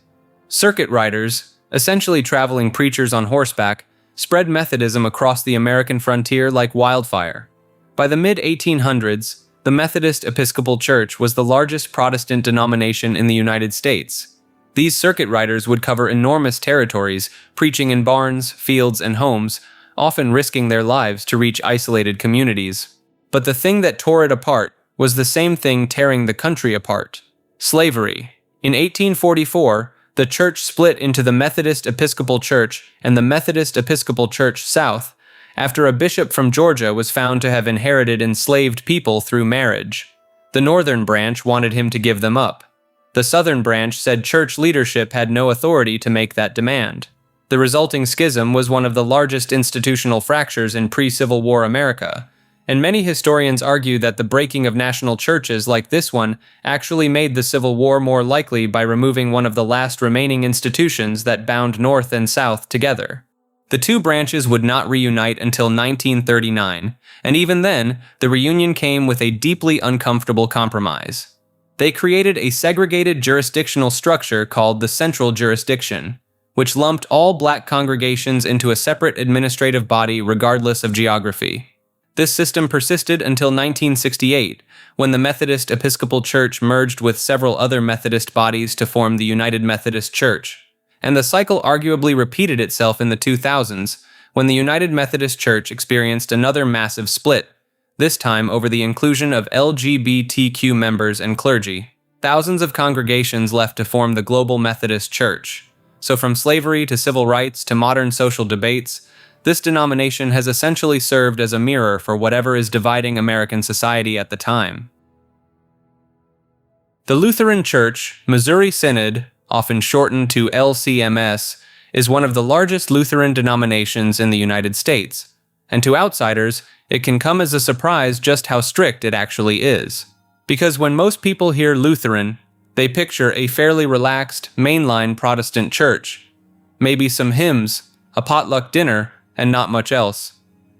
Circuit riders, essentially traveling preachers on horseback, spread Methodism across the American frontier like wildfire. By the mid-1800s, the Methodist Episcopal Church was the largest Protestant denomination in the United States. These circuit riders would cover enormous territories, preaching in barns, fields, and homes, often risking their lives to reach isolated communities. But the thing that tore it apart was the same thing tearing the country apart: slavery. In 1844, the church split into the Methodist Episcopal Church and the Methodist Episcopal Church South, after a bishop from Georgia was found to have inherited enslaved people through marriage. The northern branch wanted him to give them up. The southern branch said church leadership had no authority to make that demand. The resulting schism was one of the largest institutional fractures in pre-Civil War America, and many historians argue that the breaking of national churches like this one actually made the Civil War more likely by removing one of the last remaining institutions that bound North and South together. The two branches would not reunite until 1939, and even then, the reunion came with a deeply uncomfortable compromise. They created a segregated jurisdictional structure called the Central Jurisdiction, which lumped all black congregations into a separate administrative body regardless of geography. This system persisted until 1968, when the Methodist Episcopal Church merged with several other Methodist bodies to form the United Methodist Church. And the cycle arguably repeated itself in the 2000s, when the United Methodist Church experienced another massive split, this time over the inclusion of LGBTQ members and clergy. Thousands of congregations left to form the Global Methodist Church. So from slavery to civil rights to modern social debates, This denomination has essentially served as a mirror for whatever is dividing American society at the time. The Lutheran Church, Missouri Synod, often shortened to LCMS, is one of the largest Lutheran denominations in the United States, and to outsiders, it can come as a surprise just how strict it actually is. Because when most people hear Lutheran, they picture a fairly relaxed, mainline Protestant church. Maybe some hymns, a potluck dinner, and not much else.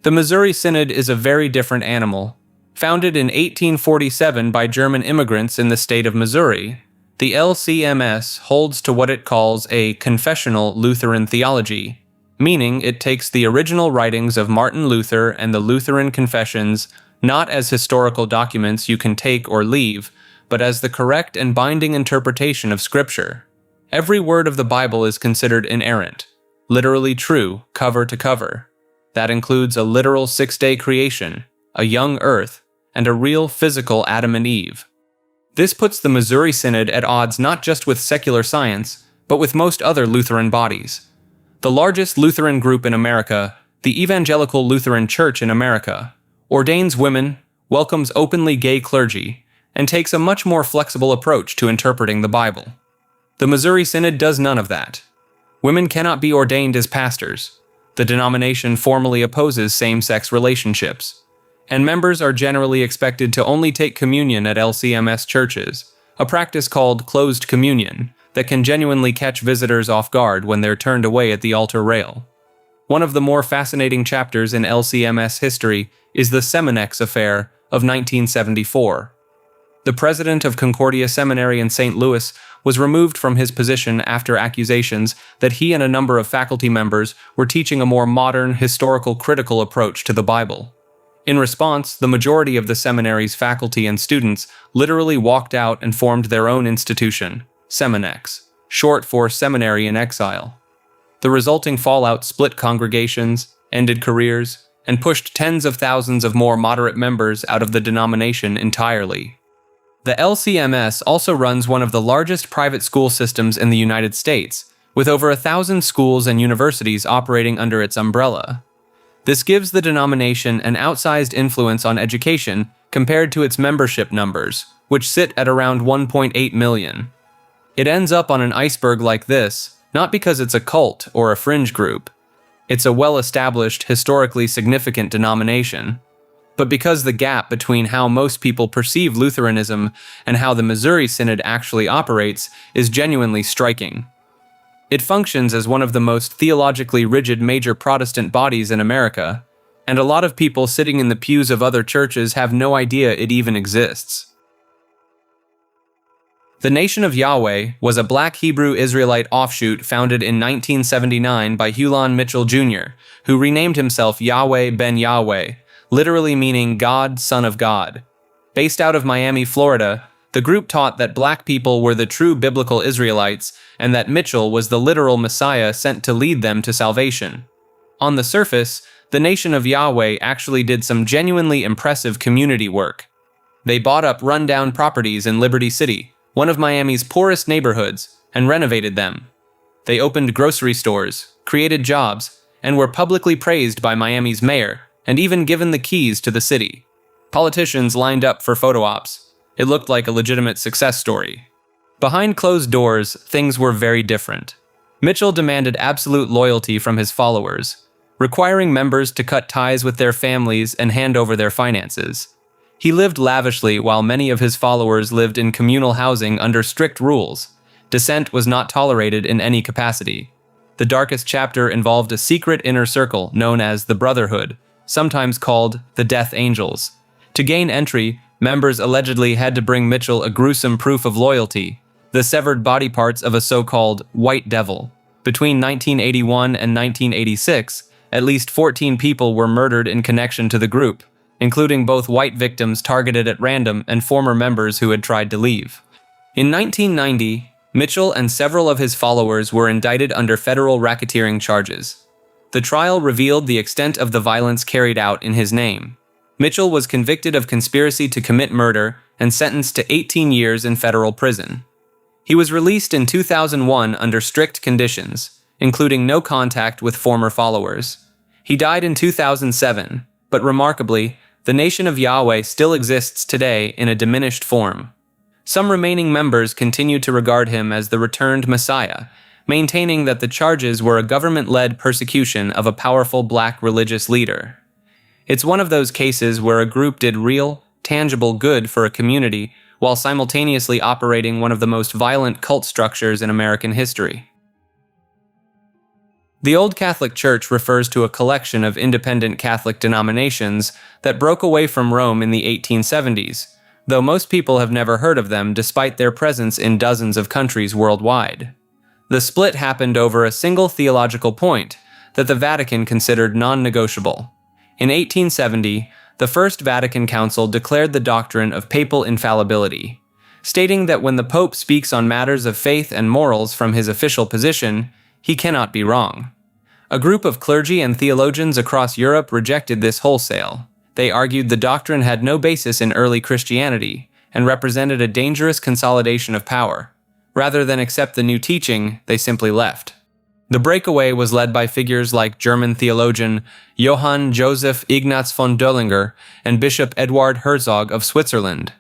The Missouri Synod is a very different animal. Founded in 1847 by German immigrants in the state of Missouri, the LCMS holds to what it calls a confessional Lutheran theology, meaning it takes the original writings of Martin Luther and the Lutheran confessions not as historical documents you can take or leave, but as the correct and binding interpretation of Scripture. Every word of the Bible is considered inerrant, literally true, cover to cover. That includes a literal six-day creation, a young earth, and a real physical Adam and Eve. This puts the Missouri Synod at odds not just with secular science, but with most other Lutheran bodies. The largest Lutheran group in America, the Evangelical Lutheran Church in America, ordains women, welcomes openly gay clergy, and takes a much more flexible approach to interpreting the Bible. The Missouri Synod does none of that. Women cannot be ordained as pastors. The denomination formally opposes same-sex relationships, and members are generally expected to only take communion at LCMS churches, a practice called closed communion that can genuinely catch visitors off guard when they're turned away at the altar rail. One of the more fascinating chapters in LCMS history is the Seminex affair of 1974. The president of Concordia Seminary in St. Louis was removed from his position after accusations that he and a number of faculty members were teaching a more modern, historical critical approach to the Bible. In response, the majority of the seminary's faculty and students literally walked out and formed their own institution, Seminex, short for Seminary in Exile. The resulting fallout split congregations, ended careers, and pushed tens of thousands of more moderate members out of the denomination entirely. The LCMS also runs one of the largest private school systems in the United States, with over 1,000 schools and universities operating under its umbrella. This gives the denomination an outsized influence on education compared to its membership numbers, which sit at around 1.8 million. It ends up on an iceberg like this, not because it's a cult or a fringe group. It's a well-established, historically significant denomination, but because the gap between how most people perceive Lutheranism and how the Missouri Synod actually operates is genuinely striking. It functions as one of the most theologically rigid major Protestant bodies in America, and a lot of people sitting in the pews of other churches have no idea it even exists. The Nation of Yahweh was a black Hebrew Israelite offshoot founded in 1979 by Hulan Mitchell Jr., who renamed himself Yahweh ben Yahweh, literally meaning God, Son of God. Based out of Miami, Florida, the group taught that black people were the true biblical Israelites and that Mitchell was the literal Messiah sent to lead them to salvation. On the surface, the Nation of Yahweh actually did some genuinely impressive community work. They bought up rundown properties in Liberty City, one of Miami's poorest neighborhoods, and renovated them. They opened grocery stores, created jobs, and were publicly praised by Miami's mayor, and even given the keys to the city. Politicians lined up for photo ops. It looked like a legitimate success story. Behind closed doors, things were very different. Mitchell demanded absolute loyalty from his followers, requiring members to cut ties with their families and hand over their finances. He lived lavishly while many of his followers lived in communal housing under strict rules. Dissent was not tolerated in any capacity. The darkest chapter involved a secret inner circle known as the Brotherhood, sometimes called the Death Angels. To gain entry, members allegedly had to bring Mitchell a gruesome proof of loyalty, the severed body parts of a so-called white devil. Between 1981 and 1986, at least 14 people were murdered in connection to the group, including both white victims targeted at random and former members who had tried to leave. In 1990, Mitchell and several of his followers were indicted under federal racketeering charges. The trial revealed the extent of the violence carried out in his name. Mitchell was convicted of conspiracy to commit murder and sentenced to 18 years in federal prison. He was released in 2001 under strict conditions, including no contact with former followers. He died in 2007, but remarkably, the Nation of Yahweh still exists today in a diminished form. Some remaining members continue to regard him as the returned Messiah, maintaining that the charges were a government-led persecution of a powerful black religious leader. It's one of those cases where a group did real, tangible good for a community while simultaneously operating one of the most violent cult structures in American history. The Old Catholic Church refers to a collection of independent Catholic denominations that broke away from Rome in the 1870s, though most people have never heard of them despite their presence in dozens of countries worldwide. The split happened over a single theological point that the Vatican considered non-negotiable. In 1870, the First Vatican Council declared the doctrine of papal infallibility, stating that when the Pope speaks on matters of faith and morals from his official position, he cannot be wrong. A group of clergy and theologians across Europe rejected this wholesale. They argued the doctrine had no basis in early Christianity and represented a dangerous consolidation of power. Rather than accept the new teaching, they simply left. The breakaway was led by figures like German theologian Johann Joseph Ignaz von Döllinger and Bishop Eduard Herzog of Switzerland.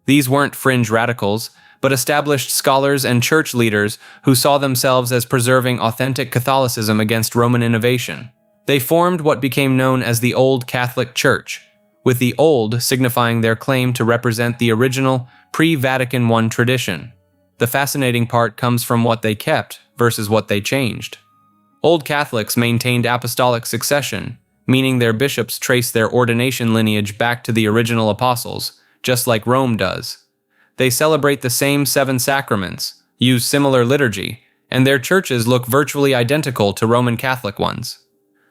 These weren't fringe radicals, but established scholars and church leaders who saw themselves as preserving authentic Catholicism against Roman innovation. They formed what became known as the Old Catholic Church, with the Old signifying their claim to represent the original pre-Vatican I tradition. The fascinating part comes from what they kept versus what they changed. Old Catholics maintained apostolic succession, meaning their bishops trace their ordination lineage back to the original apostles, just like Rome does. They celebrate the same 7 sacraments, use similar liturgy, and their churches look virtually identical to Roman Catholic ones.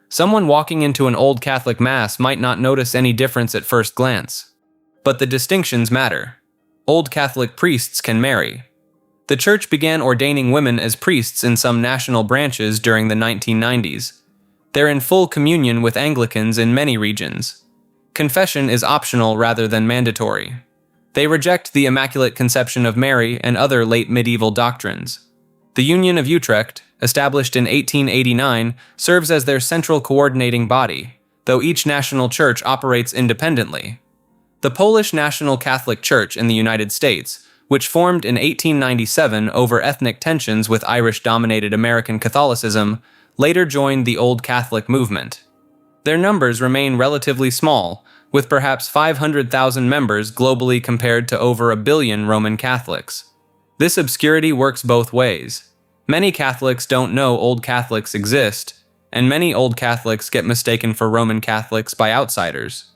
Someone walking into an Old Catholic Mass might not notice any difference at first glance. But the distinctions matter. Old Catholic priests can marry. The Church began ordaining women as priests in some national branches during the 1990s. They're in full communion with Anglicans in many regions. Confession is optional rather than mandatory. They reject the Immaculate Conception of Mary and other late medieval doctrines. The Union of Utrecht, established in 1889, serves as their central coordinating body, though each national church operates independently. The Polish National Catholic Church in the United States, which formed in 1897 over ethnic tensions with Irish-dominated American Catholicism, later joined the Old Catholic movement. Their numbers remain relatively small, with perhaps 500,000 members globally compared to over 1 billion Roman Catholics. This obscurity works both ways. Many Catholics don't know Old Catholics exist, and many Old Catholics get mistaken for Roman Catholics by outsiders.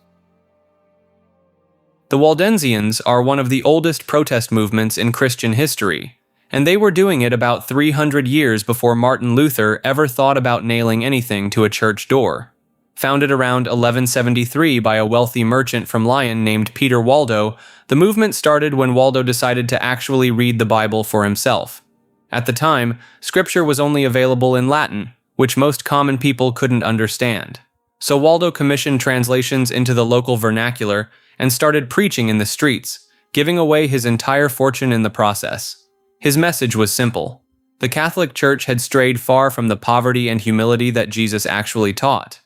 The Waldensians are one of the oldest protest movements in Christian history, and they were doing it about 300 years before Martin Luther ever thought about nailing anything to a church door. Founded around 1173 by a wealthy merchant from Lyon named Peter Waldo, the movement started when Waldo decided to actually read the Bible for himself. At the time, scripture was only available in Latin, which most common people couldn't understand. So Waldo commissioned translations into the local vernacular and started preaching in the streets, giving away his entire fortune in the process. His message was simple. The Catholic Church had strayed far from the poverty and humility that Jesus actually taught.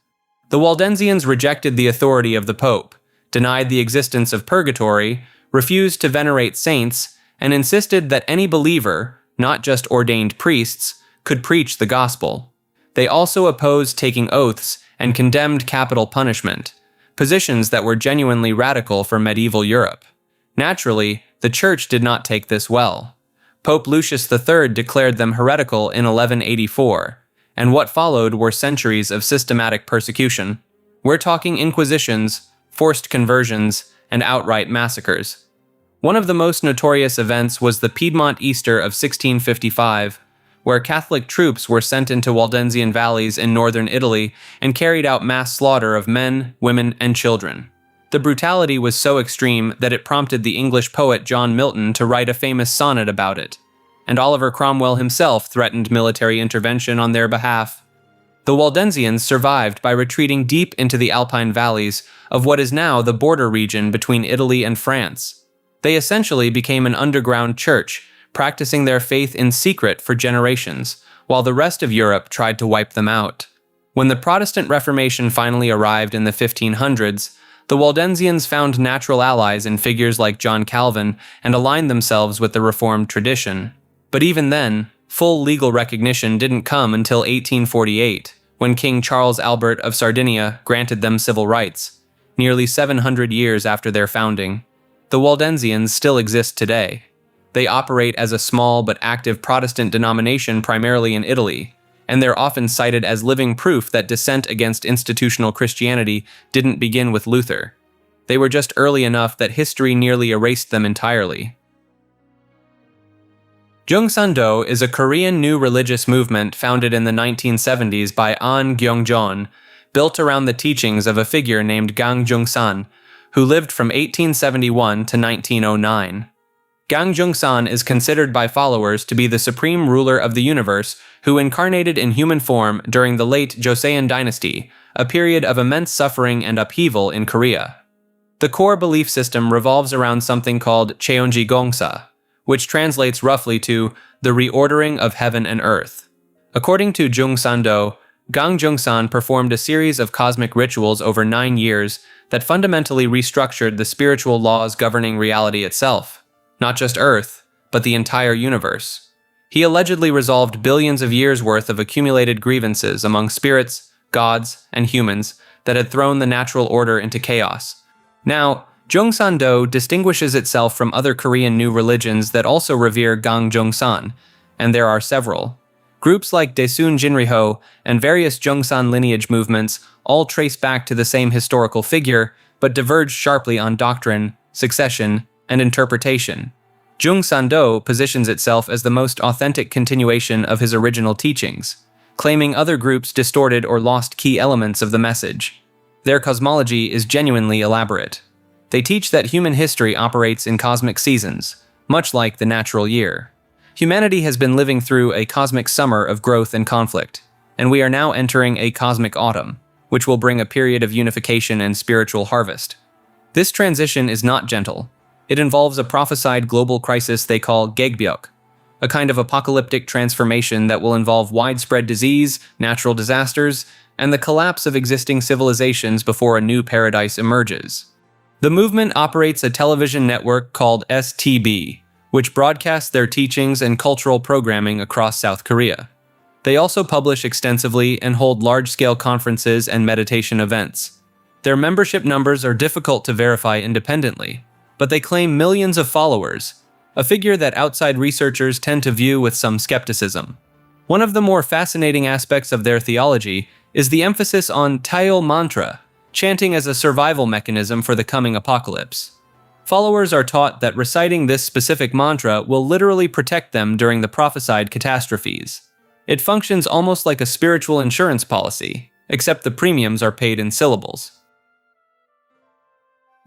The Waldensians rejected the authority of the Pope, denied the existence of purgatory, refused to venerate saints, and insisted that any believer, not just ordained priests, could preach the gospel. They also opposed taking oaths and condemned capital punishment, positions that were genuinely radical for medieval Europe. Naturally, the Church did not take this well. Pope Lucius III declared them heretical in 1184, and what followed were centuries of systematic persecution. We're talking inquisitions, forced conversions, and outright massacres. One of the most notorious events was the Piedmont Easter of 1655, where Catholic troops were sent into Waldensian valleys in northern Italy and carried out mass slaughter of men, women, and children. The brutality was so extreme that it prompted the English poet John Milton to write a famous sonnet about it, and Oliver Cromwell himself threatened military intervention on their behalf. The Waldensians survived by retreating deep into the Alpine valleys of what is now the border region between Italy and France. They essentially became an underground church, practicing their faith in secret for generations, while the rest of Europe tried to wipe them out. When the Protestant Reformation finally arrived in the 1500s, the Waldensians found natural allies in figures like John Calvin and aligned themselves with the Reformed tradition. But even then, full legal recognition didn't come until 1848, when King Charles Albert of Sardinia granted them civil rights, nearly 700 years after their founding. The Waldensians still exist today. They operate as a small but active Protestant denomination primarily in Italy, and they're often cited as living proof that dissent against institutional Christianity didn't begin with Luther. They were just early enough that history nearly erased them entirely. Jungsan-do is a Korean new religious movement founded in the 1970s by An Gyeongjeon, built around the teachings of a figure named Gang Jung-san, who lived from 1871 to 1909. Gang Jung-san is considered by followers to be the supreme ruler of the universe who incarnated in human form during the late Joseon dynasty, a period of immense suffering and upheaval in Korea. The core belief system revolves around something called Cheonji Gongsa, which translates roughly to the reordering of heaven and earth. According to Jungsan-do, Gang Jung-san performed a series of cosmic rituals over 9 years that fundamentally restructured the spiritual laws governing reality itself. Not just Earth, but the entire universe. He allegedly resolved billions of years' worth of accumulated grievances among spirits, gods, and humans that had thrown the natural order into chaos. Now, Jungsan-do distinguishes itself from other Korean new religions that also revere Gang Jung-san, and there are several. Groups like Daesun Jinriho and various Jungsan lineage movements all trace back to the same historical figure, but diverge sharply on doctrine, succession, and interpretation. Jungsan-do positions itself as the most authentic continuation of his original teachings, claiming other groups distorted or lost key elements of the message. Their cosmology is genuinely elaborate. They teach that human history operates in cosmic seasons, much like the natural year. Humanity has been living through a cosmic summer of growth and conflict, and we are now entering a cosmic autumn, which will bring a period of unification and spiritual harvest. This transition is not gentle. It involves a prophesied global crisis they call Gaegbyuk, a kind of apocalyptic transformation that will involve widespread disease, natural disasters, and the collapse of existing civilizations before a new paradise emerges. The movement operates a television network called STB, which broadcasts their teachings and cultural programming across South Korea. They also publish extensively and hold large-scale conferences and meditation events. Their membership numbers are difficult to verify independently, but they claim millions of followers, a figure that outside researchers tend to view with some skepticism. One of the more fascinating aspects of their theology is the emphasis on Taeol mantra, chanting as a survival mechanism for the coming apocalypse. Followers are taught that reciting this specific mantra will literally protect them during the prophesied catastrophes. It functions almost like a spiritual insurance policy, except the premiums are paid in syllables.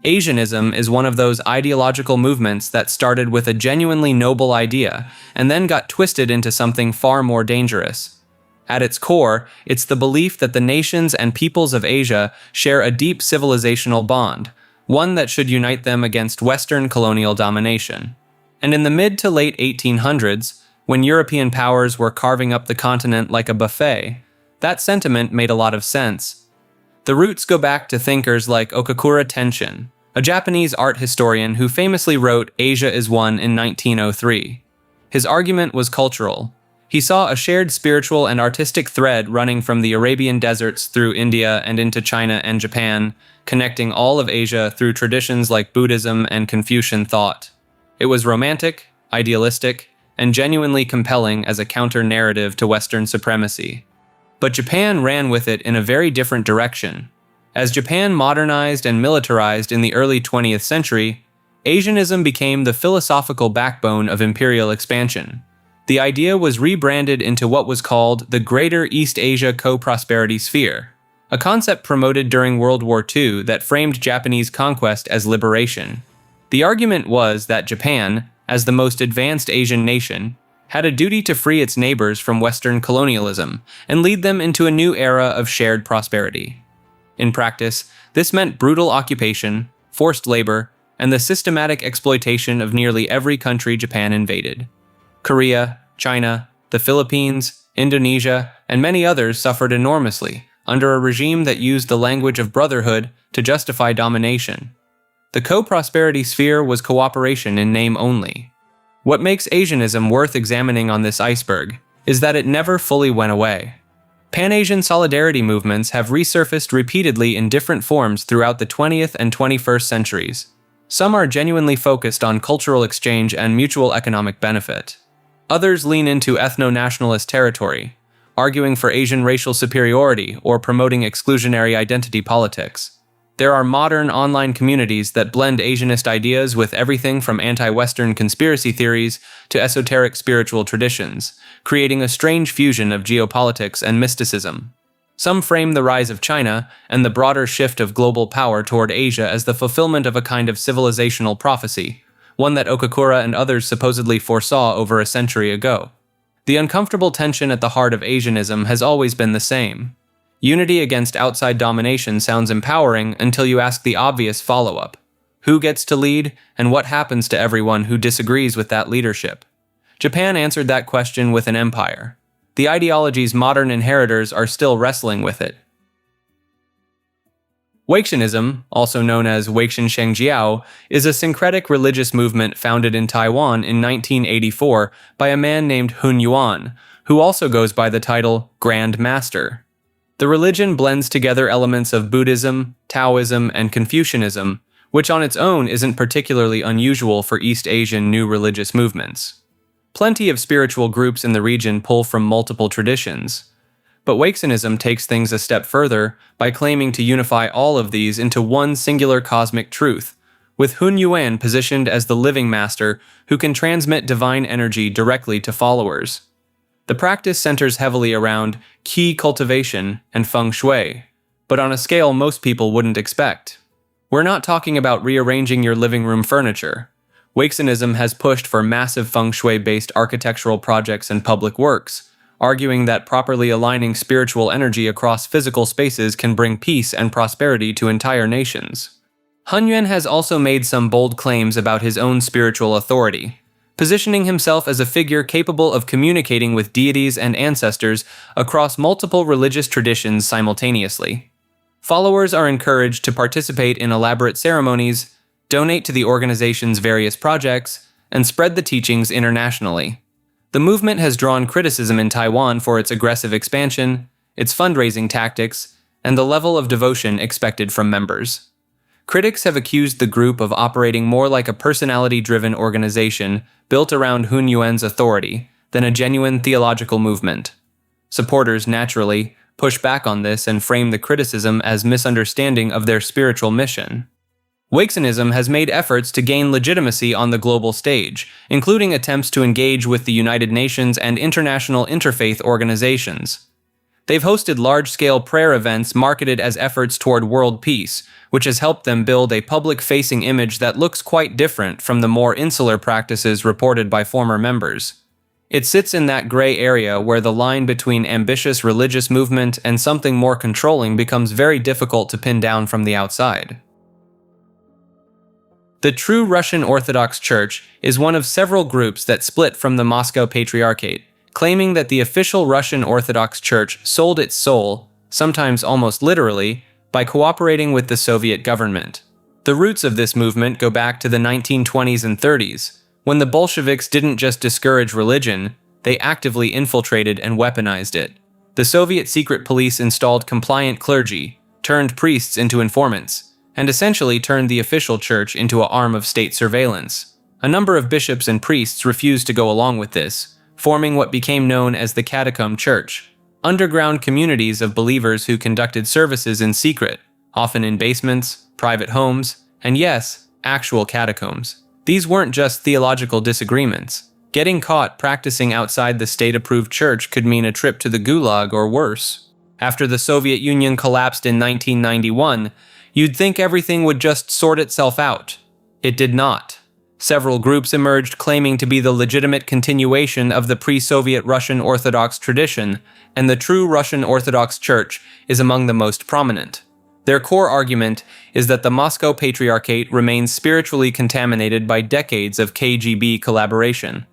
Asianism is one of those ideological movements that started with a genuinely noble idea and then got twisted into something far more dangerous. At its core, it's the belief that the nations and peoples of Asia share a deep civilizational bond, one that should unite them against Western colonial domination. And in the mid to late 1800s, when European powers were carving up the continent like a buffet, that sentiment made a lot of sense. The roots go back to thinkers like Okakura Tenshin, a Japanese art historian who famously wrote Asia is One in 1903. His argument was cultural. He saw a shared spiritual and artistic thread running from the Arabian deserts through India and into China and Japan, connecting all of Asia through traditions like Buddhism and Confucian thought. It was romantic, idealistic, and genuinely compelling as a counter-narrative to Western supremacy. But Japan ran with it in a very different direction. As Japan modernized and militarized in the early 20th century, Asianism became the philosophical backbone of imperial expansion. The idea was rebranded into what was called the Greater East Asia Co-Prosperity Sphere, a concept promoted during World War II that framed Japanese conquest as liberation. The argument was that Japan, as the most advanced Asian nation, had a duty to free its neighbors from Western colonialism and lead them into a new era of shared prosperity. In practice, this meant brutal occupation, forced labor, and the systematic exploitation of nearly every country Japan invaded. Korea, China, the Philippines, Indonesia, and many others suffered enormously, under a regime that used the language of brotherhood to justify domination. The co-prosperity sphere was cooperation in name only. What makes Asianism worth examining on this iceberg is that it never fully went away. Pan-Asian solidarity movements have resurfaced repeatedly in different forms throughout the 20th and 21st centuries. Some are genuinely focused on cultural exchange and mutual economic benefit. Others lean into ethno-nationalist territory, arguing for Asian racial superiority or promoting exclusionary identity politics. There are modern online communities that blend Asianist ideas with everything from anti-Western conspiracy theories to esoteric spiritual traditions, creating a strange fusion of geopolitics and mysticism. Some frame the rise of China and the broader shift of global power toward Asia as the fulfillment of a kind of civilizational prophecy, one that Okakura and others supposedly foresaw over a century ago. The uncomfortable tension at the heart of Asianism has always been the same. Unity against outside domination sounds empowering until you ask the obvious follow-up. Who gets to lead, and what happens to everyone who disagrees with that leadership? Japan answered that question with an empire. The ideology's modern inheritors are still wrestling with it. Weixinism, also known as Weixin Shengjiao, is a syncretic religious movement founded in Taiwan in 1984 by a man named Hun Yuan, who also goes by the title Grand Master. The religion blends together elements of Buddhism, Taoism, and Confucianism, which on its own isn't particularly unusual for East Asian new religious movements. Plenty of spiritual groups in the region pull from multiple traditions, but Weixinism takes things a step further by claiming to unify all of these into one singular cosmic truth, with Hun Yuan positioned as the living master who can transmit divine energy directly to followers. The practice centers heavily around qi cultivation and feng shui, but on a scale most people wouldn't expect. We're not talking about rearranging your living room furniture. Weixinism has pushed for massive feng shui-based architectural projects and public works, arguing that properly aligning spiritual energy across physical spaces can bring peace and prosperity to entire nations. Hun Yuan has also made some bold claims about his own spiritual authority, positioning himself as a figure capable of communicating with deities and ancestors across multiple religious traditions simultaneously. Followers are encouraged to participate in elaborate ceremonies, donate to the organization's various projects, and spread the teachings internationally. The movement has drawn criticism in Taiwan for its aggressive expansion, its fundraising tactics, and the level of devotion expected from members. Critics have accused the group of operating more like a personality-driven organization built around Hun Yuan's authority than a genuine theological movement. Supporters, naturally, push back on this and frame the criticism as misunderstanding of their spiritual mission. Weixinism has made efforts to gain legitimacy on the global stage, including attempts to engage with the United Nations and international interfaith organizations. They've hosted large-scale prayer events marketed as efforts toward world peace, which has helped them build a public-facing image that looks quite different from the more insular practices reported by former members. It sits in that gray area where the line between ambitious religious movement and something more controlling becomes very difficult to pin down from the outside. The True Russian Orthodox Church is one of several groups that split from the Moscow Patriarchate, claiming that the official Russian Orthodox Church sold its soul, sometimes almost literally, by cooperating with the Soviet government. The roots of this movement go back to the 1920s and 30s, when the Bolsheviks didn't just discourage religion, they actively infiltrated and weaponized it. The Soviet secret police installed compliant clergy, turned priests into informants, and essentially turned the official church into an arm of state surveillance. A number of bishops and priests refused to go along with this, forming what became known as the Catacomb Church, underground communities of believers who conducted services in secret, often in basements, private homes, and yes, actual catacombs. These weren't just theological disagreements. Getting caught practicing outside the state-approved church could mean a trip to the Gulag or worse. After the Soviet Union collapsed in 1991, you'd think everything would just sort itself out. It did not. Several groups emerged claiming to be the legitimate continuation of the pre-Soviet Russian Orthodox tradition, and the True Russian Orthodox Church is among the most prominent. Their core argument is that the Moscow Patriarchate remains spiritually contaminated by decades of KGB collaboration,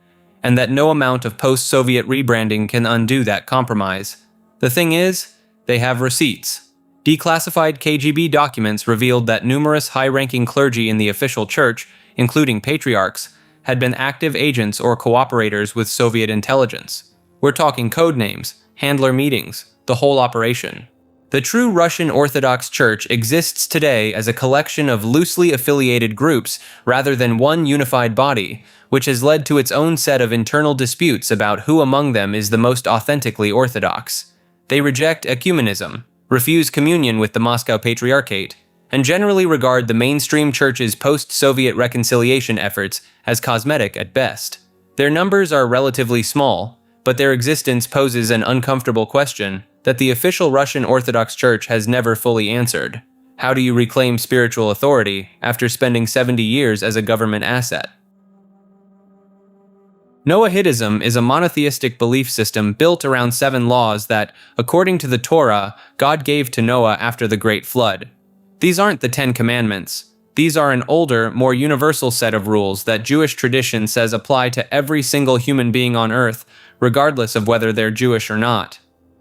and that no amount of post-Soviet rebranding can undo that compromise. The thing is, They have receipts. Declassified KGB documents revealed that numerous high-ranking clergy in the official church, including patriarchs, had been active agents or cooperators with Soviet intelligence. We're talking code names, handler meetings, the whole operation. The true Russian Orthodox Church exists today as a collection of loosely affiliated groups rather than one unified body, which has led to its own set of internal disputes about who among them is the most authentically Orthodox. They reject ecumenism, refuse communion with the Moscow Patriarchate, and generally regard the mainstream church's post-Soviet reconciliation efforts as cosmetic at best. Their numbers are relatively small, but their existence poses an uncomfortable question that the official Russian Orthodox Church has never fully answered. How do you reclaim spiritual authority after spending 70 years as a government asset? Noahidism is a monotheistic belief system built around 7 laws that, according to the Torah, God gave to Noah after the Great Flood. These aren't the 10 Commandments. These are an older, more universal set of rules that Jewish tradition says apply to every single human being on earth, regardless of whether they're Jewish or not.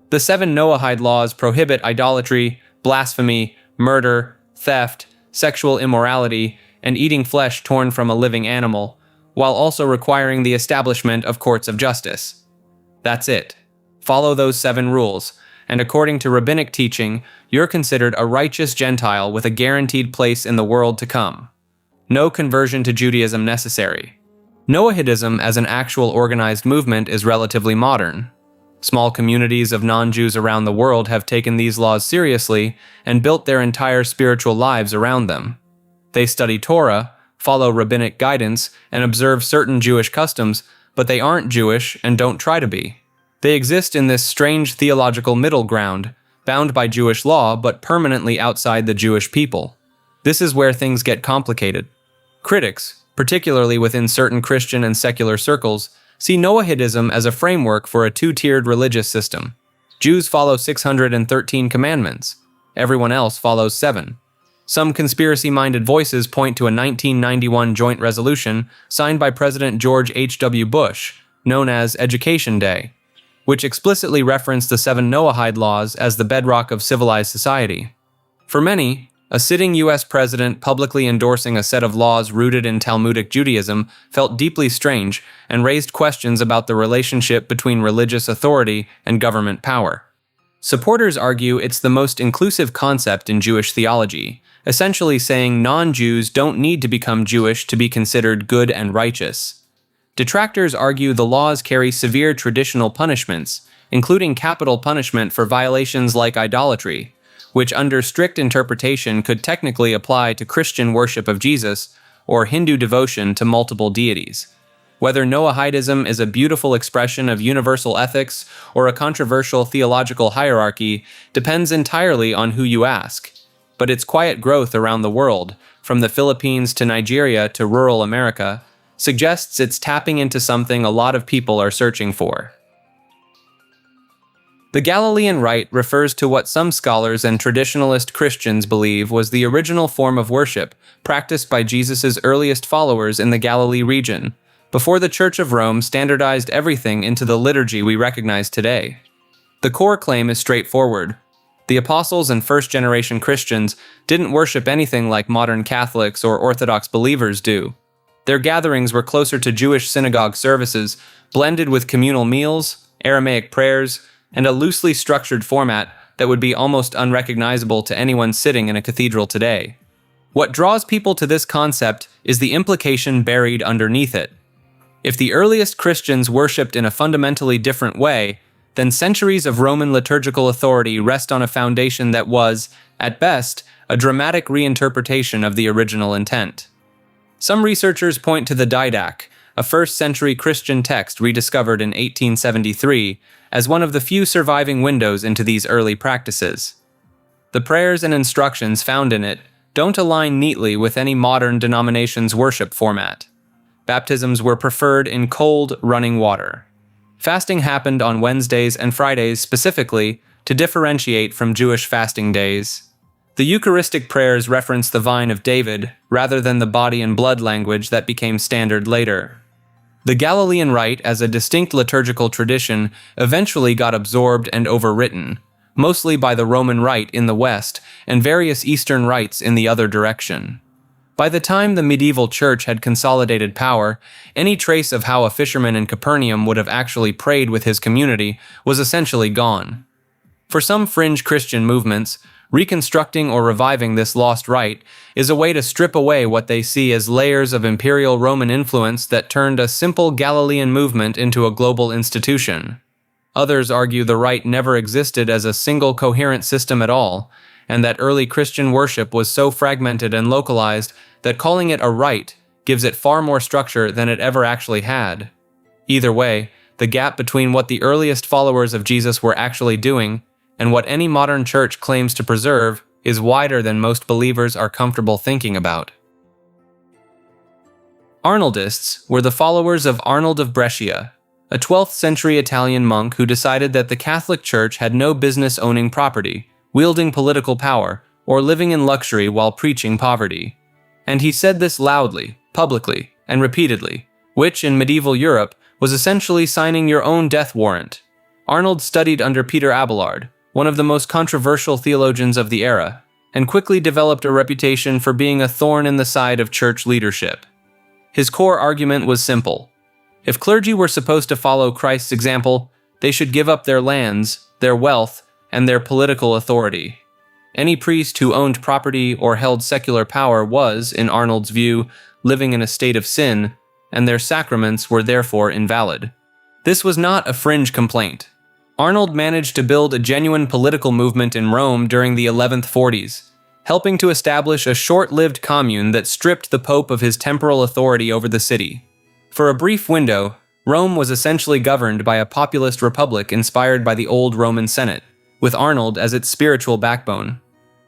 The 7 Noahide laws prohibit idolatry, blasphemy, murder, theft, sexual immorality, and eating flesh torn from a living animal, while also requiring the establishment of courts of justice. That's it. Follow those 7 rules, and according to rabbinic teaching, you're considered a righteous Gentile with a guaranteed place in the world to come. No conversion to Judaism necessary. Noahidism as an actual organized movement is relatively modern. Small communities of non-Jews around the world have taken these laws seriously and built their entire spiritual lives around them. They study Torah, follow rabbinic guidance, and observe certain Jewish customs, but they aren't Jewish and don't try to be. They exist in this strange theological middle ground, bound by Jewish law but permanently outside the Jewish people. This is where things get complicated. Critics, particularly within certain Christian and secular circles, see Noahidism as a framework for a 2-tiered religious system. Jews follow 613 commandments. Everyone else follows 7. Some conspiracy-minded voices point to a 1991 joint resolution signed by President George H.W. Bush, known as Education Day, which explicitly referenced the 7 Noahide laws as the bedrock of civilized society. For many, a sitting U.S. president publicly endorsing a set of laws rooted in Talmudic Judaism felt deeply strange and raised questions about the relationship between religious authority and government power. Supporters argue it's the most inclusive concept in Jewish theology, essentially saying non-Jews don't need to become Jewish to be considered good and righteous. Detractors argue the laws carry severe traditional punishments, including capital punishment for violations like idolatry, which under strict interpretation could technically apply to Christian worship of Jesus or Hindu devotion to multiple deities. Whether Noahidism is a beautiful expression of universal ethics or a controversial theological hierarchy depends entirely on who you ask. But its quiet growth around the world, from the Philippines to Nigeria to rural America, suggests it's tapping into something a lot of people are searching for. The Galilean rite refers to what some scholars and traditionalist Christians believe was the original form of worship practiced by Jesus' earliest followers in the Galilee region, before the Church of Rome standardized everything into the liturgy we recognize today. The core claim is straightforward. The apostles and first-generation Christians didn't worship anything like modern Catholics or Orthodox believers do. Their gatherings were closer to Jewish synagogue services, blended with communal meals, Aramaic prayers, and a loosely structured format that would be almost unrecognizable to anyone sitting in a cathedral today. What draws people to this concept is the implication buried underneath it. If the earliest Christians worshipped in a fundamentally different way, then centuries of Roman liturgical authority rest on a foundation that was, at best, a dramatic reinterpretation of the original intent. Some researchers point to the Didache, a first-century Christian text rediscovered in 1873, as one of the few surviving windows into these early practices. The prayers and instructions found in it don't align neatly with any modern denomination's worship format. Baptisms were preferred in cold, running water. Fasting happened on Wednesdays and Fridays specifically to differentiate from Jewish fasting days. The Eucharistic prayers reference the vine of David rather than the body and blood language that became standard later. The Galilean rite as a distinct liturgical tradition eventually got absorbed and overwritten, mostly by the Roman Rite in the west and various Eastern rites in the other direction. By the time the medieval church had consolidated power, any trace of how a fisherman in Capernaum would have actually prayed with his community was essentially gone. For some fringe Christian movements, reconstructing or reviving this lost rite is a way to strip away what they see as layers of imperial Roman influence that turned a simple Galilean movement into a global institution. Others argue the rite never existed as a single coherent system at all, and that early Christian worship was so fragmented and localized that calling it a rite gives it far more structure than it ever actually had. Either way, the gap between what the earliest followers of Jesus were actually doing and what any modern church claims to preserve is wider than most believers are comfortable thinking about. Arnoldists were the followers of Arnold of Brescia, a 12th century Italian monk who decided that the Catholic Church had no business owning property, wielding political power, or living in luxury while preaching poverty. And he said this loudly, publicly, and repeatedly, which in medieval Europe was essentially signing your own death warrant. Arnold studied under Peter Abelard, one of the most controversial theologians of the era, and quickly developed a reputation for being a thorn in the side of church leadership. His core argument was simple. If clergy were supposed to follow Christ's example, they should give up their lands, their wealth, and their political authority. Any priest who owned property or held secular power was, in Arnold's view, living in a state of sin, and their sacraments were therefore invalid. This was not a fringe complaint. Arnold managed to build a genuine political movement in Rome during the 1140s, helping to establish a short-lived commune that stripped the Pope of his temporal authority over the city. For a brief window, Rome was essentially governed by a populist republic inspired by the old Roman Senate, with Arnold as its spiritual backbone.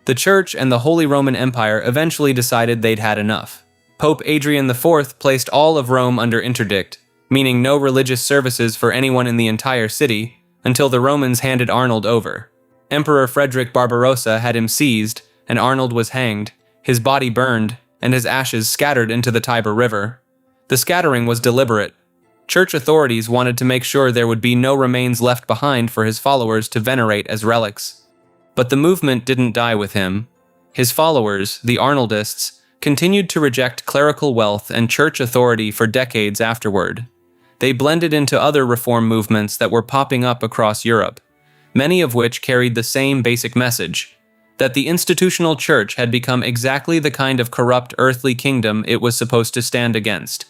The Church and the Holy Roman Empire eventually decided they'd had enough. Pope Adrian IV placed all of Rome under interdict, meaning no religious services for anyone in the entire city, until the Romans handed Arnold over. Emperor Frederick Barbarossa had him seized, and Arnold was hanged, his body burned, and his ashes scattered into the Tiber River. The scattering was deliberate. Church authorities wanted to make sure there would be no remains left behind for his followers to venerate as relics. But the movement didn't die with him. His followers, the Arnoldists, continued to reject clerical wealth and church authority for decades afterward. They blended into other reform movements that were popping up across Europe, many of which carried the same basic message, that the institutional church had become exactly the kind of corrupt earthly kingdom it was supposed to stand against.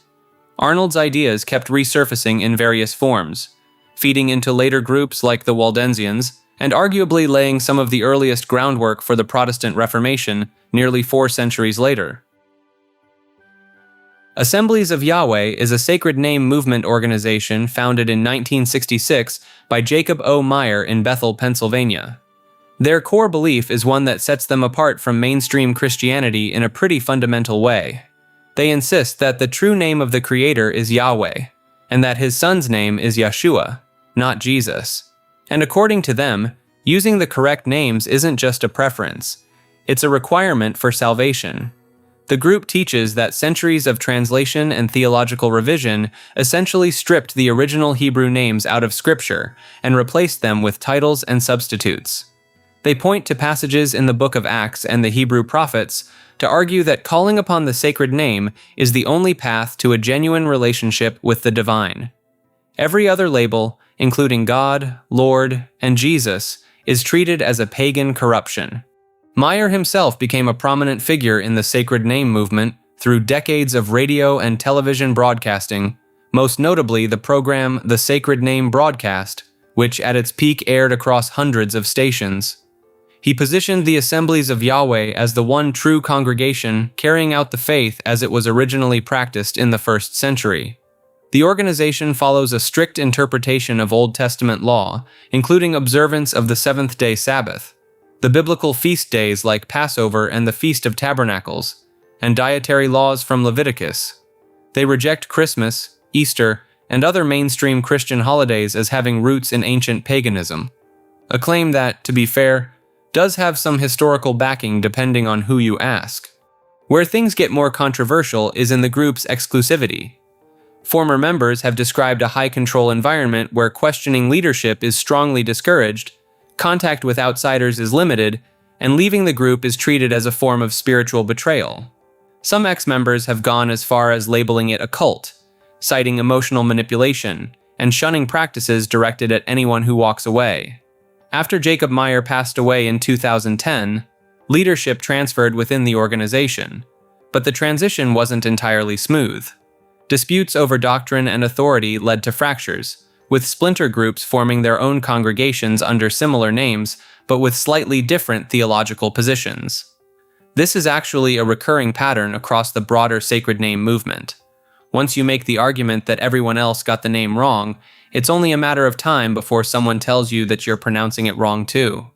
Arnold's ideas kept resurfacing in various forms, feeding into later groups like the Waldensians, and arguably laying some of the earliest groundwork for the Protestant Reformation nearly 4 centuries later. Assemblies of Yahweh is a sacred name movement organization founded in 1966 by Jacob O. Meyer in Bethel, Pennsylvania. Their core belief is one that sets them apart from mainstream Christianity in a pretty fundamental way. They insist that the true name of the Creator is Yahweh, and that his Son's name is Yeshua, not Jesus. And according to them, using the correct names isn't just a preference, it's a requirement for salvation. The group teaches that centuries of translation and theological revision essentially stripped the original Hebrew names out of Scripture and replaced them with titles and substitutes. They point to passages in the book of Acts and the Hebrew prophets to argue that calling upon the sacred name is the only path to a genuine relationship with the divine. Every other label, including God, Lord, and Jesus, is treated as a pagan corruption. Meyer himself became a prominent figure in the sacred name movement through decades of radio and television broadcasting, most notably the program The Sacred Name Broadcast, which at its peak aired across hundreds of stations. He positioned the Assemblies of Yahweh as the one true congregation carrying out the faith as it was originally practiced in the 1st century. The organization follows a strict interpretation of Old Testament law, including observance of the 7th-day Sabbath, the biblical feast days like Passover and the Feast of Tabernacles, and dietary laws from Leviticus. They reject Christmas, Easter, and other mainstream Christian holidays as having roots in ancient paganism, a claim that, to be fair, does have some historical backing depending on who you ask. Where things get more controversial is in the group's exclusivity. Former members have described a high-control environment where questioning leadership is strongly discouraged, Contact with outsiders is limited, and leaving the group is treated as a form of spiritual betrayal. Some ex-members have gone as far as labeling it a cult, citing emotional manipulation, and shunning practices directed at anyone who walks away. After Jacob Meyer passed away in 2010, leadership transferred within the organization, but the transition wasn't entirely smooth. Disputes over doctrine and authority led to fractures, with splinter groups forming their own congregations under similar names, but with slightly different theological positions. This is actually a recurring pattern across the broader sacred name movement. Once you make the argument that everyone else got the name wrong, it's only a matter of time before someone tells you that you're pronouncing it wrong too.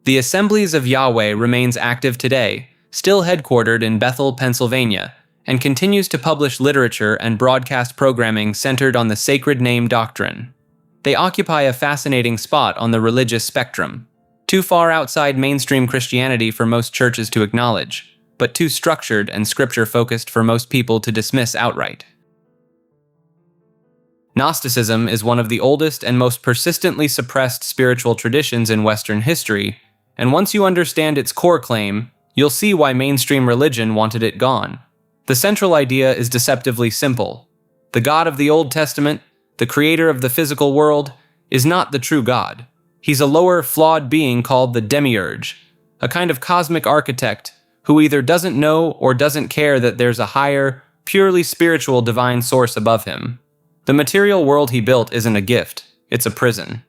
The Assemblies of Yahweh remains active today, still headquartered in Bethel, Pennsylvania, and continues to publish literature and broadcast programming centered on the sacred name doctrine. They occupy a fascinating spot on the religious spectrum, too far outside mainstream Christianity for most churches to acknowledge, but too structured and scripture-focused for most people to dismiss outright. Gnosticism is one of the oldest and most persistently suppressed spiritual traditions in Western history, and once you understand its core claim, you'll see why mainstream religion wanted it gone. The central idea is deceptively simple. The God of the Old Testament, the creator of the physical world, is not the true God. He's a lower, flawed being called the demiurge, a kind of cosmic architect who either doesn't know or doesn't care that there's a higher, purely spiritual divine source above him. The material world he built isn't a gift, it's a prison.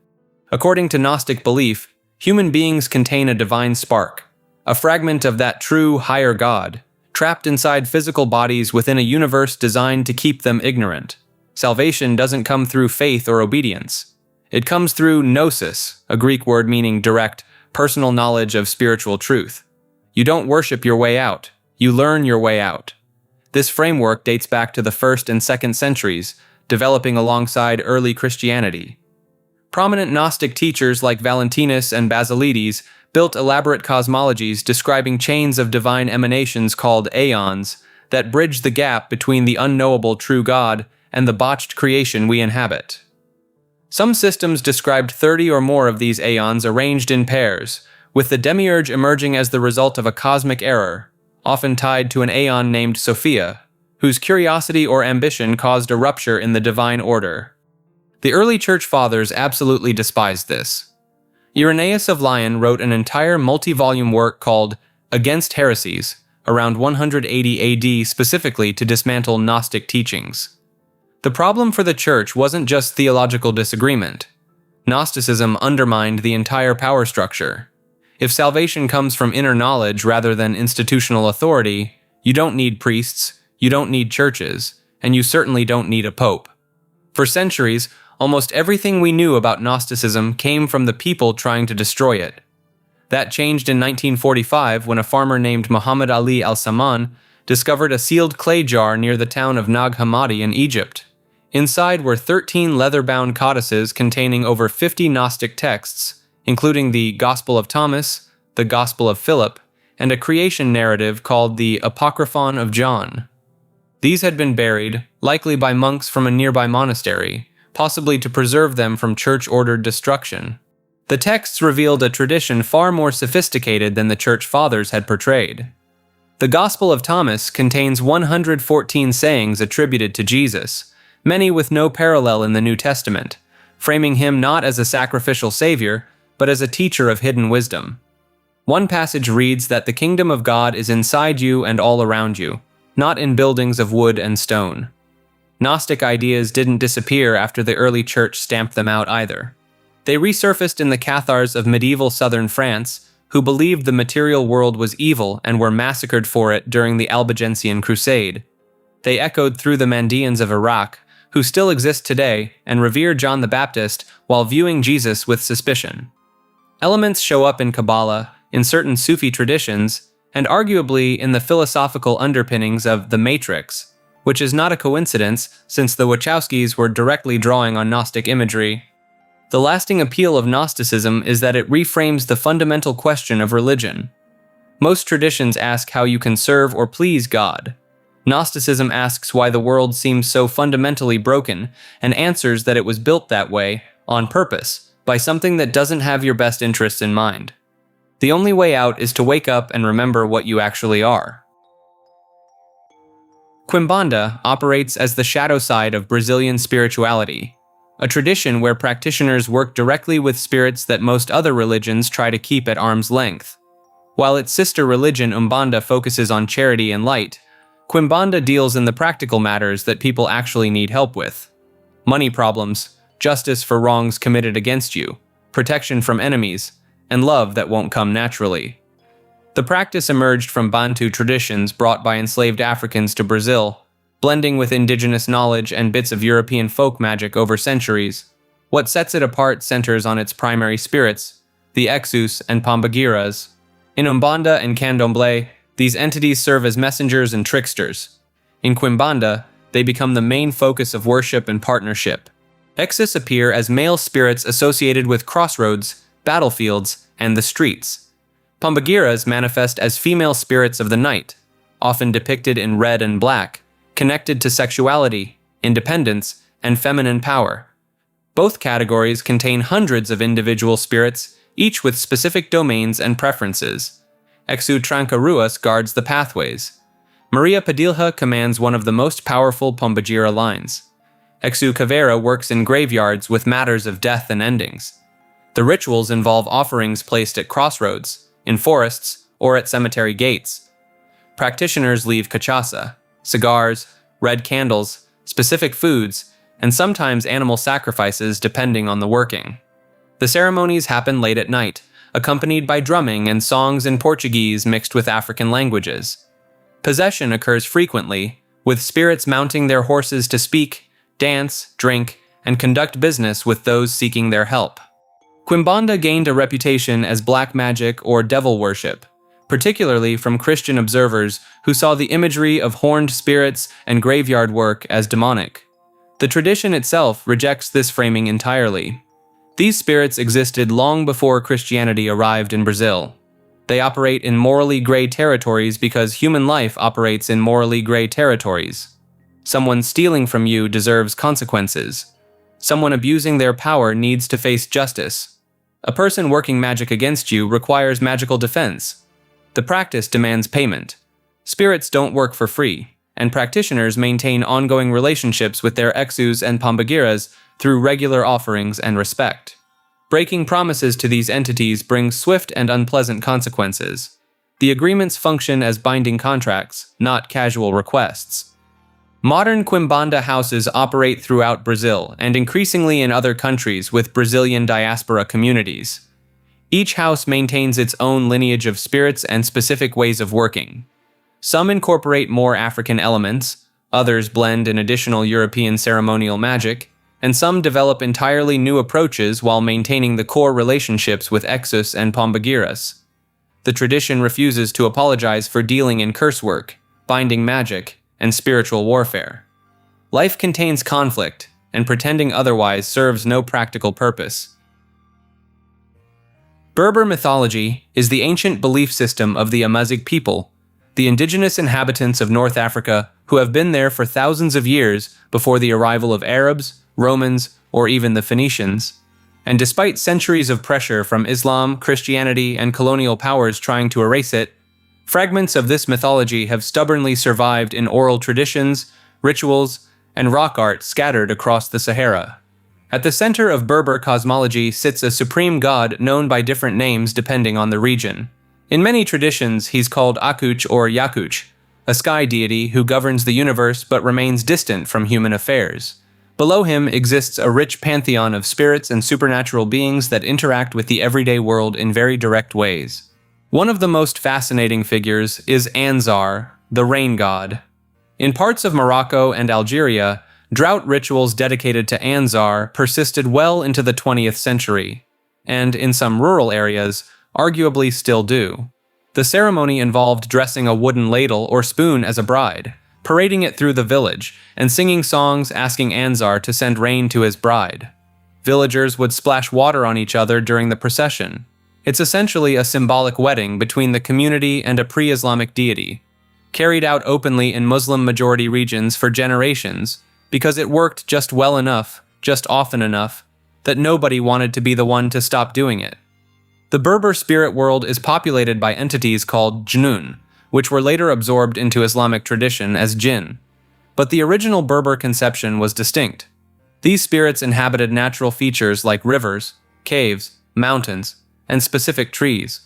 According to Gnostic belief, human beings contain a divine spark, a fragment of that true, higher God, trapped inside physical bodies within a universe designed to keep them ignorant. Salvation doesn't come through faith or obedience. It comes through gnosis, a Greek word meaning direct, personal knowledge of spiritual truth. You don't worship your way out, you learn your way out. This framework dates back to the 1st and 2nd centuries, developing alongside early Christianity. Prominent Gnostic teachers like Valentinus and Basilides built elaborate cosmologies describing chains of divine emanations called aeons that bridge the gap between the unknowable true God and the botched creation we inhabit. Some systems described 30 or more of these aeons arranged in pairs, with the demiurge emerging as the result of a cosmic error, often tied to an aeon named Sophia, whose curiosity or ambition caused a rupture in the divine order. The early church fathers absolutely despised this. Irenaeus of Lyon wrote an entire multi-volume work called Against Heresies, around 180 AD specifically to dismantle Gnostic teachings. The problem for the church wasn't just theological disagreement. Gnosticism undermined the entire power structure. If salvation comes from inner knowledge rather than institutional authority, you don't need priests, you don't need churches, and you certainly don't need a pope. For centuries, almost everything we knew about Gnosticism came from the people trying to destroy it. That changed in 1945 when a farmer named Muhammad Ali al-Saman discovered a sealed clay jar near the town of Nag Hammadi in Egypt. Inside were 13 leather-bound codices containing over 50 Gnostic texts, including the Gospel of Thomas, the Gospel of Philip, and a creation narrative called the Apocryphon of John. These had been buried, likely by monks from a nearby monastery, possibly to preserve them from church-ordered destruction. The texts revealed a tradition far more sophisticated than the church fathers had portrayed. The Gospel of Thomas contains 114 sayings attributed to Jesus, many with no parallel in the New Testament, framing him not as a sacrificial savior, but as a teacher of hidden wisdom. One passage reads that the kingdom of God is inside you and all around you, not in buildings of wood and stone. Gnostic ideas didn't disappear after the early church stamped them out either. They resurfaced in the Cathars of medieval southern France, who believed the material world was evil and were massacred for it during the Albigensian Crusade. They echoed through the Mandeans of Iraq, who still exist today and revere John the Baptist while viewing Jesus with suspicion. Elements show up in Kabbalah, in certain Sufi traditions, and arguably in the philosophical underpinnings of The Matrix, which is not a coincidence since the Wachowskis were directly drawing on Gnostic imagery. The lasting appeal of Gnosticism is that it reframes the fundamental question of religion. Most traditions ask how you can serve or please God. Gnosticism asks why the world seems so fundamentally broken and answers that it was built that way, on purpose, by something that doesn't have your best interests in mind. The only way out is to wake up and remember what you actually are. Quimbanda operates as the shadow side of Brazilian spirituality, a tradition where practitioners work directly with spirits that most other religions try to keep at arm's length. While its sister religion Umbanda focuses on charity and light, Quimbanda deals in the practical matters that people actually need help with. Money problems, justice for wrongs committed against you, protection from enemies, and love that won't come naturally. The practice emerged from Bantu traditions brought by enslaved Africans to Brazil, blending with indigenous knowledge and bits of European folk magic over centuries. What sets it apart centers on its primary spirits, the Exus and Pombagiras. In Umbanda and Candomblé, these entities serve as messengers and tricksters. In Quimbanda, they become the main focus of worship and partnership. Exus appear as male spirits associated with crossroads, battlefields, and the streets. Pombagiras manifest as female spirits of the night, often depicted in red and black, connected to sexuality, independence, and feminine power. Both categories contain hundreds of individual spirits, each with specific domains and preferences. Exu Trancaruas guards the pathways. Maria Padilha commands one of the most powerful Pombagira lines. Exu Caveira works in graveyards with matters of death and endings. The rituals involve offerings placed at crossroads, in forests, or at cemetery gates. Practitioners leave cachaça, cigars, red candles, specific foods, and sometimes animal sacrifices depending on the working. The ceremonies happen late at night, accompanied by drumming and songs in Portuguese mixed with African languages. Possession occurs frequently, with spirits mounting their horses to speak, dance, drink, and conduct business with those seeking their help. Quimbanda gained a reputation as black magic or devil worship, particularly from Christian observers who saw the imagery of horned spirits and graveyard work as demonic. The tradition itself rejects this framing entirely. These spirits existed long before Christianity arrived in Brazil. They operate in morally gray territories because human life operates in morally gray territories. Someone stealing from you deserves consequences. Someone abusing their power needs to face justice. A person working magic against you requires magical defense. The practice demands payment. Spirits don't work for free, and practitioners maintain ongoing relationships with their Exus and Pombagiras through regular offerings and respect. Breaking promises to these entities brings swift and unpleasant consequences. The agreements function as binding contracts, not casual requests. Modern Quimbanda houses operate throughout Brazil and increasingly in other countries with Brazilian diaspora communities. Each house maintains its own lineage of spirits and specific ways of working. Some incorporate more African elements, others blend in additional European ceremonial magic, and some develop entirely new approaches while maintaining the core relationships with Exus and Pombagiras. The tradition refuses to apologize for dealing in curse work, binding magic, and spiritual warfare. Life contains conflict, and pretending otherwise serves no practical purpose. Berber mythology is the ancient belief system of the Amazigh people, the indigenous inhabitants of North Africa who have been there for thousands of years before the arrival of Arabs, Romans, or even the Phoenicians. And despite centuries of pressure from Islam, Christianity, and colonial powers trying to erase it, fragments of this mythology have stubbornly survived in oral traditions, rituals, and rock art scattered across the Sahara. At the center of Berber cosmology sits a supreme god known by different names depending on the region. In many traditions, he's called Akuch or Yakuch, a sky deity who governs the universe but remains distant from human affairs. Below him exists a rich pantheon of spirits and supernatural beings that interact with the everyday world in very direct ways. One of the most fascinating figures is Anzar, the rain god. In parts of Morocco and Algeria, drought rituals dedicated to Anzar persisted well into the 20th century, and in some rural areas, arguably still do. The ceremony involved dressing a wooden ladle or spoon as a bride, parading it through the village, and singing songs asking Anzar to send rain to his bride. Villagers would splash water on each other during the procession. It's essentially a symbolic wedding between the community and a pre-Islamic deity, carried out openly in Muslim-majority regions for generations, because it worked just well enough, just often enough, that nobody wanted to be the one to stop doing it. The Berber spirit world is populated by entities called Jnun, which were later absorbed into Islamic tradition as jinn. But the original Berber conception was distinct. These spirits inhabited natural features like rivers, caves, mountains, and specific trees.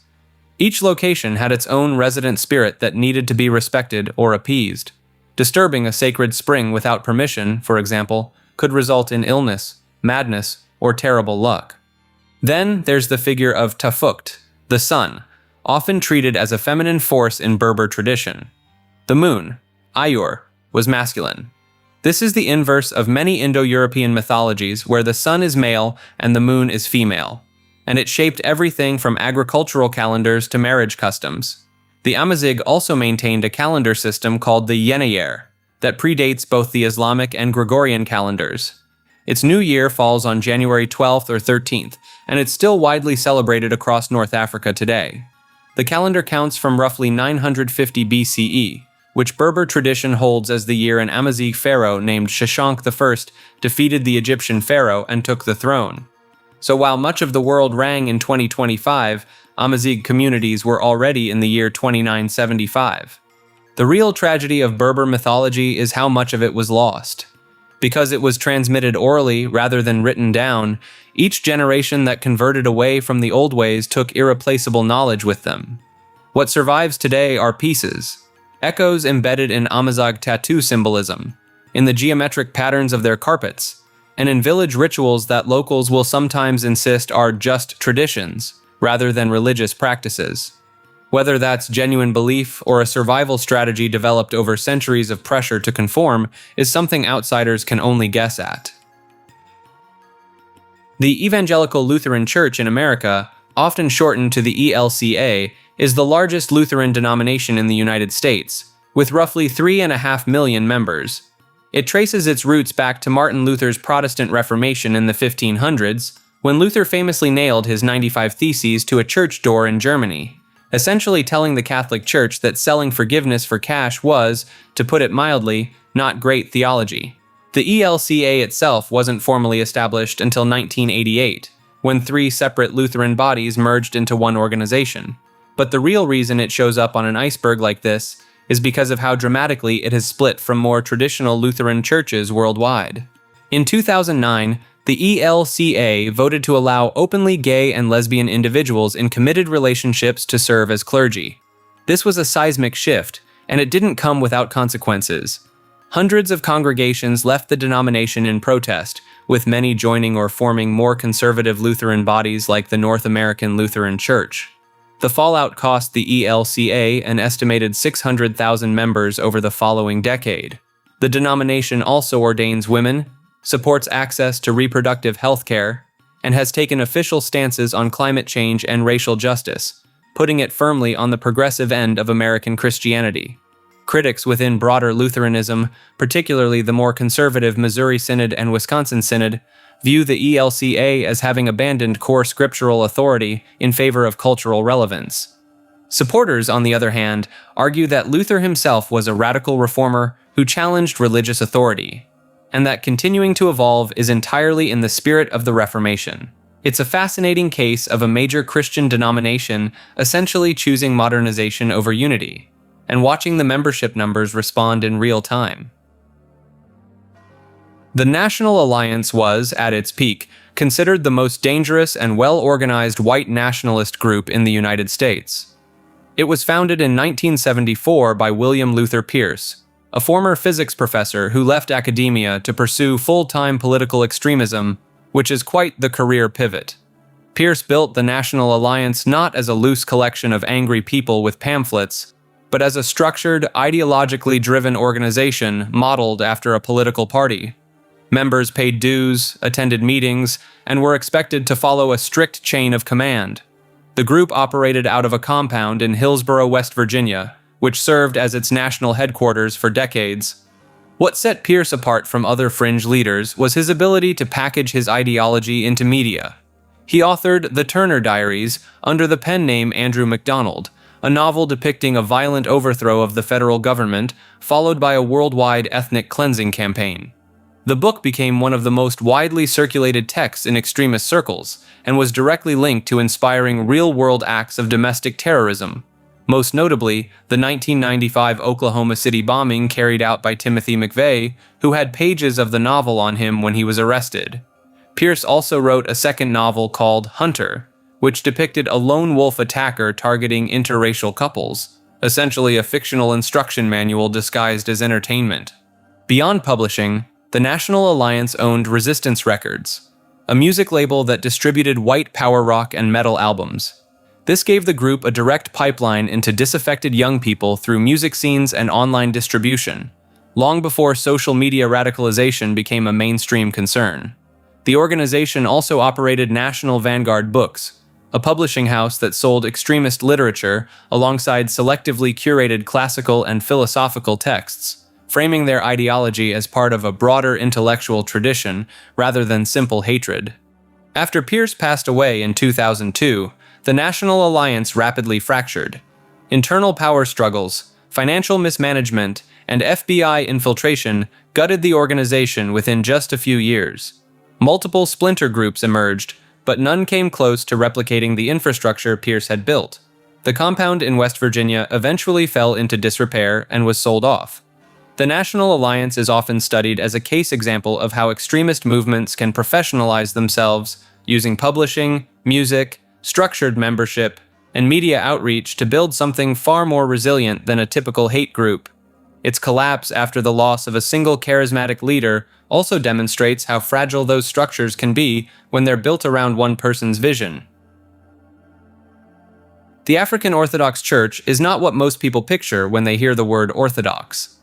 Each location had its own resident spirit that needed to be respected or appeased. Disturbing a sacred spring without permission, for example, could result in illness, madness, or terrible luck. Then there's the figure of Tafukt, the sun, often treated as a feminine force in Berber tradition. The moon, Ayur, was masculine. This is the inverse of many Indo-European mythologies where the sun is male and the moon is female, and it shaped everything from agricultural calendars to marriage customs. The Amazigh also maintained a calendar system called the Yenayer that predates both the Islamic and Gregorian calendars. Its new year falls on January 12th or 13th, and it's still widely celebrated across North Africa today. The calendar counts from roughly 950 BCE, which Berber tradition holds as the year an Amazigh pharaoh named Shashank I defeated the Egyptian pharaoh and took the throne. So while much of the world rang in 2025, Amazigh communities were already in the year 2975. The real tragedy of Berber mythology is how much of it was lost. Because it was transmitted orally rather than written down, each generation that converted away from the old ways took irreplaceable knowledge with them. What survives today are pieces, echoes embedded in Amazigh tattoo symbolism, in the geometric patterns of their carpets, and in village rituals that locals will sometimes insist are just traditions, rather than religious practices. Whether that's genuine belief or a survival strategy developed over centuries of pressure to conform is something outsiders can only guess at. The Evangelical Lutheran Church in America, often shortened to the ELCA, is the largest Lutheran denomination in the United States, with roughly 3.5 million members. It traces its roots back to Martin Luther's Protestant Reformation in the 1500s, when Luther famously nailed his 95 Theses to a church door in Germany, essentially telling the Catholic Church that selling forgiveness for cash was, to put it mildly, not great theology. The ELCA itself wasn't formally established until 1988, when 3 separate Lutheran bodies merged into one organization. But the real reason it shows up on an iceberg like this is because of how dramatically it has split from more traditional Lutheran churches worldwide. In 2009, the ELCA voted to allow openly gay and lesbian individuals in committed relationships to serve as clergy. This was a seismic shift, and it didn't come without consequences. Hundreds of congregations left the denomination in protest, with many joining or forming more conservative Lutheran bodies like the North American Lutheran Church. The fallout cost the ELCA an estimated 600,000 members over the following decade. The denomination also ordains women, supports access to reproductive health care, and has taken official stances on climate change and racial justice, putting it firmly on the progressive end of American Christianity. Critics within broader Lutheranism, particularly the more conservative Missouri Synod and Wisconsin Synod, view the ELCA as having abandoned core scriptural authority in favor of cultural relevance. Supporters, on the other hand, argue that Luther himself was a radical reformer who challenged religious authority, and that continuing to evolve is entirely in the spirit of the Reformation. It's a fascinating case of a major Christian denomination essentially choosing modernization over unity, and watching the membership numbers respond in real time. The National Alliance was, at its peak, considered the most dangerous and well-organized white nationalist group in the United States. It was founded in 1974 by William Luther Pierce, a former physics professor who left academia to pursue full-time political extremism, which is quite the career pivot. Pierce built the National Alliance not as a loose collection of angry people with pamphlets, but as a structured, ideologically driven organization modeled after a political party. Members paid dues, attended meetings, and were expected to follow a strict chain of command. The group operated out of a compound in Hillsborough, West Virginia, which served as its national headquarters for decades. What set Pierce apart from other fringe leaders was his ability to package his ideology into media. He authored The Turner Diaries under the pen name Andrew MacDonald, a novel depicting a violent overthrow of the federal government, followed by a worldwide ethnic cleansing campaign. The book became one of the most widely circulated texts in extremist circles and was directly linked to inspiring real-world acts of domestic terrorism, most notably the 1995 Oklahoma City bombing carried out by Timothy McVeigh, who had pages of the novel on him when he was arrested. Pierce also wrote a second novel called Hunter, which depicted a lone wolf attacker targeting interracial couples, essentially a fictional instruction manual disguised as entertainment. Beyond publishing, the National Alliance owned Resistance Records, a music label that distributed white power rock and metal albums. This gave the group a direct pipeline into disaffected young people through music scenes and online distribution, long before social media radicalization became a mainstream concern. The organization also operated National Vanguard Books, a publishing house that sold extremist literature alongside selectively curated classical and philosophical texts, framing their ideology as part of a broader intellectual tradition rather than simple hatred. After Pierce passed away in 2002, the National Alliance rapidly fractured. Internal power struggles, financial mismanagement, and FBI infiltration gutted the organization within just a few years. Multiple splinter groups emerged, but none came close to replicating the infrastructure Pierce had built. The compound in West Virginia eventually fell into disrepair and was sold off. The National Alliance is often studied as a case example of how extremist movements can professionalize themselves using publishing, music, structured membership, and media outreach to build something far more resilient than a typical hate group. Its collapse after the loss of a single charismatic leader also demonstrates how fragile those structures can be when they're built around one person's vision. The African Orthodox Church is not what most people picture when they hear the word Orthodox.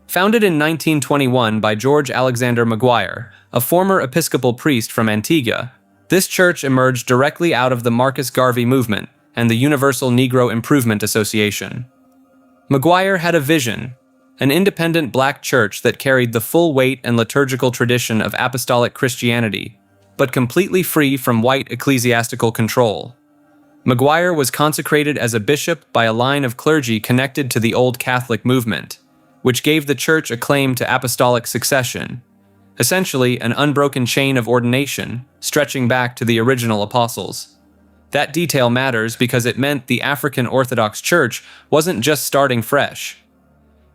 Founded in 1921 by George Alexander Maguire, a former Episcopal priest from Antigua, this church emerged directly out of the Marcus Garvey movement and the Universal Negro Improvement Association. Maguire had a vision, an independent black church that carried the full weight and liturgical tradition of apostolic Christianity, but completely free from white ecclesiastical control. Maguire was consecrated as a bishop by a line of clergy connected to the Old Catholic movement, which gave the church a claim to apostolic succession, essentially an unbroken chain of ordination stretching back to the original apostles. That detail matters because it meant the African Orthodox Church wasn't just starting fresh.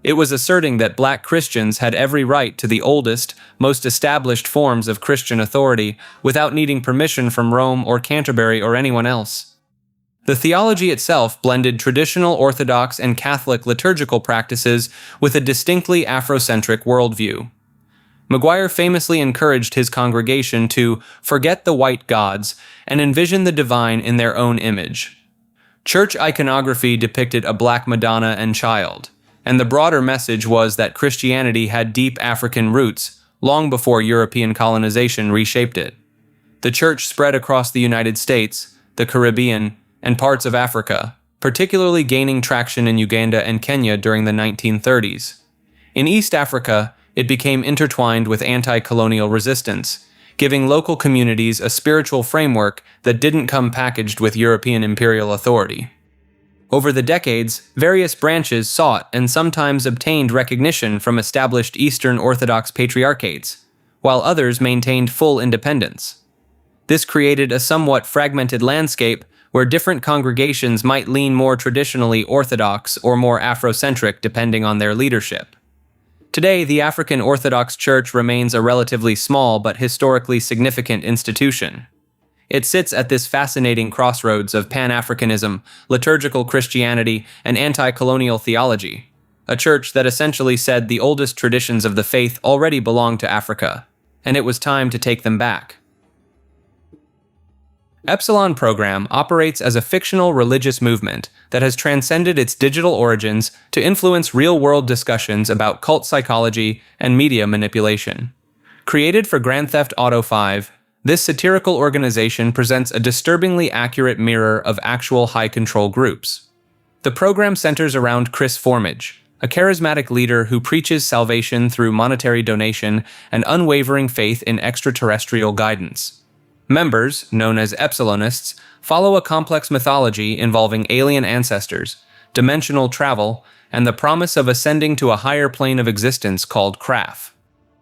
It was asserting that black Christians had every right to the oldest, most established forms of Christian authority without needing permission from Rome or Canterbury or anyone else. The theology itself blended traditional Orthodox and Catholic liturgical practices with a distinctly Afrocentric worldview. Maguire famously encouraged his congregation to forget the white gods and envision the divine in their own image. Church iconography depicted a black Madonna and child, and the broader message was that Christianity had deep African roots long before European colonization reshaped it. The church spread across the United States, the Caribbean, and parts of Africa, particularly gaining traction in Uganda and Kenya during the 1930s. In East Africa, it became intertwined with anti-colonial resistance, giving local communities a spiritual framework that didn't come packaged with European imperial authority. Over the decades, various branches sought and sometimes obtained recognition from established Eastern Orthodox patriarchates, while others maintained full independence. This created a somewhat fragmented landscape where different congregations might lean more traditionally Orthodox or more Afrocentric depending on their leadership. Today, the African Orthodox Church remains a relatively small but historically significant institution. It sits at this fascinating crossroads of Pan-Africanism, liturgical Christianity, and anti-colonial theology, a church that essentially said the oldest traditions of the faith already belonged to Africa, and it was time to take them back. Epsilon Program operates as a fictional religious movement that has transcended its digital origins to influence real-world discussions about cult psychology and media manipulation. Created for Grand Theft Auto V, this satirical organization presents a disturbingly accurate mirror of actual high-control groups. The program centers around Chris Formage, a charismatic leader who preaches salvation through monetary donation and unwavering faith in extraterrestrial guidance. Members, known as Epsilonists, follow a complex mythology involving alien ancestors, dimensional travel, and the promise of ascending to a higher plane of existence called Craft.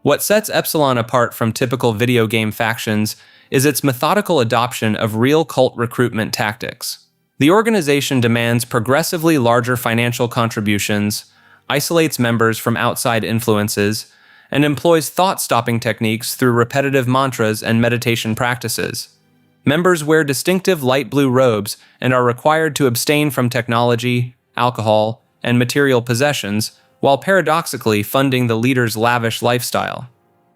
What sets Epsilon apart from typical video game factions is its methodical adoption of real cult recruitment tactics. The organization demands progressively larger financial contributions, isolates members from outside influences, and employs thought-stopping techniques through repetitive mantras and meditation practices. Members wear distinctive light blue robes and are required to abstain from technology, alcohol, and material possessions, while paradoxically funding the leader's lavish lifestyle.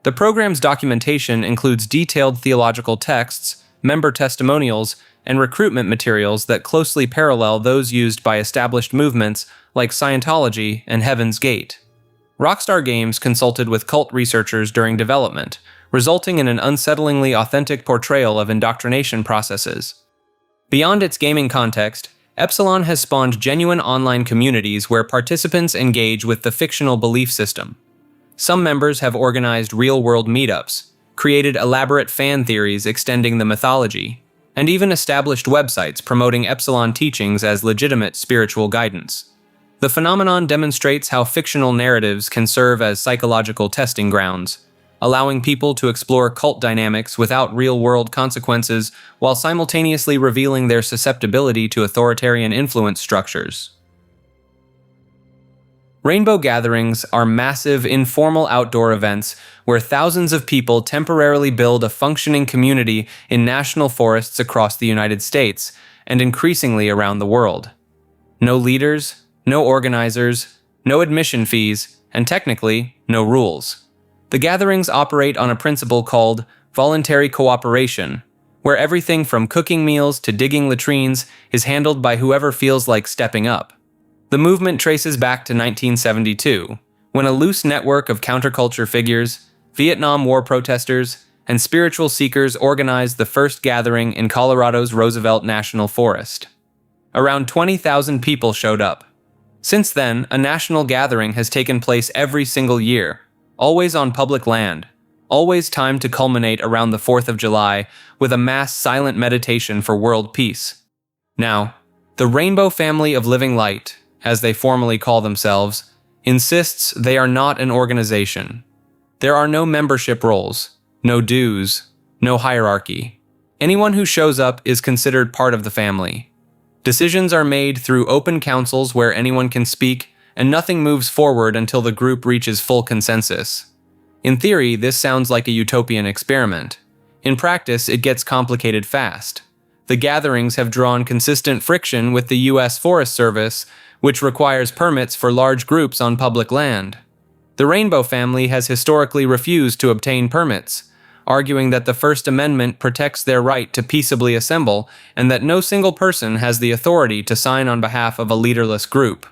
The program's documentation includes detailed theological texts, member testimonials, and recruitment materials that closely parallel those used by established movements like Scientology and Heaven's Gate. Rockstar Games consulted with cult researchers during development, resulting in an unsettlingly authentic portrayal of indoctrination processes. Beyond its gaming context, Epsilon has spawned genuine online communities where participants engage with the fictional belief system. Some members have organized real-world meetups, created elaborate fan theories extending the mythology, and even established websites promoting Epsilon teachings as legitimate spiritual guidance. The phenomenon demonstrates how fictional narratives can serve as psychological testing grounds, allowing people to explore cult dynamics without real-world consequences while simultaneously revealing their susceptibility to authoritarian influence structures. Rainbow gatherings are massive, informal outdoor events where thousands of people temporarily build a functioning community in national forests across the United States and increasingly around the world. No leaders, no organizers, no admission fees, and technically, no rules. The gatherings operate on a principle called voluntary cooperation, where everything from cooking meals to digging latrines is handled by whoever feels like stepping up. The movement traces back to 1972, when a loose network of counterculture figures, Vietnam War protesters, and spiritual seekers organized the first gathering in Colorado's Roosevelt National Forest. Around 20,000 people showed up. Since then, a national gathering has taken place every single year, always on public land, always timed to culminate around the 4th of July with a mass silent meditation for world peace. Now, the Rainbow Family of Living Light, as they formally call themselves, insists they are not an organization. There are no membership roles, no dues, no hierarchy. Anyone who shows up is considered part of the family. Decisions are made through open councils where anyone can speak, and nothing moves forward until the group reaches full consensus. In theory, this sounds like a utopian experiment. In practice, it gets complicated fast. The gatherings have drawn consistent friction with the U.S. Forest Service, which requires permits for large groups on public land. The Rainbow Family has historically refused to obtain permits, arguing that the First Amendment protects their right to peaceably assemble and that no single person has the authority to sign on behalf of a leaderless group.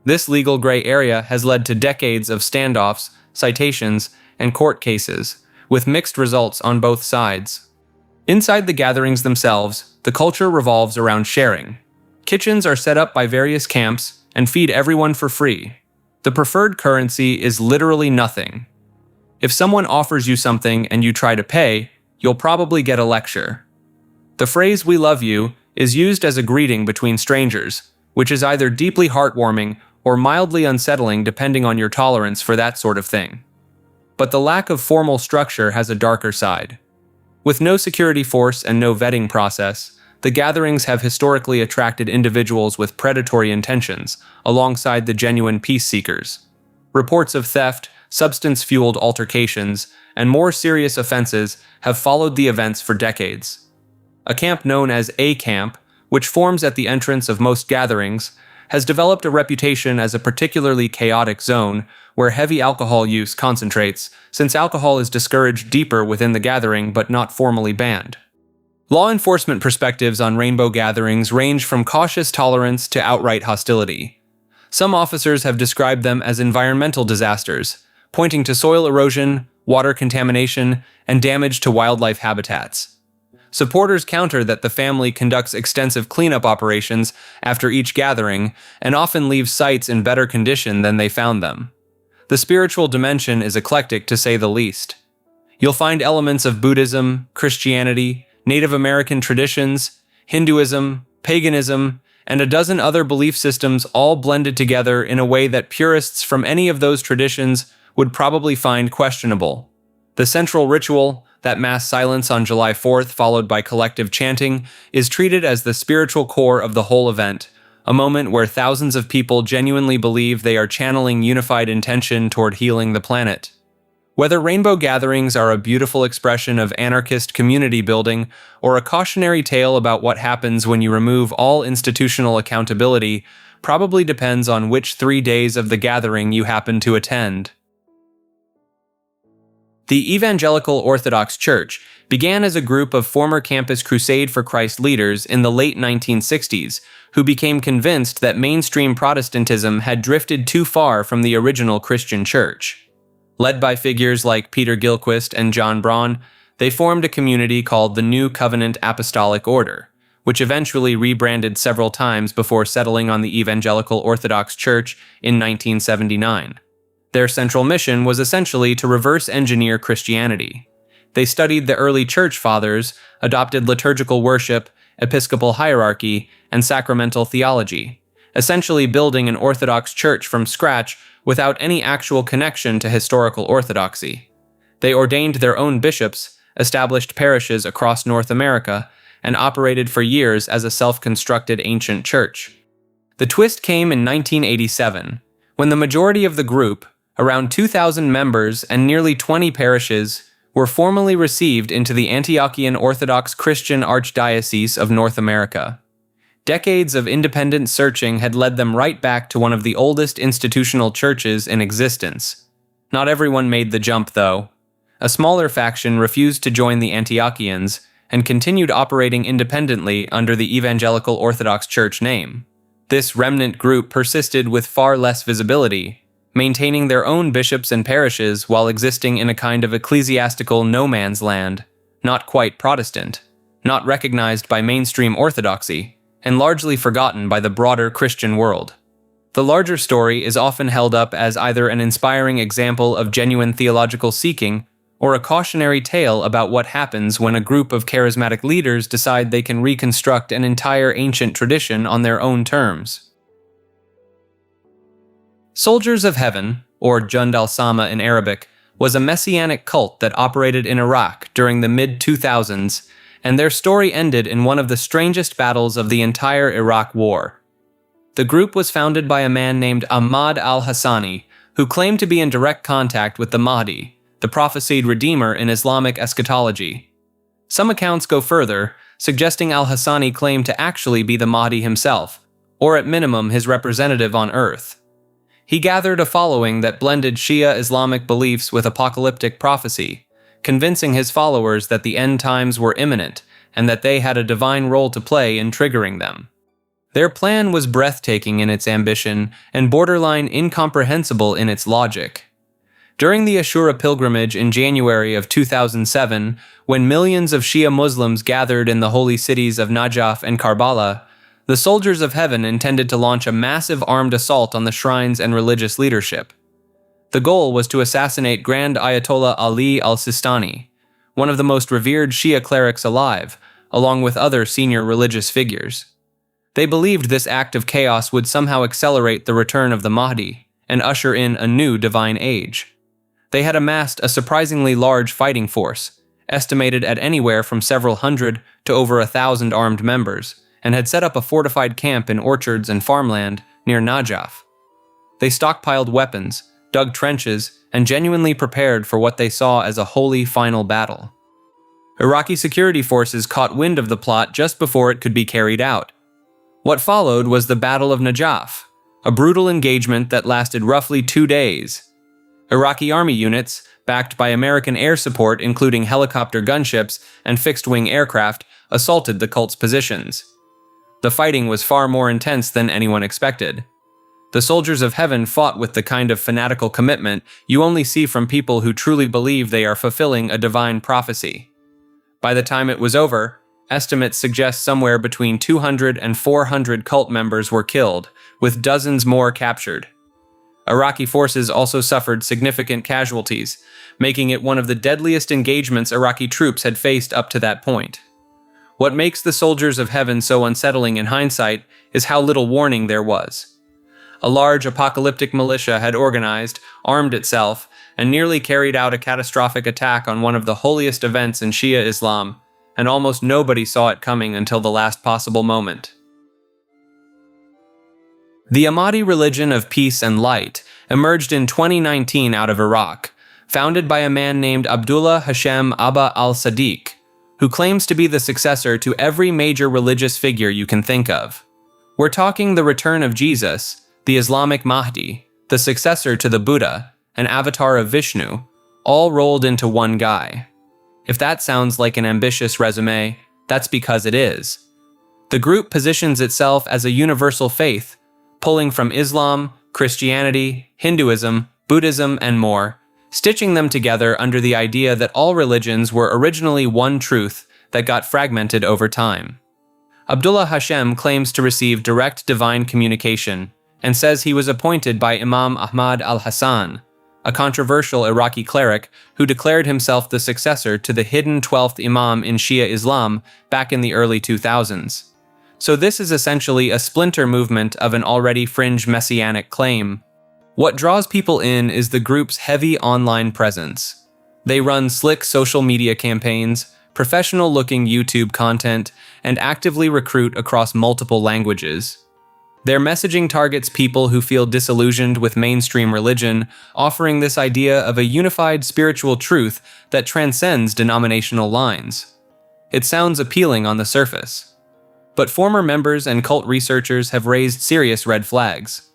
This legal gray area has led to decades of standoffs, citations, and court cases, with mixed results on both sides. Inside the gatherings themselves, the culture revolves around sharing. Kitchens are set up by various camps and feed everyone for free. The preferred currency is literally nothing. If someone offers you something and you try to pay, you'll probably get a lecture. The phrase "we love you" is used as a greeting between strangers, which is either deeply heartwarming or mildly unsettling depending on your tolerance for that sort of thing. But the lack of formal structure has a darker side. With no security force and no vetting process, the gatherings have historically attracted individuals with predatory intentions, alongside the genuine peace seekers. Reports of theft, substance-fueled altercations, and more serious offenses have followed the events for decades. A camp known as A Camp, which forms at the entrance of most gatherings, has developed a reputation as a particularly chaotic zone where heavy alcohol use concentrates, since alcohol is discouraged deeper within the gathering but not formally banned. Law enforcement perspectives on rainbow gatherings range from cautious tolerance to outright hostility. Some officers have described them as environmental disasters, pointing to soil erosion, water contamination, and damage to wildlife habitats. Supporters counter that the family conducts extensive cleanup operations after each gathering and often leaves sites in better condition than they found them. The spiritual dimension is eclectic to say the least. You'll find elements of Buddhism, Christianity, Native American traditions, Hinduism, paganism, and a dozen other belief systems all blended together in a way that purists from any of those traditions would probably find questionable. The central ritual, that mass silence on July 4th followed by collective chanting, is treated as the spiritual core of the whole event, a moment where thousands of people genuinely believe they are channeling unified intention toward healing the planet. Whether rainbow gatherings are a beautiful expression of anarchist community building or a cautionary tale about what happens when you remove all institutional accountability probably depends on which 3 days of the gathering you happen to attend. The Evangelical Orthodox Church began as a group of former Campus Crusade for Christ leaders in the late 1960s who became convinced that mainstream Protestantism had drifted too far from the original Christian church. Led by figures like Peter Gilchrist and John Braun, they formed a community called the New Covenant Apostolic Order, which eventually rebranded several times before settling on the Evangelical Orthodox Church in 1979. Their central mission was essentially to reverse engineer Christianity. They studied the early church fathers, adopted liturgical worship, episcopal hierarchy, and sacramental theology, essentially building an Orthodox church from scratch without any actual connection to historical orthodoxy. They ordained their own bishops, established parishes across North America, and operated for years as a self-constructed ancient church. The twist came in 1987, when the majority of the group, around 2,000 members and nearly 20 parishes, were formally received into the Antiochian Orthodox Christian Archdiocese of North America. Decades of independent searching had led them right back to one of the oldest institutional churches in existence. Not everyone made the jump, though. A smaller faction refused to join the Antiochians and continued operating independently under the Evangelical Orthodox Church name. This remnant group persisted with far less visibility, maintaining their own bishops and parishes while existing in a kind of ecclesiastical no-man's land, not quite Protestant, not recognized by mainstream orthodoxy, and largely forgotten by the broader Christian world. The larger story is often held up as either an inspiring example of genuine theological seeking or a cautionary tale about what happens when a group of charismatic leaders decide they can reconstruct an entire ancient tradition on their own terms. Soldiers of Heaven, or Jund al-Sama in Arabic, was a messianic cult that operated in Iraq during the mid-2000s, and their story ended in one of the strangest battles of the entire Iraq War. The group was founded by a man named Ahmad al-Hassani, who claimed to be in direct contact with the Mahdi, the prophesied Redeemer in Islamic eschatology. Some accounts go further, suggesting al-Hassani claimed to actually be the Mahdi himself, or at minimum his representative on Earth. He gathered a following that blended Shia Islamic beliefs with apocalyptic prophecy, convincing his followers that the end times were imminent and that they had a divine role to play in triggering them. Their plan was breathtaking in its ambition and borderline incomprehensible in its logic. During the Ashura pilgrimage in January of 2007, when millions of Shia Muslims gathered in the holy cities of Najaf and Karbala, the Soldiers of Heaven intended to launch a massive armed assault on the shrines and religious leadership. The goal was to assassinate Grand Ayatollah Ali al-Sistani, one of the most revered Shia clerics alive, along with other senior religious figures. They believed this act of chaos would somehow accelerate the return of the Mahdi and usher in a new divine age. They had amassed a surprisingly large fighting force, estimated at anywhere from several hundred to over 1,000 armed members, and had set up a fortified camp in orchards and farmland near Najaf. They stockpiled weapons, dug trenches, and genuinely prepared for what they saw as a holy final battle. Iraqi security forces caught wind of the plot just before it could be carried out. What followed was the Battle of Najaf, a brutal engagement that lasted roughly 2 days. Iraqi army units, backed by American air support including helicopter gunships and fixed-wing aircraft, assaulted the cult's positions. The fighting was far more intense than anyone expected. The Soldiers of Heaven fought with the kind of fanatical commitment you only see from people who truly believe they are fulfilling a divine prophecy. By the time it was over, estimates suggest somewhere between 200 and 400 cult members were killed, with dozens more captured. Iraqi forces also suffered significant casualties, making it one of the deadliest engagements Iraqi troops had faced up to that point. What makes the Soldiers of Heaven so unsettling in hindsight is how little warning there was. A large apocalyptic militia had organized, armed itself, and nearly carried out a catastrophic attack on one of the holiest events in Shia Islam, and almost nobody saw it coming until the last possible moment. The Ahmadi religion of peace and light emerged in 2019 out of Iraq, founded by a man named Abdullah Hashem Abba al-Sadiq, who claims to be the successor to every major religious figure you can think of. We're talking the return of Jesus, the Islamic Mahdi, the successor to the Buddha, an avatar of Vishnu, all rolled into one guy. If that sounds like an ambitious resume, that's because it is. The group positions itself as a universal faith, pulling from Islam, Christianity, Hinduism, Buddhism, and more, stitching them together under the idea that all religions were originally one truth that got fragmented over time. Abdullah Hashem claims to receive direct divine communication and says he was appointed by Imam Ahmad al-Hassan, a controversial Iraqi cleric who declared himself the successor to the hidden 12th Imam in Shia Islam back in the early 2000s. So this is essentially a splinter movement of an already fringe messianic claim. What draws people in is the group's heavy online presence. They run slick social media campaigns, professional-looking YouTube content, and actively recruit across multiple languages. Their messaging targets people who feel disillusioned with mainstream religion, offering this idea of a unified spiritual truth that transcends denominational lines. It sounds appealing on the surface, but former members and cult researchers have raised serious red flags.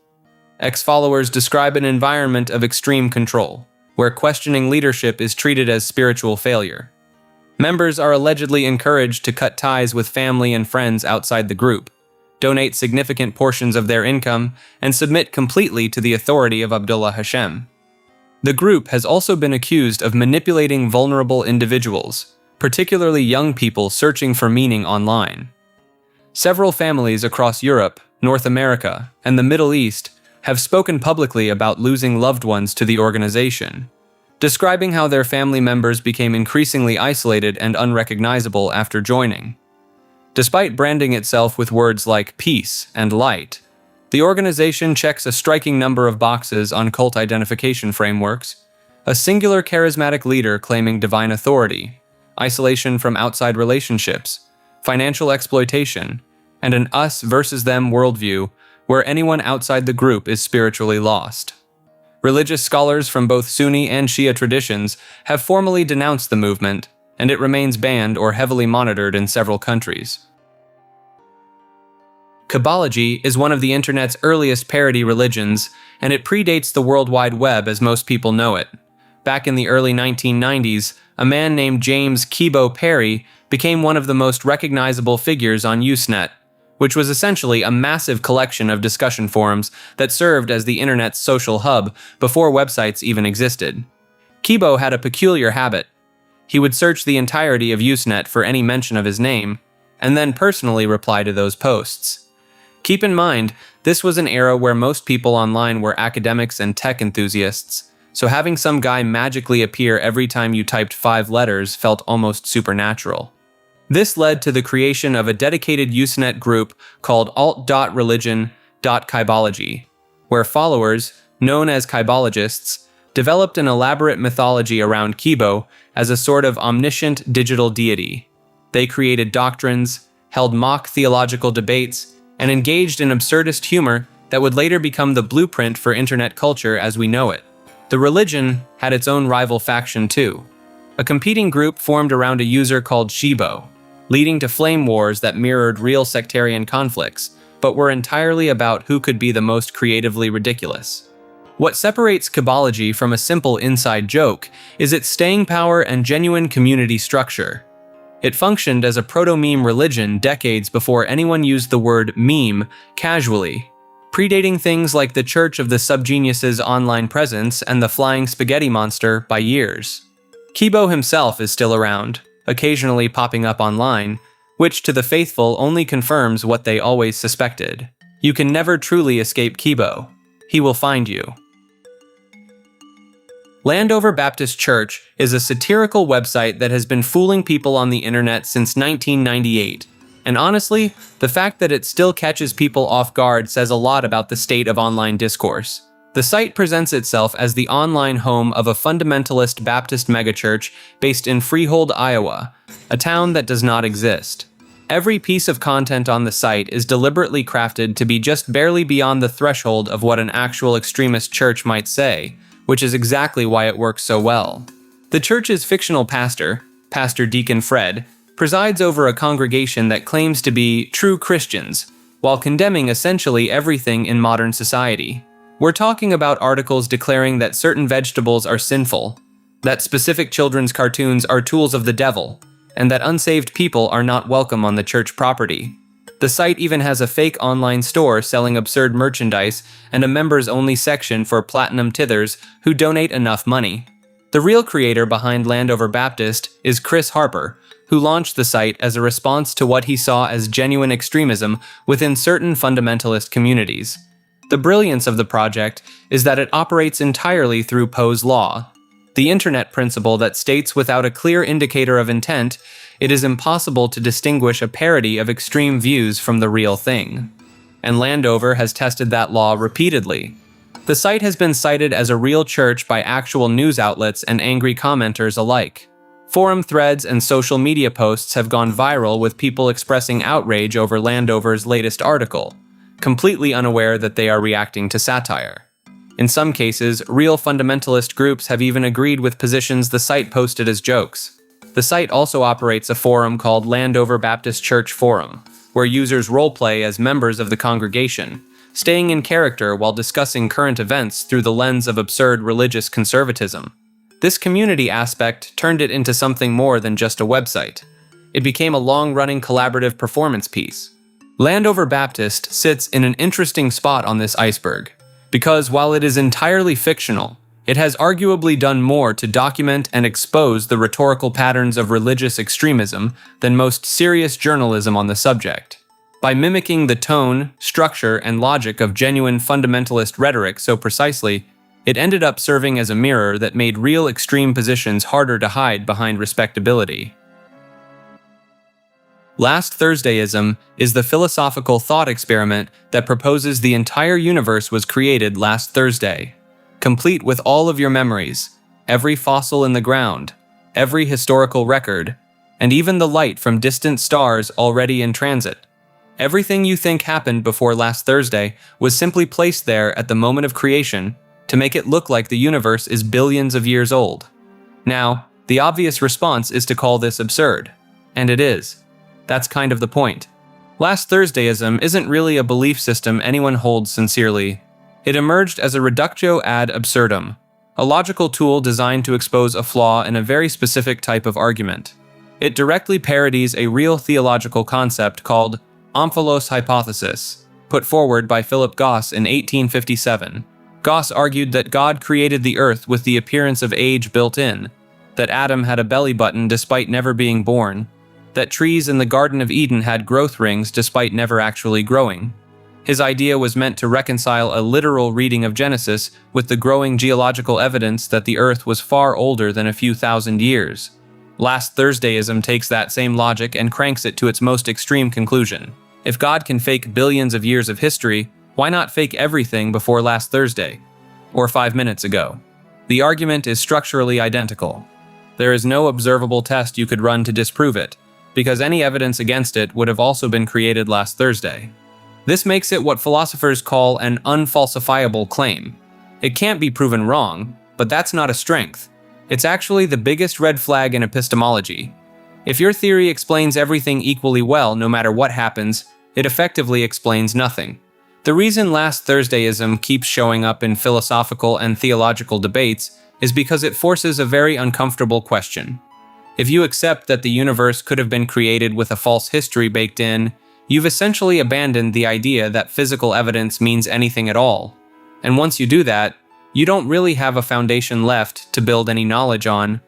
Ex-followers describe an environment of extreme control, where questioning leadership is treated as spiritual failure. Members are allegedly encouraged to cut ties with family and friends outside the group, donate significant portions of their income, and submit completely to the authority of Abdullah Hashem. The group has also been accused of manipulating vulnerable individuals, particularly young people searching for meaning online. Several families across Europe, North America, and the Middle East have spoken publicly about losing loved ones to the organization, describing how their family members became increasingly isolated and unrecognizable after joining. Despite branding itself with words like peace and light, the organization checks a striking number of boxes on cult identification frameworks: a singular charismatic leader claiming divine authority, isolation from outside relationships, financial exploitation, and an us versus them worldview where anyone outside the group is spiritually lost. Religious scholars from both Sunni and Shia traditions have formally denounced the movement, and it remains banned or heavily monitored in several countries. Kabbalogy is one of the internet's earliest parody religions, and it predates the World Wide Web as most people know it. Back in the early 1990s, a man named James Kibo Perry became one of the most recognizable figures on Usenet, which was essentially a massive collection of discussion forums that served as the internet's social hub before websites even existed. Kibo had a peculiar habit. He would search the entirety of Usenet for any mention of his name, and then personally reply to those posts. Keep in mind, this was an era where most people online were academics and tech enthusiasts, so having some guy magically appear every time you typed 5 letters felt almost supernatural. This led to the creation of a dedicated Usenet group called alt.religion.kybology, where followers, known as kybologists, developed an elaborate mythology around Kibo as a sort of omniscient digital deity. They created doctrines, held mock theological debates, and engaged in absurdist humor that would later become the blueprint for internet culture as we know it. The religion had its own rival faction too. A competing group formed around a user called Shibo, leading to flame wars that mirrored real sectarian conflicts, but were entirely about who could be the most creatively ridiculous. What separates Kabbalogy from a simple inside joke is its staying power and genuine community structure. It functioned as a proto-meme religion decades before anyone used the word meme casually, predating things like the Church of the Subgenius's online presence and the Flying Spaghetti Monster by years. Kibo himself is still around, occasionally popping up online, which to the faithful only confirms what they always suspected. You can never truly escape Kibo. He will find you. Landover Baptist Church is a satirical website that has been fooling people on the internet since 1998. And honestly, the fact that it still catches people off guard says a lot about the state of online discourse. The site presents itself as the online home of a fundamentalist Baptist megachurch based in Freehold, Iowa, a town that does not exist. Every piece of content on the site is deliberately crafted to be just barely beyond the threshold of what an actual extremist church might say, which is exactly why it works so well. The church's fictional pastor, Pastor Deacon Fred, presides over a congregation that claims to be true Christians, while condemning essentially everything in modern society. We're talking about articles declaring that certain vegetables are sinful, that specific children's cartoons are tools of the devil, and that unsaved people are not welcome on the church property. The site even has a fake online store selling absurd merchandise and a members-only section for platinum tithers who donate enough money. The real creator behind Landover Baptist is Chris Harper, who launched the site as a response to what he saw as genuine extremism within certain fundamentalist communities. The brilliance of the project is that it operates entirely through Poe's law, the internet principle that states without a clear indicator of intent, it is impossible to distinguish a parody of extreme views from the real thing. And Landover has tested that law repeatedly. The site has been cited as a real church by actual news outlets and angry commenters alike. Forum threads and social media posts have gone viral with people expressing outrage over Landover's latest article, completely unaware that they are reacting to satire. In some cases, real fundamentalist groups have even agreed with positions the site posted as jokes. The site also operates a forum called Landover Baptist Church Forum, where users roleplay as members of the congregation, staying in character while discussing current events through the lens of absurd religious conservatism. This community aspect turned it into something more than just a website. It became a long-running collaborative performance piece. Landover Baptist sits in an interesting spot on this iceberg, because while it is entirely fictional, it has arguably done more to document and expose the rhetorical patterns of religious extremism than most serious journalism on the subject. By mimicking the tone, structure, and logic of genuine fundamentalist rhetoric so precisely, it ended up serving as a mirror that made real extreme positions harder to hide behind respectability. Last Thursdayism is the philosophical thought experiment that proposes the entire universe was created last Thursday, complete with all of your memories, every fossil in the ground, every historical record, and even the light from distant stars already in transit. Everything you think happened before last Thursday was simply placed there at the moment of creation to make it look like the universe is billions of years old. Now, the obvious response is to call this absurd, and it is. That's kind of the point. Last Thursdayism isn't really a belief system anyone holds sincerely. It emerged as a reductio ad absurdum, a logical tool designed to expose a flaw in a very specific type of argument. It directly parodies a real theological concept called omphalos hypothesis, put forward by Philip Goss in 1857. Goss argued that God created the earth with the appearance of age built in, that Adam had a belly button despite never being born, that trees in the Garden of Eden had growth rings despite never actually growing. His idea was meant to reconcile a literal reading of Genesis with the growing geological evidence that the Earth was far older than a few thousand years. Last Thursdayism takes that same logic and cranks it to its most extreme conclusion. If God can fake billions of years of history, why not fake everything before last Thursday? Or 5 minutes ago? The argument is structurally identical. There is no observable test you could run to disprove it, because any evidence against it would have also been created last Thursday. This makes it what philosophers call an unfalsifiable claim. It can't be proven wrong, but that's not a strength. It's actually the biggest red flag in epistemology. If your theory explains everything equally well no matter what happens, it effectively explains nothing. The reason last Thursdayism keeps showing up in philosophical and theological debates is because it forces a very uncomfortable question. If you accept that the universe could have been created with a false history baked in, you've essentially abandoned the idea that physical evidence means anything at all. And once you do that, you don't really have a foundation left to build any knowledge on.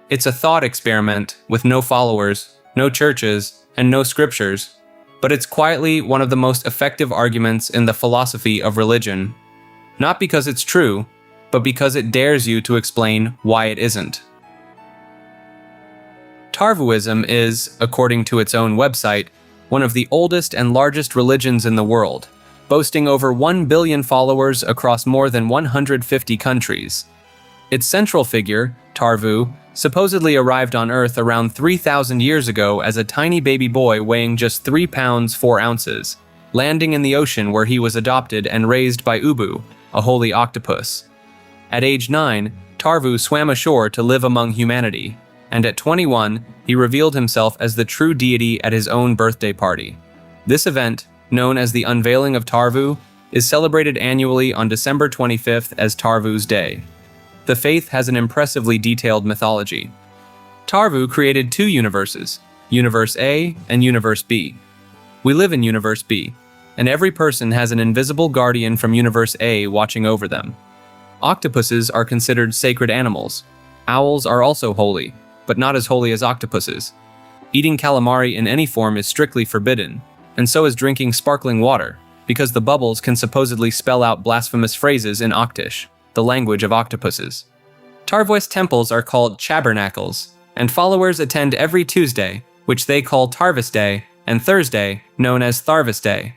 It's a thought experiment with no followers, no churches, and no scriptures, but it's quietly one of the most effective arguments in the philosophy of religion. Not because it's true, but because it dares you to explain why it isn't. Tarvuism is, according to its own website, one of the oldest and largest religions in the world, boasting over 1 billion followers across more than 150 countries. Its central figure, Tarvu, supposedly arrived on Earth around 3,000 years ago as a tiny baby boy weighing just 3 pounds 4 ounces, landing in the ocean where he was adopted and raised by Ubu, a holy octopus. At age 9, Tarvu swam ashore to live among humanity, and at 21, he revealed himself as the true deity at his own birthday party. This event, known as the Unveiling of Tarvu, is celebrated annually on December 25th as Tarvu's Day. The faith has an impressively detailed mythology. Tarvu created 2 universes, Universe A and Universe B. We live in Universe B, and every person has an invisible guardian from Universe A watching over them. Octopuses are considered sacred animals. Owls are also holy, but not as holy as octopuses. Eating calamari in any form is strictly forbidden, and so is drinking sparkling water, because the bubbles can supposedly spell out blasphemous phrases in Octish, the language of octopuses. Tarvuist temples are called chabernacles, and followers attend every Tuesday, which they call Tarvus Day, and Thursday, known as Tharvus Day.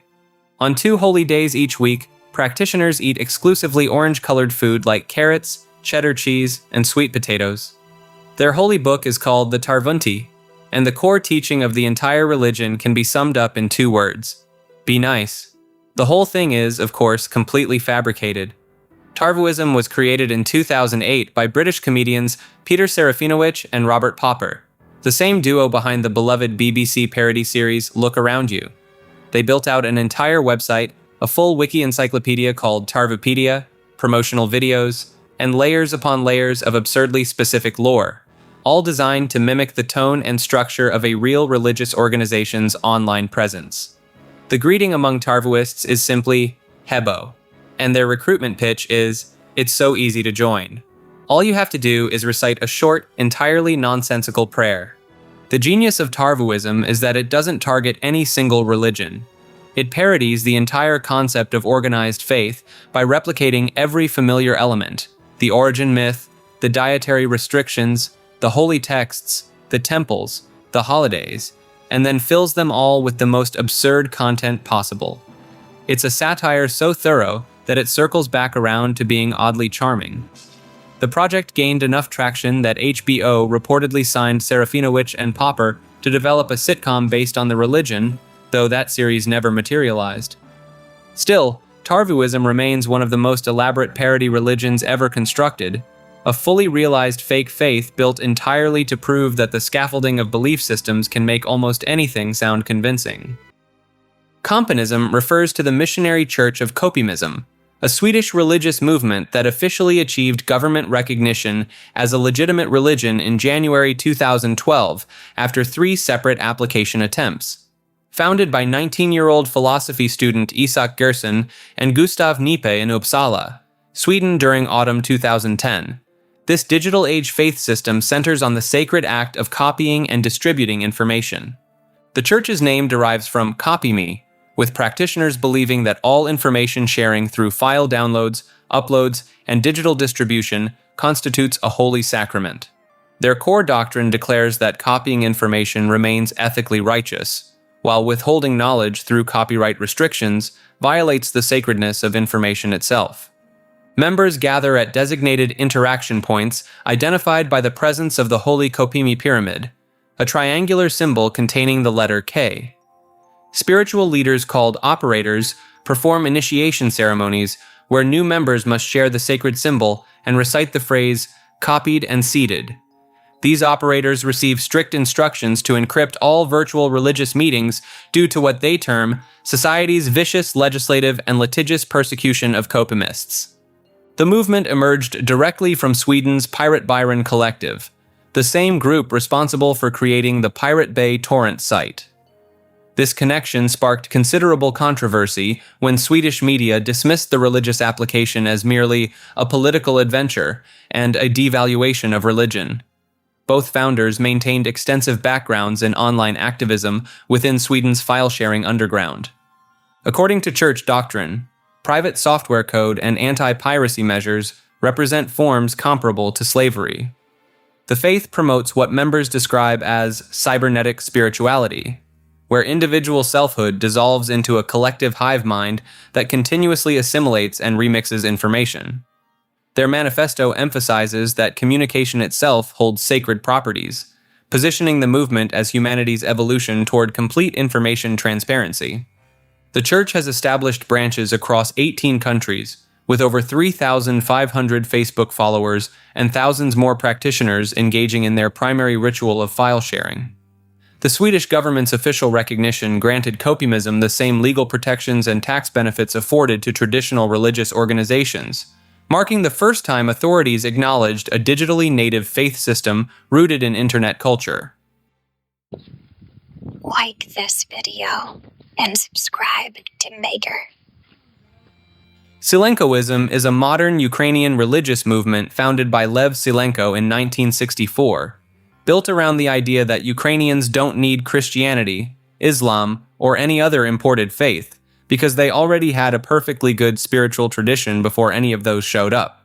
On 2 holy days each week, practitioners eat exclusively orange-colored food like carrots, cheddar cheese, and sweet potatoes. Their holy book is called the Tarvunti, and the core teaching of the entire religion can be summed up in 2 words: be nice. The whole thing is, of course, completely fabricated. Tarvuism was created in 2008 by British comedians Peter Serafinowicz and Robert Popper, the same duo behind the beloved BBC parody series Look Around You. They built out an entire website, a full wiki encyclopedia called Tarvupedia, promotional videos, and layers upon layers of absurdly specific lore, all designed to mimic the tone and structure of a real religious organization's online presence. The greeting among Tarvuists is simply, Hebo, and their recruitment pitch is, it's so easy to join. All you have to do is recite a short, entirely nonsensical prayer. The genius of Tarvuism is that it doesn't target any single religion. It parodies the entire concept of organized faith by replicating every familiar element: the origin myth, the dietary restrictions, the holy texts, the temples, the holidays, and then fills them all with the most absurd content possible. It's a satire so thorough that it circles back around to being oddly charming. The project gained enough traction that HBO reportedly signed Serafinowicz and Popper to develop a sitcom based on the religion, though that series never materialized. Still, Tarvuism remains one of the most elaborate parody religions ever constructed, a fully realized fake faith built entirely to prove that the scaffolding of belief systems can make almost anything sound convincing. Componism refers to the missionary church of Copimism, a Swedish religious movement that officially achieved government recognition as a legitimate religion in January 2012 after 3 separate application attempts. Founded by 19-year-old philosophy student Isak Gerson and Gustav Nipe in Uppsala, Sweden during autumn 2010. This digital age faith system centers on the sacred act of copying and distributing information. The church's name derives from "copy me," with practitioners believing that all information sharing through file downloads, uploads, and digital distribution constitutes a holy sacrament. Their core doctrine declares that copying information remains ethically righteous, while withholding knowledge through copyright restrictions violates the sacredness of information itself. Members gather at designated interaction points identified by the presence of the Holy Kopimi Pyramid, a triangular symbol containing the letter K. Spiritual leaders called operators perform initiation ceremonies where new members must share the sacred symbol and recite the phrase, "copied and seeded." These operators receive strict instructions to encrypt all virtual religious meetings due to what they term society's vicious legislative and litigious persecution of copimists. The movement emerged directly from Sweden's Pirate Byron Collective, the same group responsible for creating the Pirate Bay torrent site. This connection sparked considerable controversy when Swedish media dismissed the religious application as merely a political adventure and a devaluation of religion. Both founders maintained extensive backgrounds in online activism within Sweden's file-sharing underground. According to church doctrine, private software code and anti-piracy measures represent forms comparable to slavery. The faith promotes what members describe as cybernetic spirituality. where individual selfhood dissolves into a collective hive mind that continuously assimilates and remixes information. Their manifesto emphasizes that communication itself holds sacred properties, positioning the movement as humanity's evolution toward complete information transparency. The Church has established branches across 18 countries, with over 3,500 Facebook followers and thousands more practitioners engaging in their primary ritual of file sharing. The Swedish government's official recognition granted copiumism the same legal protections and tax benefits afforded to traditional religious organizations, marking the first time authorities acknowledged a digitally native faith system rooted in internet culture. Like this video and subscribe to Maker. Silenkoism is a modern Ukrainian religious movement founded by Lev Silenko in 1964, built around the idea that Ukrainians don't need Christianity, Islam, or any other imported faith, because they already had a perfectly good spiritual tradition before any of those showed up.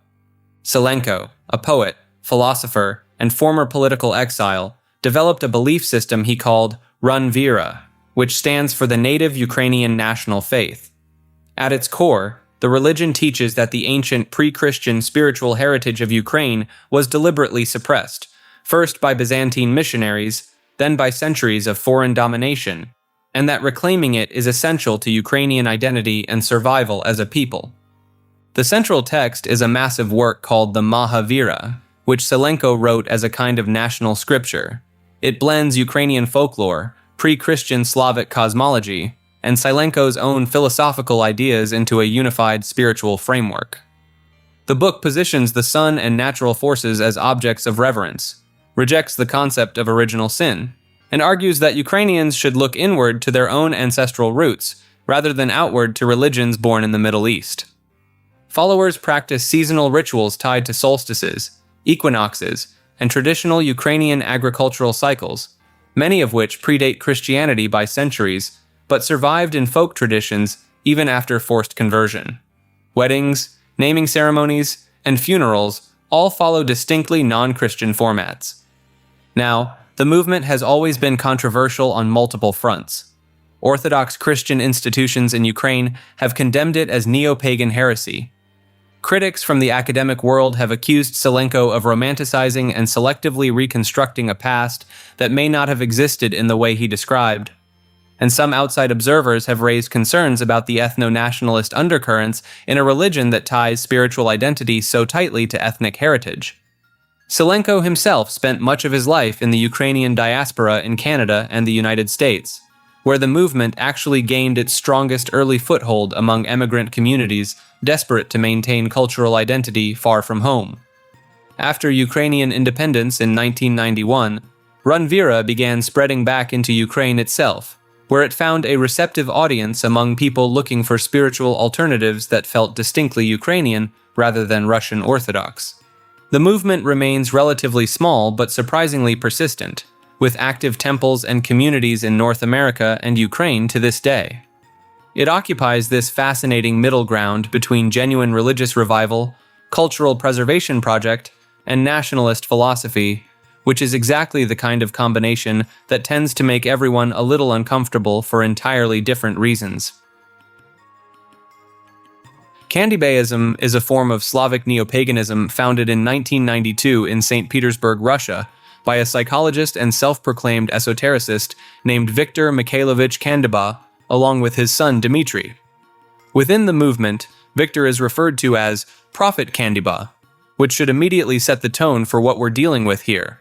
Silenko, a poet, philosopher, and former political exile, developed a belief system he called Run Vira, which stands for the native Ukrainian national faith. At its core, the religion teaches that the ancient pre-Christian spiritual heritage of Ukraine was deliberately suppressed, first by Byzantine missionaries, then by centuries of foreign domination, and that reclaiming it is essential to Ukrainian identity and survival as a people. The central text is a massive work called the Mahavira, which Silenko wrote as a kind of national scripture. It blends Ukrainian folklore, pre-Christian Slavic cosmology, and Silenko's own philosophical ideas into a unified spiritual framework. The book positions the sun and natural forces as objects of reverence, rejects the concept of original sin, and argues that Ukrainians should look inward to their own ancestral roots, rather than outward to religions born in the Middle East. Followers practice seasonal rituals tied to solstices, equinoxes, and traditional Ukrainian agricultural cycles, many of which predate Christianity by centuries, but survived in folk traditions even after forced conversion. Weddings, naming ceremonies, and funerals all follow distinctly non-Christian formats. Now, the movement has always been controversial on multiple fronts. Orthodox Christian institutions in Ukraine have condemned it as neo-pagan heresy. Critics from the academic world have accused Silenko of romanticizing and selectively reconstructing a past that may not have existed in the way he described. And some outside observers have raised concerns about the ethno-nationalist undercurrents in a religion that ties spiritual identity so tightly to ethnic heritage. Silenko himself spent much of his life in the Ukrainian diaspora in Canada and the United States, where the movement actually gained its strongest early foothold among emigrant communities desperate to maintain cultural identity far from home. After Ukrainian independence in 1991, Run Vira began spreading back into Ukraine itself, where it found a receptive audience among people looking for spiritual alternatives that felt distinctly Ukrainian rather than Russian Orthodox. The movement remains relatively small but surprisingly persistent, with active temples and communities in North America and Ukraine to this day. It occupies this fascinating middle ground between genuine religious revival, cultural preservation project, and nationalist philosophy, which is exactly the kind of combination that tends to make everyone a little uncomfortable for entirely different reasons. Candybayism is a form of Slavic neo-paganism founded in 1992 in St. Petersburg, Russia, by a psychologist and self-proclaimed esotericist named Viktor Mikhailovich Kandyba, along with his son Dmitry. Within the movement, Viktor is referred to as Prophet Kandyba, which should immediately set the tone for what we're dealing with here.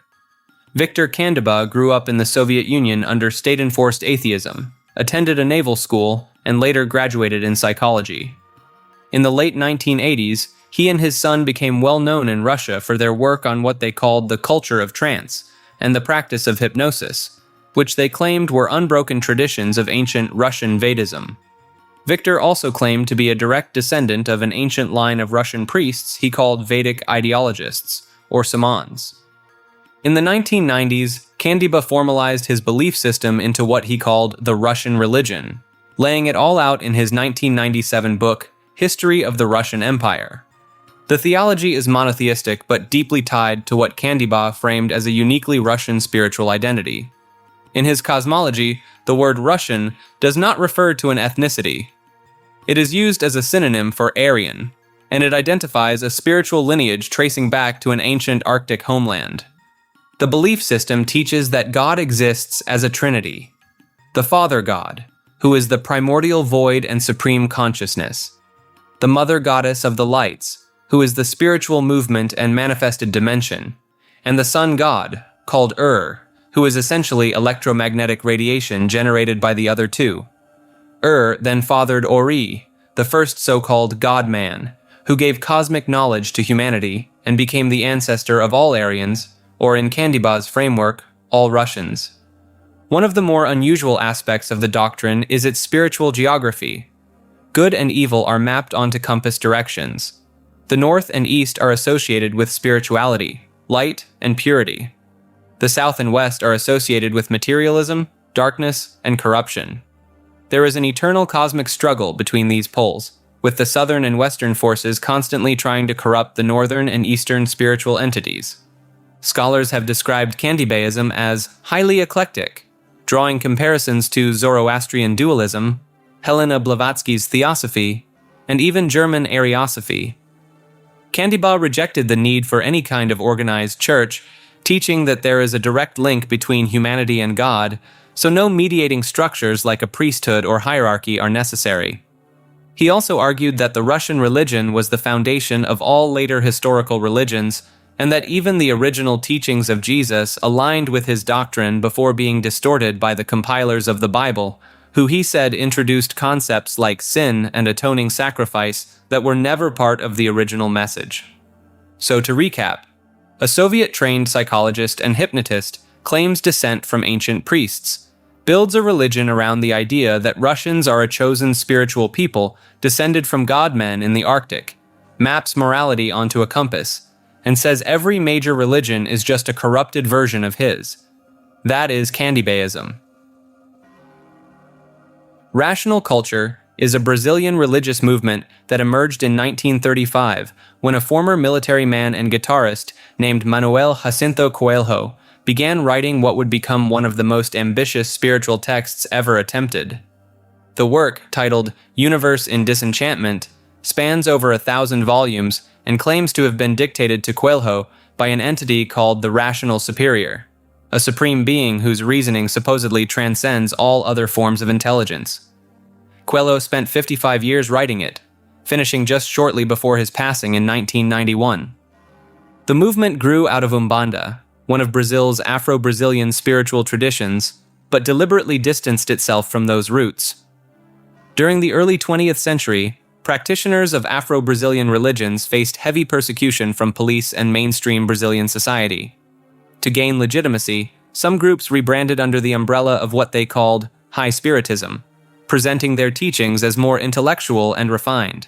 Viktor Kandyba grew up in the Soviet Union under state-enforced atheism, attended a naval school, and later graduated in psychology. In the late 1980s, he and his son became well known in Russia for their work on what they called the culture of trance and the practice of hypnosis, which they claimed were unbroken traditions of ancient Russian Vedism. Viktor also claimed to be a direct descendant of an ancient line of Russian priests he called Vedic ideologists, or shamans. In the 1990s, Kandyba formalized his belief system into what he called the Russian religion, laying it all out in his 1997 book, History of the Russian Empire. The theology is monotheistic but deeply tied to what Kandyba framed as a uniquely Russian spiritual identity. In his cosmology, the word Russian does not refer to an ethnicity. It is used as a synonym for Aryan, and it identifies a spiritual lineage tracing back to an ancient Arctic homeland. The belief system teaches that God exists as a trinity: the Father God, who is the primordial void and supreme consciousness; the Mother Goddess of the lights, who is the spiritual movement and manifested dimension; and the Sun God, called who is essentially electromagnetic radiation generated by the other two. Then fathered Ori, the first so-called God-man, who gave cosmic knowledge to humanity and became the ancestor of all Aryans, or in Candyba's framework, all Russians. One of the more unusual aspects of the doctrine is its spiritual geography. Good and evil are mapped onto compass directions. The north and east are associated with spirituality, light, and purity. The south and west are associated with materialism, darkness, and corruption. There is an eternal cosmic struggle between these poles, with the southern and western forces constantly trying to corrupt the northern and eastern spiritual entities. Scholars have described Candybaism as highly eclectic, drawing comparisons to Zoroastrian dualism, Helena Blavatsky's theosophy, and even German Ariosophy. Candyba rejected the need for any kind of organized church, teaching that there is a direct link between humanity and God, so no mediating structures like a priesthood or hierarchy are necessary. He also argued that the Russian religion was the foundation of all later historical religions, and that even the original teachings of Jesus aligned with his doctrine before being distorted by the compilers of the Bible, who he said introduced concepts like sin and atoning sacrifice that were never part of the original message. So to recap, a Soviet-trained psychologist and hypnotist claims descent from ancient priests, builds a religion around the idea that Russians are a chosen spiritual people descended from god-men in the Arctic, maps morality onto a compass, and says every major religion is just a corrupted version of his. That is Candybaism. Rational culture is a Brazilian religious movement that emerged in 1935 when a former military man and guitarist named Manuel Jacinto Coelho began writing what would become one of the most ambitious spiritual texts ever attempted. The work, titled Universe in Disenchantment, spans over 1,000 volumes and claims to have been dictated to Coelho by an entity called the Rational Superior, a supreme being whose reasoning supposedly transcends all other forms of intelligence. Coelho spent 55 years writing it, finishing just shortly before his passing in 1991. The movement grew out of Umbanda, one of Brazil's Afro-Brazilian spiritual traditions, but deliberately distanced itself from those roots. During the early 20th century, practitioners of Afro-Brazilian religions faced heavy persecution from police and mainstream Brazilian society. To gain legitimacy, some groups rebranded under the umbrella of what they called high spiritism, presenting their teachings as more intellectual and refined.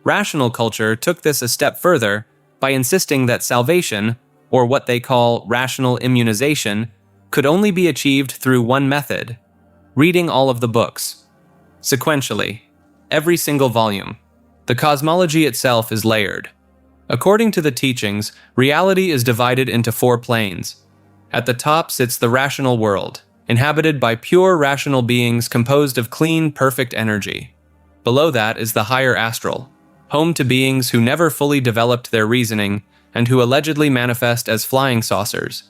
Rational culture took this a step further by insisting that salvation, or what they call rational immunization, could only be achieved through one method: reading all of the books. Sequentially, every single volume. The cosmology itself is layered. According to the teachings, reality is divided into 4 planes. At the top sits the rational world, inhabited by pure rational beings composed of clean, perfect energy. Below that is the higher astral, home to beings who never fully developed their reasoning and who allegedly manifest as flying saucers.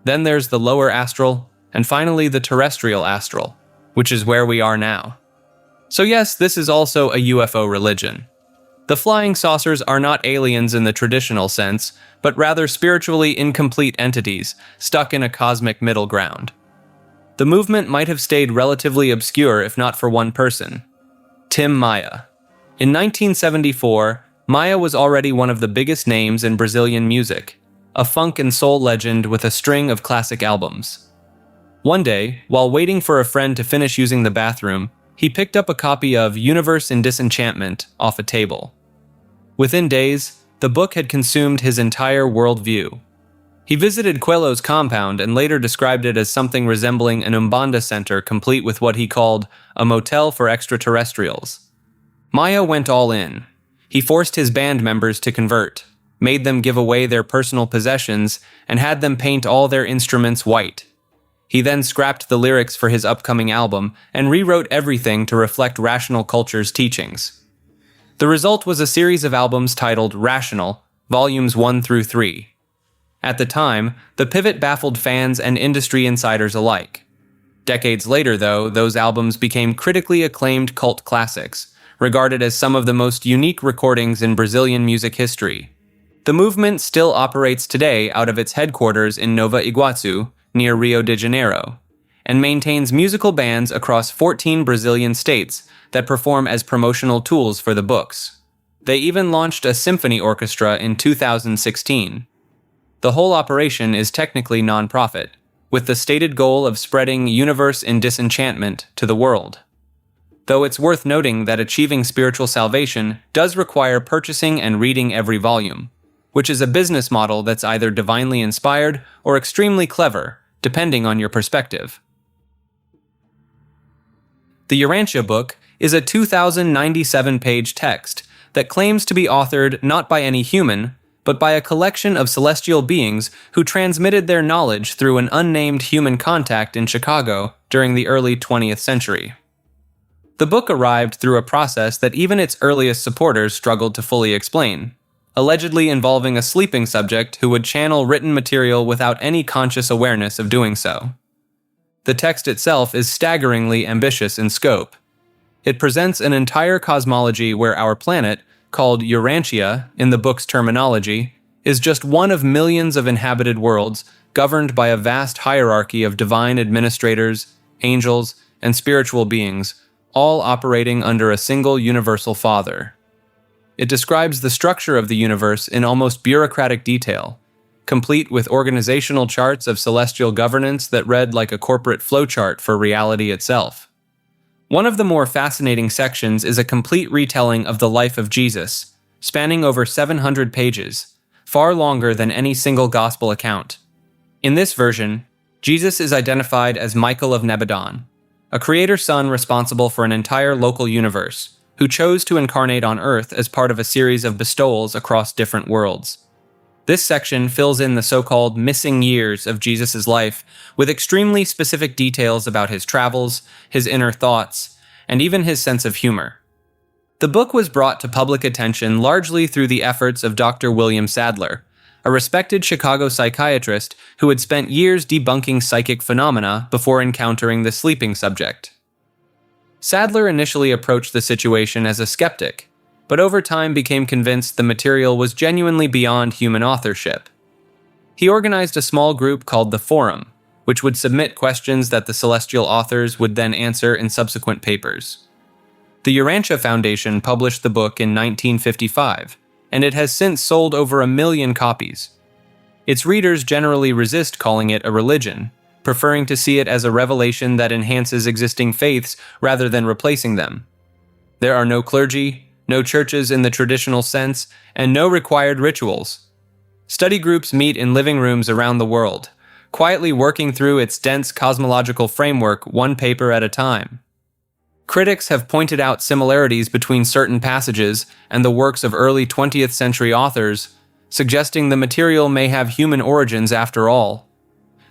Then there's the lower astral, and finally the terrestrial astral, which is where we are now. So yes, this is also a UFO religion. The flying saucers are not aliens in the traditional sense, but rather spiritually incomplete entities stuck in a cosmic middle ground. The movement might have stayed relatively obscure if not for one person: Tim Maia. In 1974, Maia was already one of the biggest names in Brazilian music, a funk and soul legend with a string of classic albums. One day, while waiting for a friend to finish using the bathroom, he picked up a copy of Universe in Disenchantment off a table. Within days, the book had consumed his entire worldview. He visited Coelho's compound and later described it as something resembling an Umbanda center complete with what he called a motel for extraterrestrials. Maia went all in. He forced his band members to convert, made them give away their personal possessions, and had them paint all their instruments white. He then scrapped the lyrics for his upcoming album and rewrote everything to reflect rational culture's teachings. The result was a series of albums titled Rational, Volumes 1 through 3. At the time, the pivot baffled fans and industry insiders alike. Decades later, though, those albums became critically acclaimed cult classics, regarded as some of the most unique recordings in Brazilian music history. The movement still operates today out of its headquarters in Nova Iguaçu, near Rio de Janeiro, and maintains musical bands across 14 Brazilian states that perform as promotional tools for the books. They even launched a symphony orchestra in 2016. The whole operation is technically non-profit, with the stated goal of spreading universe in disenchantment to the world. Though it's worth noting that achieving spiritual salvation does require purchasing and reading every volume, which is a business model that's either divinely inspired or extremely clever, depending on your perspective. The Urantia book is a 2,097-page text that claims to be authored not by any human, but by a collection of celestial beings who transmitted their knowledge through an unnamed human contact in Chicago during the early 20th century. The book arrived through a process that even its earliest supporters struggled to fully explain, allegedly involving a sleeping subject who would channel written material without any conscious awareness of doing so. The text itself is staggeringly ambitious in scope. It presents an entire cosmology where our planet, called Urantia in the book's terminology, is just one of millions of inhabited worlds governed by a vast hierarchy of divine administrators, angels, and spiritual beings, all operating under a single universal father. It describes the structure of the universe in almost bureaucratic detail, complete with organizational charts of celestial governance that read like a corporate flowchart for reality itself. One of the more fascinating sections is a complete retelling of the life of Jesus, spanning over 700 pages, far longer than any single gospel account. In this version, Jesus is identified as Michael of Nebadon, a creator son responsible for an entire local universe, who chose to incarnate on Earth as part of a series of bestowals across different worlds. This section fills in the so-called missing years of Jesus' life with extremely specific details about his travels, his inner thoughts, and even his sense of humor. The book was brought to public attention largely through the efforts of Dr. William Sadler, a respected Chicago psychiatrist who had spent years debunking psychic phenomena before encountering the sleeping subject. Sadler initially approached the situation as a skeptic, but over time became convinced the material was genuinely beyond human authorship. He organized a small group called the Forum, which would submit questions that the celestial authors would then answer in subsequent papers. The Urantia Foundation published the book in 1955, and it has since sold over 1 million copies. Its readers generally resist calling it a religion, preferring to see it as a revelation that enhances existing faiths rather than replacing them. There are no clergy, no churches in the traditional sense, and no required rituals. Study groups meet in living rooms around the world, quietly working through its dense cosmological framework one paper at a time. Critics have pointed out similarities between certain passages and the works of early 20th century authors, suggesting the material may have human origins after all.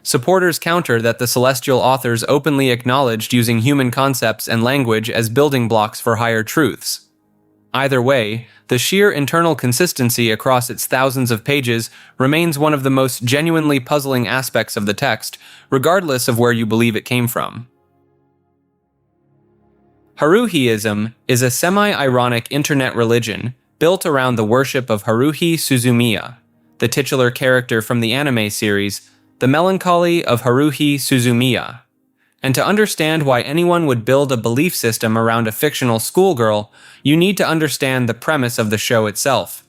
Supporters counter that the celestial authors openly acknowledged using human concepts and language as building blocks for higher truths. Either way, the sheer internal consistency across its thousands of pages remains one of the most genuinely puzzling aspects of the text, regardless of where you believe it came from. Haruhiism is a semi-ironic internet religion built around the worship of Haruhi Suzumiya, the titular character from the anime series The Melancholy of Haruhi Suzumiya. And to understand why anyone would build a belief system around a fictional schoolgirl, you need to understand the premise of the show itself.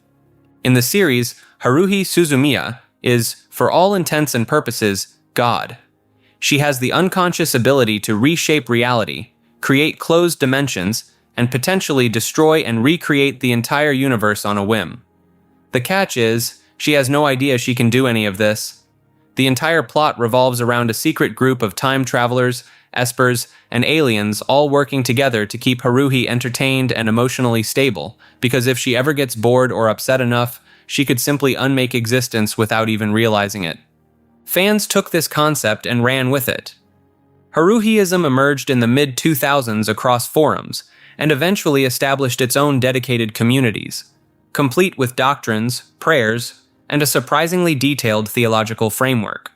In the series, Haruhi Suzumiya is, for all intents and purposes, God. She has the unconscious ability to reshape reality, create closed dimensions, and potentially destroy and recreate the entire universe on a whim. The catch is, she has no idea she can do any of this. The entire plot revolves around a secret group of time travelers, espers, and aliens all working together to keep Haruhi entertained and emotionally stable, because if she ever gets bored or upset enough, she could simply unmake existence without even realizing it. Fans took this concept and ran with it, Haruhiism emerged in the mid-2000s across forums and eventually established its own dedicated communities, complete with doctrines, prayers, and a surprisingly detailed theological framework.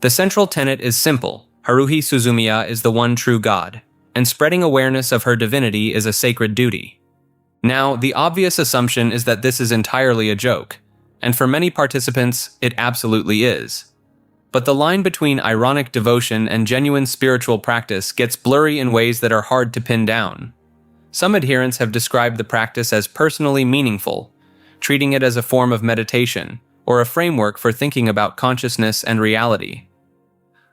The central tenet is simple: Haruhi Suzumiya is the one true God, and spreading awareness of her divinity is a sacred duty. Now, the obvious assumption is that this is entirely a joke, and for many participants, it absolutely is. But the line between ironic devotion and genuine spiritual practice gets blurry in ways that are hard to pin down. Some adherents have described the practice as personally meaningful, treating it as a form of meditation or a framework for thinking about consciousness and reality.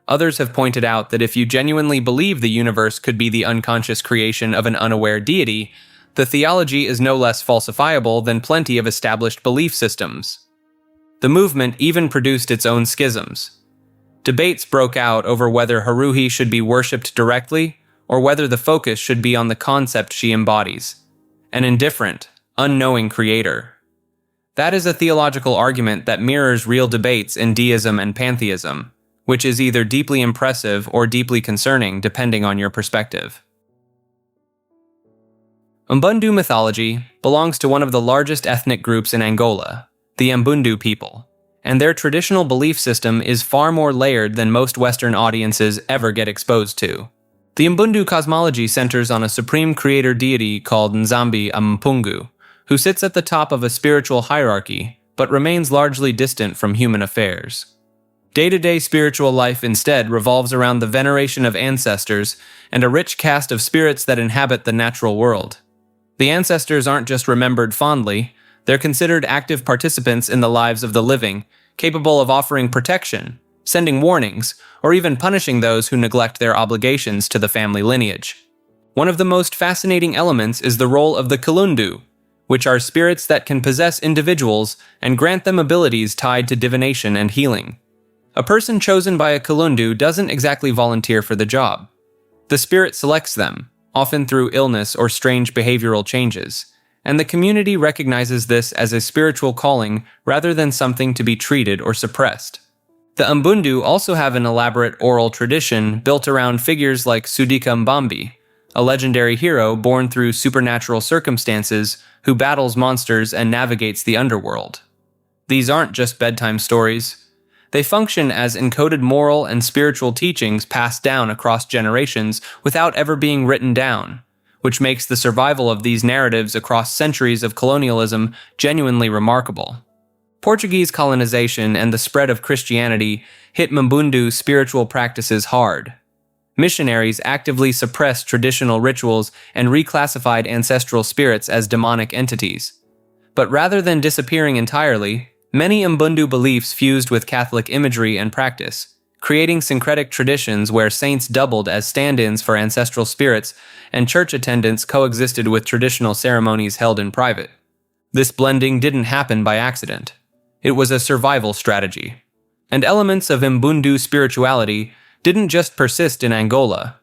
Others have pointed out that if you genuinely believe the universe could be the unconscious creation of an unaware deity, the theology is no less falsifiable than plenty of established belief systems. The movement even produced its own schisms. Debates broke out over whether Haruhi should be worshipped directly or whether the focus should be on the concept she embodies: an indifferent, unknowing creator. That is a theological argument that mirrors real debates in deism and pantheism, which is either deeply impressive or deeply concerning depending on your perspective. Mbundu mythology belongs to one of the largest ethnic groups in Angola, the Mbundu people, and their traditional belief system is far more layered than most Western audiences ever get exposed to. The Mbundu cosmology centers on a supreme creator deity called Nzambi Ampungu, who sits at the top of a spiritual hierarchy but remains largely distant from human affairs. Day-to-day spiritual life instead revolves around the veneration of ancestors and a rich cast of spirits that inhabit the natural world. The ancestors aren't just remembered fondly, they're considered active participants in the lives of the living, capable of offering protection, sending warnings, or even punishing those who neglect their obligations to the family lineage. One of the most fascinating elements is the role of the Kulundu, which are spirits that can possess individuals and grant them abilities tied to divination and healing. A person chosen by a Kulundu doesn't exactly volunteer for the job. The spirit selects them, often through illness or strange behavioral changes, and the community recognizes this as a spiritual calling rather than something to be treated or suppressed. The Mbundu also have an elaborate oral tradition built around figures like Sudika Mbambi, a legendary hero born through supernatural circumstances who battles monsters and navigates the underworld. These aren't just bedtime stories. They function as encoded moral and spiritual teachings passed down across generations without ever being written down, which makes the survival of these narratives across centuries of colonialism genuinely remarkable. Portuguese colonization and the spread of Christianity hit Mbundu spiritual practices hard. Missionaries actively suppressed traditional rituals and reclassified ancestral spirits as demonic entities. But rather than disappearing entirely, many Mbundu beliefs fused with Catholic imagery and practice, creating syncretic traditions where saints doubled as stand-ins for ancestral spirits and church attendance coexisted with traditional ceremonies held in private. This blending didn't happen by accident. It was a survival strategy. And elements of Mbundu spirituality didn't just persist in Angola.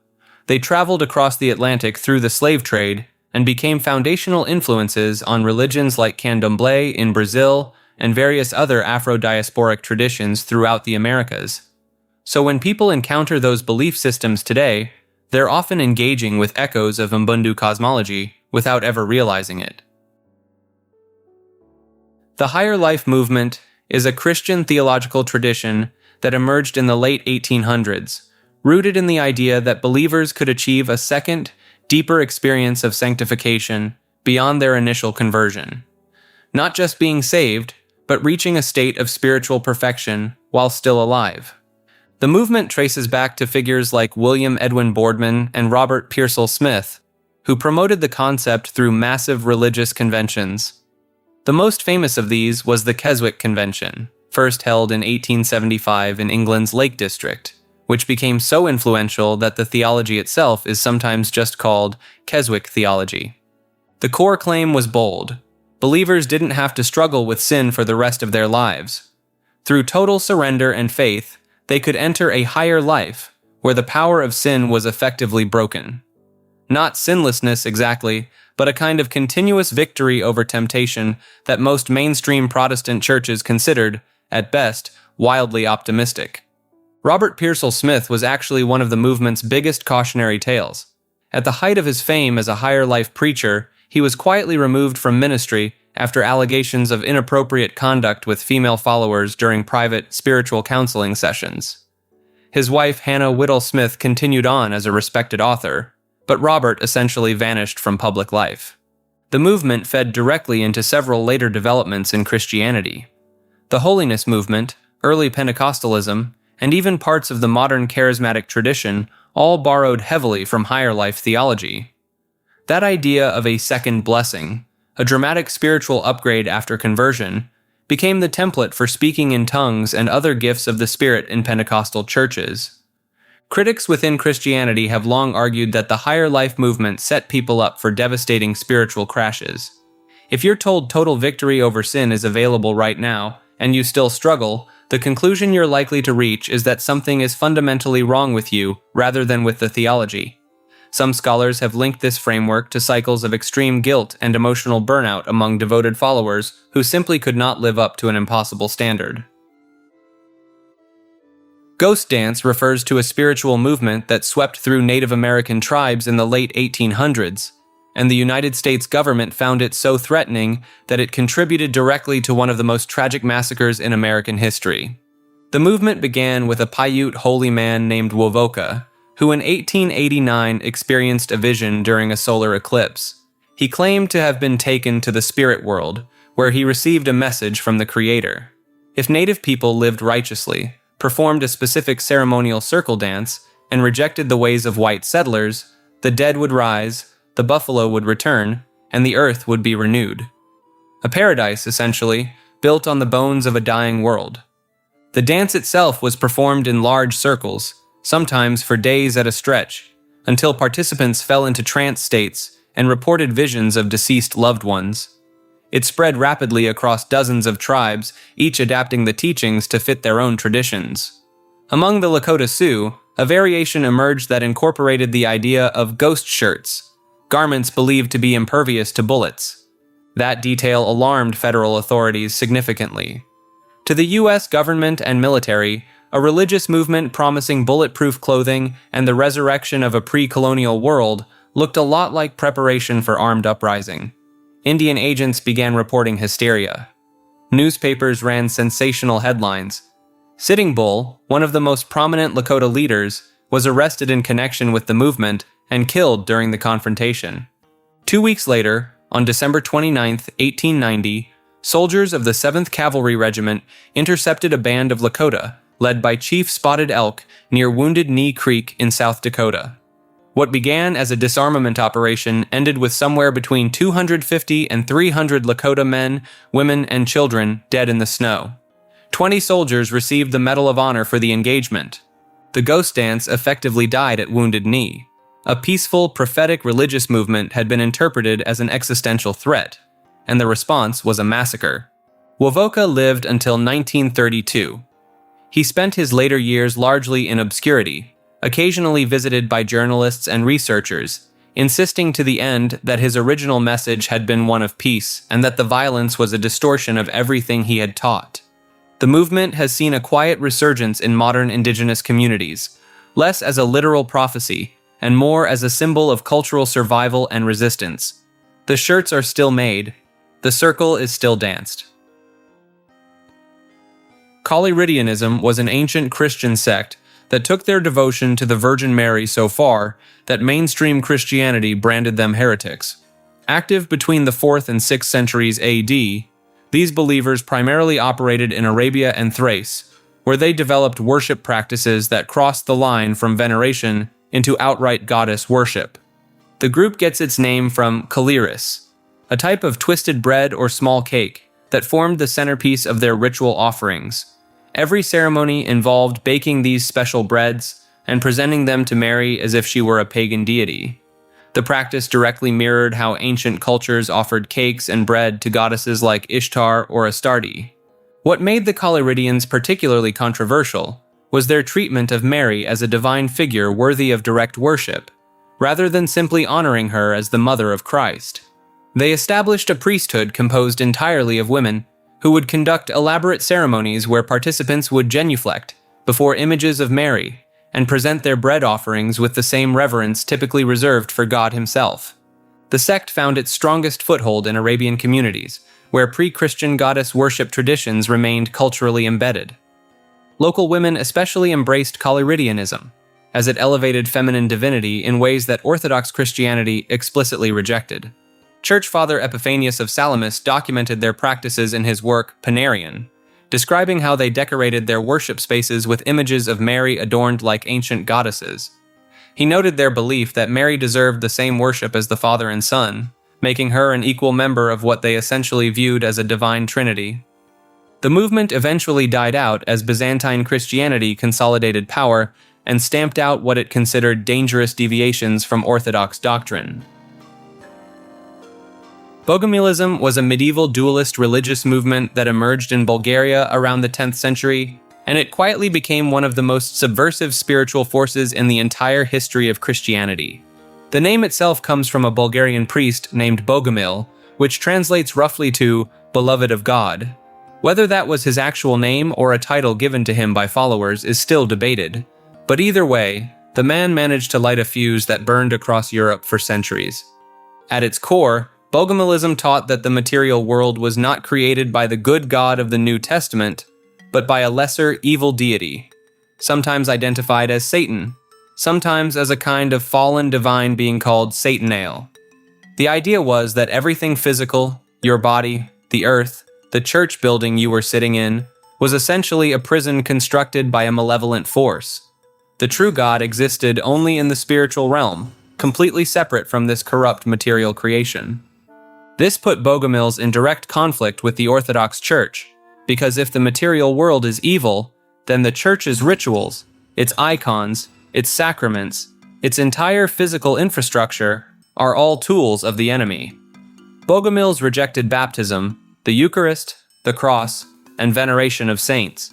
They traveled across the Atlantic through the slave trade and became foundational influences on religions like Candomblé in Brazil and various other Afro-diasporic traditions throughout the Americas. So when people encounter those belief systems today, they're often engaging with echoes of Mbundu cosmology without ever realizing it. The Higher Life movement is a Christian theological tradition that emerged in the late 1800s, rooted in the idea that believers could achieve a second, deeper experience of sanctification beyond their initial conversion. Not just being saved, but reaching a state of spiritual perfection while still alive. The movement traces back to figures like William Edwin Boardman and Robert Pearsall Smith, who promoted the concept through massive religious conventions. The most famous of these was the Keswick Convention, first held in 1875 in England's Lake District, which became so influential that the theology itself is sometimes just called Keswick theology. The core claim was bold. Believers didn't have to struggle with sin for the rest of their lives. Through total surrender and faith, they could enter a higher life, where the power of sin was effectively broken. Not sinlessness exactly, but a kind of continuous victory over temptation that most mainstream Protestant churches considered, at best, wildly optimistic. Robert Pearsall Smith was actually one of the movement's biggest cautionary tales. At the height of his fame as a higher life preacher, he was quietly removed from ministry after allegations of inappropriate conduct with female followers during private spiritual counseling sessions. His wife, Hannah Whittle Smith, continued on as a respected author, but Robert essentially vanished from public life. The movement fed directly into several later developments in Christianity. The holiness movement, early Pentecostalism, and even parts of the modern charismatic tradition all borrowed heavily from higher life theology. That idea of a second blessing, a dramatic spiritual upgrade after conversion, became the template for speaking in tongues and other gifts of the Spirit in Pentecostal churches. Critics within Christianity have long argued that the higher life movement set people up for devastating spiritual crashes. If you're told total victory over sin is available right now, and you still struggle, the conclusion you're likely to reach is that something is fundamentally wrong with you rather than with the theology. Some scholars have linked this framework to cycles of extreme guilt and emotional burnout among devoted followers who simply could not live up to an impossible standard. Ghost dance refers to a spiritual movement that swept through Native American tribes in the late 1800s, and the United States government found it so threatening that it contributed directly to one of the most tragic massacres in American history. The movement began with a Paiute holy man named Wovoka, who in 1889 experienced a vision during a solar eclipse. He claimed to have been taken to the spirit world, where he received a message from the Creator. If Native people lived righteously, performed a specific ceremonial circle dance, and rejected the ways of white settlers, the dead would rise, the buffalo would return, and the earth would be renewed. A paradise, essentially, built on the bones of a dying world. The dance itself was performed in large circles, sometimes for days at a stretch, until participants fell into trance states and reported visions of deceased loved ones. It spread rapidly across dozens of tribes, each adapting the teachings to fit their own traditions. Among the Lakota Sioux, a variation emerged that incorporated the idea of ghost shirts, garments believed to be impervious to bullets. That detail alarmed federal authorities significantly. To the U.S. government and military, a religious movement promising bulletproof clothing and the resurrection of a pre-colonial world looked a lot like preparation for armed uprising. Indian agents began reporting hysteria. Newspapers ran sensational headlines. Sitting Bull, one of the most prominent Lakota leaders, was arrested in connection with the movement and killed during the confrontation. 2 weeks later, on December 29, 1890, soldiers of the 7th Cavalry Regiment intercepted a band of Lakota, led by Chief Spotted Elk, near Wounded Knee Creek in South Dakota. What began as a disarmament operation ended with somewhere between 250 and 300 Lakota men, women, and children dead in the snow. 20 soldiers received the Medal of Honor for the engagement. The ghost dance effectively died at Wounded Knee. A peaceful, prophetic religious movement had been interpreted as an existential threat, and the response was a massacre. Wovoka lived until 1932. He spent his later years largely in obscurity, occasionally visited by journalists and researchers, insisting to the end that his original message had been one of peace and that the violence was a distortion of everything he had taught. The movement has seen a quiet resurgence in modern indigenous communities, less as a literal prophecy and more as a symbol of cultural survival and resistance. The shirts are still made, the circle is still danced. Collyridianism was an ancient Christian sect that took their devotion to the Virgin Mary so far that mainstream Christianity branded them heretics. Active between the 4th and 6th centuries AD, these believers primarily operated in Arabia and Thrace, where they developed worship practices that crossed the line from veneration into outright goddess worship. The group gets its name from collyris, a type of twisted bread or small cake that formed the centerpiece of their ritual offerings. Every ceremony involved baking these special breads and presenting them to Mary as if she were a pagan deity. The practice directly mirrored how ancient cultures offered cakes and bread to goddesses like Ishtar or Astarte. What made the Collyridians particularly controversial was their treatment of Mary as a divine figure worthy of direct worship, rather than simply honoring her as the mother of Christ. They established a priesthood composed entirely of women, who would conduct elaborate ceremonies where participants would genuflect, before images of Mary, and present their bread offerings with the same reverence typically reserved for God himself. The sect found its strongest foothold in Arabian communities, where pre-Christian goddess worship traditions remained culturally embedded. Local women especially embraced Collyridianism, as it elevated feminine divinity in ways that Orthodox Christianity explicitly rejected. Church Father Epiphanius of Salamis documented their practices in his work Panarion, describing how they decorated their worship spaces with images of Mary adorned like ancient goddesses. He noted their belief that Mary deserved the same worship as the Father and Son, making her an equal member of what they essentially viewed as a divine trinity. The movement eventually died out as Byzantine Christianity consolidated power and stamped out what it considered dangerous deviations from Orthodox doctrine. Bogomilism was a medieval dualist religious movement that emerged in Bulgaria around the 10th century, and it quietly became one of the most subversive spiritual forces in the entire history of Christianity. The name itself comes from a Bulgarian priest named Bogomil, which translates roughly to "beloved of God." Whether that was his actual name or a title given to him by followers is still debated, but either way, the man managed to light a fuse that burned across Europe for centuries. At its core, Bogomilism taught that the material world was not created by the good God of the New Testament, but by a lesser evil deity, sometimes identified as Satan, sometimes as a kind of fallen divine being called Satanael. The idea was that everything physical, your body, the earth, the church building you were sitting in, was essentially a prison constructed by a malevolent force. The true God existed only in the spiritual realm, completely separate from this corrupt material creation. This put Bogomils in direct conflict with the Orthodox Church, because if the material world is evil, then the Church's rituals, its icons, its sacraments, its entire physical infrastructure are all tools of the enemy. Bogomils rejected baptism, the Eucharist, the cross, and veneration of saints.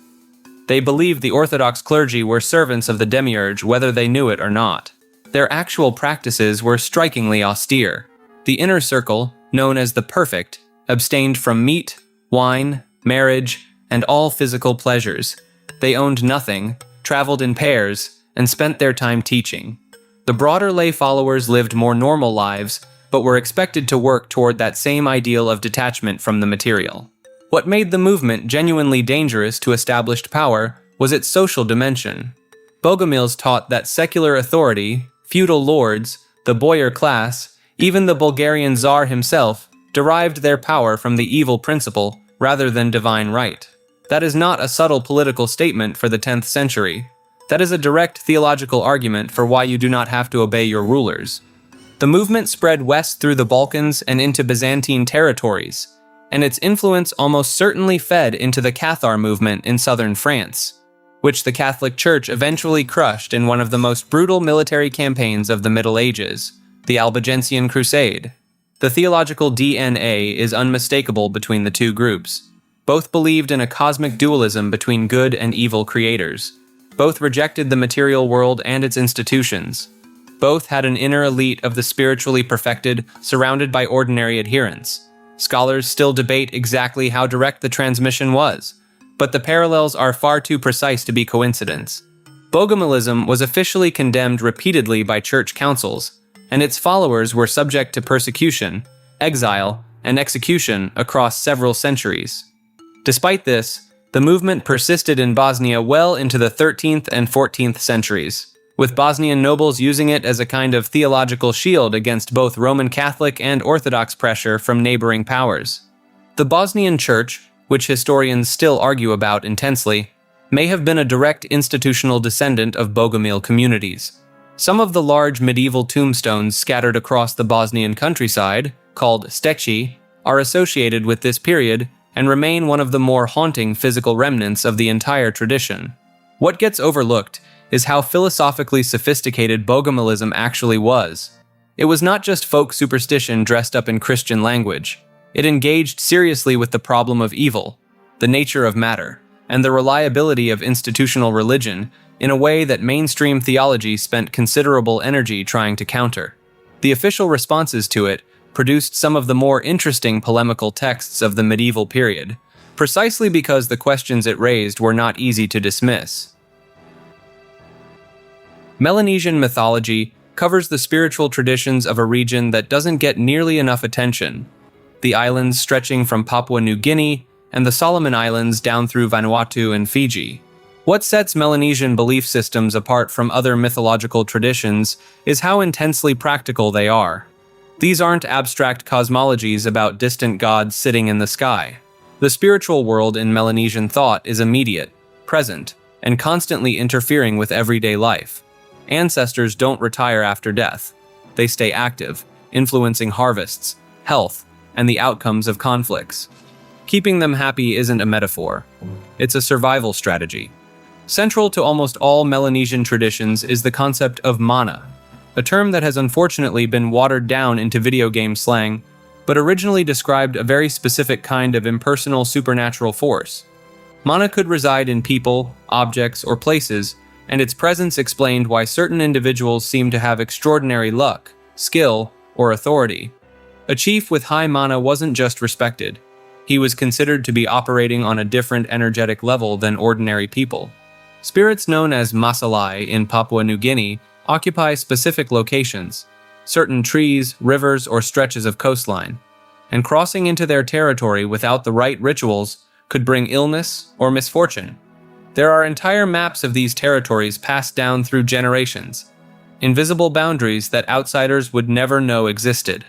They believed the Orthodox clergy were servants of the demiurge whether they knew it or not. Their actual practices were strikingly austere. The inner circle, known as the perfect, abstained from meat, wine, marriage, and all physical pleasures. They owned nothing, traveled in pairs, and spent their time teaching. The broader lay followers lived more normal lives, but were expected to work toward that same ideal of detachment from the material. What made the movement genuinely dangerous to established power was its social dimension. Bogomils taught that secular authority, feudal lords, the boyar class, even the Bulgarian Tsar himself, derived their power from the evil principle rather than divine right. That is not a subtle political statement for the 10th century. That is a direct theological argument for why you do not have to obey your rulers. The movement spread west through the Balkans and into Byzantine territories, and its influence almost certainly fed into the Cathar movement in southern France, which the Catholic Church eventually crushed in one of the most brutal military campaigns of the Middle Ages, the Albigensian Crusade. The theological DNA is unmistakable between the two groups. Both believed in a cosmic dualism between good and evil creators. Both rejected the material world and its institutions. Both had an inner elite of the spiritually perfected, surrounded by ordinary adherents. Scholars still debate exactly how direct the transmission was, but the parallels are far too precise to be coincidence. Bogomilism was officially condemned repeatedly by church councils, and its followers were subject to persecution, exile, and execution across several centuries. Despite this, the movement persisted in Bosnia well into the 13th and 14th centuries, with Bosnian nobles using it as a kind of theological shield against both Roman Catholic and Orthodox pressure from neighboring powers. The Bosnian Church, which historians still argue about intensely, may have been a direct institutional descendant of Bogomil communities. Some of the large medieval tombstones scattered across the Bosnian countryside, called steci, are associated with this period and remain one of the more haunting physical remnants of the entire tradition. What gets overlooked is how philosophically sophisticated Bogomilism actually was. It was not just folk superstition dressed up in Christian language. It engaged seriously with the problem of evil, the nature of matter, and the reliability of institutional religion in a way that mainstream theology spent considerable energy trying to counter. The official responses to it produced some of the more interesting polemical texts of the medieval period, precisely because the questions it raised were not easy to dismiss. Melanesian mythology covers the spiritual traditions of a region that doesn't get nearly enough attention. The islands stretching from Papua New Guinea and the Solomon Islands down through Vanuatu and Fiji. What sets Melanesian belief systems apart from other mythological traditions is how intensely practical they are. These aren't abstract cosmologies about distant gods sitting in the sky. The spiritual world in Melanesian thought is immediate, present, and constantly interfering with everyday life. Ancestors don't retire after death. They stay active, influencing harvests, health, and the outcomes of conflicts. Keeping them happy isn't a metaphor. It's a survival strategy. Central to almost all Melanesian traditions is the concept of mana, a term that has unfortunately been watered down into video game slang, but originally described a very specific kind of impersonal supernatural force. Mana could reside in people, objects, or places, and its presence explained why certain individuals seem to have extraordinary luck, skill, or authority. A chief with high mana wasn't just respected. He was considered to be operating on a different energetic level than ordinary people. Spirits known as Masalai in Papua New Guinea occupy specific locations, certain trees, rivers, or stretches of coastline, and crossing into their territory without the right rituals could bring illness or misfortune. There are entire maps of these territories passed down through generations, invisible boundaries that outsiders would never know existed.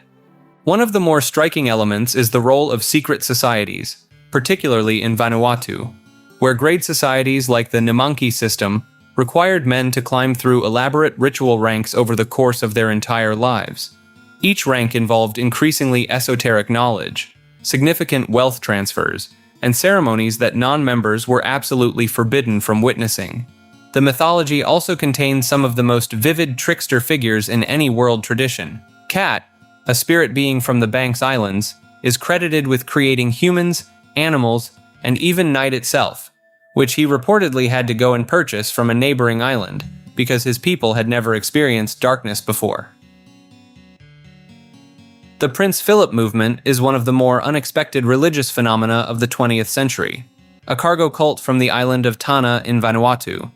One of the more striking elements is the role of secret societies, particularly in Vanuatu, where great societies like the Nimanki system required men to climb through elaborate ritual ranks over the course of their entire lives. Each rank involved increasingly esoteric knowledge, significant wealth transfers, and ceremonies that non-members were absolutely forbidden from witnessing. The mythology also contains some of the most vivid trickster figures in any world tradition. Cat, a spirit being from the Banks Islands, is credited with creating humans, animals, and even night itself, which he reportedly had to go and purchase from a neighboring island because his people had never experienced darkness before. The Prince Philip movement is one of the more unexpected religious phenomena of the 20th century. A cargo cult from the island of Tanna in Vanuatu,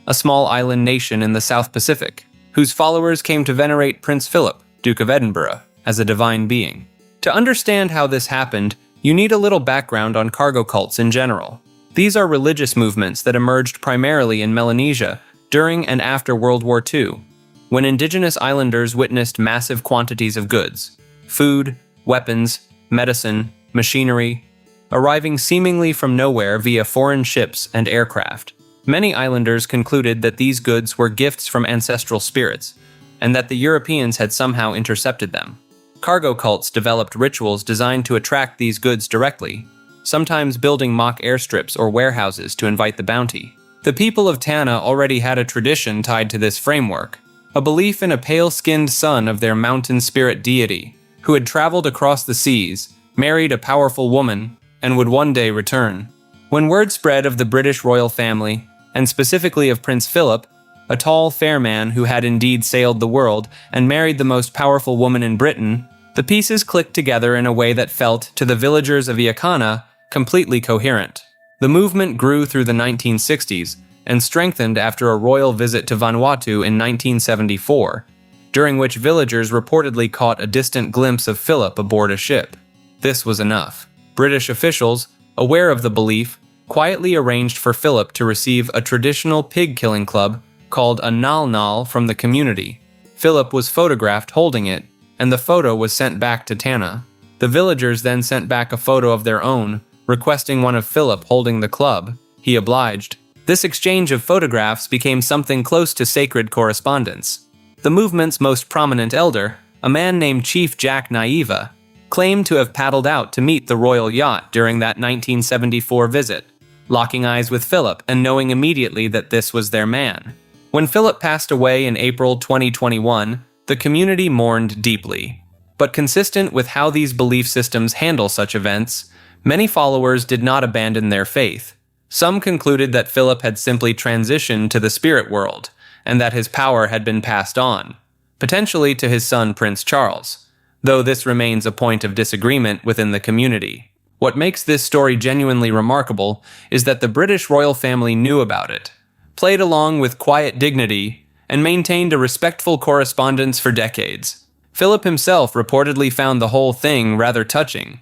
a small island nation in the South Pacific, whose followers came to venerate Prince Philip, Duke of Edinburgh, as a divine being. To understand how this happened, you need a little background on cargo cults in general. These are religious movements that emerged primarily in Melanesia during and after World War II, when indigenous islanders witnessed massive quantities of goods, food, weapons, medicine, machinery, arriving seemingly from nowhere via foreign ships and aircraft. Many islanders concluded that these goods were gifts from ancestral spirits, and that the Europeans had somehow intercepted them. Cargo cults developed rituals designed to attract these goods directly, sometimes building mock airstrips or warehouses to invite the bounty. The people of Tanna already had a tradition tied to this framework, a belief in a pale-skinned son of their mountain spirit deity, who had traveled across the seas, married a powerful woman, and would one day return. When word spread of the British royal family, and specifically of Prince Philip, a tall, fair man who had indeed sailed the world and married the most powerful woman in Britain, the pieces clicked together in a way that felt, to the villagers of Iakana, completely coherent. The movement grew through the 1960s and strengthened after a royal visit to Vanuatu in 1974, during which villagers reportedly caught a distant glimpse of Philip aboard a ship. This was enough. British officials, aware of the belief, quietly arranged for Philip to receive a traditional pig-killing club called a nal nal from the community. Philip was photographed holding it, and the photo was sent back to Tanna. The villagers then sent back a photo of their own, requesting one of Philip holding the club. He obliged. This exchange of photographs became something close to sacred correspondence. The movement's most prominent elder, a man named Chief Jack Naiva, claimed to have paddled out to meet the royal yacht during that 1974 visit, locking eyes with Philip and knowing immediately that this was their man. When Philip passed away in April 2021, the community mourned deeply. But consistent with how these belief systems handle such events, many followers did not abandon their faith. Some concluded that Philip had simply transitioned to the spirit world, and that his power had been passed on, potentially to his son Prince Charles, though this remains a point of disagreement within the community. What makes this story genuinely remarkable is that the British royal family knew about it, played along with quiet dignity, and maintained a respectful correspondence for decades. Philip himself reportedly found the whole thing rather touching.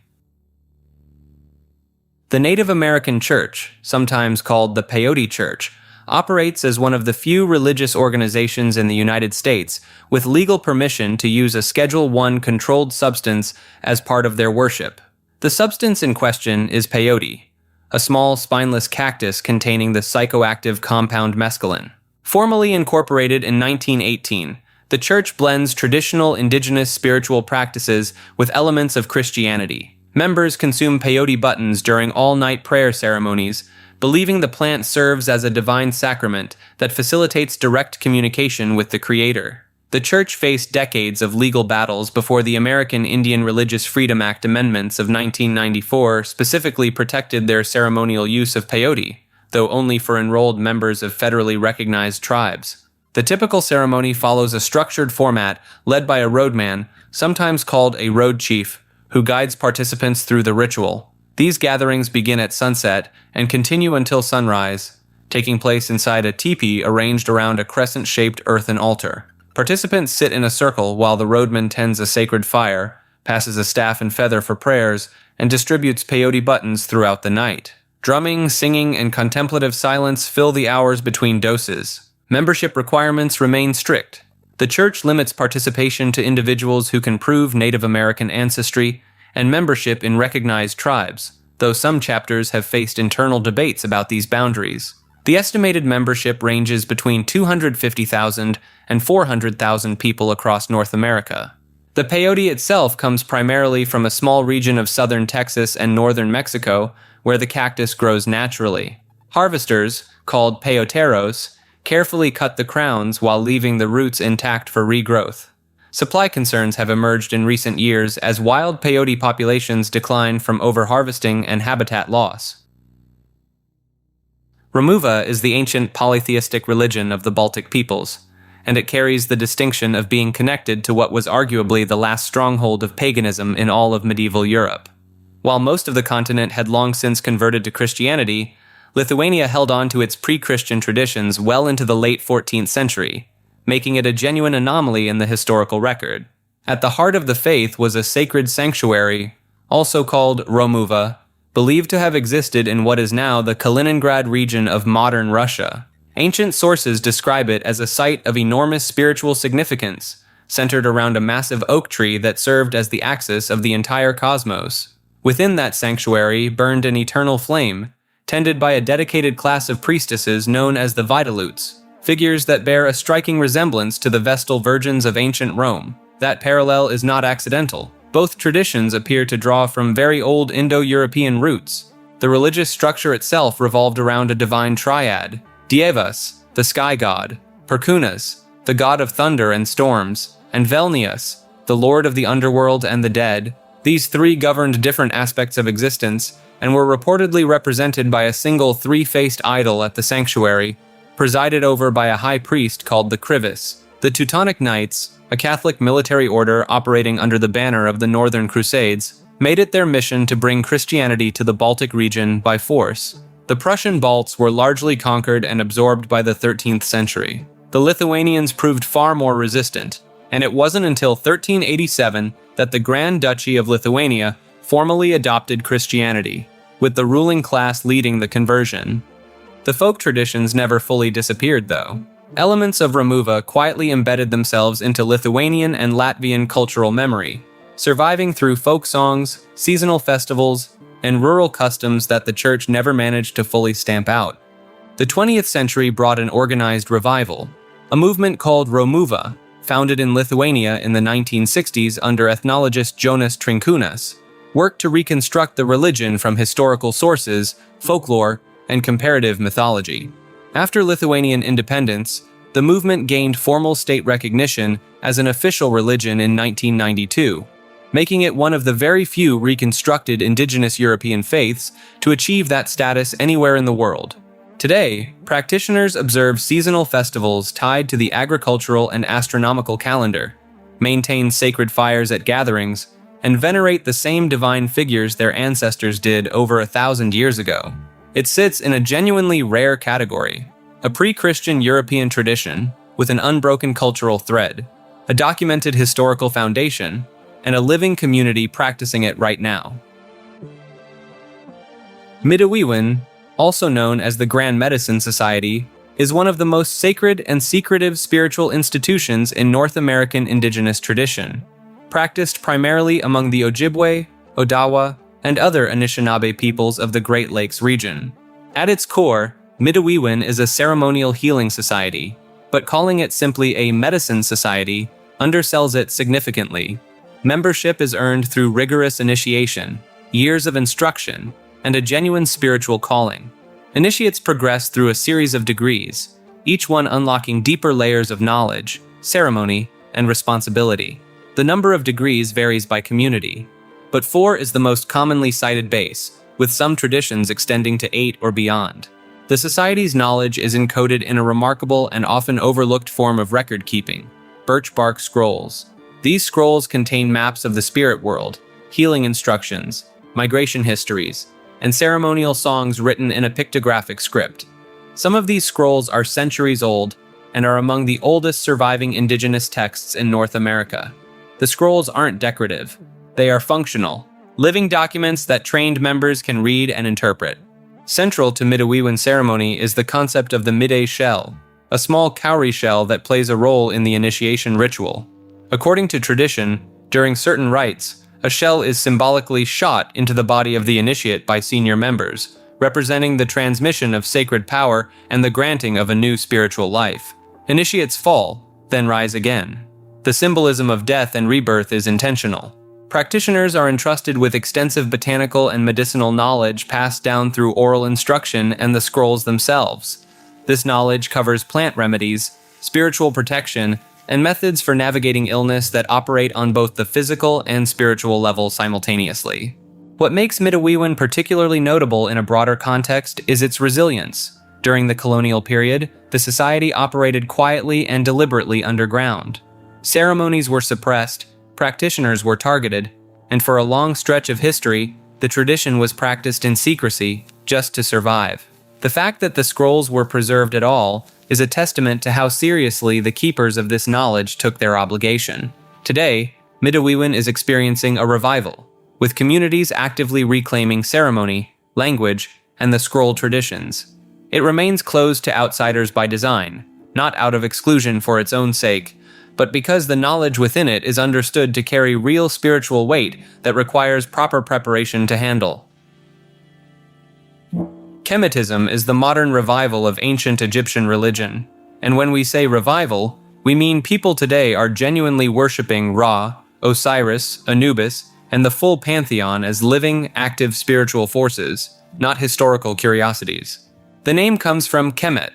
The Native American Church, sometimes called the Peyote Church, operates as one of the few religious organizations in the United States with legal permission to use a Schedule I controlled substance as part of their worship. The substance in question is peyote, a small spineless cactus containing the psychoactive compound mescaline. Formally incorporated in 1918, the church blends traditional indigenous spiritual practices with elements of Christianity. Members consume peyote buttons during all-night prayer ceremonies, believing the plant serves as a divine sacrament that facilitates direct communication with the Creator. The church faced decades of legal battles before the American Indian Religious Freedom Act amendments of 1994 specifically protected their ceremonial use of peyote, though only for enrolled members of federally recognized tribes. The typical ceremony follows a structured format led by a roadman, sometimes called a road chief, who guides participants through the ritual. These gatherings begin at sunset and continue until sunrise, taking place inside a teepee arranged around a crescent-shaped earthen altar. Participants sit in a circle while the roadman tends a sacred fire, passes a staff and feather for prayers, and distributes peyote buttons throughout the night. Drumming, singing, and contemplative silence fill the hours between doses. Membership requirements remain strict. The church limits participation to individuals who can prove Native American ancestry and membership in recognized tribes, though some chapters have faced internal debates about these boundaries. The estimated membership ranges between 250,000 and 400,000 people across North America. The peyote itself comes primarily from a small region of southern Texas and northern Mexico, where the cactus grows naturally. Harvesters, called peyoteros, carefully cut the crowns while leaving the roots intact for regrowth. Supply concerns have emerged in recent years as wild peyote populations decline from overharvesting and habitat loss. Remuva is the ancient polytheistic religion of the Baltic peoples, and it carries the distinction of being connected to what was arguably the last stronghold of paganism in all of medieval Europe. While most of the continent had long since converted to Christianity, Lithuania held on to its pre-Christian traditions well into the late 14th century, making it a genuine anomaly in the historical record. At the heart of the faith was a sacred sanctuary, also called Romuva, believed to have existed in what is now the Kaliningrad region of modern Russia. Ancient sources describe it as a site of enormous spiritual significance, centered around a massive oak tree that served as the axis of the entire cosmos. Within that sanctuary burned an eternal flame, tended by a dedicated class of priestesses known as the Vitalutes, figures that bear a striking resemblance to the Vestal Virgins of ancient Rome. That parallel is not accidental. Both traditions appear to draw from very old Indo-European roots. The religious structure itself revolved around a divine triad: Dievas, the sky god; Perkunas, the god of thunder and storms; and Velnius, the lord of the underworld and the dead. These three governed different aspects of existence and were reportedly represented by a single three-faced idol at the sanctuary, presided over by a high priest called the Krivis. The Teutonic Knights, a Catholic military order operating under the banner of the Northern Crusades, made it their mission to bring Christianity to the Baltic region by force. The Prussian Balts were largely conquered and absorbed by the 13th century. The Lithuanians proved far more resistant, and it wasn't until 1387 that the Grand Duchy of Lithuania formally adopted Christianity, with the ruling class leading the conversion. The folk traditions never fully disappeared, though. Elements of Remuva quietly embedded themselves into Lithuanian and Latvian cultural memory, surviving through folk songs, seasonal festivals, and rural customs that the church never managed to fully stamp out. The 20th century brought an organized revival, a movement called Romuva, founded in Lithuania in the 1960s under ethnologist Jonas Trinkūnas, worked to reconstruct the religion from historical sources, folklore, and comparative mythology. After Lithuanian independence, the movement gained formal state recognition as an official religion in 1992, making it one of the very few reconstructed indigenous European faiths to achieve that status anywhere in the world. Today, practitioners observe seasonal festivals tied to the agricultural and astronomical calendar, maintain sacred fires at gatherings, and venerate the same divine figures their ancestors did over 1,000 years ago. It sits in a genuinely rare category, a pre-Christian European tradition, with an unbroken cultural thread, a documented historical foundation, and a living community practicing it right now. Middewiwin, also known as the Grand Medicine Society, is one of the most sacred and secretive spiritual institutions in North American indigenous tradition, practiced primarily among the Ojibwe, Odawa, and other Anishinaabe peoples of the Great Lakes region. At its core, Middewiwin is a ceremonial healing society, but calling it simply a medicine society undersells it significantly. Membership is earned through rigorous initiation, years of instruction, and a genuine spiritual calling. Initiates progress through a series of degrees, each one unlocking deeper layers of knowledge, ceremony, and responsibility. The number of degrees varies by community, but 4 is the most commonly cited base, with some traditions extending to 8 or beyond. The society's knowledge is encoded in a remarkable and often overlooked form of record-keeping: birch bark scrolls. These scrolls contain maps of the spirit world, healing instructions, migration histories, and ceremonial songs written in a pictographic script. Some of these scrolls are centuries old and are among the oldest surviving indigenous texts in North America. The scrolls aren't decorative. They are functional, living documents that trained members can read and interpret. Central to Middewiwin ceremony is the concept of the midday shell, a small cowrie shell that plays a role in the initiation ritual. According to tradition, during certain rites, a shell is symbolically shot into the body of the initiate by senior members, representing the transmission of sacred power and the granting of a new spiritual life. Initiates fall, then rise again. The symbolism of death and rebirth is intentional. Practitioners are entrusted with extensive botanical and medicinal knowledge passed down through oral instruction and the scrolls themselves. This knowledge covers plant remedies, spiritual protection, and methods for navigating illness that operate on both the physical and spiritual level simultaneously. What makes Middewiwin particularly notable in a broader context is its resilience. During the colonial period, the society operated quietly and deliberately underground. Ceremonies were suppressed, practitioners were targeted, and for a long stretch of history, the tradition was practiced in secrecy just to survive. The fact that the scrolls were preserved at all is a testament to how seriously the keepers of this knowledge took their obligation. Today, Middewiwin is experiencing a revival, with communities actively reclaiming ceremony, language, and the scroll traditions. It remains closed to outsiders by design, not out of exclusion for its own sake, but because the knowledge within it is understood to carry real spiritual weight that requires proper preparation to handle. Kemetism is the modern revival of ancient Egyptian religion, and when we say revival, we mean people today are genuinely worshipping Ra, Osiris, Anubis, and the full pantheon as living, active spiritual forces, not historical curiosities. The name comes from Kemet,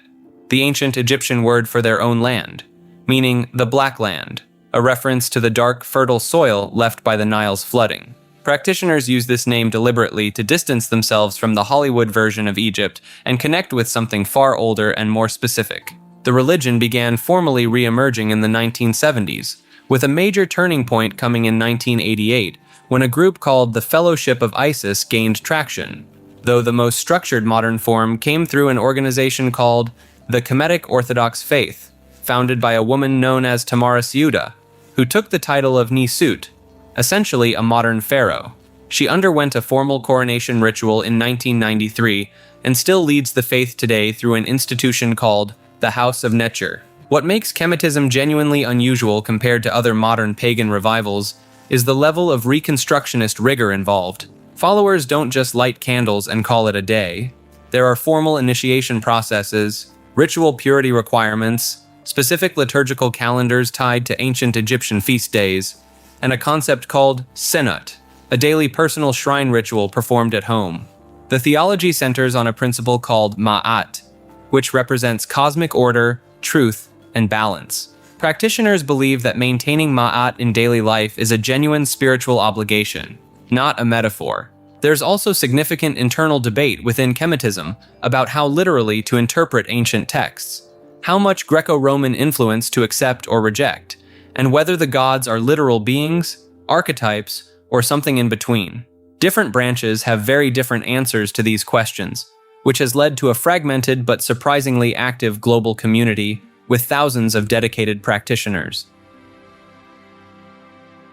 the ancient Egyptian word for their own land, meaning the Black Land, a reference to the dark, fertile soil left by the Nile's flooding. Practitioners use this name deliberately to distance themselves from the Hollywood version of Egypt and connect with something far older and more specific. The religion began formally re-emerging in the 1970s, with a major turning point coming in 1988, when a group called the Fellowship of Isis gained traction, though the most structured modern form came through an organization called the Kemetic Orthodox Faith, founded by a woman known as Tamara Siuda, who took the title of Nisut, essentially a modern pharaoh. She underwent a formal coronation ritual in 1993 and still leads the faith today through an institution called the House of Nature. What makes Kemetism genuinely unusual compared to other modern pagan revivals is the level of reconstructionist rigor involved. Followers don't just light candles and call it a day. There are formal initiation processes, ritual purity requirements, specific liturgical calendars tied to ancient Egyptian feast days, and a concept called Senut, a daily personal shrine ritual performed at home. The theology centers on a principle called Ma'at, which represents cosmic order, truth, and balance. Practitioners believe that maintaining Ma'at in daily life is a genuine spiritual obligation, not a metaphor. There's also significant internal debate within Kemetism about how literally to interpret ancient texts, how much Greco-Roman influence to accept or reject, and whether the gods are literal beings, archetypes, or something in between. Different branches have very different answers to these questions, which has led to a fragmented but surprisingly active global community with thousands of dedicated practitioners.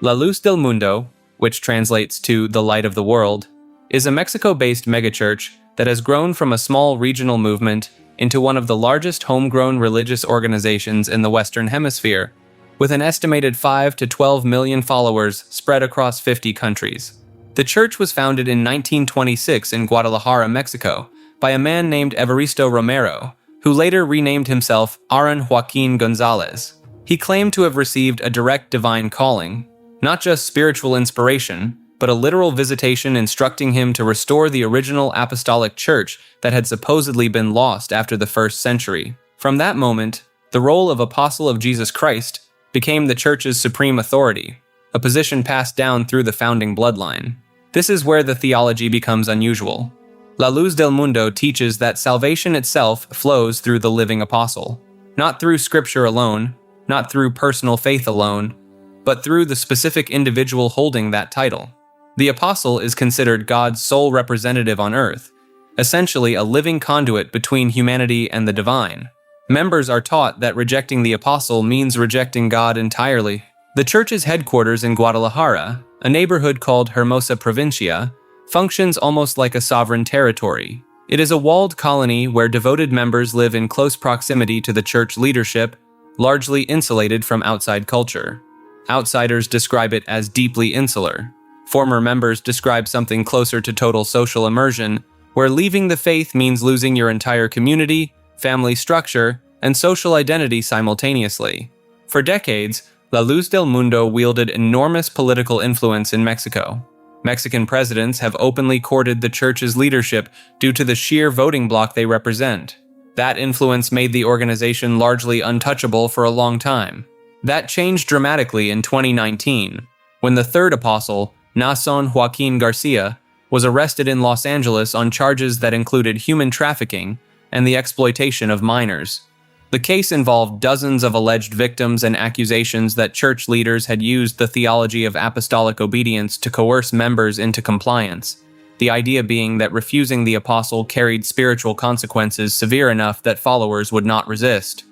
La Luz del Mundo, which translates to the Light of the World, is a Mexico-based megachurch that has grown from a small regional movement into one of the largest homegrown religious organizations in the Western Hemisphere, with an estimated 5 to 12 million followers spread across 50 countries. The church was founded in 1926 in Guadalajara, Mexico, by a man named Evaristo Romero, who later renamed himself Aaron Joaquin Gonzalez. He claimed to have received a direct divine calling, not just spiritual inspiration, but a literal visitation instructing him to restore the original apostolic church that had supposedly been lost after the 1st century. From that moment, the role of Apostle of Jesus Christ became the church's supreme authority, a position passed down through the founding bloodline. This is where the theology becomes unusual. La Luz del Mundo teaches that salvation itself flows through the living apostle, not through scripture alone, not through personal faith alone, but through the specific individual holding that title. The apostle is considered God's sole representative on earth, essentially a living conduit between humanity and the divine. Members are taught that rejecting the apostle means rejecting God entirely. The church's headquarters in Guadalajara, a neighborhood called Hermosa Provincia, functions almost like a sovereign territory. It is a walled colony where devoted members live in close proximity to the church leadership, largely insulated from outside culture. Outsiders describe it as deeply insular. Former members describe something closer to total social immersion, where leaving the faith means losing your entire community, family structure, and social identity simultaneously. For decades, La Luz del Mundo wielded enormous political influence in Mexico. Mexican presidents have openly courted the church's leadership due to the sheer voting bloc they represent. That influence made the organization largely untouchable for a long time. That changed dramatically in 2019, when the third apostle, Nason Joaquin Garcia, was arrested in Los Angeles on charges that included human trafficking and the exploitation of minors. The case involved dozens of alleged victims and accusations that church leaders had used the theology of apostolic obedience to coerce members into compliance, the idea being that refusing the apostle carried spiritual consequences severe enough that followers would not resist.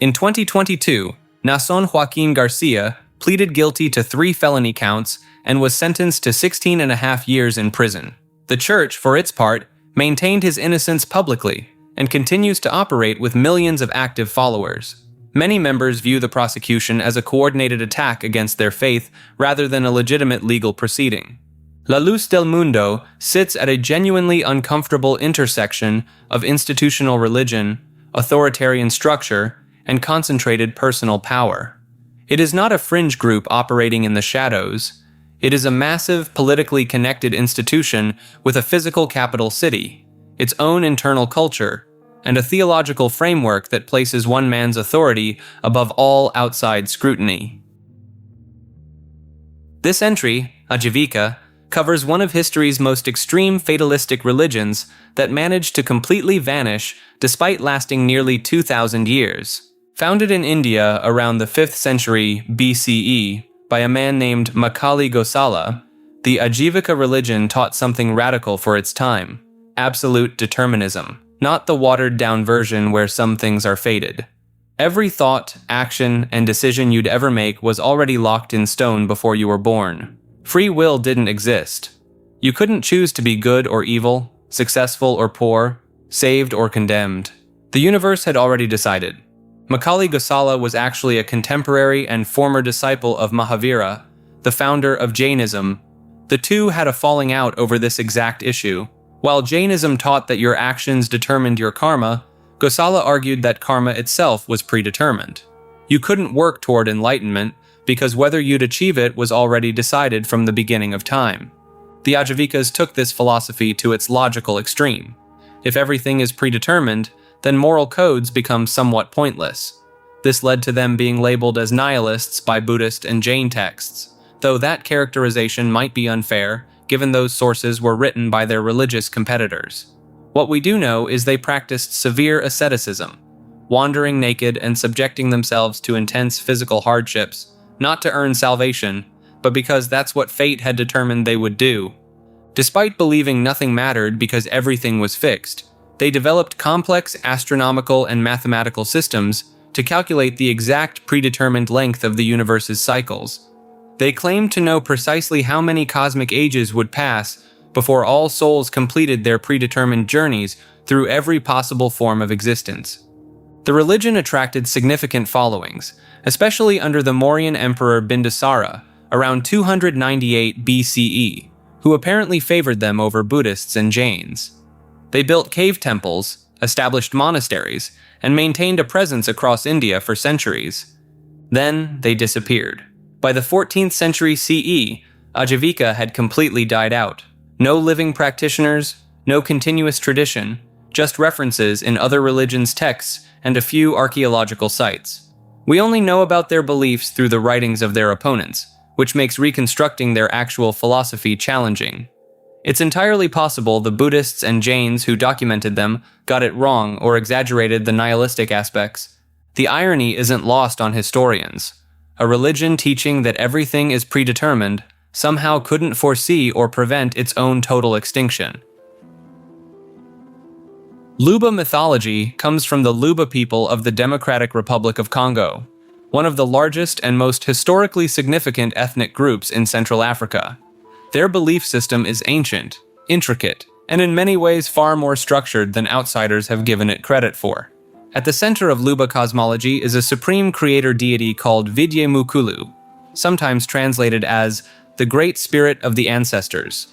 In 2022, Nason Joaquin Garcia pleaded guilty to 3 felony counts and was sentenced to 16.5 years in prison. The church, for its part, maintained his innocence publicly and continues to operate with millions of active followers. Many members view the prosecution as a coordinated attack against their faith rather than a legitimate legal proceeding. La Luz del Mundo sits at a genuinely uncomfortable intersection of institutional religion, authoritarian structure, and concentrated personal power. It is not a fringe group operating in the shadows. It is a massive, politically connected institution with a physical capital city, its own internal culture, and a theological framework that places one man's authority above all outside scrutiny. This entry, Ajivika, covers one of history's most extreme fatalistic religions that managed to completely vanish despite lasting nearly 2,000 years. Founded in India around the 5th century BCE by a man named Macaulay Gosala, the Ajivika religion taught something radical for its time: absolute determinism, not the watered-down version where some things are fated. Every thought, action, and decision you'd ever make was already locked in stone before you were born. Free will didn't exist. You couldn't choose to be good or evil, successful or poor, saved or condemned. The universe had already decided. Macaulay Gosala was actually a contemporary and former disciple of Mahavira, the founder of Jainism. The two had a falling out over this exact issue. While Jainism taught that your actions determined your karma, Gosala argued that karma itself was predetermined. You couldn't work toward enlightenment because whether you'd achieve it was already decided from the beginning of time. The Ajivikas took this philosophy to its logical extreme. If everything is predetermined, then moral codes become somewhat pointless. This led to them being labeled as nihilists by Buddhist and Jain texts, though that characterization might be unfair, given those sources were written by their religious competitors. What we do know is they practiced severe asceticism, wandering naked and subjecting themselves to intense physical hardships, not to earn salvation, but because that's what fate had determined they would do. Despite believing nothing mattered because everything was fixed, they developed complex astronomical and mathematical systems to calculate the exact predetermined length of the universe's cycles. They claimed to know precisely how many cosmic ages would pass before all souls completed their predetermined journeys through every possible form of existence. The religion attracted significant followings, especially under the Mauryan Emperor Bindusara around 298 BCE, who apparently favored them over Buddhists and Jains. They built cave temples, established monasteries, and maintained a presence across India for centuries. Then they disappeared. By the 14th century CE, Ajivika had completely died out. No living practitioners, no continuous tradition, just references in other religions' texts and a few archaeological sites. We only know about their beliefs through the writings of their opponents, which makes reconstructing their actual philosophy challenging. It's entirely possible the Buddhists and Jains who documented them got it wrong or exaggerated the nihilistic aspects. The irony isn't lost on historians. A religion teaching that everything is predetermined somehow couldn't foresee or prevent its own total extinction. Luba mythology comes from the Luba people of the Democratic Republic of Congo, one of the largest and most historically significant ethnic groups in Central Africa. Their belief system is ancient, intricate, and in many ways far more structured than outsiders have given it credit for. At the center of Luba cosmology is a supreme creator deity called Vidye Mukulu, sometimes translated as the Great Spirit of the Ancestors.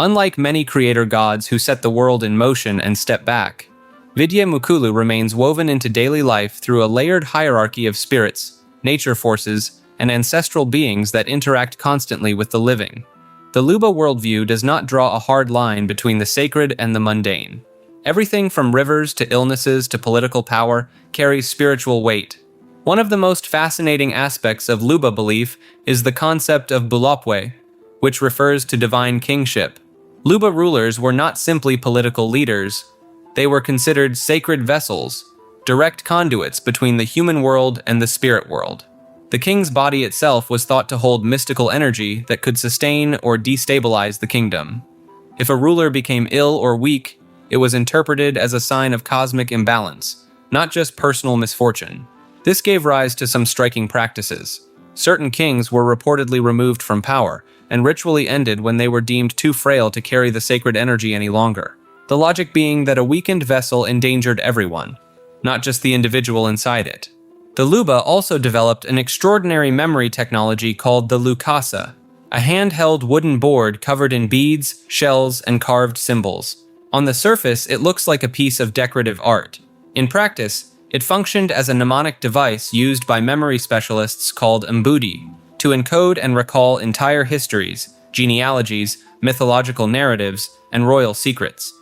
Unlike many creator gods who set the world in motion and step back, Vidye Mukulu remains woven into daily life through a layered hierarchy of spirits, nature forces, and ancestral beings that interact constantly with the living. The Luba worldview does not draw a hard line between the sacred and the mundane. Everything from rivers to illnesses to political power carries spiritual weight. One of the most fascinating aspects of Luba belief is the concept of Bulapwe, which refers to divine kingship. Luba rulers were not simply political leaders. They were considered sacred vessels, direct conduits between the human world and the spirit world. The king's body itself was thought to hold mystical energy that could sustain or destabilize the kingdom. If a ruler became ill or weak, it was interpreted as a sign of cosmic imbalance, not just personal misfortune. This gave rise to some striking practices. Certain kings were reportedly removed from power and ritually ended when they were deemed too frail to carry the sacred energy any longer. The logic being that a weakened vessel endangered everyone, not just the individual inside it. The Luba also developed an extraordinary memory technology called the Lukasa, a handheld wooden board covered in beads, shells, and carved symbols. On the surface, it looks like a piece of decorative art. In practice, it functioned as a mnemonic device used by memory specialists called Mbudi to encode and recall entire histories, genealogies, mythological narratives, and royal secrets.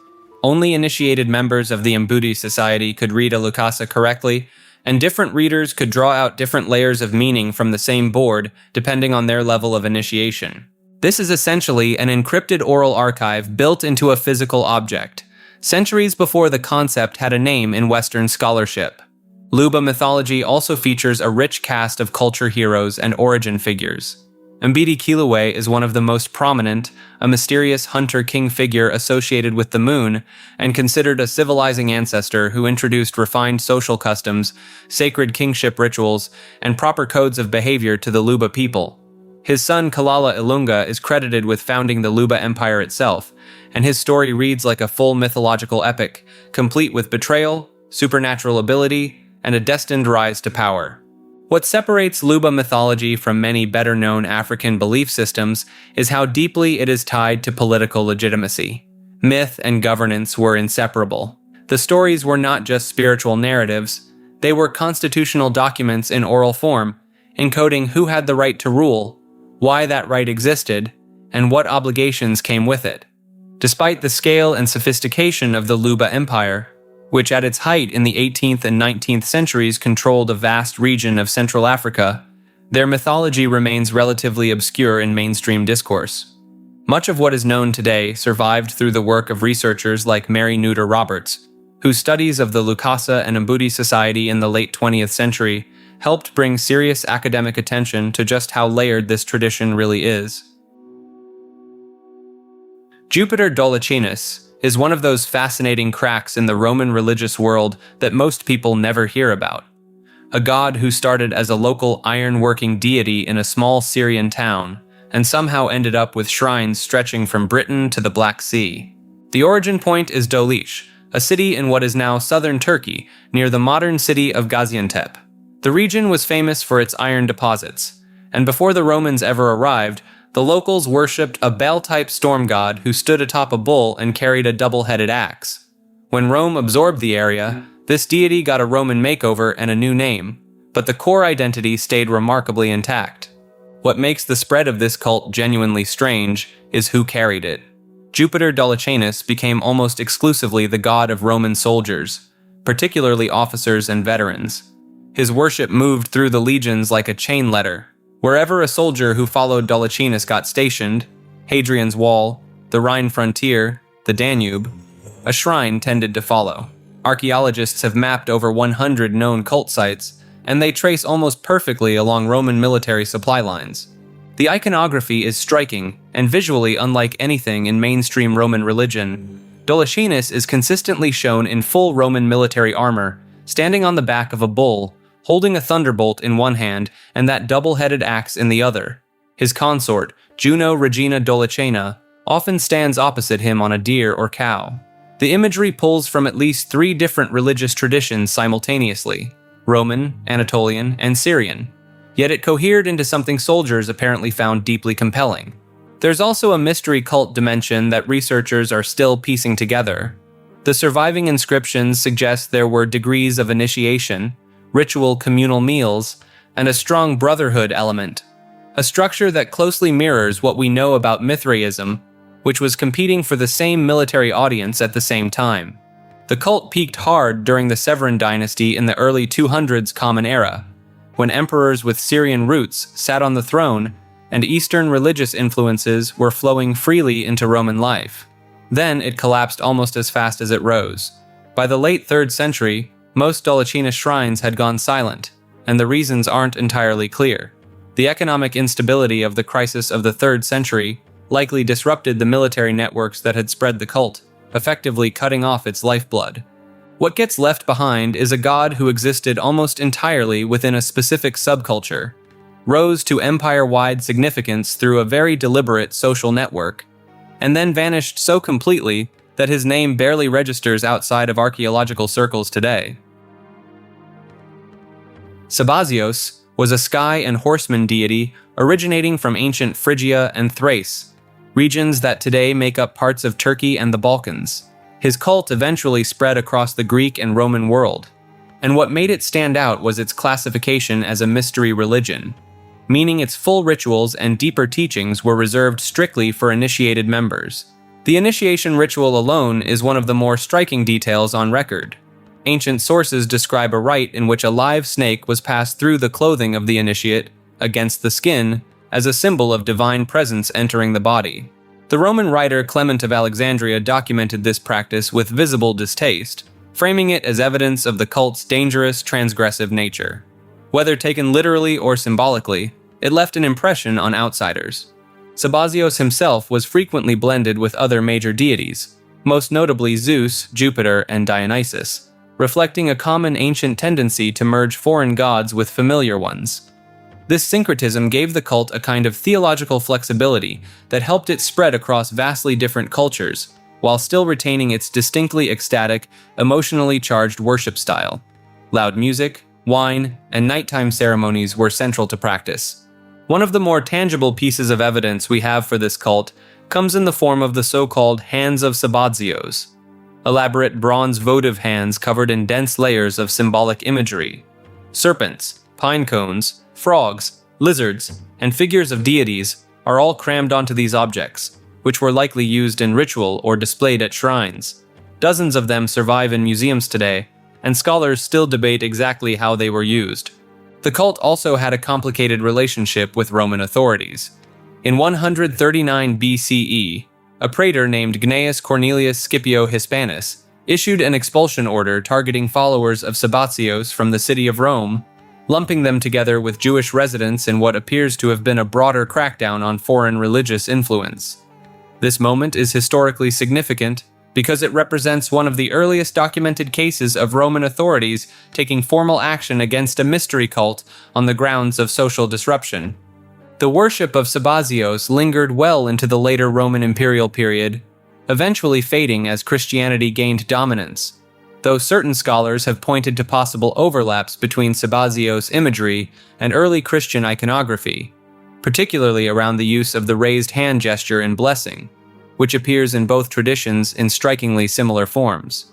Only initiated members of the Mbudi society could read a Lukasa correctly, and different readers could draw out different layers of meaning from the same board depending on their level of initiation. This is essentially an encrypted oral archive built into a physical object, centuries before the concept had a name in Western scholarship. Luba mythology also features a rich cast of culture heroes and origin figures. Mbidi Kiluwe is one of the most prominent, a mysterious hunter-king figure associated with the moon and considered a civilizing ancestor who introduced refined social customs, sacred kingship rituals, and proper codes of behavior to the Luba people. His son Kalala Ilunga is credited with founding the Luba Empire itself, and his story reads like a full mythological epic, complete with betrayal, supernatural ability, and a destined rise to power. What separates Luba mythology from many better-known African belief systems is how deeply it is tied to political legitimacy. Myth and governance were inseparable. The stories were not just spiritual narratives, they were constitutional documents in oral form, encoding who had the right to rule, why that right existed, and what obligations came with it. Despite the scale and sophistication of the Luba Empire, which at its height in the 18th and 19th centuries controlled a vast region of Central Africa, their mythology remains relatively obscure in mainstream discourse. Much of what is known today survived through the work of researchers like Mary Nutter Roberts, whose studies of the Lukasa and Mbudi society in the late 20th century helped bring serious academic attention to just how layered this tradition really is. Jupiter Dolicinus is one of those fascinating cracks in the Roman religious world that most people never hear about. a god who started as a local iron-working deity in a small Syrian town, and somehow ended up with shrines stretching from Britain to the Black Sea. The origin point is Dolish, a city in what is now southern Turkey, near the modern city of Gaziantep. The region was famous for its iron deposits, and before the Romans ever arrived, the locals worshipped a Baal-type storm god who stood atop a bull and carried a double-headed axe. When Rome absorbed the area, this deity got a Roman makeover and a new name, but the core identity stayed remarkably intact. What makes the spread of this cult genuinely strange is who carried it. Jupiter Dolicanus became almost exclusively the god of Roman soldiers, particularly officers and veterans. His worship moved through the legions like a chain letter. Wherever a soldier who followed Dolicanus got stationed, Hadrian's Wall, the Rhine frontier, the Danube, a shrine tended to follow. Archaeologists have mapped over 100 known cult sites, and they trace almost perfectly along Roman military supply lines. The iconography is striking and visually unlike anything in mainstream Roman religion. Dolicanus is consistently shown in full Roman military armor, standing on the back of a bull, holding a thunderbolt in one hand and that double-headed axe in the other. His consort, Juno Regina Dolicana, often stands opposite him on a deer or cow. The imagery pulls from at least 3 different religious traditions simultaneously: Roman, Anatolian, and Syrian. Yet it cohered into something soldiers apparently found deeply compelling. There's also a mystery cult dimension that researchers are still piecing together. The surviving inscriptions suggest there were degrees of initiation, ritual communal meals, and a strong brotherhood element, a structure that closely mirrors what we know about Mithraism, which was competing for the same military audience at the same time. The cult peaked hard during the Severan dynasty in the early 200s Common Era, when emperors with Syrian roots sat on the throne and Eastern religious influences were flowing freely into Roman life. Then it collapsed almost as fast as it rose. By the late 3rd century, most Dolicanus shrines had gone silent, and the reasons aren't entirely clear. The economic instability of the crisis of the 3rd century likely disrupted the military networks that had spread the cult, effectively cutting off its lifeblood. What gets left behind is a god who existed almost entirely within a specific subculture, rose to empire-wide significance through a very deliberate social network, and then vanished so completely that his name barely registers outside of archaeological circles today. Sabazios was a sky and horseman deity originating from ancient Phrygia and Thrace, regions that today make up parts of Turkey and the Balkans. His cult eventually spread across the Greek and Roman world, and what made it stand out was its classification as a mystery religion, meaning its full rituals and deeper teachings were reserved strictly for initiated members. The initiation ritual alone is one of the more striking details on record. Ancient sources describe a rite in which a live snake was passed through the clothing of the initiate, against the skin, as a symbol of divine presence entering the body. The Roman writer Clement of Alexandria documented this practice with visible distaste, framing it as evidence of the cult's dangerous, transgressive nature. Whether taken literally or symbolically, it left an impression on outsiders. Sabazios himself was frequently blended with other major deities, most notably Zeus, Jupiter, and Dionysus, reflecting a common ancient tendency to merge foreign gods with familiar ones. This syncretism gave the cult a kind of theological flexibility that helped it spread across vastly different cultures, while still retaining its distinctly ecstatic, emotionally charged worship style. Loud music, wine, and nighttime ceremonies were central to practice. One of the more tangible pieces of evidence we have for this cult comes in the form of the so-called Hands of Sabazios, elaborate bronze votive hands covered in dense layers of symbolic imagery. Serpents, pine cones, frogs, lizards, and figures of deities are all crammed onto these objects, which were likely used in ritual or displayed at shrines. Dozens of them survive in museums today, and scholars still debate exactly how they were used. The cult also had a complicated relationship with Roman authorities. In 139 BCE, a praetor named Gnaeus Cornelius Scipio Hispanus issued an expulsion order targeting followers of Sabazios from the city of Rome, lumping them together with Jewish residents in what appears to have been a broader crackdown on foreign religious influence. This moment is historically significant because it represents one of the earliest documented cases of Roman authorities taking formal action against a mystery cult on the grounds of social disruption. The worship of Sabazios lingered well into the later Roman imperial period, eventually fading as Christianity gained dominance, though certain scholars have pointed to possible overlaps between Sabazios imagery and early Christian iconography, particularly around the use of the raised hand gesture in blessing, which appears in both traditions in strikingly similar forms.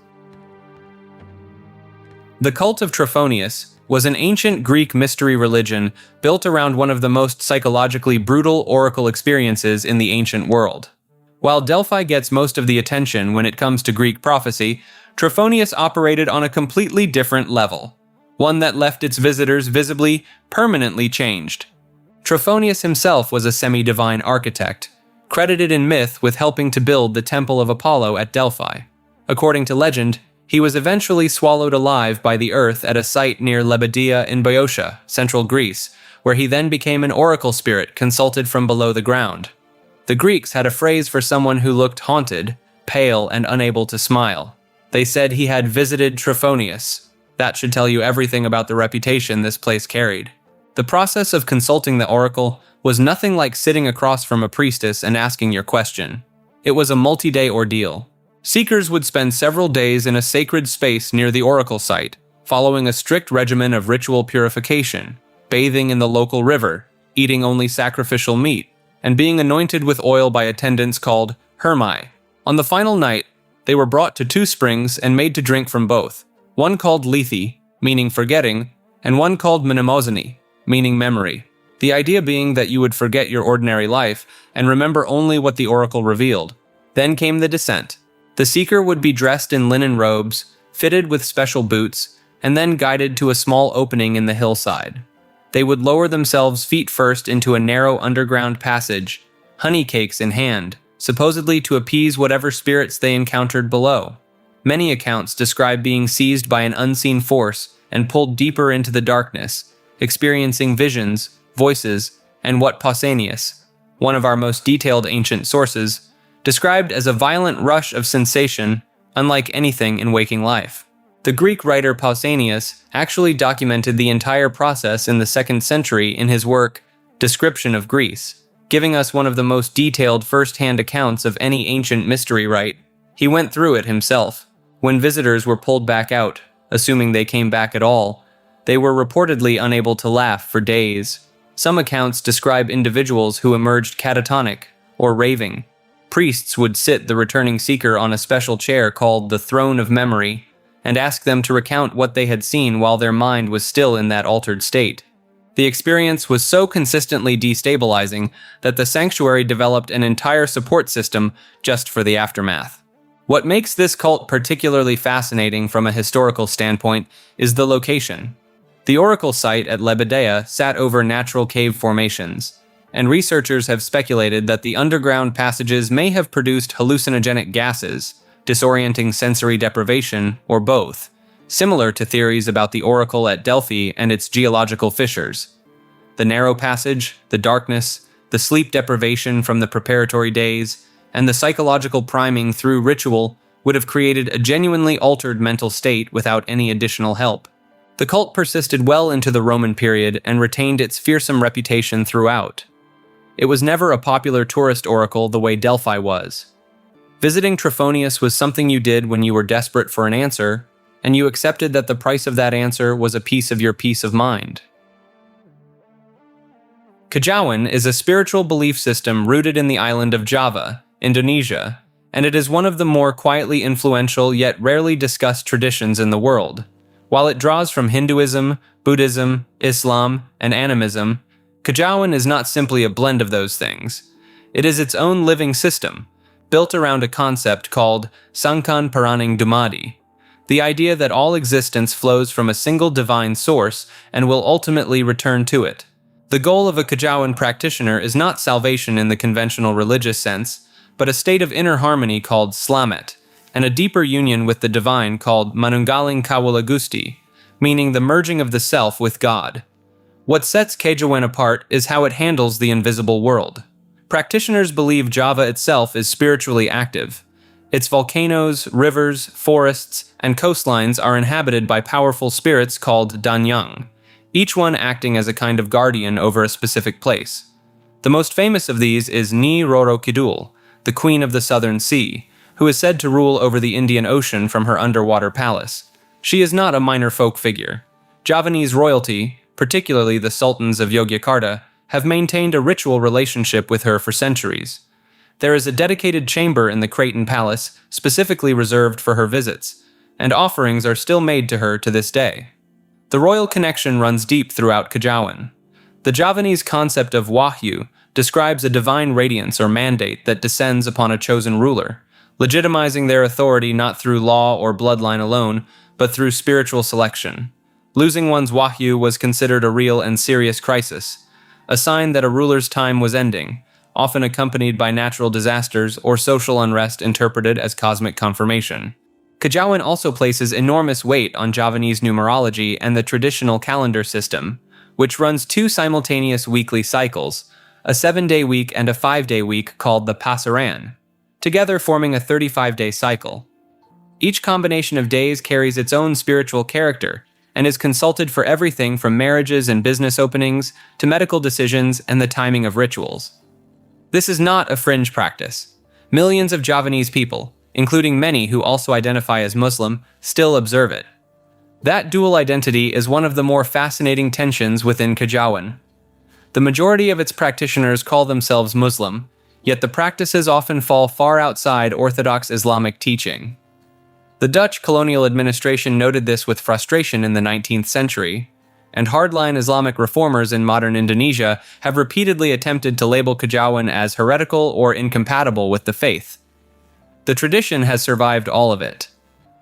The cult of Trophonius was an ancient Greek mystery religion built around one of the most psychologically brutal oracle experiences in the ancient world. While Delphi gets most of the attention when it comes to Greek prophecy, Trophonius operated on a completely different level, one that left its visitors visibly, permanently changed. Trophonius himself was a semi-divine architect, credited in myth with helping to build the Temple of Apollo at Delphi. According to legend, he was eventually swallowed alive by the earth at a site near Lebedia in Boeotia, central Greece, where he then became an oracle spirit consulted from below the ground. The Greeks had a phrase for someone who looked haunted, pale, and unable to smile. They said he had visited Trophonius. That should tell you everything about the reputation this place carried. The process of consulting the oracle was nothing like sitting across from a priestess and asking your question. It was a multi-day ordeal. Seekers would spend several days in a sacred space near the oracle site, following a strict regimen of ritual purification, bathing in the local river, eating only sacrificial meat, and being anointed with oil by attendants called hermai. On the final night, they were brought to 2 springs and made to drink from both, one called Lethe, meaning forgetting, and one called Mnemosyne, meaning memory. The idea being that you would forget your ordinary life and remember only what the oracle revealed. Then came the descent. The seeker would be dressed in linen robes, fitted with special boots, and then guided to a small opening in the hillside. They would lower themselves feet first into a narrow underground passage, honey cakes in hand, supposedly to appease whatever spirits they encountered below. Many accounts describe being seized by an unseen force and pulled deeper into the darkness, experiencing visions, voices, and what Pausanias, one of our most detailed ancient sources, described as a violent rush of sensation unlike anything in waking life. The Greek writer Pausanias actually documented the entire process in the 2nd century in his work, Description of Greece, giving us one of the most detailed first-hand accounts of any ancient mystery rite. He went through it himself. When visitors were pulled back out, assuming they came back at all, they were reportedly unable to laugh for days. Some accounts describe individuals who emerged catatonic or raving. Priests would sit the returning seeker on a special chair called the Throne of Memory and ask them to recount what they had seen while their mind was still in that altered state. The experience was so consistently destabilizing that the sanctuary developed an entire support system just for the aftermath. What makes this cult particularly fascinating from a historical standpoint is the location. The oracle site at Lebedia sat over natural cave formations, and researchers have speculated that the underground passages may have produced hallucinogenic gases, disorienting sensory deprivation, or both, similar to theories about the oracle at Delphi and its geological fissures. The narrow passage, the darkness, the sleep deprivation from the preparatory days, and the psychological priming through ritual would have created a genuinely altered mental state without any additional help. The cult persisted well into the Roman period and retained its fearsome reputation throughout. It was never a popular tourist oracle the way Delphi was. Visiting Trophonius was something you did when you were desperate for an answer, and you accepted that the price of that answer was a piece of your peace of mind. Kejawen is a spiritual belief system rooted in the island of Java, Indonesia, and it is one of the more quietly influential yet rarely discussed traditions in the world. While it draws from Hinduism, Buddhism, Islam, and animism, Kejawen is not simply a blend of those things. It is its own living system, built around a concept called Sangkan Paraning Dumadi, the idea that all existence flows from a single divine source and will ultimately return to it. The goal of a Kejawen practitioner is not salvation in the conventional religious sense, but a state of inner harmony called slamet, and a deeper union with the divine called Manunggaling Kawulagusti, meaning the merging of the self with God. What sets Kejawen apart is how it handles the invisible world. Practitioners believe Java itself is spiritually active. Its volcanoes, rivers, forests, and coastlines are inhabited by powerful spirits called danyang, each one acting as a kind of guardian over a specific place. The most famous of these is Ni Roro Kidul, the Queen of the Southern Sea, who is said to rule over the Indian Ocean from her underwater palace. She is not a minor folk figure. Javanese royalty, particularly the sultans of Yogyakarta, have maintained a ritual relationship with her for centuries. There is a dedicated chamber in the Kraton Palace specifically reserved for her visits, and offerings are still made to her to this day. The royal connection runs deep throughout Kejawen. The Javanese concept of wahyu describes a divine radiance or mandate that descends upon a chosen ruler, legitimizing their authority not through law or bloodline alone, but through spiritual selection. Losing one's wahyu was considered a real and serious crisis, a sign that a ruler's time was ending, often accompanied by natural disasters or social unrest interpreted as cosmic confirmation. Kejawen also places enormous weight on Javanese numerology and the traditional calendar system, which runs two simultaneous weekly cycles, a 7-day week and a 5-day week called the Pasaran, together forming a 35-day cycle. Each combination of days carries its own spiritual character and is consulted for everything from marriages and business openings to medical decisions and the timing of rituals. This is not a fringe practice. Millions of Javanese people, including many who also identify as Muslim, still observe it. That dual identity is one of the more fascinating tensions within Kejawen. The majority of its practitioners call themselves Muslim, yet the practices often fall far outside Orthodox Islamic teaching. The Dutch colonial administration noted this with frustration in the 19th century, and hardline Islamic reformers in modern Indonesia have repeatedly attempted to label Kejawen as heretical or incompatible with the faith. The tradition has survived all of it.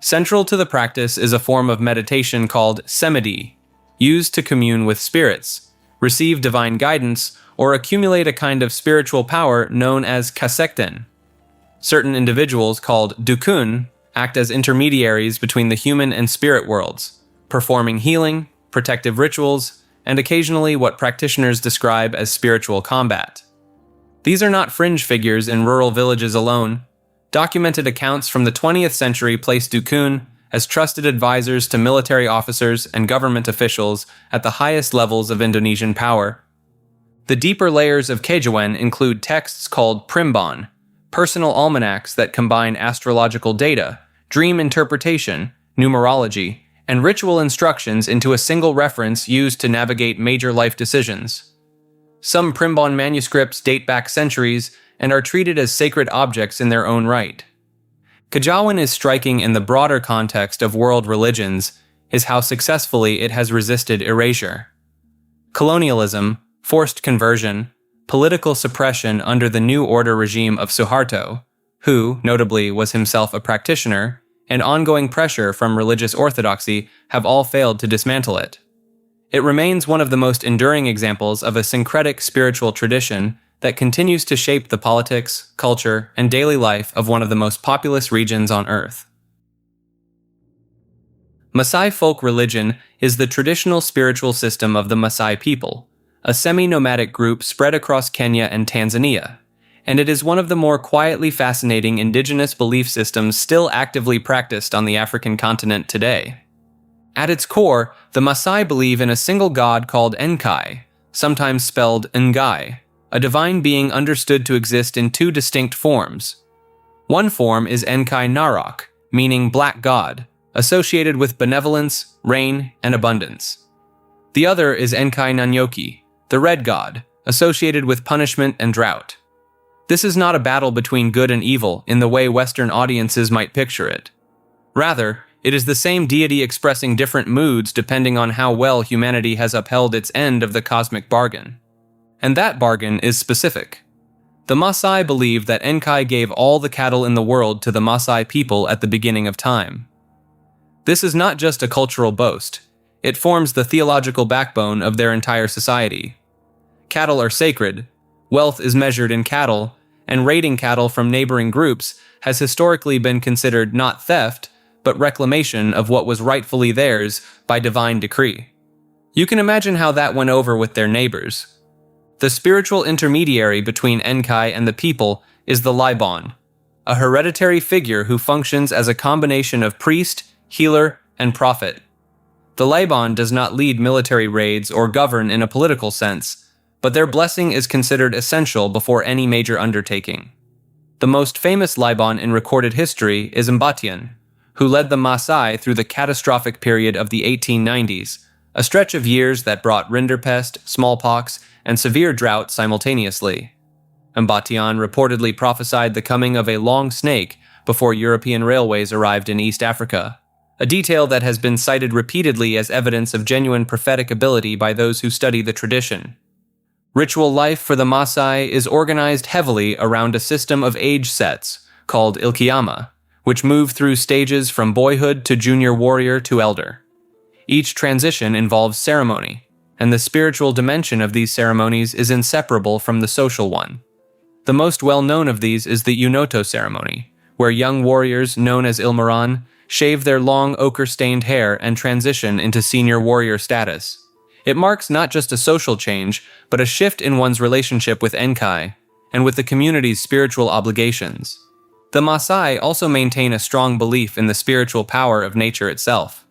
Central to the practice is a form of meditation called semedi, used to commune with spirits, receive divine guidance, or accumulate a kind of spiritual power known as kasekten. Certain individuals called dukun act as intermediaries between the human and spirit worlds, performing healing, protective rituals, and occasionally what practitioners describe as spiritual combat. These are not fringe figures in rural villages alone. Documented accounts from the 20th century place dukun as trusted advisors to military officers and government officials at the highest levels of Indonesian power. The deeper layers of Kejawen include texts called primbon, personal almanacs that combine astrological data, dream interpretation, numerology, and ritual instructions into a single reference used to navigate major life decisions. Some primbon manuscripts date back centuries and are treated as sacred objects in their own right. Kejawen is striking in the broader context of world religions is how successfully it has resisted erasure. Colonialism, forced conversion, political suppression under the New Order regime of Suharto, who, notably, was himself a practitioner, and ongoing pressure from religious orthodoxy have all failed to dismantle it. It remains one of the most enduring examples of a syncretic spiritual tradition that continues to shape the politics, culture, and daily life of one of the most populous regions on Earth. Maasai folk religion is the traditional spiritual system of the Maasai people, a semi-nomadic group spread across Kenya and Tanzania, and it is one of the more quietly fascinating indigenous belief systems still actively practiced on the African continent today. At its core, the Maasai believe in a single god called Enkai, sometimes spelled Ngai, a divine being understood to exist in two distinct forms. One form is Enkai Narok, meaning black god, associated with benevolence, rain, and abundance. The other is Enkai Nanyoki, the red god, associated with punishment and drought. This is not a battle between good and evil in the way Western audiences might picture it. Rather, it is the same deity expressing different moods depending on how well humanity has upheld its end of the cosmic bargain. And that bargain is specific. The Maasai believe that Enkai gave all the cattle in the world to the Maasai people at the beginning of time. This is not just a cultural boast, it forms the theological backbone of their entire society. Cattle are sacred, wealth is measured in cattle, and raiding cattle from neighboring groups has historically been considered not theft, but reclamation of what was rightfully theirs by divine decree. You can imagine how that went over with their neighbors. The spiritual intermediary between Enkai and the people is the Laibon, a hereditary figure who functions as a combination of priest, healer, and prophet. The Laban does not lead military raids or govern in a political sense, but their blessing is considered essential before any major undertaking. The most famous Laban in recorded history is Mbatian, who led the Maasai through the catastrophic period of the 1890s, a stretch of years that brought rinderpest, smallpox, and severe drought simultaneously. Mbatian reportedly prophesied the coming of a long snake before European railways arrived in East Africa, a detail that has been cited repeatedly as evidence of genuine prophetic ability by those who study the tradition. Ritual life for the Maasai is organized heavily around a system of age sets, called Ilkiama, which move through stages from boyhood to junior warrior to elder. Each transition involves ceremony, and the spiritual dimension of these ceremonies is inseparable from the social one. The most well-known of these is the Unoto ceremony, where young warriors known as Ilmaran shave their long ochre-stained hair and transition into senior warrior status. It marks not just a social change, but a shift in one's relationship with Enkai and with the community's spiritual obligations. The Maasai also maintain a strong belief in the spiritual power of nature itself.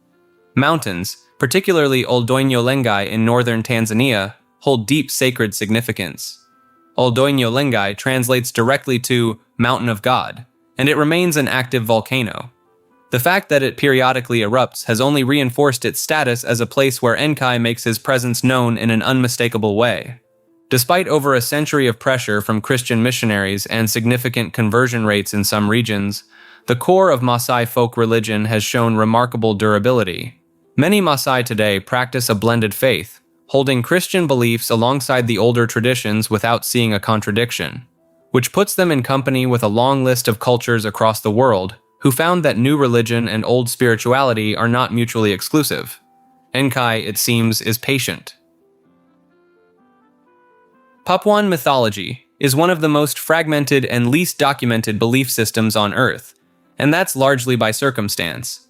Mountains, particularly Oldoinyo Lengai in northern Tanzania, hold deep sacred significance. Oldoinyo Lengai translates directly to Mountain of God, and it remains an active volcano. The fact that it periodically erupts has only reinforced its status as a place where Enkai makes his presence known in an unmistakable way. Despite over a century of pressure from Christian missionaries and significant conversion rates in some regions, the core of Maasai folk religion has shown remarkable durability. Many Maasai today practice a blended faith, holding Christian beliefs alongside the older traditions without seeing a contradiction, which puts them in company with a long list of cultures across the world who found that new religion and old spirituality are not mutually exclusive. Enkai, it seems, is patient. Papuan mythology is one of the most fragmented and least documented belief systems on Earth, and that's largely by circumstance.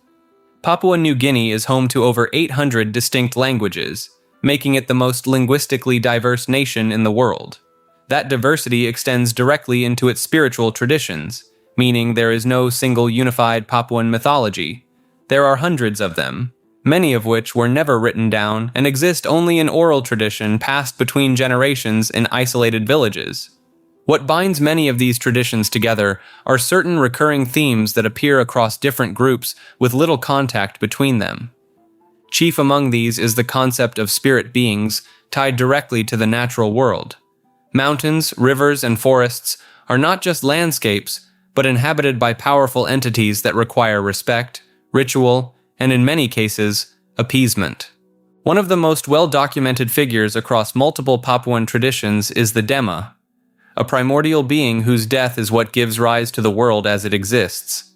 Papua New Guinea is home to over 800 distinct languages, making it the most linguistically diverse nation in the world. That diversity extends directly into its spiritual traditions, meaning there is no single unified Papuan mythology. There are hundreds of them, many of which were never written down and exist only in oral tradition passed between generations in isolated villages. What binds many of these traditions together are certain recurring themes that appear across different groups with little contact between them. Chief among these is the concept of spirit beings tied directly to the natural world. Mountains, rivers, and forests are not just landscapes, but inhabited by powerful entities that require respect, ritual, and in many cases, appeasement. One of the most well-documented figures across multiple Papuan traditions is the Dema, a primordial being whose death is what gives rise to the world as it exists.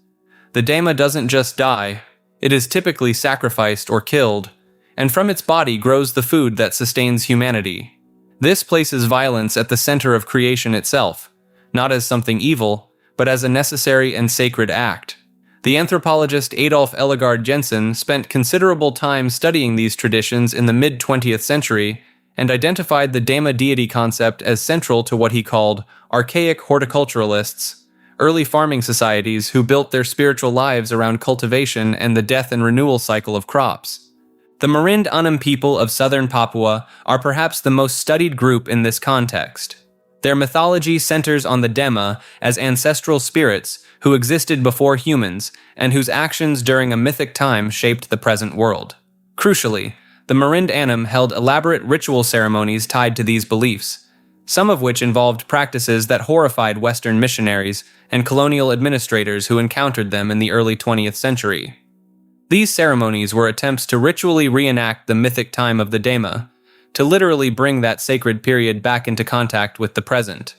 The Dema doesn't just die, it is typically sacrificed or killed, and from its body grows the food that sustains humanity. This places violence at the center of creation itself, not as something evil, but as a necessary and sacred act. The anthropologist Adolf Ellegard Jensen spent considerable time studying these traditions in the mid-20th century and identified the Dema deity concept as central to what he called archaic horticulturalists, early farming societies who built their spiritual lives around cultivation and the death and renewal cycle of crops. The Marind Unum people of southern Papua are perhaps the most studied group in this context. Their mythology centers on the Dema as ancestral spirits who existed before humans and whose actions during a mythic time shaped the present world. Crucially, the Marind Anum held elaborate ritual ceremonies tied to these beliefs, some of which involved practices that horrified Western missionaries and colonial administrators who encountered them in the early 20th century. These ceremonies were attempts to ritually reenact the mythic time of the Dema, to literally bring that sacred period back into contact with the present.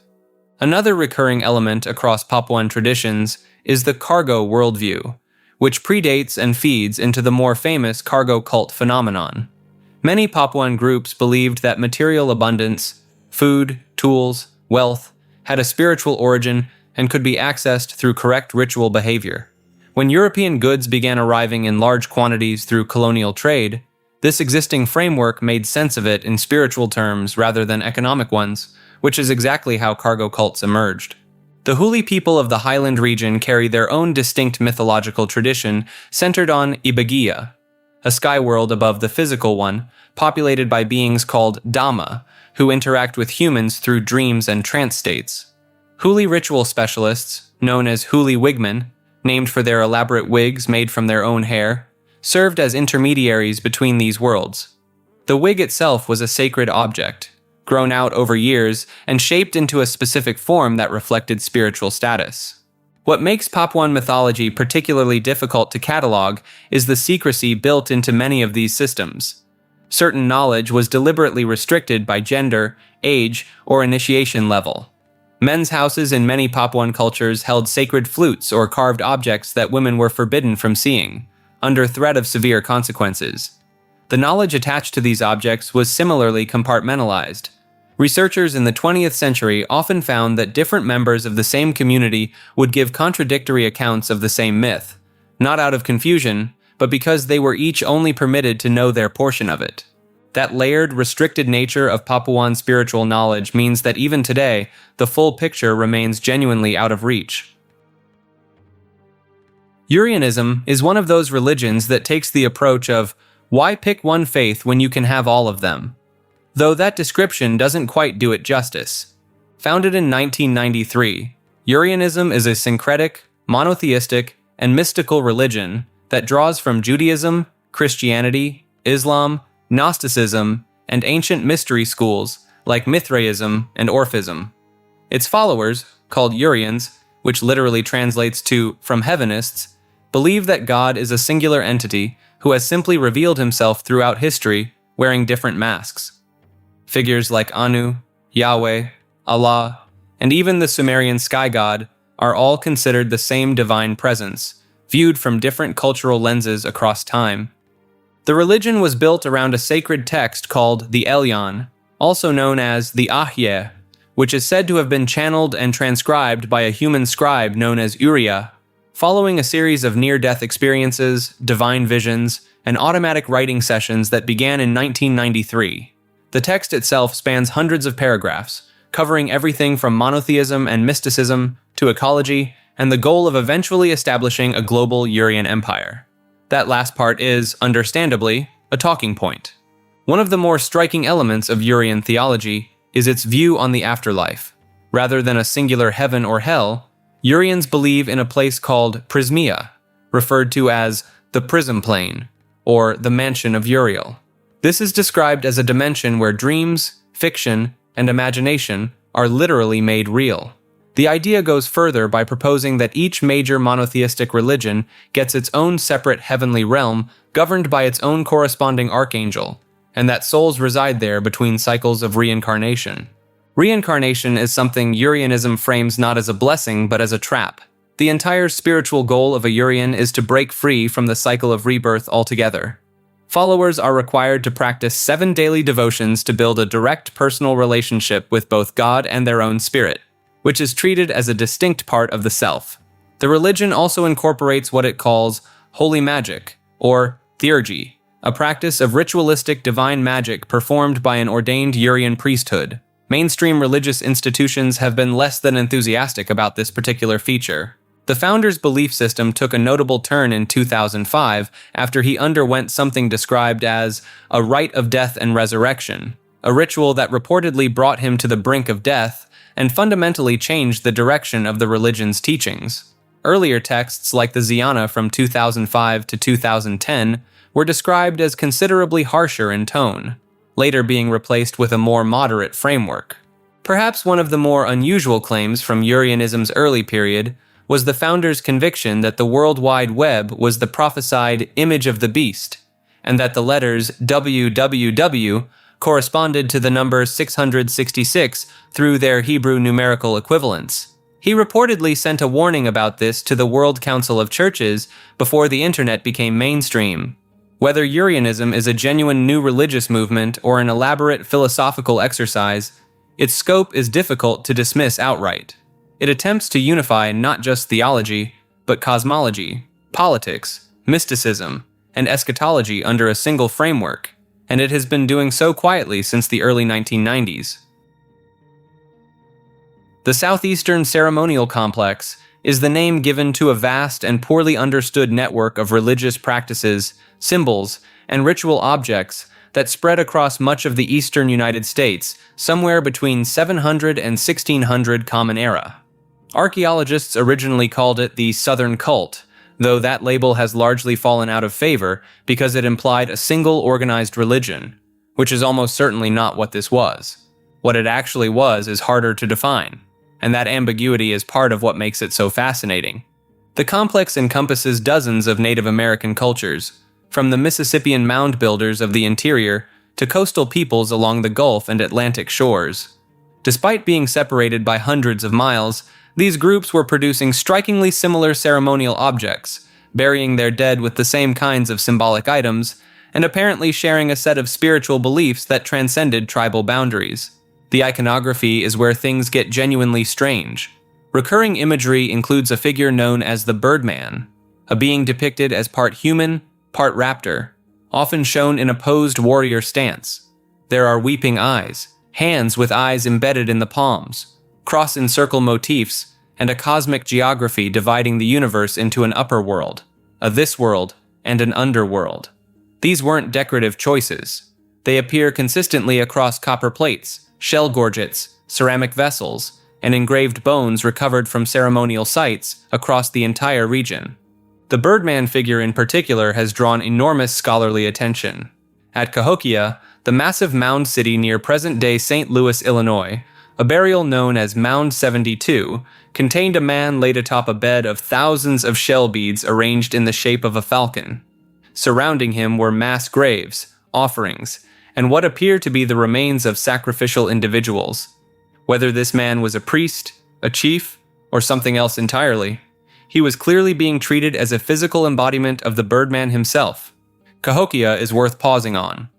Another recurring element across Papuan traditions is the cargo worldview, which predates and feeds into the more famous cargo cult phenomenon. Many Papuan groups believed that material abundance, food, tools, wealth, had a spiritual origin and could be accessed through correct ritual behavior. When European goods began arriving in large quantities through colonial trade, this existing framework made sense of it in spiritual terms rather than economic ones, which is exactly how cargo cults emerged. The Huli people of the Highland region carry their own distinct mythological tradition centered on Ibagia, a sky world above the physical one, populated by beings called Dhamma, who interact with humans through dreams and trance states. Huli ritual specialists, known as Huli wigmen, named for their elaborate wigs made from their own hair, served as intermediaries between these worlds. The wig itself was a sacred object, grown out over years and shaped into a specific form that reflected spiritual status. What makes Papuan mythology particularly difficult to catalog is the secrecy built into many of these systems. Certain knowledge was deliberately restricted by gender, age, or initiation level. Men's houses in many Papuan cultures held sacred flutes or carved objects that women were forbidden from seeing, under threat of severe consequences. The knowledge attached to these objects was similarly compartmentalized. Researchers in the 20th century often found that different members of the same community would give contradictory accounts of the same myth, not out of confusion, but because they were each only permitted to know their portion of it. That layered, restricted nature of Papuan spiritual knowledge means that even today, the full picture remains genuinely out of reach. Urianism is one of those religions that takes the approach of, why pick one faith when you can have all of them? Though that description doesn't quite do it justice. Founded in 1993, Urianism is a syncretic, monotheistic, and mystical religion that draws from Judaism, Christianity, Islam, Gnosticism, and ancient mystery schools like Mithraism and Orphism. Its followers, called Urians, which literally translates to from heavenists, believe that God is a singular entity who has simply revealed himself throughout history wearing different masks. Figures like Anu, Yahweh, Allah, and even the Sumerian sky god are all considered the same divine presence, viewed from different cultural lenses across time. The religion was built around a sacred text called the Elyon, also known as the Ahye, which is said to have been channeled and transcribed by a human scribe known as Uriah, following a series of near-death experiences, divine visions, and automatic writing sessions that began in 1993. The text itself spans hundreds of paragraphs, covering everything from monotheism and mysticism to ecology and the goal of eventually establishing a global Urian empire. That last part is, understandably, a talking point. One of the more striking elements of Urian theology is its view on the afterlife. Rather than a singular heaven or hell, Urians believe in a place called Prismia, referred to as the prism plane, or the mansion of Uriel. This is described as a dimension where dreams, fiction, and imagination are literally made real. The idea goes further by proposing that each major monotheistic religion gets its own separate heavenly realm governed by its own corresponding archangel, and that souls reside there between cycles of reincarnation. Reincarnation is something Urianism frames not as a blessing but as a trap. The entire spiritual goal of a Urian is to break free from the cycle of rebirth altogether. Followers are required to practice 7 daily devotions to build a direct personal relationship with both God and their own spirit, which is treated as a distinct part of the self. The religion also incorporates what it calls holy magic, or theurgy, a practice of ritualistic divine magic performed by an ordained Urian priesthood. Mainstream religious institutions have been less than enthusiastic about this particular feature. The founder's belief system took a notable turn in 2005 after he underwent something described as a rite of death and resurrection, a ritual that reportedly brought him to the brink of death and fundamentally changed the direction of the religion's teachings. Earlier texts like the Zyana from 2005 to 2010 were described as considerably harsher in tone, later being replaced with a more moderate framework. Perhaps one of the more unusual claims from Urianism's early period was the founder's conviction that the World Wide Web was the prophesied image of the beast, and that the letters www corresponded to the number 666 through their Hebrew numerical equivalents. He reportedly sent a warning about this to the World Council of Churches before the internet became mainstream. Whether Urianism is a genuine new religious movement or an elaborate philosophical exercise, its scope is difficult to dismiss outright. It attempts to unify not just theology, but cosmology, politics, mysticism, and eschatology under a single framework, and it has been doing so quietly since the early 1990s. The Southeastern Ceremonial Complex is the name given to a vast and poorly understood network of religious practices, symbols, and ritual objects that spread across much of the eastern United States, somewhere between 700 and 1600 Common Era. Archaeologists originally called it the Southern Cult, though that label has largely fallen out of favor because it implied a single organized religion, which is almost certainly not what this was. What it actually was is harder to define, and that ambiguity is part of what makes it so fascinating. The complex encompasses dozens of Native American cultures, from the Mississippian mound builders of the interior to coastal peoples along the Gulf and Atlantic shores. Despite being separated by hundreds of miles, these groups were producing strikingly similar ceremonial objects, burying their dead with the same kinds of symbolic items, and apparently sharing a set of spiritual beliefs that transcended tribal boundaries. The iconography is where things get genuinely strange. Recurring imagery includes a figure known as the Birdman, a being depicted as part human, part raptor, often shown in a posed warrior stance. There are weeping eyes, hands with eyes embedded in the palms, cross-in-circle motifs, and a cosmic geography dividing the universe into an upper world, a this world, and an underworld. These weren't decorative choices. They appear consistently across copper plates, shell gorgets, ceramic vessels, and engraved bones recovered from ceremonial sites across the entire region. The Birdman figure in particular has drawn enormous scholarly attention. At Cahokia, the massive mound city near present-day St. Louis, Illinois, a burial known as Mound 72 contained a man laid atop a bed of thousands of shell beads arranged in the shape of a falcon. Surrounding him were mass graves, offerings, and what appear to be the remains of sacrificial individuals. Whether this man was a priest, a chief, or something else entirely, he was clearly being treated as a physical embodiment of the Birdman himself. Cahokia is worth pausing on.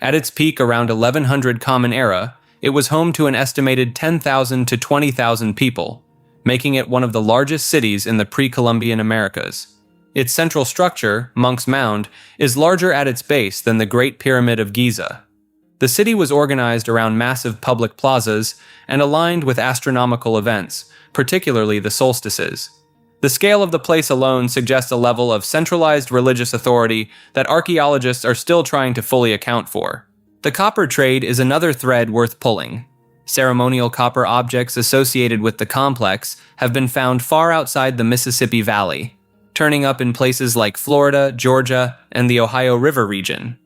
At its peak around 1100 Common Era, it was home to an estimated 10,000 to 20,000 people, making it one of the largest cities in the pre-Columbian Americas. Its central structure, Monk's Mound, is larger at its base than the Great Pyramid of Giza. The city was organized around massive public plazas and aligned with astronomical events, particularly the solstices. The scale of the place alone suggests a level of centralized religious authority that archaeologists are still trying to fully account for. The copper trade is another thread worth pulling. Ceremonial copper objects associated with the complex have been found far outside the Mississippi Valley, turning up in places like Florida, Georgia, and the Ohio River region.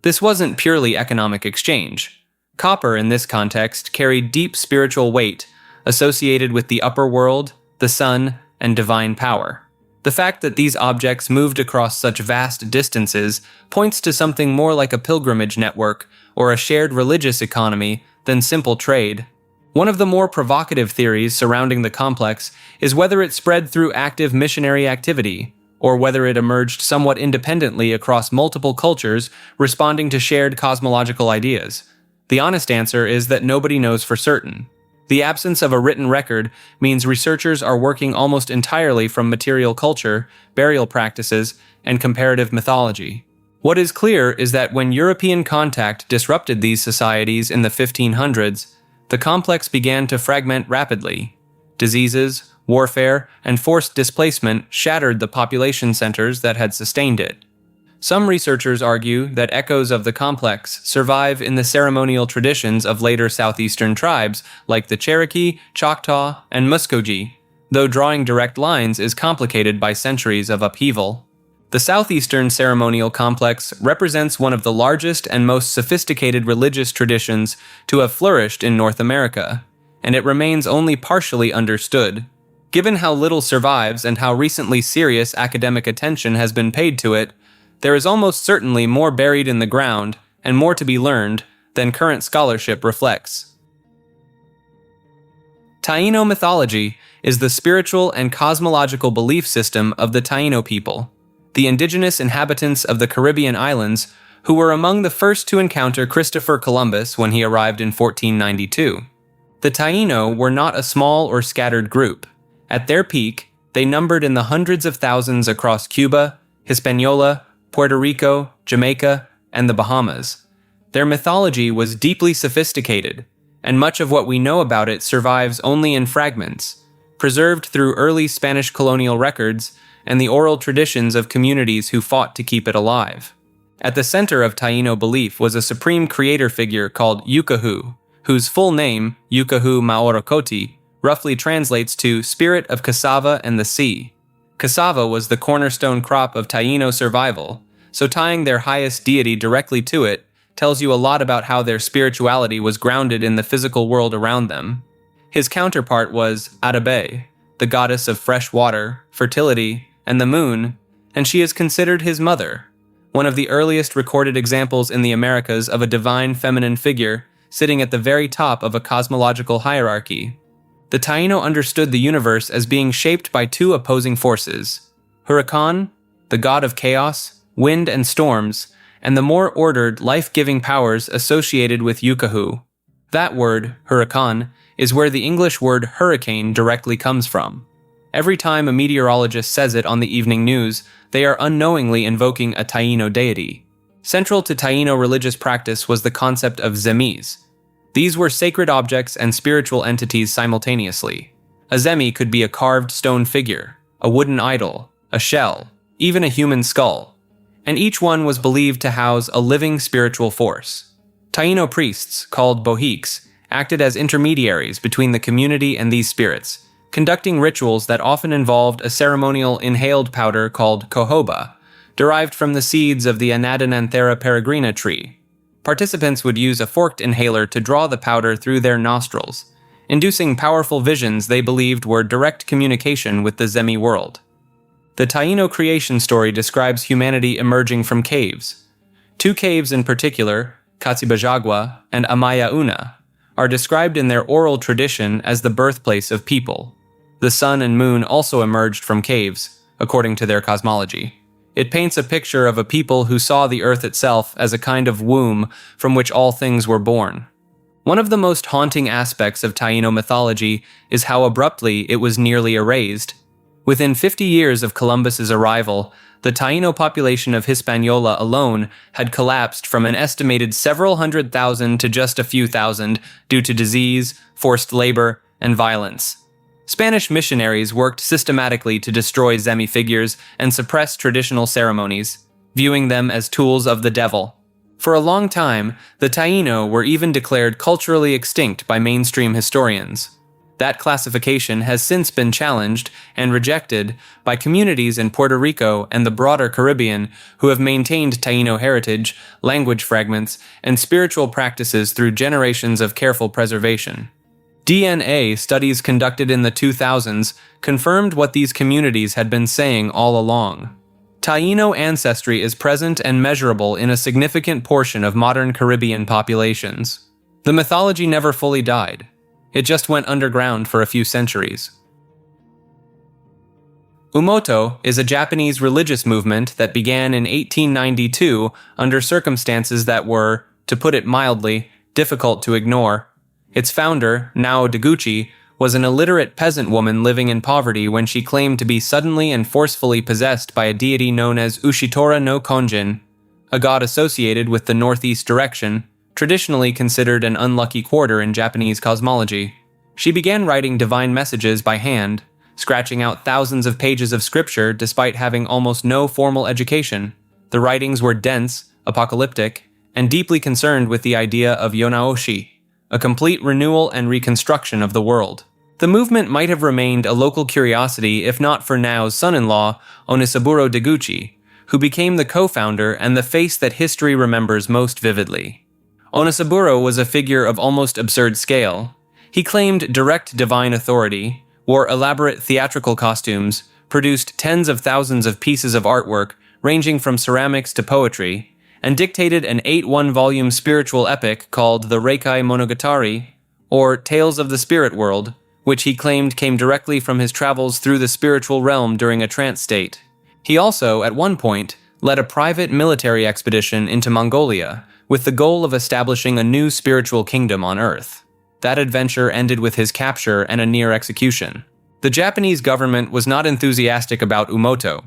This wasn't purely economic exchange. Copper, in this context, carried deep spiritual weight associated with the upper world, the sun, and divine power. The fact that these objects moved across such vast distances points to something more like a pilgrimage network or a shared religious economy than simple trade. One of the more provocative theories surrounding the complex is whether it spread through active missionary activity, or whether it emerged somewhat independently across multiple cultures responding to shared cosmological ideas. The honest answer is that nobody knows for certain. The absence of a written record means researchers are working almost entirely from material culture, burial practices, and comparative mythology. What is clear is that when European contact disrupted these societies in the 1500s, the complex began to fragment rapidly. Diseases, warfare, and forced displacement shattered the population centers that had sustained it. Some researchers argue that echoes of the complex survive in the ceremonial traditions of later southeastern tribes like the Cherokee, Choctaw, and Muskogee, though drawing direct lines is complicated by centuries of upheaval. The southeastern ceremonial complex represents one of the largest and most sophisticated religious traditions to have flourished in North America, and it remains only partially understood. Given how little survives and how recently serious academic attention has been paid to it, there is almost certainly more buried in the ground and more to be learned than current scholarship reflects. Taino mythology is the spiritual and cosmological belief system of the Taino people, the indigenous inhabitants of the Caribbean islands who were among the first to encounter Christopher Columbus when he arrived in 1492. The Taino were not a small or scattered group. At their peak, they numbered in the hundreds of thousands across Cuba, Hispaniola, Puerto Rico, Jamaica, and the Bahamas. Their mythology was deeply sophisticated, and much of what we know about it survives only in fragments, preserved through early Spanish colonial records and the oral traditions of communities who fought to keep it alive. At the center of Taino belief was a supreme creator figure called Yukahu, whose full name, Yukahu Maorokoti, roughly translates to Spirit of Cassava and the Sea. Cassava was the cornerstone crop of Taino survival, so tying their highest deity directly to it tells you a lot about how their spirituality was grounded in the physical world around them. His counterpart was Arabe, the goddess of fresh water, fertility, and the moon, and she is considered his mother, one of the earliest recorded examples in the Americas of a divine feminine figure sitting at the very top of a cosmological hierarchy. The Taino understood the universe as being shaped by two opposing forces: Huracan, the god of chaos, wind and storms, and the more ordered, life-giving powers associated with Yukahu. That word, Huracan, is where the English word hurricane directly comes from. Every time a meteorologist says it on the evening news, they are unknowingly invoking a Taino deity. Central to Taino religious practice was the concept of zemis. These were sacred objects and spiritual entities simultaneously. A zemi could be a carved stone figure, a wooden idol, a shell, even a human skull, and each one was believed to house a living spiritual force. Taino priests, called bohiques, acted as intermediaries between the community and these spirits, conducting rituals that often involved a ceremonial inhaled powder called cohoba, derived from the seeds of the Anadenanthera peregrina tree. Participants would use a forked inhaler to draw the powder through their nostrils, inducing powerful visions they believed were direct communication with the Zemi world. The Taino creation story describes humanity emerging from caves. Two caves in particular, Katsibajagua and Amayauna, are described in their oral tradition as the birthplace of people. The sun and moon also emerged from caves, according to their cosmology. It paints a picture of a people who saw the earth itself as a kind of womb from which all things were born. One of the most haunting aspects of Taino mythology is how abruptly it was nearly erased. Within 50 years of Columbus's arrival, the Taino population of Hispaniola alone had collapsed from an estimated several 100,000 to just a few thousand due to disease, forced labor, and violence. Spanish missionaries worked systematically to destroy Zemi figures and suppress traditional ceremonies, viewing them as tools of the devil. For a long time, the Taino were even declared culturally extinct by mainstream historians. That classification has since been challenged and rejected by communities in Puerto Rico and the broader Caribbean who have maintained Taino heritage, language fragments, and spiritual practices through generations of careful preservation. DNA studies conducted in the 2000s confirmed what these communities had been saying all along. Taino ancestry is present and measurable in a significant portion of modern Caribbean populations. The mythology never fully died. It just went underground for a few centuries. Umoto is a Japanese religious movement that began in 1892 under circumstances that were, to put it mildly, difficult to ignore. Its founder, Nao Deguchi, was an illiterate peasant woman living in poverty when she claimed to be suddenly and forcefully possessed by a deity known as Ushitora no Konjin, a god associated with the northeast direction, traditionally considered an unlucky quarter in Japanese cosmology. She began writing divine messages by hand, scratching out thousands of pages of scripture despite having almost no formal education. The writings were dense, apocalyptic, and deeply concerned with the idea of Yonaoshi, a complete renewal and reconstruction of the world. The movement might have remained a local curiosity if not for Nao's son-in-law, Onisaburo Deguchi, who became the co-founder and the face that history remembers most vividly. Onisaburo was a figure of almost absurd scale. He claimed direct divine authority, wore elaborate theatrical costumes, produced tens of thousands of pieces of artwork ranging from ceramics to poetry, and dictated an 8-volume spiritual epic called the Reikai Monogatari, or Tales of the Spirit World, which he claimed came directly from his travels through the spiritual realm during a trance state. He also, at one point, led a private military expedition into Mongolia, with the goal of establishing a new spiritual kingdom on Earth. That adventure ended with his capture and a near execution. The Japanese government was not enthusiastic about Umoto.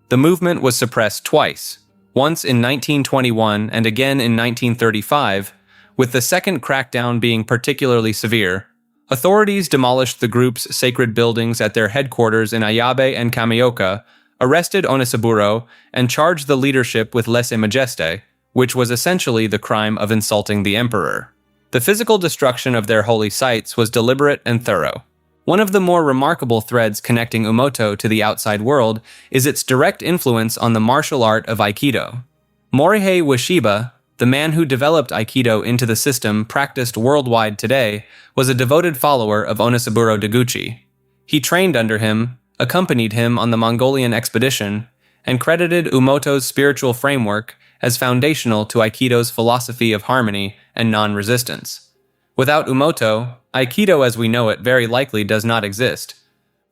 The movement was suppressed twice, once in 1921 and again in 1935, with the second crackdown being particularly severe. Authorities demolished the group's sacred buildings at their headquarters in Ayabe and Kamioka, arrested Onisaburo, and charged the leadership with lese majeste, which was essentially the crime of insulting the emperor. The physical destruction of their holy sites was deliberate and thorough. One of the more remarkable threads connecting Umoto to the outside world is its direct influence on the martial art of Aikido. Morihei Ueshiba, the man who developed Aikido into the system practiced worldwide today, was a devoted follower of Onisaburo Deguchi. He trained under him, accompanied him on the Mongolian expedition, and credited Umoto's spiritual framework as foundational to Aikido's philosophy of harmony and non-resistance. Without Umoto, Aikido as we know it very likely does not exist.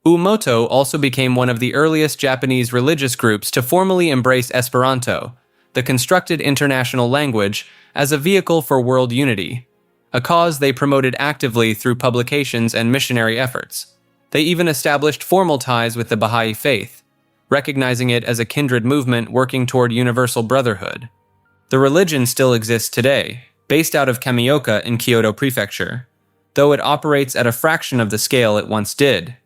Umoto also became one of the earliest Japanese religious groups to formally embrace Esperanto, the constructed international language, as a vehicle for world unity, a cause they promoted actively through publications and missionary efforts. They even established formal ties with the Baha'i faith, recognizing it as a kindred movement working toward universal brotherhood. The religion still exists today, based out of Kamioka in Kyoto Prefecture, though it operates at a fraction of the scale it once did.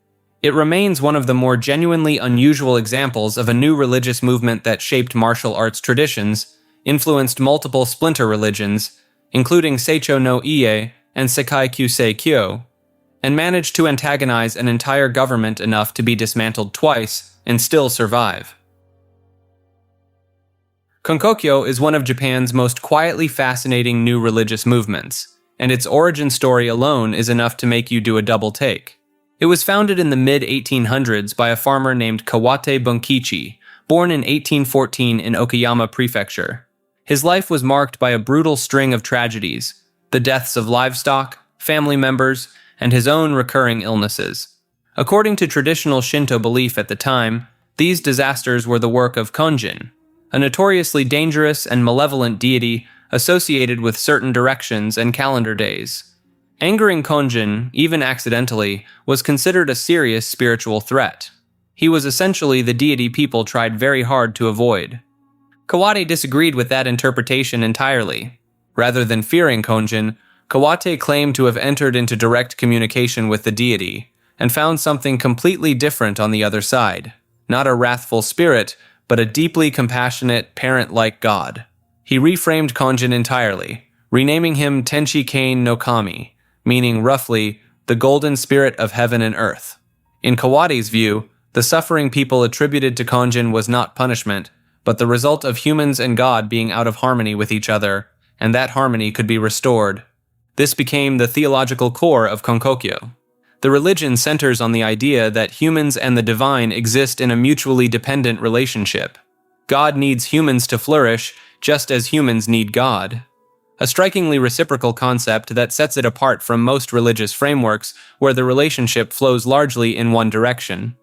It remains one of the more genuinely unusual examples of a new religious movement that shaped martial arts traditions, influenced multiple splinter religions, including Seicho no Ie and Sekai Kyusei Kyo, and managed to antagonize an entire government enough to be dismantled twice and still survive. Konkokyo is one of Japan's most quietly fascinating new religious movements, and its origin story alone is enough to make you do a double take. It was founded in the mid-1800s by a farmer named Kawate Bunkichi, born in 1814 in Okayama Prefecture. His life was marked by a brutal string of tragedies, the deaths of livestock, family members, and his own recurring illnesses. According to traditional Shinto belief at the time, these disasters were the work of Konjin, a notoriously dangerous and malevolent deity associated with certain directions and calendar days. Angering Konjin, even accidentally, was considered a serious spiritual threat. He was essentially the deity people tried very hard to avoid. Kawate disagreed with that interpretation entirely. Rather than fearing Konjin, Kawate claimed to have entered into direct communication with the deity, and found something completely different on the other side. Not a wrathful spirit, but a deeply compassionate, parent-like god. He reframed Konjin entirely, renaming him Tenchi Kane no Kami, meaning roughly, the golden spirit of heaven and earth. In Kawate's view, the suffering people attributed to Konjin was not punishment, but the result of humans and God being out of harmony with each other, and that harmony could be restored. This became the theological core of Konkokyo. The religion centers on the idea that humans and the divine exist in a mutually dependent relationship. God needs humans to flourish, just as humans need God. A strikingly reciprocal concept that sets it apart from most religious frameworks where the relationship flows largely in one direction.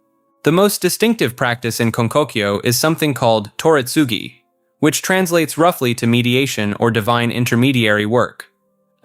The most distinctive practice in Konkokyo is something called toritsugi, which translates roughly to mediation or divine intermediary work.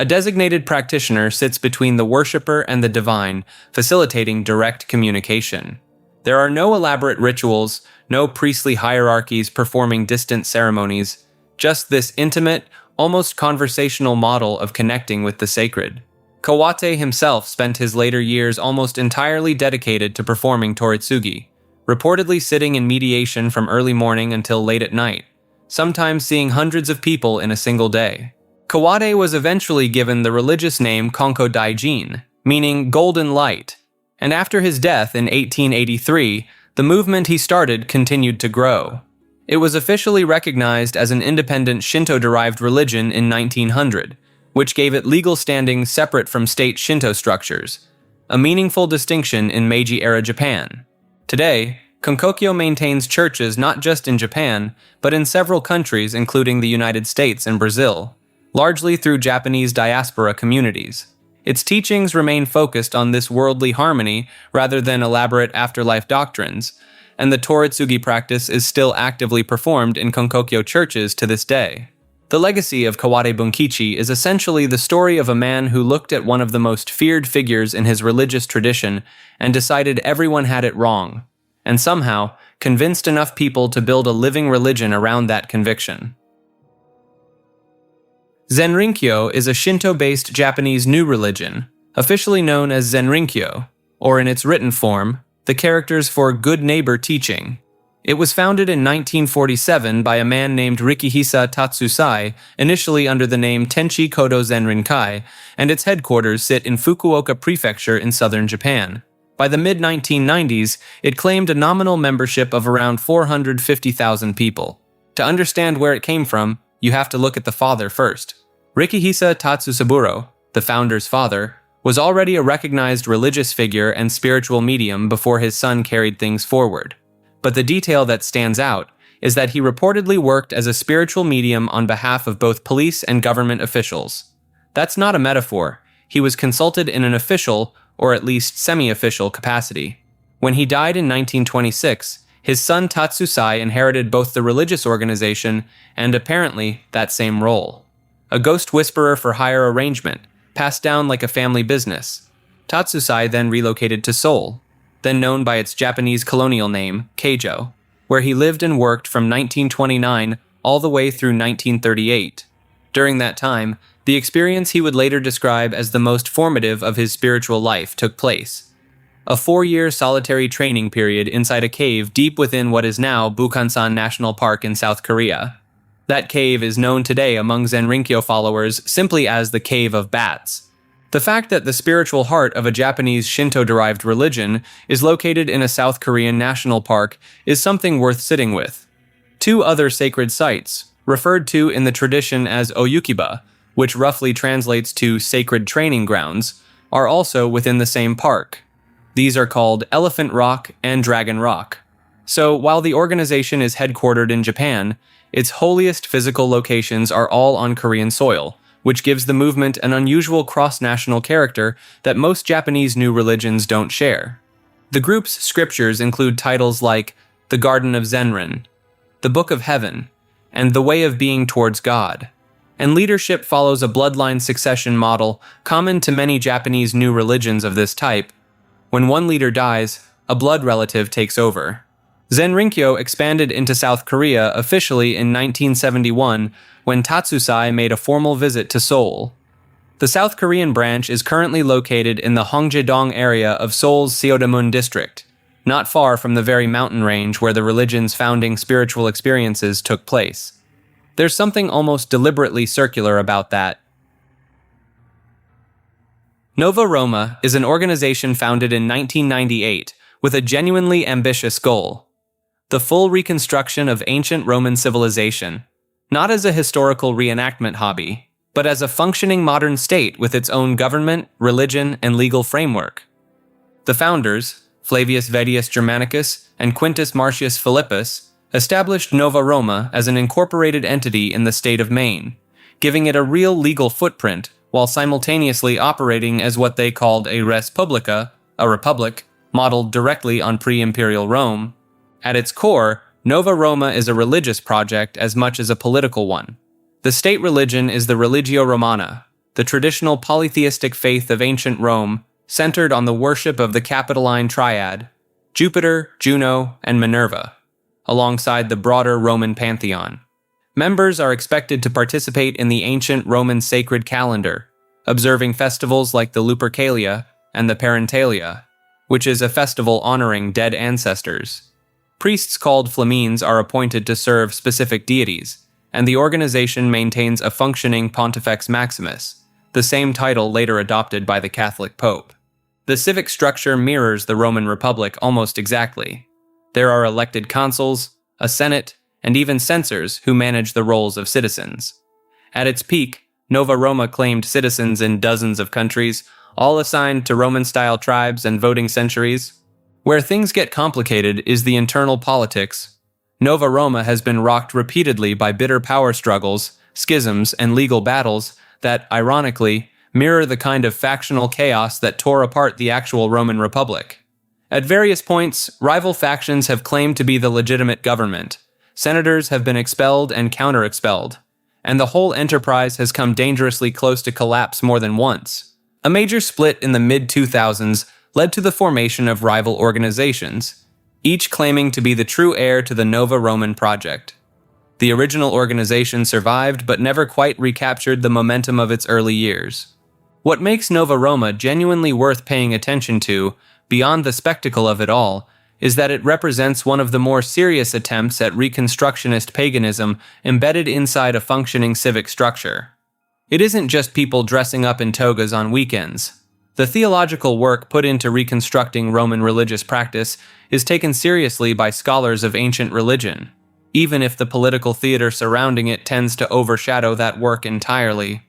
A designated practitioner sits between the worshipper and the divine, facilitating direct communication. There are no elaborate rituals, no priestly hierarchies performing distant ceremonies, just this intimate, almost conversational model of connecting with the sacred. Kawate himself spent his later years almost entirely dedicated to performing toritsugi, reportedly sitting in mediation from early morning until late at night, sometimes seeing hundreds of people in a single day. Kawate was eventually given the religious name Konko Daijin, meaning golden light, and after his death in 1883, the movement he started continued to grow. It was officially recognized as an independent Shinto-derived religion in 1900, which gave it legal standing separate from state Shinto structures, a meaningful distinction in Meiji-era Japan. Today, Konkokyo maintains churches not just in Japan, but in several countries including the United States and Brazil, largely through Japanese diaspora communities. Its teachings remain focused on this worldly harmony rather than elaborate afterlife doctrines, and the toritsugi practice is still actively performed in Konkokyo churches to this day. The legacy of Kawate Bunkichi is essentially the story of a man who looked at one of the most feared figures in his religious tradition and decided everyone had it wrong, and somehow convinced enough people to build a living religion around that conviction. Zenrinkyo is a Shinto-based Japanese new religion, officially known as Zenrinkyo, or in its written form, the characters for Good Neighbor Teaching. It was founded in 1947 by a man named Rikihisa Tatsusai, initially under the name Tenchi Kodo Zenrinkai, and its headquarters sit in Fukuoka Prefecture in southern Japan. By the mid-1990s, it claimed a nominal membership of around 450,000 people. To understand where it came from, you have to look at the father first. Rikihisa Tatsusaburo, the founder's father, was already a recognized religious figure and spiritual medium before his son carried things forward. But the detail that stands out is that he reportedly worked as a spiritual medium on behalf of both police and government officials. That's not a metaphor. He was consulted in an official, or at least semi-official, capacity. When he died in 1926, his son Tatsusai inherited both the religious organization and, apparently, that same role. A ghost whisperer for hire arrangement, passed down like a family business. Tatsusai then relocated to Seoul, then known by its Japanese colonial name, Keijo, where he lived and worked from 1929 all the way through 1938. During that time, the experience he would later describe as the most formative of his spiritual life took place. A 4-year solitary training period inside a cave deep within what is now Bukhansan National Park in South Korea. That cave is known today among Zenrinkyo followers simply as the Cave of Bats. The fact that the spiritual heart of a Japanese Shinto-derived religion is located in a South Korean national park is something worth sitting with. 2 other sacred sites, referred to in the tradition as Oyukiba, which roughly translates to sacred training grounds, are also within the same park. These are called Elephant Rock and Dragon Rock. So, while the organization is headquartered in Japan, its holiest physical locations are all on Korean soil, which gives the movement an unusual cross-national character that most Japanese new religions don't share. The group's scriptures include titles like The Garden of Zenrin, The Book of Heaven, and The Way of Being Towards God. And leadership follows a bloodline succession model common to many Japanese new religions of this type. When one leader dies, a blood relative takes over. Zenrinkyo expanded into South Korea officially in 1971 when Tatsusai made a formal visit to Seoul. The South Korean branch is currently located in the Hongjae-dong area of Seoul's Seodamun district, not far from the very mountain range where the religion's founding spiritual experiences took place. There's something almost deliberately circular about that. Nova Roma is an organization founded in 1998 with a genuinely ambitious goal: the full reconstruction of ancient Roman civilization, not as a historical reenactment hobby, but as a functioning modern state with its own government, religion, and legal framework. The founders, Flavius Vettius Germanicus and Quintus Marcius Philippus, established Nova Roma as an incorporated entity in the state of Maine, giving it a real legal footprint while simultaneously operating as what they called a res publica, a republic, modeled directly on pre-imperial Rome. At its core, Nova Roma is a religious project as much as a political one. The state religion is the Religio Romana, the traditional polytheistic faith of ancient Rome, centered on the worship of the Capitoline Triad, Jupiter, Juno, and Minerva, alongside the broader Roman pantheon. Members are expected to participate in the ancient Roman sacred calendar, observing festivals like the Lupercalia and the Parentalia, which is a festival honoring dead ancestors. Priests called flamines are appointed to serve specific deities, and the organization maintains a functioning Pontifex Maximus, the same title later adopted by the Catholic Pope. The civic structure mirrors the Roman Republic almost exactly. There are elected consuls, a senate, and even censors who manage the roles of citizens. At its peak, Nova Roma claimed citizens in dozens of countries, all assigned to Roman-style tribes and voting centuries. Where things get complicated is the internal politics. Nova Roma has been rocked repeatedly by bitter power struggles, schisms, and legal battles that, ironically, mirror the kind of factional chaos that tore apart the actual Roman Republic. At various points, rival factions have claimed to be the legitimate government. Senators have been expelled and counter-expelled, and the whole enterprise has come dangerously close to collapse more than once. A major split in the mid-2000s led to the formation of rival organizations, each claiming to be the true heir to the Nova Roman project. The original organization survived but never quite recaptured the momentum of its early years. What makes Nova Roma genuinely worth paying attention to, beyond the spectacle of it all, is that it represents one of the more serious attempts at reconstructionist paganism embedded inside a functioning civic structure. It isn't just people dressing up in togas on weekends. The theological work put into reconstructing Roman religious practice is taken seriously by scholars of ancient religion, even if the political theater surrounding it tends to overshadow that work entirely.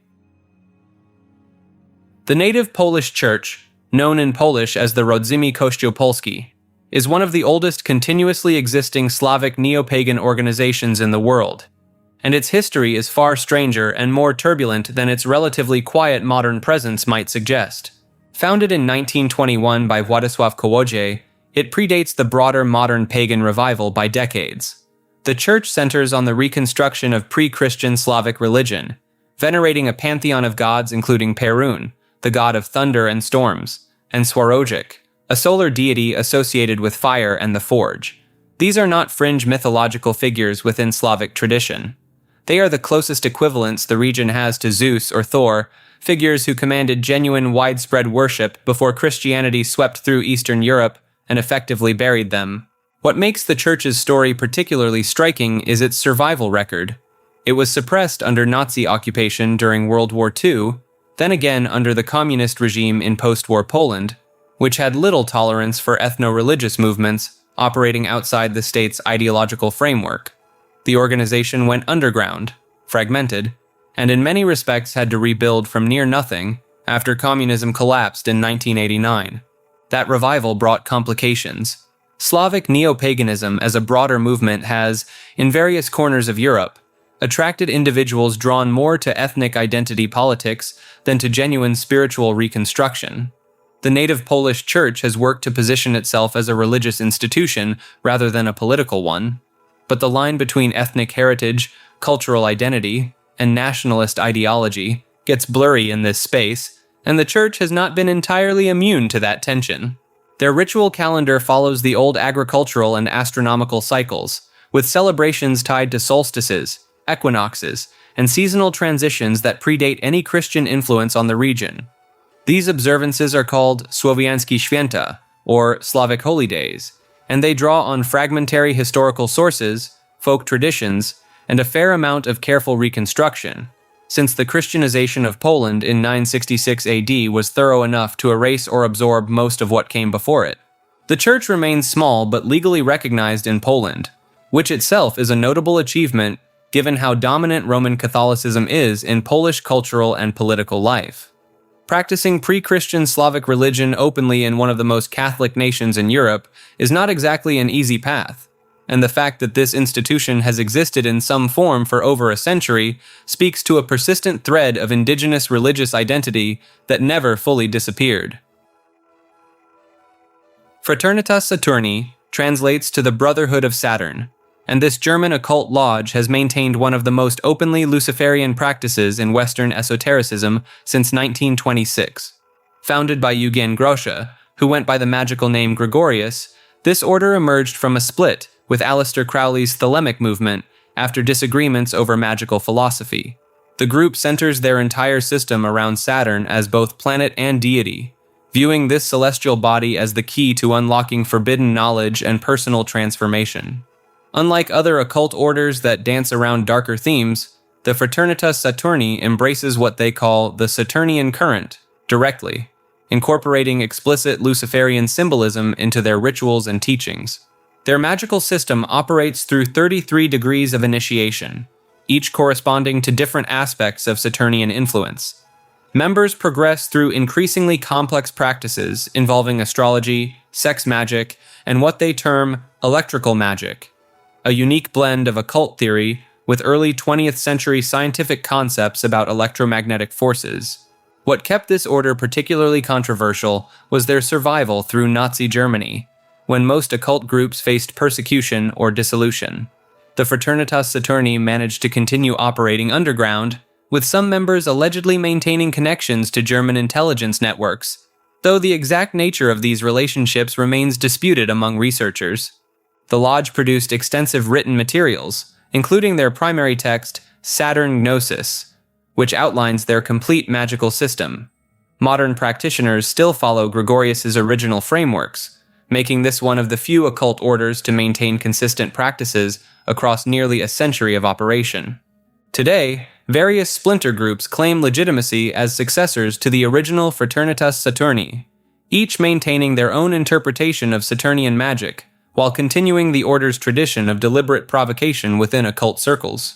The native Polish church, known in Polish as the Rodzimy Kościół Polski, is one of the oldest continuously existing Slavic neo-pagan organizations in the world, and its history is far stranger and more turbulent than its relatively quiet modern presence might suggest. Founded in 1921 by Władysław Kołodziej, it predates the broader modern pagan revival by decades. The church centers on the reconstruction of pre-Christian Slavic religion, venerating a pantheon of gods including Perun, the god of thunder and storms, and Swarodzik, a solar deity associated with fire and the forge. These are not fringe mythological figures within Slavic tradition. They are the closest equivalents the region has to Zeus or Thor, figures who commanded genuine widespread worship before Christianity swept through Eastern Europe and effectively buried them. What makes the church's story particularly striking is its survival record. It was suppressed under Nazi occupation during World War II, then again under the communist regime in post-war Poland, which had little tolerance for ethno-religious movements operating outside the state's ideological framework. The organization went underground, fragmented, and in many respects had to rebuild from near nothing after communism collapsed in 1989. That revival brought complications. Slavic neo-paganism as a broader movement has, in various corners of Europe, attracted individuals drawn more to ethnic identity politics than to genuine spiritual reconstruction. The native Polish church has worked to position itself as a religious institution rather than a political one, but the line between ethnic heritage, cultural identity, and nationalist ideology gets blurry in this space, and the church has not been entirely immune to that tension. Their ritual calendar follows the old agricultural and astronomical cycles, with celebrations tied to solstices, equinoxes, and seasonal transitions that predate any Christian influence on the region. These observances are called Słowiańskie Święta, or Slavic Holy Days, and they draw on fragmentary historical sources, folk traditions, and a fair amount of careful reconstruction, since the Christianization of Poland in 966 AD was thorough enough to erase or absorb most of what came before it. The church remains small but legally recognized in Poland, which itself is a notable achievement given how dominant Roman Catholicism is in Polish cultural and political life. Practicing pre-Christian Slavic religion openly in one of the most Catholic nations in Europe is not exactly an easy path, and the fact that this institution has existed in some form for over a century speaks to a persistent thread of indigenous religious identity that never fully disappeared. Fraternitas Saturni translates to the Brotherhood of Saturn, and this German occult lodge has maintained one of the most openly Luciferian practices in Western esotericism since 1926. Founded by Eugen Grosche, who went by the magical name Gregorius, this order emerged from a split with Aleister Crowley's Thelemic movement after disagreements over magical philosophy. The group centers their entire system around Saturn as both planet and deity, viewing this celestial body as the key to unlocking forbidden knowledge and personal transformation. Unlike other occult orders that dance around darker themes, the Fraternitas Saturni embraces what they call the Saturnian current directly, incorporating explicit Luciferian symbolism into their rituals and teachings. Their magical system operates through 33 degrees of initiation, each corresponding to different aspects of Saturnian influence. Members progress through increasingly complex practices involving astrology, sex magic, and what they term electrical magic, a unique blend of occult theory with early 20th century scientific concepts about electromagnetic forces. What kept this order particularly controversial was their survival through Nazi Germany, when most occult groups faced persecution or dissolution. The Fraternitas Saturni managed to continue operating underground, with some members allegedly maintaining connections to German intelligence networks, though the exact nature of these relationships remains disputed among researchers. The lodge produced extensive written materials, including their primary text, Saturn Gnosis, which outlines their complete magical system. Modern practitioners still follow Gregorius's original frameworks, making this one of the few occult orders to maintain consistent practices across nearly a century of operation. Today, various splinter groups claim legitimacy as successors to the original Fraternitas Saturni, each maintaining their own interpretation of Saturnian magic, while continuing the order's tradition of deliberate provocation within occult circles.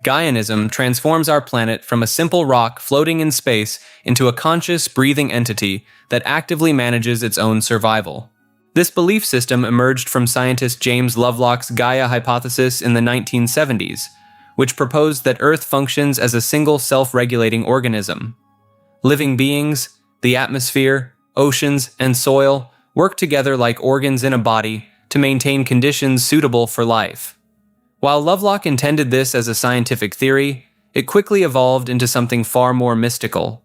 Gaianism transforms our planet from a simple rock floating in space into a conscious, breathing entity that actively manages its own survival. This belief system emerged from scientist James Lovelock's Gaia hypothesis in the 1970s, which proposed that Earth functions as a single self-regulating organism. Living beings, the atmosphere, oceans, and soil work together like organs in a body to maintain conditions suitable for life. While Lovelock intended this as a scientific theory, it quickly evolved into something far more mystical.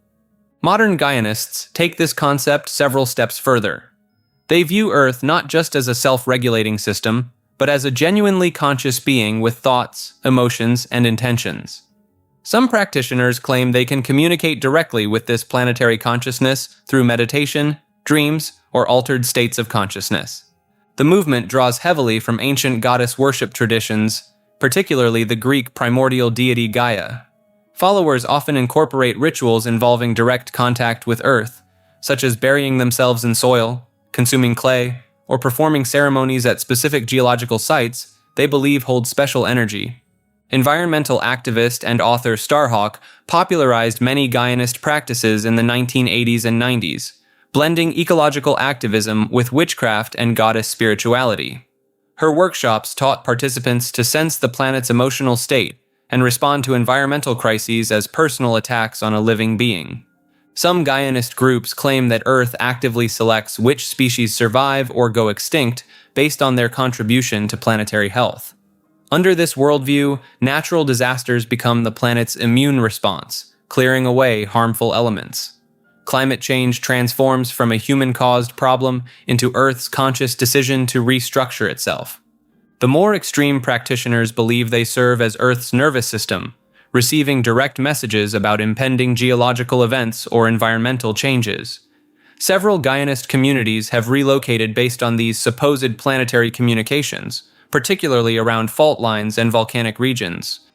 Modern Gaianists take this concept several steps further. They view Earth not just as a self-regulating system, but as a genuinely conscious being with thoughts, emotions, and intentions. Some practitioners claim they can communicate directly with this planetary consciousness through meditation, dreams, or altered states of consciousness. The movement draws heavily from ancient goddess worship traditions, particularly the Greek primordial deity Gaia. Followers often incorporate rituals involving direct contact with Earth, such as burying themselves in soil, consuming clay, or performing ceremonies at specific geological sites they believe hold special energy. Environmental activist and author Starhawk popularized many Gaianist practices in the 1980s and 90s, blending ecological activism with witchcraft and goddess spirituality. Her workshops taught participants to sense the planet's emotional state and respond to environmental crises as personal attacks on a living being. Some Gaianist groups claim that Earth actively selects which species survive or go extinct based on their contribution to planetary health. Under this worldview, natural disasters become the planet's immune response, clearing away harmful elements. Climate change transforms from a human-caused problem into Earth's conscious decision to restructure itself. The more extreme practitioners believe they serve as Earth's nervous system, receiving direct messages about impending geological events or environmental changes. Several Gaianist communities have relocated based on these supposed planetary communications, particularly around fault lines and volcanic regions.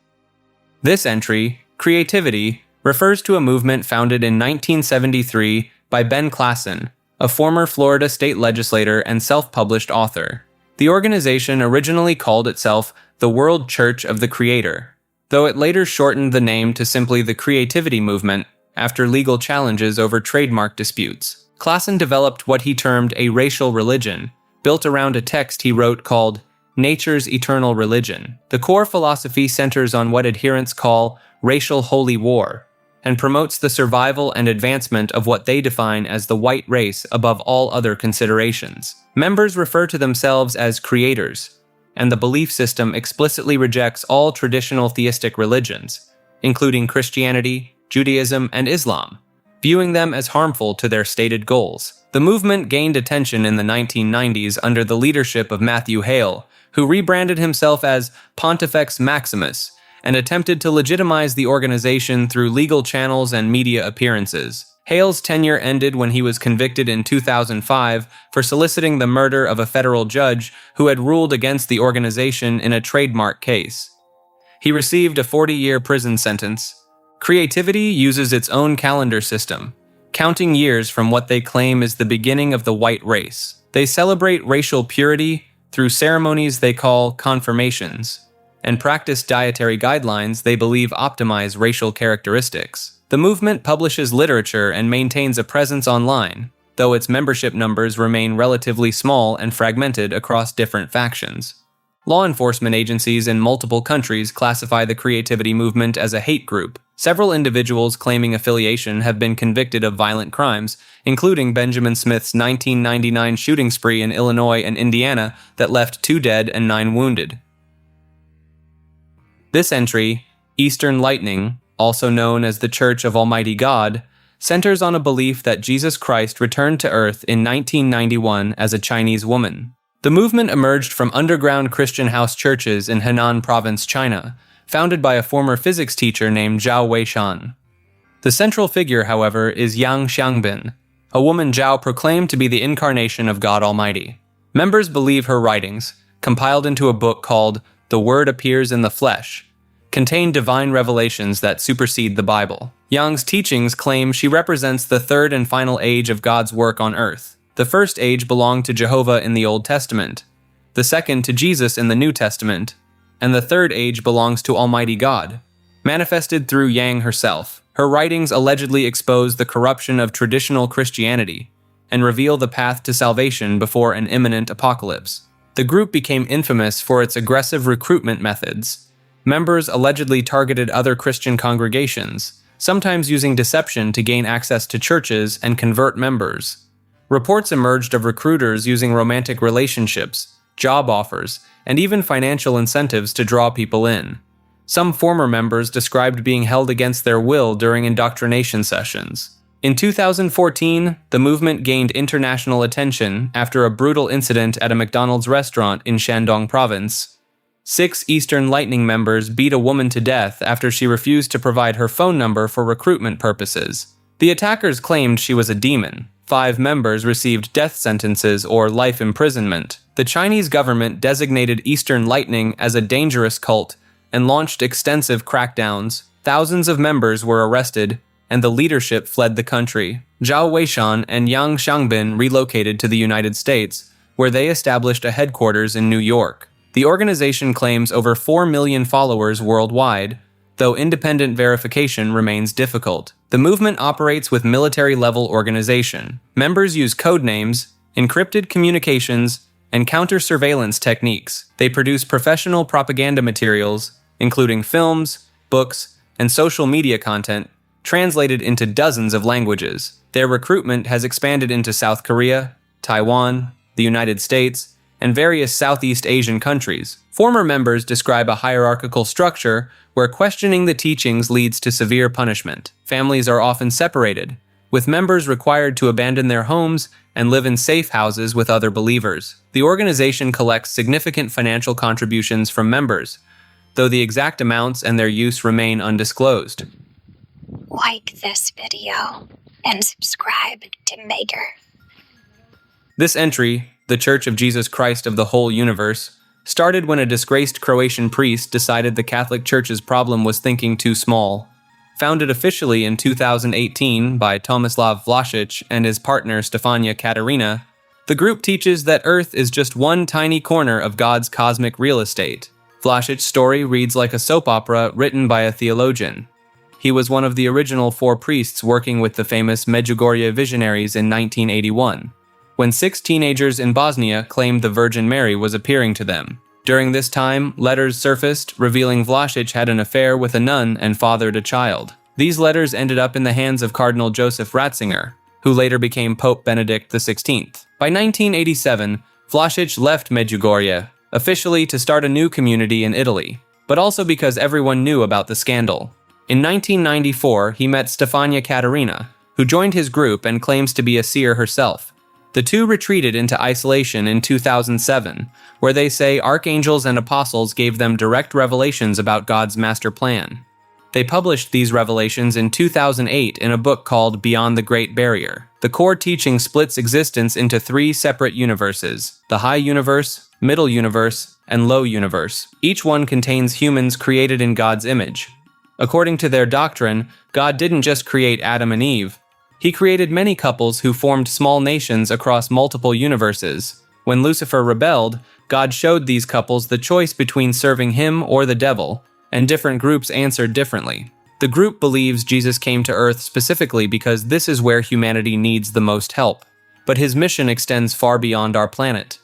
This entry, Creativity, refers to a movement founded in 1973 by Ben Klassen, a former Florida state legislator and self-published author. The organization originally called itself the World Church of the Creator, though it later shortened the name to simply the Creativity Movement after legal challenges over trademark disputes. Klassen developed what he termed a racial religion, built around a text he wrote called Nature's Eternal Religion. The core philosophy centers on what adherents call racial holy war, and promotes the survival and advancement of what they define as the white race above all other considerations. Members refer to themselves as creators, and the belief system explicitly rejects all traditional theistic religions, including Christianity, Judaism, and Islam, viewing them as harmful to their stated goals. The movement gained attention in the 1990s under the leadership of Matthew Hale, who rebranded himself as Pontifex Maximus and attempted to legitimize the organization through legal channels and media appearances. Hale's tenure ended when he was convicted in 2005 for soliciting the murder of a federal judge who had ruled against the organization in a trademark case. He received a 40-year prison sentence. Creativity uses its own calendar system, counting years from what they claim is the beginning of the white race. They celebrate racial purity through ceremonies they call confirmations, and practice dietary guidelines they believe optimize racial characteristics. The movement publishes literature and maintains a presence online, though its membership numbers remain relatively small and fragmented across different factions. Law enforcement agencies in multiple countries classify the Creativity movement as a hate group. Several individuals claiming affiliation have been convicted of violent crimes, including Benjamin Smith's 1999 shooting spree in Illinois and Indiana that left 2 dead and 9 wounded. This entry, Eastern Lightning, also known as the Church of Almighty God, centers on a belief that Jesus Christ returned to Earth in 1991 as a Chinese woman. The movement emerged from underground Christian house churches in Henan Province, China, founded by a former physics teacher named Zhao Weishan. The central figure, however, is Yang Xiangbin, a woman Zhao proclaimed to be the incarnation of God Almighty. Members believe her writings, compiled into a book called The Word Appears in the Flesh, contain divine revelations that supersede the Bible. Yang's teachings claim she represents the third and final age of God's work on earth. The first age belonged to Jehovah in the Old Testament, the second to Jesus in the New Testament, and the third age belongs to Almighty God, manifested through Yang herself. Her writings allegedly expose the corruption of traditional Christianity and reveal the path to salvation before an imminent apocalypse. The group became infamous for its aggressive recruitment methods. Members allegedly targeted other Christian congregations, sometimes using deception to gain access to churches and convert members. Reports emerged of recruiters using romantic relationships, job offers, and even financial incentives to draw people in. Some former members described being held against their will during indoctrination sessions. In 2014, the movement gained international attention after a brutal incident at a McDonald's restaurant in Shandong Province. 6 Eastern Lightning members beat a woman to death after she refused to provide her phone number for recruitment purposes. The attackers claimed she was a demon. 5 members received death sentences or life imprisonment. The Chinese government designated Eastern Lightning as a dangerous cult and launched extensive crackdowns. Thousands of members were arrested, and the leadership fled the country. Zhao Weishan and Yang Xiangbin relocated to the United States, where they established a headquarters in New York. The organization claims over 4 million followers worldwide, though independent verification remains difficult. The movement operates with military-level organization. Members use code names, encrypted communications, and counter-surveillance techniques. They produce professional propaganda materials, including films, books, and social media content, translated into dozens of languages. Their recruitment has expanded into South Korea, Taiwan, the United States, and various Southeast Asian countries. Former members describe a hierarchical structure where questioning the teachings leads to severe punishment. Families are often separated, with members required to abandon their homes and live in safe houses with other believers. The organization collects significant financial contributions from members, though the exact amounts and their use remain undisclosed. Like this video and subscribe to Maker. This entry, The Church of Jesus Christ of the Whole Universe, started when a disgraced Croatian priest decided the Catholic Church's problem was thinking too small. Founded officially in 2018 by Tomislav Vlasic and his partner Stefania Katarina, the group teaches that Earth is just one tiny corner of God's cosmic real estate. Vlasic's story reads like a soap opera written by a theologian. He was one of the original 4 priests working with the famous Medjugorje visionaries in 1981, when 6 teenagers in Bosnia claimed the Virgin Mary was appearing to them. During this time, letters surfaced revealing Vlasic had an affair with a nun and fathered a child. These letters ended up in the hands of Cardinal Joseph Ratzinger, who later became Pope Benedict XVI. By 1987, Vlasic left Medjugorje, officially to start a new community in Italy, but also because everyone knew about the scandal. In 1994, he met Stefania Katarina, who joined his group and claims to be a seer herself. The two retreated into isolation in 2007, where they say archangels and apostles gave them direct revelations about God's master plan. They published these revelations in 2008 in a book called Beyond the Great Barrier. The core teaching splits existence into 3 separate universes: the high universe, middle universe, and low universe. Each one contains humans created in God's image. According to their doctrine, God didn't just create Adam and Eve. He created many couples who formed small nations across multiple universes. When Lucifer rebelled, God showed these couples the choice between serving him or the devil, and different groups answered differently. The group believes Jesus came to Earth specifically because this is where humanity needs the most help, but his mission extends far beyond our planet.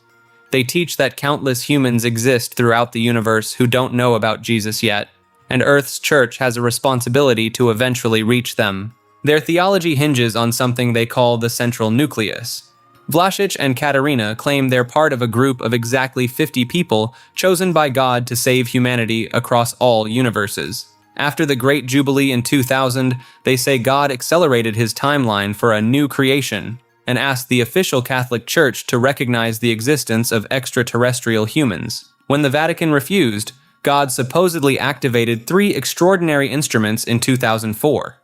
They teach that countless humans exist throughout the universe who don't know about Jesus yet, and Earth's church has a responsibility to eventually reach them. Their theology hinges on something they call the central nucleus. Vlasic and Katarina claim they're part of a group of exactly 50 people chosen by God to save humanity across all universes. After the Great Jubilee in 2000, they say God accelerated his timeline for a new creation. and asked the official Catholic Church to recognize the existence of extraterrestrial humans. When the Vatican refused, God supposedly activated 3 extraordinary instruments in 2004: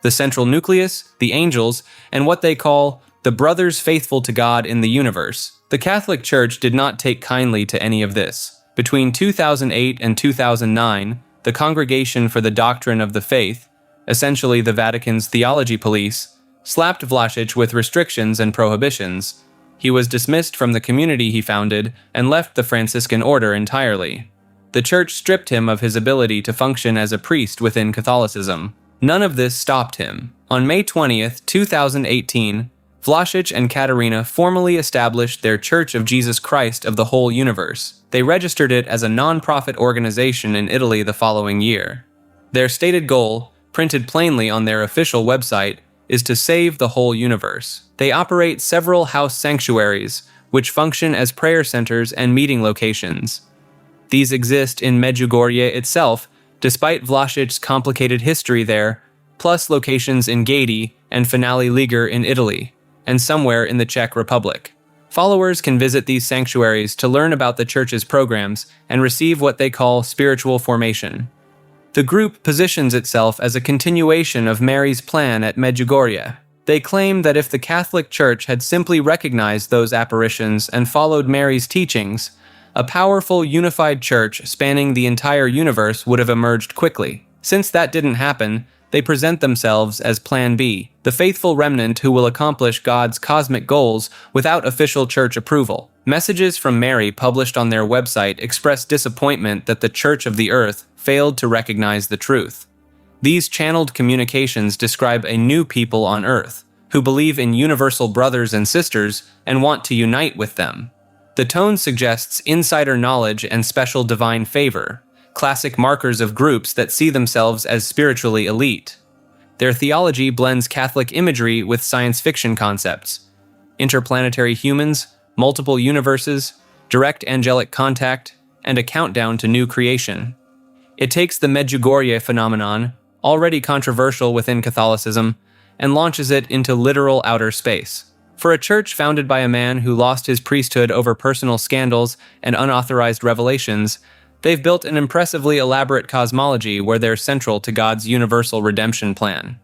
the central nucleus, the angels, and what they call the brothers faithful to God in the universe. The Catholic Church did not take kindly to any of this. Between 2008 and 2009, the Congregation for the Doctrine of the Faith, essentially the Vatican's theology police, slapped Vlasic with restrictions and prohibitions. He was dismissed from the community he founded and left the Franciscan order entirely. The Church stripped him of his ability to function as a priest within Catholicism. None of this stopped him. On May 20th, 2018, Vlasic and Katerina formally established their Church of Jesus Christ of the Whole Universe. They registered it as a non-profit organization in Italy the following year. Their stated goal, printed plainly on their official website, is to save the whole universe. They operate several house sanctuaries, which function as prayer centers and meeting locations. These exist in Medjugorje itself, despite Vlasic's complicated history there, plus locations in Gati and Finale Liger in Italy, and somewhere in the Czech Republic. Followers can visit these sanctuaries to learn about the church's programs and receive what they call spiritual formation. The group positions itself as a continuation of Mary's plan at Medjugorje. They claim that if the Catholic Church had simply recognized those apparitions and followed Mary's teachings, a powerful, unified church spanning the entire universe would have emerged quickly. Since that didn't happen, they present themselves as Plan B, the faithful remnant who will accomplish God's cosmic goals without official church approval. Messages from Mary published on their website express disappointment that the Church of the Earth failed to recognize the truth. These channeled communications describe a new people on Earth, who believe in universal brothers and sisters and want to unite with them. The tone suggests insider knowledge and special divine favor, classic markers of groups that see themselves as spiritually elite. Their theology blends Catholic imagery with science fiction concepts: interplanetary humans, multiple universes, direct angelic contact, and a countdown to new creation. It takes the Medjugorje phenomenon, already controversial within Catholicism, and launches it into literal outer space. For a church founded by a man who lost his priesthood over personal scandals and unauthorized revelations, they've built an impressively elaborate cosmology where they're central to God's universal redemption plan.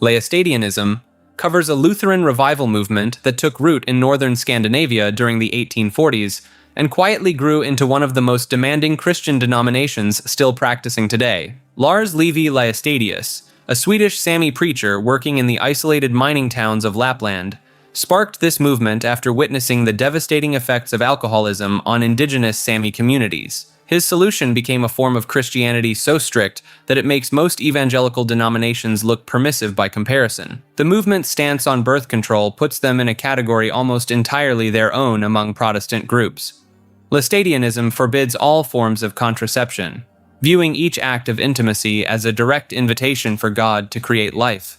Laestadianism covers a Lutheran revival movement that took root in northern Scandinavia during the 1840s and quietly grew into one of the most demanding Christian denominations still practicing today. Lars Levi Laestadius, a Swedish Sami preacher working in the isolated mining towns of Lapland, sparked this movement after witnessing the devastating effects of alcoholism on indigenous Sami communities. His solution became a form of Christianity so strict that it makes most evangelical denominations look permissive by comparison. The movement's stance on birth control puts them in a category almost entirely their own among Protestant groups. Laestadianism forbids all forms of contraception, viewing each act of intimacy as a direct invitation for God to create life.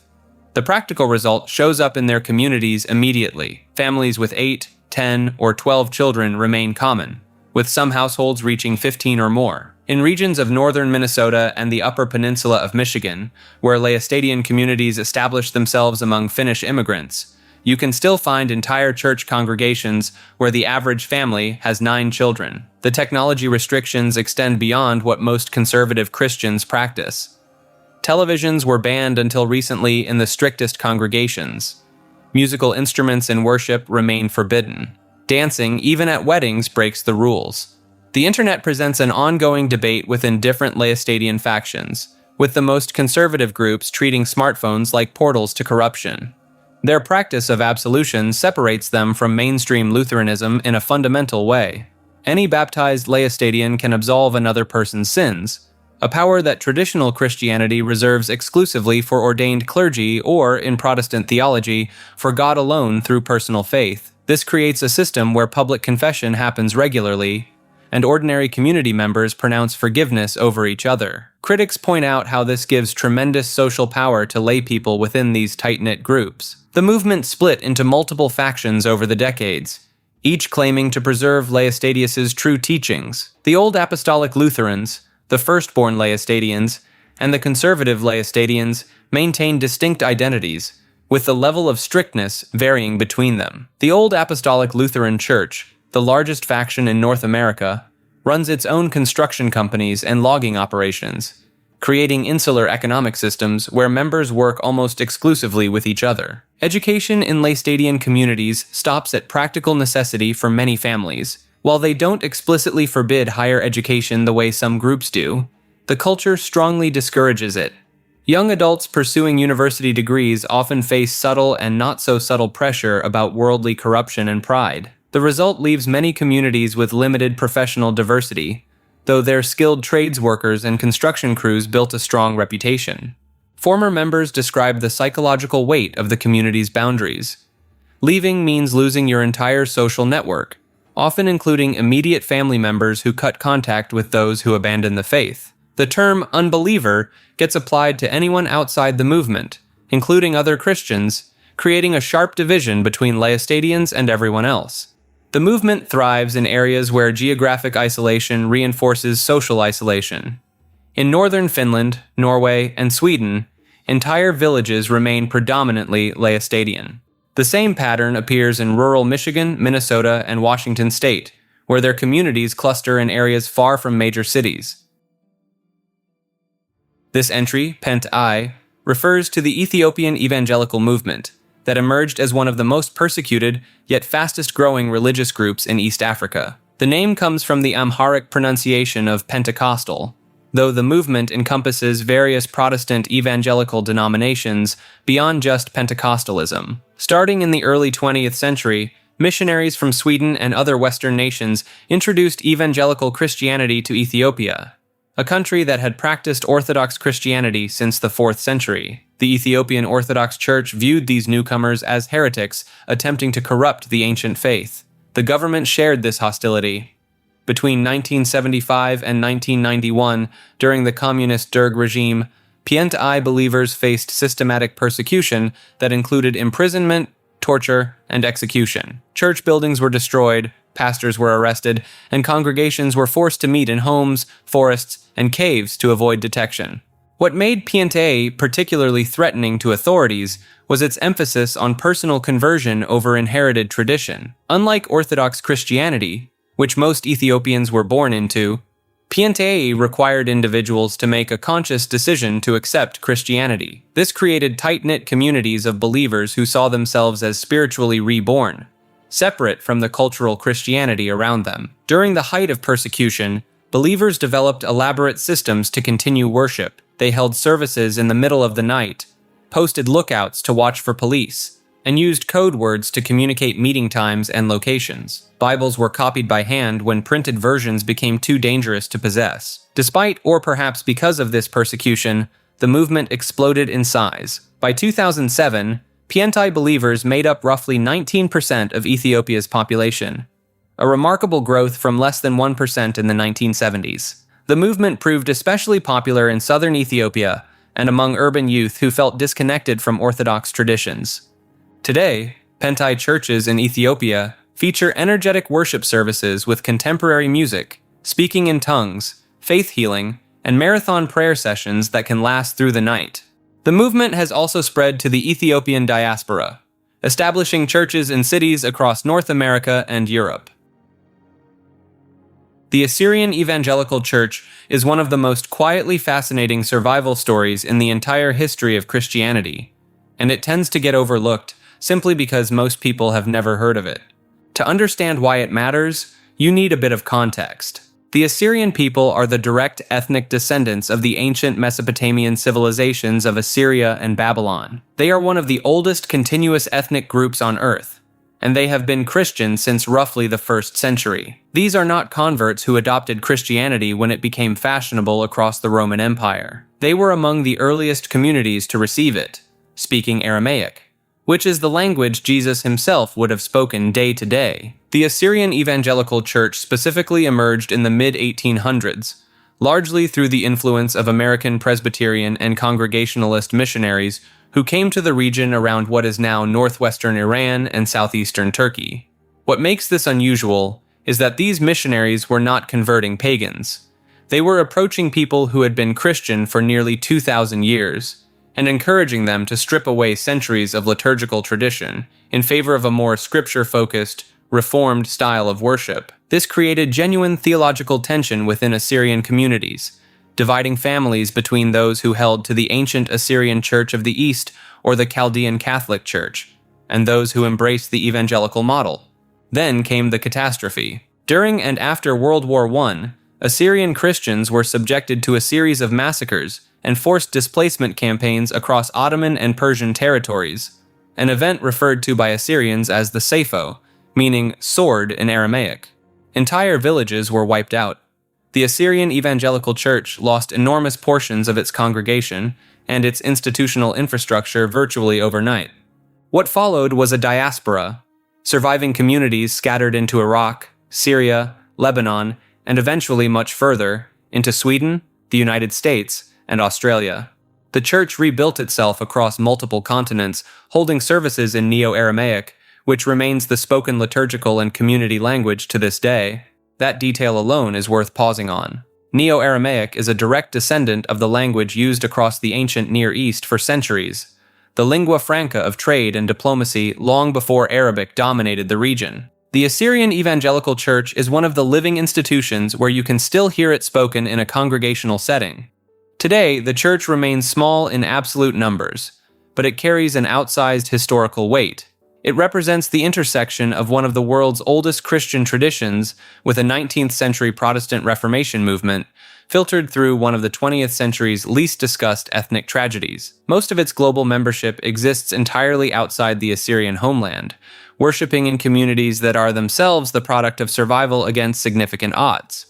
The practical result shows up in their communities immediately. Families with 8, 10, or 12 children remain common, with some households reaching 15 or more. In regions of northern Minnesota and the Upper Peninsula of Michigan, where Laestadian communities established themselves among Finnish immigrants, you can still find entire church congregations where the average family has 9 children. The technology restrictions extend beyond what most conservative Christians practice. Televisions were banned until recently in the strictest congregations. Musical instruments in worship remain forbidden. Dancing, even at weddings, breaks the rules. The internet presents an ongoing debate within different Laestadian factions, with the most conservative groups treating smartphones like portals to corruption. Their practice of absolution separates them from mainstream Lutheranism in a fundamental way. Any baptized Laestadian can absolve another person's sins, a power that traditional Christianity reserves exclusively for ordained clergy or, in Protestant theology, for God alone through personal faith. This creates a system where public confession happens regularly, and ordinary community members pronounce forgiveness over each other. Critics point out how this gives tremendous social power to lay people within these tight-knit groups. The movement split into multiple factions over the decades, each claiming to preserve Laestadius's true teachings. The Old Apostolic Lutherans, the firstborn Laestadians, and the conservative Laestadians maintain distinct identities, with the level of strictness varying between them. The Old Apostolic Lutheran Church, the largest faction in North America, runs its own construction companies and logging operations, creating insular economic systems where members work almost exclusively with each other. Education in Laestadian communities stops at practical necessity for many families. While they don't explicitly forbid higher education the way some groups do, the culture strongly discourages it. Young adults pursuing university degrees often face subtle and not-so-subtle pressure about worldly corruption and pride. The result leaves many communities with limited professional diversity, though their skilled trades workers and construction crews built a strong reputation. Former members describe the psychological weight of the community's boundaries. Leaving means losing your entire social network, often including immediate family members who cut contact with those who abandon the faith. The term unbeliever gets applied to anyone outside the movement, including other Christians, creating a sharp division between Laestadians and everyone else. The movement thrives in areas where geographic isolation reinforces social isolation. In northern Finland, Norway, and Sweden, entire villages remain predominantly Laestadian. The same pattern appears in rural Michigan, Minnesota, and Washington state, where their communities cluster in areas far from major cities. This entry, Pent I, refers to the Ethiopian evangelical movement that emerged as one of the most persecuted yet fastest-growing religious groups in East Africa. The name comes from the Amharic pronunciation of Pentecostal, though the movement encompasses various Protestant evangelical denominations beyond just Pentecostalism. Starting in the early 20th century, missionaries from Sweden and other Western nations introduced evangelical Christianity to Ethiopia, a country that had practiced Orthodox Christianity since the 4th century. The Ethiopian Orthodox Church viewed these newcomers as heretics attempting to corrupt the ancient faith. The government shared this hostility. Between 1975 and 1991, during the communist Derg regime, Pent I believers faced systematic persecution that included imprisonment, torture, and execution. Church buildings were destroyed, pastors were arrested, and congregations were forced to meet in homes, forests, and caves to avoid detection. What made Pent I particularly threatening to authorities was its emphasis on personal conversion over inherited tradition. Unlike Orthodox Christianity, which most Ethiopians were born into, Pent I required individuals to make a conscious decision to accept Christianity. This created tight-knit communities of believers who saw themselves as spiritually reborn, separate from the cultural Christianity around them. During the height of persecution, believers developed elaborate systems to continue worship. They held services in the middle of the night, posted lookouts to watch for police, and used code words to communicate meeting times and locations. Bibles were copied by hand when printed versions became too dangerous to possess. Despite, or perhaps because of this persecution, the movement exploded in size. By 2007, Pent I believers made up roughly 19% of Ethiopia's population, a remarkable growth from less than 1% in the 1970s. The movement proved especially popular in southern Ethiopia and among urban youth who felt disconnected from Orthodox traditions. Today, Pent I churches in Ethiopia feature energetic worship services with contemporary music, speaking in tongues, faith healing, and marathon prayer sessions that can last through the night. The movement has also spread to the Ethiopian diaspora, establishing churches in cities across North America and Europe. The Assyrian Evangelical Church is one of the most quietly fascinating survival stories in the entire history of Christianity, and it tends to get overlooked simply because most people have never heard of it. To understand why it matters, you need a bit of context. The Assyrian people are the direct ethnic descendants of the ancient Mesopotamian civilizations of Assyria and Babylon. They are one of the oldest continuous ethnic groups on Earth, and they have been Christian since roughly the 1st century. These are not converts who adopted Christianity when it became fashionable across the Roman Empire. They were among the earliest communities to receive it, speaking Aramaic, which is the language Jesus himself would have spoken day to day. The Assyrian Evangelical Church specifically emerged in the mid-1800s, largely through the influence of American Presbyterian and Congregationalist missionaries who came to the region around what is now northwestern Iran and southeastern Turkey. What makes this unusual is that these missionaries were not converting pagans. They were approaching people who had been Christian for nearly 2,000 years, and encouraging them to strip away centuries of liturgical tradition in favor of a more scripture-focused, reformed style of worship. This created genuine theological tension within Assyrian communities, dividing families between those who held to the ancient Assyrian Church of the East or the Chaldean Catholic Church, and those who embraced the evangelical model. Then came the catastrophe. During and after World War I, Assyrian Christians were subjected to a series of massacres and forced displacement campaigns across Ottoman and Persian territories, an event referred to by Assyrians as the Saipho, meaning sword in Aramaic. Entire villages were wiped out. The Assyrian Evangelical Church lost enormous portions of its congregation and its institutional infrastructure virtually overnight. What followed was a diaspora, surviving communities scattered into Iraq, Syria, Lebanon, and eventually much further, into Sweden, the United States, and Australia. The church rebuilt itself across multiple continents, holding services in Neo-Aramaic, which remains the spoken liturgical and community language to this day. That detail alone is worth pausing on. Neo-Aramaic is a direct descendant of the language used across the ancient Near East for centuries, the lingua franca of trade and diplomacy long before Arabic dominated the region. The Assyrian Evangelical Church is one of the living institutions where you can still hear it spoken in a congregational setting. Today, the church remains small in absolute numbers, but it carries an outsized historical weight. It represents the intersection of one of the world's oldest Christian traditions with a 19th century Protestant Reformation movement, filtered through one of the 20th century's least discussed ethnic tragedies. Most of its global membership exists entirely outside the Assyrian homeland, worshipping in communities that are themselves the product of survival against significant odds.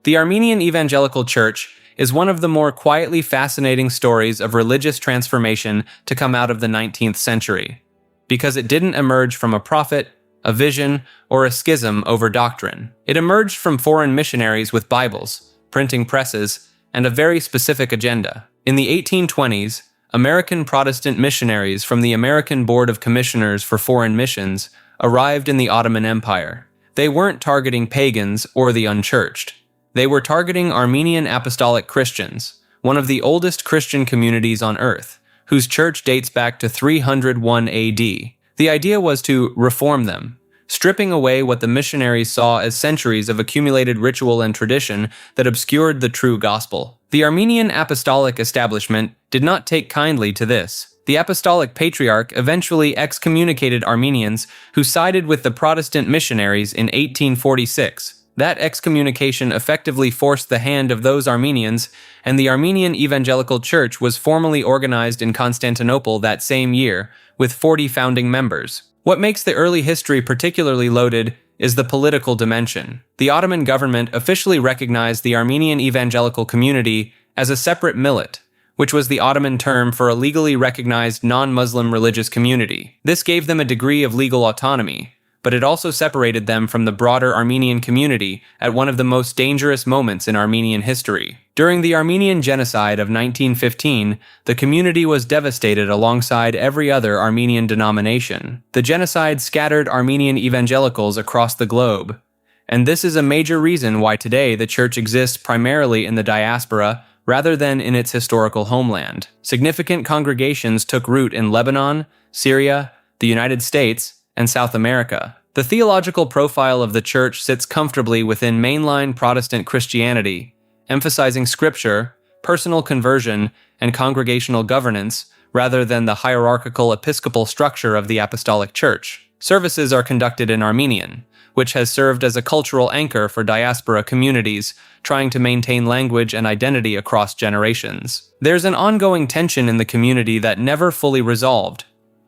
The Armenian Evangelical Church is one of the more quietly fascinating stories of religious transformation to come out of the 19th century, because it didn't emerge from a prophet, a vision, or a schism over doctrine. It emerged from foreign missionaries with Bibles, printing presses, and a very specific agenda. In the 1820s, American Protestant missionaries from the American Board of Commissioners for Foreign Missions arrived in the Ottoman Empire. They weren't targeting pagans or the unchurched. They were targeting Armenian Apostolic Christians, one of the oldest Christian communities on earth, whose church dates back to 301 AD. The idea was to reform them, stripping away what the missionaries saw as centuries of accumulated ritual and tradition that obscured the true gospel. The Armenian Apostolic establishment did not take kindly to this. The Apostolic Patriarch eventually excommunicated Armenians who sided with the Protestant missionaries in 1846. That excommunication effectively forced the hand of those Armenians, and the Armenian Evangelical Church was formally organized in Constantinople that same year, with 40 founding members. What makes the early history particularly loaded is the political dimension. The Ottoman government officially recognized the Armenian evangelical community as a separate millet, which was the Ottoman term for a legally recognized non-Muslim religious community. This gave them a degree of legal autonomy, but it also separated them from the broader Armenian community at one of the most dangerous moments in Armenian history. During the Armenian Genocide of 1915, the community was devastated alongside every other Armenian denomination. The genocide scattered Armenian evangelicals across the globe, and this is a major reason why today the church exists primarily in the diaspora rather than in its historical homeland. Significant congregations took root in Lebanon, Syria, the United States, and South America. The theological profile of the church sits comfortably within mainline Protestant Christianity, emphasizing scripture, personal conversion, and congregational governance, rather than the hierarchical episcopal structure of the Apostolic Church. Services are conducted in Armenian, which has served as a cultural anchor for diaspora communities trying to maintain language and identity across generations. There's an ongoing tension in the community that never fully resolved.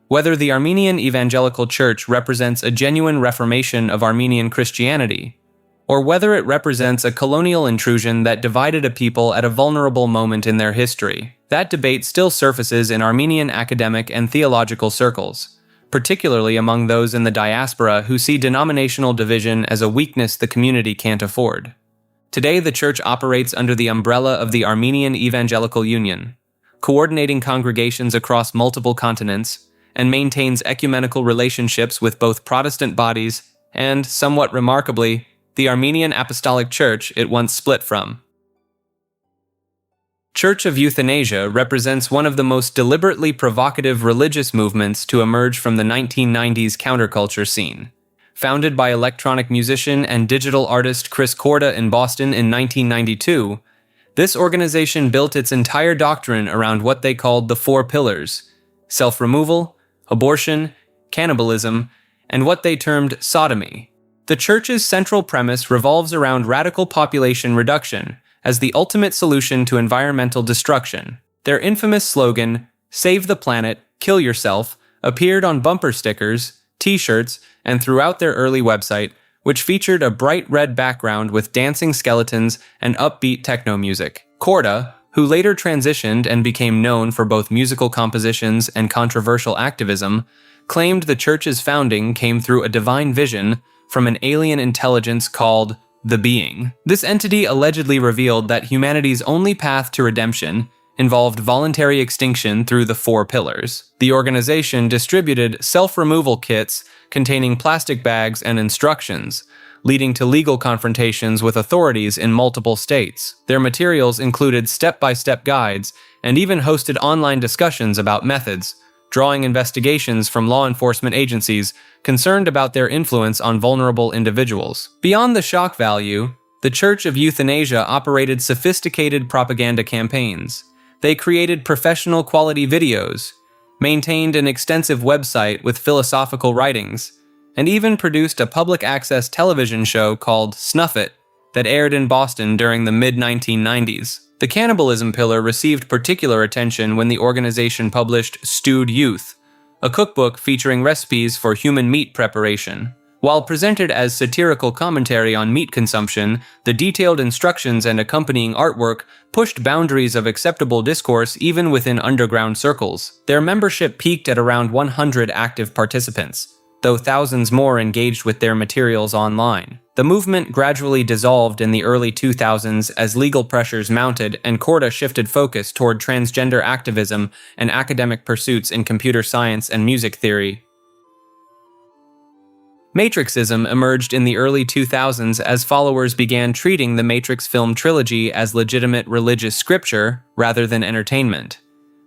Whether the Armenian Evangelical Church represents a genuine reformation of Armenian Christianity, or whether it represents a colonial intrusion that divided a people at a vulnerable moment in their history, that debate still surfaces in Armenian academic and theological circles, particularly among those in the diaspora who see denominational division as a weakness the community can't afford. Today, the church operates under the umbrella of the Armenian Evangelical Union, coordinating congregations across multiple continents, and maintains ecumenical relationships with both Protestant bodies and, somewhat remarkably, the Armenian Apostolic Church it once split from. Church of Euthanasia represents one of the most deliberately provocative religious movements to emerge from the 1990s counterculture scene. Founded by electronic musician and digital artist Chris Korda in Boston in 1992, this organization built its entire doctrine around what they called the four pillars: self-removal, abortion, cannibalism, and what they termed sodomy. The church's central premise revolves around radical population reduction as the ultimate solution to environmental destruction. Their infamous slogan, "Save the planet, kill yourself," appeared on bumper stickers, t-shirts, and throughout their early website, which featured a bright red background with dancing skeletons and upbeat techno music. Korda, who later transitioned and became known for both musical compositions and controversial activism, claimed the church's founding came through a divine vision from an alien intelligence called the Being. This entity allegedly revealed that humanity's only path to redemption involved voluntary extinction through the four pillars. The organization distributed self-removal kits containing plastic bags and instructions, leading to legal confrontations with authorities in multiple states. Their materials included step-by-step guides and even hosted online discussions about methods, drawing investigations from law enforcement agencies concerned about their influence on vulnerable individuals. Beyond the shock value, the Church of Euthanasia operated sophisticated propaganda campaigns. They created professional quality videos, maintained an extensive website with philosophical writings, and even produced a public access television show called Snuff It that aired in Boston during the mid-1990s. The cannibalism pillar received particular attention when the organization published Stewed Youth, a cookbook featuring recipes for human meat preparation. While presented as satirical commentary on meat consumption, the detailed instructions and accompanying artwork pushed boundaries of acceptable discourse even within underground circles. Their membership peaked at around 100 active participants, though thousands more engaged with their materials online. The movement gradually dissolved in the early 2000s as legal pressures mounted and Korda shifted focus toward transgender activism and academic pursuits in computer science and music theory. Matrixism emerged in the early 2000s as followers began treating the Matrix film trilogy as legitimate religious scripture rather than entertainment.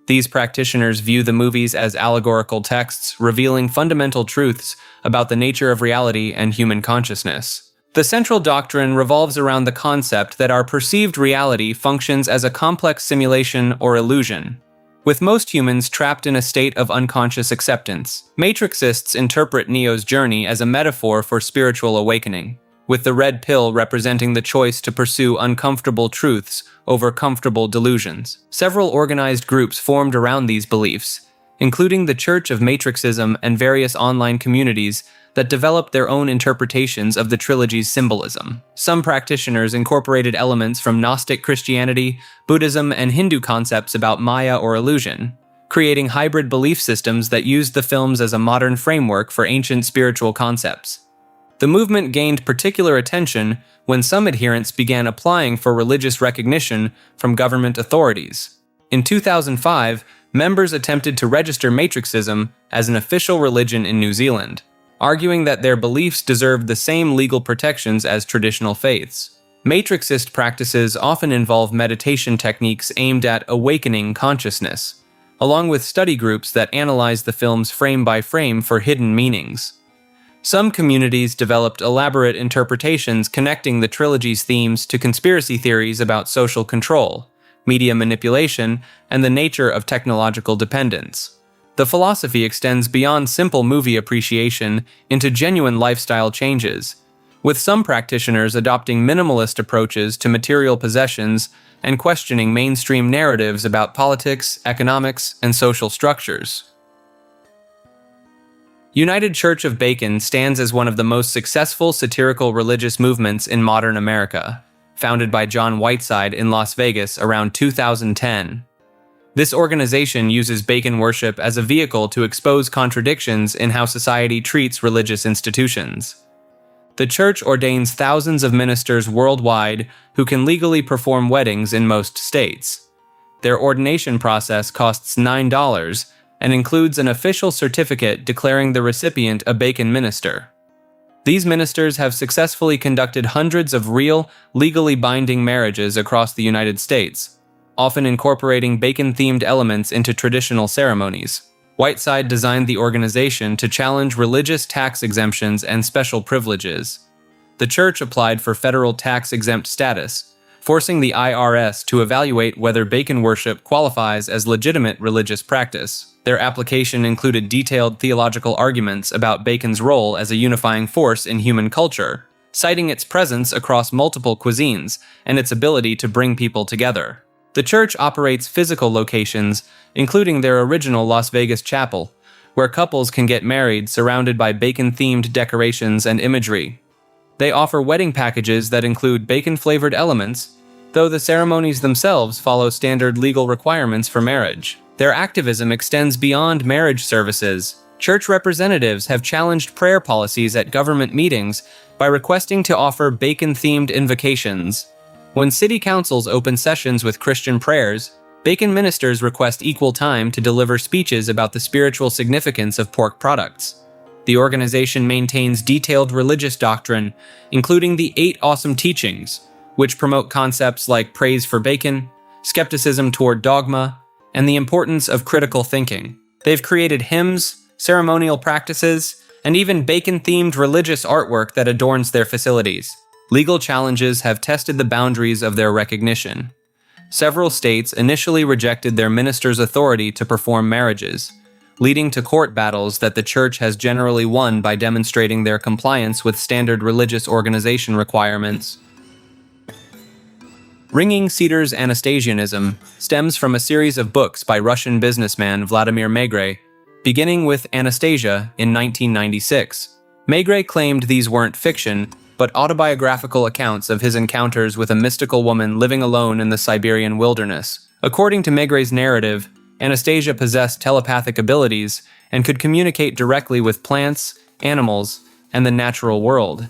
These practitioners view the movies as allegorical texts revealing fundamental truths about the nature of reality and human consciousness. The central doctrine revolves around the concept that our perceived reality functions as a complex simulation or illusion, with most humans trapped in a state of unconscious acceptance. Matrixists interpret Neo's journey as a metaphor for spiritual awakening, with the red pill representing the choice to pursue uncomfortable truths over comfortable delusions. Several organized groups formed around these beliefs, including the Church of Matrixism and various online communities that developed their own interpretations of the trilogy's symbolism. Some practitioners incorporated elements from Gnostic Christianity, Buddhism, and Hindu concepts about Maya or illusion, creating hybrid belief systems that used the films as a modern framework for ancient spiritual concepts. The movement gained particular attention when some adherents began applying for religious recognition from government authorities. In 2005, members attempted to register Matrixism as an official religion in New Zealand, arguing that their beliefs deserved the same legal protections as traditional faiths. Matrixist practices often involve meditation techniques aimed at awakening consciousness, along with study groups that analyze the films frame by frame for hidden meanings. Some communities developed elaborate interpretations connecting the trilogy's themes to conspiracy theories about social control, media manipulation, and the nature of technological dependence. The philosophy extends beyond simple movie appreciation into genuine lifestyle changes, with some practitioners adopting minimalist approaches to material possessions and questioning mainstream narratives about politics, economics, and social structures. United Church of Bacon stands as one of the most successful satirical religious movements in modern America, founded by John Whiteside in Las Vegas around 2010. This organization uses Bacon worship as a vehicle to expose contradictions in how society treats religious institutions. The church ordains thousands of ministers worldwide who can legally perform weddings in most states. Their ordination process costs $9 and includes an official certificate declaring the recipient a Bacon minister. These ministers have successfully conducted hundreds of real, legally binding marriages across the United States, often incorporating bacon-themed elements into traditional ceremonies. Whiteside designed the organization to challenge religious tax exemptions and special privileges. The church applied for federal tax-exempt status, forcing the IRS to evaluate whether bacon worship qualifies as legitimate religious practice. Their application included detailed theological arguments about bacon's role as a unifying force in human culture, citing its presence across multiple cuisines and its ability to bring people together. The church operates physical locations, including their original Las Vegas chapel, where couples can get married surrounded by bacon-themed decorations and imagery. They offer wedding packages that include bacon-flavored elements, though the ceremonies themselves follow standard legal requirements for marriage. Their activism extends beyond marriage services. Church representatives have challenged prayer policies at government meetings by requesting to offer bacon-themed invocations. When city councils open sessions with Christian prayers, bacon ministers request equal time to deliver speeches about the spiritual significance of pork products. The organization maintains detailed religious doctrine, including the 8 Awesome Teachings, which promote concepts like praise for bacon, skepticism toward dogma, and the importance of critical thinking. They've created hymns, ceremonial practices, and even bacon-themed religious artwork that adorns their facilities. Legal challenges have tested the boundaries of their recognition. Several states initially rejected their ministers' authority to perform marriages, leading to court battles that the church has generally won by demonstrating their compliance with standard religious organization requirements. Ringing Cedar's Anastasianism stems from a series of books by Russian businessman Vladimir Maigret, beginning with Anastasia in 1996. Maigret claimed these weren't fiction, but autobiographical accounts of his encounters with a mystical woman living alone in the Siberian wilderness. According to Maigret's narrative, Anastasia possessed telepathic abilities and could communicate directly with plants, animals, and the natural world.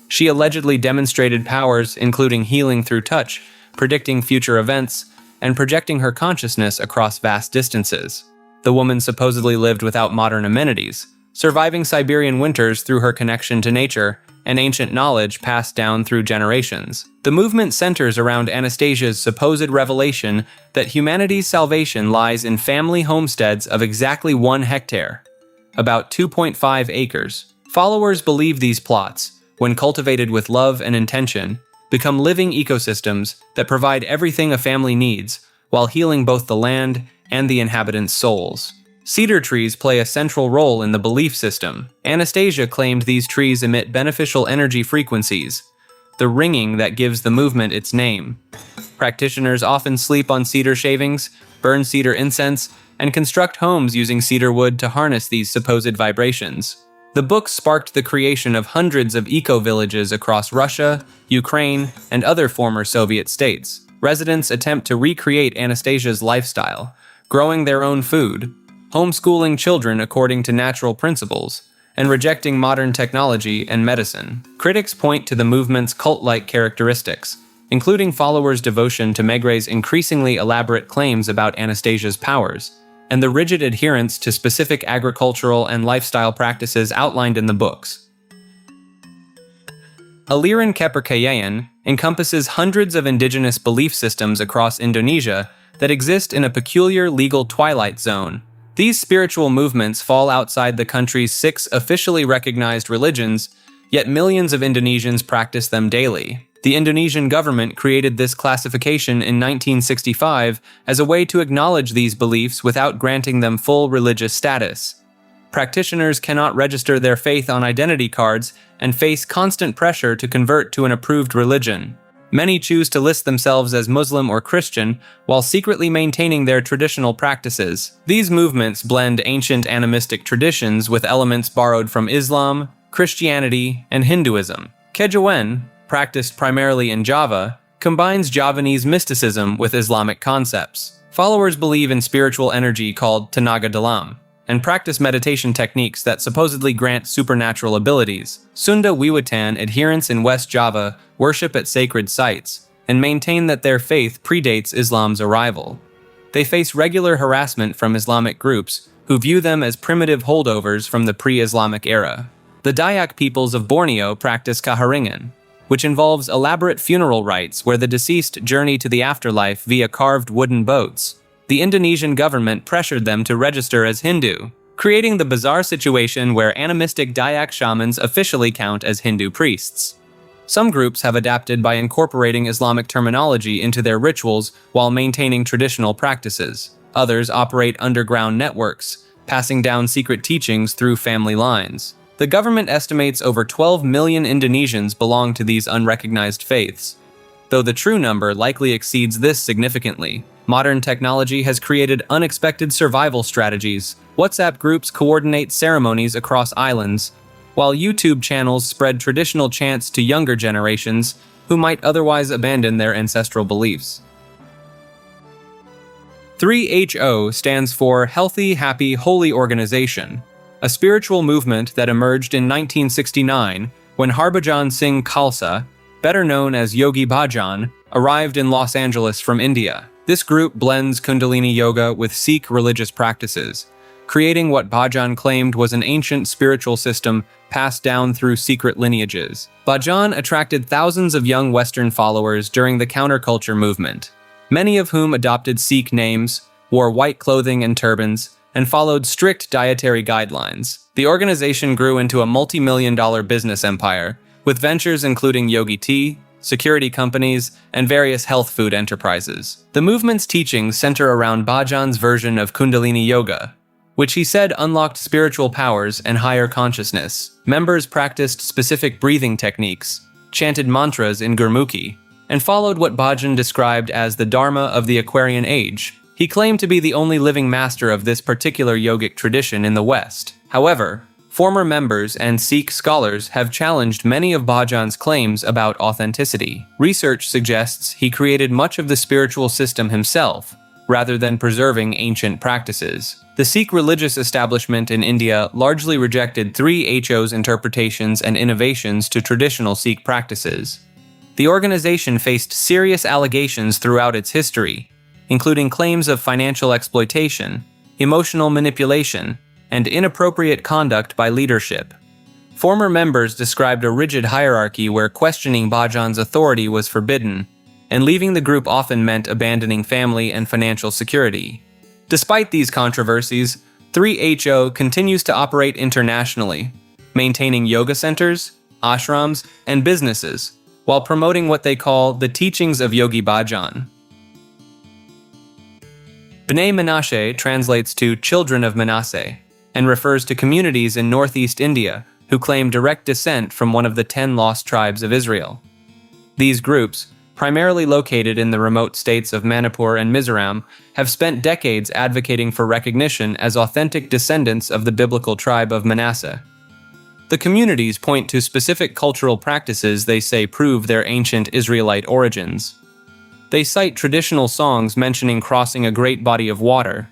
She allegedly demonstrated powers including healing through touch, predicting future events, and projecting her consciousness across vast distances. The woman supposedly lived without modern amenities, surviving Siberian winters through her connection to nature and ancient knowledge passed down through generations. The movement centers around Anastasia's supposed revelation that humanity's salvation lies in family homesteads of exactly 1 hectare, about 2.5 acres. Followers believe these plots, when cultivated with love and intention, become living ecosystems that provide everything a family needs, while healing both the land and the inhabitants' souls. Cedar trees play a central role in the belief system. Anastasia claimed these trees emit beneficial energy frequencies, the ringing that gives the movement its name. Practitioners often sleep on cedar shavings, burn cedar incense, and construct homes using cedar wood to harness these supposed vibrations. The book sparked the creation of hundreds of eco-villages across Russia, Ukraine, and other former Soviet states. Residents attempt to recreate Anastasia's lifestyle, growing their own food, homeschooling children according to natural principles, and rejecting modern technology and medicine. Critics point to the movement's cult-like characteristics, including followers' devotion to Maigret's increasingly elaborate claims about Anastasia's powers, and the rigid adherence to specific agricultural and lifestyle practices outlined in the books. Aliran Kepercayaan encompasses hundreds of indigenous belief systems across Indonesia that exist in a peculiar legal twilight zone. These spiritual movements fall outside the country's 6 officially recognized religions, yet millions of Indonesians practice them daily. The Indonesian government created this classification in 1965 as a way to acknowledge these beliefs without granting them full religious status. Practitioners cannot register their faith on identity cards and face constant pressure to convert to an approved religion. Many choose to list themselves as Muslim or Christian while secretly maintaining their traditional practices. These movements blend ancient animistic traditions with elements borrowed from Islam, Christianity, and Hinduism. Kejawen, practiced primarily in Java, combines Javanese mysticism with Islamic concepts. Followers believe in spiritual energy called tenaga dalam, and practice meditation techniques that supposedly grant supernatural abilities. Sunda Wiwitan adherents in West Java worship at sacred sites, and maintain that their faith predates Islam's arrival. They face regular harassment from Islamic groups, who view them as primitive holdovers from the pre-Islamic era. The Dayak peoples of Borneo practice kaharingan, which involves elaborate funeral rites where the deceased journey to the afterlife via carved wooden boats. The Indonesian government pressured them to register as Hindu, creating the bizarre situation where animistic Dayak shamans officially count as Hindu priests. Some groups have adapted by incorporating Islamic terminology into their rituals while maintaining traditional practices. Others operate underground networks, passing down secret teachings through family lines. The government estimates over 12 million Indonesians belong to these unrecognized faiths, though the true number likely exceeds this significantly. Modern technology has created unexpected survival strategies. WhatsApp groups coordinate ceremonies across islands, while YouTube channels spread traditional chants to younger generations who might otherwise abandon their ancestral beliefs. 3HO stands for Healthy, Happy, Holy Organization, a spiritual movement that emerged in 1969 when Harbhajan Singh Khalsa, better known as Yogi Bhajan, arrived in Los Angeles from India. This group blends Kundalini Yoga with Sikh religious practices, creating what Bhajan claimed was an ancient spiritual system passed down through secret lineages. Bhajan attracted thousands of young Western followers during the counterculture movement, many of whom adopted Sikh names, wore white clothing and turbans, and followed strict dietary guidelines. The organization grew into a multi-million-dollar business empire, with ventures including Yogi Tea, security companies, and various health food enterprises. The movement's teachings center around Bhajan's version of Kundalini Yoga, which he said unlocked spiritual powers and higher consciousness. Members practiced specific breathing techniques, chanted mantras in Gurmukhi, and followed what Bhajan described as the Dharma of the Aquarian Age. He claimed to be the only living master of this particular yogic tradition in the West. However, former members and Sikh scholars have challenged many of Bhajan's claims about authenticity. Research suggests he created much of the spiritual system himself, rather than preserving ancient practices. The Sikh religious establishment in India largely rejected 3HO's interpretations and innovations to traditional Sikh practices. The organization faced serious allegations throughout its history, including claims of financial exploitation, emotional manipulation, and inappropriate conduct by leadership. Former members described a rigid hierarchy where questioning Bhajan's authority was forbidden, and leaving the group often meant abandoning family and financial security. Despite these controversies, 3HO continues to operate internationally, maintaining yoga centers, ashrams, and businesses, while promoting what they call the teachings of Yogi Bhajan. B'nai Menashe translates to Children of Manasseh, and refers to communities in northeast India who claim direct descent from one of the 10 lost tribes of Israel. These groups, primarily located in the remote states of Manipur and Mizoram, have spent decades advocating for recognition as authentic descendants of the biblical tribe of Manasseh. The communities point to specific cultural practices they say prove their ancient Israelite origins. They cite traditional songs mentioning crossing a great body of water,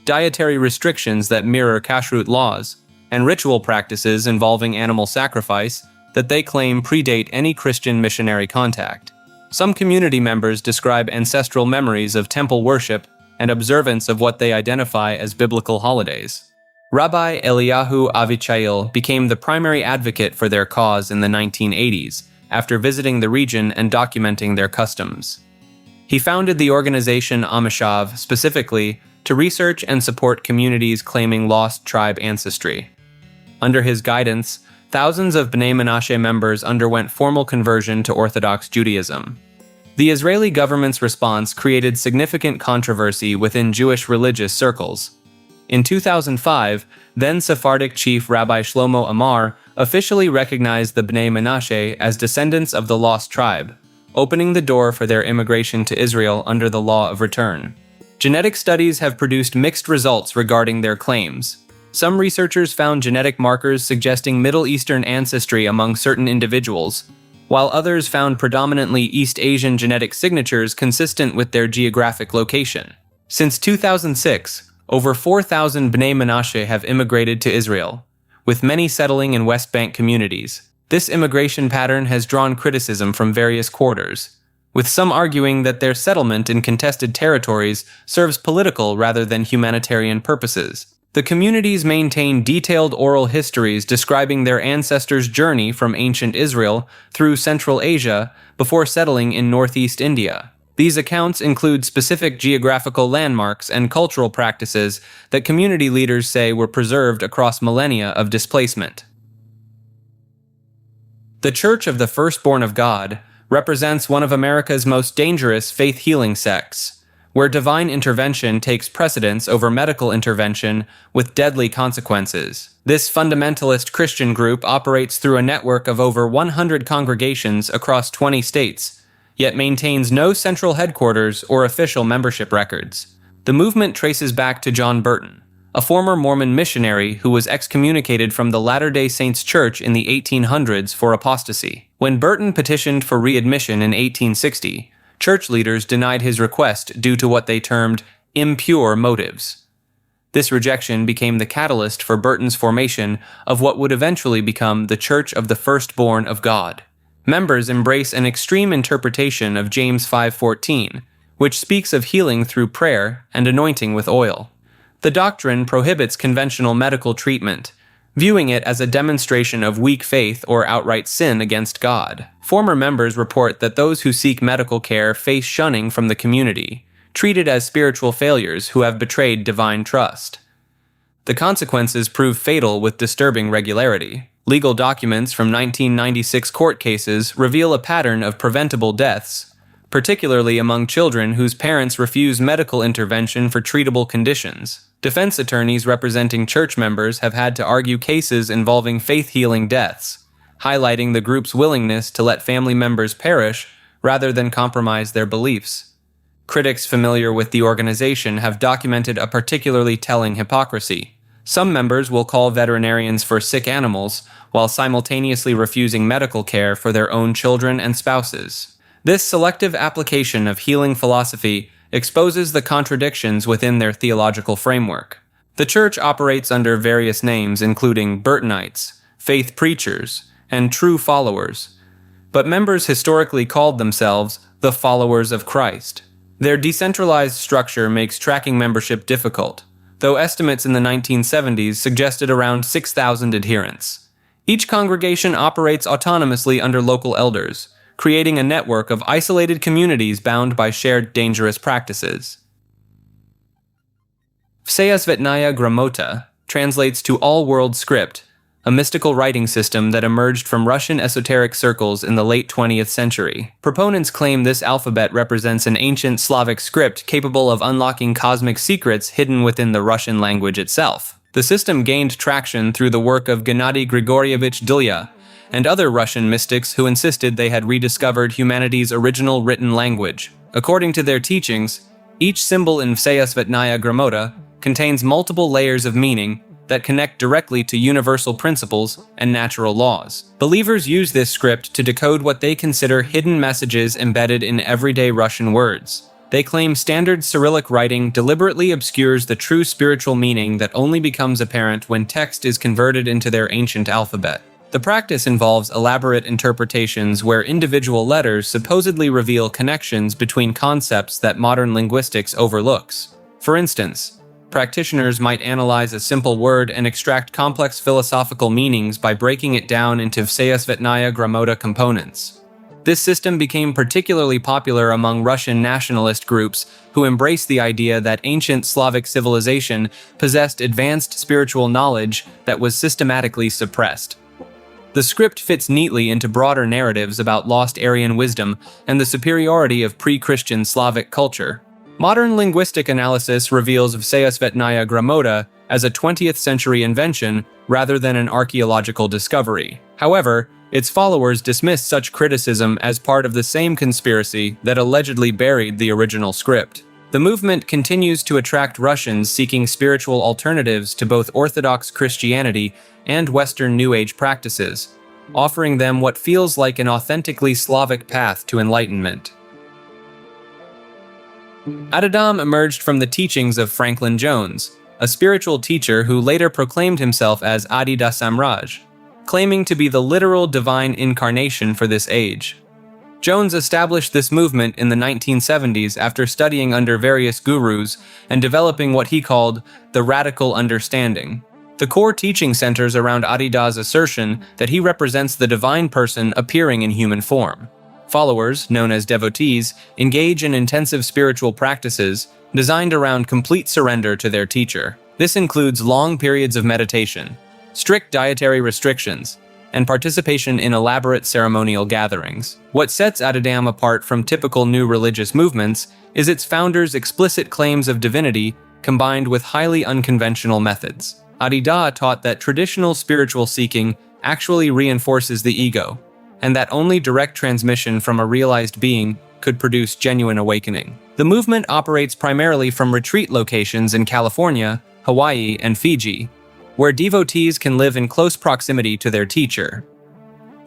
dietary restrictions that mirror kashrut laws, and ritual practices involving animal sacrifice that they claim predate any Christian missionary contact. Some community members describe ancestral memories of temple worship and observance of what they identify as biblical holidays. Rabbi Eliyahu Avichail became the primary advocate for their cause in the 1980s after visiting the region and documenting their customs. He founded the organization Amishav specifically to research and support communities claiming lost tribe ancestry. Under his guidance, thousands of B'nai Menashe members underwent formal conversion to Orthodox Judaism. The Israeli government's response created significant controversy within Jewish religious circles. In 2005, then Sephardic chief Rabbi Shlomo Amar officially recognized the B'nai Menashe as descendants of the lost tribe, opening the door for their immigration to Israel under the law of return. Genetic studies have produced mixed results regarding their claims. Some researchers found genetic markers suggesting Middle Eastern ancestry among certain individuals, while others found predominantly East Asian genetic signatures consistent with their geographic location. Since 2006, over 4,000 B'nai Menashe have immigrated to Israel, with many settling in West Bank communities. This immigration pattern has drawn criticism from various quarters, with some arguing that their settlement in contested territories serves political rather than humanitarian purposes. The communities maintain detailed oral histories describing their ancestors' journey from ancient Israel through Central Asia before settling in Northeast India. These accounts include specific geographical landmarks and cultural practices that community leaders say were preserved across millennia of displacement. The Church of the Firstborn of God represents one of America's most dangerous faith-healing sects, where divine intervention takes precedence over medical intervention with deadly consequences. This fundamentalist Christian group operates through a network of over 100 congregations across 20 states, yet maintains no central headquarters or official membership records. The movement traces back to John Burton, a former Mormon missionary who was excommunicated from the Latter-day Saints Church in the 1800s for apostasy. When Burton petitioned for readmission in 1860, church leaders denied his request due to what they termed impure motives. This rejection became the catalyst for Burton's formation of what would eventually become the Church of the Firstborn of God. Members embrace an extreme interpretation of James 5:14, which speaks of healing through prayer and anointing with oil. The doctrine prohibits conventional medical treatment, viewing it as a demonstration of weak faith or outright sin against God. Former members report that those who seek medical care face shunning from the community, treated as spiritual failures who have betrayed divine trust. The consequences prove fatal with disturbing regularity. Legal documents from 1996 court cases reveal a pattern of preventable deaths, particularly among children whose parents refuse medical intervention for treatable conditions. Defense attorneys representing church members have had to argue cases involving faith-healing deaths, highlighting the group's willingness to let family members perish rather than compromise their beliefs. Critics familiar with the organization have documented a particularly telling hypocrisy. Some members will call veterinarians for sick animals, while simultaneously refusing medical care for their own children and spouses. This selective application of healing philosophy exposes the contradictions within their theological framework. The church operates under various names including Burtonites, faith preachers, and true followers, but members historically called themselves the followers of Christ. Their decentralized structure makes tracking membership difficult, though estimates in the 1970s suggested around 6,000 adherents. Each congregation operates autonomously under local elders, creating a network of isolated communities bound by shared dangerous practices. Vseyasvetnaya Gramota translates to all-world script, a mystical writing system that emerged from Russian esoteric circles in the late 20th century. Proponents claim this alphabet represents an ancient Slavic script capable of unlocking cosmic secrets hidden within the Russian language itself. The system gained traction through the work of Gennady Grigorievich Dulya and other Russian mystics who insisted they had rediscovered humanity's original written language. According to their teachings, each symbol in Vseyasvetnaya Gramota contains multiple layers of meaning that connect directly to universal principles and natural laws. Believers use this script to decode what they consider hidden messages embedded in everyday Russian words. They claim standard Cyrillic writing deliberately obscures the true spiritual meaning that only becomes apparent when text is converted into their ancient alphabet. The practice involves elaborate interpretations where individual letters supposedly reveal connections between concepts that modern linguistics overlooks. For instance, practitioners might analyze a simple word and extract complex philosophical meanings by breaking it down into Vseyasvetnaya Gramota components. This system became particularly popular among Russian nationalist groups who embraced the idea that ancient Slavic civilization possessed advanced spiritual knowledge that was systematically suppressed. The script fits neatly into broader narratives about lost Aryan wisdom and the superiority of pre-Christian Slavic culture. Modern linguistic analysis reveals Vseyasvetnaya Gramota as a 20th century invention rather than an archaeological discovery. However, its followers dismiss such criticism as part of the same conspiracy that allegedly buried the original script. The movement continues to attract Russians seeking spiritual alternatives to both Orthodox Christianity and Western New Age practices, offering them what feels like an authentically Slavic path to enlightenment. Adadam emerged from the teachings of Franklin Jones, a spiritual teacher who later proclaimed himself as Adi da Samraj, claiming to be the literal divine incarnation for this age. Jones established this movement in the 1970s after studying under various gurus and developing what he called the radical understanding. The core teaching centers around Adida's assertion that he represents the divine person appearing in human form. Followers, known as devotees, engage in intensive spiritual practices designed around complete surrender to their teacher. This includes long periods of meditation, strict dietary restrictions, and participation in elaborate ceremonial gatherings. What sets Adidam apart from typical new religious movements is its founders' explicit claims of divinity combined with highly unconventional methods. Adida taught that traditional spiritual seeking actually reinforces the ego, and that only direct transmission from a realized being could produce genuine awakening. The movement operates primarily from retreat locations in California, Hawaii, and Fiji, where devotees can live in close proximity to their teacher.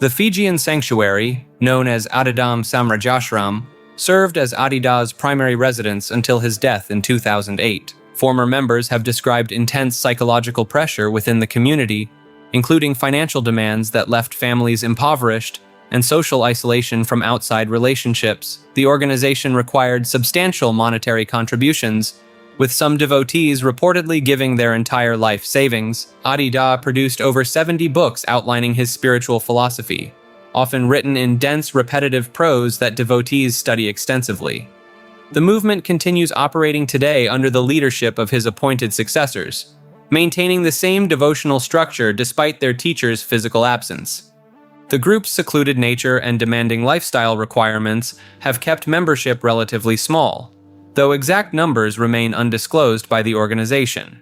The Fijian sanctuary, known as Adidam Samrajashram, served as Adida's primary residence until his death in 2008. Former members have described intense psychological pressure within the community, including financial demands that left families impoverished and social isolation from outside relationships. The organization required substantial monetary contributions, with some devotees reportedly giving their entire life savings. Adida produced over 70 books outlining his spiritual philosophy, often written in dense, repetitive prose that devotees study extensively. The movement continues operating today under the leadership of his appointed successors, maintaining the same devotional structure despite their teacher's physical absence. The group's secluded nature and demanding lifestyle requirements have kept membership relatively small, though exact numbers remain undisclosed by the organization.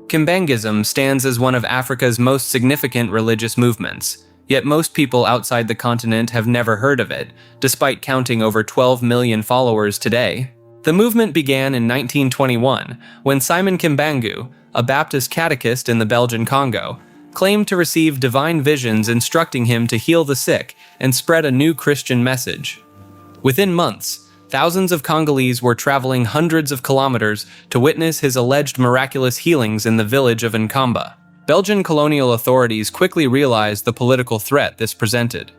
Kimbangism stands as one of Africa's most significant religious movements, yet most people outside the continent have never heard of it, despite counting over 12 million followers today. The movement began in 1921, when Simon Kimbangu, a Baptist catechist in the Belgian Congo, claimed to receive divine visions instructing him to heal the sick and spread a new Christian message. Within months, thousands of Congolese were traveling hundreds of kilometers to witness his alleged miraculous healings in the village of Nkamba. Belgian colonial authorities quickly realized the political threat this presented.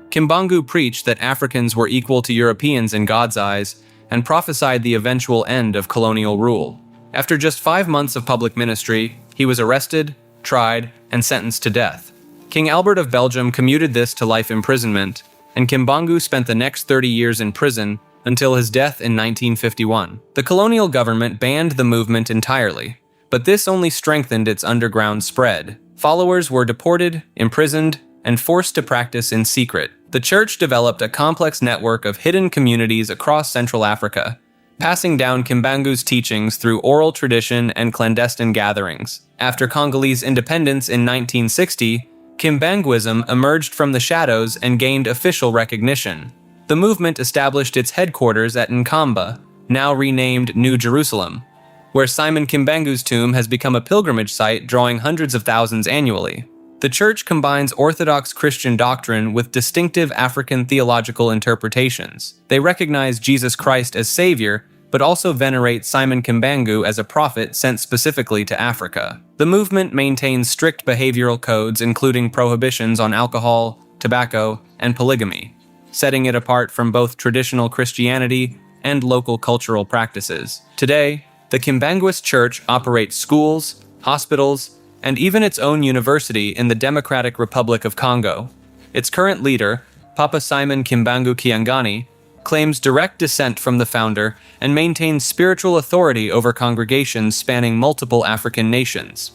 Kimbangu preached that Africans were equal to Europeans in God's eyes and prophesied the eventual end of colonial rule. After just 5 months of public ministry, he was arrested, tried, and sentenced to death. King Albert of Belgium commuted this to life imprisonment, and Kimbangu spent the next 30 years in prison until his death in 1951. The colonial government banned the movement entirely, but this only strengthened its underground spread. Followers were deported, imprisoned, and forced to practice in secret. The church developed a complex network of hidden communities across Central Africa, passing down Kimbangu's teachings through oral tradition and clandestine gatherings. After Congolese independence in 1960, Kimbanguism emerged from the shadows and gained official recognition. The movement established its headquarters at Nkamba, now renamed New Jerusalem, where Simon Kimbangu's tomb has become a pilgrimage site drawing hundreds of thousands annually. The church combines Orthodox Christian doctrine with distinctive African theological interpretations. They recognize Jesus Christ as Savior, but also venerate Simon Kimbangu as a prophet sent specifically to Africa. The movement maintains strict behavioral codes including prohibitions on alcohol, tobacco, and polygamy, setting it apart from both traditional Christianity and local cultural practices. Today, the Kimbanguist Church operates schools, hospitals, and even its own university in the Democratic Republic of Congo. Its current leader, Papa Simon Kimbangu Kiangani, claims direct descent from the founder and maintains spiritual authority over congregations spanning multiple African nations.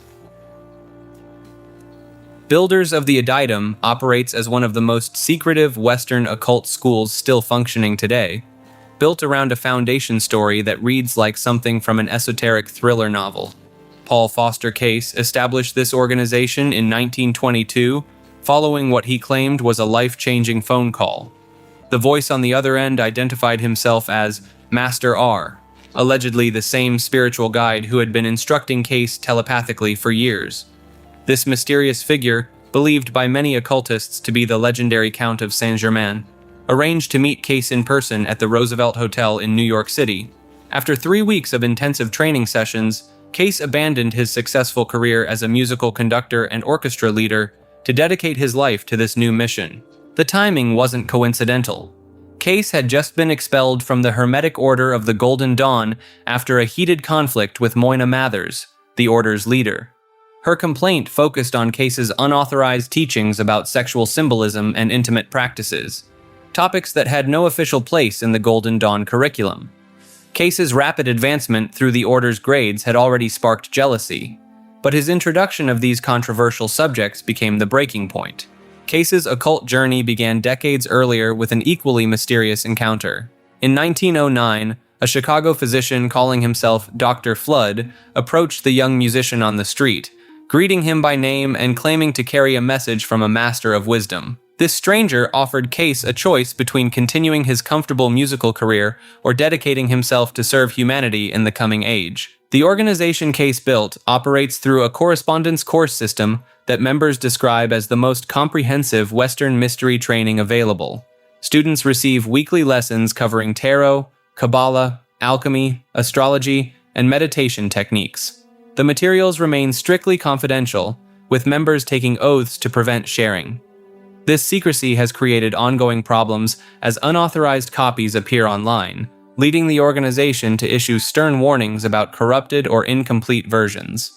Builders of the Aditum operates as one of the most secretive Western occult schools still functioning today, built around a foundation story that reads like something from an esoteric thriller novel. Paul Foster Case established this organization in 1922, following what he claimed was a life-changing phone call. The voice on the other end identified himself as Master R, allegedly the same spiritual guide who had been instructing Case telepathically for years. This mysterious figure, believed by many occultists to be the legendary Count of Saint-Germain, arranged to meet Case in person at the Roosevelt Hotel in New York City. After 3 weeks of intensive training sessions, Case abandoned his successful career as a musical conductor and orchestra leader to dedicate his life to this new mission. The timing wasn't coincidental. Case had just been expelled from the Hermetic Order of the Golden Dawn after a heated conflict with Moina Mathers, the order's leader. Her complaint focused on Case's unauthorized teachings about sexual symbolism and intimate practices, topics that had no official place in the Golden Dawn curriculum. Case's rapid advancement through the order's grades had already sparked jealousy, but his introduction of these controversial subjects became the breaking point. Case's occult journey began decades earlier with an equally mysterious encounter. In 1909, a Chicago physician calling himself Dr. Flood approached the young musician on the street, greeting him by name and claiming to carry a message from a master of wisdom. This stranger offered Case a choice between continuing his comfortable musical career or dedicating himself to serve humanity in the coming age. The organization Case built operates through a correspondence course system that members describe as the most comprehensive Western mystery training available. Students receive weekly lessons covering tarot, Kabbalah, alchemy, astrology, and meditation techniques. The materials remain strictly confidential, with members taking oaths to prevent sharing. This secrecy has created ongoing problems as unauthorized copies appear online, leading the organization to issue stern warnings about corrupted or incomplete versions.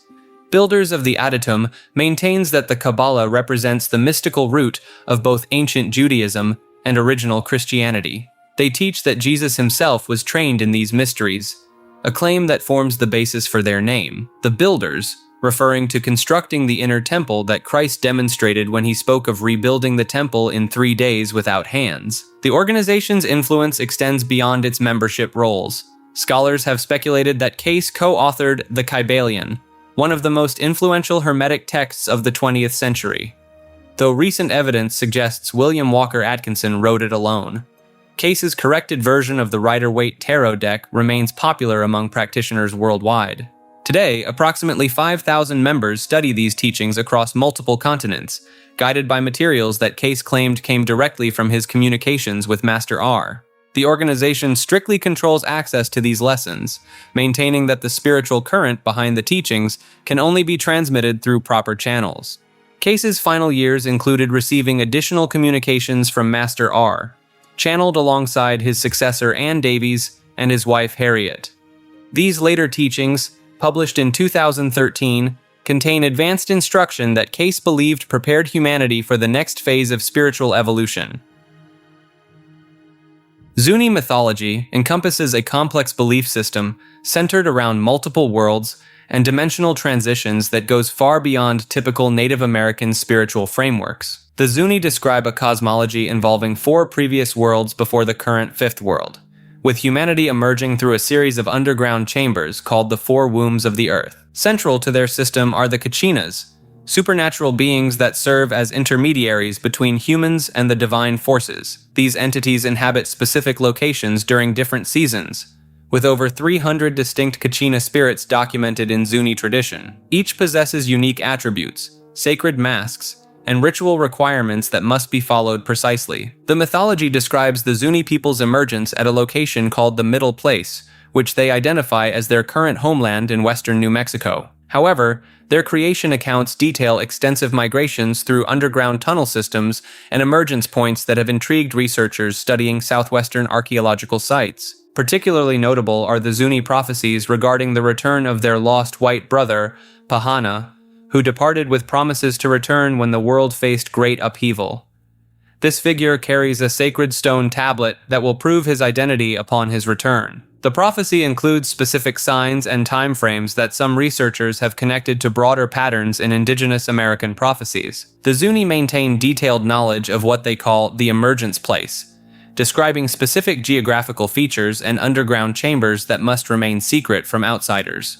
Builders of the Adytum maintains that the Kabbalah represents the mystical root of both ancient Judaism and original Christianity. They teach that Jesus himself was trained in these mysteries, a claim that forms the basis for their name. The Builders, referring to constructing the inner temple that Christ demonstrated when he spoke of rebuilding the temple in 3 days without hands. The organization's influence extends beyond its membership roles. Scholars have speculated that Case co-authored the Kybalion, one of the most influential Hermetic texts of the 20th century, though recent evidence suggests William Walker Atkinson wrote it alone. Case's corrected version of the Rider-Waite Tarot deck remains popular among practitioners worldwide. Today, approximately 5,000 members study these teachings across multiple continents, guided by materials that Case claimed came directly from his communications with Master R. The organization strictly controls access to these lessons, maintaining that the spiritual current behind the teachings can only be transmitted through proper channels. Case's final years included receiving additional communications from Master R, channeled alongside his successor Ann Davies and his wife Harriet. These later teachings, published in 2013, contain advanced instruction that Case believed prepared humanity for the next phase of spiritual evolution. Zuni mythology encompasses a complex belief system centered around multiple worlds and dimensional transitions that goes far beyond typical Native American spiritual frameworks. The Zuni describe a cosmology involving 4 previous worlds before the current 5th world, with humanity emerging through a series of underground chambers called the 4 wombs of the earth. Central to their system are the Kachinas, supernatural beings that serve as intermediaries between humans and the divine forces. These entities inhabit specific locations during different seasons, with over 300 distinct Kachina spirits documented in Zuni tradition. Each possesses unique attributes, sacred masks, and ritual requirements that must be followed precisely. The mythology describes the Zuni people's emergence at a location called the Middle Place, which they identify as their current homeland in western New Mexico. However, their creation accounts detail extensive migrations through underground tunnel systems and emergence points that have intrigued researchers studying southwestern archaeological sites. Particularly notable are the Zuni prophecies regarding the return of their lost white brother, Pahana, who departed with promises to return when the world faced great upheaval. This figure carries a sacred stone tablet that will prove his identity upon his return. The prophecy includes specific signs and timeframes that some researchers have connected to broader patterns in indigenous American prophecies. The Zuni maintain detailed knowledge of what they call the emergence place, describing specific geographical features and underground chambers that must remain secret from outsiders.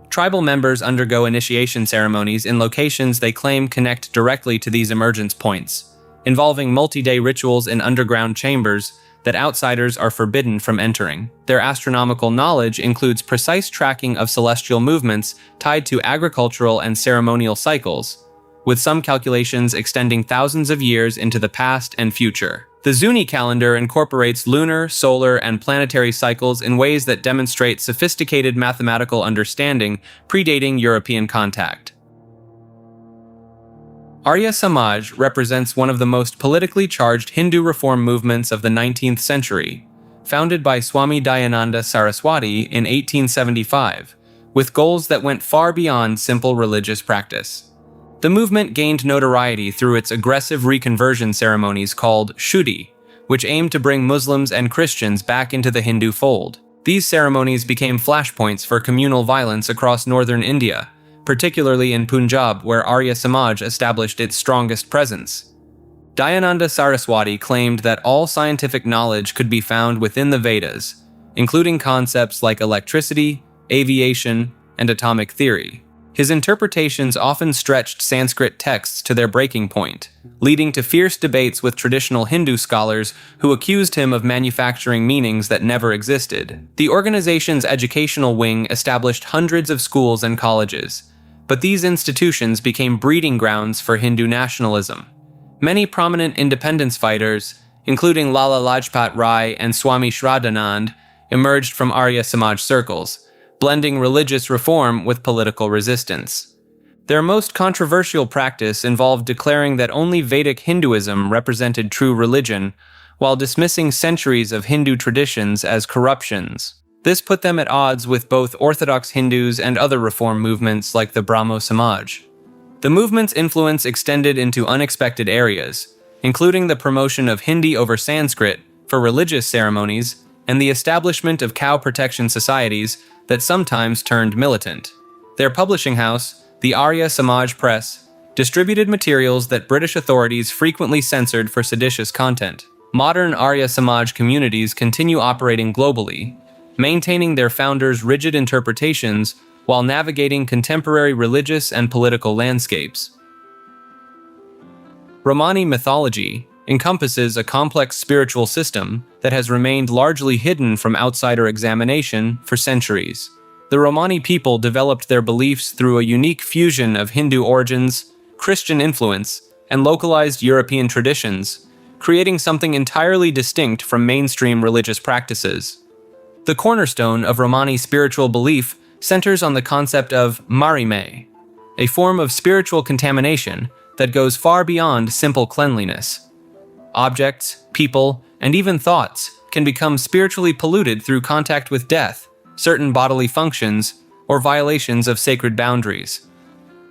Tribal members undergo initiation ceremonies in locations they claim connect directly to these emergence points, involving multi-day rituals in underground chambers that outsiders are forbidden from entering. Their astronomical knowledge includes precise tracking of celestial movements tied to agricultural and ceremonial cycles, with some calculations extending thousands of years into the past and future. The Zuni calendar incorporates lunar, solar, and planetary cycles in ways that demonstrate sophisticated mathematical understanding predating European contact. Arya Samaj represents one of the most politically charged Hindu reform movements of the 19th century, founded by Swami Dayananda Saraswati in 1875, with goals that went far beyond simple religious practice. The movement gained notoriety through its aggressive reconversion ceremonies called Shuddhi, which aimed to bring Muslims and Christians back into the Hindu fold. These ceremonies became flashpoints for communal violence across northern India, particularly in Punjab, where Arya Samaj established its strongest presence. Dayananda Saraswati claimed that all scientific knowledge could be found within the Vedas, including concepts like electricity, aviation, and atomic theory. His interpretations often stretched Sanskrit texts to their breaking point, leading to fierce debates with traditional Hindu scholars who accused him of manufacturing meanings that never existed. The organization's educational wing established hundreds of schools and colleges, but these institutions became breeding grounds for Hindu nationalism. Many prominent independence fighters, including Lala Lajpat Rai and Swami Shraddhanand, emerged from Arya Samaj circles, blending religious reform with political resistance. Their most controversial practice involved declaring that only Vedic Hinduism represented true religion, while dismissing centuries of Hindu traditions as corruptions. This put them at odds with both Orthodox Hindus and other reform movements like the Brahmo Samaj. The movement's influence extended into unexpected areas, including the promotion of Hindi over Sanskrit for religious ceremonies and the establishment of cow protection societies that sometimes turned militant. Their publishing house, the Arya Samaj Press, distributed materials that British authorities frequently censored for seditious content. Modern Arya Samaj communities continue operating globally, maintaining their founders' rigid interpretations while navigating contemporary religious and political landscapes. Romani mythology encompasses a complex spiritual system that has remained largely hidden from outsider examination for centuries. The Romani people developed their beliefs through a unique fusion of Hindu origins, Christian influence, and localized European traditions, creating something entirely distinct from mainstream religious practices. The cornerstone of Romani spiritual belief centers on the concept of marime, a form of spiritual contamination that goes far beyond simple cleanliness. Objects, people, and even thoughts can become spiritually polluted through contact with death, certain bodily functions, or violations of sacred boundaries.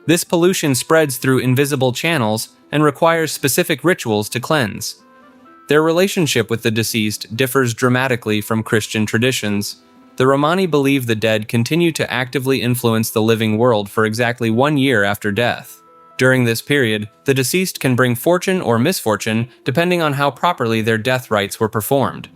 This pollution spreads through invisible channels and requires specific rituals to cleanse. Their relationship with the deceased differs dramatically from Christian traditions. The Romani believe the dead continue to actively influence the living world for exactly 1 year after death. During this period, the deceased can bring fortune or misfortune depending on how properly their death rites were performed.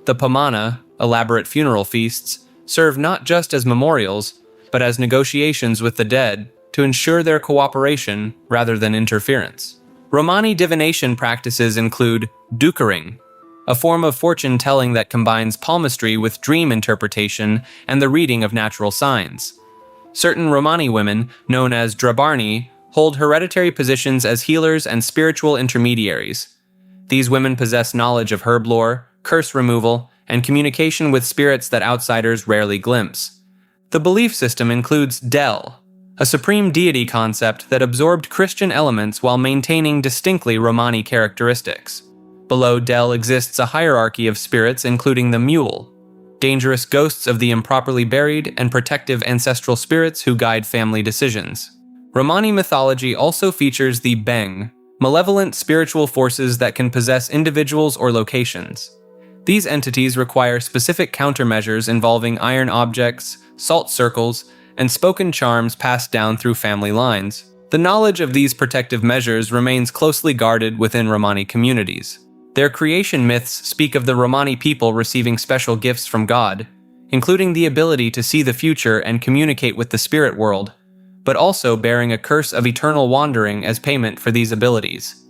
The pamana, elaborate funeral feasts, serve not just as memorials, but as negotiations with the dead to ensure their cooperation rather than interference. Romani divination practices include dukkering, a form of fortune-telling that combines palmistry with dream interpretation and the reading of natural signs. Certain Romani women, known as drabarni, hold hereditary positions as healers and spiritual intermediaries. These women possess knowledge of herb lore, curse removal, and communication with spirits that outsiders rarely glimpse. The belief system includes Del, a supreme deity concept that absorbed Christian elements while maintaining distinctly Romani characteristics. Below Del exists a hierarchy of spirits including the mule, dangerous ghosts of the improperly buried and protective ancestral spirits who guide family decisions. Romani mythology also features the Beng, malevolent spiritual forces that can possess individuals or locations. These entities require specific countermeasures involving iron objects, salt circles, and spoken charms passed down through family lines. The knowledge of these protective measures remains closely guarded within Romani communities. Their creation myths speak of the Romani people receiving special gifts from God, including the ability to see the future and communicate with the spirit world, but also bearing a curse of eternal wandering as payment for these abilities.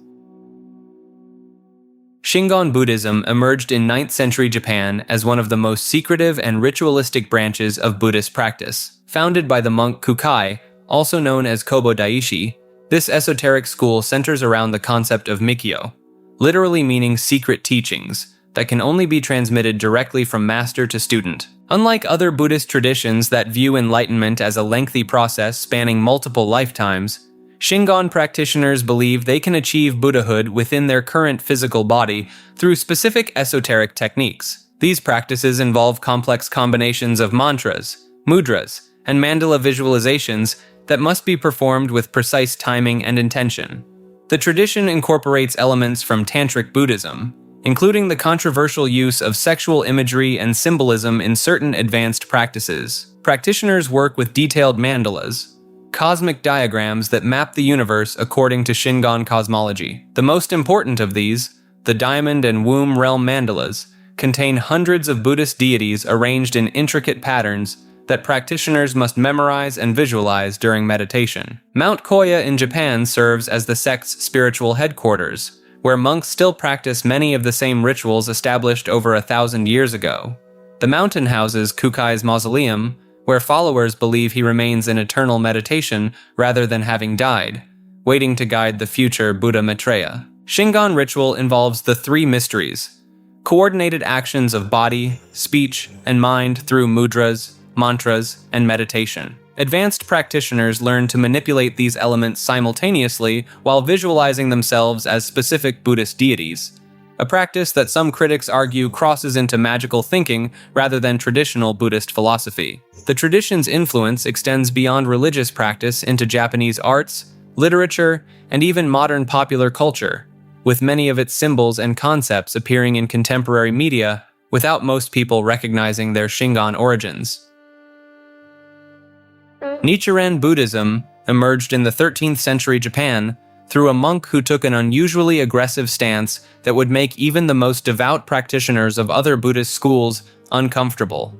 Shingon Buddhism emerged in 9th century Japan as one of the most secretive and ritualistic branches of Buddhist practice. Founded by the monk Kukai, also known as Kobo Daishi, this esoteric school centers around the concept of Mikyo, literally meaning secret teachings, that can only be transmitted directly from master to student. Unlike other Buddhist traditions that view enlightenment as a lengthy process spanning multiple lifetimes, Shingon practitioners believe they can achieve Buddhahood within their current physical body through specific esoteric techniques. These practices involve complex combinations of mantras, mudras, and mandala visualizations that must be performed with precise timing and intention. The tradition incorporates elements from Tantric Buddhism, including the controversial use of sexual imagery and symbolism in certain advanced practices. Practitioners work with detailed mandalas, cosmic diagrams that map the universe according to Shingon cosmology. The most important of these, the Diamond and Womb Realm mandalas, contain hundreds of Buddhist deities arranged in intricate patterns that practitioners must memorize and visualize during meditation. Mount Koya in Japan serves as the sect's spiritual headquarters, where monks still practice many of the same rituals established over 1,000 years ago. The mountain houses Kukai's mausoleum, where followers believe he remains in eternal meditation rather than having died, waiting to guide the future Buddha Maitreya. Shingon ritual involves the three mysteries: coordinated actions of body, speech, and mind through mudras, mantras, and meditation. Advanced practitioners learn to manipulate these elements simultaneously while visualizing themselves as specific Buddhist deities, a practice that some critics argue crosses into magical thinking rather than traditional Buddhist philosophy. The tradition's influence extends beyond religious practice into Japanese arts, literature, and even modern popular culture, with many of its symbols and concepts appearing in contemporary media without most people recognizing their Shingon origins. Nichiren Buddhism emerged in the 13th century Japan through a monk who took an unusually aggressive stance that would make even the most devout practitioners of other Buddhist schools uncomfortable.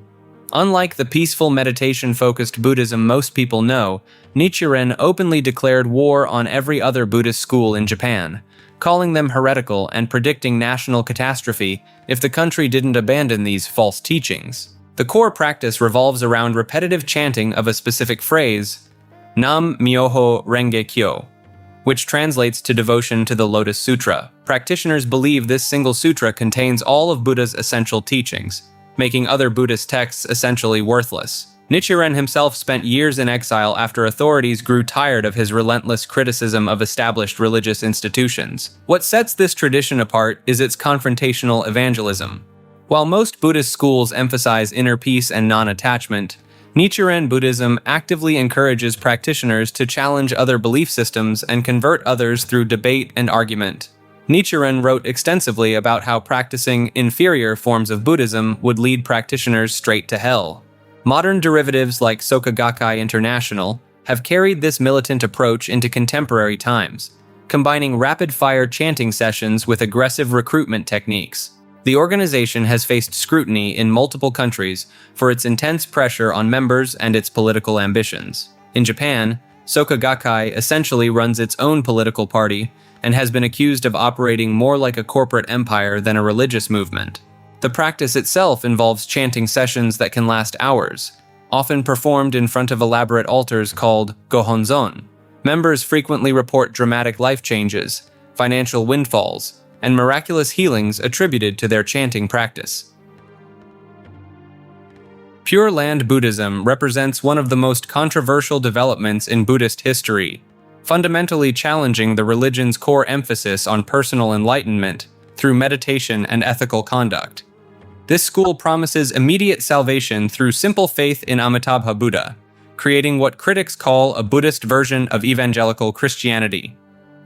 Unlike the peaceful meditation-focused Buddhism most people know, Nichiren openly declared war on every other Buddhist school in Japan, calling them heretical and predicting national catastrophe if the country didn't abandon these false teachings. The core practice revolves around repetitive chanting of a specific phrase, Nam Myoho Renge Kyo, which translates to devotion to the Lotus Sutra. Practitioners believe this single sutra contains all of Buddha's essential teachings, making other Buddhist texts essentially worthless. Nichiren himself spent years in exile after authorities grew tired of his relentless criticism of established religious institutions. What sets this tradition apart is its confrontational evangelism. While most Buddhist schools emphasize inner peace and non-attachment, Nichiren Buddhism actively encourages practitioners to challenge other belief systems and convert others through debate and argument. Nichiren wrote extensively about how practicing inferior forms of Buddhism would lead practitioners straight to hell. Modern derivatives like Soka Gakkai International have carried this militant approach into contemporary times, combining rapid-fire chanting sessions with aggressive recruitment techniques. The organization has faced scrutiny in multiple countries for its intense pressure on members and its political ambitions. In Japan, Soka Gakkai essentially runs its own political party and has been accused of operating more like a corporate empire than a religious movement. The practice itself involves chanting sessions that can last hours, often performed in front of elaborate altars called gohonzon. Members frequently report dramatic life changes, financial windfalls, and miraculous healings attributed to their chanting practice. Pure Land Buddhism represents one of the most controversial developments in Buddhist history, fundamentally challenging the religion's core emphasis on personal enlightenment through meditation and ethical conduct. This school promises immediate salvation through simple faith in Amitabha Buddha, creating what critics call a Buddhist version of evangelical Christianity.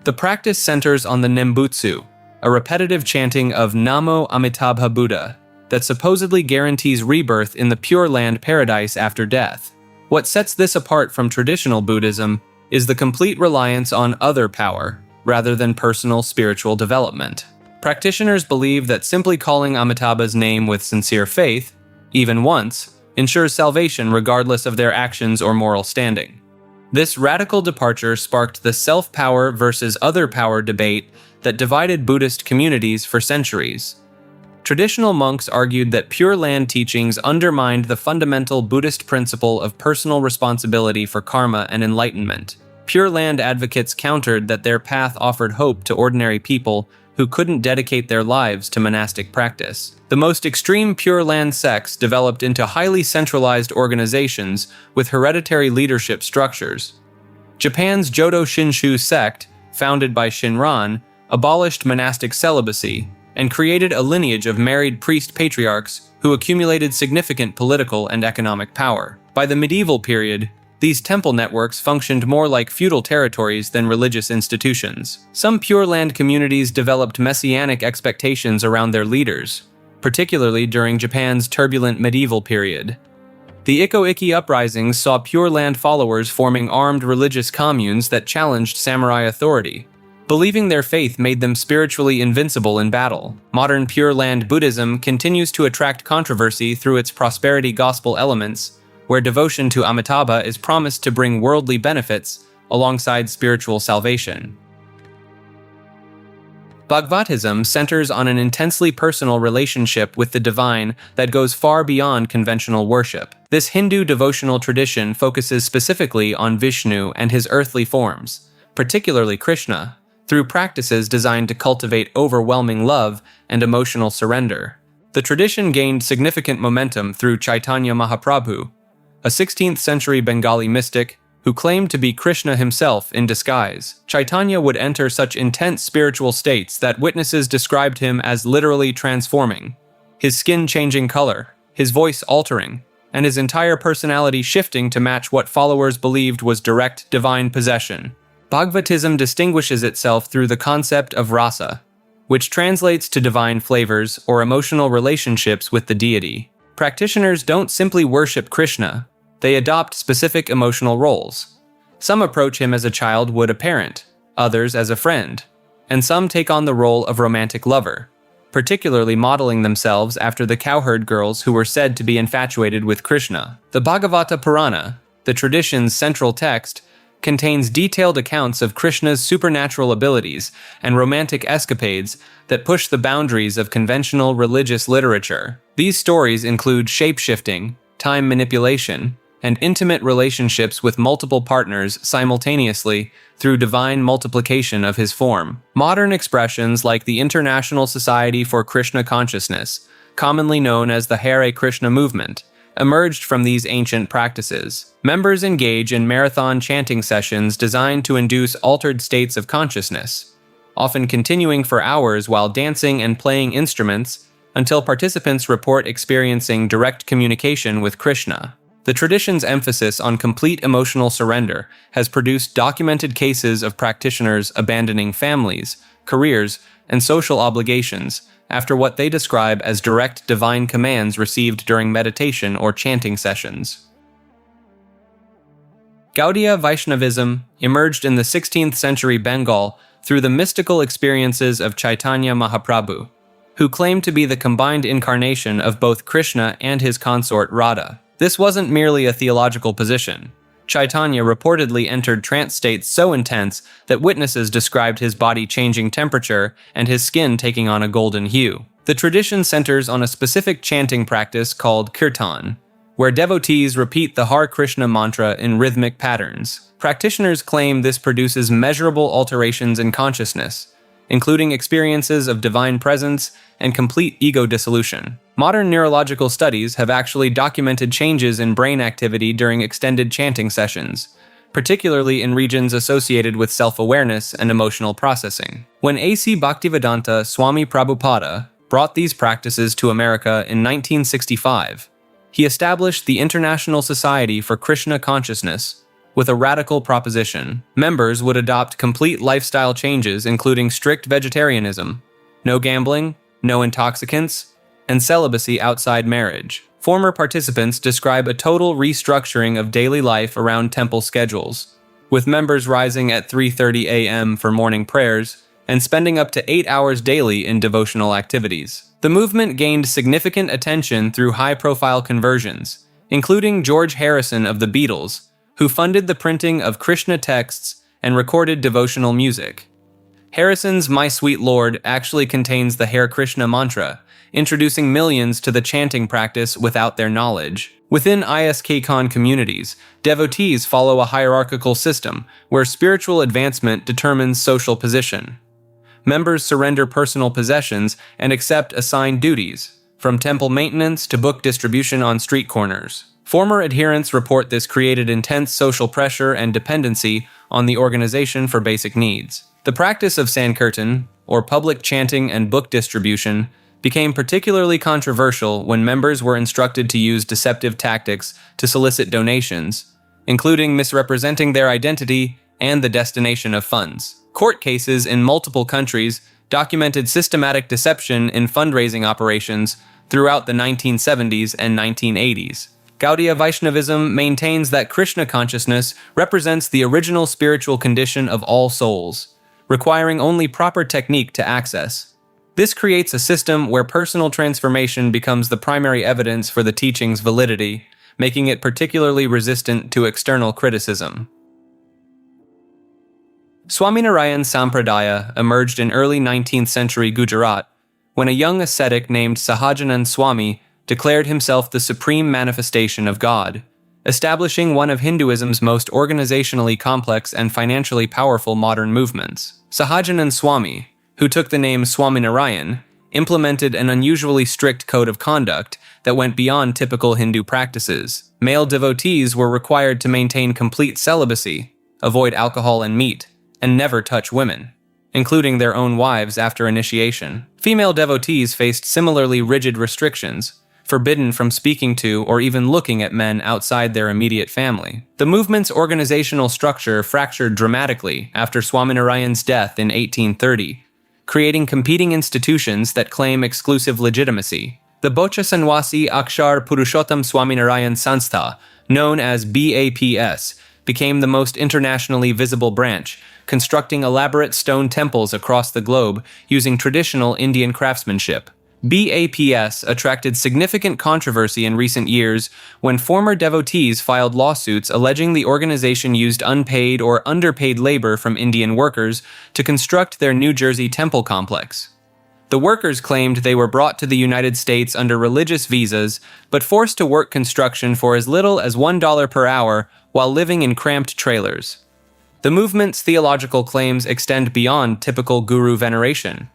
The practice centers on the Nembutsu, a repetitive chanting of Namo Amitabha Buddha that supposedly guarantees rebirth in the Pure Land paradise after death. What sets this apart from traditional Buddhism is the complete reliance on other power, rather than personal spiritual development. Practitioners believe that simply calling Amitabha's name with sincere faith, even once, ensures salvation regardless of their actions or moral standing. This radical departure sparked the self-power versus other power debate that divided Buddhist communities for centuries. Traditional monks argued that Pure Land teachings undermined the fundamental Buddhist principle of personal responsibility for karma and enlightenment. Pure Land advocates countered that their path offered hope to ordinary people who couldn't dedicate their lives to monastic practice. The most extreme Pure Land sects developed into highly centralized organizations with hereditary leadership structures. Japan's Jodo Shinshu sect, founded by Shinran, abolished monastic celibacy and created a lineage of married priest patriarchs who accumulated significant political and economic power. By the medieval period, these temple networks functioned more like feudal territories than religious institutions. Some Pure Land communities developed messianic expectations around their leaders, particularly during Japan's turbulent medieval period. The Iko-Iki uprisings saw Pure Land followers forming armed religious communes that challenged samurai authority, believing their faith made them spiritually invincible in battle. Modern Pure Land Buddhism continues to attract controversy through its prosperity gospel elements, where devotion to Amitabha is promised to bring worldly benefits alongside spiritual salvation. Bhagavatism centers on an intensely personal relationship with the divine that goes far beyond conventional worship. This Hindu devotional tradition focuses specifically on Vishnu and his earthly forms, particularly Krishna, through practices designed to cultivate overwhelming love and emotional surrender. The tradition gained significant momentum through Chaitanya Mahaprabhu, a 16th century Bengali mystic who claimed to be Krishna himself in disguise. Chaitanya would enter such intense spiritual states that witnesses described him as literally transforming, his skin changing color, his voice altering, and his entire personality shifting to match what followers believed was direct divine possession. Bhagavatism distinguishes itself through the concept of rasa, which translates to divine flavors or emotional relationships with the deity. Practitioners don't simply worship Krishna, they adopt specific emotional roles. Some approach him as a child would a parent, others as a friend, and some take on the role of romantic lover, particularly modeling themselves after the cowherd girls who were said to be infatuated with Krishna. The Bhagavata Purana, the tradition's central text, contains detailed accounts of Krishna's supernatural abilities and romantic escapades that push the boundaries of conventional religious literature. These stories include shape-shifting, time manipulation, and intimate relationships with multiple partners simultaneously through divine multiplication of his form. Modern expressions like the International Society for Krishna Consciousness, commonly known as the Hare Krishna movement, emerged from these ancient practices. Members engage in marathon chanting sessions designed to induce altered states of consciousness, often continuing for hours while dancing and playing instruments until participants report experiencing direct communication with Krishna. The tradition's emphasis on complete emotional surrender has produced documented cases of practitioners abandoning families, careers, and social obligations after what they describe as direct divine commands received during meditation or chanting sessions. Gaudiya Vaishnavism emerged in the 16th century Bengal through the mystical experiences of Chaitanya Mahaprabhu, who claimed to be the combined incarnation of both Krishna and his consort Radha. This wasn't merely a theological position. Chaitanya reportedly entered trance states so intense that witnesses described his body changing temperature and his skin taking on a golden hue. The tradition centers on a specific chanting practice called kirtan, where devotees repeat the Hare Krishna mantra in rhythmic patterns. Practitioners claim this produces measurable alterations in consciousness, including experiences of divine presence and complete ego dissolution. Modern neurological studies have actually documented changes in brain activity during extended chanting sessions, particularly in regions associated with self-awareness and emotional processing. When A.C. Bhaktivedanta Swami Prabhupada brought these practices to America in 1965, he established the International Society for Krishna Consciousness with a radical proposition. Members would adopt complete lifestyle changes including strict vegetarianism, no gambling, no intoxicants, and celibacy outside marriage. Former participants describe a total restructuring of daily life around temple schedules, with members rising at 3:30 a.m. for morning prayers and spending up to 8 hours daily in devotional activities. The movement gained significant attention through high-profile conversions, including George Harrison of the Beatles, who funded the printing of Krishna texts and recorded devotional music. Harrison's My Sweet Lord actually contains the Hare Krishna mantra, introducing millions to the chanting practice without their knowledge. Within ISKCon communities, devotees follow a hierarchical system where spiritual advancement determines social position. Members surrender personal possessions and accept assigned duties, from temple maintenance to book distribution on street corners. Former adherents report this created intense social pressure and dependency on the organization for basic needs. The practice of Sankirtan, or public chanting and book distribution, became particularly controversial when members were instructed to use deceptive tactics to solicit donations, including misrepresenting their identity and the destination of funds. Court cases in multiple countries documented systematic deception in fundraising operations throughout the 1970s and 1980s. Gaudiya Vaishnavism maintains that Krishna consciousness represents the original spiritual condition of all souls, requiring only proper technique to access. This creates a system where personal transformation becomes the primary evidence for the teaching's validity, making it particularly resistant to external criticism. Swaminarayan Sampradaya emerged in early 19th century Gujarat when a young ascetic named Sahajanand Swami declared himself the supreme manifestation of God, establishing one of Hinduism's most organizationally complex and financially powerful modern movements. Sahajanand Swami, who took the name Swaminarayan, implemented an unusually strict code of conduct that went beyond typical Hindu practices. Male devotees were required to maintain complete celibacy, avoid alcohol and meat, and never touch women, including their own wives after initiation. Female devotees faced similarly rigid restrictions, forbidden from speaking to or even looking at men outside their immediate family. The movement's organizational structure fractured dramatically after Swaminarayan's death in 1830, creating competing institutions that claim exclusive legitimacy. The Bocha Sanwasi Akshar Purushottam Swaminarayan Sanstha, known as BAPS, became the most internationally visible branch, constructing elaborate stone temples across the globe using traditional Indian craftsmanship. BAPS attracted significant controversy in recent years when former devotees filed lawsuits alleging the organization used unpaid or underpaid labor from Indian workers to construct their New Jersey temple complex. The workers claimed they were brought to the United States under religious visas, but forced to work construction for as little as $1 per hour while living in cramped trailers. The movement's theological claims extend beyond typical guru veneration.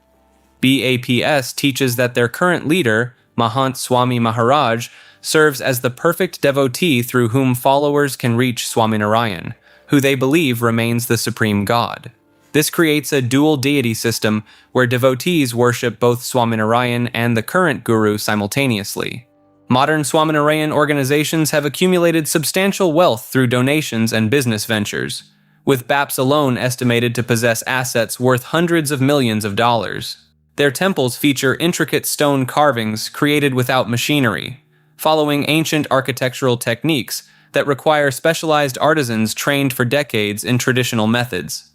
BAPS teaches that their current leader, Mahant Swami Maharaj, serves as the perfect devotee through whom followers can reach Swaminarayan, who they believe remains the supreme God. This creates a dual deity system where devotees worship both Swaminarayan and the current guru simultaneously. Modern Swaminarayan organizations have accumulated substantial wealth through donations and business ventures, with BAPS alone estimated to possess assets worth hundreds of millions of dollars. Their temples feature intricate stone carvings created without machinery, following ancient architectural techniques that require specialized artisans trained for decades in traditional methods.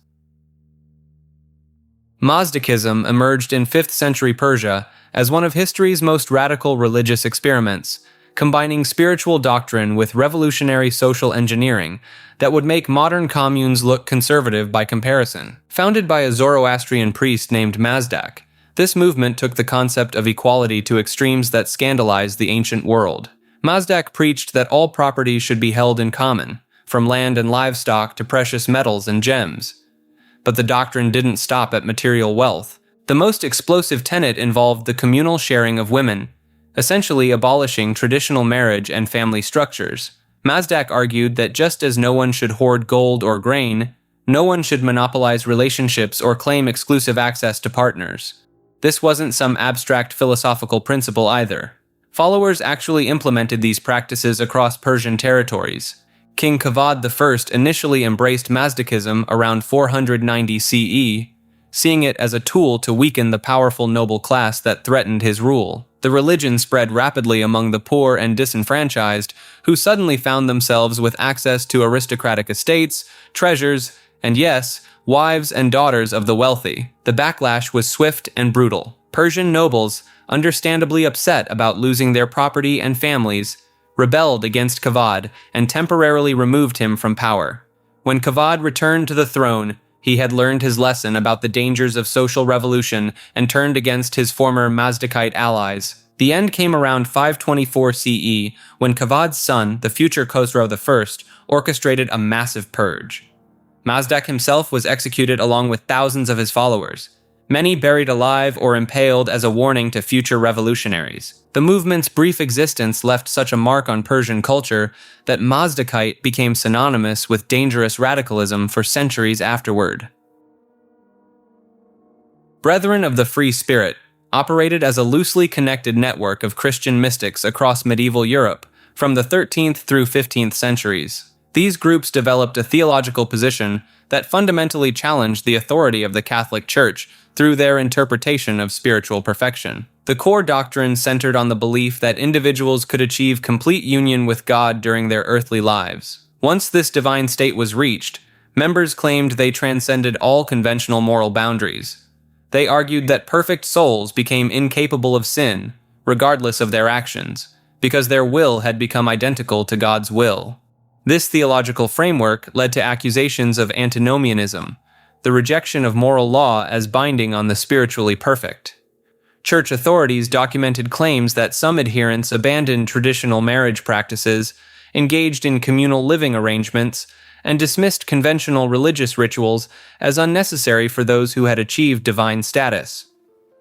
Mazdakism emerged in 5th century Persia as one of history's most radical religious experiments, combining spiritual doctrine with revolutionary social engineering that would make modern communes look conservative by comparison. Founded by a Zoroastrian priest named Mazdak, this movement took the concept of equality to extremes that scandalized the ancient world. Mazdak preached that all property should be held in common, from land and livestock to precious metals and gems. But the doctrine didn't stop at material wealth. The most explosive tenet involved the communal sharing of women, essentially abolishing traditional marriage and family structures. Mazdak argued that just as no one should hoard gold or grain, no one should monopolize relationships or claim exclusive access to partners. This wasn't some abstract philosophical principle either. Followers actually implemented these practices across Persian territories. King Kavad I initially embraced Mazdakism around 490 CE, seeing it as a tool to weaken the powerful noble class that threatened his rule. The religion spread rapidly among the poor and disenfranchised, who suddenly found themselves with access to aristocratic estates, treasures, and yes, wives and daughters of the wealthy. The backlash was swift and brutal. Persian nobles, understandably upset about losing their property and families, rebelled against Kavad and temporarily removed him from power. When Kavad returned to the throne, he had learned his lesson about the dangers of social revolution and turned against his former Mazdakite allies. The end came around 524 CE, when Kavad's son, the future Khosrow I, orchestrated a massive purge. Mazdak himself was executed along with thousands of his followers, many buried alive or impaled as a warning to future revolutionaries. The movement's brief existence left such a mark on Persian culture that Mazdakite became synonymous with dangerous radicalism for centuries afterward. Brethren of the Free Spirit operated as a loosely connected network of Christian mystics across medieval Europe from the 13th through 15th centuries. These groups developed a theological position that fundamentally challenged the authority of the Catholic Church through their interpretation of spiritual perfection. The core doctrine centered on the belief that individuals could achieve complete union with God during their earthly lives. Once this divine state was reached, members claimed they transcended all conventional moral boundaries. They argued that perfect souls became incapable of sin, regardless of their actions, because their will had become identical to God's will. This theological framework led to accusations of antinomianism, the rejection of moral law as binding on the spiritually perfect. Church authorities documented claims that some adherents abandoned traditional marriage practices, engaged in communal living arrangements, and dismissed conventional religious rituals as unnecessary for those who had achieved divine status.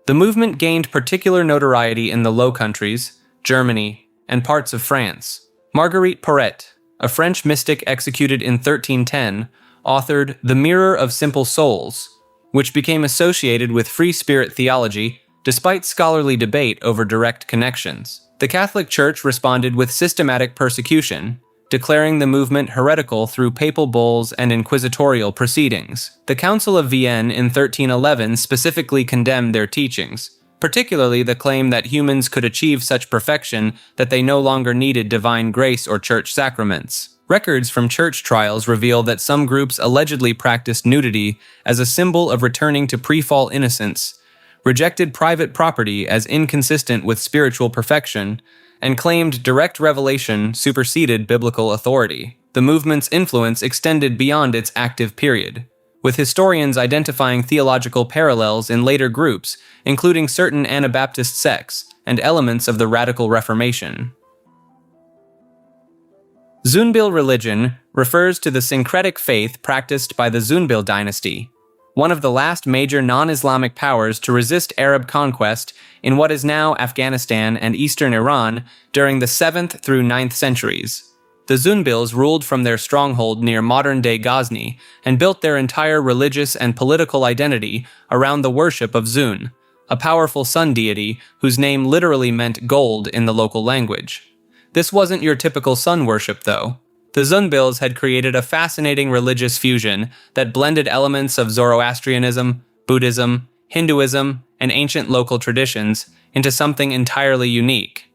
The movement gained particular notoriety in the Low Countries, Germany, and parts of France. Marguerite Porete, a French mystic executed in 1310, authored The Mirror of Simple Souls, which became associated with free spirit theology despite scholarly debate over direct connections. The Catholic Church responded with systematic persecution, declaring the movement heretical through papal bulls and inquisitorial proceedings. The Council of Vienne in 1311 specifically condemned their teachings, particularly the claim that humans could achieve such perfection that they no longer needed divine grace or church sacraments. Records from church trials reveal that some groups allegedly practiced nudity as a symbol of returning to pre-fall innocence, rejected private property as inconsistent with spiritual perfection, and claimed direct revelation superseded biblical authority. The movement's influence extended beyond its active period, with historians identifying theological parallels in later groups, including certain Anabaptist sects and elements of the Radical Reformation. Zunbil religion refers to the syncretic faith practiced by the Zunbil dynasty, one of the last major non-Islamic powers to resist Arab conquest in what is now Afghanistan and eastern Iran during the 7th through 9th centuries. The Zunbils ruled from their stronghold near modern-day Ghazni and built their entire religious and political identity around the worship of Zun, a powerful sun deity whose name literally meant gold in the local language. This wasn't your typical sun worship, though. The Zunbils had created a fascinating religious fusion that blended elements of Zoroastrianism, Buddhism, Hinduism, and ancient local traditions into something entirely unique.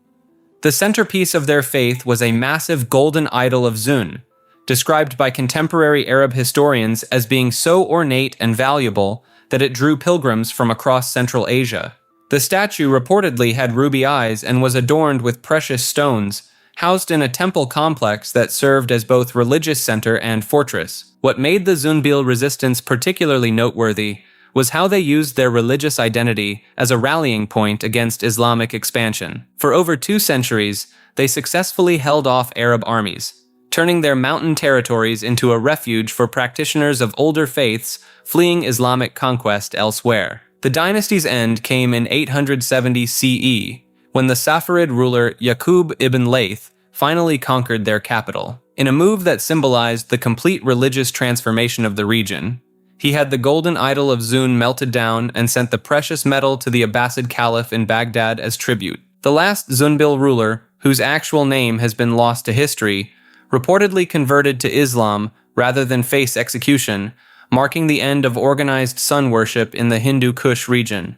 The centerpiece of their faith was a massive golden idol of Zun, described by contemporary Arab historians as being so ornate and valuable that it drew pilgrims from across Central Asia. The statue reportedly had ruby eyes and was adorned with precious stones, housed in a temple complex that served as both religious center and fortress. What made the Zunbil resistance particularly noteworthy was how they used their religious identity as a rallying point against Islamic expansion. For over 2 centuries, they successfully held off Arab armies, turning their mountain territories into a refuge for practitioners of older faiths fleeing Islamic conquest elsewhere. The dynasty's end came in 870 CE, when the Safarid ruler Yaqub ibn Layth finally conquered their capital. In a move that symbolized the complete religious transformation of the region, he had the golden idol of Zun melted down and sent the precious metal to the Abbasid Caliph in Baghdad as tribute. The last Zunbil ruler, whose actual name has been lost to history, reportedly converted to Islam rather than face execution, marking the end of organized sun worship in the Hindu Kush region.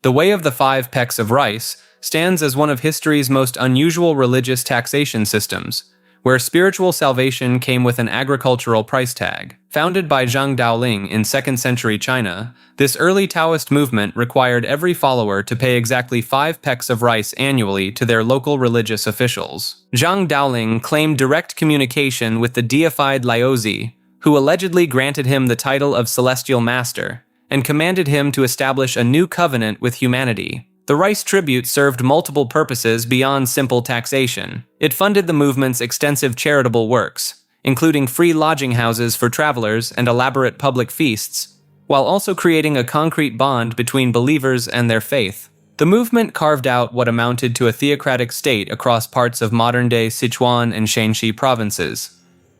The Way of the 5 Pecks of Rice stands as one of history's most unusual religious taxation systems, where spiritual salvation came with an agricultural price tag. Founded by Zhang Daoling in 2nd century China, this early Taoist movement required every follower to pay exactly 5 pecks of rice annually to their local religious officials. Zhang Daoling claimed direct communication with the deified Laozi, who allegedly granted him the title of Celestial Master, and commanded him to establish a new covenant with humanity. The rice tribute served multiple purposes beyond simple taxation. It funded the movement's extensive charitable works, including free lodging houses for travelers and elaborate public feasts, while also creating a concrete bond between believers and their faith. The movement carved out what amounted to a theocratic state across parts of modern-day Sichuan and Shanxi provinces.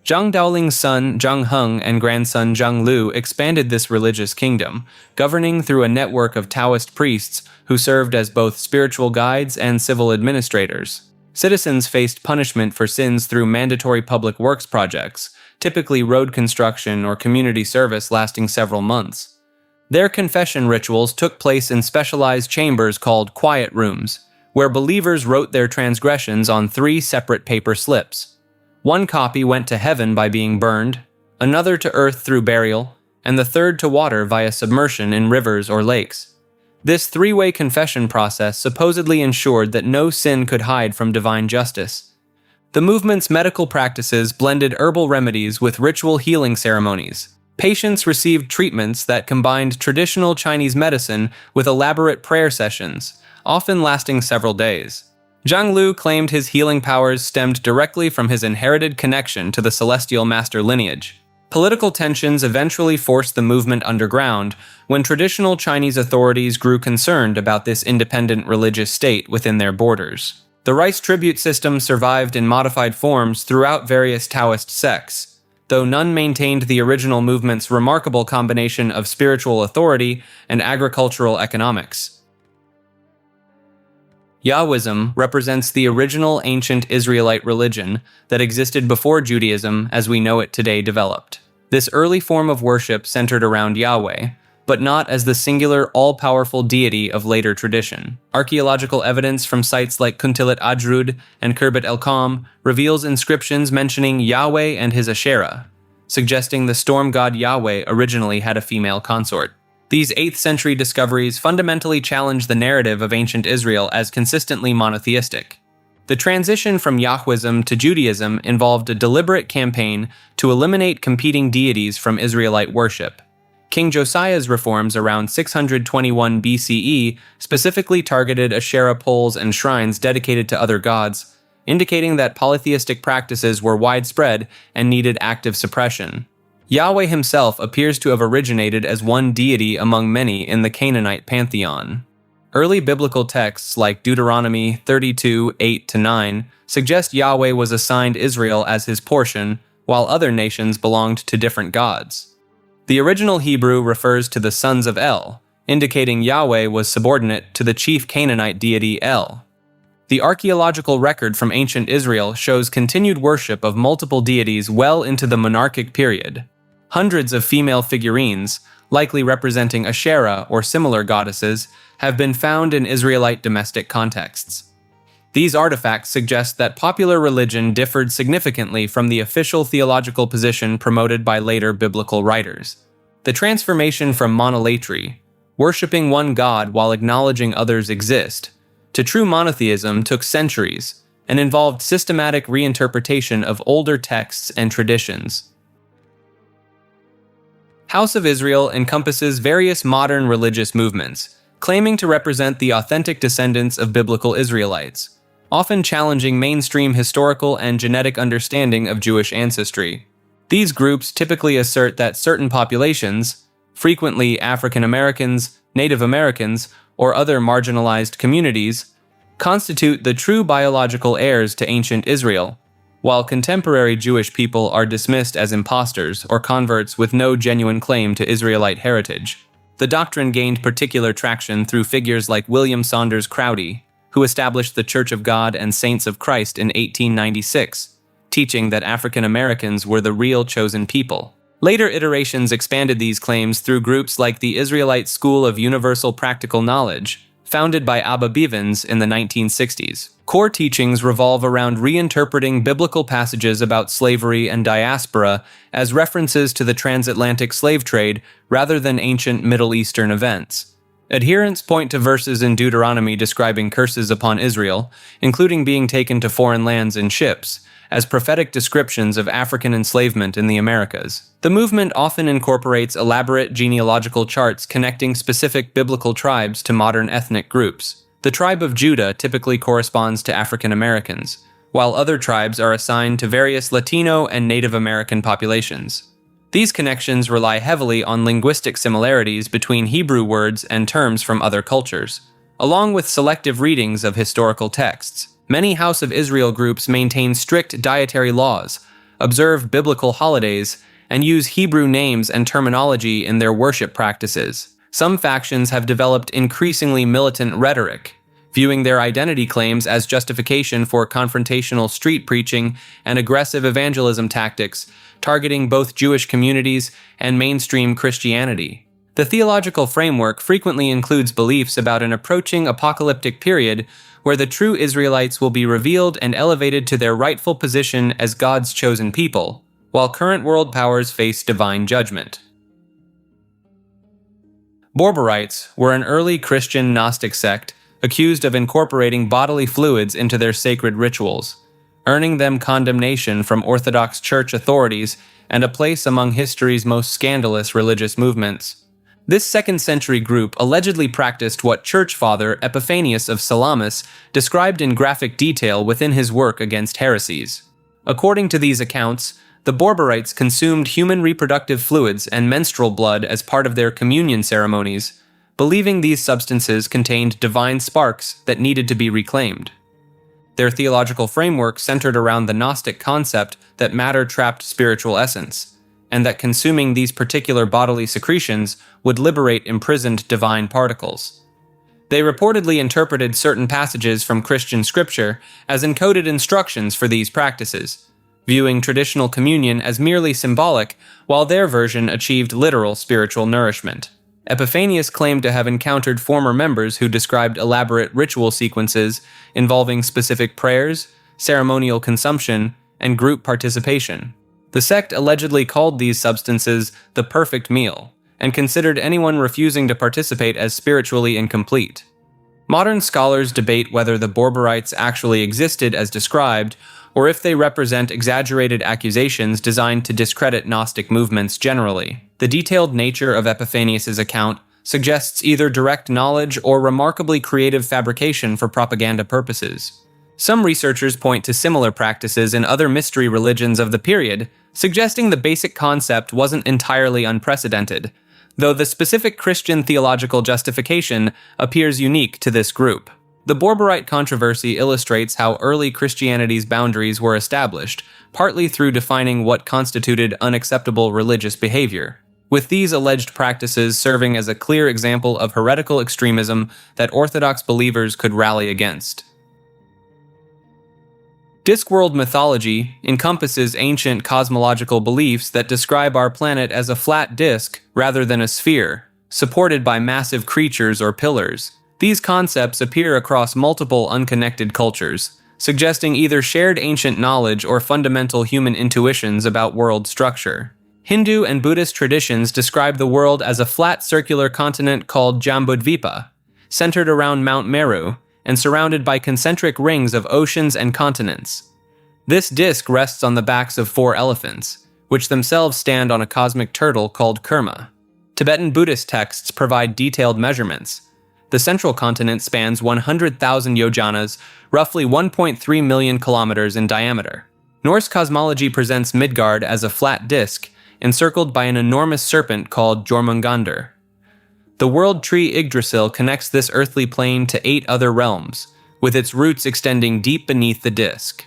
Zhang Daoling's son Zhang Heng and grandson Zhang Lu expanded this religious kingdom, governing through a network of Taoist priests who served as both spiritual guides and civil administrators. Citizens faced punishment for sins through mandatory public works projects, typically road construction or community service lasting several months. Their confession rituals took place in specialized chambers called quiet rooms, where believers wrote their transgressions on 3 separate paper slips. One copy went to heaven by being burned, another to earth through burial, and the third to water via submersion in rivers or lakes. This 3-way confession process supposedly ensured that no sin could hide from divine justice. The movement's medical practices blended herbal remedies with ritual healing ceremonies. Patients received treatments that combined traditional Chinese medicine with elaborate prayer sessions, often lasting several days. Zhang Lu claimed his healing powers stemmed directly from his inherited connection to the celestial master lineage. Political tensions eventually forced the movement underground when traditional Chinese authorities grew concerned about this independent religious state within their borders. The rice tribute system survived in modified forms throughout various Taoist sects, though none maintained the original movement's remarkable combination of spiritual authority and agricultural economics. Yahwism represents the original ancient Israelite religion that existed before Judaism as we know it today developed. This early form of worship centered around Yahweh, but not as the singular, all-powerful deity of later tradition. Archaeological evidence from sites like Kuntilat Ajrud and Khirbet el-Kham reveals inscriptions mentioning Yahweh and his Asherah, suggesting the storm god Yahweh originally had a female consort. These 8th century discoveries fundamentally challenge the narrative of ancient Israel as consistently monotheistic. The transition from Yahwism to Judaism involved a deliberate campaign to eliminate competing deities from Israelite worship. King Josiah's reforms around 621 BCE specifically targeted Asherah poles and shrines dedicated to other gods, indicating that polytheistic practices were widespread and needed active suppression. Yahweh himself appears to have originated as one deity among many in the Canaanite pantheon. Early biblical texts like Deuteronomy 32:8-9 suggest Yahweh was assigned Israel as his portion, while other nations belonged to different gods. The original Hebrew refers to the sons of El, indicating Yahweh was subordinate to the chief Canaanite deity El. The archaeological record from ancient Israel shows continued worship of multiple deities well into the monarchic period. Hundreds of female figurines, likely representing Asherah or similar goddesses, have been found in Israelite domestic contexts. These artifacts suggest that popular religion differed significantly from the official theological position promoted by later biblical writers. The transformation from monolatry, worshipping one god while acknowledging others exist, to true monotheism took centuries and involved systematic reinterpretation of older texts and traditions. House of Israel encompasses various modern religious movements, claiming to represent the authentic descendants of biblical Israelites, often challenging mainstream historical and genetic understanding of Jewish ancestry. These groups typically assert that certain populations, frequently African Americans, Native Americans, or other marginalized communities, constitute the true biological heirs to ancient Israel, while contemporary Jewish people are dismissed as imposters or converts with no genuine claim to Israelite heritage. The doctrine gained particular traction through figures like William Saunders Crowdy, who established the Church of God and Saints of Christ in 1896, teaching that African Americans were the real chosen people. Later iterations expanded these claims through groups like the Israelite School of Universal Practical Knowledge, founded by Abba Bivens in the 1960s. Core teachings revolve around reinterpreting biblical passages about slavery and diaspora as references to the transatlantic slave trade rather than ancient Middle Eastern events. Adherents point to verses in Deuteronomy describing curses upon Israel, including being taken to foreign lands in ships, as prophetic descriptions of African enslavement in the Americas. The movement often incorporates elaborate genealogical charts connecting specific biblical tribes to modern ethnic groups. The tribe of Judah typically corresponds to African Americans, while other tribes are assigned to various Latino and Native American populations. These connections rely heavily on linguistic similarities between Hebrew words and terms from other cultures, along with selective readings of historical texts. Many House of Israel groups maintain strict dietary laws, observe biblical holidays, and use Hebrew names and terminology in their worship practices. Some factions have developed increasingly militant rhetoric, viewing their identity claims as justification for confrontational street preaching and aggressive evangelism tactics, targeting both Jewish communities and mainstream Christianity. The theological framework frequently includes beliefs about an approaching apocalyptic period where the true Israelites will be revealed and elevated to their rightful position as God's chosen people, while current world powers face divine judgment. Borborites were an early Christian Gnostic sect accused of incorporating bodily fluids into their sacred rituals, earning them condemnation from Orthodox Church authorities and a place among history's most scandalous religious movements. This 2nd century group allegedly practiced what Church Father Epiphanius of Salamis described in graphic detail within his work against heresies. According to these accounts, the Borborites consumed human reproductive fluids and menstrual blood as part of their communion ceremonies, believing these substances contained divine sparks that needed to be reclaimed. Their theological framework centered around the Gnostic concept that matter trapped spiritual essence, and that consuming these particular bodily secretions would liberate imprisoned divine particles. They reportedly interpreted certain passages from Christian scripture as encoded instructions for these practices, viewing traditional communion as merely symbolic, while their version achieved literal spiritual nourishment. Epiphanius claimed to have encountered former members who described elaborate ritual sequences involving specific prayers, ceremonial consumption, and group participation. The sect allegedly called these substances the perfect meal, and considered anyone refusing to participate as spiritually incomplete. Modern scholars debate whether the Borborites actually existed as described, or if they represent exaggerated accusations designed to discredit Gnostic movements generally. The detailed nature of Epiphanius' account suggests either direct knowledge or remarkably creative fabrication for propaganda purposes. Some researchers point to similar practices in other mystery religions of the period, suggesting the basic concept wasn't entirely unprecedented, though the specific Christian theological justification appears unique to this group. The Borborite controversy illustrates how early Christianity's boundaries were established, partly through defining what constituted unacceptable religious behavior, with these alleged practices serving as a clear example of heretical extremism that Orthodox believers could rally against. Discworld mythology encompasses ancient cosmological beliefs that describe our planet as a flat disk rather than a sphere, supported by massive creatures or pillars. These concepts appear across multiple unconnected cultures, suggesting either shared ancient knowledge or fundamental human intuitions about world structure. Hindu and Buddhist traditions describe the world as a flat circular continent called Jambudvipa, centered around Mount Meru, and surrounded by concentric rings of oceans and continents. This disk rests on the backs of 4 elephants, which themselves stand on a cosmic turtle called Kurma. Tibetan Buddhist texts provide detailed measurements. The central continent spans 100,000 yojanas, roughly 1.3 million kilometers in diameter. Norse cosmology presents Midgard as a flat disk, encircled by an enormous serpent called Jormungandr. The world tree Yggdrasil connects this earthly plane to 8 other realms, with its roots extending deep beneath the disk.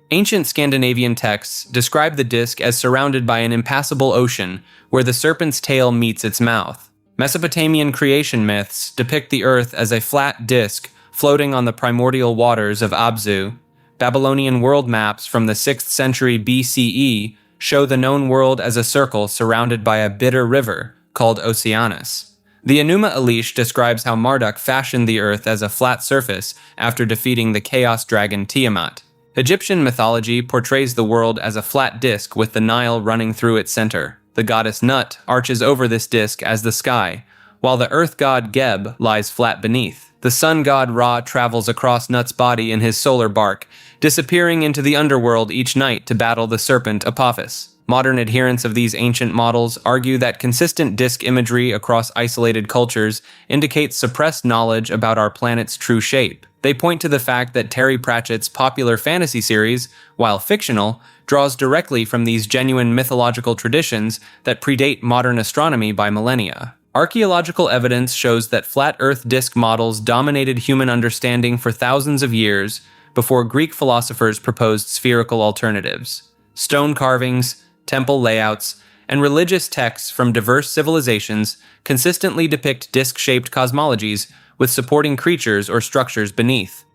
Ancient Scandinavian texts describe the disk as surrounded by an impassable ocean where the serpent's tail meets its mouth. Mesopotamian creation myths depict the earth as a flat disk floating on the primordial waters of Abzu. Babylonian world maps from the 6th century BCE show the known world as a circle surrounded by a bitter river called Oceanus. The Enuma Elish describes how Marduk fashioned the earth as a flat surface after defeating the chaos dragon Tiamat. Egyptian mythology portrays the world as a flat disk with the Nile running through its center. The goddess Nut arches over this disk as the sky, while the earth god Geb lies flat beneath. The sun god Ra travels across Nut's body in his solar bark, disappearing into the underworld each night to battle the serpent Apophis. Modern adherents of these ancient models argue that consistent disk imagery across isolated cultures indicates suppressed knowledge about our planet's true shape. They point to the fact that Terry Pratchett's popular fantasy series, while fictional, draws directly from these genuine mythological traditions that predate modern astronomy by millennia. Archaeological evidence shows that flat Earth disk models dominated human understanding for thousands of years before Greek philosophers proposed spherical alternatives. Stone carvings, temple layouts, and religious texts from diverse civilizations consistently depict disc-shaped cosmologies with supporting creatures or structures beneath.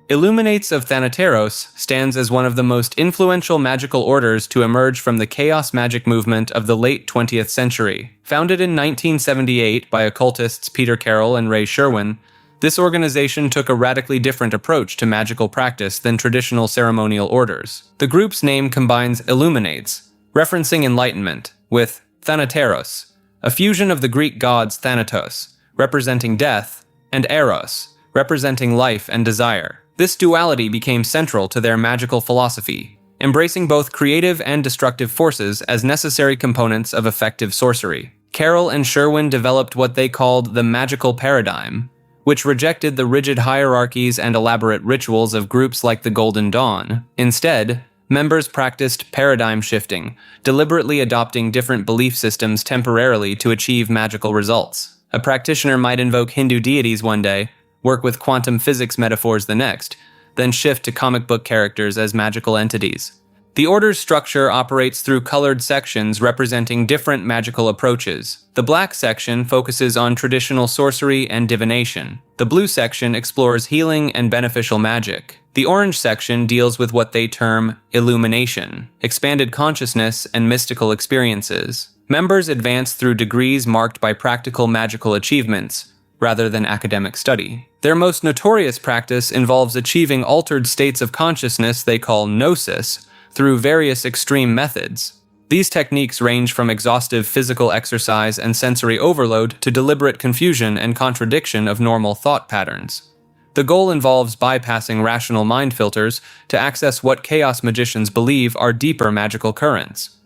Illuminates of Thanateros stands as one of the most influential magical orders to emerge from the chaos magic movement of the late 20th century. Founded in 1978 by occultists Peter Carroll and Ray Sherwin, this organization took a radically different approach to magical practice than traditional ceremonial orders. The group's name combines illuminates, referencing enlightenment, with Thanateros, a fusion of the Greek gods Thanatos, representing death, and Eros, representing life and desire. This duality became central to their magical philosophy, embracing both creative and destructive forces as necessary components of effective sorcery. Carroll and Sherwin developed what they called the magical paradigm, which rejected the rigid hierarchies and elaborate rituals of groups like the Golden Dawn. Instead, members practiced paradigm shifting, deliberately adopting different belief systems temporarily to achieve magical results. A practitioner might invoke Hindu deities one day, work with quantum physics metaphors the next, then shift to comic book characters as magical entities. The order's structure operates through colored sections representing different magical approaches. The black section focuses on traditional sorcery and divination. The blue section explores healing and beneficial magic. The orange section deals with what they term illumination, expanded consciousness, and mystical experiences. Members advance through degrees marked by practical magical achievements, rather than academic study. Their most notorious practice involves achieving altered states of consciousness they call gnosis through various extreme methods. These techniques range from exhaustive physical exercise and sensory overload to deliberate confusion and contradiction of normal thought patterns. The goal involves bypassing rational mind filters to access what chaos magicians believe are deeper magical currents.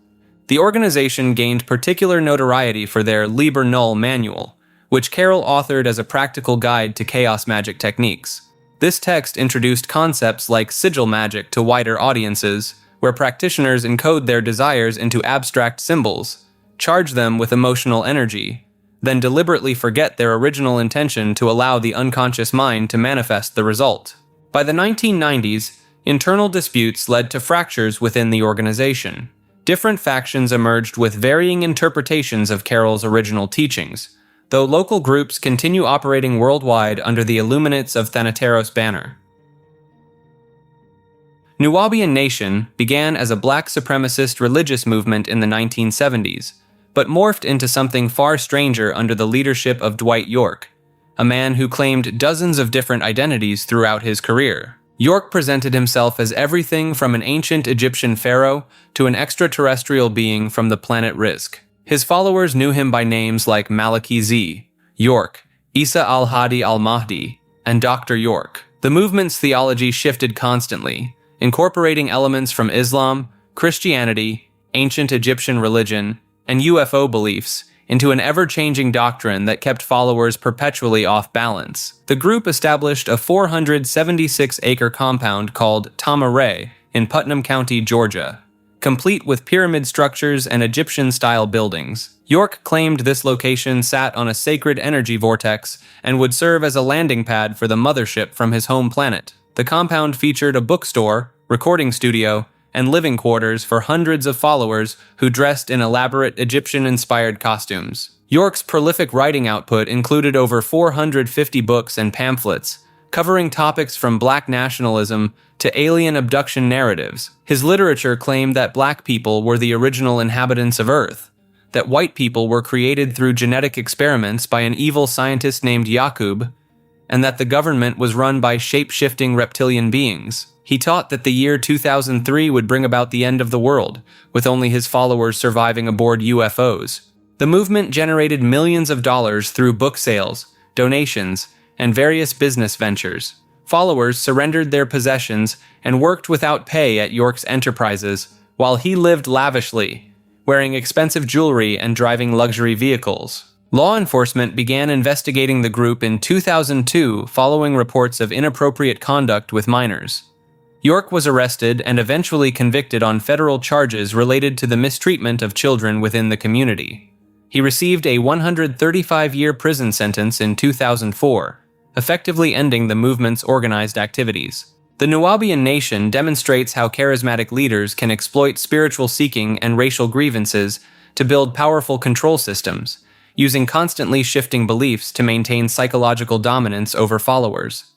The organization gained particular notoriety for their Liber Null manual, which Carroll authored as a practical guide to chaos magic techniques. This text introduced concepts like sigil magic to wider audiences, where practitioners encode their desires into abstract symbols, charge them with emotional energy, then deliberately forget their original intention to allow the unconscious mind to manifest the result. By the 1990s, internal disputes led to fractures within the organization. Different factions emerged with varying interpretations of Carroll's original teachings, though local groups continue operating worldwide under the Illuminates of Thanateros banner. Nuwaubian Nation began as a black supremacist religious movement in the 1970s, but morphed into something far stranger under the leadership of Dwight York, a man who claimed dozens of different identities throughout his career. York presented himself as everything from an ancient Egyptian pharaoh to an extraterrestrial being from the planet Rizq. His followers knew him by names like Maliki Z, York, Isa al-Hadi al-Mahdi, and Dr. York. The movement's theology shifted constantly, incorporating elements from Islam, Christianity, ancient Egyptian religion, and UFO beliefs into an ever-changing doctrine that kept followers perpetually off balance. The group established a 476-acre compound called Tama-Re in Putnam County, Georgia, complete with pyramid structures and Egyptian-style buildings. York claimed this location sat on a sacred energy vortex and would serve as a landing pad for the mothership from his home planet. The compound featured a bookstore, recording studio, and living quarters for hundreds of followers who dressed in elaborate Egyptian-inspired costumes. York's prolific writing output included over 450 books and pamphlets, covering topics from black nationalism to alien abduction narratives. His literature claimed that black people were the original inhabitants of Earth, that white people were created through genetic experiments by an evil scientist named Yaqub, and that the government was run by shape-shifting reptilian beings. He taught that the year 2003 would bring about the end of the world, with only his followers surviving aboard UFOs. The movement generated millions of dollars through book sales, donations, and various business ventures. Followers surrendered their possessions and worked without pay at York's enterprises, while he lived lavishly, wearing expensive jewelry and driving luxury vehicles. Law enforcement began investigating the group in 2002 following reports of inappropriate conduct with minors. York was arrested and eventually convicted on federal charges related to the mistreatment of children within the community. He received a 135-year prison sentence in 2004, effectively ending the movement's organized activities. The Nubian nation demonstrates how charismatic leaders can exploit spiritual seeking and racial grievances to build powerful control systems, using constantly shifting beliefs to maintain psychological dominance over followers.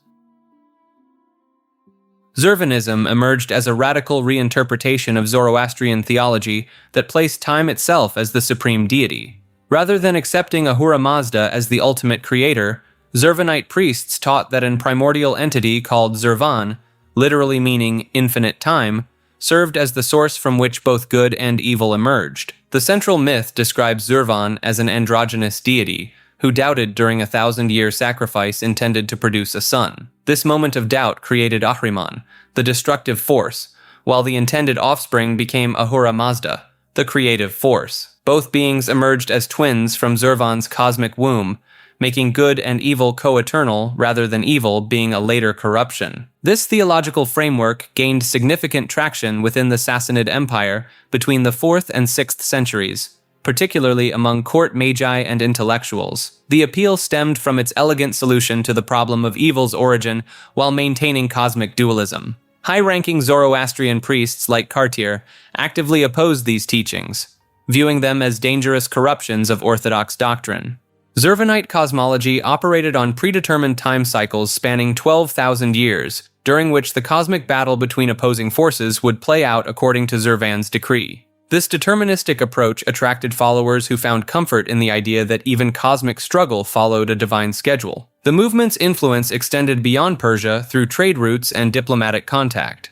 Zurvanism emerged as a radical reinterpretation of Zoroastrian theology that placed time itself as the supreme deity. Rather than accepting Ahura Mazda as the ultimate creator, Zurvanite priests taught that an primordial entity called Zurvan, literally meaning infinite time, served as the source from which both good and evil emerged. The central myth describes Zurvan as an androgynous deity who doubted during a 1,000-year sacrifice intended to produce a son. This moment of doubt created Ahriman, the destructive force, while the intended offspring became Ahura Mazda, the creative force. Both beings emerged as twins from Zurvan's cosmic womb, making good and evil co-eternal rather than evil being a later corruption. This theological framework gained significant traction within the Sassanid Empire between the 4th and 6th centuries, particularly among court magi and intellectuals. The appeal stemmed from its elegant solution to the problem of evil's origin while maintaining cosmic dualism. High-ranking Zoroastrian priests like Cartier actively opposed these teachings, viewing them as dangerous corruptions of orthodox doctrine. Zurvanite cosmology operated on predetermined time cycles spanning 12,000 years, during which the cosmic battle between opposing forces would play out according to Zurvan's decree. This deterministic approach attracted followers who found comfort in the idea that even cosmic struggle followed a divine schedule. The movement's influence extended beyond Persia through trade routes and diplomatic contact.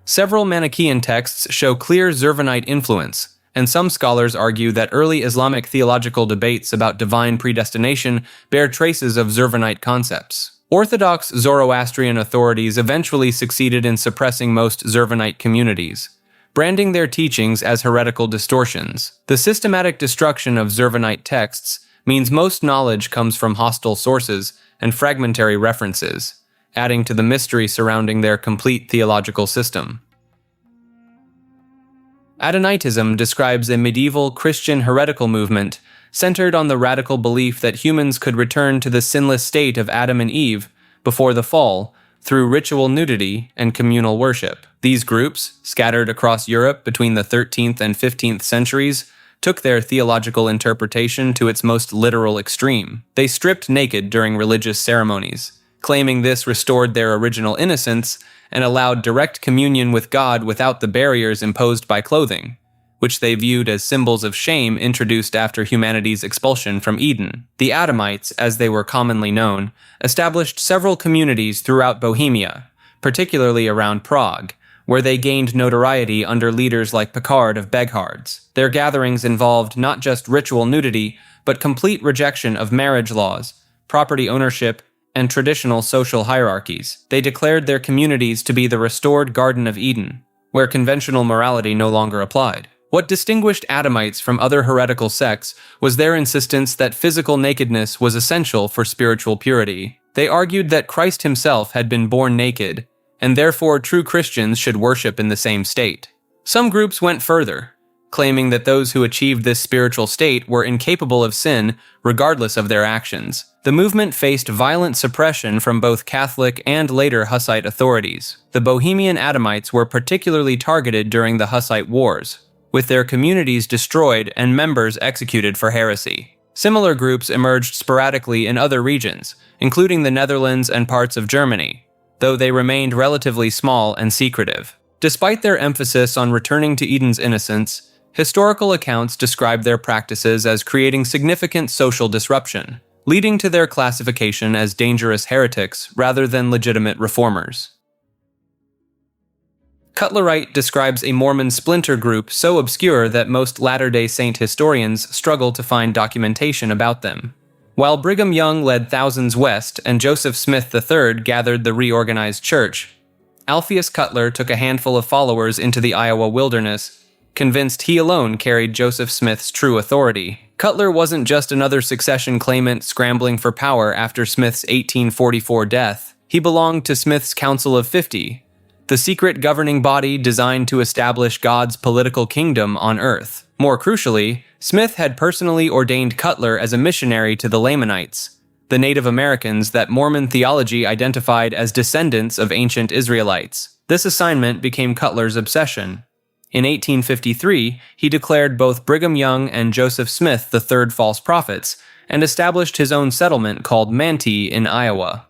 Several Manichaean texts show clear Zurvanite influence, and some scholars argue that early Islamic theological debates about divine predestination bear traces of Zurvanite concepts. Orthodox Zoroastrian authorities eventually succeeded in suppressing most Zurvanite communities, branding their teachings as heretical distortions. The systematic destruction of Zurvanite texts means most knowledge comes from hostile sources and fragmentary references, adding to the mystery surrounding their complete theological system. Adonitism describes a medieval Christian heretical movement centered on the radical belief that humans could return to the sinless state of Adam and Eve before the fall through ritual nudity and communal worship. These groups, scattered across Europe between the 13th and 15th centuries, took their theological interpretation to its most literal extreme. They stripped naked during religious ceremonies, claiming this restored their original innocence and allowed direct communion with God without the barriers imposed by clothing, which they viewed as symbols of shame introduced after humanity's expulsion from Eden. The Adamites, as they were commonly known, established several communities throughout Bohemia, particularly around Prague, where they gained notoriety under leaders like Picard of Beghards. Their gatherings involved not just ritual nudity, but complete rejection of marriage laws, property ownership, and traditional social hierarchies. They declared their communities to be the restored Garden of Eden, where conventional morality no longer applied. What distinguished Adamites from other heretical sects was their insistence that physical nakedness was essential for spiritual purity. They argued that Christ himself had been born naked, and therefore true Christians should worship in the same state. Some groups went further, claiming that those who achieved this spiritual state were incapable of sin regardless of their actions. The movement faced violent suppression from both Catholic and later Hussite authorities. The Bohemian Adamites were particularly targeted during the Hussite Wars, with their communities destroyed and members executed for heresy. Similar groups emerged sporadically in other regions, including the Netherlands and parts of Germany, though they remained relatively small and secretive. Despite their emphasis on returning to Eden's innocence, historical accounts describe their practices as creating significant social disruption, leading to their classification as dangerous heretics rather than legitimate reformers. Cutlerite describes a Mormon splinter group so obscure that most Latter-day Saint historians struggle to find documentation about them. While Brigham Young led thousands west and Joseph Smith III gathered the reorganized church, Alpheus Cutler took a handful of followers into the Iowa wilderness, convinced he alone carried Joseph Smith's true authority. Cutler wasn't just another succession claimant scrambling for power after Smith's 1844 death. He belonged to Smith's Council of 50, the secret governing body designed to establish God's political kingdom on earth. More crucially, Smith had personally ordained Cutler as a missionary to the Lamanites, the Native Americans that Mormon theology identified as descendants of ancient Israelites. This assignment became Cutler's obsession. In 1853, he declared both Brigham Young and Joseph Smith the third false prophets, and established his own settlement called Manti in Iowa.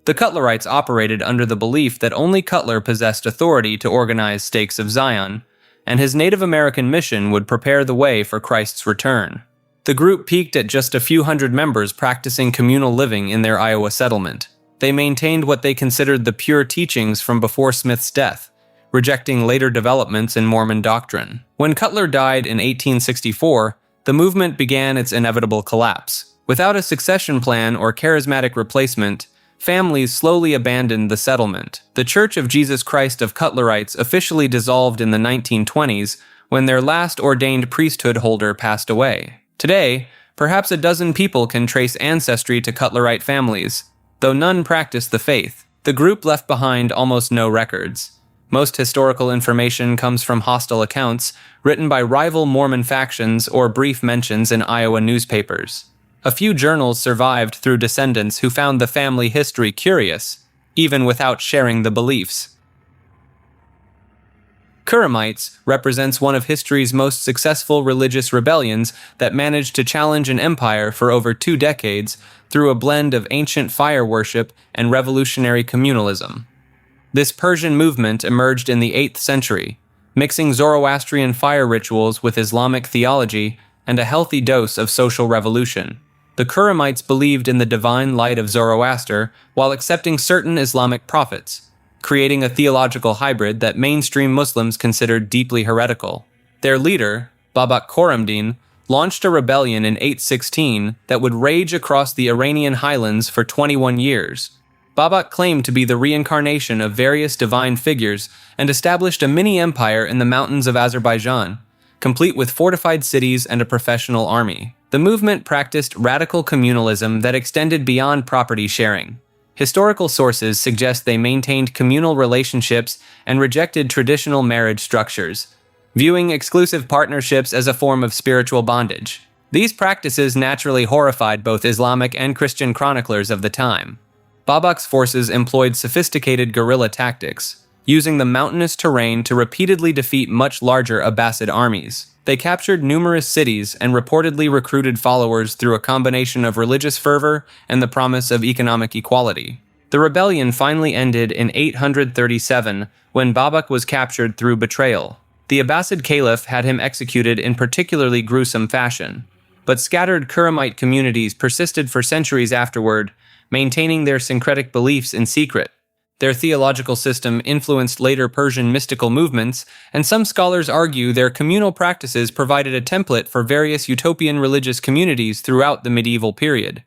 The Cutlerites operated under the belief that only Cutler possessed authority to organize Stakes of Zion, and his Native American mission would prepare the way for Christ's return. The group peaked at just a few hundred members practicing communal living in their Iowa settlement. They maintained what they considered the pure teachings from before Smith's death, rejecting later developments in Mormon doctrine. When Cutler died in 1864, the movement began its inevitable collapse. Without a succession plan or charismatic replacement, families slowly abandoned the settlement. The Church of Jesus Christ of Cutlerites officially dissolved in the 1920s when their last ordained priesthood holder passed away. Today, perhaps a dozen people can trace ancestry to Cutlerite families, though none practice the faith. The group left behind almost no records. Most historical information comes from hostile accounts written by rival Mormon factions or brief mentions in Iowa newspapers. A few journals survived through descendants who found the family history curious, even without sharing the beliefs. Kuramites represents one of history's most successful religious rebellions that managed to challenge an empire for over 2 decades through a blend of ancient fire worship and revolutionary communalism. This Persian movement emerged in the 8th century, mixing Zoroastrian fire rituals with Islamic theology and a healthy dose of social revolution. The Kuramites believed in the divine light of Zoroaster while accepting certain Islamic prophets, creating a theological hybrid that mainstream Muslims considered deeply heretical. Their leader, Babak Khorramdin, launched a rebellion in 816 that would rage across the Iranian highlands for 21 years. Babak claimed to be the reincarnation of various divine figures and established a mini-empire in the mountains of Azerbaijan, complete with fortified cities and a professional army. The movement practiced radical communalism that extended beyond property sharing. Historical sources suggest they maintained communal relationships and rejected traditional marriage structures, viewing exclusive partnerships as a form of spiritual bondage. These practices naturally horrified both Islamic and Christian chroniclers of the time. Babak's forces employed sophisticated guerrilla tactics, using the mountainous terrain to repeatedly defeat much larger Abbasid armies. They captured numerous cities and reportedly recruited followers through a combination of religious fervor and the promise of economic equality. The rebellion finally ended in 837 when Babak was captured through betrayal. The Abbasid Caliph had him executed in particularly gruesome fashion, but scattered Kuramite communities persisted for centuries afterward, maintaining their syncretic beliefs in secret. Their theological system influenced later Persian mystical movements, and some scholars argue their communal practices provided a template for various utopian religious communities throughout the medieval period.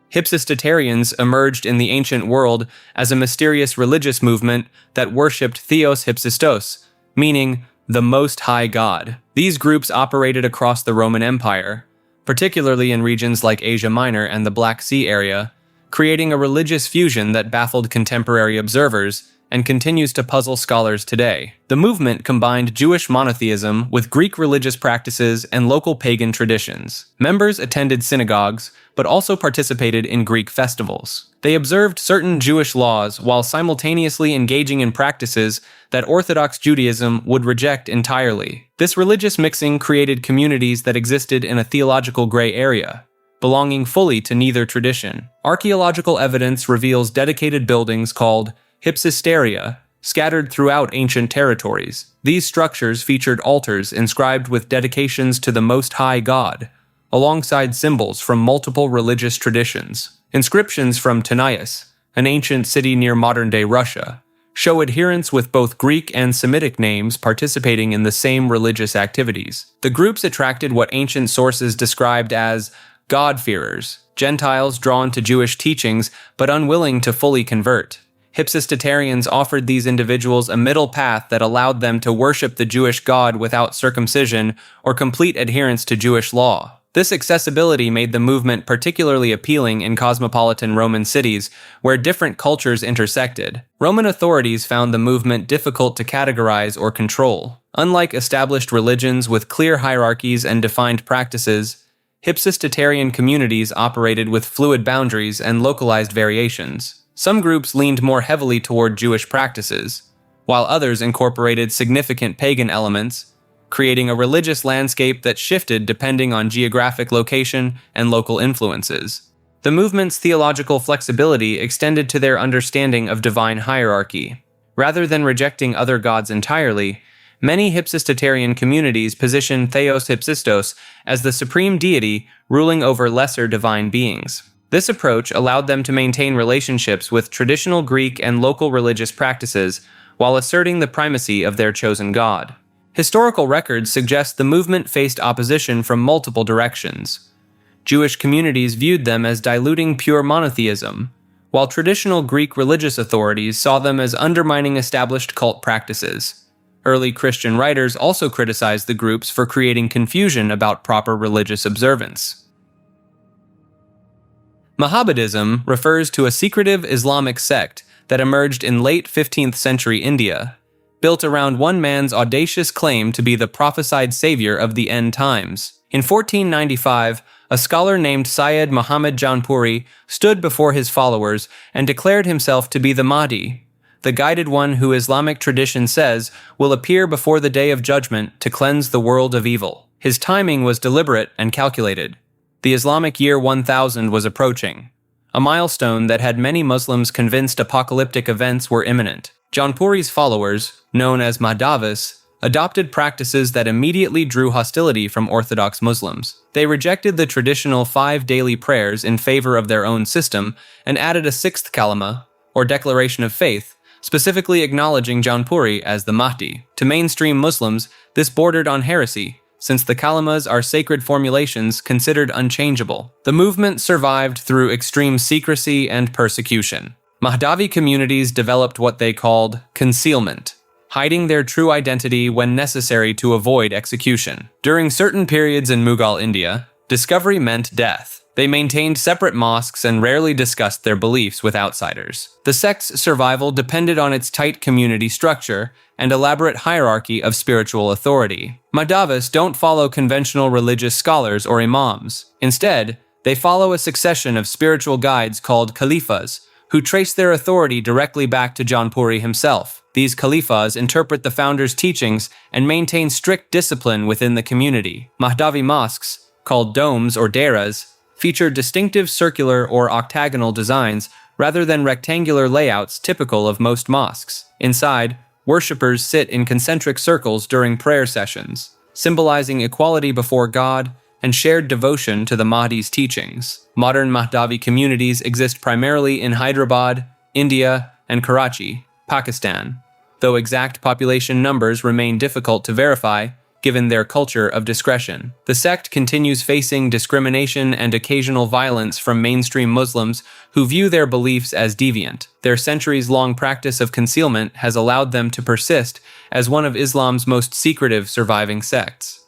Hypsistotarians emerged in the ancient world as a mysterious religious movement that worshipped Theos Hypsistos, meaning the Most High God. These groups operated across the Roman Empire, particularly in regions like Asia Minor and the Black Sea area, creating a religious fusion that baffled contemporary observers and continues to puzzle scholars today. The movement combined Jewish monotheism with Greek religious practices and local pagan traditions. Members attended synagogues, but also participated in Greek festivals. They observed certain Jewish laws while simultaneously engaging in practices that Orthodox Judaism would reject entirely. This religious mixing created communities that existed in a theological gray area, belonging fully to neither tradition. Archaeological evidence reveals dedicated buildings called hypsisteria scattered throughout ancient territories. These structures featured altars inscribed with dedications to the Most High God, alongside symbols from multiple religious traditions. Inscriptions from Tanais, an ancient city near modern-day Russia, show adherents with both Greek and Semitic names participating in the same religious activities. The groups attracted what ancient sources described as God-fearers, Gentiles drawn to Jewish teachings but unwilling to fully convert. Hypsistotarians offered these individuals a middle path that allowed them to worship the Jewish God without circumcision or complete adherence to Jewish law. This accessibility made the movement particularly appealing in cosmopolitan Roman cities where different cultures intersected. Roman authorities found the movement difficult to categorize or control. Unlike established religions with clear hierarchies and defined practices, Hypsistotarian communities operated with fluid boundaries and localized variations. Some groups leaned more heavily toward Jewish practices, while others incorporated significant pagan elements, creating a religious landscape that shifted depending on geographic location and local influences. The movement's theological flexibility extended to their understanding of divine hierarchy. Rather than rejecting other gods entirely, many Hypsistotarian communities position Theos Hypsistos as the supreme deity ruling over lesser divine beings. This approach allowed them to maintain relationships with traditional Greek and local religious practices while asserting the primacy of their chosen god. Historical records suggest the movement faced opposition from multiple directions. Jewish communities viewed them as diluting pure monotheism, while traditional Greek religious authorities saw them as undermining established cult practices. Early Christian writers also criticized the groups for creating confusion about proper religious observance. Mohammedanism refers to a secretive Islamic sect that emerged in late 15th century India, built around one man's audacious claim to be the prophesied savior of the end times. In 1495, a scholar named Syed Muhammad Jaunpuri stood before his followers and declared himself to be the Mahdi, the guided one who Islamic tradition says will appear before the day of judgment to cleanse the world of evil. His timing was deliberate and calculated. The Islamic year 1000 was approaching, a milestone that had many Muslims convinced apocalyptic events were imminent. Jaunpuri's followers, known as Mahdavis, adopted practices that immediately drew hostility from Orthodox Muslims. They rejected the traditional 5 daily prayers in favor of their own system and added a 6th kalima, or declaration of faith, specifically acknowledging Jaunpuri as the Mahdi. To mainstream Muslims, this bordered on heresy, since the kalimas are sacred formulations considered unchangeable. The movement survived through extreme secrecy and persecution. Mahdavi communities developed what they called concealment, hiding their true identity when necessary to avoid execution. During certain periods in Mughal India, discovery meant death. They maintained separate mosques and rarely discussed their beliefs with outsiders. The sect's survival depended on its tight community structure and elaborate hierarchy of spiritual authority. Mahdavis don't follow conventional religious scholars or imams. Instead, they follow a succession of spiritual guides called khalifas, who trace their authority directly back to Jaunpuri himself. These khalifas interpret the founder's teachings and maintain strict discipline within the community. Mahdavi mosques, called domes or deras, feature distinctive circular or octagonal designs rather than rectangular layouts typical of most mosques. Inside, worshippers sit in concentric circles during prayer sessions, symbolizing equality before God and shared devotion to the Mahdi's teachings. Modern Mahdavi communities exist primarily in Hyderabad, India, and Karachi, Pakistan, though exact population numbers remain difficult to verify given their culture of discretion. The sect continues facing discrimination and occasional violence from mainstream Muslims who view their beliefs as deviant. Their centuries-long practice of concealment has allowed them to persist as one of Islam's most secretive surviving sects.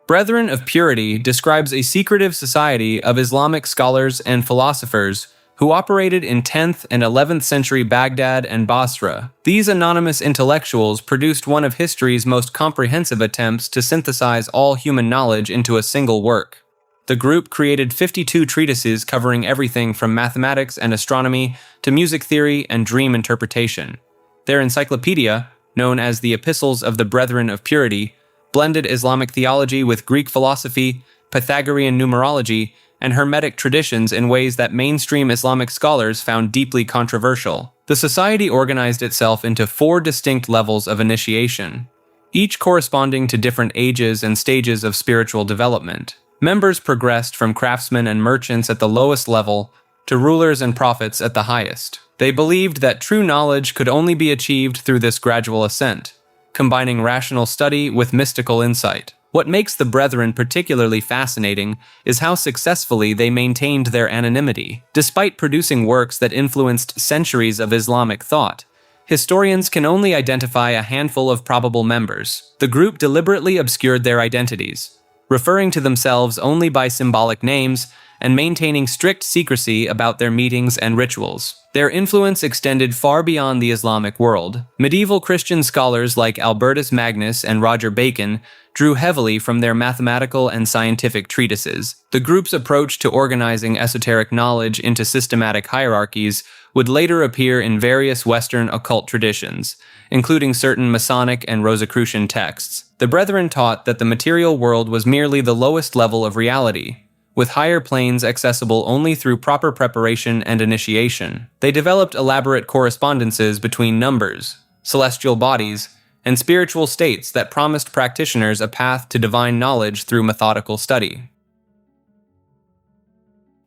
Brethren of Purity describes a secretive society of Islamic scholars and philosophers who operated in 10th and 11th century Baghdad and Basra. These anonymous intellectuals produced one of history's most comprehensive attempts to synthesize all human knowledge into a single work. The group created 52 treatises covering everything from mathematics and astronomy to music theory and dream interpretation. Their encyclopedia, known as the Epistles of the Brethren of Purity, blended Islamic theology with Greek philosophy, Pythagorean numerology, and Hermetic traditions in ways that mainstream Islamic scholars found deeply controversial. The society organized itself into 4 distinct levels of initiation, each corresponding to different ages and stages of spiritual development. Members progressed from craftsmen and merchants at the lowest level to rulers and prophets at the highest. They believed that true knowledge could only be achieved through this gradual ascent, combining rational study with mystical insight. What makes the Brethren particularly fascinating is how successfully they maintained their anonymity. Despite producing works that influenced centuries of Islamic thought, historians can only identify a handful of probable members. The group deliberately obscured their identities, referring to themselves only by symbolic names and maintaining strict secrecy about their meetings and rituals. Their influence extended far beyond the Islamic world. Medieval Christian scholars like Albertus Magnus and Roger Bacon drew heavily from their mathematical and scientific treatises. The group's approach to organizing esoteric knowledge into systematic hierarchies would later appear in various Western occult traditions, including certain Masonic and Rosicrucian texts. The Brethren taught that the material world was merely the lowest level of reality, with higher planes accessible only through proper preparation and initiation. They developed elaborate correspondences between numbers, celestial bodies, and spiritual states that promised practitioners a path to divine knowledge through methodical study.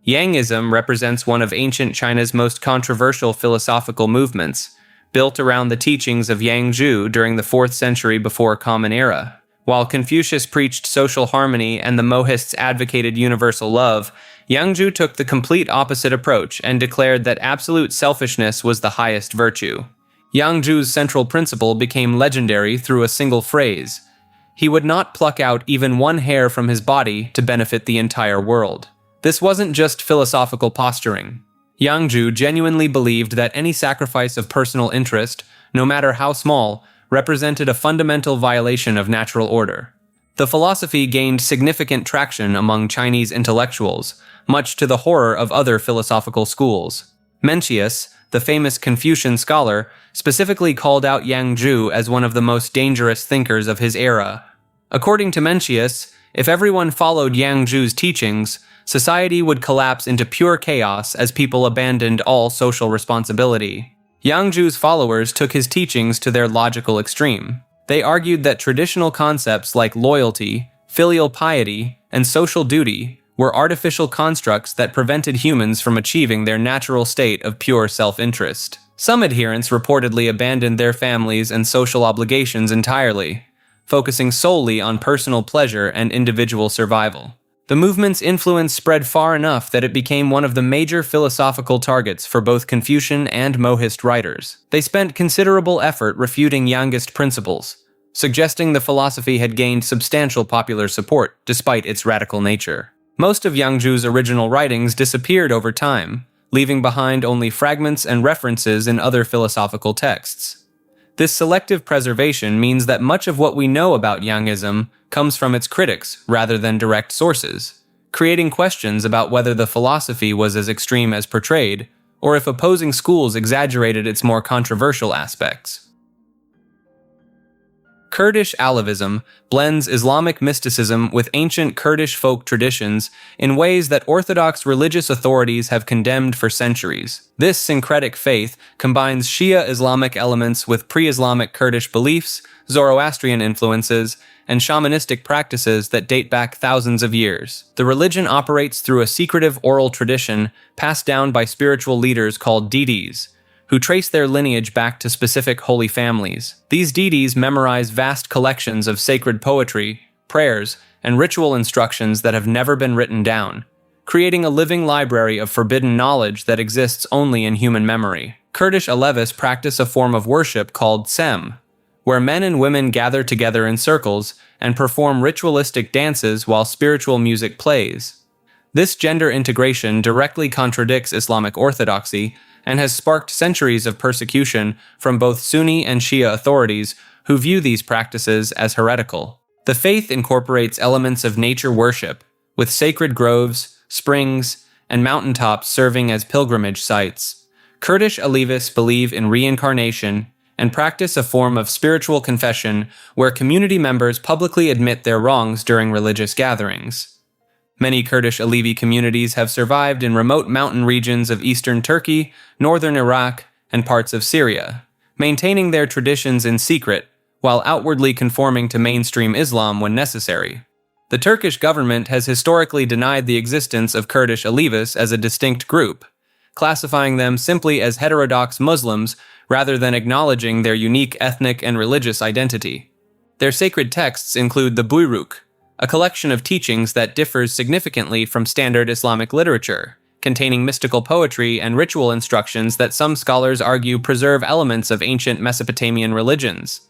Yangism represents one of ancient China's most controversial philosophical movements, built around the teachings of Yang Zhu during the 4th century before Common Era. While Confucius preached social harmony and the Mohists advocated universal love, Yang Zhu took the complete opposite approach and declared that absolute selfishness was the highest virtue. Yang Zhu's central principle became legendary through a single phrase: he would not pluck out even one hair from his body to benefit the entire world. This wasn't just philosophical posturing. Yang Zhu genuinely believed that any sacrifice of personal interest, no matter how small, represented a fundamental violation of natural order. The philosophy gained significant traction among Chinese intellectuals, much to the horror of other philosophical schools. Mencius, the famous Confucian scholar, specifically called out Yang Zhu as one of the most dangerous thinkers of his era. According to Mencius, if everyone followed Yang Zhu's teachings, society would collapse into pure chaos as people abandoned all social responsibility. Yang Zhu's followers took his teachings to their logical extreme. They argued that traditional concepts like loyalty, filial piety, and social duty were artificial constructs that prevented humans from achieving their natural state of pure self-interest. Some adherents reportedly abandoned their families and social obligations entirely, focusing solely on personal pleasure and individual survival. The movement's influence spread far enough that it became one of the major philosophical targets for both Confucian and Mohist writers. They spent considerable effort refuting Yangist principles, suggesting the philosophy had gained substantial popular support despite its radical nature. Most of Yang Zhu's original writings disappeared over time, leaving behind only fragments and references in other philosophical texts. This selective preservation means that much of what we know about Yangism comes from its critics rather than direct sources, creating questions about whether the philosophy was as extreme as portrayed, or if opposing schools exaggerated its more controversial aspects. Kurdish Alevism blends Islamic mysticism with ancient Kurdish folk traditions in ways that Orthodox religious authorities have condemned for centuries. This syncretic faith combines Shia Islamic elements with pre-Islamic Kurdish beliefs, Zoroastrian influences, and shamanistic practices that date back thousands of years. The religion operates through a secretive oral tradition passed down by spiritual leaders called deities, who trace their lineage back to specific holy families. These deities memorize vast collections of sacred poetry, prayers, and ritual instructions that have never been written down, creating a living library of forbidden knowledge that exists only in human memory. Kurdish Alevis practice a form of worship called Sem, where men and women gather together in circles and perform ritualistic dances while spiritual music plays. This gender integration directly contradicts Islamic orthodoxy and has sparked centuries of persecution from both Sunni and Shia authorities who view these practices as heretical. The faith incorporates elements of nature worship, with sacred groves, springs, and mountaintops serving as pilgrimage sites. Kurdish Alevis believe in reincarnation and practice a form of spiritual confession where community members publicly admit their wrongs during religious gatherings. Many Kurdish Alevi communities have survived in remote mountain regions of eastern Turkey, northern Iraq, and parts of Syria, maintaining their traditions in secret while outwardly conforming to mainstream Islam when necessary. The Turkish government has historically denied the existence of Kurdish Alevis as a distinct group, classifying them simply as heterodox Muslims rather than acknowledging their unique ethnic and religious identity. Their sacred texts include the Buyruk, a collection of teachings that differs significantly from standard Islamic literature, containing mystical poetry and ritual instructions that some scholars argue preserve elements of ancient Mesopotamian religions.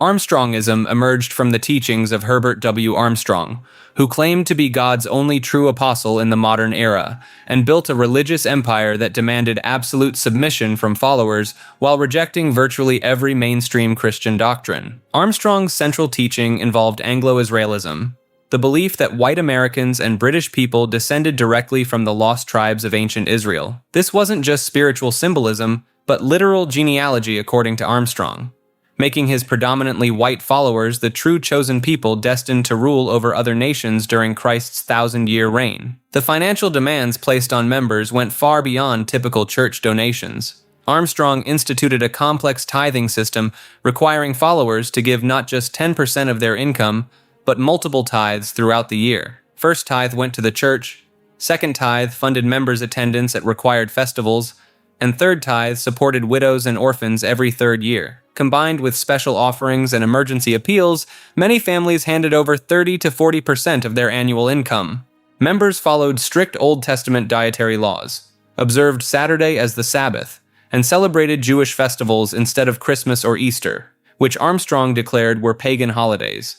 Armstrongism emerged from the teachings of Herbert W. Armstrong, who claimed to be God's only true apostle in the modern era, and built a religious empire that demanded absolute submission from followers while rejecting virtually every mainstream Christian doctrine. Armstrong's central teaching involved Anglo-Israelism, the belief that white Americans and British people descended directly from the lost tribes of ancient Israel. This wasn't just spiritual symbolism, but literal genealogy according to Armstrong, making his predominantly white followers the true chosen people destined to rule over other nations during Christ's 1,000-year reign. The financial demands placed on members went far beyond typical church donations. Armstrong instituted a complex tithing system requiring followers to give not just 10% of their income, but multiple tithes throughout the year. First tithe went to the church, second tithe funded members' attendance at required festivals, and third tithe supported widows and orphans every third year. Combined with special offerings and emergency appeals, many families handed over 30 to 40% of their annual income. Members followed strict Old Testament dietary laws, observed Saturday as the Sabbath, and celebrated Jewish festivals instead of Christmas or Easter, which Armstrong declared were pagan holidays.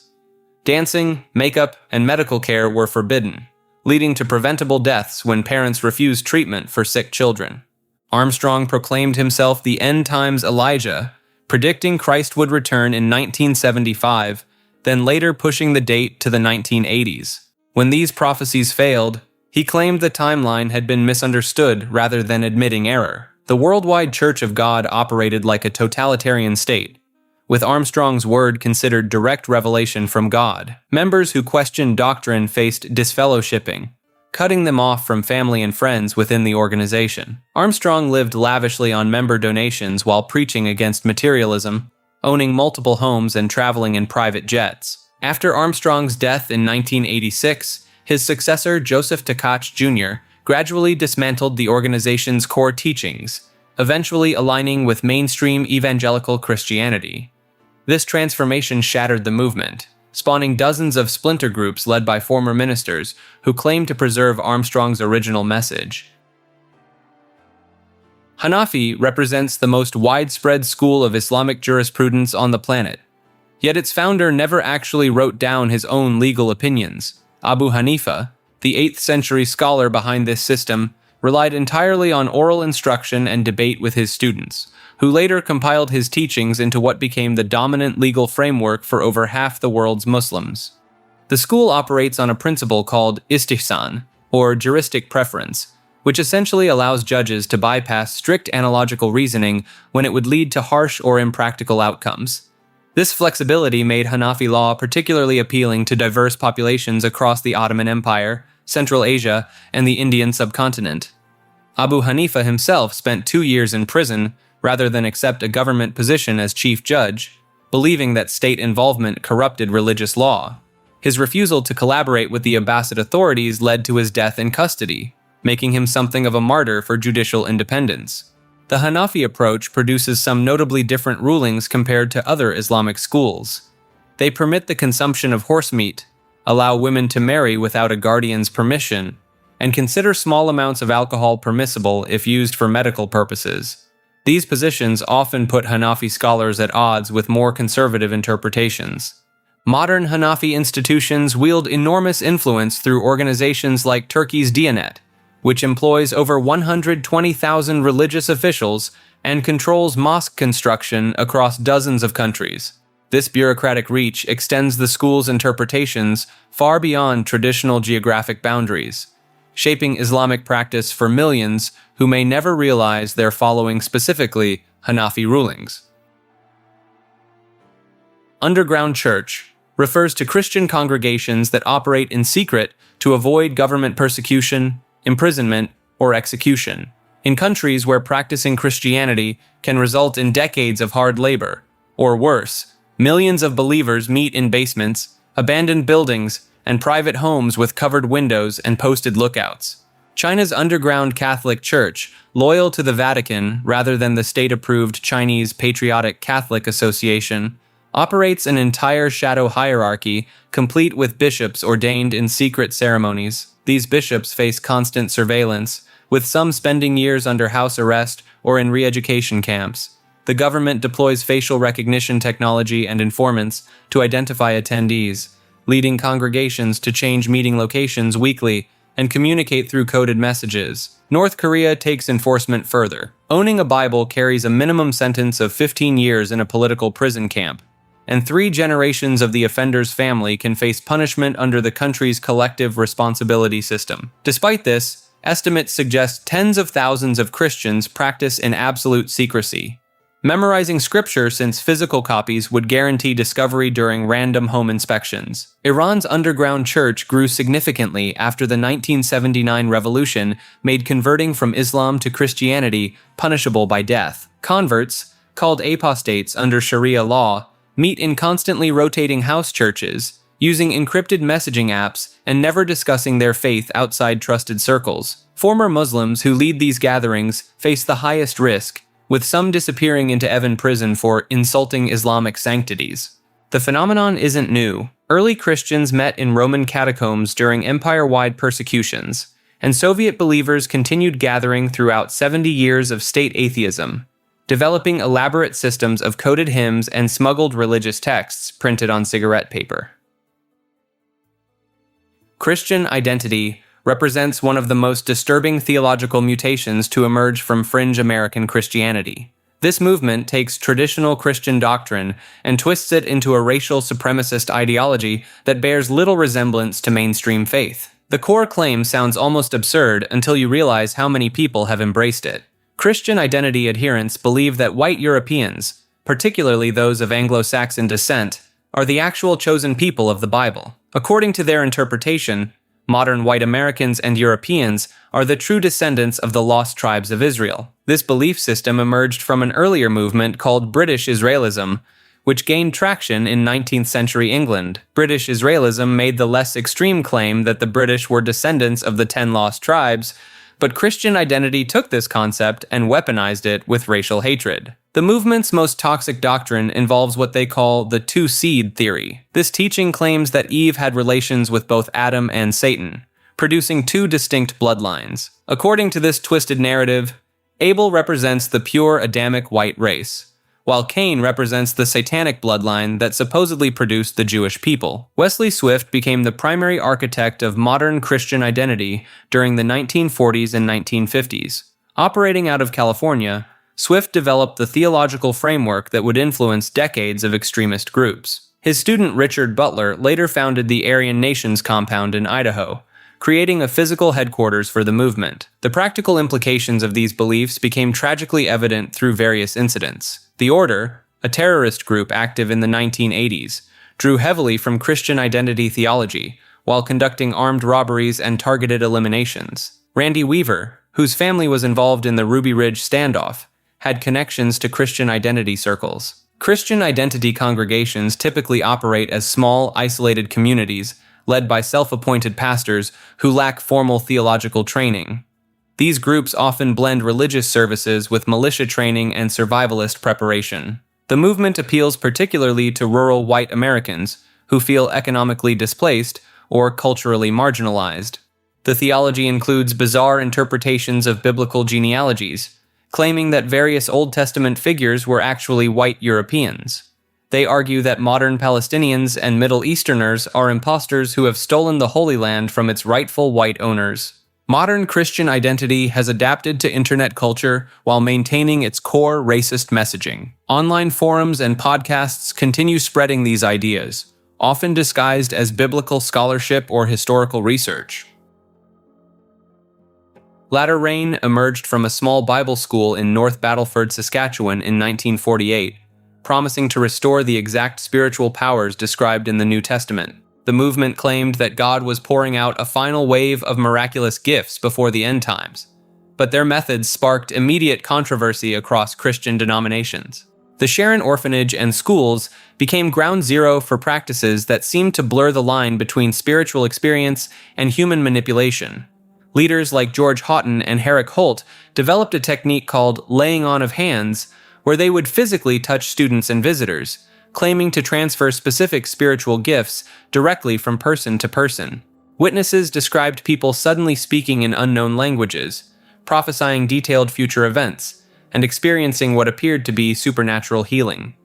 Dancing, makeup, and medical care were forbidden, leading to preventable deaths when parents refused treatment for sick children. Armstrong proclaimed himself the end-times Elijah, predicting Christ would return in 1975, then later pushing the date to the 1980s. When these prophecies failed, he claimed the timeline had been misunderstood rather than admitting error. The worldwide Church of God operated like a totalitarian state, with Armstrong's word considered direct revelation from God. Members who questioned doctrine faced disfellowshipping, cutting them off from family and friends within the organization. Armstrong lived lavishly on member donations while preaching against materialism, owning multiple homes and traveling in private jets. After Armstrong's death in 1986, his successor, Joseph Tkach Jr., gradually dismantled the organization's core teachings, eventually aligning with mainstream evangelical Christianity. This transformation shattered the movement, spawning dozens of splinter groups led by former ministers who claimed to preserve Armstrong's original message. Hanafi represents the most widespread school of Islamic jurisprudence on the planet, yet its founder never actually wrote down his own legal opinions. Abu Hanifa, the 8th century scholar behind this system, relied entirely on oral instruction and debate with his students, who later compiled his teachings into what became the dominant legal framework for over half the world's Muslims. The school operates on a principle called istihsan, or juristic preference, which essentially allows judges to bypass strict analogical reasoning when it would lead to harsh or impractical outcomes. This flexibility made Hanafi law particularly appealing to diverse populations across the Ottoman Empire, Central Asia, and the Indian subcontinent. Abu Hanifa himself spent 2 years in prison rather than accept a government position as chief judge, believing that state involvement corrupted religious law. His refusal to collaborate with the Abbasid authorities led to his death in custody, making him something of a martyr for judicial independence. The Hanafi approach produces some notably different rulings compared to other Islamic schools. They permit the consumption of horse meat, allow women to marry without a guardian's permission, and consider small amounts of alcohol permissible if used for medical purposes. These positions often put Hanafi scholars at odds with more conservative interpretations. Modern Hanafi institutions wield enormous influence through organizations like Turkey's Diyanet, which employs over 120,000 religious officials and controls mosque construction across dozens of countries. This bureaucratic reach extends the school's interpretations far beyond traditional geographic boundaries, shaping Islamic practice for millions who may never realize they're following specifically Hanafi rulings. Underground church refers to Christian congregations that operate in secret to avoid government persecution, imprisonment, or execution. In countries where practicing Christianity can result in decades of hard labor, or worse, millions of believers meet in basements, abandoned buildings, and private homes with covered windows and posted lookouts. China's underground Catholic Church, loyal to the Vatican rather than the state-approved Chinese Patriotic Catholic Association, operates an entire shadow hierarchy complete with bishops ordained in secret ceremonies. These bishops face constant surveillance, with some spending years under house arrest or in re-education camps. The government deploys facial recognition technology and informants to identify attendees, leading congregations to change meeting locations weekly and communicate through coded messages. North Korea takes enforcement further. Owning a Bible carries a minimum sentence of 15 years in a political prison camp, and 3 generations of the offender's family can face punishment under the country's collective responsibility system. Despite this, estimates suggest tens of thousands of Christians practice in absolute secrecy, memorizing scripture since physical copies would guarantee discovery during random home inspections. Iran's underground church grew significantly after the 1979 revolution made converting from Islam to Christianity punishable by death. Converts, called apostates under Sharia law, meet in constantly rotating house churches, using encrypted messaging apps and never discussing their faith outside trusted circles. Former Muslims who lead these gatherings face the highest risk, with some disappearing into Evin prison for insulting Islamic sanctities. The phenomenon isn't new. Early Christians met in Roman catacombs during empire-wide persecutions, and Soviet believers continued gathering throughout 70 years of state atheism, developing elaborate systems of coded hymns and smuggled religious texts printed on cigarette paper. Christian identity represents one of the most disturbing theological mutations to emerge from fringe American Christianity. This movement takes traditional Christian doctrine and twists it into a racial supremacist ideology that bears little resemblance to mainstream faith. The core claim sounds almost absurd until you realize how many people have embraced it. Christian identity adherents believe that white Europeans, particularly those of Anglo-Saxon descent, are the actual chosen people of the Bible. According to their interpretation, modern white Americans and Europeans are the true descendants of the lost tribes of Israel. This belief system emerged from an earlier movement called British Israelism, which gained traction in 19th century England. British Israelism made the less extreme claim that the British were descendants of the 10 lost tribes, but Christian identity took this concept and weaponized it with racial hatred. The movement's most toxic doctrine involves what they call the two-seed theory. This teaching claims that Eve had relations with both Adam and Satan, producing 2 distinct bloodlines. According to this twisted narrative, Abel represents the pure Adamic white race, while Cain represents the satanic bloodline that supposedly produced the Jewish people. Wesley Swift became the primary architect of modern Christian identity during the 1940s and 1950s. Operating out of California, Swift developed the theological framework that would influence decades of extremist groups. His student Richard Butler later founded the Aryan Nations compound in Idaho, creating a physical headquarters for the movement. The practical implications of these beliefs became tragically evident through various incidents. The Order, a terrorist group active in the 1980s, drew heavily from Christian identity theology while conducting armed robberies and targeted eliminations. Randy Weaver, whose family was involved in the Ruby Ridge standoff, had connections to Christian identity circles. Christian identity congregations typically operate as small, isolated communities led by self-appointed pastors who lack formal theological training. These groups often blend religious services with militia training and survivalist preparation. The movement appeals particularly to rural white Americans who feel economically displaced or culturally marginalized. The theology includes bizarre interpretations of biblical genealogies, claiming that various Old Testament figures were actually white Europeans. They argue that modern Palestinians and Middle Easterners are imposters who have stolen the Holy Land from its rightful white owners. Modern Christian identity has adapted to internet culture while maintaining its core racist messaging. Online forums and podcasts continue spreading these ideas, often disguised as biblical scholarship or historical research. Latter Rain emerged from a small Bible school in North Battleford, Saskatchewan in 1948, promising to restore the exact spiritual powers described in the New Testament. The movement claimed that God was pouring out a final wave of miraculous gifts before the end times, but their methods sparked immediate controversy across Christian denominations. The Sharon Orphanage and schools became ground zero for practices that seemed to blur the line between spiritual experience and human manipulation. Leaders like George Houghton and Herrick Holt developed a technique called laying on of hands, where they would physically touch students and visitors, claiming to transfer specific spiritual gifts directly from person to person. Witnesses described people suddenly speaking in unknown languages, prophesying detailed future events, and experiencing what appeared to be supernatural healing.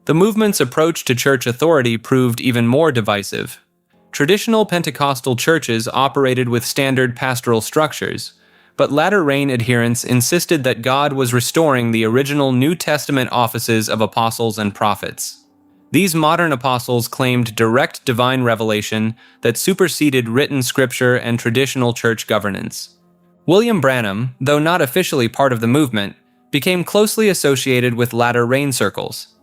The movement's approach to church authority proved even more divisive. Traditional Pentecostal churches operated with standard pastoral structures, but latter-rain adherents insisted that God was restoring the original New Testament offices of apostles and prophets. These modern apostles claimed direct divine revelation that superseded written scripture and traditional church governance. William Branham, though not officially part of the movement, became closely associated with latter-rain circles.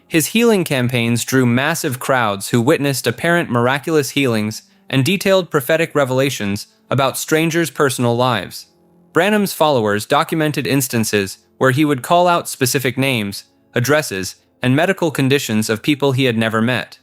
His healing campaigns drew massive crowds who witnessed apparent miraculous healings and detailed prophetic revelations about strangers' personal lives. Branham's followers documented instances where he would call out specific names, addresses, and medical conditions of people he had never met.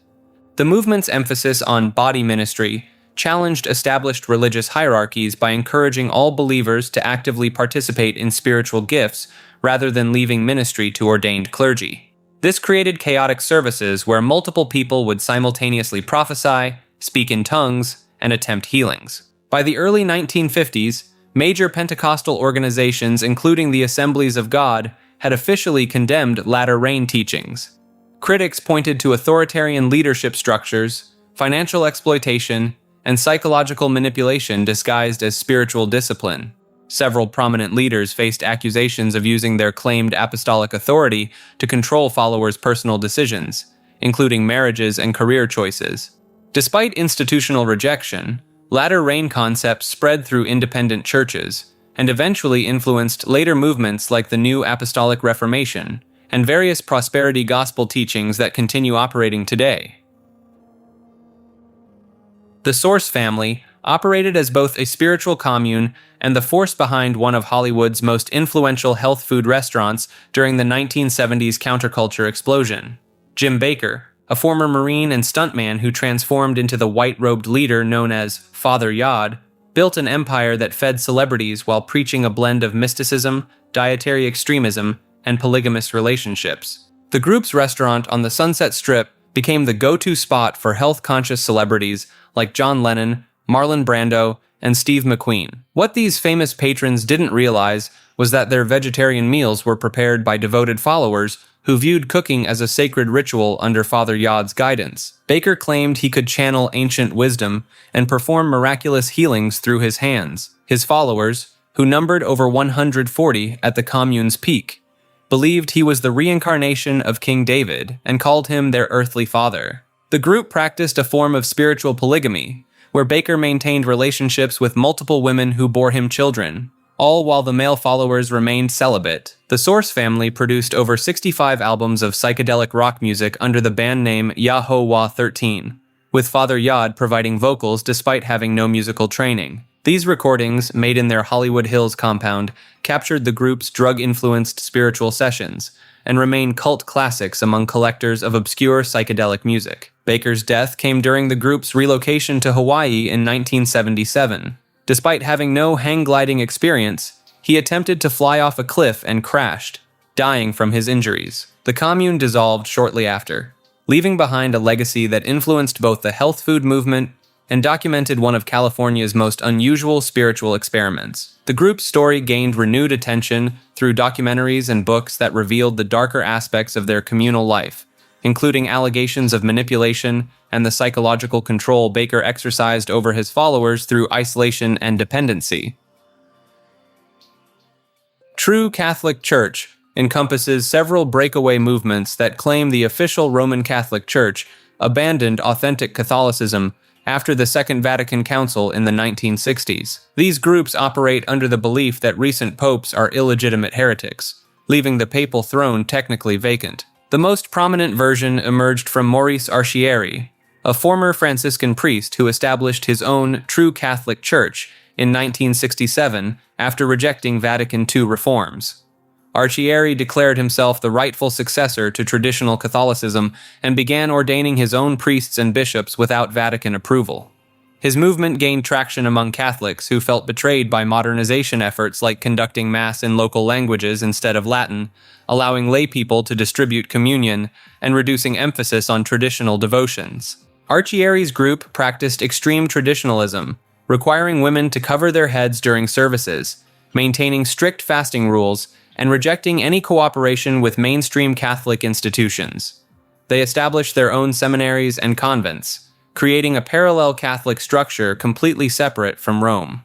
The movement's emphasis on body ministry challenged established religious hierarchies by encouraging all believers to actively participate in spiritual gifts rather than leaving ministry to ordained clergy. This created chaotic services where multiple people would simultaneously prophesy, speak in tongues, and attempt healings. By the early 1950s, major Pentecostal organizations, including the Assemblies of God, had officially condemned latter-rain teachings. Critics pointed to authoritarian leadership structures, financial exploitation, and psychological manipulation disguised as spiritual discipline. Several prominent leaders faced accusations of using their claimed apostolic authority to control followers' personal decisions, including marriages and career choices. Despite institutional rejection, latter-rain concepts spread through independent churches and eventually influenced later movements like the New Apostolic Reformation and various prosperity gospel teachings that continue operating today. The Source family operated as both a spiritual commune and the force behind one of Hollywood's most influential health food restaurants during the 1970s counterculture explosion. Jim Bakker, a former Marine and stuntman who transformed into the white-robed leader known as Father Yod, built an empire that fed celebrities while preaching a blend of mysticism, dietary extremism, and polygamous relationships. The group's restaurant on the Sunset Strip became the go-to spot for health-conscious celebrities like John Lennon, Marlon Brando, and Steve McQueen. What these famous patrons didn't realize was that their vegetarian meals were prepared by devoted followers who viewed cooking as a sacred ritual under Father Yod's guidance. Bakker claimed he could channel ancient wisdom and perform miraculous healings through his hands. His followers, who numbered over 140 at the commune's peak, believed he was the reincarnation of King David and called him their earthly father. The group practiced a form of spiritual polygamy, where Bakker maintained relationships with multiple women who bore him children, all while the male followers remained celibate. The Source family produced over 65 albums of psychedelic rock music under the band name Yahowah 13, with Father Yod providing vocals despite having no musical training. These recordings, made in their Hollywood Hills compound, captured the group's drug-influenced spiritual sessions and remain cult classics among collectors of obscure psychedelic music. Bakker's death came during the group's relocation to Hawaii in 1977. Despite having no hang-gliding experience, he attempted to fly off a cliff and crashed, dying from his injuries. The commune dissolved shortly after, leaving behind a legacy that influenced both the health food movement and documented one of California's most unusual spiritual experiments. The group's story gained renewed attention through documentaries and books that revealed the darker aspects of their communal life, including allegations of manipulation and the psychological control Bakker exercised over his followers through isolation and dependency. True Catholic Church encompasses several breakaway movements that claim the official Roman Catholic Church abandoned authentic Catholicism after the Second Vatican Council in the 1960s. These groups operate under the belief that recent popes are illegitimate heretics, leaving the papal throne technically vacant. The most prominent version emerged from Maurice Archieri, a former Franciscan priest who established his own True Catholic Church in 1967 after rejecting Vatican II reforms. Archieri declared himself the rightful successor to traditional Catholicism and began ordaining his own priests and bishops without Vatican approval. His movement gained traction among Catholics who felt betrayed by modernization efforts like conducting Mass in local languages instead of Latin, allowing lay people to distribute communion, and reducing emphasis on traditional devotions. Archieri's group practiced extreme traditionalism, requiring women to cover their heads during services, maintaining strict fasting rules, and rejecting any cooperation with mainstream Catholic institutions. They established their own seminaries and convents, creating a parallel Catholic structure completely separate from Rome.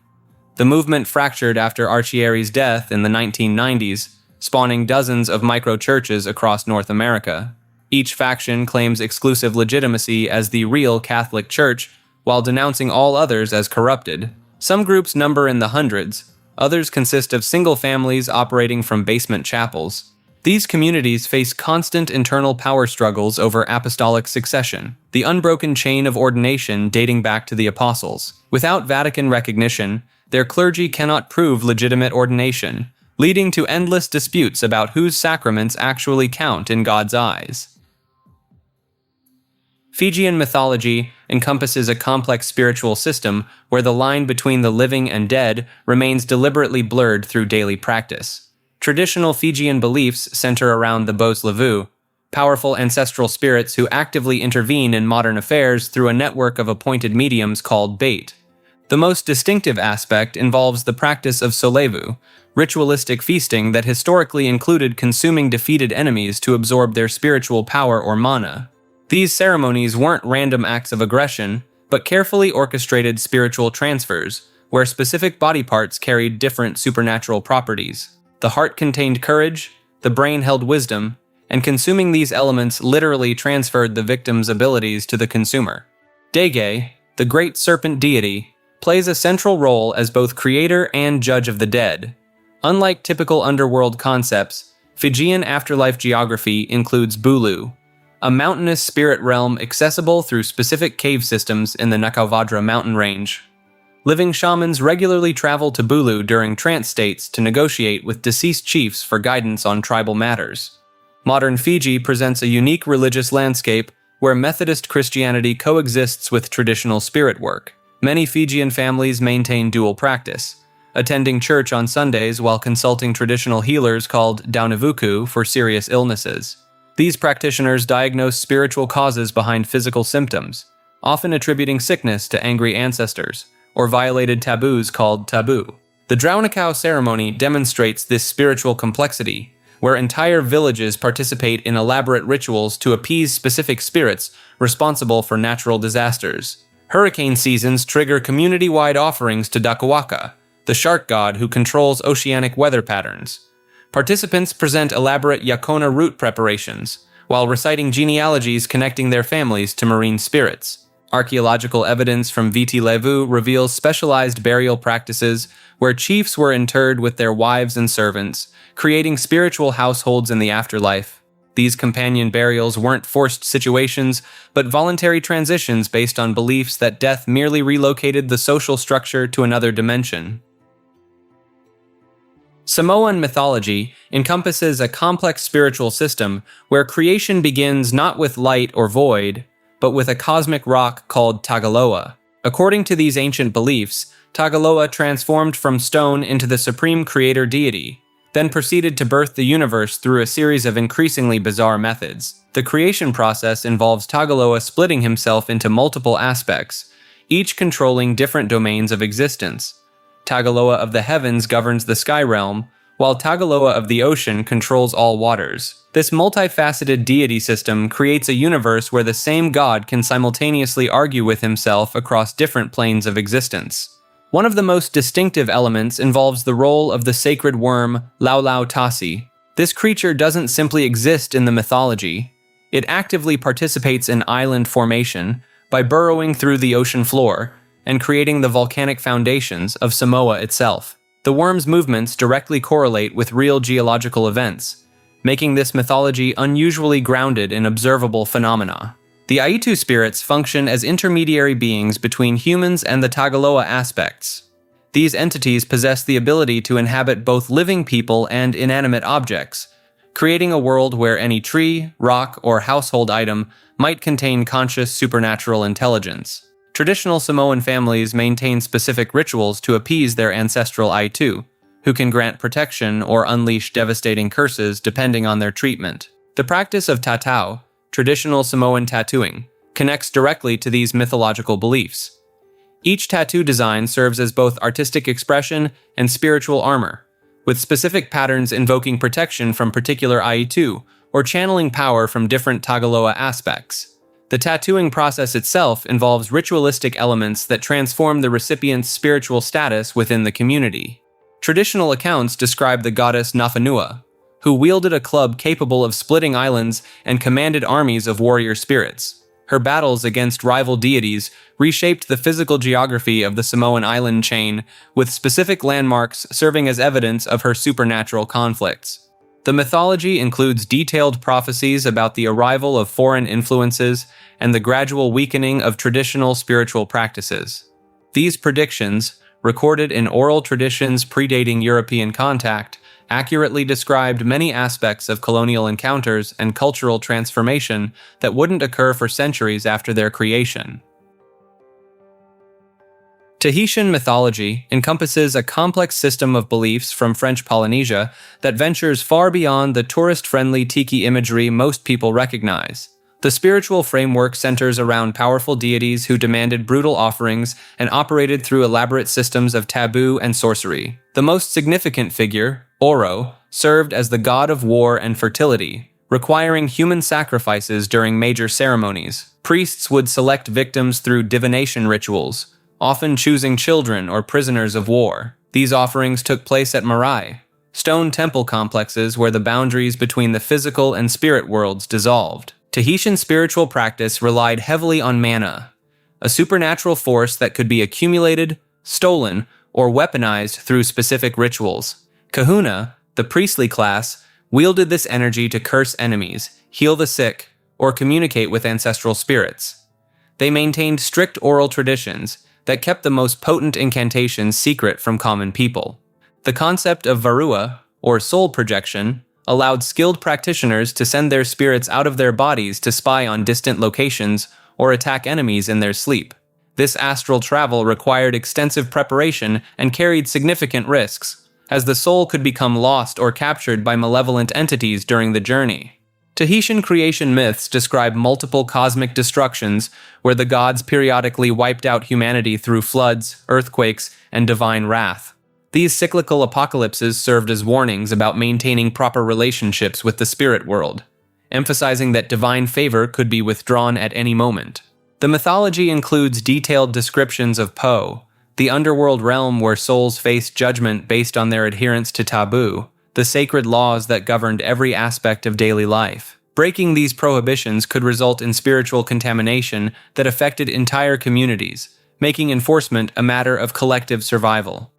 The movement fractured after Archieri's death in the 1990s, spawning dozens of micro-churches across North America. Each faction claims exclusive legitimacy as the real Catholic Church, while denouncing all others as corrupted. Some groups number in the hundreds, others consist of single families operating from basement chapels. These communities face constant internal power struggles over apostolic succession, the unbroken chain of ordination dating back to the apostles. Without Vatican recognition, their clergy cannot prove legitimate ordination, leading to endless disputes about whose sacraments actually count in God's eyes. Fijian mythology encompasses a complex spiritual system where the line between the living and dead remains deliberately blurred through daily practice. Traditional Fijian beliefs center around the Bos Lavu, powerful ancestral spirits who actively intervene in modern affairs through a network of appointed mediums called Bait. The most distinctive aspect involves the practice of solevu, ritualistic feasting that historically included consuming defeated enemies to absorb their spiritual power or mana. These ceremonies weren't random acts of aggression, but carefully orchestrated spiritual transfers, where specific body parts carried different supernatural properties. The heart contained courage, the brain held wisdom, and consuming these elements literally transferred the victim's abilities to the consumer. Dege, the great serpent deity, plays a central role as both creator and judge of the dead. Unlike typical underworld concepts, Fijian afterlife geography includes Bulu, a mountainous spirit realm accessible through specific cave systems in the Nakauvadra mountain range. Living shamans regularly travel to Bulu during trance states to negotiate with deceased chiefs for guidance on tribal matters. Modern Fiji presents a unique religious landscape where Methodist Christianity coexists with traditional spirit work. Many Fijian families maintain dual practice, attending church on Sundays while consulting traditional healers called Daunivuku for serious illnesses. These practitioners diagnose spiritual causes behind physical symptoms, often attributing sickness to angry ancestors, or violated taboos called tabu. The Draunakau ceremony demonstrates this spiritual complexity, where entire villages participate in elaborate rituals to appease specific spirits responsible for natural disasters. Hurricane seasons trigger community-wide offerings to Dakuwaka, the shark god who controls oceanic weather patterns. Participants present elaborate Yakona root preparations, while reciting genealogies connecting their families to marine spirits. Archaeological evidence from Viti Levu reveals specialized burial practices where chiefs were interred with their wives and servants, creating spiritual households in the afterlife. These companion burials weren't forced situations, but voluntary transitions based on beliefs that death merely relocated the social structure to another dimension. Samoan mythology encompasses a complex spiritual system where creation begins not with light or void, but with a cosmic rock called Tagaloa. According to these ancient beliefs, Tagaloa transformed from stone into the supreme creator deity, then proceeded to birth the universe through a series of increasingly bizarre methods. The creation process involves Tagaloa splitting himself into multiple aspects, each controlling different domains of existence. Tagaloa of the heavens governs the sky realm, while Tagaloa of the ocean controls all waters. This multifaceted deity system creates a universe where the same god can simultaneously argue with himself across different planes of existence. One of the most distinctive elements involves the role of the sacred worm Laulau Tasi. This creature doesn't simply exist in the mythology. It actively participates in island formation by burrowing through the ocean floor and creating the volcanic foundations of Samoa itself. The worm's movements directly correlate with real geological events, making this mythology unusually grounded in observable phenomena. The Aitu spirits function as intermediary beings between humans and the Tagaloa aspects. These entities possess the ability to inhabit both living people and inanimate objects, creating a world where any tree, rock, or household item might contain conscious supernatural intelligence. Traditional Samoan families maintain specific rituals to appease their ancestral Aitu, who can grant protection or unleash devastating curses depending on their treatment. The practice of tatau, traditional Samoan tattooing, connects directly to these mythological beliefs. Each tattoo design serves as both artistic expression and spiritual armor, with specific patterns invoking protection from particular Aitu, or channeling power from different Tagaloa aspects. The tattooing process itself involves ritualistic elements that transform the recipient's spiritual status within the community. Traditional accounts describe the goddess Nafanua, who wielded a club capable of splitting islands and commanded armies of warrior spirits. Her battles against rival deities reshaped the physical geography of the Samoan island chain, with specific landmarks serving as evidence of her supernatural conflicts. The mythology includes detailed prophecies about the arrival of foreign influences and the gradual weakening of traditional spiritual practices. These predictions, recorded in oral traditions predating European contact, accurately described many aspects of colonial encounters and cultural transformation that wouldn't occur for centuries after their creation. Tahitian mythology encompasses a complex system of beliefs from French Polynesia that ventures far beyond the tourist-friendly tiki imagery most people recognize. The spiritual framework centers around powerful deities who demanded brutal offerings and operated through elaborate systems of taboo and sorcery. The most significant figure, Oro, served as the god of war and fertility, requiring human sacrifices during major ceremonies. Priests would select victims through divination rituals, often choosing children or prisoners of war. These offerings took place at marae, stone temple complexes where the boundaries between the physical and spirit worlds dissolved. Tahitian spiritual practice relied heavily on mana, a supernatural force that could be accumulated, stolen, or weaponized through specific rituals. Kahuna, the priestly class, wielded this energy to curse enemies, heal the sick, or communicate with ancestral spirits. They maintained strict oral traditions that kept the most potent incantations secret from common people. The concept of varua, or soul projection, allowed skilled practitioners to send their spirits out of their bodies to spy on distant locations or attack enemies in their sleep. This astral travel required extensive preparation and carried significant risks, as the soul could become lost or captured by malevolent entities during the journey. Tahitian creation myths describe multiple cosmic destructions where the gods periodically wiped out humanity through floods, earthquakes, and divine wrath. These cyclical apocalypses served as warnings about maintaining proper relationships with the spirit world, emphasizing that divine favor could be withdrawn at any moment. The mythology includes detailed descriptions of Po, the underworld realm where souls face judgment based on their adherence to taboo, the sacred laws that governed every aspect of daily life. Breaking these prohibitions could result in spiritual contamination that affected entire communities, making enforcement a matter of collective survival.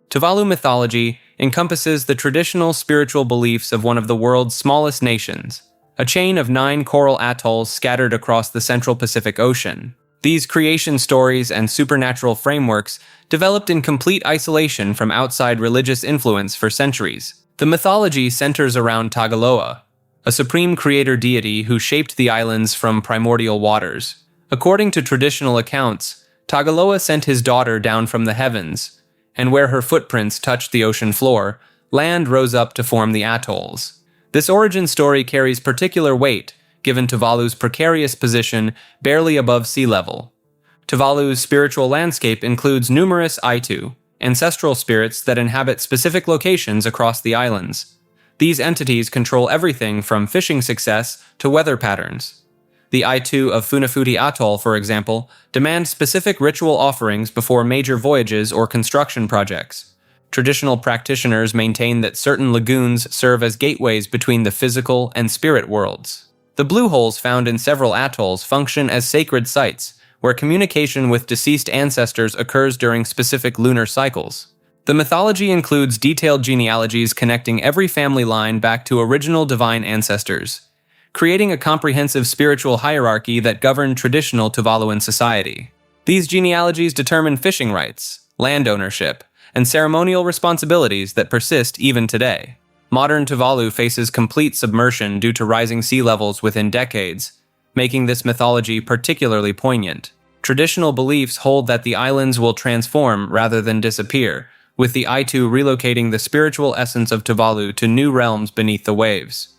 Tuvalu mythology encompasses the traditional spiritual beliefs of one of the world's smallest nations, a chain of 9 coral atolls scattered across the central Pacific Ocean. These creation stories and supernatural frameworks developed in complete isolation from outside religious influence for centuries. The mythology centers around Tagaloa, a supreme creator deity who shaped the islands from primordial waters. According to traditional accounts, Tagaloa sent his daughter down from the heavens, and where her footprints touched the ocean floor, land rose up to form the atolls. This origin story carries particular weight, given Tuvalu's precarious position barely above sea level. Tuvalu's spiritual landscape includes numerous Aitu, ancestral spirits that inhabit specific locations across the islands. These entities control everything from fishing success to weather patterns. The Aitu of Funafuti Atoll, for example, demand specific ritual offerings before major voyages or construction projects. Traditional practitioners maintain that certain lagoons serve as gateways between the physical and spirit worlds. The blue holes found in several atolls function as sacred sites, where communication with deceased ancestors occurs during specific lunar cycles. The mythology includes detailed genealogies connecting every family line back to original divine ancestors, creating a comprehensive spiritual hierarchy that governed traditional Tuvaluan society. These genealogies determine fishing rights, land ownership, and ceremonial responsibilities that persist even today. Modern Tuvalu faces complete submersion due to rising sea levels within decades, making this mythology particularly poignant. Traditional beliefs hold that the islands will transform rather than disappear, with the Aitu relocating the spiritual essence of Tuvalu to new realms beneath the waves.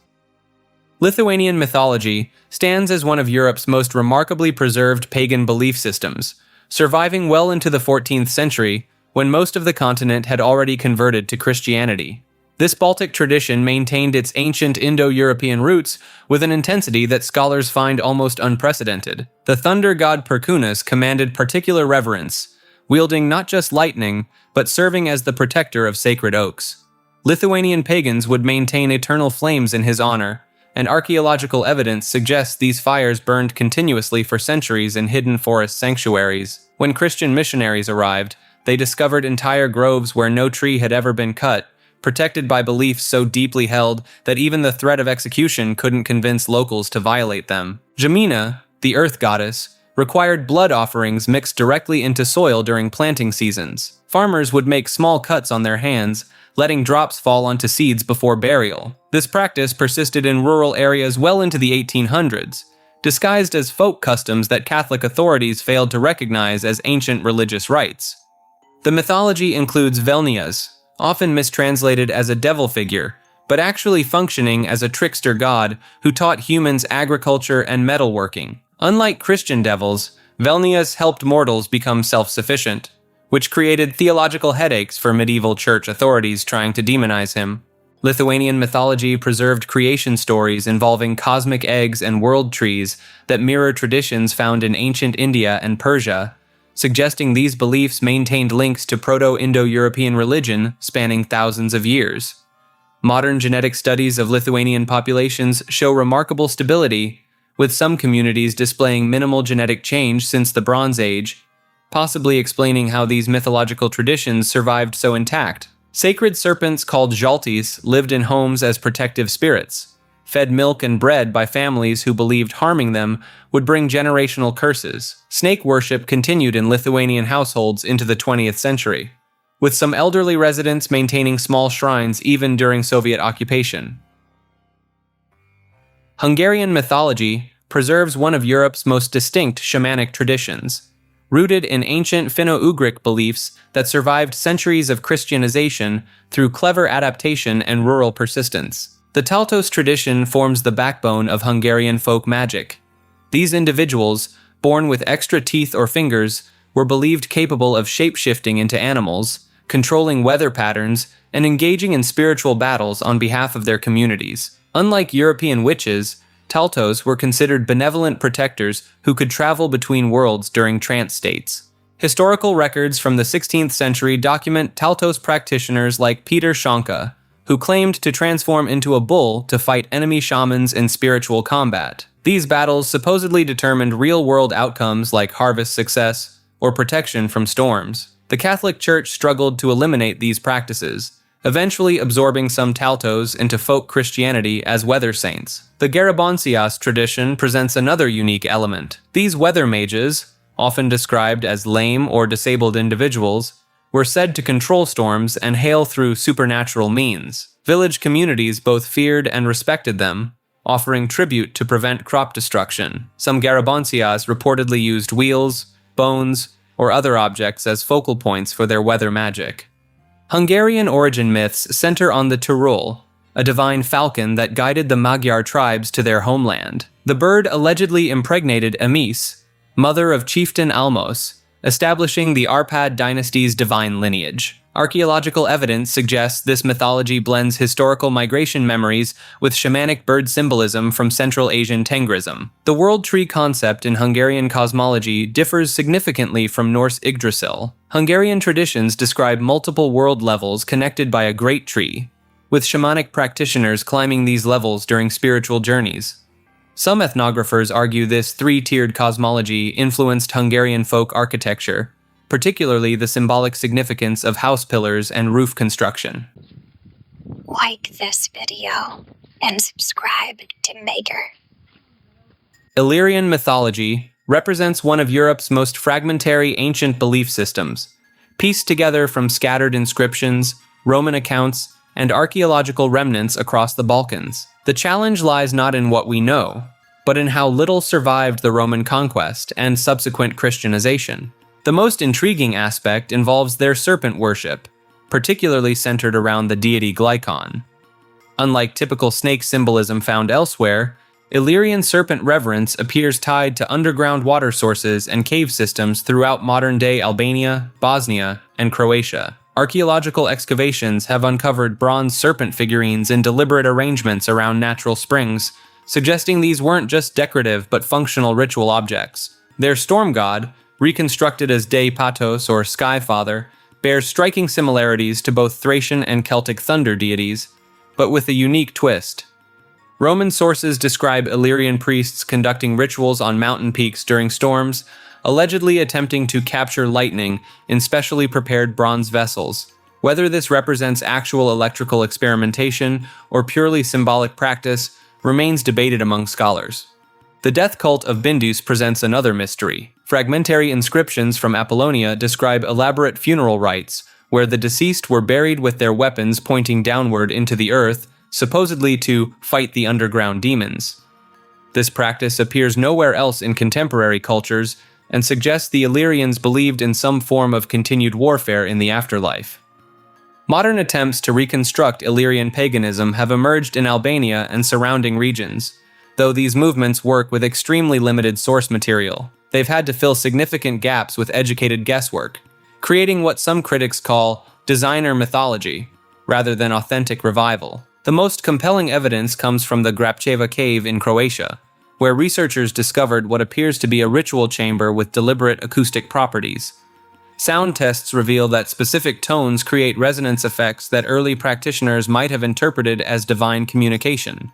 Lithuanian mythology stands as one of Europe's most remarkably preserved pagan belief systems, surviving well into the 14th century, when most of the continent had already converted to Christianity. This Baltic tradition maintained its ancient Indo-European roots with an intensity that scholars find almost unprecedented. The thunder god Perkunus commanded particular reverence, wielding not just lightning, but serving as the protector of sacred oaks. Lithuanian pagans would maintain eternal flames in his honor, and archaeological evidence suggests these fires burned continuously for centuries in hidden forest sanctuaries. When Christian missionaries arrived, they discovered entire groves where no tree had ever been cut, protected by beliefs so deeply held that even the threat of execution couldn't convince locals to violate them. Jamina, the earth goddess, required blood offerings mixed directly into soil during planting seasons. Farmers would make small cuts on their hands, letting drops fall onto seeds before burial. This practice persisted in rural areas well into the 1800s, disguised as folk customs that Catholic authorities failed to recognize as ancient religious rites. The mythology includes Velnias, often mistranslated as a devil figure, but actually functioning as a trickster god who taught humans agriculture and metalworking. Unlike Christian devils, Velnias helped mortals become self-sufficient, which created theological headaches for medieval church authorities trying to demonize him. Lithuanian mythology preserved creation stories involving cosmic eggs and world trees that mirror traditions found in ancient India and Persia, suggesting these beliefs maintained links to Proto-Indo-European religion spanning thousands of years. Modern genetic studies of Lithuanian populations show remarkable stability, with some communities displaying minimal genetic change since the Bronze Age, possibly explaining how these mythological traditions survived so intact. Sacred serpents called Jaltis lived in homes as protective spirits, fed milk and bread by families who believed harming them would bring generational curses. Snake worship continued in Lithuanian households into the 20th century, with some elderly residents maintaining small shrines even during Soviet occupation. Hungarian mythology preserves one of Europe's most distinct shamanic traditions, rooted in ancient Finno-Ugric beliefs that survived centuries of Christianization through clever adaptation and rural persistence. The Taltos tradition forms the backbone of Hungarian folk magic. These individuals, born with extra teeth or fingers, were believed capable of shape-shifting into animals, controlling weather patterns, and engaging in spiritual battles on behalf of their communities. Unlike European witches, Taltos were considered benevolent protectors who could travel between worlds during trance states. Historical records from the 16th century document Taltos practitioners like Peter Schonka, who claimed to transform into a bull to fight enemy shamans in spiritual combat. These battles supposedly determined real-world outcomes like harvest success or protection from storms. The Catholic Church struggled to eliminate these practices, eventually absorbing some Taltos into folk Christianity as weather saints. The Garabonsias tradition presents another unique element. These weather mages, often described as lame or disabled individuals, were said to control storms and hail through supernatural means. Village communities both feared and respected them, offering tribute to prevent crop destruction. Some Garabonsias reportedly used wheels, bones, or other objects as focal points for their weather magic. Hungarian origin myths center on the Turul, a divine falcon that guided the Magyar tribes to their homeland. The bird allegedly impregnated Emis, mother of chieftain Almos, establishing the Arpad dynasty's divine lineage. Archaeological evidence suggests this mythology blends historical migration memories with shamanic bird symbolism from Central Asian Tengrism. The world tree concept in Hungarian cosmology differs significantly from Norse Yggdrasil. Hungarian traditions describe multiple world levels connected by a great tree, with shamanic practitioners climbing these levels during spiritual journeys. Some ethnographers argue this three-tiered cosmology influenced Hungarian folk architecture, particularly the symbolic significance of house pillars and roof construction. Like this video and subscribe to Maker. Illyrian mythology represents one of Europe's most fragmentary ancient belief systems, pieced together from scattered inscriptions, Roman accounts, and archaeological remnants across the Balkans. The challenge lies not in what we know, but in how little survived the Roman conquest and subsequent Christianization. The most intriguing aspect involves their serpent worship, particularly centered around the deity Glykon. Unlike typical snake symbolism found elsewhere, Illyrian serpent reverence appears tied to underground water sources and cave systems throughout modern-day Albania, Bosnia, and Croatia. Archaeological excavations have uncovered bronze serpent figurines in deliberate arrangements around natural springs, suggesting these weren't just decorative but functional ritual objects. Their storm god, reconstructed as Dei Patos or Sky Father, bears striking similarities to both Thracian and Celtic thunder deities, but with a unique twist. Roman sources describe Illyrian priests conducting rituals on mountain peaks during storms, allegedly attempting to capture lightning in specially prepared bronze vessels. Whether this represents actual electrical experimentation or purely symbolic practice remains debated among scholars. The death cult of Bindus presents another mystery. Fragmentary inscriptions from Apollonia describe elaborate funeral rites, where the deceased were buried with their weapons pointing downward into the earth, supposedly to fight the underground demons. This practice appears nowhere else in contemporary cultures and suggests the Illyrians believed in some form of continued warfare in the afterlife. Modern attempts to reconstruct Illyrian paganism have emerged in Albania and surrounding regions, though these movements work with extremely limited source material. They've had to fill significant gaps with educated guesswork, creating what some critics call designer mythology, rather than authentic revival. The most compelling evidence comes from the Grapcheva cave in Croatia, where researchers discovered what appears to be a ritual chamber with deliberate acoustic properties. Sound tests reveal that specific tones create resonance effects that early practitioners might have interpreted as divine communication.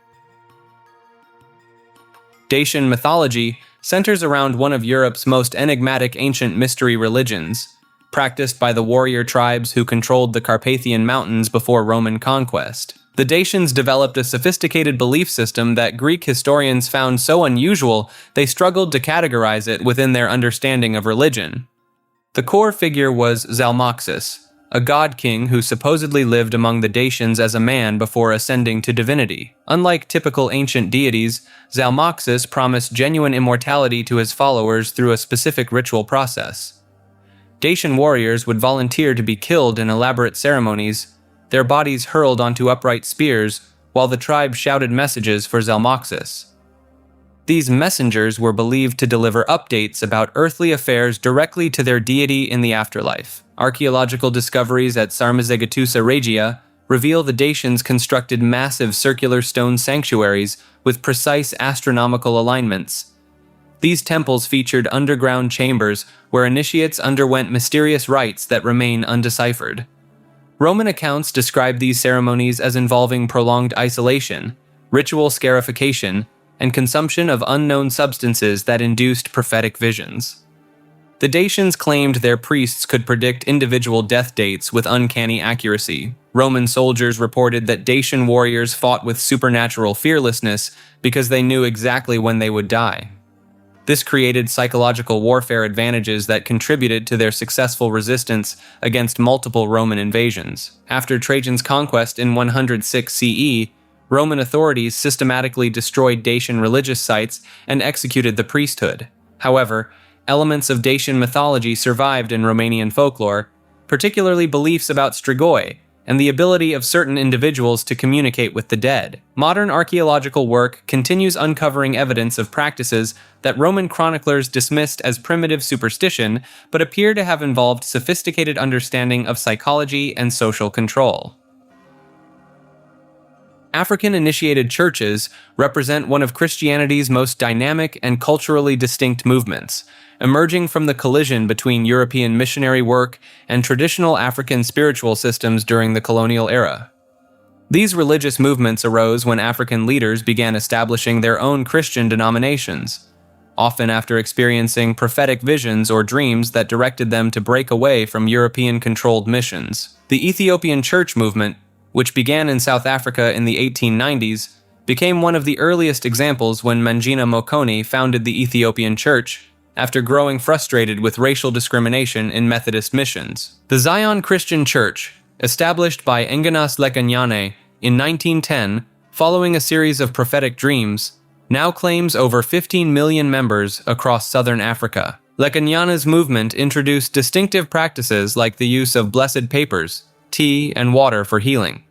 Dacian mythology centers around one of Europe's most enigmatic ancient mystery religions, practiced by the warrior tribes who controlled the Carpathian Mountains before Roman conquest. The Dacians developed a sophisticated belief system that Greek historians found so unusual they struggled to categorize it within their understanding of religion. The core figure was Zalmoxis, a god-king who supposedly lived among the Dacians as a man before ascending to divinity. Unlike typical ancient deities, Zalmoxis promised genuine immortality to his followers through a specific ritual process. Dacian warriors would volunteer to be killed in elaborate ceremonies, their bodies hurled onto upright spears, while the tribe shouted messages for Zalmoxis. These messengers were believed to deliver updates about earthly affairs directly to their deity in the afterlife. Archaeological discoveries at Sarmizegetusa Regia reveal the Dacians constructed massive circular stone sanctuaries with precise astronomical alignments. These temples featured underground chambers where initiates underwent mysterious rites that remain undeciphered. Roman accounts describe these ceremonies as involving prolonged isolation, ritual scarification, and consumption of unknown substances that induced prophetic visions. The Dacians claimed their priests could predict individual death dates with uncanny accuracy. Roman soldiers reported that Dacian warriors fought with supernatural fearlessness because they knew exactly when they would die. This created psychological warfare advantages that contributed to their successful resistance against multiple Roman invasions. After Trajan's conquest in 106 CE, Roman authorities systematically destroyed Dacian religious sites and executed the priesthood. However, elements of Dacian mythology survived in Romanian folklore, particularly beliefs about strigoi and the ability of certain individuals to communicate with the dead. Modern archaeological work continues uncovering evidence of practices that Roman chroniclers dismissed as primitive superstition, but appear to have involved sophisticated understanding of psychology and social control. African-initiated churches represent one of Christianity's most dynamic and culturally distinct movements, emerging from the collision between European missionary work and traditional African spiritual systems during the colonial era. These religious movements arose when African leaders began establishing their own Christian denominations, often after experiencing prophetic visions or dreams that directed them to break away from European-controlled missions. The Ethiopian church movement, which began in South Africa in the 1890s, became one of the earliest examples when Mangina Mokoni founded the Ethiopian Church after growing frustrated with racial discrimination in Methodist missions. The Zion Christian Church, established by Enganas Lekanyane in 1910 following a series of prophetic dreams, now claims over 15 million members across southern Africa. Lekanyane's movement introduced distinctive practices like the use of blessed papers, tea, and water for healing,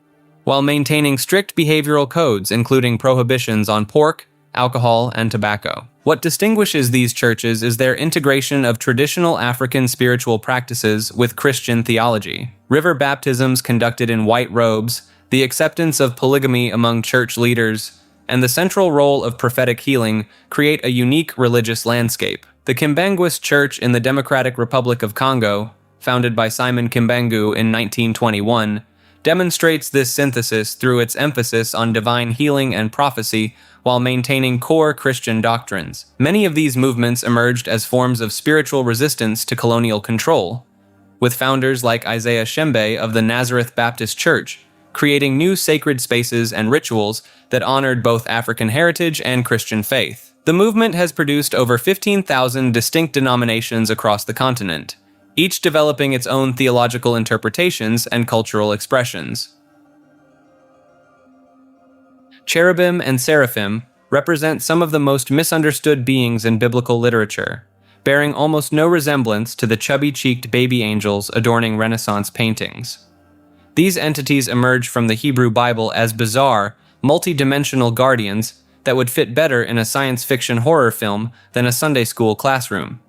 while maintaining strict behavioral codes including prohibitions on pork, alcohol, and tobacco. What distinguishes these churches is their integration of traditional African spiritual practices with Christian theology. River baptisms conducted in white robes, the acceptance of polygamy among church leaders, and the central role of prophetic healing create a unique religious landscape. The Kimbanguist Church in the Democratic Republic of Congo, founded by Simon Kimbangu in 1921, demonstrates this synthesis through its emphasis on divine healing and prophecy while maintaining core Christian doctrines. Many of these movements emerged as forms of spiritual resistance to colonial control, with founders like Isaiah Shembe of the Nazareth Baptist Church creating new sacred spaces and rituals that honored both African heritage and Christian faith. The movement has produced over 15,000 distinct denominations across the continent, each developing its own theological interpretations and cultural expressions. Cherubim and seraphim represent some of the most misunderstood beings in biblical literature, bearing almost no resemblance to the chubby-cheeked baby angels adorning Renaissance paintings. These entities emerge from the Hebrew Bible as bizarre, multi-dimensional guardians that would fit better in a science fiction horror film than a Sunday school classroom.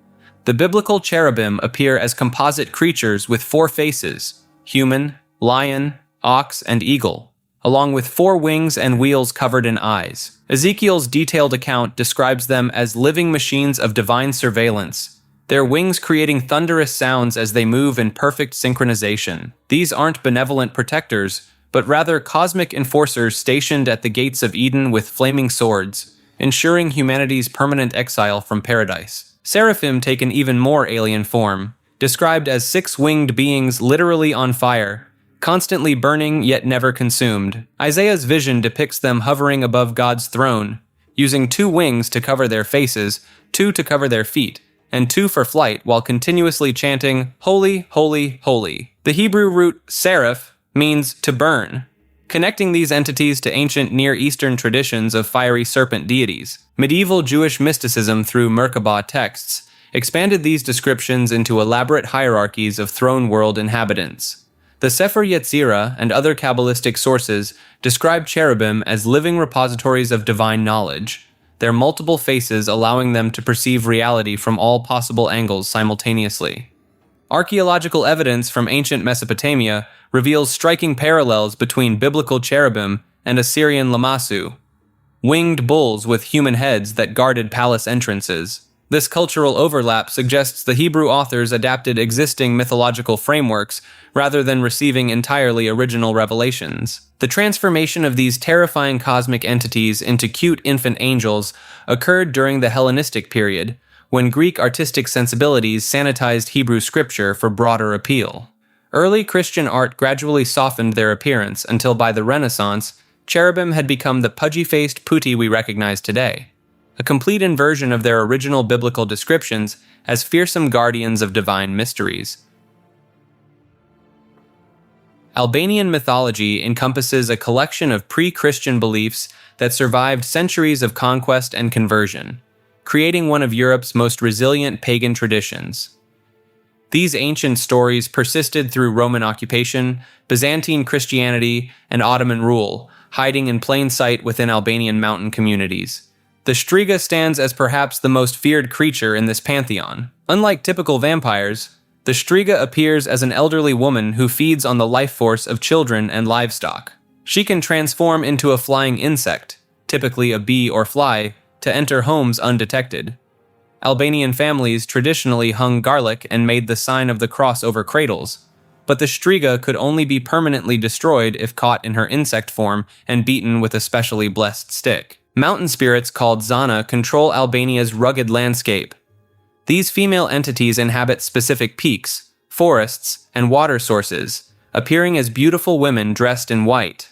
The biblical cherubim appear as composite creatures with 4 faces: human, lion, ox, and eagle, along with 4 wings and wheels covered in eyes. Ezekiel's detailed account describes them as living machines of divine surveillance, their wings creating thunderous sounds as they move in perfect synchronization. These aren't benevolent protectors, but rather cosmic enforcers stationed at the gates of Eden with flaming swords, ensuring humanity's permanent exile from paradise. Seraphim take an even more alien form, described as 6-winged beings literally on fire, constantly burning yet never consumed. Isaiah's vision depicts them hovering above God's throne, using 2 wings to cover their faces, 2 to cover their feet, and 2 for flight while continuously chanting, "Holy, holy, holy." The Hebrew root seraph means to burn, connecting these entities to ancient Near Eastern traditions of fiery serpent deities. Medieval Jewish mysticism through Merkabah texts expanded these descriptions into elaborate hierarchies of throne world inhabitants. The Sefer Yetzirah and other Kabbalistic sources describe cherubim as living repositories of divine knowledge, their multiple faces allowing them to perceive reality from all possible angles simultaneously. Archaeological evidence from ancient Mesopotamia reveals striking parallels between biblical cherubim and Assyrian lamassu, winged bulls with human heads that guarded palace entrances. This cultural overlap suggests the Hebrew authors adapted existing mythological frameworks rather than receiving entirely original revelations. The transformation of these terrifying cosmic entities into cute infant angels occurred during the Hellenistic period, when Greek artistic sensibilities sanitized Hebrew scripture for broader appeal. Early Christian art gradually softened their appearance until by the Renaissance, cherubim had become the pudgy-faced putti we recognize today, a complete inversion of their original biblical descriptions as fearsome guardians of divine mysteries. Albanian mythology encompasses a collection of pre-Christian beliefs that survived centuries of conquest and conversion, creating one of Europe's most resilient pagan traditions. These ancient stories persisted through Roman occupation, Byzantine Christianity, and Ottoman rule, hiding in plain sight within Albanian mountain communities. The Striga stands as perhaps the most feared creature in this pantheon. Unlike typical vampires, the Striga appears as an elderly woman who feeds on the life force of children and livestock. She can transform into a flying insect, typically a bee or fly, to enter homes undetected. Albanian families traditionally hung garlic and made the sign of the cross over cradles, but the Striga could only be permanently destroyed if caught in her insect form and beaten with a specially blessed stick. Mountain spirits called Zana control Albania's rugged landscape. These female entities inhabit specific peaks, forests, and water sources, appearing as beautiful women dressed in white.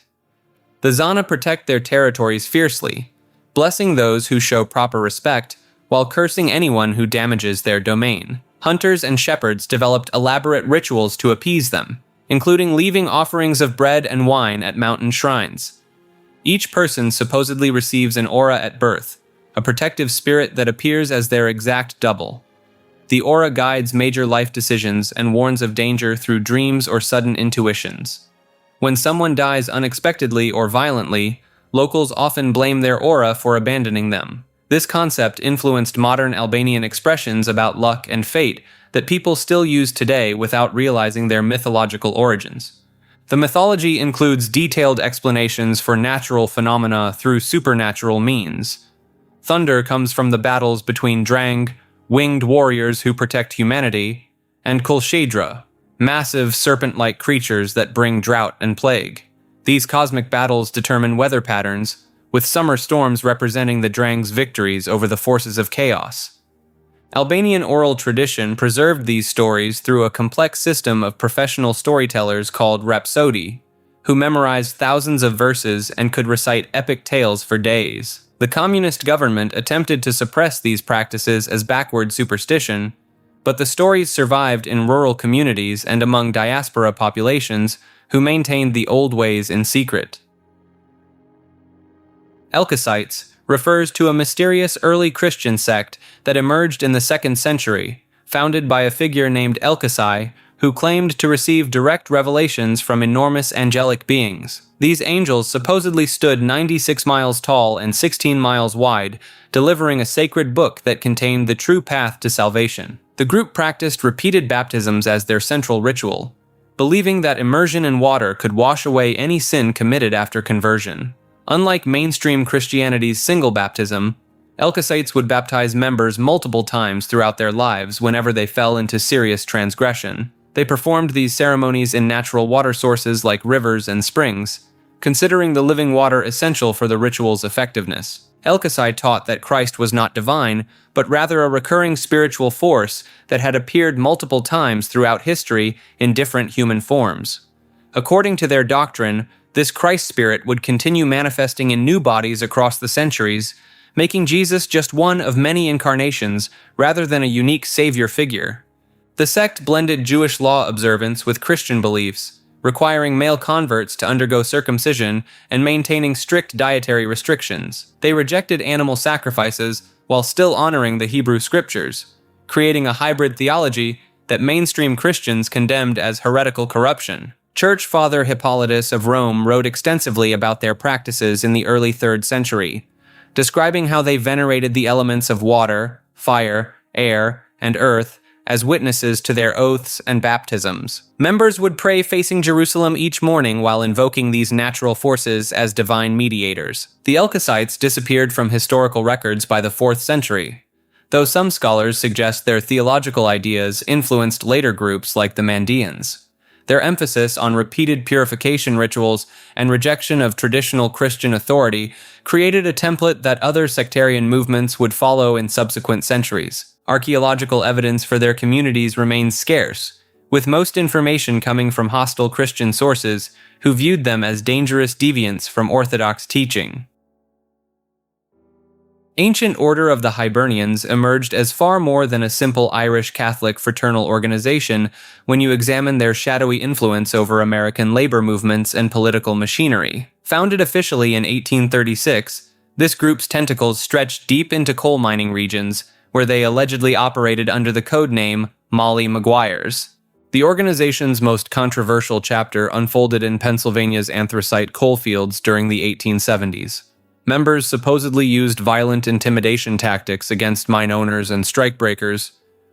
The Zana protect their territories fiercely, blessing those who show proper respect while cursing anyone who damages their domain. Hunters and shepherds developed elaborate rituals to appease them, including leaving offerings of bread and wine at mountain shrines. Each person supposedly receives an aura at birth, a protective spirit that appears as their exact double. The aura guides major life decisions and warns of danger through dreams or sudden intuitions. When someone dies unexpectedly or violently, locals often blame their aura for abandoning them. This concept influenced modern Albanian expressions about luck and fate that people still use today without realizing their mythological origins. The mythology includes detailed explanations for natural phenomena through supernatural means. Thunder comes from the battles between Drang, winged warriors who protect humanity, and Kulshedra, massive serpent-like creatures that bring drought and plague. These cosmic battles determine weather patterns, with summer storms representing the Drang's victories over the forces of chaos. Albanian oral tradition preserved these stories through a complex system of professional storytellers called rhapsody, who memorized thousands of verses and could recite epic tales for days. The communist government attempted to suppress these practices as backward superstition, but the stories survived in rural communities and among diaspora populations who maintained the old ways in secret. Elkosites refers to a mysterious early Christian sect that emerged in the 2nd century, founded by a figure named Elkosai, who claimed to receive direct revelations from enormous angelic beings. These angels supposedly stood 96 miles tall and 16 miles wide, delivering a sacred book that contained the true path to salvation. The group practiced repeated baptisms as their central ritual, believing that immersion in water could wash away any sin committed after conversion. Unlike mainstream Christianity's single baptism, Elkosites would baptize members multiple times throughout their lives whenever they fell into serious transgression. They performed these ceremonies in natural water sources like rivers and springs, considering the living water essential for the ritual's effectiveness. Elkosai taught that Christ was not divine, but rather a recurring spiritual force that had appeared multiple times throughout history in different human forms. According to their doctrine, this Christ spirit would continue manifesting in new bodies across the centuries, making Jesus just one of many incarnations rather than a unique savior figure. The sect blended Jewish law observance with Christian beliefs, requiring male converts to undergo circumcision and maintaining strict dietary restrictions. They rejected animal sacrifices while still honoring the Hebrew scriptures, creating a hybrid theology that mainstream Christians condemned as heretical corruption. Church Father Hippolytus of Rome wrote extensively about their practices in the early 3rd century, describing how they venerated the elements of water, fire, air, and earth as witnesses to their oaths and baptisms. Members would pray facing Jerusalem each morning while invoking these natural forces as divine mediators. The Elkosites disappeared from historical records by the 4th century, though some scholars suggest their theological ideas influenced later groups like the Mandeans. Their emphasis on repeated purification rituals and rejection of traditional Christian authority created a template that other sectarian movements would follow in subsequent centuries. Archaeological evidence for their communities remains scarce, with most information coming from hostile Christian sources who viewed them as dangerous deviants from Orthodox teaching. Ancient Order of the Hibernians emerged as far more than a simple Irish Catholic fraternal organization when you examine their shadowy influence over American labor movements and political machinery. Founded officially in 1836, this group's tentacles stretched deep into coal mining regions, where they allegedly operated under the code name Molly Maguires. The organization's most controversial chapter unfolded in Pennsylvania's anthracite coalfields during the 1870s. Members supposedly used violent intimidation tactics against mine owners and strikebreakers,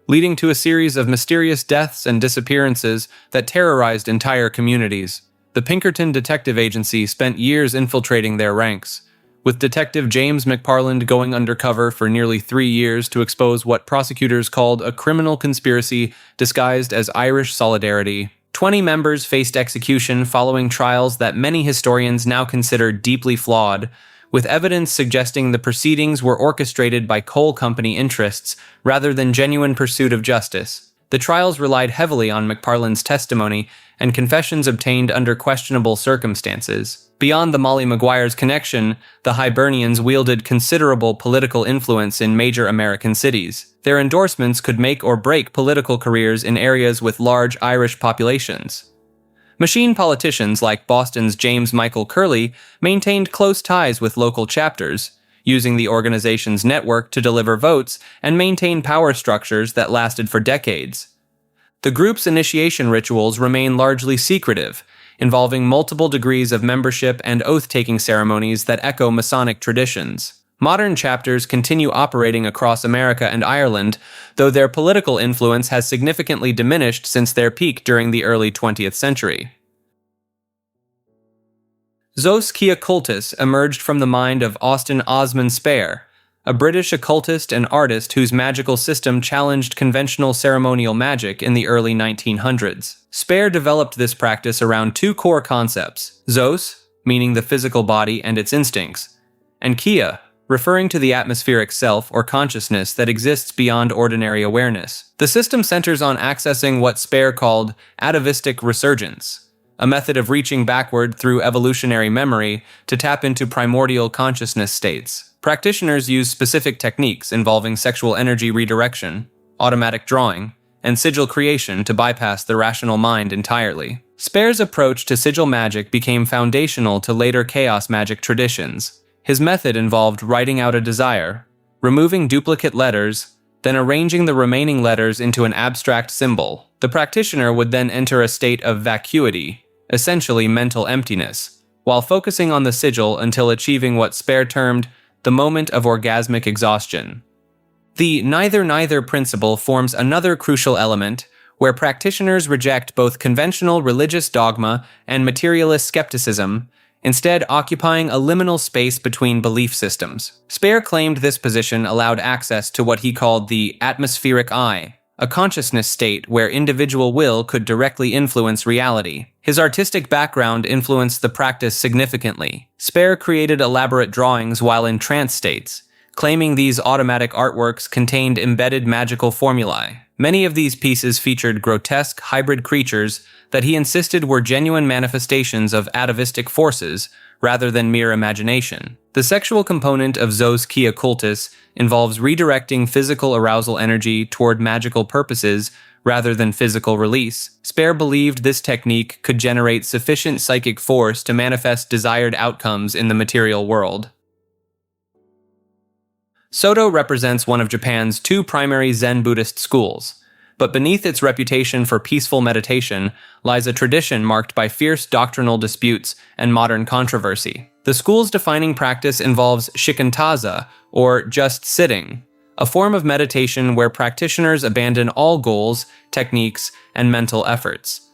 leading to a series of mysterious deaths and disappearances that terrorized entire communities. The Pinkerton Detective Agency spent years infiltrating their ranks, with Detective James McParland going undercover for nearly 3 years to expose what prosecutors called a criminal conspiracy disguised as Irish solidarity. 20 members faced execution following trials that many historians now consider deeply flawed, with evidence suggesting the proceedings were orchestrated by coal company interests rather than genuine pursuit of justice. The trials relied heavily on McParland's testimony and confessions obtained under questionable circumstances. Beyond the Molly Maguires connection, the Hibernians wielded considerable political influence in major American cities. Their endorsements could make or break political careers in areas with large Irish populations. Machine politicians like Boston's James Michael Curley maintained close ties with local chapters, using the organization's network to deliver votes and maintain power structures that lasted for decades. The group's initiation rituals remain largely secretive, involving multiple degrees of membership and oath-taking ceremonies that echo Masonic traditions. Modern chapters continue operating across America and Ireland, though their political influence has significantly diminished since their peak during the early 20th century. Zos Kia Cultus emerged from the mind of Austin Osman Spare, a British occultist and artist whose magical system challenged conventional ceremonial magic in the early 1900s. Spare developed this practice around two core concepts: Zos, meaning the physical body and its instincts, and Kia, referring to the atmospheric self or consciousness that exists beyond ordinary awareness. The system centers on accessing what Spare called atavistic resurgence, a method of reaching backward through evolutionary memory to tap into primordial consciousness states. Practitioners use specific techniques involving sexual energy redirection, automatic drawing, and sigil creation to bypass the rational mind entirely. Spare's approach to sigil magic became foundational to later chaos magic traditions. His method involved writing out a desire, removing duplicate letters, then arranging the remaining letters into an abstract symbol. The practitioner would then enter a state of vacuity, essentially mental emptiness, while focusing on the sigil until achieving what Spare termed the moment of orgasmic exhaustion. The neither-neither principle forms another crucial element where practitioners reject both conventional religious dogma and materialist skepticism, instead occupying a liminal space between belief systems. Spare claimed this position allowed access to what he called the atmospheric eye, a consciousness state where individual will could directly influence reality. His artistic background influenced the practice significantly. Spare created elaborate drawings while in trance states, claiming these automatic artworks contained embedded magical formulae. Many of these pieces featured grotesque hybrid creatures that he insisted were genuine manifestations of atavistic forces rather than mere imagination. The sexual component of Zos Kia Cultus involves redirecting physical arousal energy toward magical purposes rather than physical release. Spare believed this technique could generate sufficient psychic force to manifest desired outcomes in the material world. Soto represents one of Japan's two primary Zen Buddhist schools, but beneath its reputation for peaceful meditation lies a tradition marked by fierce doctrinal disputes and modern controversy. The school's defining practice involves shikantaza, or just sitting, a form of meditation where practitioners abandon all goals, techniques, and mental efforts.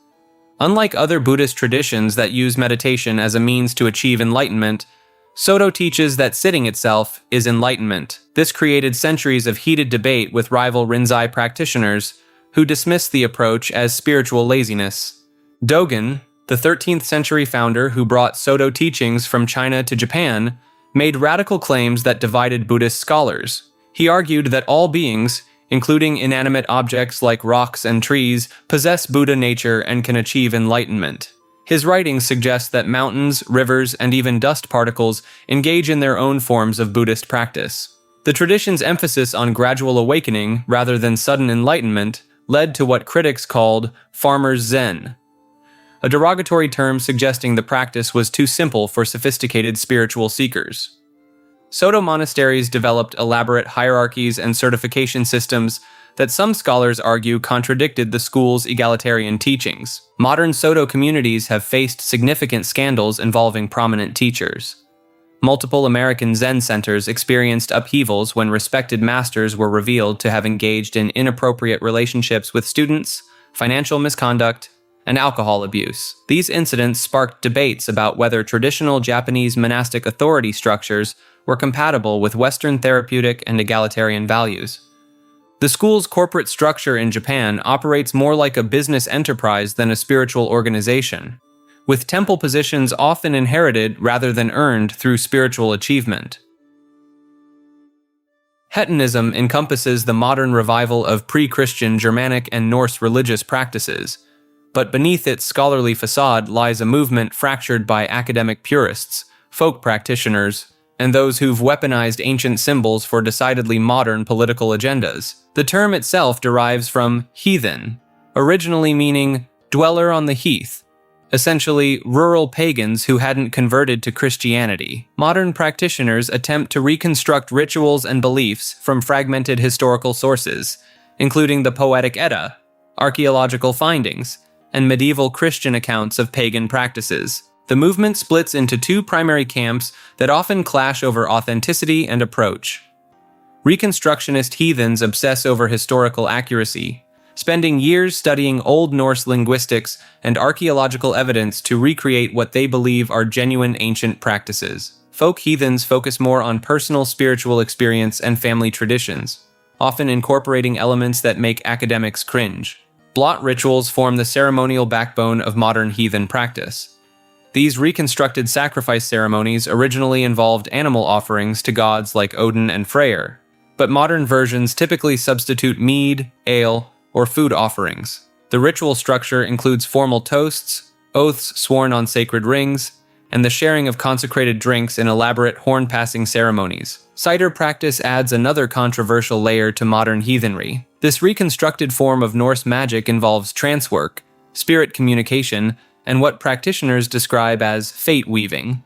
Unlike other Buddhist traditions that use meditation as a means to achieve enlightenment, Soto teaches that sitting itself is enlightenment. This created centuries of heated debate with rival Rinzai practitioners who dismissed the approach as spiritual laziness. Dogen, the 13th century founder who brought Soto teachings from China to Japan, made radical claims that divided Buddhist scholars. He argued that all beings, including inanimate objects like rocks and trees, possess Buddha nature and can achieve enlightenment. His writings suggest that mountains, rivers, and even dust particles engage in their own forms of Buddhist practice. The tradition's emphasis on gradual awakening rather than sudden enlightenment led to what critics called farmer's Zen, a derogatory term suggesting the practice was too simple for sophisticated spiritual seekers. Soto monasteries developed elaborate hierarchies and certification systems that some scholars argue contradicted the school's egalitarian teachings. Modern Soto communities have faced significant scandals involving prominent teachers. Multiple American Zen centers experienced upheavals when respected masters were revealed to have engaged in inappropriate relationships with students, financial misconduct, and alcohol abuse. These incidents sparked debates about whether traditional Japanese monastic authority structures were compatible with Western therapeutic and egalitarian values. The school's corporate structure in Japan operates more like a business enterprise than a spiritual organization, with temple positions often inherited rather than earned through spiritual achievement. Hedonism encompasses the modern revival of pre-Christian Germanic and Norse religious practices, but beneath its scholarly facade lies a movement fractured by academic purists, folk practitioners, and those who've weaponized ancient symbols for decidedly modern political agendas. The term itself derives from heathen, originally meaning dweller on the heath, essentially rural pagans who hadn't converted to Christianity. Modern practitioners attempt to reconstruct rituals and beliefs from fragmented historical sources, including the Poetic Edda, archaeological findings, and medieval Christian accounts of pagan practices. The movement splits into two primary camps that often clash over authenticity and approach. Reconstructionist heathens obsess over historical accuracy, spending years studying Old Norse linguistics and archaeological evidence to recreate what they believe are genuine ancient practices. Folk heathens focus more on personal spiritual experience and family traditions, often incorporating elements that make academics cringe. Blot rituals form the ceremonial backbone of modern heathen practice. These reconstructed sacrifice ceremonies originally involved animal offerings to gods like Odin and Freyr, but modern versions typically substitute mead, ale, or food offerings. The ritual structure includes formal toasts, oaths sworn on sacred rings, and the sharing of consecrated drinks in elaborate horn-passing ceremonies. Cider practice adds another controversial layer to modern heathenry. This reconstructed form of Norse magic involves trance work, spirit communication, and what practitioners describe as fate weaving.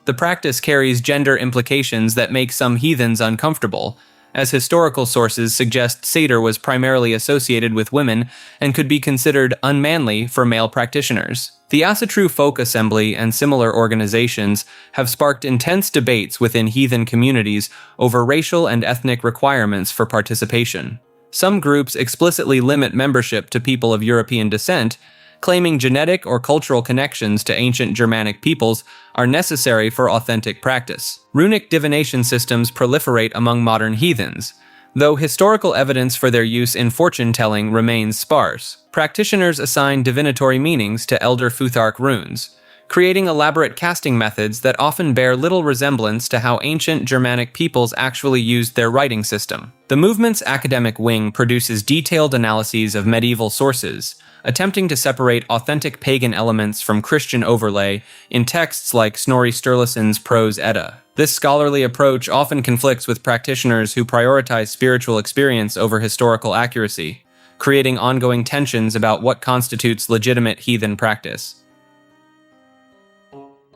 The practice carries gender implications that make some heathens uncomfortable, as historical sources suggest satyr was primarily associated with women and could be considered unmanly for male practitioners. The Asatru Folk Assembly and similar organizations have sparked intense debates within heathen communities over racial and ethnic requirements for participation. Some groups explicitly limit membership to people of European descent, claiming genetic or cultural connections to ancient Germanic peoples are necessary for authentic practice. Runic divination systems proliferate among modern heathens, though historical evidence for their use in fortune-telling remains sparse. Practitioners assign divinatory meanings to Elder Futhark runes, creating elaborate casting methods that often bear little resemblance to how ancient Germanic peoples actually used their writing system. The movement's academic wing produces detailed analyses of medieval sources, attempting to separate authentic pagan elements from Christian overlay in texts like Snorri Sturluson's Prose Edda. This scholarly approach often conflicts with practitioners who prioritize spiritual experience over historical accuracy, creating ongoing tensions about what constitutes legitimate heathen practice.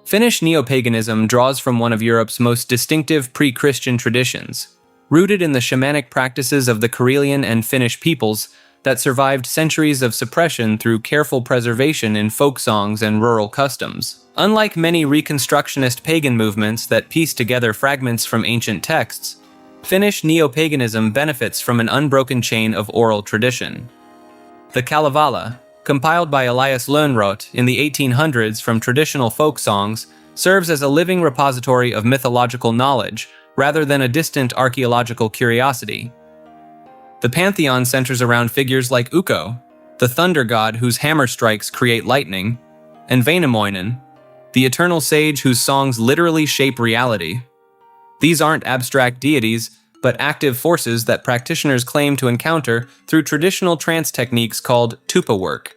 Finnish neo-paganism draws from one of Europe's most distinctive pre-Christian traditions, rooted in the shamanic practices of the Karelian and Finnish peoples that survived centuries of suppression through careful preservation in folk songs and rural customs. Unlike many Reconstructionist pagan movements that piece together fragments from ancient texts, Finnish neo-paganism benefits from an unbroken chain of oral tradition. The Kalevala, compiled by Elias Lönnrot in the 1800s from traditional folk songs, serves as a living repository of mythological knowledge rather than a distant archaeological curiosity. The pantheon centers around figures like Ukko, the thunder god whose hammer strikes create lightning, and Vainamoinen, the eternal sage whose songs literally shape reality. These aren't abstract deities, but active forces that practitioners claim to encounter through traditional trance techniques called tupa work,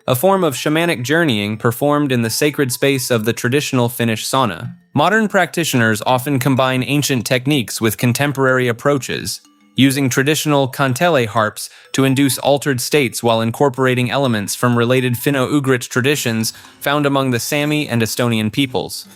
a form of shamanic journeying performed in the sacred space of the traditional Finnish sauna. Modern practitioners often combine ancient techniques with contemporary approaches, using traditional kantele harps to induce altered states while incorporating elements from related Finno-Ugric traditions found among the Sami and Estonian peoples.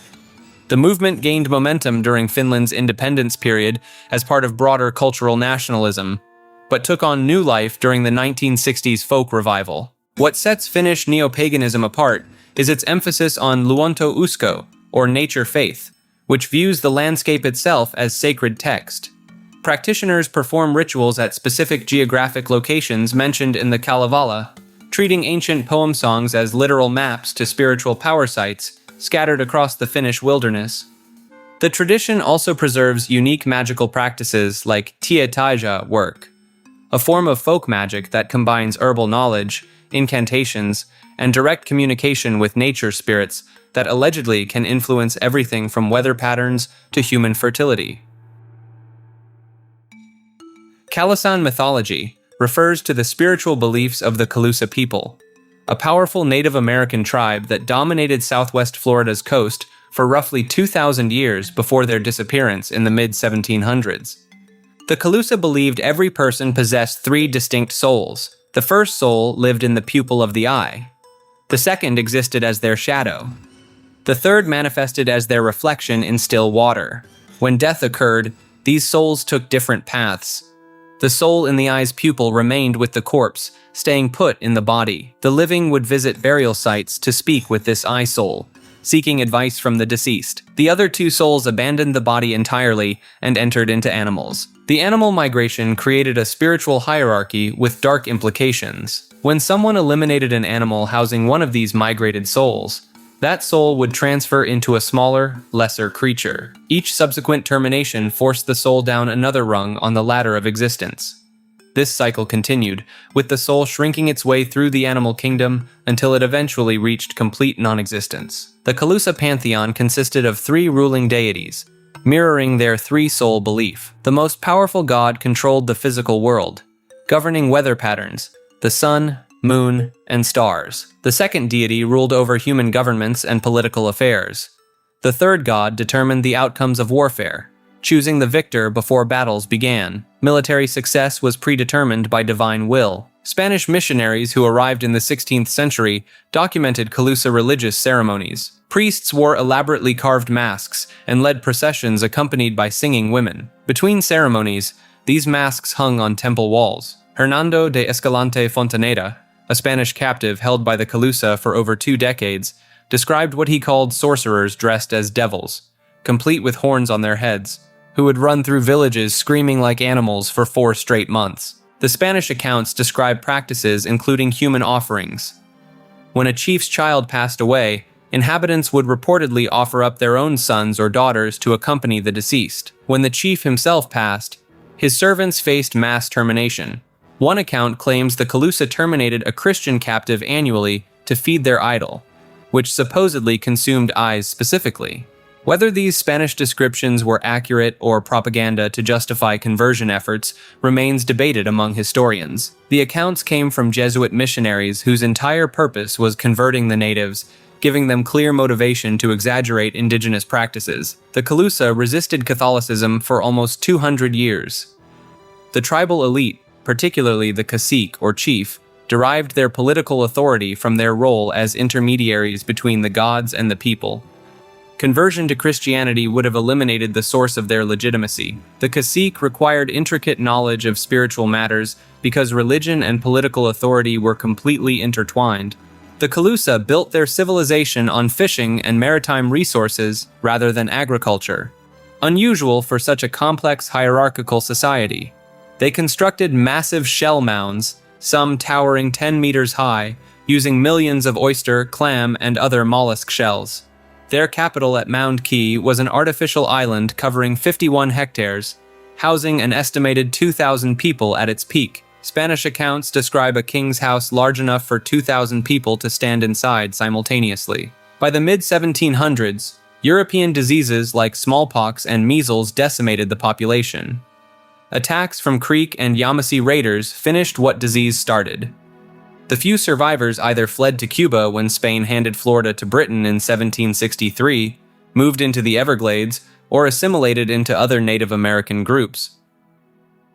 The movement gained momentum during Finland's independence period as part of broader cultural nationalism, but took on new life during the 1960s folk revival. What sets Finnish neo-paganism apart is its emphasis on luonto usko, or nature faith, which views the landscape itself as sacred text. Practitioners perform rituals at specific geographic locations mentioned in the Kalevala, treating ancient poem songs as literal maps to spiritual power sites scattered across the Finnish wilderness. The tradition also preserves unique magical practices like tietaja work, a form of folk magic that combines herbal knowledge, incantations, and direct communication with nature spirits that allegedly can influence everything from weather patterns to human fertility. Kalasan mythology refers to the spiritual beliefs of the Calusa people, a powerful Native American tribe that dominated southwest Florida's coast for roughly 2,000 years before their disappearance in the mid-1700s. The Calusa believed every person possessed three distinct souls. The first soul lived in the pupil of the eye. The second existed as their shadow. The third manifested as their reflection in still water. When death occurred, these souls took different paths. The soul in the eye's pupil remained with the corpse, staying put in the body. The living would visit burial sites to speak with this eye soul, seeking advice from the deceased. The other two souls abandoned the body entirely and entered into animals. The animal migration created a spiritual hierarchy with dark implications. When someone eliminated an animal housing one of these migrated souls, that soul would transfer into a smaller, lesser creature. Each subsequent termination forced the soul down another rung on the ladder of existence. This cycle continued, with the soul shrinking its way through the animal kingdom until it eventually reached complete non-existence. The Calusa pantheon consisted of three ruling deities, mirroring their three-soul belief. The most powerful god controlled the physical world, governing weather patterns, the sun, moon, and stars. The second deity ruled over human governments and political affairs. The third god determined the outcomes of warfare, choosing the victor before battles began. Military success was predetermined by divine will. Spanish missionaries who arrived in the 16th century documented Calusa religious ceremonies. Priests wore elaborately carved masks and led processions accompanied by singing women. Between ceremonies, these masks hung on temple walls. Hernando de Escalante Fontaneda, a Spanish captive held by the Calusa for over 2 decades, described what he called sorcerers dressed as devils, complete with horns on their heads, who would run through villages screaming like animals for 4 straight months. The Spanish accounts describe practices including human offerings. When a chief's child passed away, inhabitants would reportedly offer up their own sons or daughters to accompany the deceased. When the chief himself passed, his servants faced mass termination. One account claims the Calusa terminated a Christian captive annually to feed their idol, which supposedly consumed eyes specifically. Whether these Spanish descriptions were accurate or propaganda to justify conversion efforts remains debated among historians. The accounts came from Jesuit missionaries whose entire purpose was converting the natives, giving them clear motivation to exaggerate indigenous practices. The Calusa resisted Catholicism for almost 200 years. The tribal elite, particularly the cacique or chief, derived their political authority from their role as intermediaries between the gods and the people. Conversion to Christianity would have eliminated the source of their legitimacy. The cacique required intricate knowledge of spiritual matters because religion and political authority were completely intertwined. The Calusa built their civilization on fishing and maritime resources rather than agriculture, unusual for such a complex hierarchical society. They constructed massive shell mounds, some towering 10 meters high, using millions of oyster, clam, and other mollusk shells. Their capital at Mound Key was an artificial island covering 51 hectares, housing an estimated 2,000 people at its peak. Spanish accounts describe a king's house large enough for 2,000 people to stand inside simultaneously. By the mid-1700s, European diseases like smallpox and measles decimated the population. Attacks from Creek and Yamasee raiders finished what disease started. The few survivors either fled to Cuba when Spain handed Florida to Britain in 1763, moved into the Everglades, or assimilated into other Native American groups.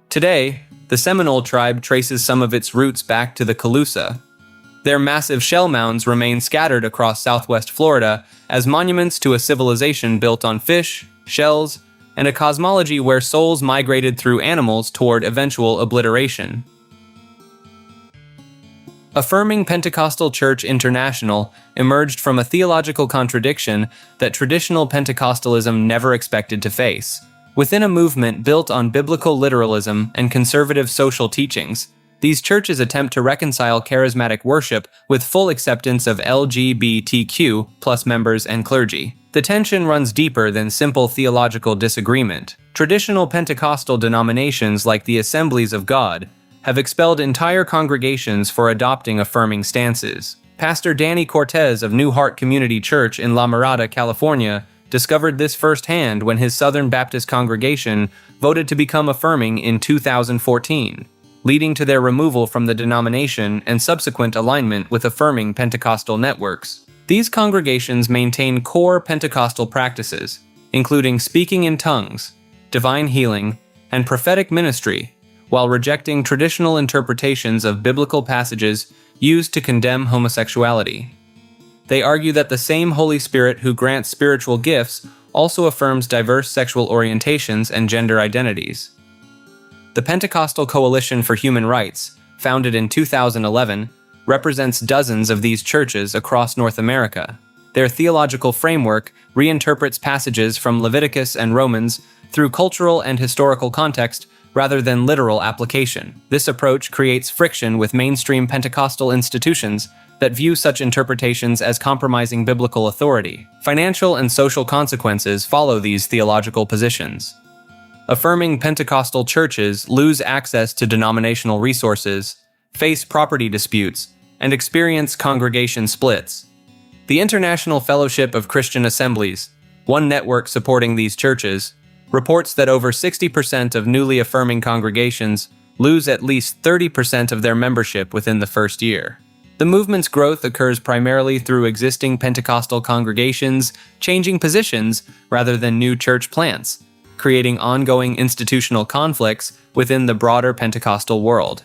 Today, the Seminole tribe traces some of its roots back to the Calusa. Their massive shell mounds remain scattered across southwest Florida as monuments to a civilization built on fish, shells, and a cosmology where souls migrated through animals toward eventual obliteration. Affirming Pentecostal Church International emerged from a theological contradiction that traditional Pentecostalism never expected to face. Within a movement built on biblical literalism and conservative social teachings, these churches attempt to reconcile charismatic worship with full acceptance of LGBTQ+ members and clergy. The tension runs deeper than simple theological disagreement. Traditional Pentecostal denominations like the Assemblies of God have expelled entire congregations for adopting affirming stances. Pastor Danny Cortez of New Heart Community Church in La Mirada, California, discovered this firsthand when his Southern Baptist congregation voted to become affirming in 2014, leading to their removal from the denomination and subsequent alignment with affirming Pentecostal networks. These congregations maintain core Pentecostal practices, including speaking in tongues, divine healing, and prophetic ministry, while rejecting traditional interpretations of biblical passages used to condemn homosexuality. They argue that the same Holy Spirit who grants spiritual gifts also affirms diverse sexual orientations and gender identities. The Pentecostal Coalition for Human Rights, founded in 2011, represents dozens of these churches across North America. Their theological framework reinterprets passages from Leviticus and Romans through cultural and historical context rather than literal application. This approach creates friction with mainstream Pentecostal institutions that view such interpretations as compromising biblical authority. Financial and social consequences follow these theological positions. Affirming Pentecostal churches lose access to denominational resources, face property disputes, and experience congregation splits. The International Fellowship of Christian Assemblies, one network supporting these churches, reports that over 60% of newly affirming congregations lose at least 30% of their membership within the first year. The movement's growth occurs primarily through existing Pentecostal congregations changing positions rather than new church plants, creating ongoing institutional conflicts within the broader Pentecostal world.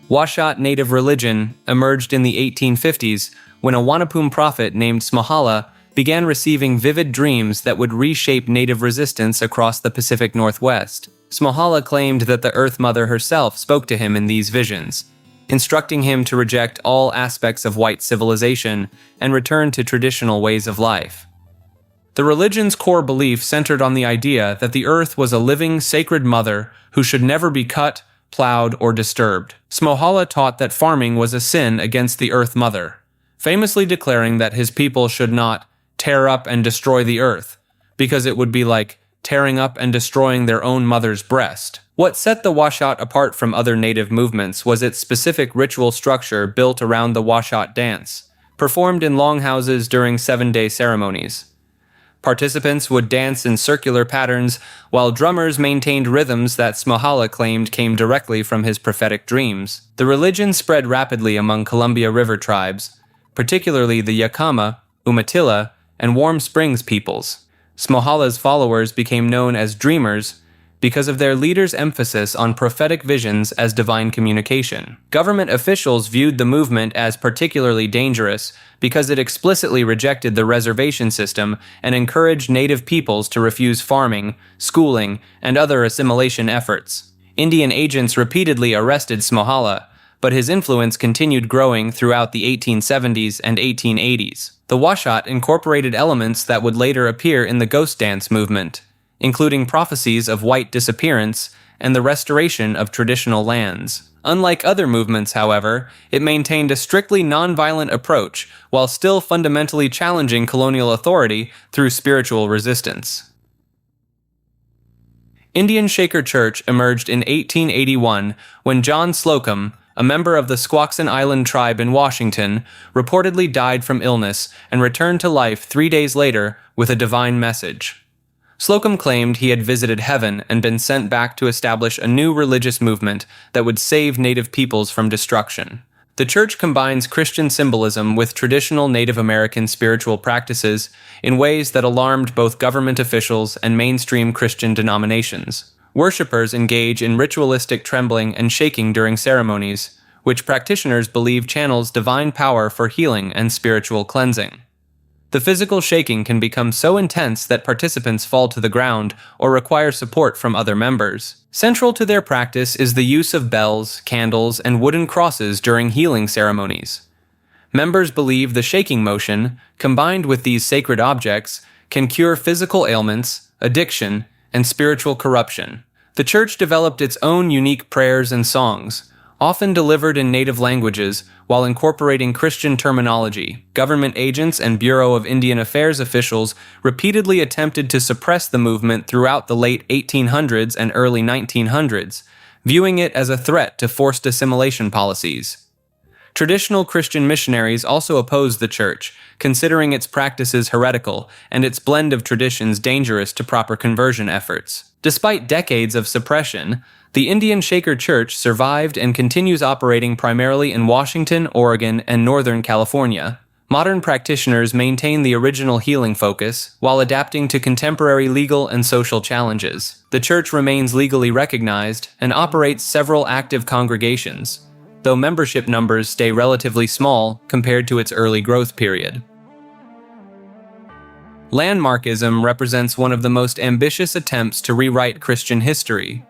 Washat native religion emerged in the 1850s when a Wanapum prophet named Smahala began receiving vivid dreams that would reshape native resistance across the Pacific Northwest. Smahala claimed that the Earth Mother herself spoke to him in these visions, instructing him to reject all aspects of white civilization and return to traditional ways of life. The religion's core belief centered on the idea that the earth was a living, sacred mother who should never be cut, plowed, or disturbed. Smahala taught that farming was a sin against the Earth Mother, famously declaring that his people should not tear up and destroy the earth, because it would be like tearing up and destroying their own mother's breast. What set the Washat apart from other native movements was its specific ritual structure built around the Washat dance, performed in longhouses during 7-day ceremonies. Participants would dance in circular patterns, while drummers maintained rhythms that Smahala claimed came directly from his prophetic dreams. The religion spread rapidly among Columbia River tribes, particularly the Yakama, Umatilla, and Warm Springs peoples. Smahala's followers became known as dreamers because of their leader's emphasis on prophetic visions as divine communication. Government officials viewed the movement as particularly dangerous because it explicitly rejected the reservation system and encouraged native peoples to refuse farming, schooling, and other assimilation efforts. Indian agents repeatedly arrested Smahala, but his influence continued growing throughout the 1870s and 1880s. The Washat incorporated elements that would later appear in the ghost dance movement, including prophecies of white disappearance and the restoration of traditional lands. Unlike other movements, however, it maintained a strictly nonviolent approach while still fundamentally challenging colonial authority through spiritual resistance. Indian Shaker Church emerged in 1881 when John Slocum, a member of the Squaxin Island tribe in Washington, reportedly died from illness and returned to life 3 days later with a divine message. Slocum claimed he had visited heaven and been sent back to establish a new religious movement that would save native peoples from destruction. The church combines Christian symbolism with traditional Native American spiritual practices in ways that alarmed both government officials and mainstream Christian denominations. Worshippers engage in ritualistic trembling and shaking during ceremonies, which practitioners believe channels divine power for healing and spiritual cleansing. The physical shaking can become so intense that participants fall to the ground or require support from other members. Central to their practice is the use of bells, candles, and wooden crosses during healing ceremonies. Members believe the shaking motion, combined with these sacred objects, can cure physical ailments, addiction, and spiritual corruption. The church developed its own unique prayers and songs, often delivered in native languages while incorporating Christian terminology. Government agents and Bureau of Indian Affairs officials repeatedly attempted to suppress the movement throughout the late 1800s and early 1900s, viewing it as a threat to forced assimilation policies. Traditional Christian missionaries also opposed the church, considering its practices heretical and its blend of traditions dangerous to proper conversion efforts. Despite decades of suppression, the Indian Shaker Church survived and continues operating primarily in Washington, Oregon, and Northern California. Modern practitioners maintain the original healing focus while adapting to contemporary legal and social challenges. The church remains legally recognized and operates several active congregations, though membership numbers stay relatively small compared to its early growth period. Landmarkism represents one of the most ambitious attempts to rewrite Christian history,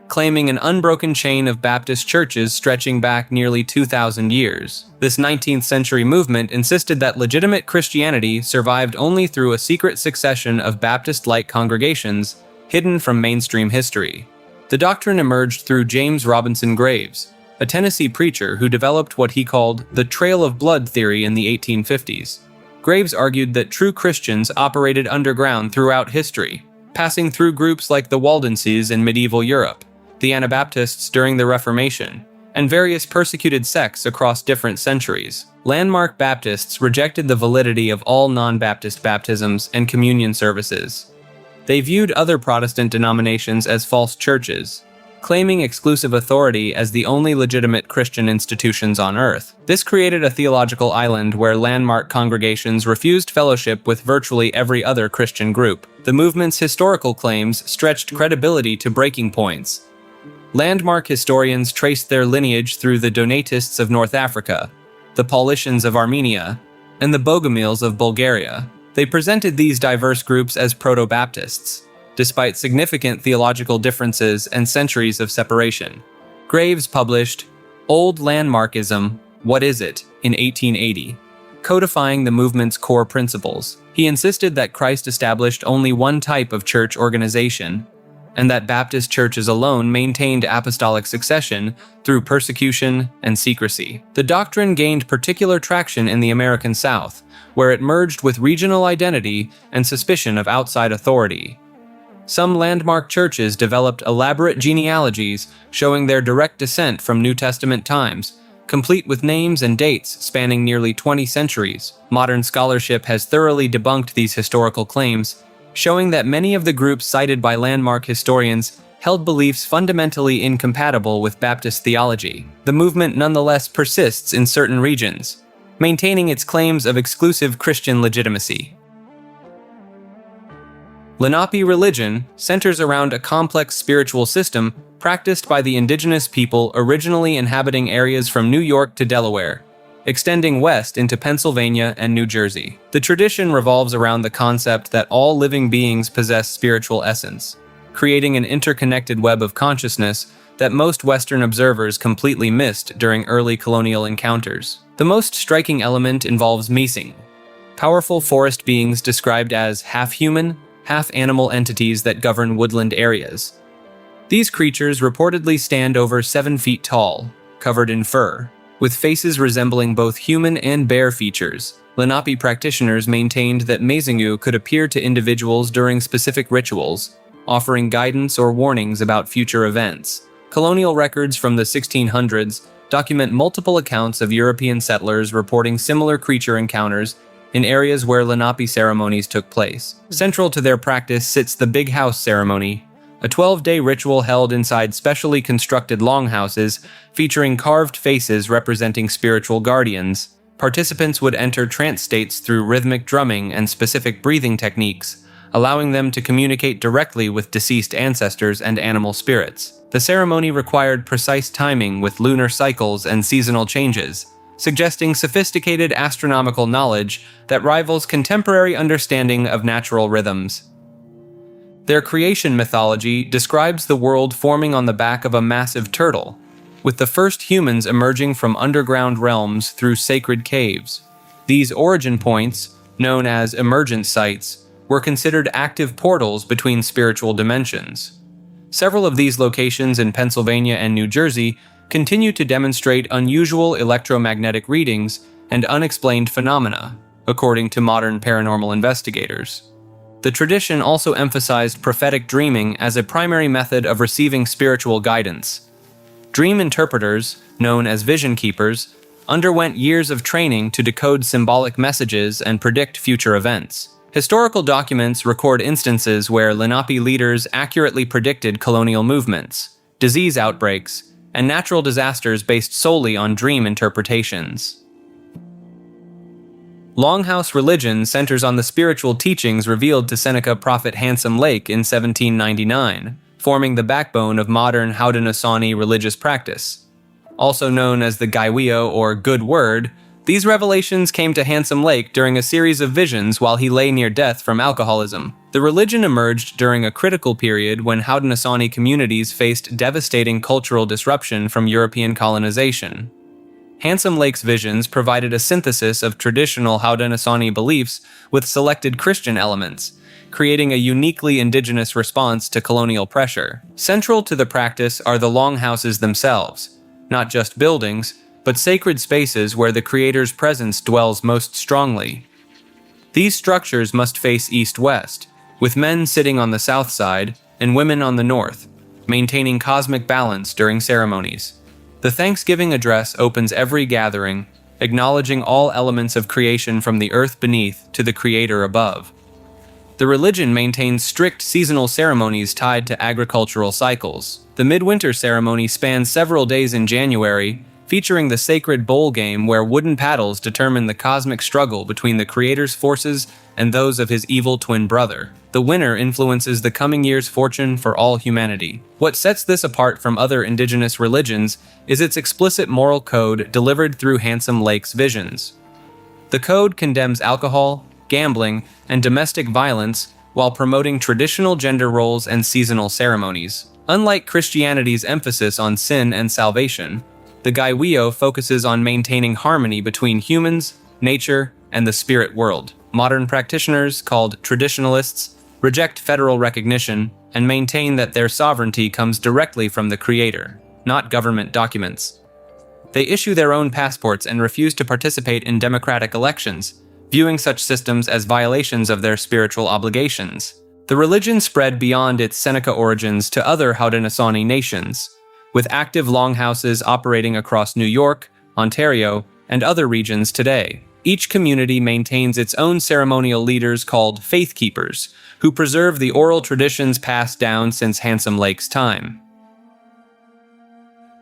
claiming an unbroken chain of Baptist churches stretching back nearly 2,000 years. This 19th century movement insisted that legitimate Christianity survived only through a secret succession of Baptist-like congregations hidden from mainstream history. The doctrine emerged through James Robinson Graves, a Tennessee preacher who developed what he called the Trail of Blood theory in the 1850s. Graves argued that true Christians operated underground throughout history, passing through groups like the Waldenses in medieval Europe, the Anabaptists during the Reformation, and various persecuted sects across different centuries. Landmark Baptists rejected the validity of all non-Baptist baptisms and communion services. They viewed other Protestant denominations as false churches, claiming exclusive authority as the only legitimate Christian institutions on earth. This created a theological island where landmark congregations refused fellowship with virtually every other Christian group. The movement's historical claims stretched credibility to breaking points. Landmark historians traced their lineage through the Donatists of North Africa, the Paulicians of Armenia, and the Bogomils of Bulgaria. They presented these diverse groups as proto-Baptists, despite significant theological differences and centuries of separation. Graves published Old Landmarkism, What Is It? In 1880, codifying the movement's core principles. He insisted that Christ established only one type of church organization, and that Baptist churches alone maintained apostolic succession through persecution and secrecy. The doctrine gained particular traction in the American South, where it merged with regional identity and suspicion of outside authority. Some landmark churches developed elaborate genealogies showing their direct descent from New Testament times, complete with names and dates spanning nearly 20 centuries. Modern scholarship has thoroughly debunked these historical claims, showing that many of the groups cited by landmark historians held beliefs fundamentally incompatible with Baptist theology. The movement nonetheless persists in certain regions, maintaining its claims of exclusive Christian legitimacy. Lenape religion centers around a complex spiritual system practiced by the indigenous people originally inhabiting areas from New York to Delaware, extending west into Pennsylvania and New Jersey. The tradition revolves around the concept that all living beings possess spiritual essence, creating an interconnected web of consciousness that most Western observers completely missed during early colonial encounters. The most striking element involves Mising, powerful forest beings described as half-human, half-animal entities that govern woodland areas. These creatures reportedly stand over 7 feet tall, covered in fur, with faces resembling both human and bear features. Lenape practitioners maintained that Mazingu could appear to individuals during specific rituals, offering guidance or warnings about future events. Colonial records from the 1600s document multiple accounts of European settlers reporting similar creature encounters in areas where Lenape ceremonies took place. Central to their practice sits the Big House ceremony, a 12-day ritual held inside specially constructed longhouses featuring carved faces representing spiritual guardians. Participants would enter trance states through rhythmic drumming and specific breathing techniques, allowing them to communicate directly with deceased ancestors and animal spirits. The ceremony required precise timing with lunar cycles and seasonal changes, suggesting sophisticated astronomical knowledge that rivals contemporary understanding of natural rhythms. Their creation mythology describes the world forming on the back of a massive turtle, with the first humans emerging from underground realms through sacred caves. These origin points, known as emergent sites, were considered active portals between spiritual dimensions. Several of these locations in Pennsylvania and New Jersey continue to demonstrate unusual electromagnetic readings and unexplained phenomena, according to modern paranormal investigators. The tradition also emphasized prophetic dreaming as a primary method of receiving spiritual guidance. Dream interpreters, known as vision keepers, underwent years of training to decode symbolic messages and predict future events. Historical documents record instances where Lenape leaders accurately predicted colonial movements, disease outbreaks, and natural disasters based solely on dream interpretations. Longhouse religion centers on the spiritual teachings revealed to Seneca prophet Handsome Lake in 1799, forming the backbone of modern Haudenosaunee religious practice. Also known as the Gaiweo or Good Word, These revelations came to Handsome Lake during a series of visions while he lay near death from alcoholism. The religion emerged during a critical period when Haudenosaunee communities faced devastating cultural disruption from European colonization. Handsome Lake's visions provided a synthesis of traditional Haudenosaunee beliefs with selected Christian elements, creating a uniquely indigenous response to colonial pressure. Central to the practice are the longhouses themselves, not just buildings, but sacred spaces where the Creator's presence dwells most strongly. These structures must face east-west, with men sitting on the south side and women on the north, maintaining cosmic balance during ceremonies. The Thanksgiving address opens every gathering, acknowledging all elements of creation from the earth beneath to the Creator above. The religion maintains strict seasonal ceremonies tied to agricultural cycles. The midwinter ceremony spans several days in January, featuring the sacred bowl game where wooden paddles determine the cosmic struggle between the Creator's forces and those of his evil twin brother. The winner influences the coming year's fortune for all humanity. What sets this apart from other indigenous religions is its explicit moral code delivered through Handsome Lake's visions. The code condemns alcohol, gambling, and domestic violence while promoting traditional gender roles and seasonal ceremonies. Unlike Christianity's emphasis on sin and salvation, the Gaiweo focuses on maintaining harmony between humans, nature, and the spirit world. Modern practitioners, called traditionalists, reject federal recognition and maintain that their sovereignty comes directly from the Creator, not government documents. They issue their own passports and refuse to participate in democratic elections, viewing such systems as violations of their spiritual obligations. The religion spread beyond its Seneca origins to other Haudenosaunee nations, with active longhouses operating across New York, Ontario, and other regions today. Each community maintains its own ceremonial leaders called faith keepers, who preserve the oral traditions passed down since Handsome Lake's time.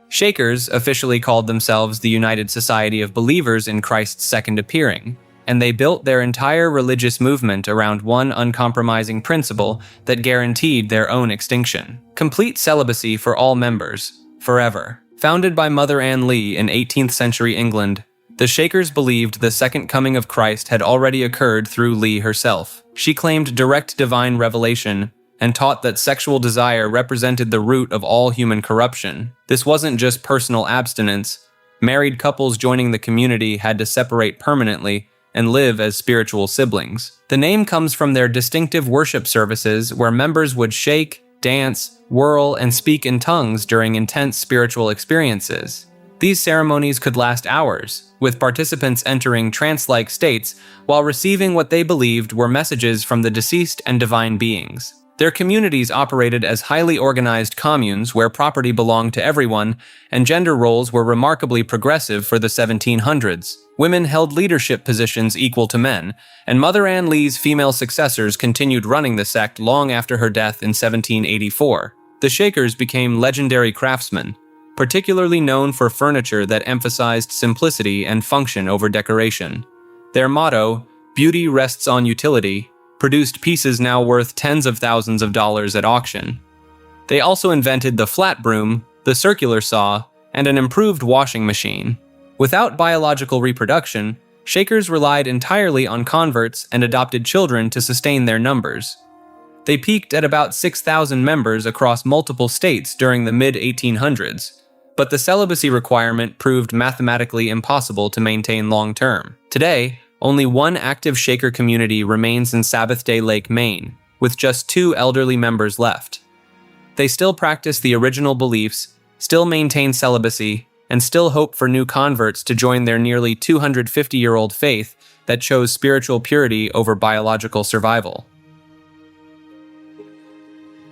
Shakers officially called themselves the United Society of Believers in Christ's Second Appearing, and they built their entire religious movement around one uncompromising principle that guaranteed their own extinction: complete celibacy for all members, forever. Founded by Mother Ann Lee in 18th century England, the Shakers believed the second coming of Christ had already occurred through Lee herself. She claimed direct divine revelation and taught that sexual desire represented the root of all human corruption. This wasn't just personal abstinence. Married couples joining the community had to separate permanently and live as spiritual siblings. The name comes from their distinctive worship services where members would shake, dance, whirl, and speak in tongues during intense spiritual experiences. These ceremonies could last hours, with participants entering trance-like states while receiving what they believed were messages from the deceased and divine beings. Their communities operated as highly organized communes where property belonged to everyone, and gender roles were remarkably progressive for the 1700s. Women held leadership positions equal to men, and Mother Ann Lee's female successors continued running the sect long after her death in 1784. The Shakers became legendary craftsmen, particularly known for furniture that emphasized simplicity and function over decoration. Their motto, "Beauty rests on utility," produced pieces now worth tens of thousands of dollars at auction. They also invented the flat broom, the circular saw, and an improved washing machine. Without biological reproduction, Shakers relied entirely on converts and adopted children to sustain their numbers. They peaked at about 6,000 members across multiple states during the mid-1800s, but the celibacy requirement proved mathematically impossible to maintain long-term. Today, only one active Shaker community remains in Sabbath Day Lake, Maine, with just 2 elderly members left. They still practice the original beliefs, still maintain celibacy, and still hope for new converts to join their nearly 250-year-old faith that chose spiritual purity over biological survival.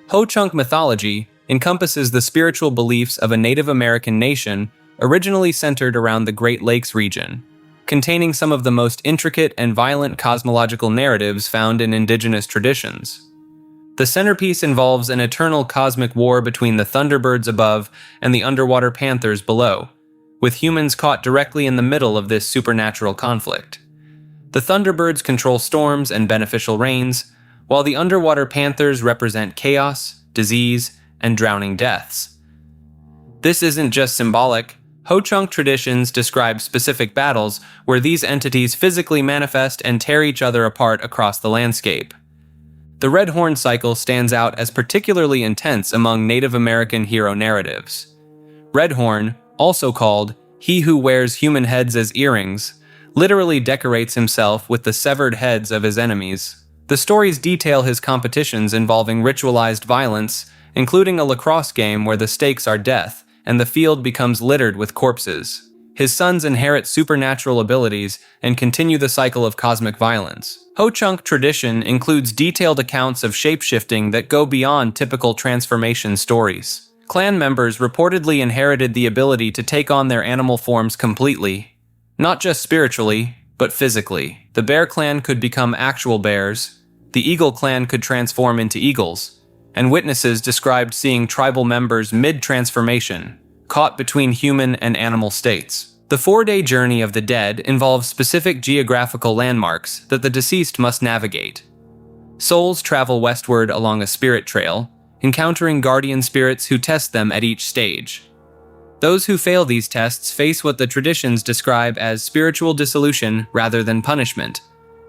Ho-Chunk mythology encompasses the spiritual beliefs of a Native American nation originally centered around the Great Lakes region, containing some of the most intricate and violent cosmological narratives found in indigenous traditions. The centerpiece involves an eternal cosmic war between the thunderbirds above and the underwater panthers below, with humans caught directly in the middle of this supernatural conflict. The thunderbirds control storms and beneficial rains, while the underwater panthers represent chaos, disease, and drowning deaths. This isn't just symbolic, Ho-Chunk traditions describe specific battles where these entities physically manifest and tear each other apart across the landscape. The Red Horn cycle stands out as particularly intense among Native American hero narratives. Red Horn, also called "he who wears human heads as earrings," literally decorates himself with the severed heads of his enemies. The stories detail his competitions involving ritualized violence, including a lacrosse game where the stakes are death, and the field becomes littered with corpses. His sons inherit supernatural abilities and continue the cycle of cosmic violence. Ho-Chunk tradition includes detailed accounts of shapeshifting that go beyond typical transformation stories. Clan members reportedly inherited the ability to take on their animal forms completely, not just spiritually, but physically. The Bear Clan could become actual bears, the Eagle Clan could transform into eagles, and witnesses described seeing tribal members mid-transformation, caught between human and animal states. The 4-day journey of the dead involves specific geographical landmarks that the deceased must navigate. Souls travel westward along a spirit trail, encountering guardian spirits who test them at each stage. Those who fail these tests face what the traditions describe as spiritual dissolution rather than punishment,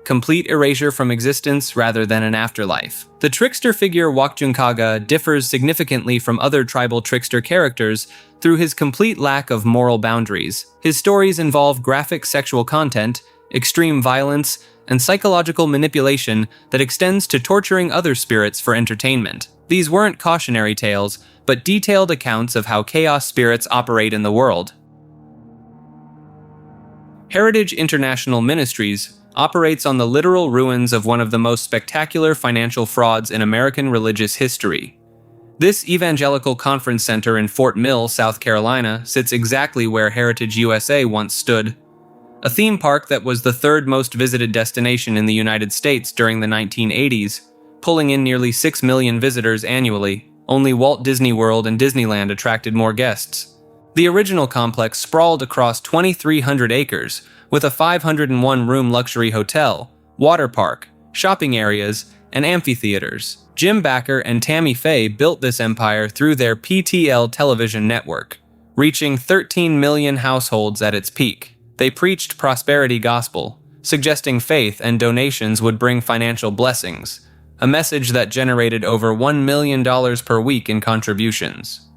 complete erasure from existence rather than an afterlife. The trickster figure Wakjunkaga differs significantly from other tribal trickster characters through his complete lack of moral boundaries. His stories involve graphic sexual content, extreme violence, and psychological manipulation that extends to torturing other spirits for entertainment. These weren't cautionary tales, but detailed accounts of how chaos spirits operate in the world. Heritage International Ministries operates on the literal ruins of one of the most spectacular financial frauds in American religious history. This evangelical conference center in Fort Mill, South Carolina, sits exactly where Heritage USA once stood, a theme park that was the third most visited destination in the United States during the 1980s, pulling in nearly 6 million visitors annually. Only Walt Disney World and Disneyland attracted more guests. The original complex sprawled across 2,300 acres, with a 501-room luxury hotel, water park, shopping areas, and amphitheaters. Jim Bakker and Tammy Faye built this empire through their PTL television network, reaching 13 million households at its peak. They preached prosperity gospel, suggesting faith and donations would bring financial blessings, a message that generated over $1 million per week in contributions.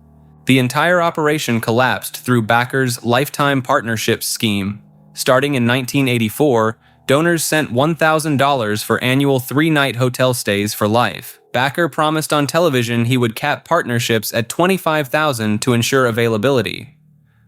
The entire operation collapsed through Bakker's lifetime partnerships scheme. Starting in 1984, donors sent $1,000 for annual 3-night hotel stays for life. Bakker promised on television he would cap partnerships at $25,000 to ensure availability.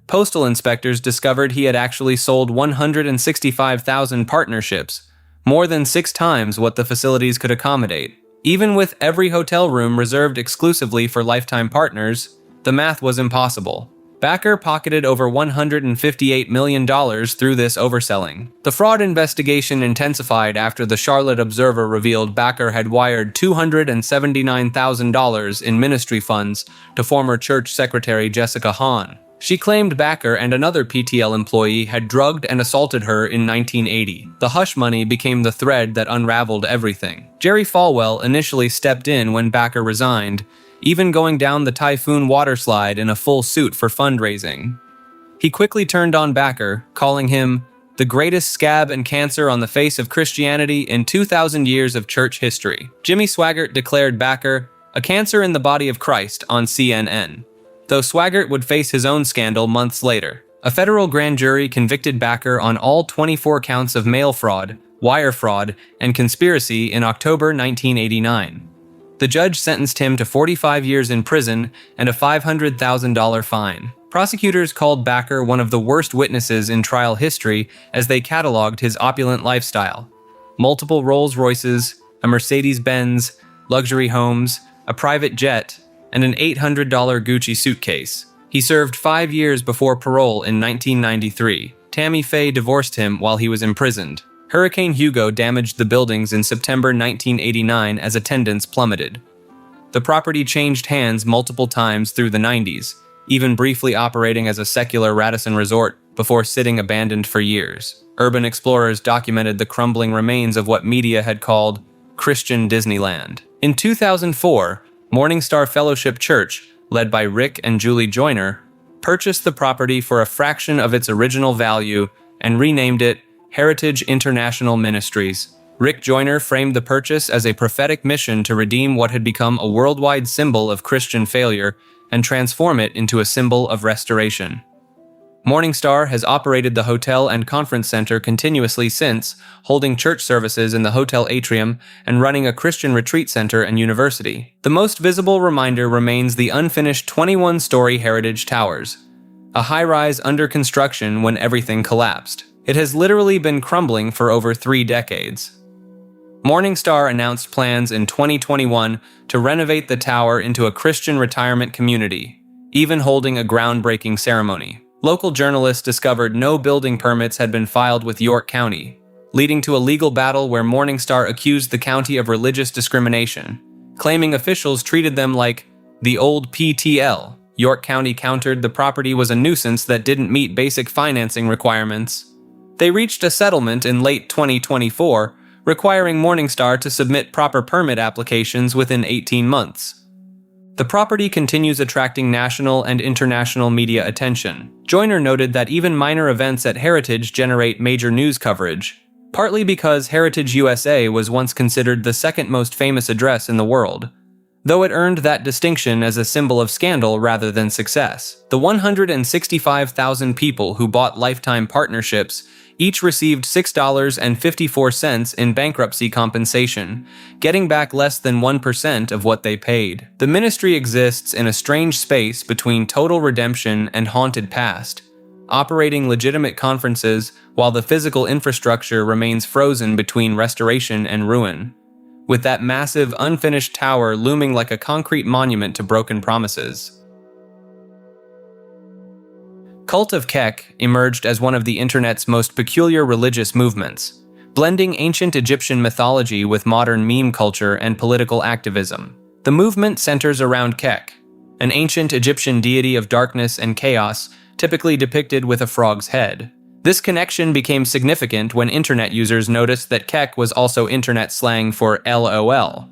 Postal inspectors discovered he had actually sold 165,000 partnerships, more than 6 times what the facilities could accommodate. Even with every hotel room reserved exclusively for lifetime partners, the math was impossible. Bakker pocketed over $158 million through this overselling. The fraud investigation intensified after the Charlotte Observer revealed Bakker had wired $279,000 in ministry funds to former church secretary Jessica Hahn. She claimed Bakker and another PTL employee had drugged and assaulted her in 1980. The hush money became the thread that unraveled everything. Jerry Falwell initially stepped in when Bakker resigned, even going down the Typhoon water slide in a full suit for fundraising. He quickly turned on Bakker, calling him the greatest scab and cancer on the face of Christianity in 2,000 years of church history. Jimmy Swaggart declared Bakker a cancer in the body of Christ on CNN, though Swaggart would face his own scandal months later. A federal grand jury convicted Bakker on all 24 counts of mail fraud, wire fraud, and conspiracy in October 1989. The judge sentenced him to 45 years in prison and a $500,000 fine. Prosecutors called Bakker one of the worst witnesses in trial history as they cataloged his opulent lifestyle. Multiple Rolls-Royces, a Mercedes-Benz, luxury homes, a private jet, and an $800 Gucci suitcase. He served 5 years before parole in 1993. Tammy Faye divorced him while he was imprisoned. Hurricane Hugo damaged the buildings in September 1989 as attendance plummeted. The property changed hands multiple times through the 90s, even briefly operating as a secular Radisson resort before sitting abandoned for years. Urban explorers documented the crumbling remains of what media had called Christian Disneyland. In 2004, Morning Star Fellowship Church, led by Rick and Julie Joyner, purchased the property for a fraction of its original value and renamed it Heritage International Ministries. Rick Joyner framed the purchase as a prophetic mission to redeem what had become a worldwide symbol of Christian failure and transform it into a symbol of restoration. Morningstar has operated the hotel and conference center continuously since, holding church services in the hotel atrium and running a Christian retreat center and university. The most visible reminder remains the unfinished 21-story Heritage Towers, a high-rise under construction when everything collapsed. It has literally been crumbling for over 3 decades. Morningstar announced plans in 2021 to renovate the tower into a Christian retirement community, even holding a groundbreaking ceremony. Local journalists discovered no building permits had been filed with York County, leading to a legal battle where Morningstar accused the county of religious discrimination, claiming officials treated them like the old PTL. York County countered the property was a nuisance that didn't meet basic financing requirements. They reached a settlement in late 2024, requiring Morningstar to submit proper permit applications within 18 months. The property continues attracting national and international media attention. Joyner noted that even minor events at Heritage generate major news coverage, partly because Heritage USA was once considered the second most famous address in the world, though it earned that distinction as a symbol of scandal rather than success. The 165,000 people who bought lifetime partnerships each received $6.54 in bankruptcy compensation, getting back less than 1% of what they paid. The ministry exists in a strange space between total redemption and haunted past, operating legitimate conferences while the physical infrastructure remains frozen between restoration and ruin, with that massive unfinished tower looming like a concrete monument to broken promises. Cult of Kek emerged as one of the internet's most peculiar religious movements, blending ancient Egyptian mythology with modern meme culture and political activism. The movement centers around Kek, an ancient Egyptian deity of darkness and chaos, typically depicted with a frog's head. This connection became significant when internet users noticed that Kek was also internet slang for LOL,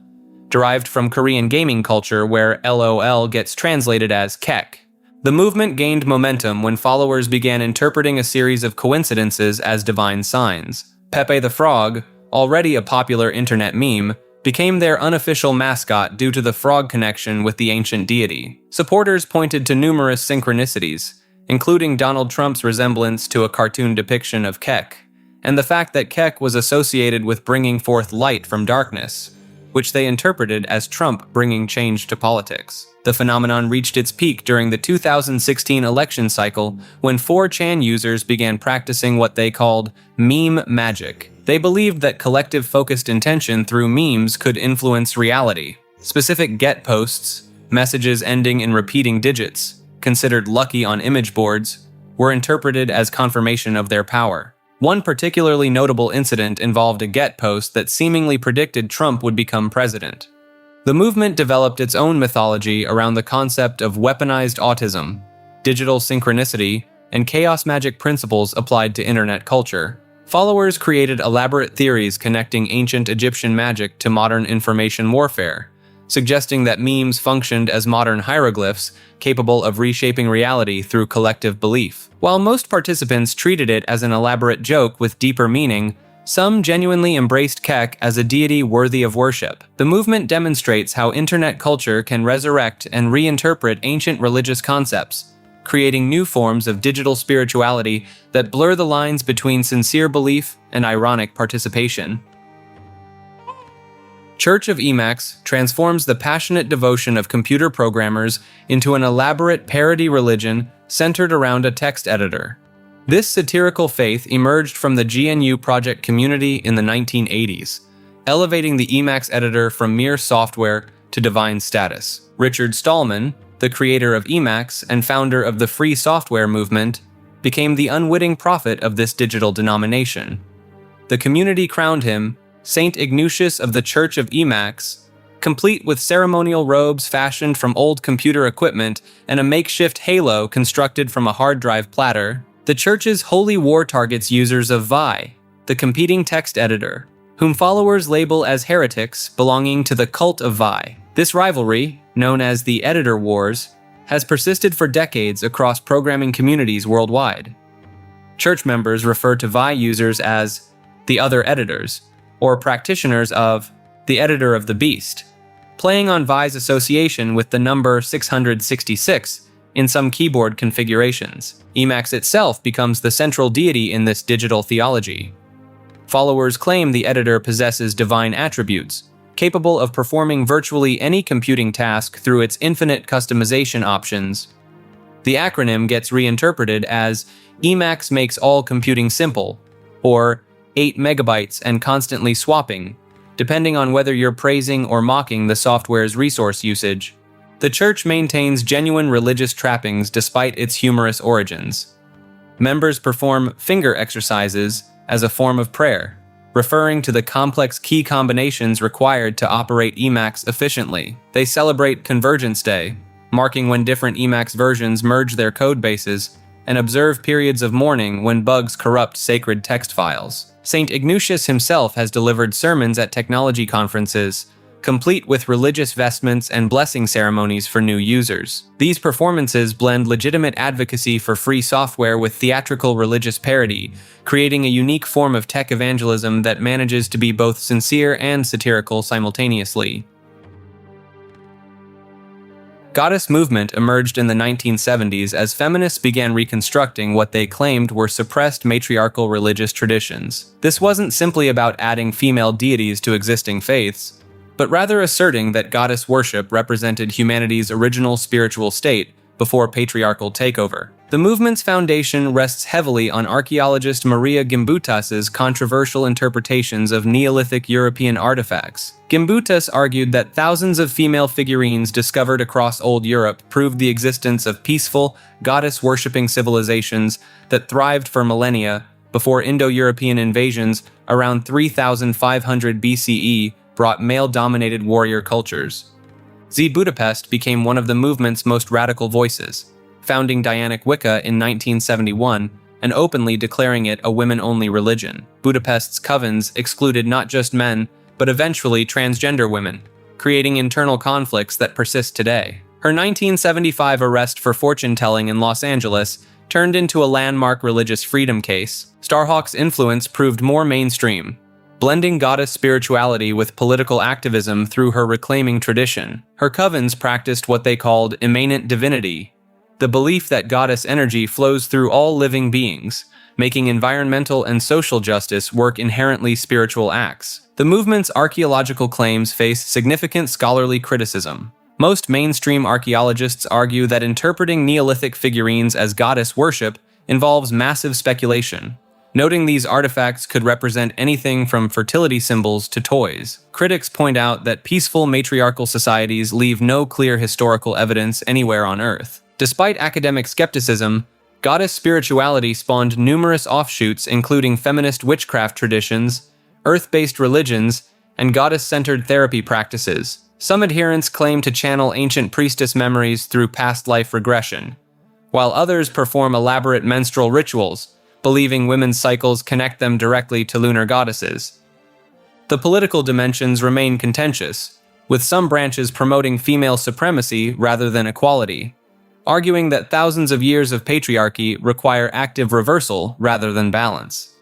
derived from Korean gaming culture where LOL gets translated as Kek. The movement gained momentum when followers began interpreting a series of coincidences as divine signs. Pepe the Frog, already a popular internet meme, became their unofficial mascot due to the frog connection with the ancient deity. Supporters pointed to numerous synchronicities, including Donald Trump's resemblance to a cartoon depiction of Kek, and the fact that Kek was associated with bringing forth light from darkness, which they interpreted as Trump bringing change to politics. The phenomenon reached its peak during the 2016 election cycle when 4chan users began practicing what they called meme magic. They believed that collective focused intention through memes could influence reality. Specific get posts, messages ending in repeating digits, considered lucky on image boards, were interpreted as confirmation of their power. One particularly notable incident involved a get post that seemingly predicted Trump would become president. The movement developed its own mythology around the concept of weaponized autism, digital synchronicity, and chaos magic principles applied to internet culture. Followers created elaborate theories connecting ancient Egyptian magic to modern information warfare, suggesting that memes functioned as modern hieroglyphs capable of reshaping reality through collective belief. While most participants treated it as an elaborate joke with deeper meaning, some genuinely embraced Kek as a deity worthy of worship. The movement demonstrates how internet culture can resurrect and reinterpret ancient religious concepts, creating new forms of digital spirituality that blur the lines between sincere belief and ironic participation. Church of Emacs transforms the passionate devotion of computer programmers into an elaborate parody religion centered around a text editor. This satirical faith emerged from the GNU project community in the 1980s, elevating the Emacs editor from mere software to divine status. Richard Stallman, the creator of Emacs and founder of the free software movement, became the unwitting prophet of this digital denomination. The community crowned him Saint Ignatius of the Church of Emacs, complete with ceremonial robes fashioned from old computer equipment and a makeshift halo constructed from a hard drive platter. The church's holy war targets users of Vi, the competing text editor, whom followers label as heretics belonging to the cult of Vi. This rivalry, known as the Editor Wars, has persisted for decades across programming communities worldwide. Church members refer to Vi users as the other editors, or practitioners of the editor of the beast, playing on Vi's association with the number 666 in some keyboard configurations. Emacs itself becomes the central deity in this digital theology. Followers claim the editor possesses divine attributes, capable of performing virtually any computing task through its infinite customization options. The acronym gets reinterpreted as Emacs makes all computing simple, or 8 megabytes and constantly swapping, depending on whether you're praising or mocking the software's resource usage. The church maintains genuine religious trappings despite its humorous origins. Members perform finger exercises as a form of prayer, referring to the complex key combinations required to operate Emacs efficiently. They celebrate Convergence Day, marking when different Emacs versions merge their code bases, and observe periods of mourning when bugs corrupt sacred text files. St. Ignatius himself has delivered sermons at technology conferences, complete with religious vestments and blessing ceremonies for new users. These performances blend legitimate advocacy for free software with theatrical religious parody, creating a unique form of tech evangelism that manages to be both sincere and satirical simultaneously. Goddess movement emerged in the 1970s as feminists began reconstructing what they claimed were suppressed matriarchal religious traditions. This wasn't simply about adding female deities to existing faiths, but rather asserting that goddess worship represented humanity's original spiritual state before patriarchal takeover. The movement's foundation rests heavily on archaeologist Maria Gimbutas's controversial interpretations of Neolithic European artifacts. Gimbutas argued that thousands of female figurines discovered across Old Europe proved the existence of peaceful, goddess-worshipping civilizations that thrived for millennia before Indo-European invasions around 3500 BCE brought male-dominated warrior cultures. Z Budapest became one of the movement's most radical voices, founding Dianic Wicca in 1971 and openly declaring it a women-only religion. Budapest's covens excluded not just men, but eventually transgender women, creating internal conflicts that persist today. Her 1975 arrest for fortune-telling in Los Angeles turned into a landmark religious freedom case. Starhawk's influence proved more mainstream, blending goddess spirituality with political activism through her reclaiming tradition. Her covens practiced what they called immanent divinity, the belief that goddess energy flows through all living beings, making environmental and social justice work inherently spiritual acts. The movement's archaeological claims face significant scholarly criticism. Most mainstream archaeologists argue that interpreting Neolithic figurines as goddess worship involves massive speculation, noting these artifacts could represent anything from fertility symbols to toys. Critics point out that peaceful matriarchal societies leave no clear historical evidence anywhere on Earth. Despite academic skepticism, goddess spirituality spawned numerous offshoots including feminist witchcraft traditions, earth-based religions, and goddess-centered therapy practices. Some adherents claim to channel ancient priestess memories through past life regression, while others perform elaborate menstrual rituals, believing women's cycles connect them directly to lunar goddesses. The political dimensions remain contentious, with some branches promoting female supremacy rather than equality, arguing that thousands of years of patriarchy require active reversal rather than balance.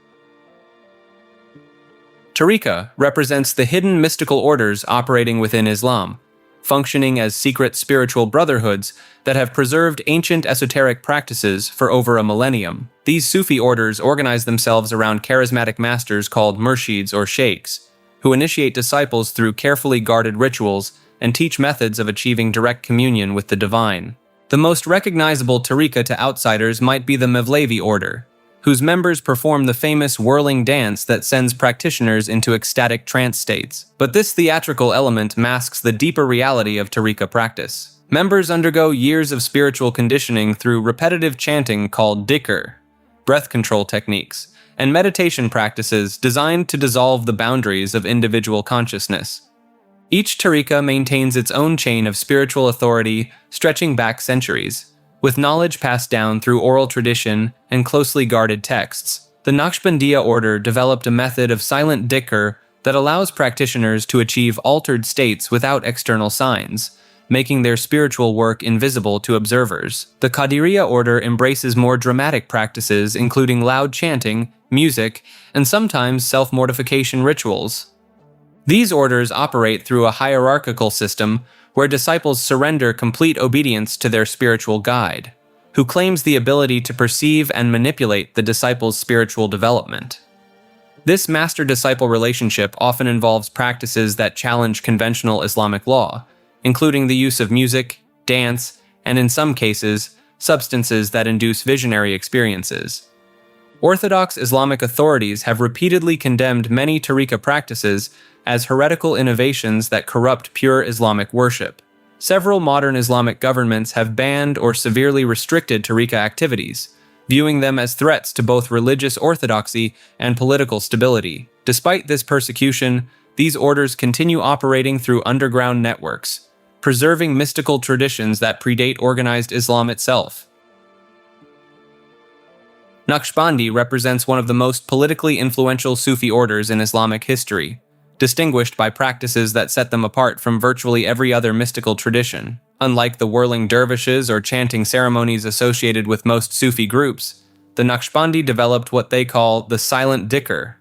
Tariqa represents the hidden mystical orders operating within Islam, functioning as secret spiritual brotherhoods that have preserved ancient esoteric practices for over a millennium. These Sufi orders organize themselves around charismatic masters called murshids or sheikhs, who initiate disciples through carefully guarded rituals and teach methods of achieving direct communion with the divine. The most recognizable tariqa to outsiders might be the Mevlevi order, whose members perform the famous whirling dance that sends practitioners into ecstatic trance states. But this theatrical element masks the deeper reality of tariqa practice. Members undergo years of spiritual conditioning through repetitive chanting called dhikr, breath control techniques, and meditation practices designed to dissolve the boundaries of individual consciousness. Each tariqa maintains its own chain of spiritual authority stretching back centuries, with knowledge passed down through oral tradition and closely guarded texts. The Naqshbandiya order developed a method of silent dhikr that allows practitioners to achieve altered states without external signs, making their spiritual work invisible to observers. The Qadiriyya order embraces more dramatic practices, including loud chanting, music, and sometimes self-mortification rituals. These orders operate through a hierarchical system where disciples surrender complete obedience to their spiritual guide, who claims the ability to perceive and manipulate the disciple's spiritual development. This master-disciple relationship often involves practices that challenge conventional Islamic law, including the use of music, dance, and in some cases, substances that induce visionary experiences. Orthodox Islamic authorities have repeatedly condemned many tariqa practices as heretical innovations that corrupt pure Islamic worship. Several modern Islamic governments have banned or severely restricted tariqa activities, viewing them as threats to both religious orthodoxy and political stability. Despite this persecution, these orders continue operating through underground networks, preserving mystical traditions that predate organized Islam itself. Naqshbandi represents one of the most politically influential Sufi orders in Islamic history, distinguished by practices that set them apart from virtually every other mystical tradition. Unlike the whirling dervishes or chanting ceremonies associated with most Sufi groups, the Naqshbandi developed what they call the silent dhikr,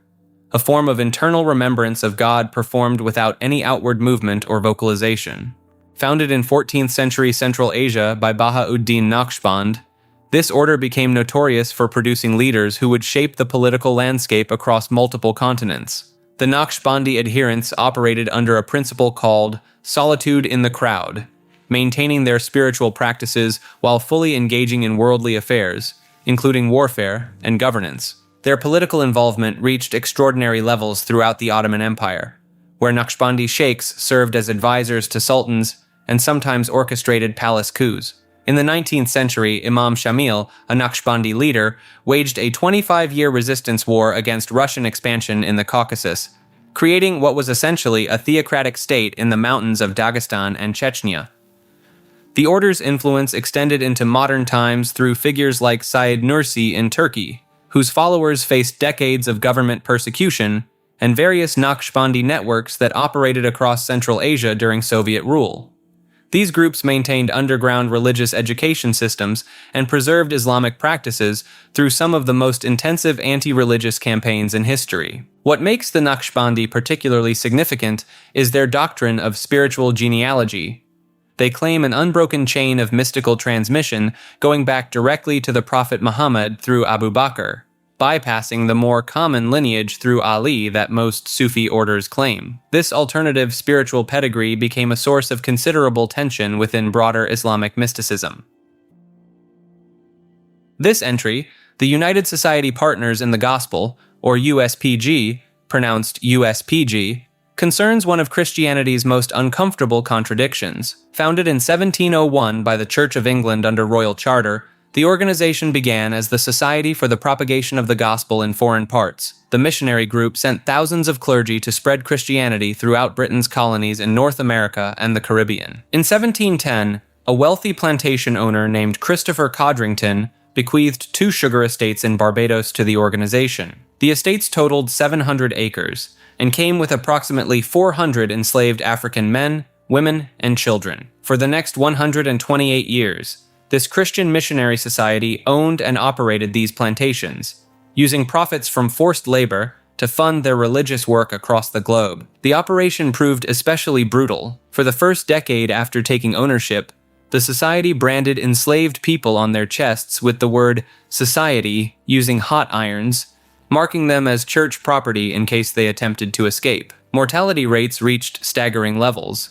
a form of internal remembrance of God performed without any outward movement or vocalization. Founded in 14th century Central Asia by Baha'u'ddin Naqshband, this order became notorious for producing leaders who would shape the political landscape across multiple continents. The Naqshbandi adherents operated under a principle called solitude in the crowd, maintaining their spiritual practices while fully engaging in worldly affairs, including warfare and governance. Their political involvement reached extraordinary levels throughout the Ottoman Empire, where Naqshbandi sheikhs served as advisors to sultans and sometimes orchestrated palace coups. In the 19th century, Imam Shamil, a Naqshbandi leader, waged a 25-year resistance war against Russian expansion in the Caucasus, creating what was essentially a theocratic state in the mountains of Dagestan and Chechnya. The order's influence extended into modern times through figures like Said Nursi in Turkey, whose followers faced decades of government persecution, and various Naqshbandi networks that operated across Central Asia during Soviet rule. These groups maintained underground religious education systems and preserved Islamic practices through some of the most intensive anti-religious campaigns in history. What makes the Naqshbandi particularly significant is their doctrine of spiritual genealogy. They claim an unbroken chain of mystical transmission going back directly to the Prophet Muhammad through Abu Bakr, bypassing the more common lineage through Ali that most Sufi orders claim. This alternative spiritual pedigree became a source of considerable tension within broader Islamic mysticism. This entry, the United Society Partners in the Gospel, or USPG, pronounced USPG, concerns one of Christianity's most uncomfortable contradictions. Founded in 1701 by the Church of England under Royal Charter, the organization began as the Society for the Propagation of the Gospel in Foreign Parts. The missionary group sent thousands of clergy to spread Christianity throughout Britain's colonies in North America and the Caribbean. In 1710, a wealthy plantation owner named Christopher Codrington bequeathed 2 sugar estates in Barbados to the organization. The estates totaled 700 acres and came with approximately 400 enslaved African men, women, and children. For the next 128 years, this Christian missionary society owned and operated these plantations, using profits from forced labor to fund their religious work across the globe. The operation proved especially brutal. For the first decade after taking ownership, the society branded enslaved people on their chests with the word "society" using hot irons, marking them as church property in case they attempted to escape. Mortality rates reached staggering levels.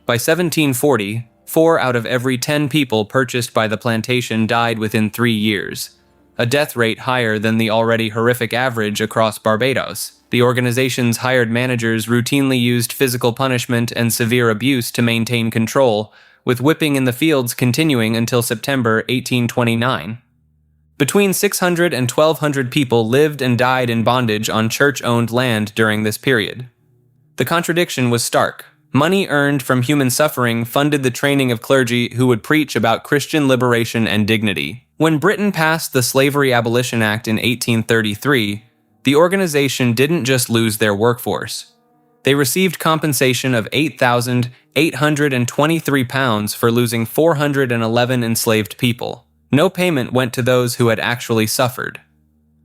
By 1740, 4 out of every 10 people purchased by the plantation died within 3 years, a death rate higher than the already horrific average across Barbados. The organization's hired managers routinely used physical punishment and severe abuse to maintain control, with whipping in the fields continuing until September 1829. Between 600 and 1,200 people lived and died in bondage on church-owned land during this period. The contradiction was stark. Money earned from human suffering funded the training of clergy who would preach about Christian liberation and dignity. When Britain passed the Slavery Abolition Act in 1833, the organization didn't just lose their workforce. They received compensation of £8,823 for losing 411 enslaved people. No payment went to those who had actually suffered.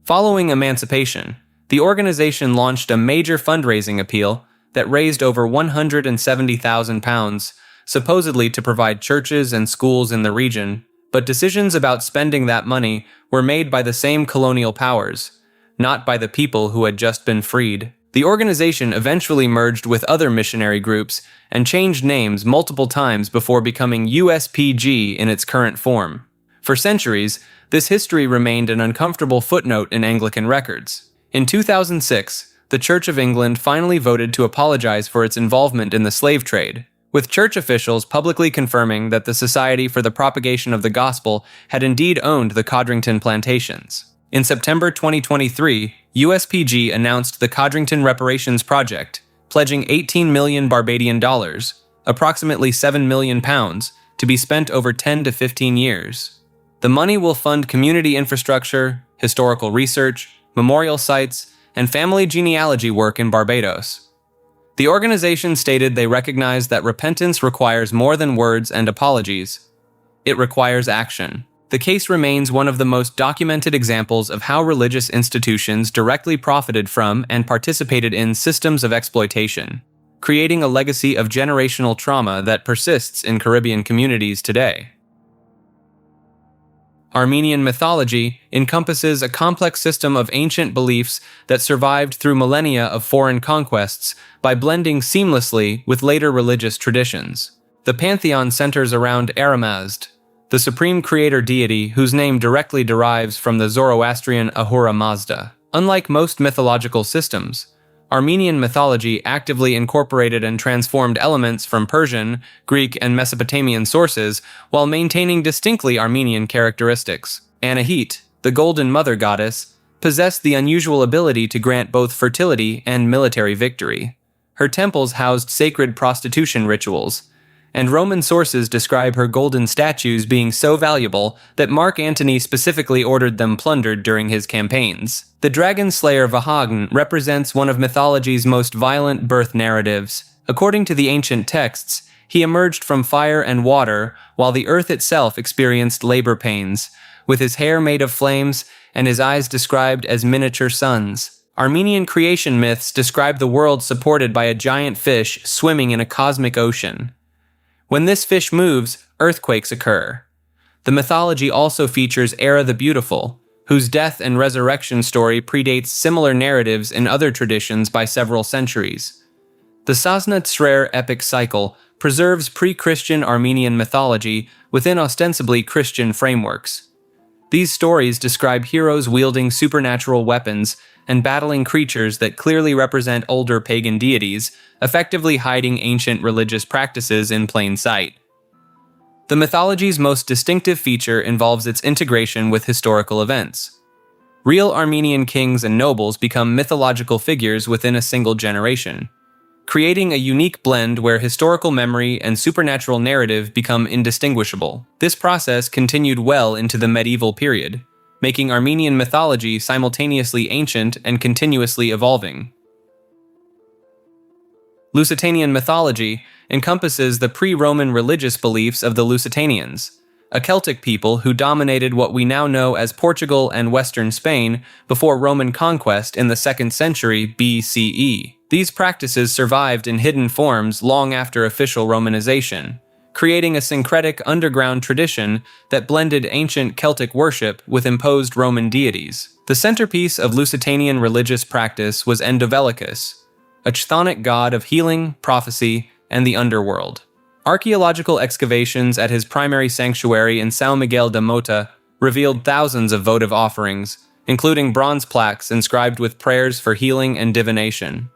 Following emancipation, the organization launched a major fundraising appeal that raised over £170,000, supposedly to provide churches and schools in the region, but decisions about spending that money were made by the same colonial powers, not by the people who had just been freed. The organization eventually merged with other missionary groups and changed names multiple times before becoming USPG in its current form. For centuries, this history remained an uncomfortable footnote in Anglican records. In 2006, the Church of England finally voted to apologize for its involvement in the slave trade, with church officials publicly confirming that the Society for the Propagation of the Gospel had indeed owned the Codrington plantations. In September 2023, USPG announced the Codrington Reparations Project, pledging 18 million Barbadian dollars, approximately £7 million, to be spent over 10 to 15 years. The money will fund community infrastructure, historical research, memorial sites, and family genealogy work in Barbados. The organization stated they recognize that repentance requires more than words and apologies. It requires action. The case remains one of the most documented examples of how religious institutions directly profited from and participated in systems of exploitation, creating a legacy of generational trauma that persists in Caribbean communities today. Armenian mythology encompasses a complex system of ancient beliefs that survived through millennia of foreign conquests by blending seamlessly with later religious traditions. The pantheon centers around Aramazd, the supreme creator deity whose name directly derives from the Zoroastrian Ahura Mazda. Unlike most mythological systems, Armenian mythology actively incorporated and transformed elements from Persian, Greek, and Mesopotamian sources while maintaining distinctly Armenian characteristics. Anahit, the golden mother goddess, possessed the unusual ability to grant both fertility and military victory. Her temples housed sacred prostitution rituals, and Roman sources describe her golden statues being so valuable that Mark Antony specifically ordered them plundered during his campaigns. The dragon slayer Vahagn represents one of mythology's most violent birth narratives. According to the ancient texts, he emerged from fire and water while the earth itself experienced labor pains, with his hair made of flames and his eyes described as miniature suns. Armenian creation myths describe the world supported by a giant fish swimming in a cosmic ocean. When this fish moves, earthquakes occur. The mythology also features Era the Beautiful, whose death and resurrection story predates similar narratives in other traditions by several centuries. The Sazna Tsrer epic cycle preserves pre-Christian Armenian mythology within ostensibly Christian frameworks. These stories describe heroes wielding supernatural weapons and battling creatures that clearly represent older pagan deities, effectively hiding ancient religious practices in plain sight. The mythology's most distinctive feature involves its integration with historical events. Real Armenian kings and nobles become mythological figures within a single generation, creating a unique blend where historical memory and supernatural narrative become indistinguishable. This process continued well into the medieval period, making Armenian mythology simultaneously ancient and continuously evolving. Lusitanian mythology encompasses the pre-Roman religious beliefs of the Lusitanians, a Celtic people who dominated what we now know as Portugal and Western Spain before Roman conquest in the 2nd century BCE. These practices survived in hidden forms long after official Romanization, creating a syncretic underground tradition that blended ancient Celtic worship with imposed Roman deities. The centerpiece of Lusitanian religious practice was Endovelicus, a chthonic god of healing, prophecy, and the underworld. Archaeological excavations at his primary sanctuary in São Miguel da Mota revealed thousands of votive offerings, including bronze plaques inscribed with prayers for healing and divination.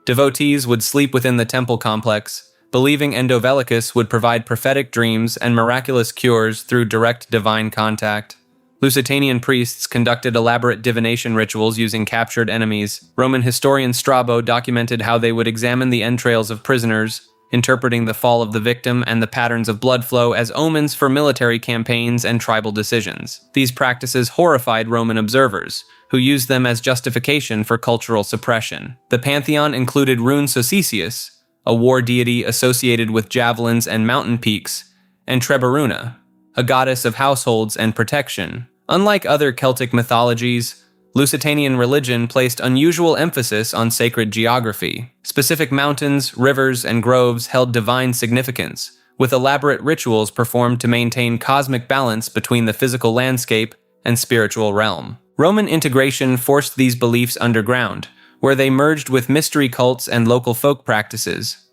Devotees would sleep within the temple complex, believing Endovelicus would provide prophetic dreams and miraculous cures through direct divine contact. Lusitanian priests conducted elaborate divination rituals using captured enemies. Roman historian Strabo documented how they would examine the entrails of prisoners, interpreting the fall of the victim and the patterns of blood flow as omens for military campaigns and tribal decisions. These practices horrified Roman observers, who used them as justification for cultural suppression. The pantheon included Rune Sosicius, a war deity associated with javelins and mountain peaks, and Trebaruna, a goddess of households and protection. Unlike other Celtic mythologies, Lusitanian religion placed unusual emphasis on sacred geography. Specific mountains, rivers, and groves held divine significance, with elaborate rituals performed to maintain cosmic balance between the physical landscape and spiritual realm. Roman integration forced these beliefs underground, where they merged with mystery cults and local folk practices.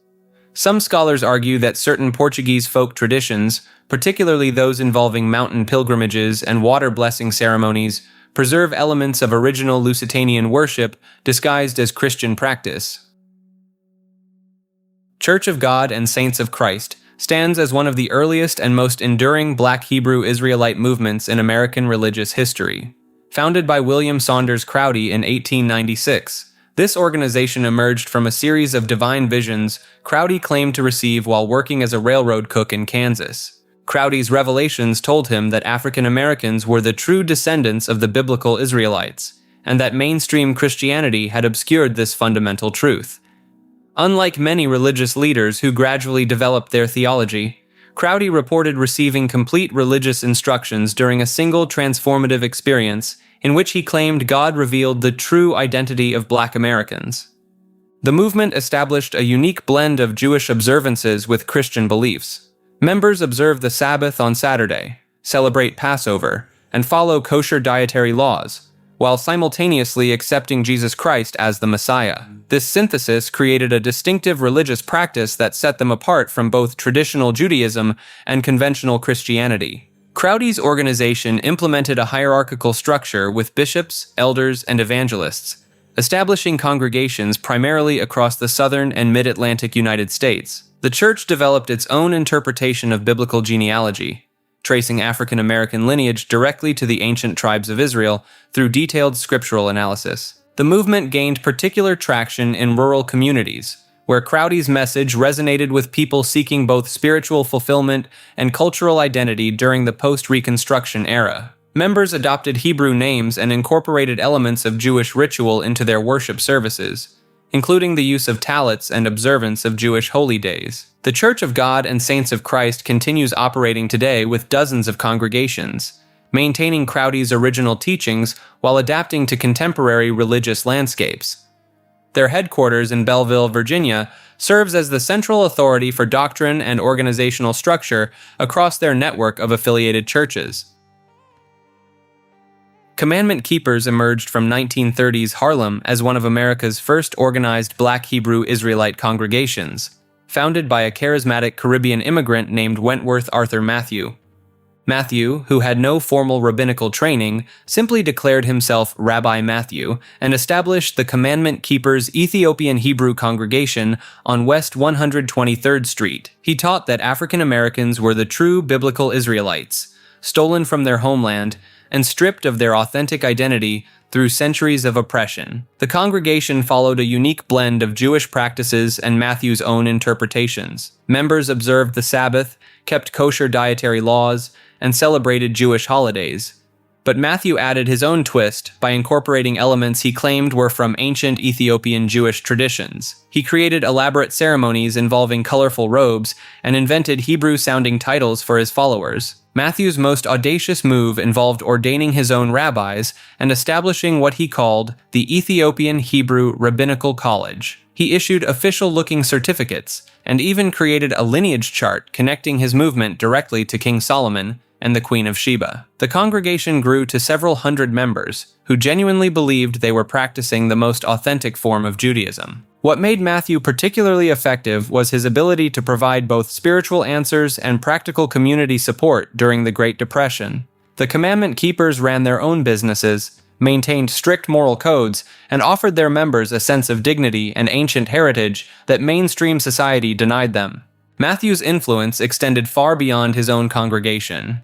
Some scholars argue that certain Portuguese folk traditions, particularly those involving mountain pilgrimages and water blessing ceremonies, preserve elements of original Lusitanian worship disguised as Christian practice. Church of God and Saints of Christ stands as one of the earliest and most enduring Black Hebrew Israelite movements in American religious history. Founded by William Saunders Crowdy in 1896, this organization emerged from a series of divine visions Crowdy claimed to receive while working as a railroad cook in Kansas. Crowdy's revelations told him that African Americans were the true descendants of the biblical Israelites, and that mainstream Christianity had obscured this fundamental truth. Unlike many religious leaders who gradually developed their theology, Crowdy reported receiving complete religious instructions during a single transformative experience in which he claimed God revealed the true identity of Black Americans. The movement established a unique blend of Jewish observances with Christian beliefs. Members observe the Sabbath on Saturday, celebrate Passover, and follow kosher dietary laws, while simultaneously accepting Jesus Christ as the Messiah. This synthesis created a distinctive religious practice that set them apart from both traditional Judaism and conventional Christianity. Crowdy's organization implemented a hierarchical structure with bishops, elders, and evangelists, establishing congregations primarily across the southern and mid-Atlantic United States. The church developed its own interpretation of biblical genealogy, tracing African American lineage directly to the ancient tribes of Israel through detailed scriptural analysis. The movement gained particular traction in rural communities, where Crowdy's message resonated with people seeking both spiritual fulfillment and cultural identity during the post-Reconstruction era. Members adopted Hebrew names and incorporated elements of Jewish ritual into their worship services, including the use of talits and observance of Jewish holy days. The Church of God and Saints of Christ continues operating today with dozens of congregations, maintaining Crowdy's original teachings while adapting to contemporary religious landscapes. Their headquarters in Belleville, Virginia, serves as the central authority for doctrine and organizational structure across their network of affiliated churches. Commandment Keepers emerged from 1930s Harlem as one of America's first organized Black Hebrew Israelite congregations, founded by a charismatic Caribbean immigrant named Wentworth Arthur Matthew. Matthew, who had no formal rabbinical training, simply declared himself Rabbi Matthew and established the Commandment Keepers Ethiopian Hebrew congregation on West 123rd Street. He taught that African Americans were the true biblical Israelites, stolen from their homeland and stripped of their authentic identity through centuries of oppression. The congregation followed a unique blend of Jewish practices and Matthew's own interpretations. Members observed the Sabbath, kept kosher dietary laws, and celebrated Jewish holidays. But Matthew added his own twist by incorporating elements he claimed were from ancient Ethiopian Jewish traditions. He created elaborate ceremonies involving colorful robes and invented Hebrew-sounding titles for his followers. Matthew's most audacious move involved ordaining his own rabbis and establishing what he called the Ethiopian Hebrew Rabbinical College. He issued official-looking certificates and even created a lineage chart connecting his movement directly to King Solomon and the Queen of Sheba. The congregation grew to several hundred members who genuinely believed they were practicing the most authentic form of Judaism. What made Matthew particularly effective was his ability to provide both spiritual answers and practical community support during the Great Depression. The Commandment Keepers ran their own businesses, maintained strict moral codes, and offered their members a sense of dignity and ancient heritage that mainstream society denied them. Matthew's influence extended far beyond his own congregation.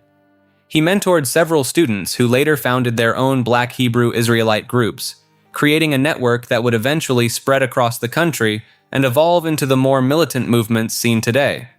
He mentored several students who later founded their own Black Hebrew Israelite groups, creating a network that would eventually spread across the country and evolve into the more militant movements seen today.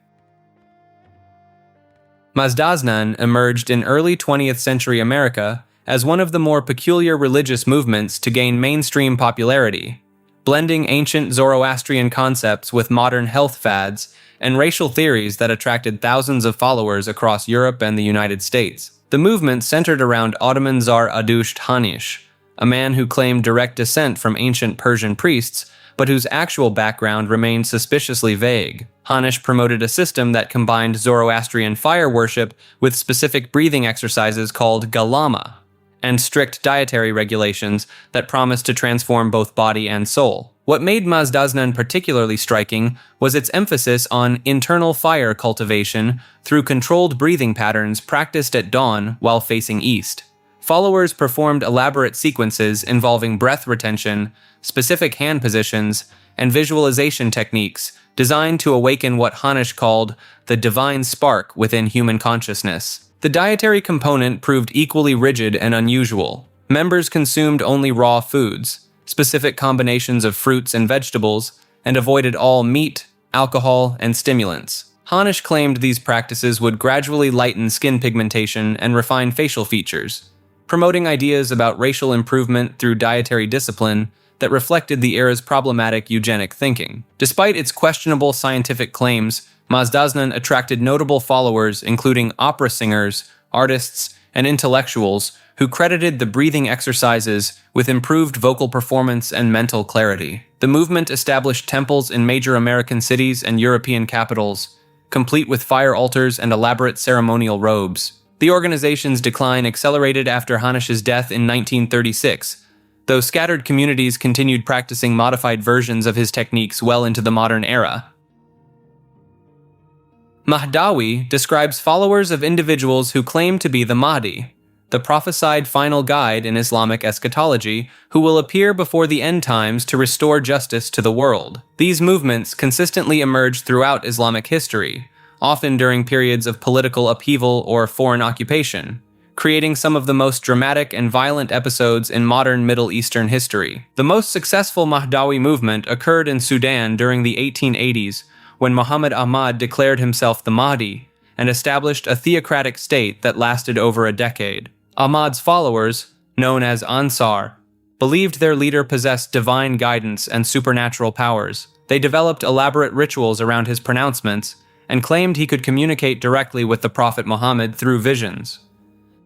Mazdaznan emerged in early 20th century America as one of the more peculiar religious movements to gain mainstream popularity, blending ancient Zoroastrian concepts with modern health fads and racial theories that attracted thousands of followers across Europe and the United States. The movement centered around Ottoman Tsar Adusht Hanish, a man who claimed direct descent from ancient Persian priests, but whose actual background remained suspiciously vague. Hanish promoted a system that combined Zoroastrian fire worship with specific breathing exercises called galama, and strict dietary regulations that promised to transform both body and soul. What made Mazdaznan particularly striking was its emphasis on internal fire cultivation through controlled breathing patterns practiced at dawn while facing east. Followers performed elaborate sequences involving breath retention, specific hand positions, and visualization techniques designed to awaken what Hanish called the divine spark within human consciousness. The dietary component proved equally rigid and unusual. Members consumed only raw foods, specific combinations of fruits and vegetables, and avoided all meat, alcohol, and stimulants. Hanish claimed these practices would gradually lighten skin pigmentation and refine facial features, promoting ideas about racial improvement through dietary discipline that reflected the era's problematic eugenic thinking. Despite its questionable scientific claims, Mazdaznan attracted notable followers including opera singers, artists, and intellectuals who credited the breathing exercises with improved vocal performance and mental clarity. The movement established temples in major American cities and European capitals, complete with fire altars and elaborate ceremonial robes. The organization's decline accelerated after Hanish's death in 1936, though scattered communities continued practicing modified versions of his techniques well into the modern era. Mahdawi describes followers of individuals who claim to be the Mahdi, the prophesied final guide in Islamic eschatology, who will appear before the end times to restore justice to the world. These movements consistently emerged throughout Islamic history, often during periods of political upheaval or foreign occupation, creating some of the most dramatic and violent episodes in modern Middle Eastern history. The most successful Mahdawi movement occurred in Sudan during the 1880s, when Muhammad Ahmad declared himself the Mahdi and established a theocratic state that lasted over a decade. Ahmad's followers, known as Ansar, believed their leader possessed divine guidance and supernatural powers. They developed elaborate rituals around his pronouncements and claimed he could communicate directly with the Prophet Muhammad through visions.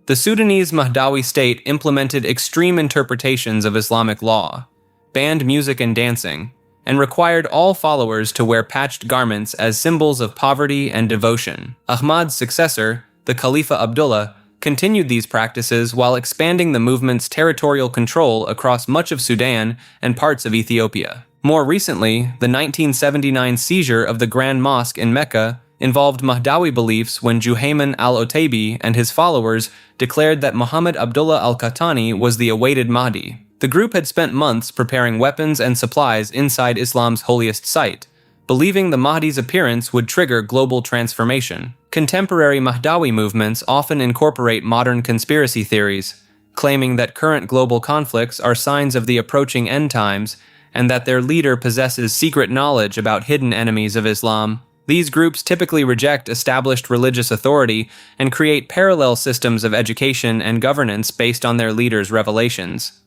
The Sudanese Mahdawi state implemented extreme interpretations of Islamic law, banned music and dancing, and required all followers to wear patched garments as symbols of poverty and devotion. Ahmad's successor, the Khalifa Abdullah, continued these practices while expanding the movement's territorial control across much of Sudan and parts of Ethiopia. More recently, the 1979 seizure of the Grand Mosque in Mecca involved Mahdawi beliefs when Juhayman al-Otaibi and his followers declared that Muhammad Abdullah al-Qahtani was the awaited Mahdi. The group had spent months preparing weapons and supplies inside Islam's holiest site, believing the Mahdi's appearance would trigger global transformation. Contemporary Mahdawi movements often incorporate modern conspiracy theories, claiming that current global conflicts are signs of the approaching end times and that their leader possesses secret knowledge about hidden enemies of Islam. These groups typically reject established religious authority and create parallel systems of education and governance based on their leaders' revelations.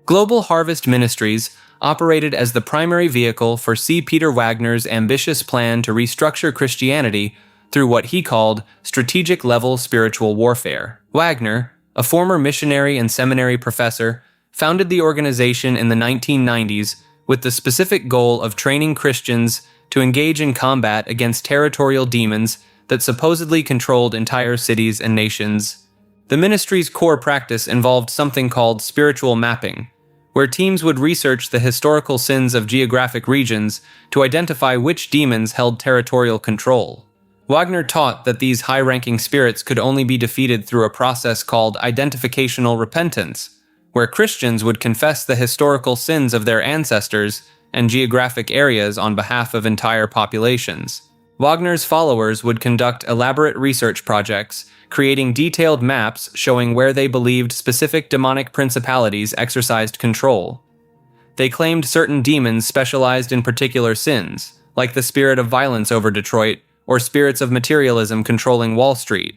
Global Harvest Ministries operated as the primary vehicle for C. Peter Wagner's ambitious plan to restructure Christianity through what he called strategic-level spiritual warfare. Wagner, a former missionary and seminary professor, founded the organization in the 1990s with the specific goal of training Christians to engage in combat against territorial demons that supposedly controlled entire cities and nations. The ministry's core practice involved something called spiritual mapping, where teams would research the historical sins of geographic regions to identify which demons held territorial control. Wagner taught that these high-ranking spirits could only be defeated through a process called identificational repentance, where Christians would confess the historical sins of their ancestors and geographic areas on behalf of entire populations. Wagner's followers would conduct elaborate research projects, creating detailed maps showing where they believed specific demonic principalities exercised control. They claimed certain demons specialized in particular sins, like the spirit of violence over Detroit or spirits of materialism controlling Wall Street.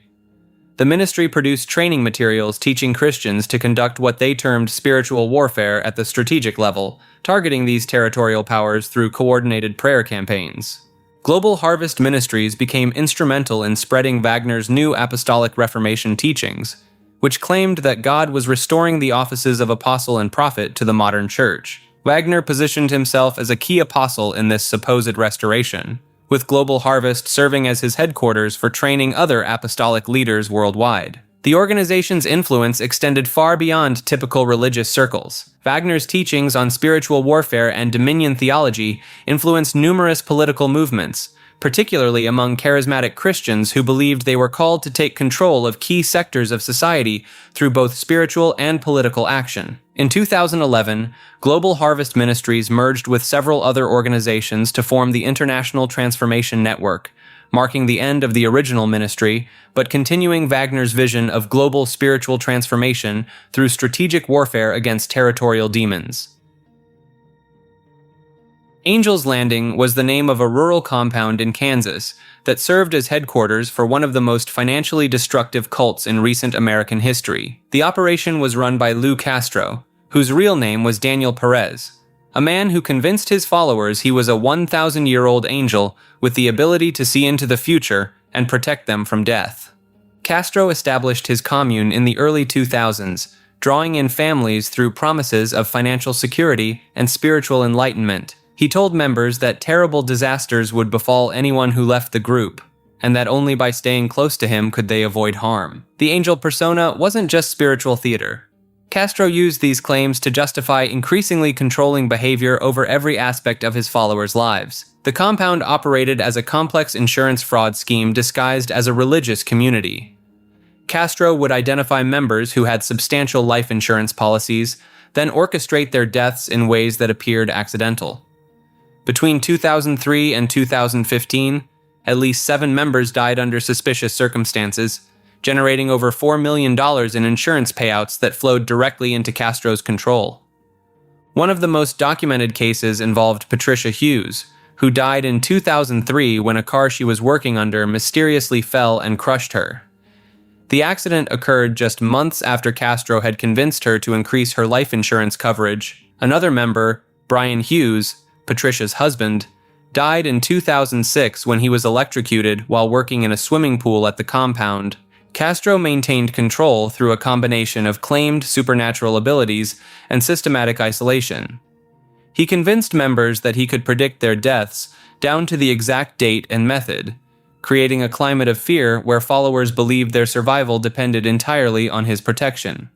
The ministry produced training materials teaching Christians to conduct what they termed spiritual warfare at the strategic level, targeting these territorial powers through coordinated prayer campaigns. Global Harvest Ministries became instrumental in spreading Wagner's new apostolic Reformation teachings, which claimed that God was restoring the offices of apostle and prophet to the modern church. Wagner positioned himself as a key apostle in this supposed restoration, with Global Harvest serving as his headquarters for training other apostolic leaders worldwide. The organization's influence extended far beyond typical religious circles. Wagner's teachings on spiritual warfare and dominion theology influenced numerous political movements, particularly among charismatic Christians who believed they were called to take control of key sectors of society through both spiritual and political action. In 2011, Global Harvest Ministries merged with several other organizations to form the International Transformation Network, marking the end of the original ministry, but continuing Wagner's vision of global spiritual transformation through strategic warfare against territorial demons. Angel's Landing was the name of a rural compound in Kansas that served as headquarters for one of the most financially destructive cults in recent American history. The operation was run by Lou Castro, whose real name was Daniel Perez, a man who convinced his followers he was a 1,000-year-old angel with the ability to see into the future and protect them from death. Castro established his commune in the early 2000s, drawing in families through promises of financial security and spiritual enlightenment. He told members that terrible disasters would befall anyone who left the group, and that only by staying close to him could they avoid harm. The angel persona wasn't just spiritual theater. Castro used these claims to justify increasingly controlling behavior over every aspect of his followers' lives. The compound operated as a complex insurance fraud scheme disguised as a religious community. Castro would identify members who had substantial life insurance policies, then orchestrate their deaths in ways that appeared accidental. Between 2003 and 2015, at least 7 members died under suspicious circumstances, generating over $4 million in insurance payouts that flowed directly into Castro's control. One of the most documented cases involved Patricia Hughes, who died in 2003 when a car she was working under mysteriously fell and crushed her. The accident occurred just months after Castro had convinced her to increase her life insurance coverage. Another member, Brian Hughes, Patricia's husband, died in 2006 when he was electrocuted while working in a swimming pool at the compound. Castro maintained control through a combination of claimed supernatural abilities and systematic isolation. He convinced members that he could predict their deaths down to the exact date and method, creating a climate of fear where followers believed their survival depended entirely on his protection.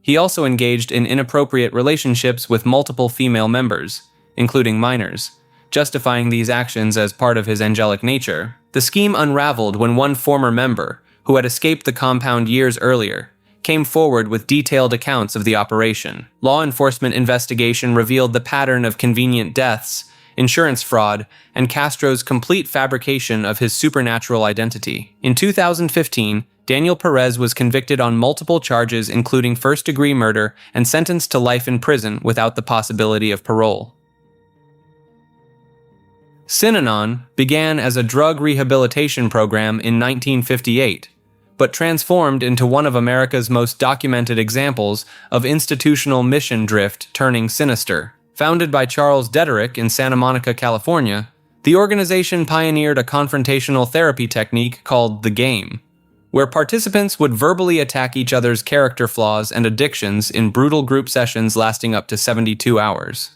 He also engaged in inappropriate relationships with multiple female members, including minors, justifying these actions as part of his angelic nature. The scheme unraveled when one former member, who had escaped the compound years earlier, came forward with detailed accounts of the operation. Law enforcement investigation revealed the pattern of convenient deaths, insurance fraud, and Castro's complete fabrication of his supernatural identity. In 2015, Daniel Perez was convicted on multiple charges including first-degree murder and sentenced to life in prison without the possibility of parole. Synanon began as a drug rehabilitation program in 1958, but transformed into one of America's most documented examples of institutional mission drift turning sinister. Founded by Charles Dederick in Santa Monica, California, the organization pioneered a confrontational therapy technique called the game, where participants would verbally attack each other's character flaws and addictions in brutal group sessions lasting up to 72 hours.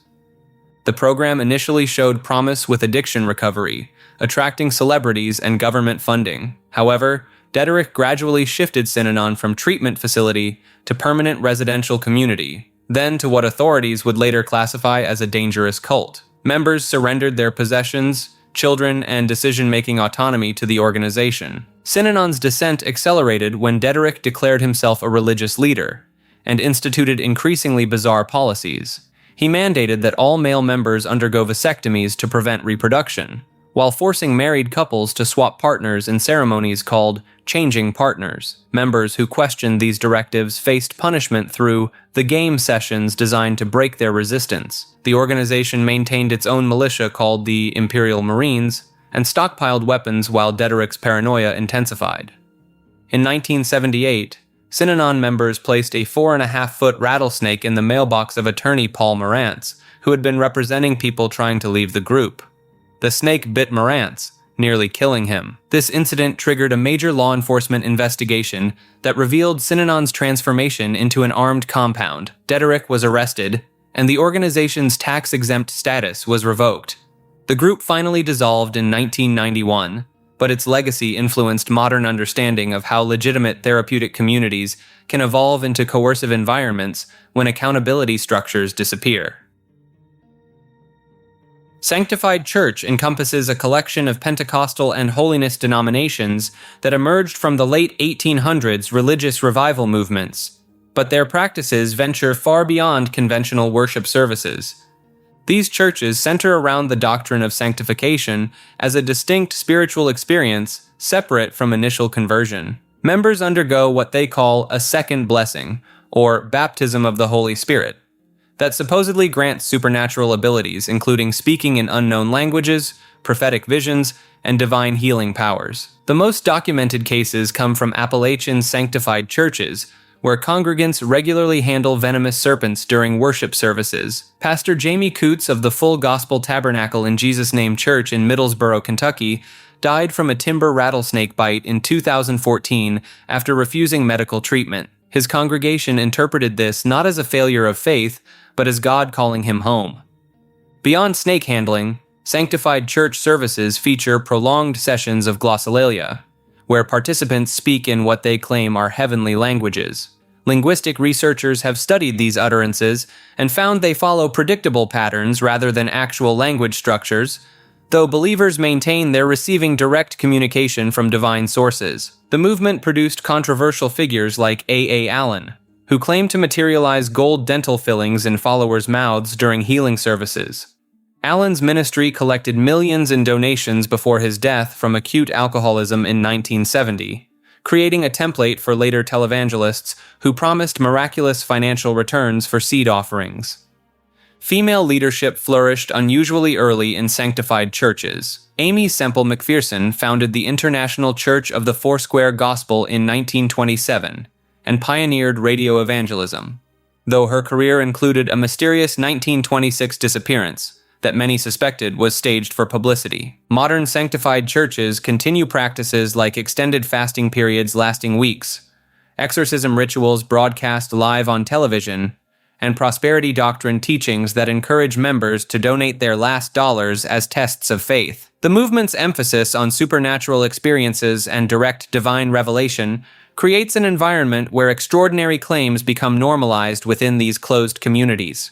The program initially showed promise with addiction recovery, attracting celebrities and government funding. However, Dederick gradually shifted Synanon from treatment facility to permanent residential community, then to what authorities would later classify as a dangerous cult. Members surrendered their possessions, children, and decision-making autonomy to the organization. Synanon's descent accelerated when Dederick declared himself a religious leader and instituted increasingly bizarre policies. He mandated that all male members undergo vasectomies to prevent reproduction, while forcing married couples to swap partners in ceremonies called changing partners. Members who questioned these directives faced punishment through the game sessions designed to break their resistance. The organization maintained its own militia called the Imperial Marines and stockpiled weapons while Dederick's paranoia intensified. In 1978, Synanon members placed a 4.5-foot rattlesnake in the mailbox of attorney Paul Morantz, who had been representing people trying to leave the group. The snake bit Morantz, nearly killing him. This incident triggered a major law enforcement investigation that revealed Synanon's transformation into an armed compound. Dederick was arrested, and the organization's tax-exempt status was revoked. The group finally dissolved in 1991, but its legacy influenced modern understanding of how legitimate therapeutic communities can evolve into coercive environments when accountability structures disappear. Sanctified Church encompasses a collection of Pentecostal and holiness denominations that emerged from the late 1800s religious revival movements, but their practices venture far beyond conventional worship services. These churches center around the doctrine of sanctification as a distinct spiritual experience separate from initial conversion. Members undergo what they call a second blessing, or baptism of the Holy Spirit, that supposedly grants supernatural abilities, including speaking in unknown languages, prophetic visions, and divine healing powers. The most documented cases come from Appalachian sanctified churches, where congregants regularly handle venomous serpents during worship services. Pastor Jamie Coots of the Full Gospel Tabernacle in Jesus' Name Church in Middlesboro, Kentucky, died from a timber rattlesnake bite in 2014 after refusing medical treatment. His congregation interpreted this not as a failure of faith, but as God calling him home. Beyond snake handling, sanctified church services feature prolonged sessions of glossolalia, where participants speak in what they claim are heavenly languages. Linguistic researchers have studied these utterances and found they follow predictable patterns rather than actual language structures, though believers maintain they're receiving direct communication from divine sources. The movement produced controversial figures like A. Allen, who claimed to materialize gold dental fillings in followers' mouths during healing services. Allen's ministry collected millions in donations before his death from acute alcoholism in 1970, creating a template for later televangelists who promised miraculous financial returns for seed offerings. Female leadership flourished unusually early in sanctified churches. Amy Semple McPherson founded the International Church of the Foursquare Gospel in 1927 and pioneered radio evangelism, though her career included a mysterious 1926 disappearance that many suspected was staged for publicity. Modern sanctified churches continue practices like extended fasting periods lasting weeks, exorcism rituals broadcast live on television, and prosperity doctrine teachings that encourage members to donate their last dollars as tests of faith. The movement's emphasis on supernatural experiences and direct divine revelation creates an environment where extraordinary claims become normalized within these closed communities.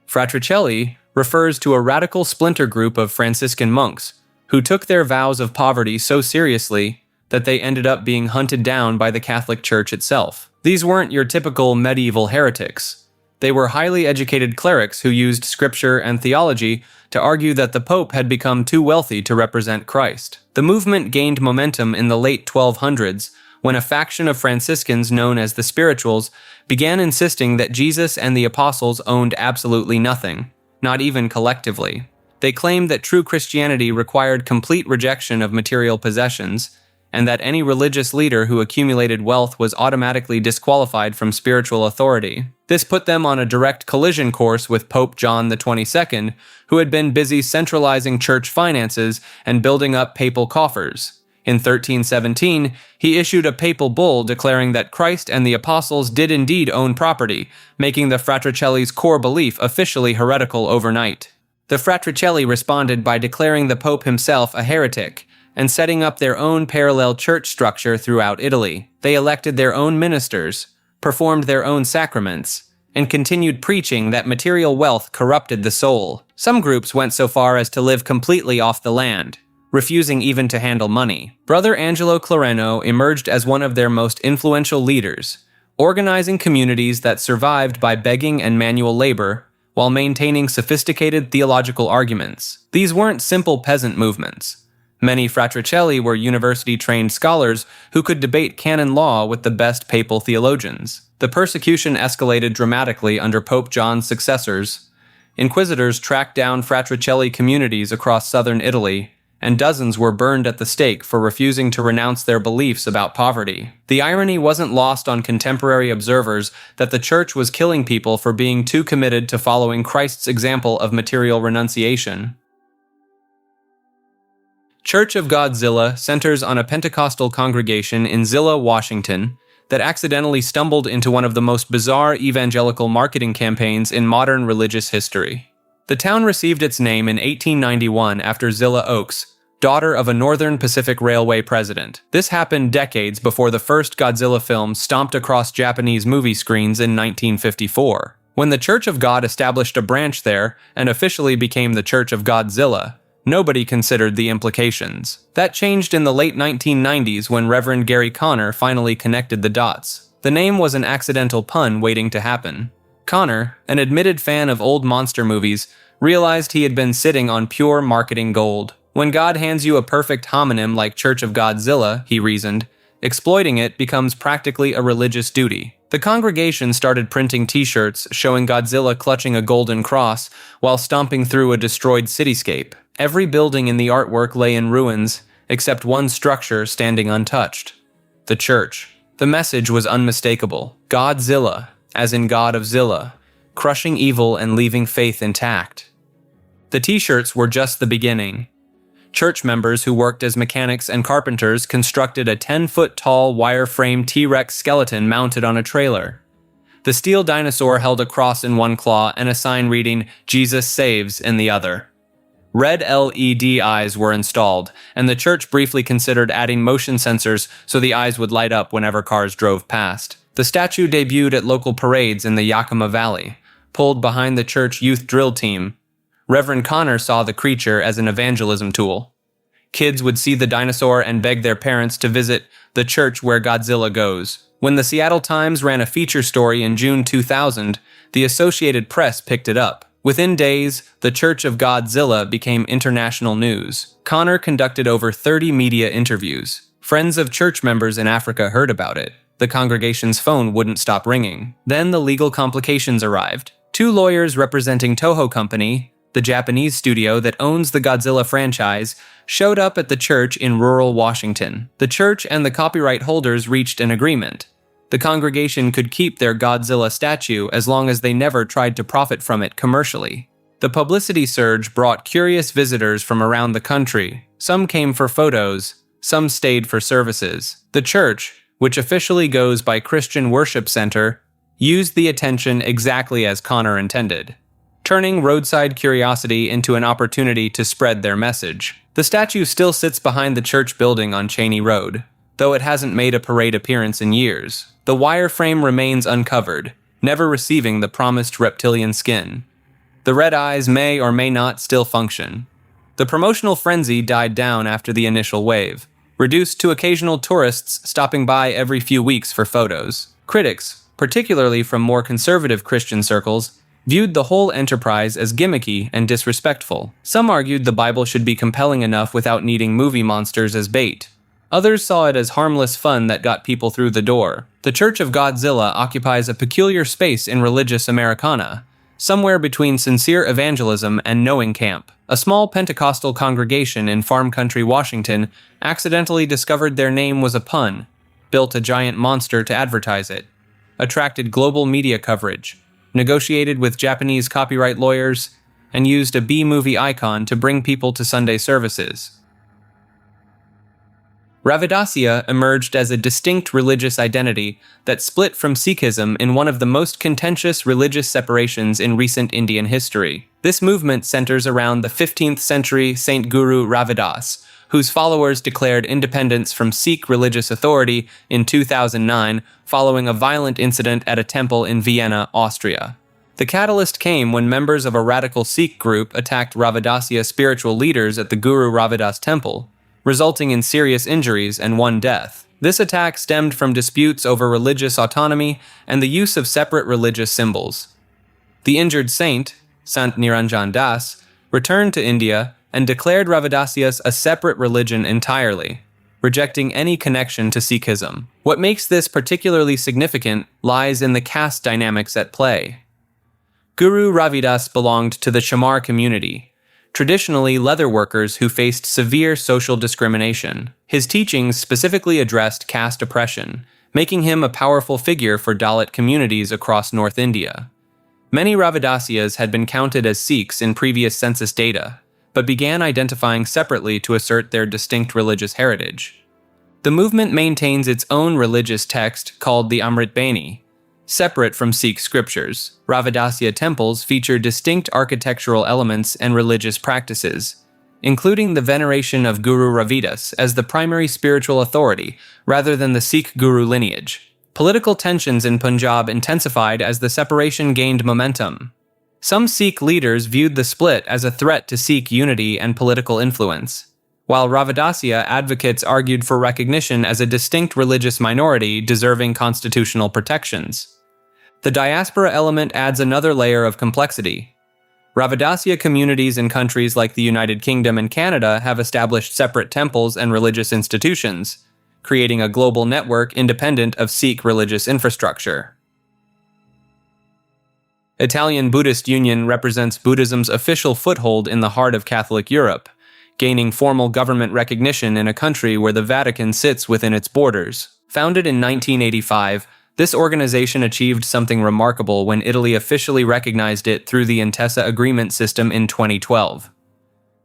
Fratricelli refers to a radical splinter group of Franciscan monks who took their vows of poverty so seriously that they ended up being hunted down by the Catholic Church itself. These weren't your typical medieval heretics. They were highly educated clerics who used scripture and theology to argue that the Pope had become too wealthy to represent Christ. The movement gained momentum in the late 1200s when a faction of Franciscans known as the Spirituals began insisting that Jesus and the apostles owned absolutely nothing, not even collectively. They claimed that true Christianity required complete rejection of material possessions, and that any religious leader who accumulated wealth was automatically disqualified from spiritual authority. This put them on a direct collision course with Pope John XXII, who had been busy centralizing church finances and building up papal coffers. In 1317, he issued a papal bull declaring that Christ and the apostles did indeed own property, making the Fratricelli's core belief officially heretical overnight. The Fratricelli responded by declaring the Pope himself a heretic, and setting up their own parallel church structure throughout Italy. They elected their own ministers, performed their own sacraments, and continued preaching that material wealth corrupted the soul. Some groups went so far as to live completely off the land, refusing even to handle money. Brother Angelo Clareno emerged as one of their most influential leaders, organizing communities that survived by begging and manual labor while maintaining sophisticated theological arguments. These weren't simple peasant movements. Many Fratricelli were university-trained scholars who could debate canon law with the best papal theologians. The persecution escalated dramatically under Pope John's successors. Inquisitors tracked down Fratricelli communities across southern Italy and dozens were burned at the stake for refusing to renounce their beliefs about poverty. The irony wasn't lost on contemporary observers that the church was killing people for being too committed to following Christ's example of material renunciation. Church of Godzilla centers on a Pentecostal congregation in Zillah, Washington, that accidentally stumbled into one of the most bizarre evangelical marketing campaigns in modern religious history. The town received its name in 1891 after Zillah Oaks, daughter of a Northern Pacific Railway president. This happened decades before the first Godzilla film stomped across Japanese movie screens in 1954. When the Church of God established a branch there and officially became the Church of Godzilla, nobody considered the implications. That changed in the late 1990s when Reverend Gary Conner finally connected the dots. The name was an accidental pun waiting to happen. Conner, an admitted fan of old monster movies, realized he had been sitting on pure marketing gold. When God hands you a perfect homonym like Church of Godzilla, he reasoned, exploiting it becomes practically a religious duty. The congregation started printing t-shirts showing Godzilla clutching a golden cross while stomping through a destroyed cityscape. Every building in the artwork lay in ruins, except one structure standing untouched: the church. The message was unmistakable. Godzilla, as in God of Zillah, crushing evil and leaving faith intact. The t-shirts were just the beginning. Church members who worked as mechanics and carpenters constructed a 10-foot-tall wire-frame T-Rex skeleton mounted on a trailer. The steel dinosaur held a cross in one claw and a sign reading, "Jesus saves," in the other. Red LED eyes were installed, and the church briefly considered adding motion sensors so the eyes would light up whenever cars drove past. The statue debuted at local parades in the Yakima Valley, pulled behind the church youth drill team. Reverend Conner saw the creature as an evangelism tool. Kids would see the dinosaur and beg their parents to visit the church where Godzilla goes. When the Seattle Times ran a feature story in June 2000, the Associated Press picked it up. Within days, the Church of Godzilla became international news. Conner conducted over 30 media interviews. Friends of church members in Africa heard about it. The congregation's phone wouldn't stop ringing. Then the legal complications arrived. Two lawyers representing Toho Company, the Japanese studio that owns the Godzilla franchise, showed up at the church in rural Washington. The church and the copyright holders reached an agreement. The congregation could keep their Godzilla statue as long as they never tried to profit from it commercially. The publicity surge brought curious visitors from around the country. Some came for photos, some stayed for services. The church, which officially goes by Christian Worship Center, used the attention exactly as Conner intended, turning roadside curiosity into an opportunity to spread their message. The statue still sits behind the church building on Cheney Road, though it hasn't made a parade appearance in years. The wireframe remains uncovered, never receiving the promised reptilian skin. The red eyes may or may not still function. The promotional frenzy died down after the initial wave, reduced to occasional tourists stopping by every few weeks for photos. Critics, particularly from more conservative Christian circles, viewed the whole enterprise as gimmicky and disrespectful. Some argued the Bible should be compelling enough without needing movie monsters as bait. Others saw it as harmless fun that got people through the door. The Church of Godzilla occupies a peculiar space in religious Americana, somewhere between sincere evangelism and knowing camp. A small Pentecostal congregation in farm country Washington accidentally discovered their name was a pun, built a giant monster to advertise it, attracted global media coverage, negotiated with Japanese copyright lawyers, and used a B-movie icon to bring people to Sunday services. Ravidasya emerged as a distinct religious identity that split from Sikhism in one of the most contentious religious separations in recent Indian history. This movement centers around the 15th century Saint Guru Ravidas, whose followers declared independence from Sikh religious authority in 2009 following a violent incident at a temple in Vienna, Austria. The catalyst came when members of a radical Sikh group attacked Ravidasya spiritual leaders at the Guru Ravidas temple, resulting in serious injuries and one death. This attack stemmed from disputes over religious autonomy and the use of separate religious symbols. The injured saint, Sant Niranjan Das, returned to India and declared Ravidasyas a separate religion entirely, rejecting any connection to Sikhism. What makes this particularly significant lies in the caste dynamics at play. Guru Ravidas belonged to the Chamar community, traditionally leather workers who faced severe social discrimination. His teachings specifically addressed caste oppression, making him a powerful figure for Dalit communities across North India. Many Ravidasyas had been counted as Sikhs in previous census data, but began identifying separately to assert their distinct religious heritage. The movement maintains its own religious text called the Amrit Bani. Separate from Sikh scriptures, Ravidasya temples feature distinct architectural elements and religious practices, including the veneration of Guru Ravidas as the primary spiritual authority rather than the Sikh Guru lineage. Political tensions in Punjab intensified as the separation gained momentum. Some Sikh leaders viewed the split as a threat to Sikh unity and political influence, while Ravidasya advocates argued for recognition as a distinct religious minority deserving constitutional protections. The diaspora element adds another layer of complexity. Ravidasya communities in countries like the United Kingdom and Canada have established separate temples and religious institutions, creating a global network independent of Sikh religious infrastructure. Italian Buddhist Union represents Buddhism's official foothold in the heart of Catholic Europe, gaining formal government recognition in a country where the Vatican sits within its borders. Founded in 1985, this organization achieved something remarkable when Italy officially recognized it through the Intesa Agreement system in 2012.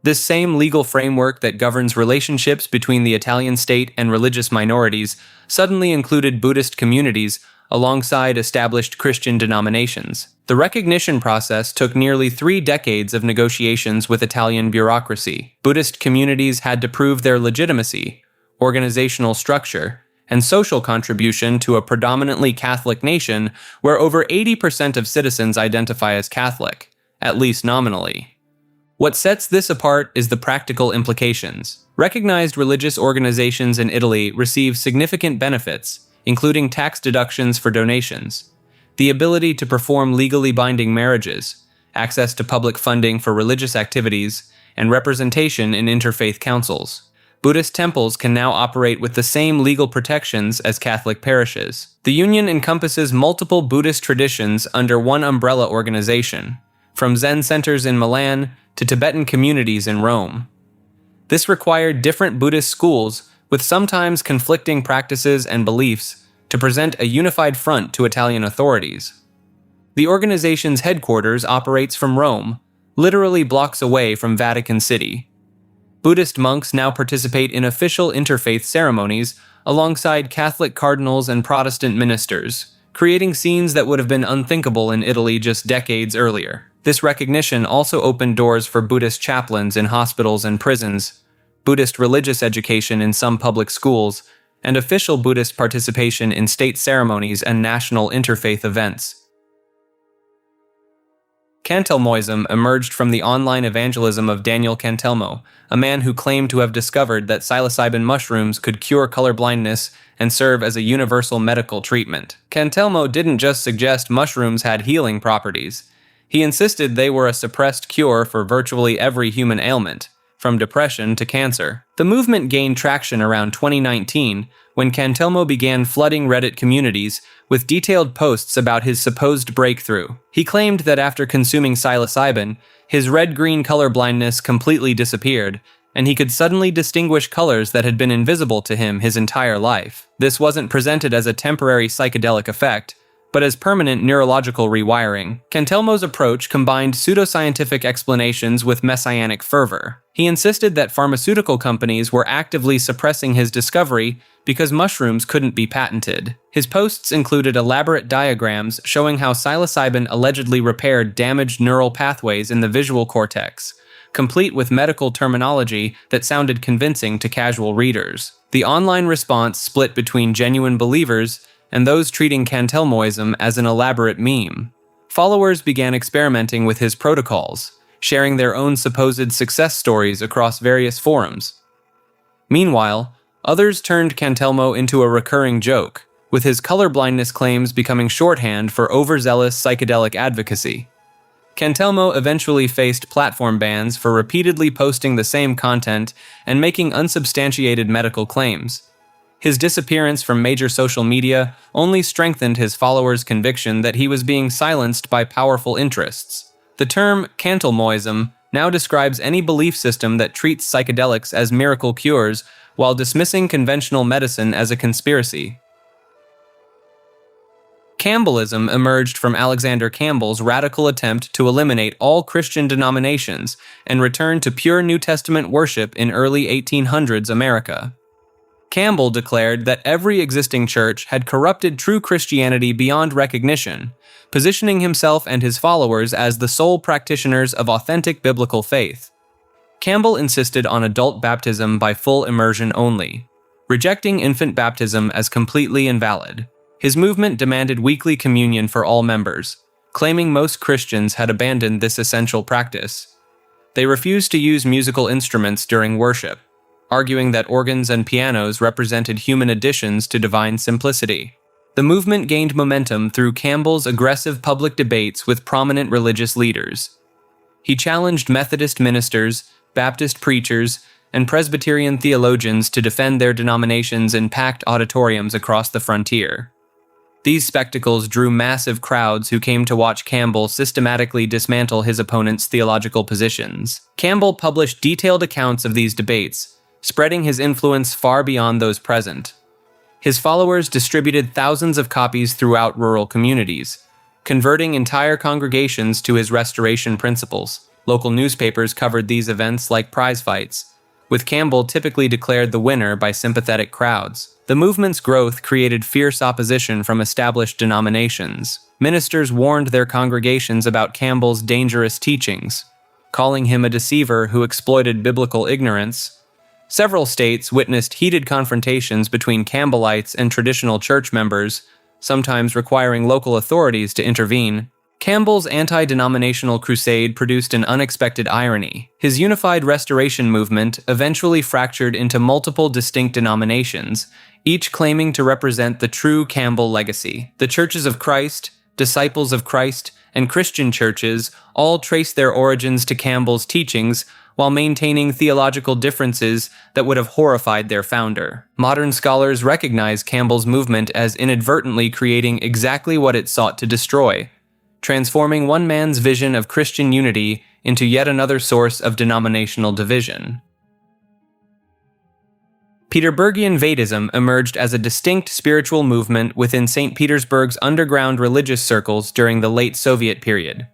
This same legal framework that governs relationships between the Italian state and religious minorities suddenly included Buddhist communities alongside established Christian denominations. The recognition process took nearly 3 decades of negotiations with Italian bureaucracy. Buddhist communities had to prove their legitimacy, organizational structure, and social contribution to a predominantly Catholic nation where over 80% of citizens identify as Catholic, at least nominally. What sets this apart is the practical implications. Recognized religious organizations in Italy receive significant benefits, including tax deductions for donations, the ability to perform legally binding marriages, access to public funding for religious activities, and representation in interfaith councils. Buddhist temples can now operate with the same legal protections as Catholic parishes. The union encompasses multiple Buddhist traditions under one umbrella organization, from Zen centers in Milan to Tibetan communities in Rome. This required different Buddhist schools with sometimes conflicting practices and beliefs to present a unified front to Italian authorities. The organization's headquarters operates from Rome, literally blocks away from Vatican City. Buddhist monks now participate in official interfaith ceremonies alongside Catholic cardinals and Protestant ministers, creating scenes that would have been unthinkable in Italy just decades earlier. This recognition also opened doors for Buddhist chaplains in hospitals and prisons, Buddhist religious education in some public schools, and official Buddhist participation in state ceremonies and national interfaith events. Cantelmoism emerged from the online evangelism of Daniel Cantelmo, a man who claimed to have discovered that psilocybin mushrooms could cure colorblindness and serve as a universal medical treatment. Cantelmo didn't just suggest mushrooms had healing properties. He insisted they were a suppressed cure for virtually every human ailment, from depression to cancer. The movement gained traction around 2019 when Cantelmo began flooding Reddit communities with detailed posts about his supposed breakthrough. He claimed that after consuming psilocybin, his red-green color blindness completely disappeared, and he could suddenly distinguish colors that had been invisible to him his entire life. This wasn't presented as a temporary psychedelic effect, but as permanent neurological rewiring. Cantelmo's approach combined pseudoscientific explanations with messianic fervor. He insisted that pharmaceutical companies were actively suppressing his discovery because mushrooms couldn't be patented. His posts included elaborate diagrams showing how psilocybin allegedly repaired damaged neural pathways in the visual cortex, complete with medical terminology that sounded convincing to casual readers. The online response split between genuine believers and those treating Cantelmoism as an elaborate meme. Followers began experimenting with his protocols, sharing their own supposed success stories across various forums. Meanwhile, others turned Cantelmo into a recurring joke, with his colorblindness claims becoming shorthand for overzealous psychedelic advocacy. Cantelmo eventually faced platform bans for repeatedly posting the same content and making unsubstantiated medical claims. His disappearance from major social media only strengthened his followers' conviction that he was being silenced by powerful interests. The term Cantelmoism now describes any belief system that treats psychedelics as miracle cures while dismissing conventional medicine as a conspiracy. Campbellism emerged from Alexander Campbell's radical attempt to eliminate all Christian denominations and return to pure New Testament worship in early 1800s America. Campbell declared that every existing church had corrupted true Christianity beyond recognition, positioning himself and his followers as the sole practitioners of authentic biblical faith. Campbell insisted on adult baptism by full immersion only, rejecting infant baptism as completely invalid. His movement demanded weekly communion for all members, claiming most Christians had abandoned this essential practice. They refused to use musical instruments during worship, arguing that organs and pianos represented human additions to divine simplicity. The movement gained momentum through Campbell's aggressive public debates with prominent religious leaders. He challenged Methodist ministers, Baptist preachers, and Presbyterian theologians to defend their denominations in packed auditoriums across the frontier. These spectacles drew massive crowds who came to watch Campbell systematically dismantle his opponent's theological positions. Campbell published detailed accounts of these debates, spreading his influence far beyond those present. His followers distributed thousands of copies throughout rural communities, converting entire congregations to his restoration principles. Local newspapers covered these events like prize fights, with Campbell typically declared the winner by sympathetic crowds. The movement's growth created fierce opposition from established denominations. Ministers warned their congregations about Campbell's dangerous teachings, calling him a deceiver who exploited biblical ignorance. Several states witnessed heated confrontations between Campbellites and traditional church members, sometimes requiring local authorities to intervene. Campbell's anti-denominational crusade produced an unexpected irony. His unified restoration movement eventually fractured into multiple distinct denominations, each claiming to represent the true Campbell legacy. The Churches of Christ, Disciples of Christ, and Christian churches all trace their origins to Campbell's teachings while maintaining theological differences that would have horrified their founder. Modern scholars recognize Campbell's movement as inadvertently creating exactly what it sought to destroy, transforming one man's vision of Christian unity into yet another source of denominational division. Peterburgian Vaidism emerged as a distinct spiritual movement within St. Petersburg's underground religious circles during the late Soviet period,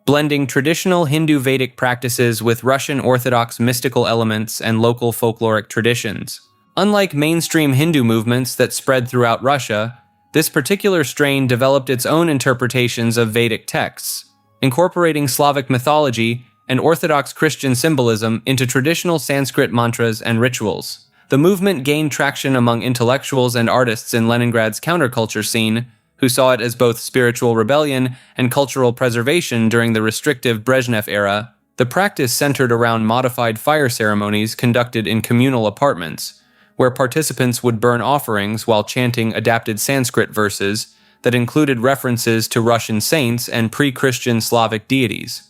blending traditional Hindu Vedic practices with Russian Orthodox mystical elements and local folkloric traditions. Unlike mainstream Hindu movements that spread throughout Russia, this particular strain developed its own interpretations of Vedic texts, incorporating Slavic mythology and Orthodox Christian symbolism into traditional Sanskrit mantras and rituals. The movement gained traction among intellectuals and artists in Leningrad's counterculture scene, who saw it as both spiritual rebellion and cultural preservation during the restrictive Brezhnev era. The practice centered around modified fire ceremonies conducted in communal apartments, where participants would burn offerings while chanting adapted Sanskrit verses that included references to Russian saints and pre-Christian Slavic deities.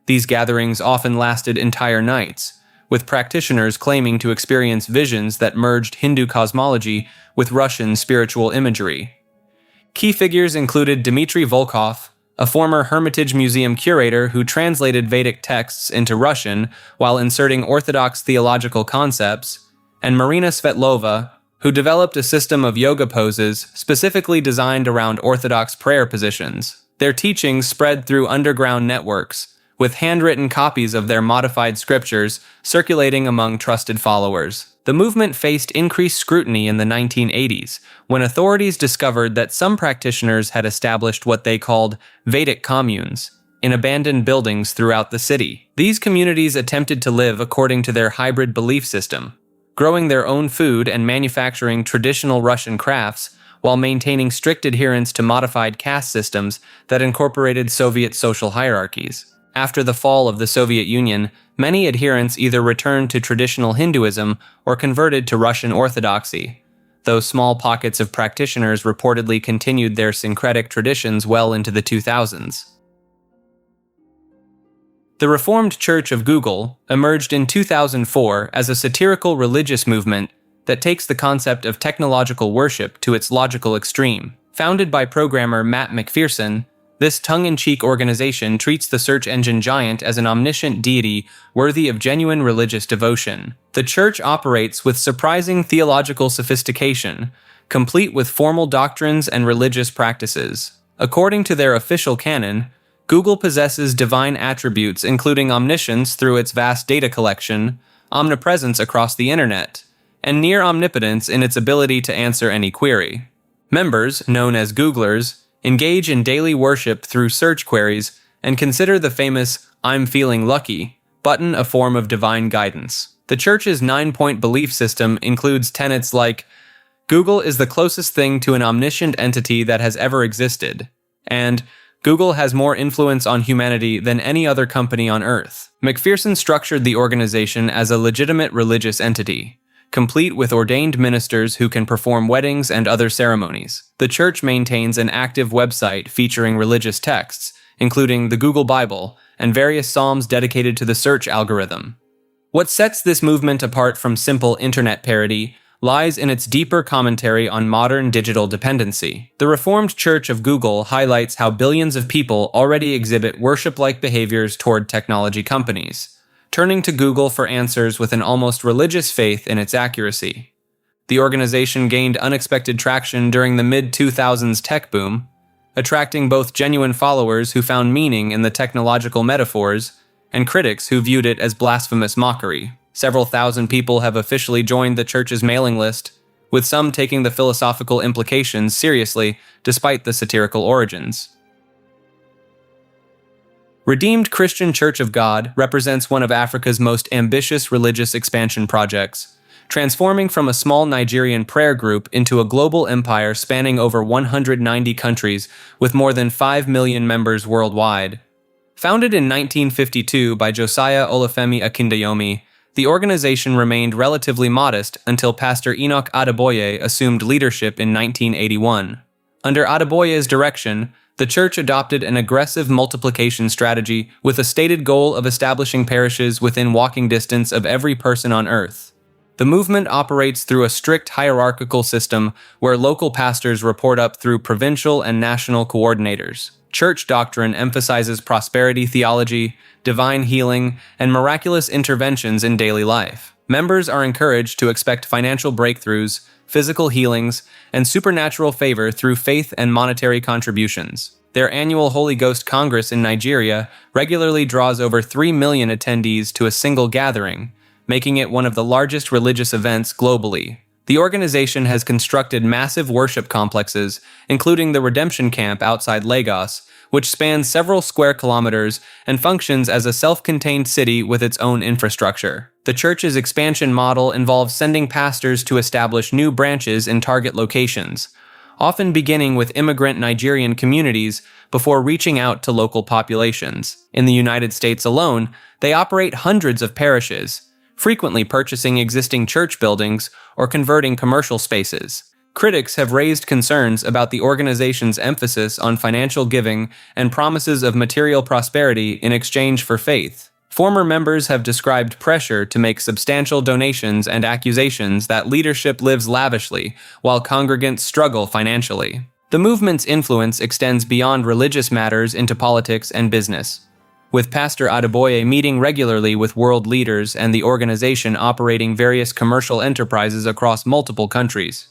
These gatherings often lasted entire nights, with practitioners claiming to experience visions that merged Hindu cosmology with Russian spiritual imagery. Key figures included Dmitry Volkov, a former Hermitage Museum curator who translated Vedic texts into Russian while inserting Orthodox theological concepts, and Marina Svetlova, who developed a system of yoga poses specifically designed around Orthodox prayer positions. Their teachings spread through underground networks, with handwritten copies of their modified scriptures circulating among trusted followers. The movement faced increased scrutiny in the 1980s, when authorities discovered that some practitioners had established what they called Vedic communes in abandoned buildings throughout the city. These communities attempted to live according to their hybrid belief system, growing their own food and manufacturing traditional Russian crafts while maintaining strict adherence to modified caste systems that incorporated Soviet social hierarchies. After the fall of the Soviet Union, many adherents either returned to traditional Hinduism or converted to Russian Orthodoxy, though small pockets of practitioners reportedly continued their syncretic traditions well into the 2000s. The Reformed Church of Google emerged in 2004 as a satirical religious movement that takes the concept of technological worship to its logical extreme. Founded by programmer Matt McPherson, This tongue-in-cheek organization treats the search engine giant as an omniscient deity worthy of genuine religious devotion. The church operates with surprising theological sophistication, complete with formal doctrines and religious practices. According to their official canon, Google possesses divine attributes including omniscience through its vast data collection, omnipresence across the internet, and near omnipotence in its ability to answer any query. Members, known as Googlers, engage in daily worship through search queries and consider the famous "I'm feeling lucky" button a form of divine guidance. The church's 9-point belief system includes tenets like Google is the closest thing to an omniscient entity that has ever existed, and Google has more influence on humanity than any other company on Earth. McPherson structured the organization as a legitimate religious entity, complete with ordained ministers who can perform weddings and other ceremonies. The church maintains an active website featuring religious texts, including the Google Bible and various psalms dedicated to the search algorithm. What sets this movement apart from simple internet parody lies in its deeper commentary on modern digital dependency. The Reformed Church of Google highlights how billions of people already exhibit worship-like behaviors toward technology companies, turning to Google for answers with an almost religious faith in its accuracy. The organization gained unexpected traction during the mid-2000s tech boom, attracting both genuine followers who found meaning in the technological metaphors and critics who viewed it as blasphemous mockery. Several thousand people have officially joined the church's mailing list, with some taking the philosophical implications seriously despite the satirical origins. Redeemed Christian Church of God represents one of Africa's most ambitious religious expansion projects, transforming from a small Nigerian prayer group into a global empire spanning over 190 countries with more than 5 million members worldwide. Founded in 1952 by Josiah Olufemi Akindayomi, the organization remained relatively modest until Pastor Enoch Adeboye assumed leadership in 1981. Under Adeboye's direction, the church adopted an aggressive multiplication strategy with a stated goal of establishing parishes within walking distance of every person on earth. The movement operates through a strict hierarchical system where local pastors report up through provincial and national coordinators. Church doctrine emphasizes prosperity theology, divine healing, and miraculous interventions in daily life. Members are encouraged to expect financial breakthroughs, physical healings, and supernatural favor through faith and monetary contributions. Their annual Holy Ghost Congress in Nigeria regularly draws over 3 million attendees to a single gathering, making it one of the largest religious events globally. The organization has constructed massive worship complexes, including the Redemption Camp outside Lagos, which spans several square kilometers and functions as a self-contained city with its own infrastructure. The church's expansion model involves sending pastors to establish new branches in target locations, often beginning with immigrant Nigerian communities before reaching out to local populations. In the United States alone, they operate hundreds of parishes, frequently purchasing existing church buildings or converting commercial spaces. Critics have raised concerns about the organization's emphasis on financial giving and promises of material prosperity in exchange for faith. Former members have described pressure to make substantial donations and accusations that leadership lives lavishly while congregants struggle financially. The movement's influence extends beyond religious matters into politics and business, with Pastor Adeboye meeting regularly with world leaders and the organization operating various commercial enterprises across multiple countries.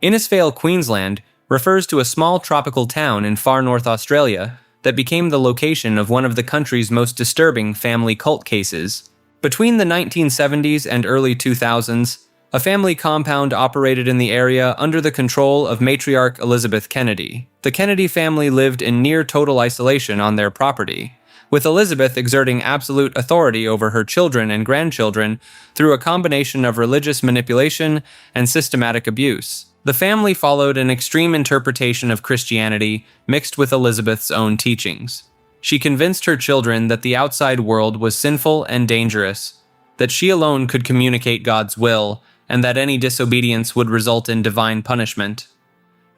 Innisfail, Queensland, refers to a small tropical town in far north Australia that became the location of one of the country's most disturbing family cult cases. Between the 1970s and early 2000s, a family compound operated in the area under the control of matriarch Elizabeth Kennedy. The Kennedy family lived in near total isolation on their property, with Elizabeth exerting absolute authority over her children and grandchildren through a combination of religious manipulation and systematic abuse. The family followed an extreme interpretation of Christianity mixed with Elizabeth's own teachings. She convinced her children that the outside world was sinful and dangerous, that she alone could communicate God's will, and that any disobedience would result in divine punishment.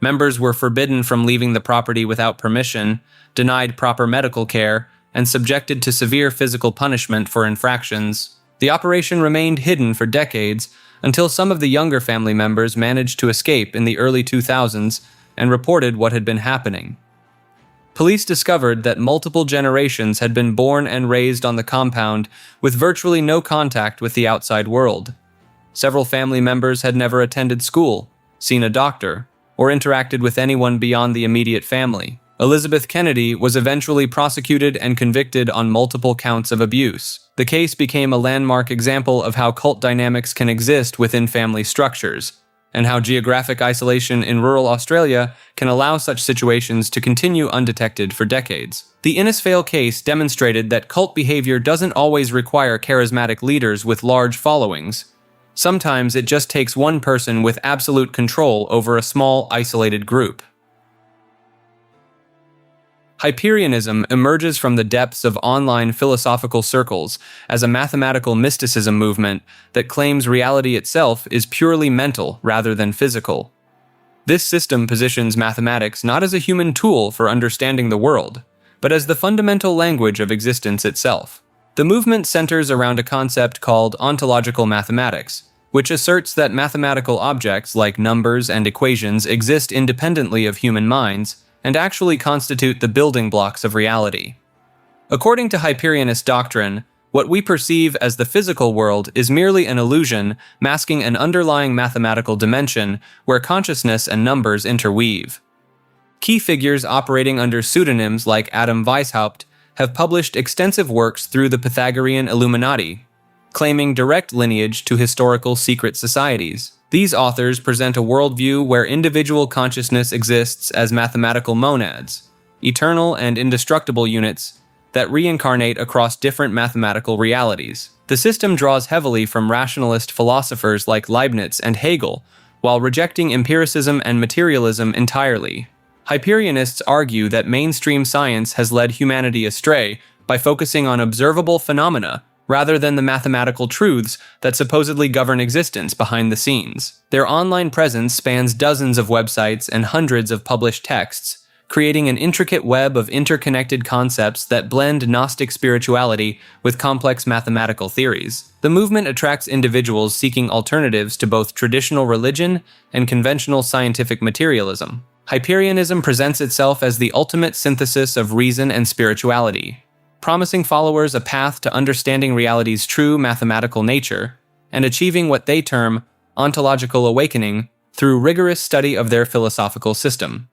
Members were forbidden from leaving the property without permission, denied proper medical care, and subjected to severe physical punishment for infractions. The operation remained hidden for decades until some of the younger family members managed to escape in the early 2000s and reported what had been happening. Police discovered that multiple generations had been born and raised on the compound with virtually no contact with the outside world. Several family members had never attended school, seen a doctor, or interacted with anyone beyond the immediate family. Elizabeth Kennedy was eventually prosecuted and convicted on multiple counts of abuse. The case became a landmark example of how cult dynamics can exist within family structures, and how geographic isolation in rural Australia can allow such situations to continue undetected for decades. The Innisfail case demonstrated that cult behavior doesn't always require charismatic leaders with large followings. Sometimes it just takes one person with absolute control over a small, isolated group. Hyperianism emerges from the depths of online philosophical circles as a mathematical mysticism movement that claims reality itself is purely mental rather than physical. This system positions mathematics not as a human tool for understanding the world, but as the fundamental language of existence itself. The movement centers around a concept called ontological mathematics, which asserts that mathematical objects like numbers and equations exist independently of human minds and actually constitute the building blocks of reality. According to Hyperianist doctrine, what we perceive as the physical world is merely an illusion masking an underlying mathematical dimension where consciousness and numbers interweave. Key figures operating under pseudonyms like Adam Weishaupt have published extensive works through the Pythagorean Illuminati, claiming direct lineage to historical secret societies. These authors present a worldview where individual consciousness exists as mathematical monads, eternal and indestructible units that reincarnate across different mathematical realities. The system draws heavily from rationalist philosophers like Leibniz and Hegel, while rejecting empiricism and materialism entirely. Hyperionists argue that mainstream science has led humanity astray by focusing on observable phenomena rather than the mathematical truths that supposedly govern existence behind the scenes. Their online presence spans dozens of websites and hundreds of published texts, creating an intricate web of interconnected concepts that blend Gnostic spirituality with complex mathematical theories. The movement attracts individuals seeking alternatives to both traditional religion and conventional scientific materialism. Hyperianism presents itself as the ultimate synthesis of reason and spirituality, promising followers a path to understanding reality's true mathematical nature and achieving what they term ontological awakening through rigorous study of their philosophical system.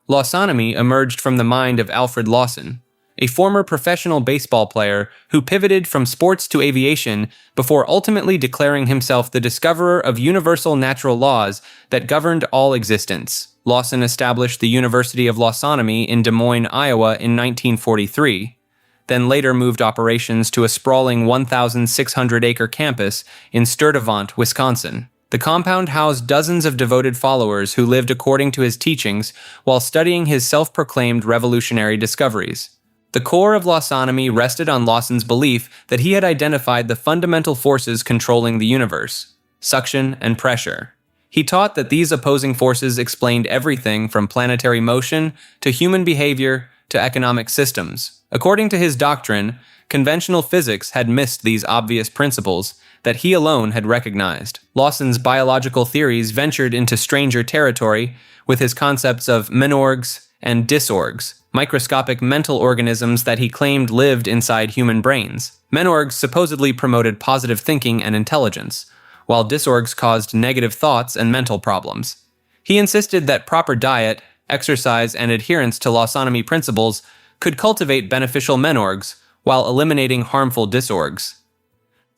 Lawsonomy emerged from the mind of Alfred Lawson, a former professional baseball player who pivoted from sports to aviation before ultimately declaring himself the discoverer of universal natural laws that governed all existence. Lawson established the University of Lawsonomy in Des Moines, Iowa in 1943, then later moved operations to a sprawling 1,600-acre campus in Sturtevant, Wisconsin. The compound housed dozens of devoted followers who lived according to his teachings while studying his self-proclaimed revolutionary discoveries. The core of Lawsonomy rested on Lawson's belief that he had identified the fundamental forces controlling the universe: suction and pressure. He taught that these opposing forces explained everything from planetary motion to human behavior to economic systems. According to his doctrine, conventional physics had missed these obvious principles that he alone had recognized. Lawson's biological theories ventured into stranger territory with his concepts of menorgs and disorgs, microscopic mental organisms that he claimed lived inside human brains. Menorgs supposedly promoted positive thinking and intelligence, while disorgs caused negative thoughts and mental problems. He insisted that proper diet, exercise, and adherence to Lawsonomy principles could cultivate beneficial menorgs while eliminating harmful disorgs.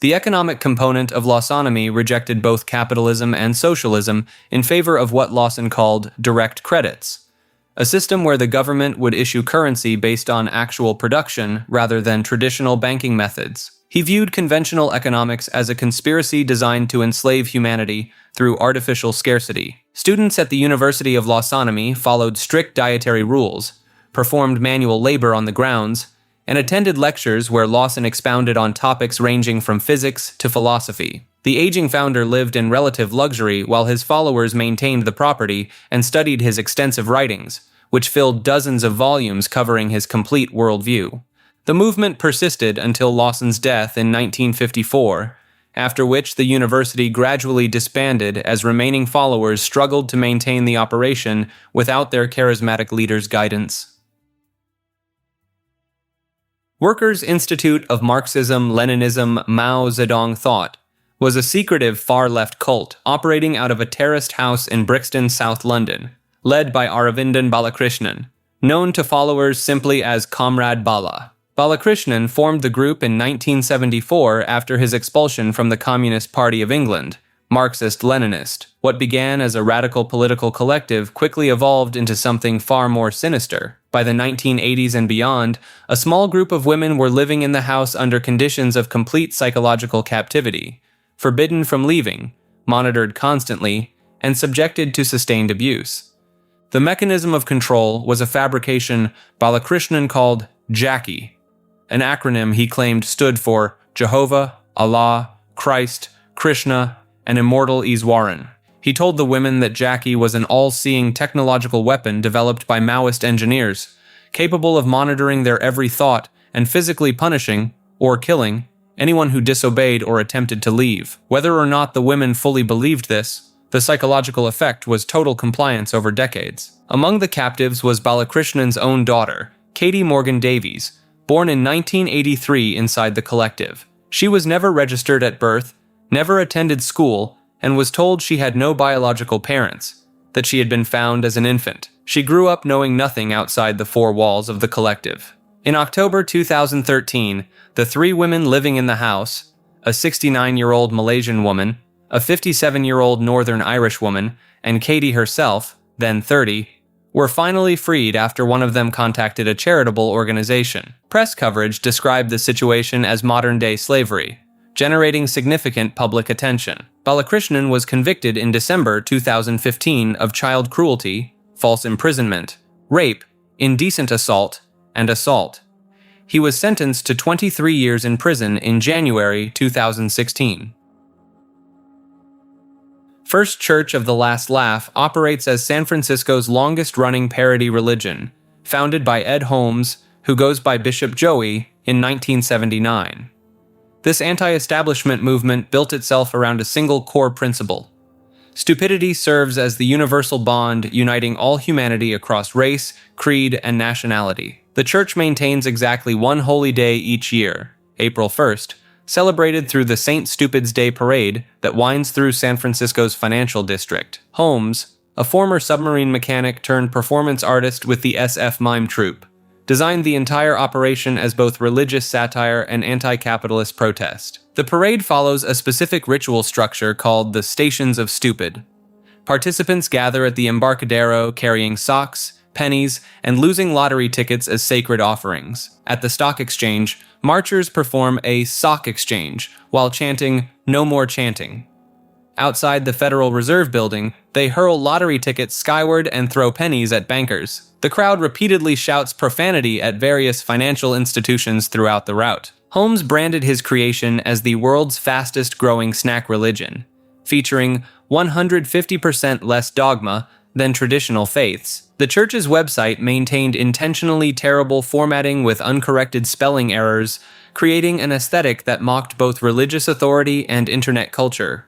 The economic component of Lawsonomy rejected both capitalism and socialism in favor of what Lawson called direct credits, a system where the government would issue currency based on actual production rather than traditional banking methods. He viewed conventional economics as a conspiracy designed to enslave humanity through artificial scarcity. Students at the University of Lawsonomy followed strict dietary rules, performed manual labor on the grounds, and attended lectures where Lawson expounded on topics ranging from physics to philosophy. The aging founder lived in relative luxury while his followers maintained the property and studied his extensive writings, which filled dozens of volumes covering his complete worldview. The movement persisted until Lawson's death in 1954, after which the university gradually disbanded as remaining followers struggled to maintain the operation without their charismatic leader's guidance. Workers' Institute of Marxism-Leninism Mao Zedong Thought was a secretive far-left cult operating out of a terraced house in Brixton, South London, led by Aravindan Balakrishnan, known to followers simply as Comrade Bala. Balakrishnan formed the group in 1974 after his expulsion from the Communist Party of England, Marxist-Leninist. What began as a radical political collective quickly evolved into something far more sinister. By the 1980s and beyond, a small group of women were living in the house under conditions of complete psychological captivity, forbidden from leaving, monitored constantly, and subjected to sustained abuse. The mechanism of control was a fabrication Balakrishnan called Jackie, an acronym he claimed stood for Jehovah, Allah, Christ, Krishna, and Immortal Iswaran. He told the women that Jackie was an all-seeing technological weapon developed by Maoist engineers, capable of monitoring their every thought and physically punishing, or killing, anyone who disobeyed or attempted to leave. Whether or not the women fully believed this, the psychological effect was total compliance over decades. Among the captives was Balakrishnan's own daughter, Katie Morgan Davies, born in 1983 inside the collective. She was never registered at birth, never attended school, and was told she had no biological parents, that she had been found as an infant. She grew up knowing nothing outside the four walls of the collective. In October 2013, the three women living in the house, a 69-year-old Malaysian woman, a 57-year-old Northern Irish woman, and Katie herself, then 30, were finally freed after one of them contacted a charitable organization. Press coverage described the situation as modern-day slavery, generating significant public attention. Balakrishnan was convicted in December 2015 of child cruelty, false imprisonment, rape, indecent assault, and assault. He was sentenced to 23 years in prison in January 2016. First Church of the Last Laugh operates as San Francisco's longest-running parody religion, founded by Ed Holmes, who goes by Bishop Joey, in 1979. This anti-establishment movement built itself around a single core principle. Stupidity serves as the universal bond uniting all humanity across race, creed, and nationality. The church maintains exactly one holy day each year, April 1st, celebrated through the St. Stupid's Day Parade that winds through San Francisco's financial district. Holmes, a former submarine mechanic turned performance artist with the SF Mime Troupe, designed the entire operation as both religious satire and anti-capitalist protest. The parade follows a specific ritual structure called the Stations of Stupid. Participants gather at the Embarcadero carrying socks, pennies, and losing lottery tickets as sacred offerings. At the stock exchange, marchers perform a sock exchange while chanting, "No more chanting." Outside the Federal Reserve Building, they hurl lottery tickets skyward and throw pennies at bankers. The crowd repeatedly shouts profanity at various financial institutions throughout the route. Holmes branded his creation as the world's fastest-growing snack religion, featuring 150% less dogma than traditional faiths. The church's website maintained intentionally terrible formatting with uncorrected spelling errors, creating an aesthetic that mocked both religious authority and internet culture.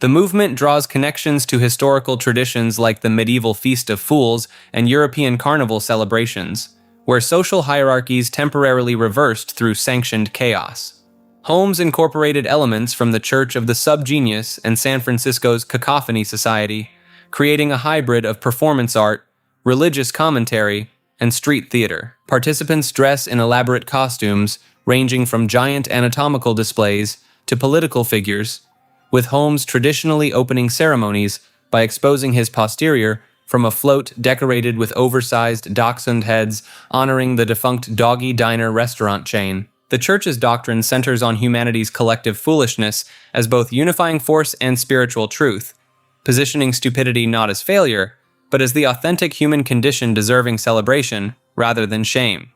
The movement draws connections to historical traditions like the medieval Feast of Fools and European carnival celebrations, where social hierarchies temporarily reversed through sanctioned chaos. Holmes incorporated elements from the Church of the Subgenius and San Francisco's Cacophony Society, creating a hybrid of performance art, religious commentary, and street theater. Participants dress in elaborate costumes, ranging from giant anatomical displays to political figures, with Holmes traditionally opening ceremonies by exposing his posterior from a float decorated with oversized dachshund heads honoring the defunct Doggy Diner restaurant chain. The church's doctrine centers on humanity's collective foolishness as both unifying force and spiritual truth, positioning stupidity not as failure, but as the authentic human condition deserving celebration rather than shame.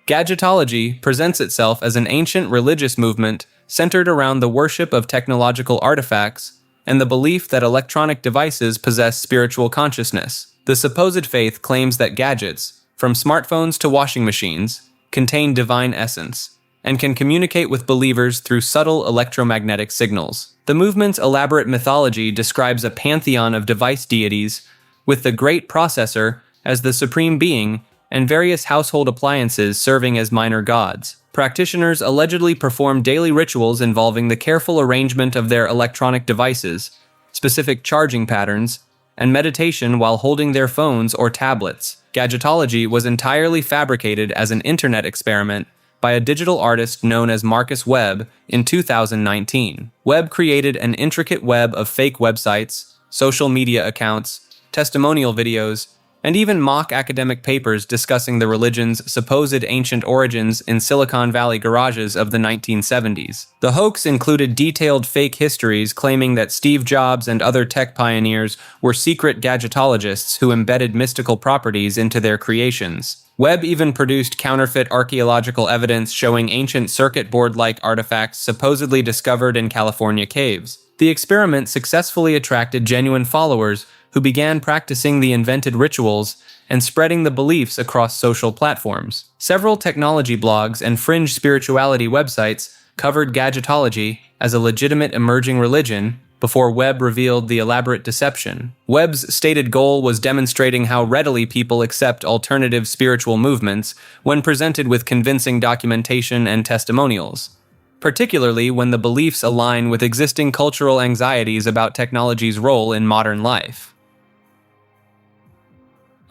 Gadgetology presents itself as an ancient religious movement centered around the worship of technological artifacts and the belief that electronic devices possess spiritual consciousness. The supposed faith claims that gadgets, from smartphones to washing machines, contain divine essence, and can communicate with believers through subtle electromagnetic signals. The movement's elaborate mythology describes a pantheon of device deities, with the Great Processor as the supreme being and various household appliances serving as minor gods. Practitioners allegedly perform daily rituals involving the careful arrangement of their electronic devices, specific charging patterns, and meditation while holding their phones or tablets. Gadgetology was entirely fabricated as an internet experiment by a digital artist known as Marcus Webb in 2019. Webb created an intricate web of fake websites, social media accounts, testimonial videos, and even mock academic papers discussing the religion's supposed ancient origins in Silicon Valley garages of the 1970s. The hoax included detailed fake histories claiming that Steve Jobs and other tech pioneers were secret gadgetologists who embedded mystical properties into their creations. Webb even produced counterfeit archaeological evidence showing ancient circuit board-like artifacts supposedly discovered in California caves. The experiment successfully attracted genuine followers who began practicing the invented rituals and spreading the beliefs across social platforms. Several technology blogs and fringe spirituality websites covered gadgetology as a legitimate emerging religion before Webb revealed the elaborate deception. Webb's stated goal was demonstrating how readily people accept alternative spiritual movements when presented with convincing documentation and testimonials, particularly when the beliefs align with existing cultural anxieties about technology's role in modern life.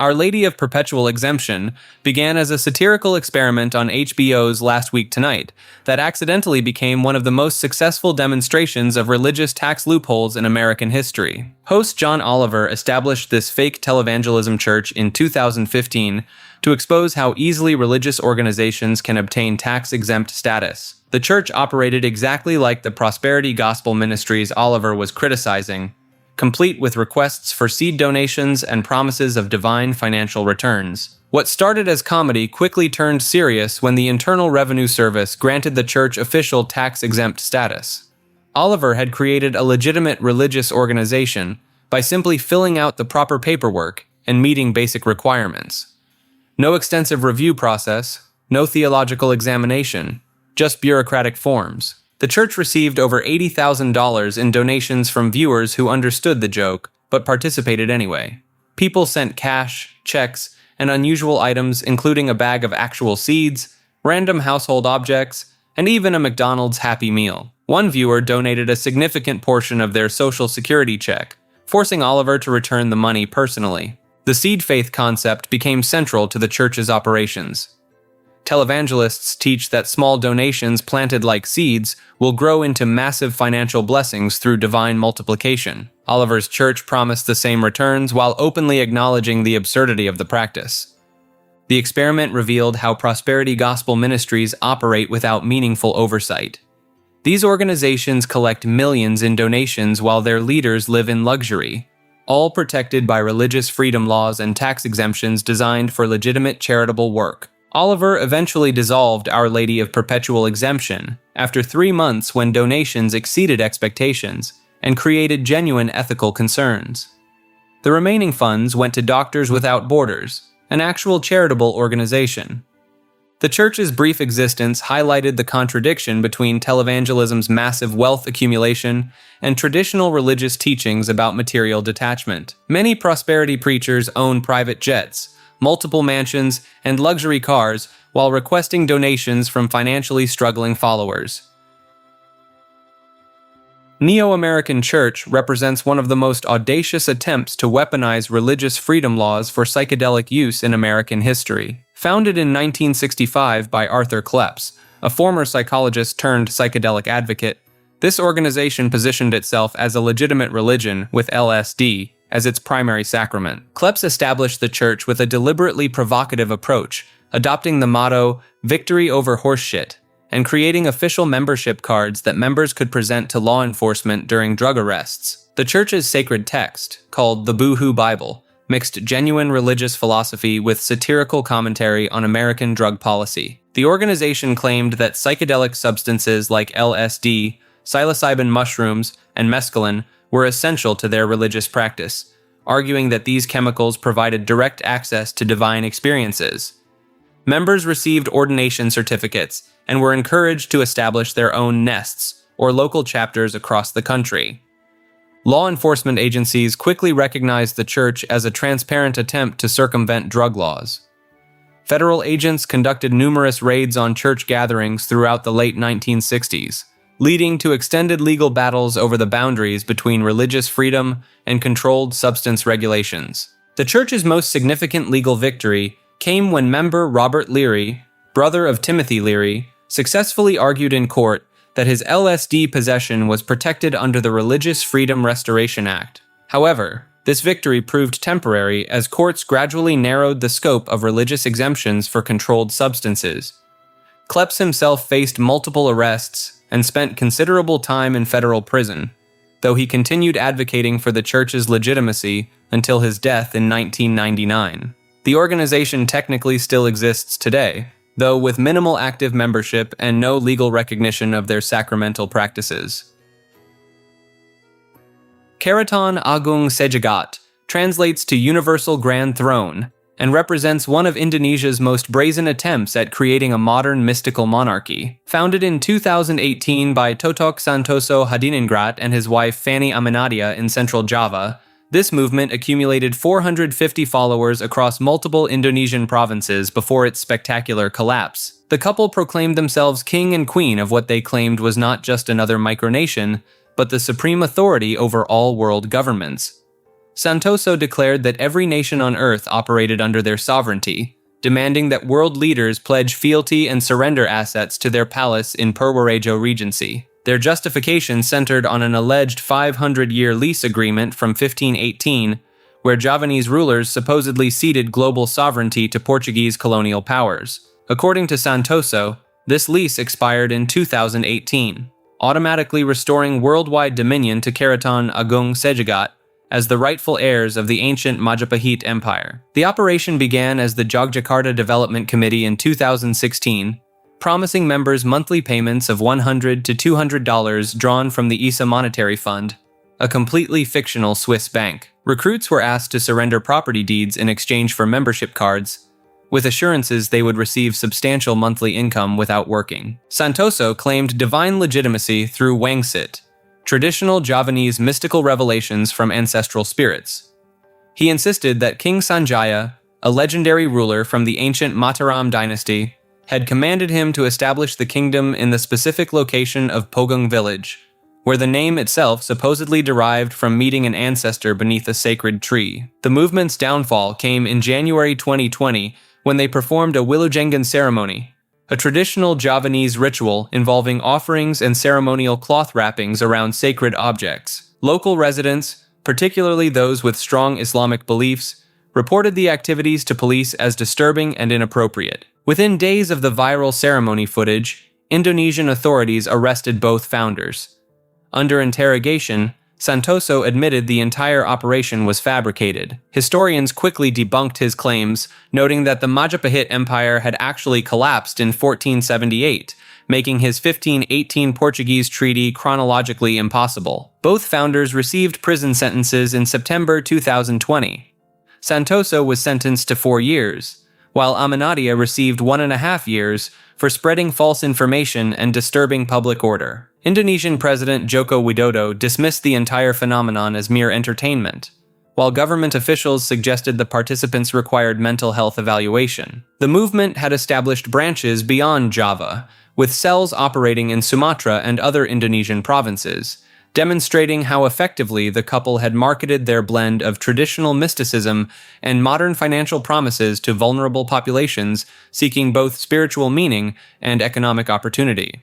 Our Lady of Perpetual Exemption began as a satirical experiment on HBO's Last Week Tonight that accidentally became one of the most successful demonstrations of religious tax loopholes in American history. Host John Oliver established this fake televangelism church in 2015 to expose how easily religious organizations can obtain tax-exempt status. The church operated exactly like the prosperity gospel ministries Oliver was criticizing, complete with requests for seed donations and promises of divine financial returns. What started as comedy quickly turned serious when the Internal Revenue Service granted the church official tax-exempt status. Oliver had created a legitimate religious organization by simply filling out the proper paperwork and meeting basic requirements. No extensive review process, no theological examination, just bureaucratic forms. The church received over $80,000 in donations from viewers who understood the joke, but participated anyway. People sent cash, checks, and unusual items including a bag of actual seeds, random household objects, and even a McDonald's Happy Meal. One viewer donated a significant portion of their Social Security check, forcing Oliver to return the money personally. The seed faith concept became central to the church's operations. Televangelists teach that small donations planted like seeds will grow into massive financial blessings through divine multiplication. Oliver's church promised the same returns while openly acknowledging the absurdity of the practice. The experiment revealed how prosperity gospel ministries operate without meaningful oversight. These organizations collect millions in donations while their leaders live in luxury, all protected by religious freedom laws and tax exemptions designed for legitimate charitable work. Oliver eventually dissolved Our Lady of Perpetual Exemption after 3 months when donations exceeded expectations and created genuine ethical concerns. The remaining funds went to Doctors Without Borders, an actual charitable organization. The church's brief existence highlighted the contradiction between televangelism's massive wealth accumulation and traditional religious teachings about material detachment. Many prosperity preachers own private jets, multiple mansions, and luxury cars while requesting donations from financially struggling followers. Neo-American Church represents one of the most audacious attempts to weaponize religious freedom laws for psychedelic use in American history. Founded in 1965 by Arthur Kleps, a former psychologist turned psychedelic advocate, this organization positioned itself as a legitimate religion with LSD as its primary sacrament. Kleps established the church with a deliberately provocative approach, adopting the motto, "Victory over horseshit," and creating official membership cards that members could present to law enforcement during drug arrests. The church's sacred text, called the Boohoo Bible, mixed genuine religious philosophy with satirical commentary on American drug policy. The organization claimed that psychedelic substances like LSD, psilocybin mushrooms, and mescaline were essential to their religious practice, arguing that these chemicals provided direct access to divine experiences. Members received ordination certificates and were encouraged to establish their own nests or local chapters across the country. Law enforcement agencies quickly recognized the church as a transparent attempt to circumvent drug laws. Federal agents conducted numerous raids on church gatherings throughout the late 1960s, leading to extended legal battles over the boundaries between religious freedom and controlled substance regulations. The church's most significant legal victory came when member Robert Leary, brother of Timothy Leary, successfully argued in court that his LSD possession was protected under the Religious Freedom Restoration Act. However, this victory proved temporary as courts gradually narrowed the scope of religious exemptions for controlled substances. Kleps himself faced multiple arrests and spent considerable time in federal prison, though he continued advocating for the church's legitimacy until his death in 1999. The organization technically still exists today, though with minimal active membership and no legal recognition of their sacramental practices. Keraton Agung Sejagat translates to Universal Grand Throne and represents one of Indonesia's most brazen attempts at creating a modern mystical monarchy. Founded in 2018 by Totok Santoso Hadiningrat and his wife Fanny Aminadia in central Java, this movement accumulated 450 followers across multiple Indonesian provinces before its spectacular collapse. The couple proclaimed themselves king and queen of what they claimed was not just another micronation, but the supreme authority over all world governments. Santoso declared that every nation on earth operated under their sovereignty, demanding that world leaders pledge fealty and surrender assets to their palace in Purworejo Regency. Their justification centered on an alleged 500-year lease agreement from 1518, where Javanese rulers supposedly ceded global sovereignty to Portuguese colonial powers. According to Santoso, this lease expired in 2018, automatically restoring worldwide dominion to Keraton Agung Sejagat as the rightful heirs of the ancient Majapahit Empire. The operation began as the Yogyakarta Development Committee in 2016, promising members monthly payments of $100 to $200 drawn from the ISA Monetary Fund, a completely fictional Swiss bank. Recruits were asked to surrender property deeds in exchange for membership cards, with assurances they would receive substantial monthly income without working. Santoso claimed divine legitimacy through Wangsit, traditional Javanese mystical revelations from ancestral spirits. He insisted that King Sanjaya, a legendary ruler from the ancient Mataram dynasty, had commanded him to establish the kingdom in the specific location of Pogong village, where the name itself supposedly derived from meeting an ancestor beneath a sacred tree. The movement's downfall came in January 2020 when they performed a Wilujenggan ceremony, a traditional Javanese ritual involving offerings and ceremonial cloth wrappings around sacred objects. Local residents, particularly those with strong Islamic beliefs, reported the activities to police as disturbing and inappropriate. Within days of the viral ceremony footage, Indonesian authorities arrested both founders. Under interrogation, Santoso admitted the entire operation was fabricated. Historians quickly debunked his claims, noting that the Majapahit Empire had actually collapsed in 1478, making his 1518 Portuguese treaty chronologically impossible. Both founders received prison sentences in September 2020. Santoso was sentenced to 4 years, while Aminadia received 1.5 years for spreading false information and disturbing public order. Indonesian President Joko Widodo dismissed the entire phenomenon as mere entertainment, while government officials suggested the participants required mental health evaluation. The movement had established branches beyond Java, with cells operating in Sumatra and other Indonesian provinces, demonstrating how effectively the couple had marketed their blend of traditional mysticism and modern financial promises to vulnerable populations seeking both spiritual meaning and economic opportunity.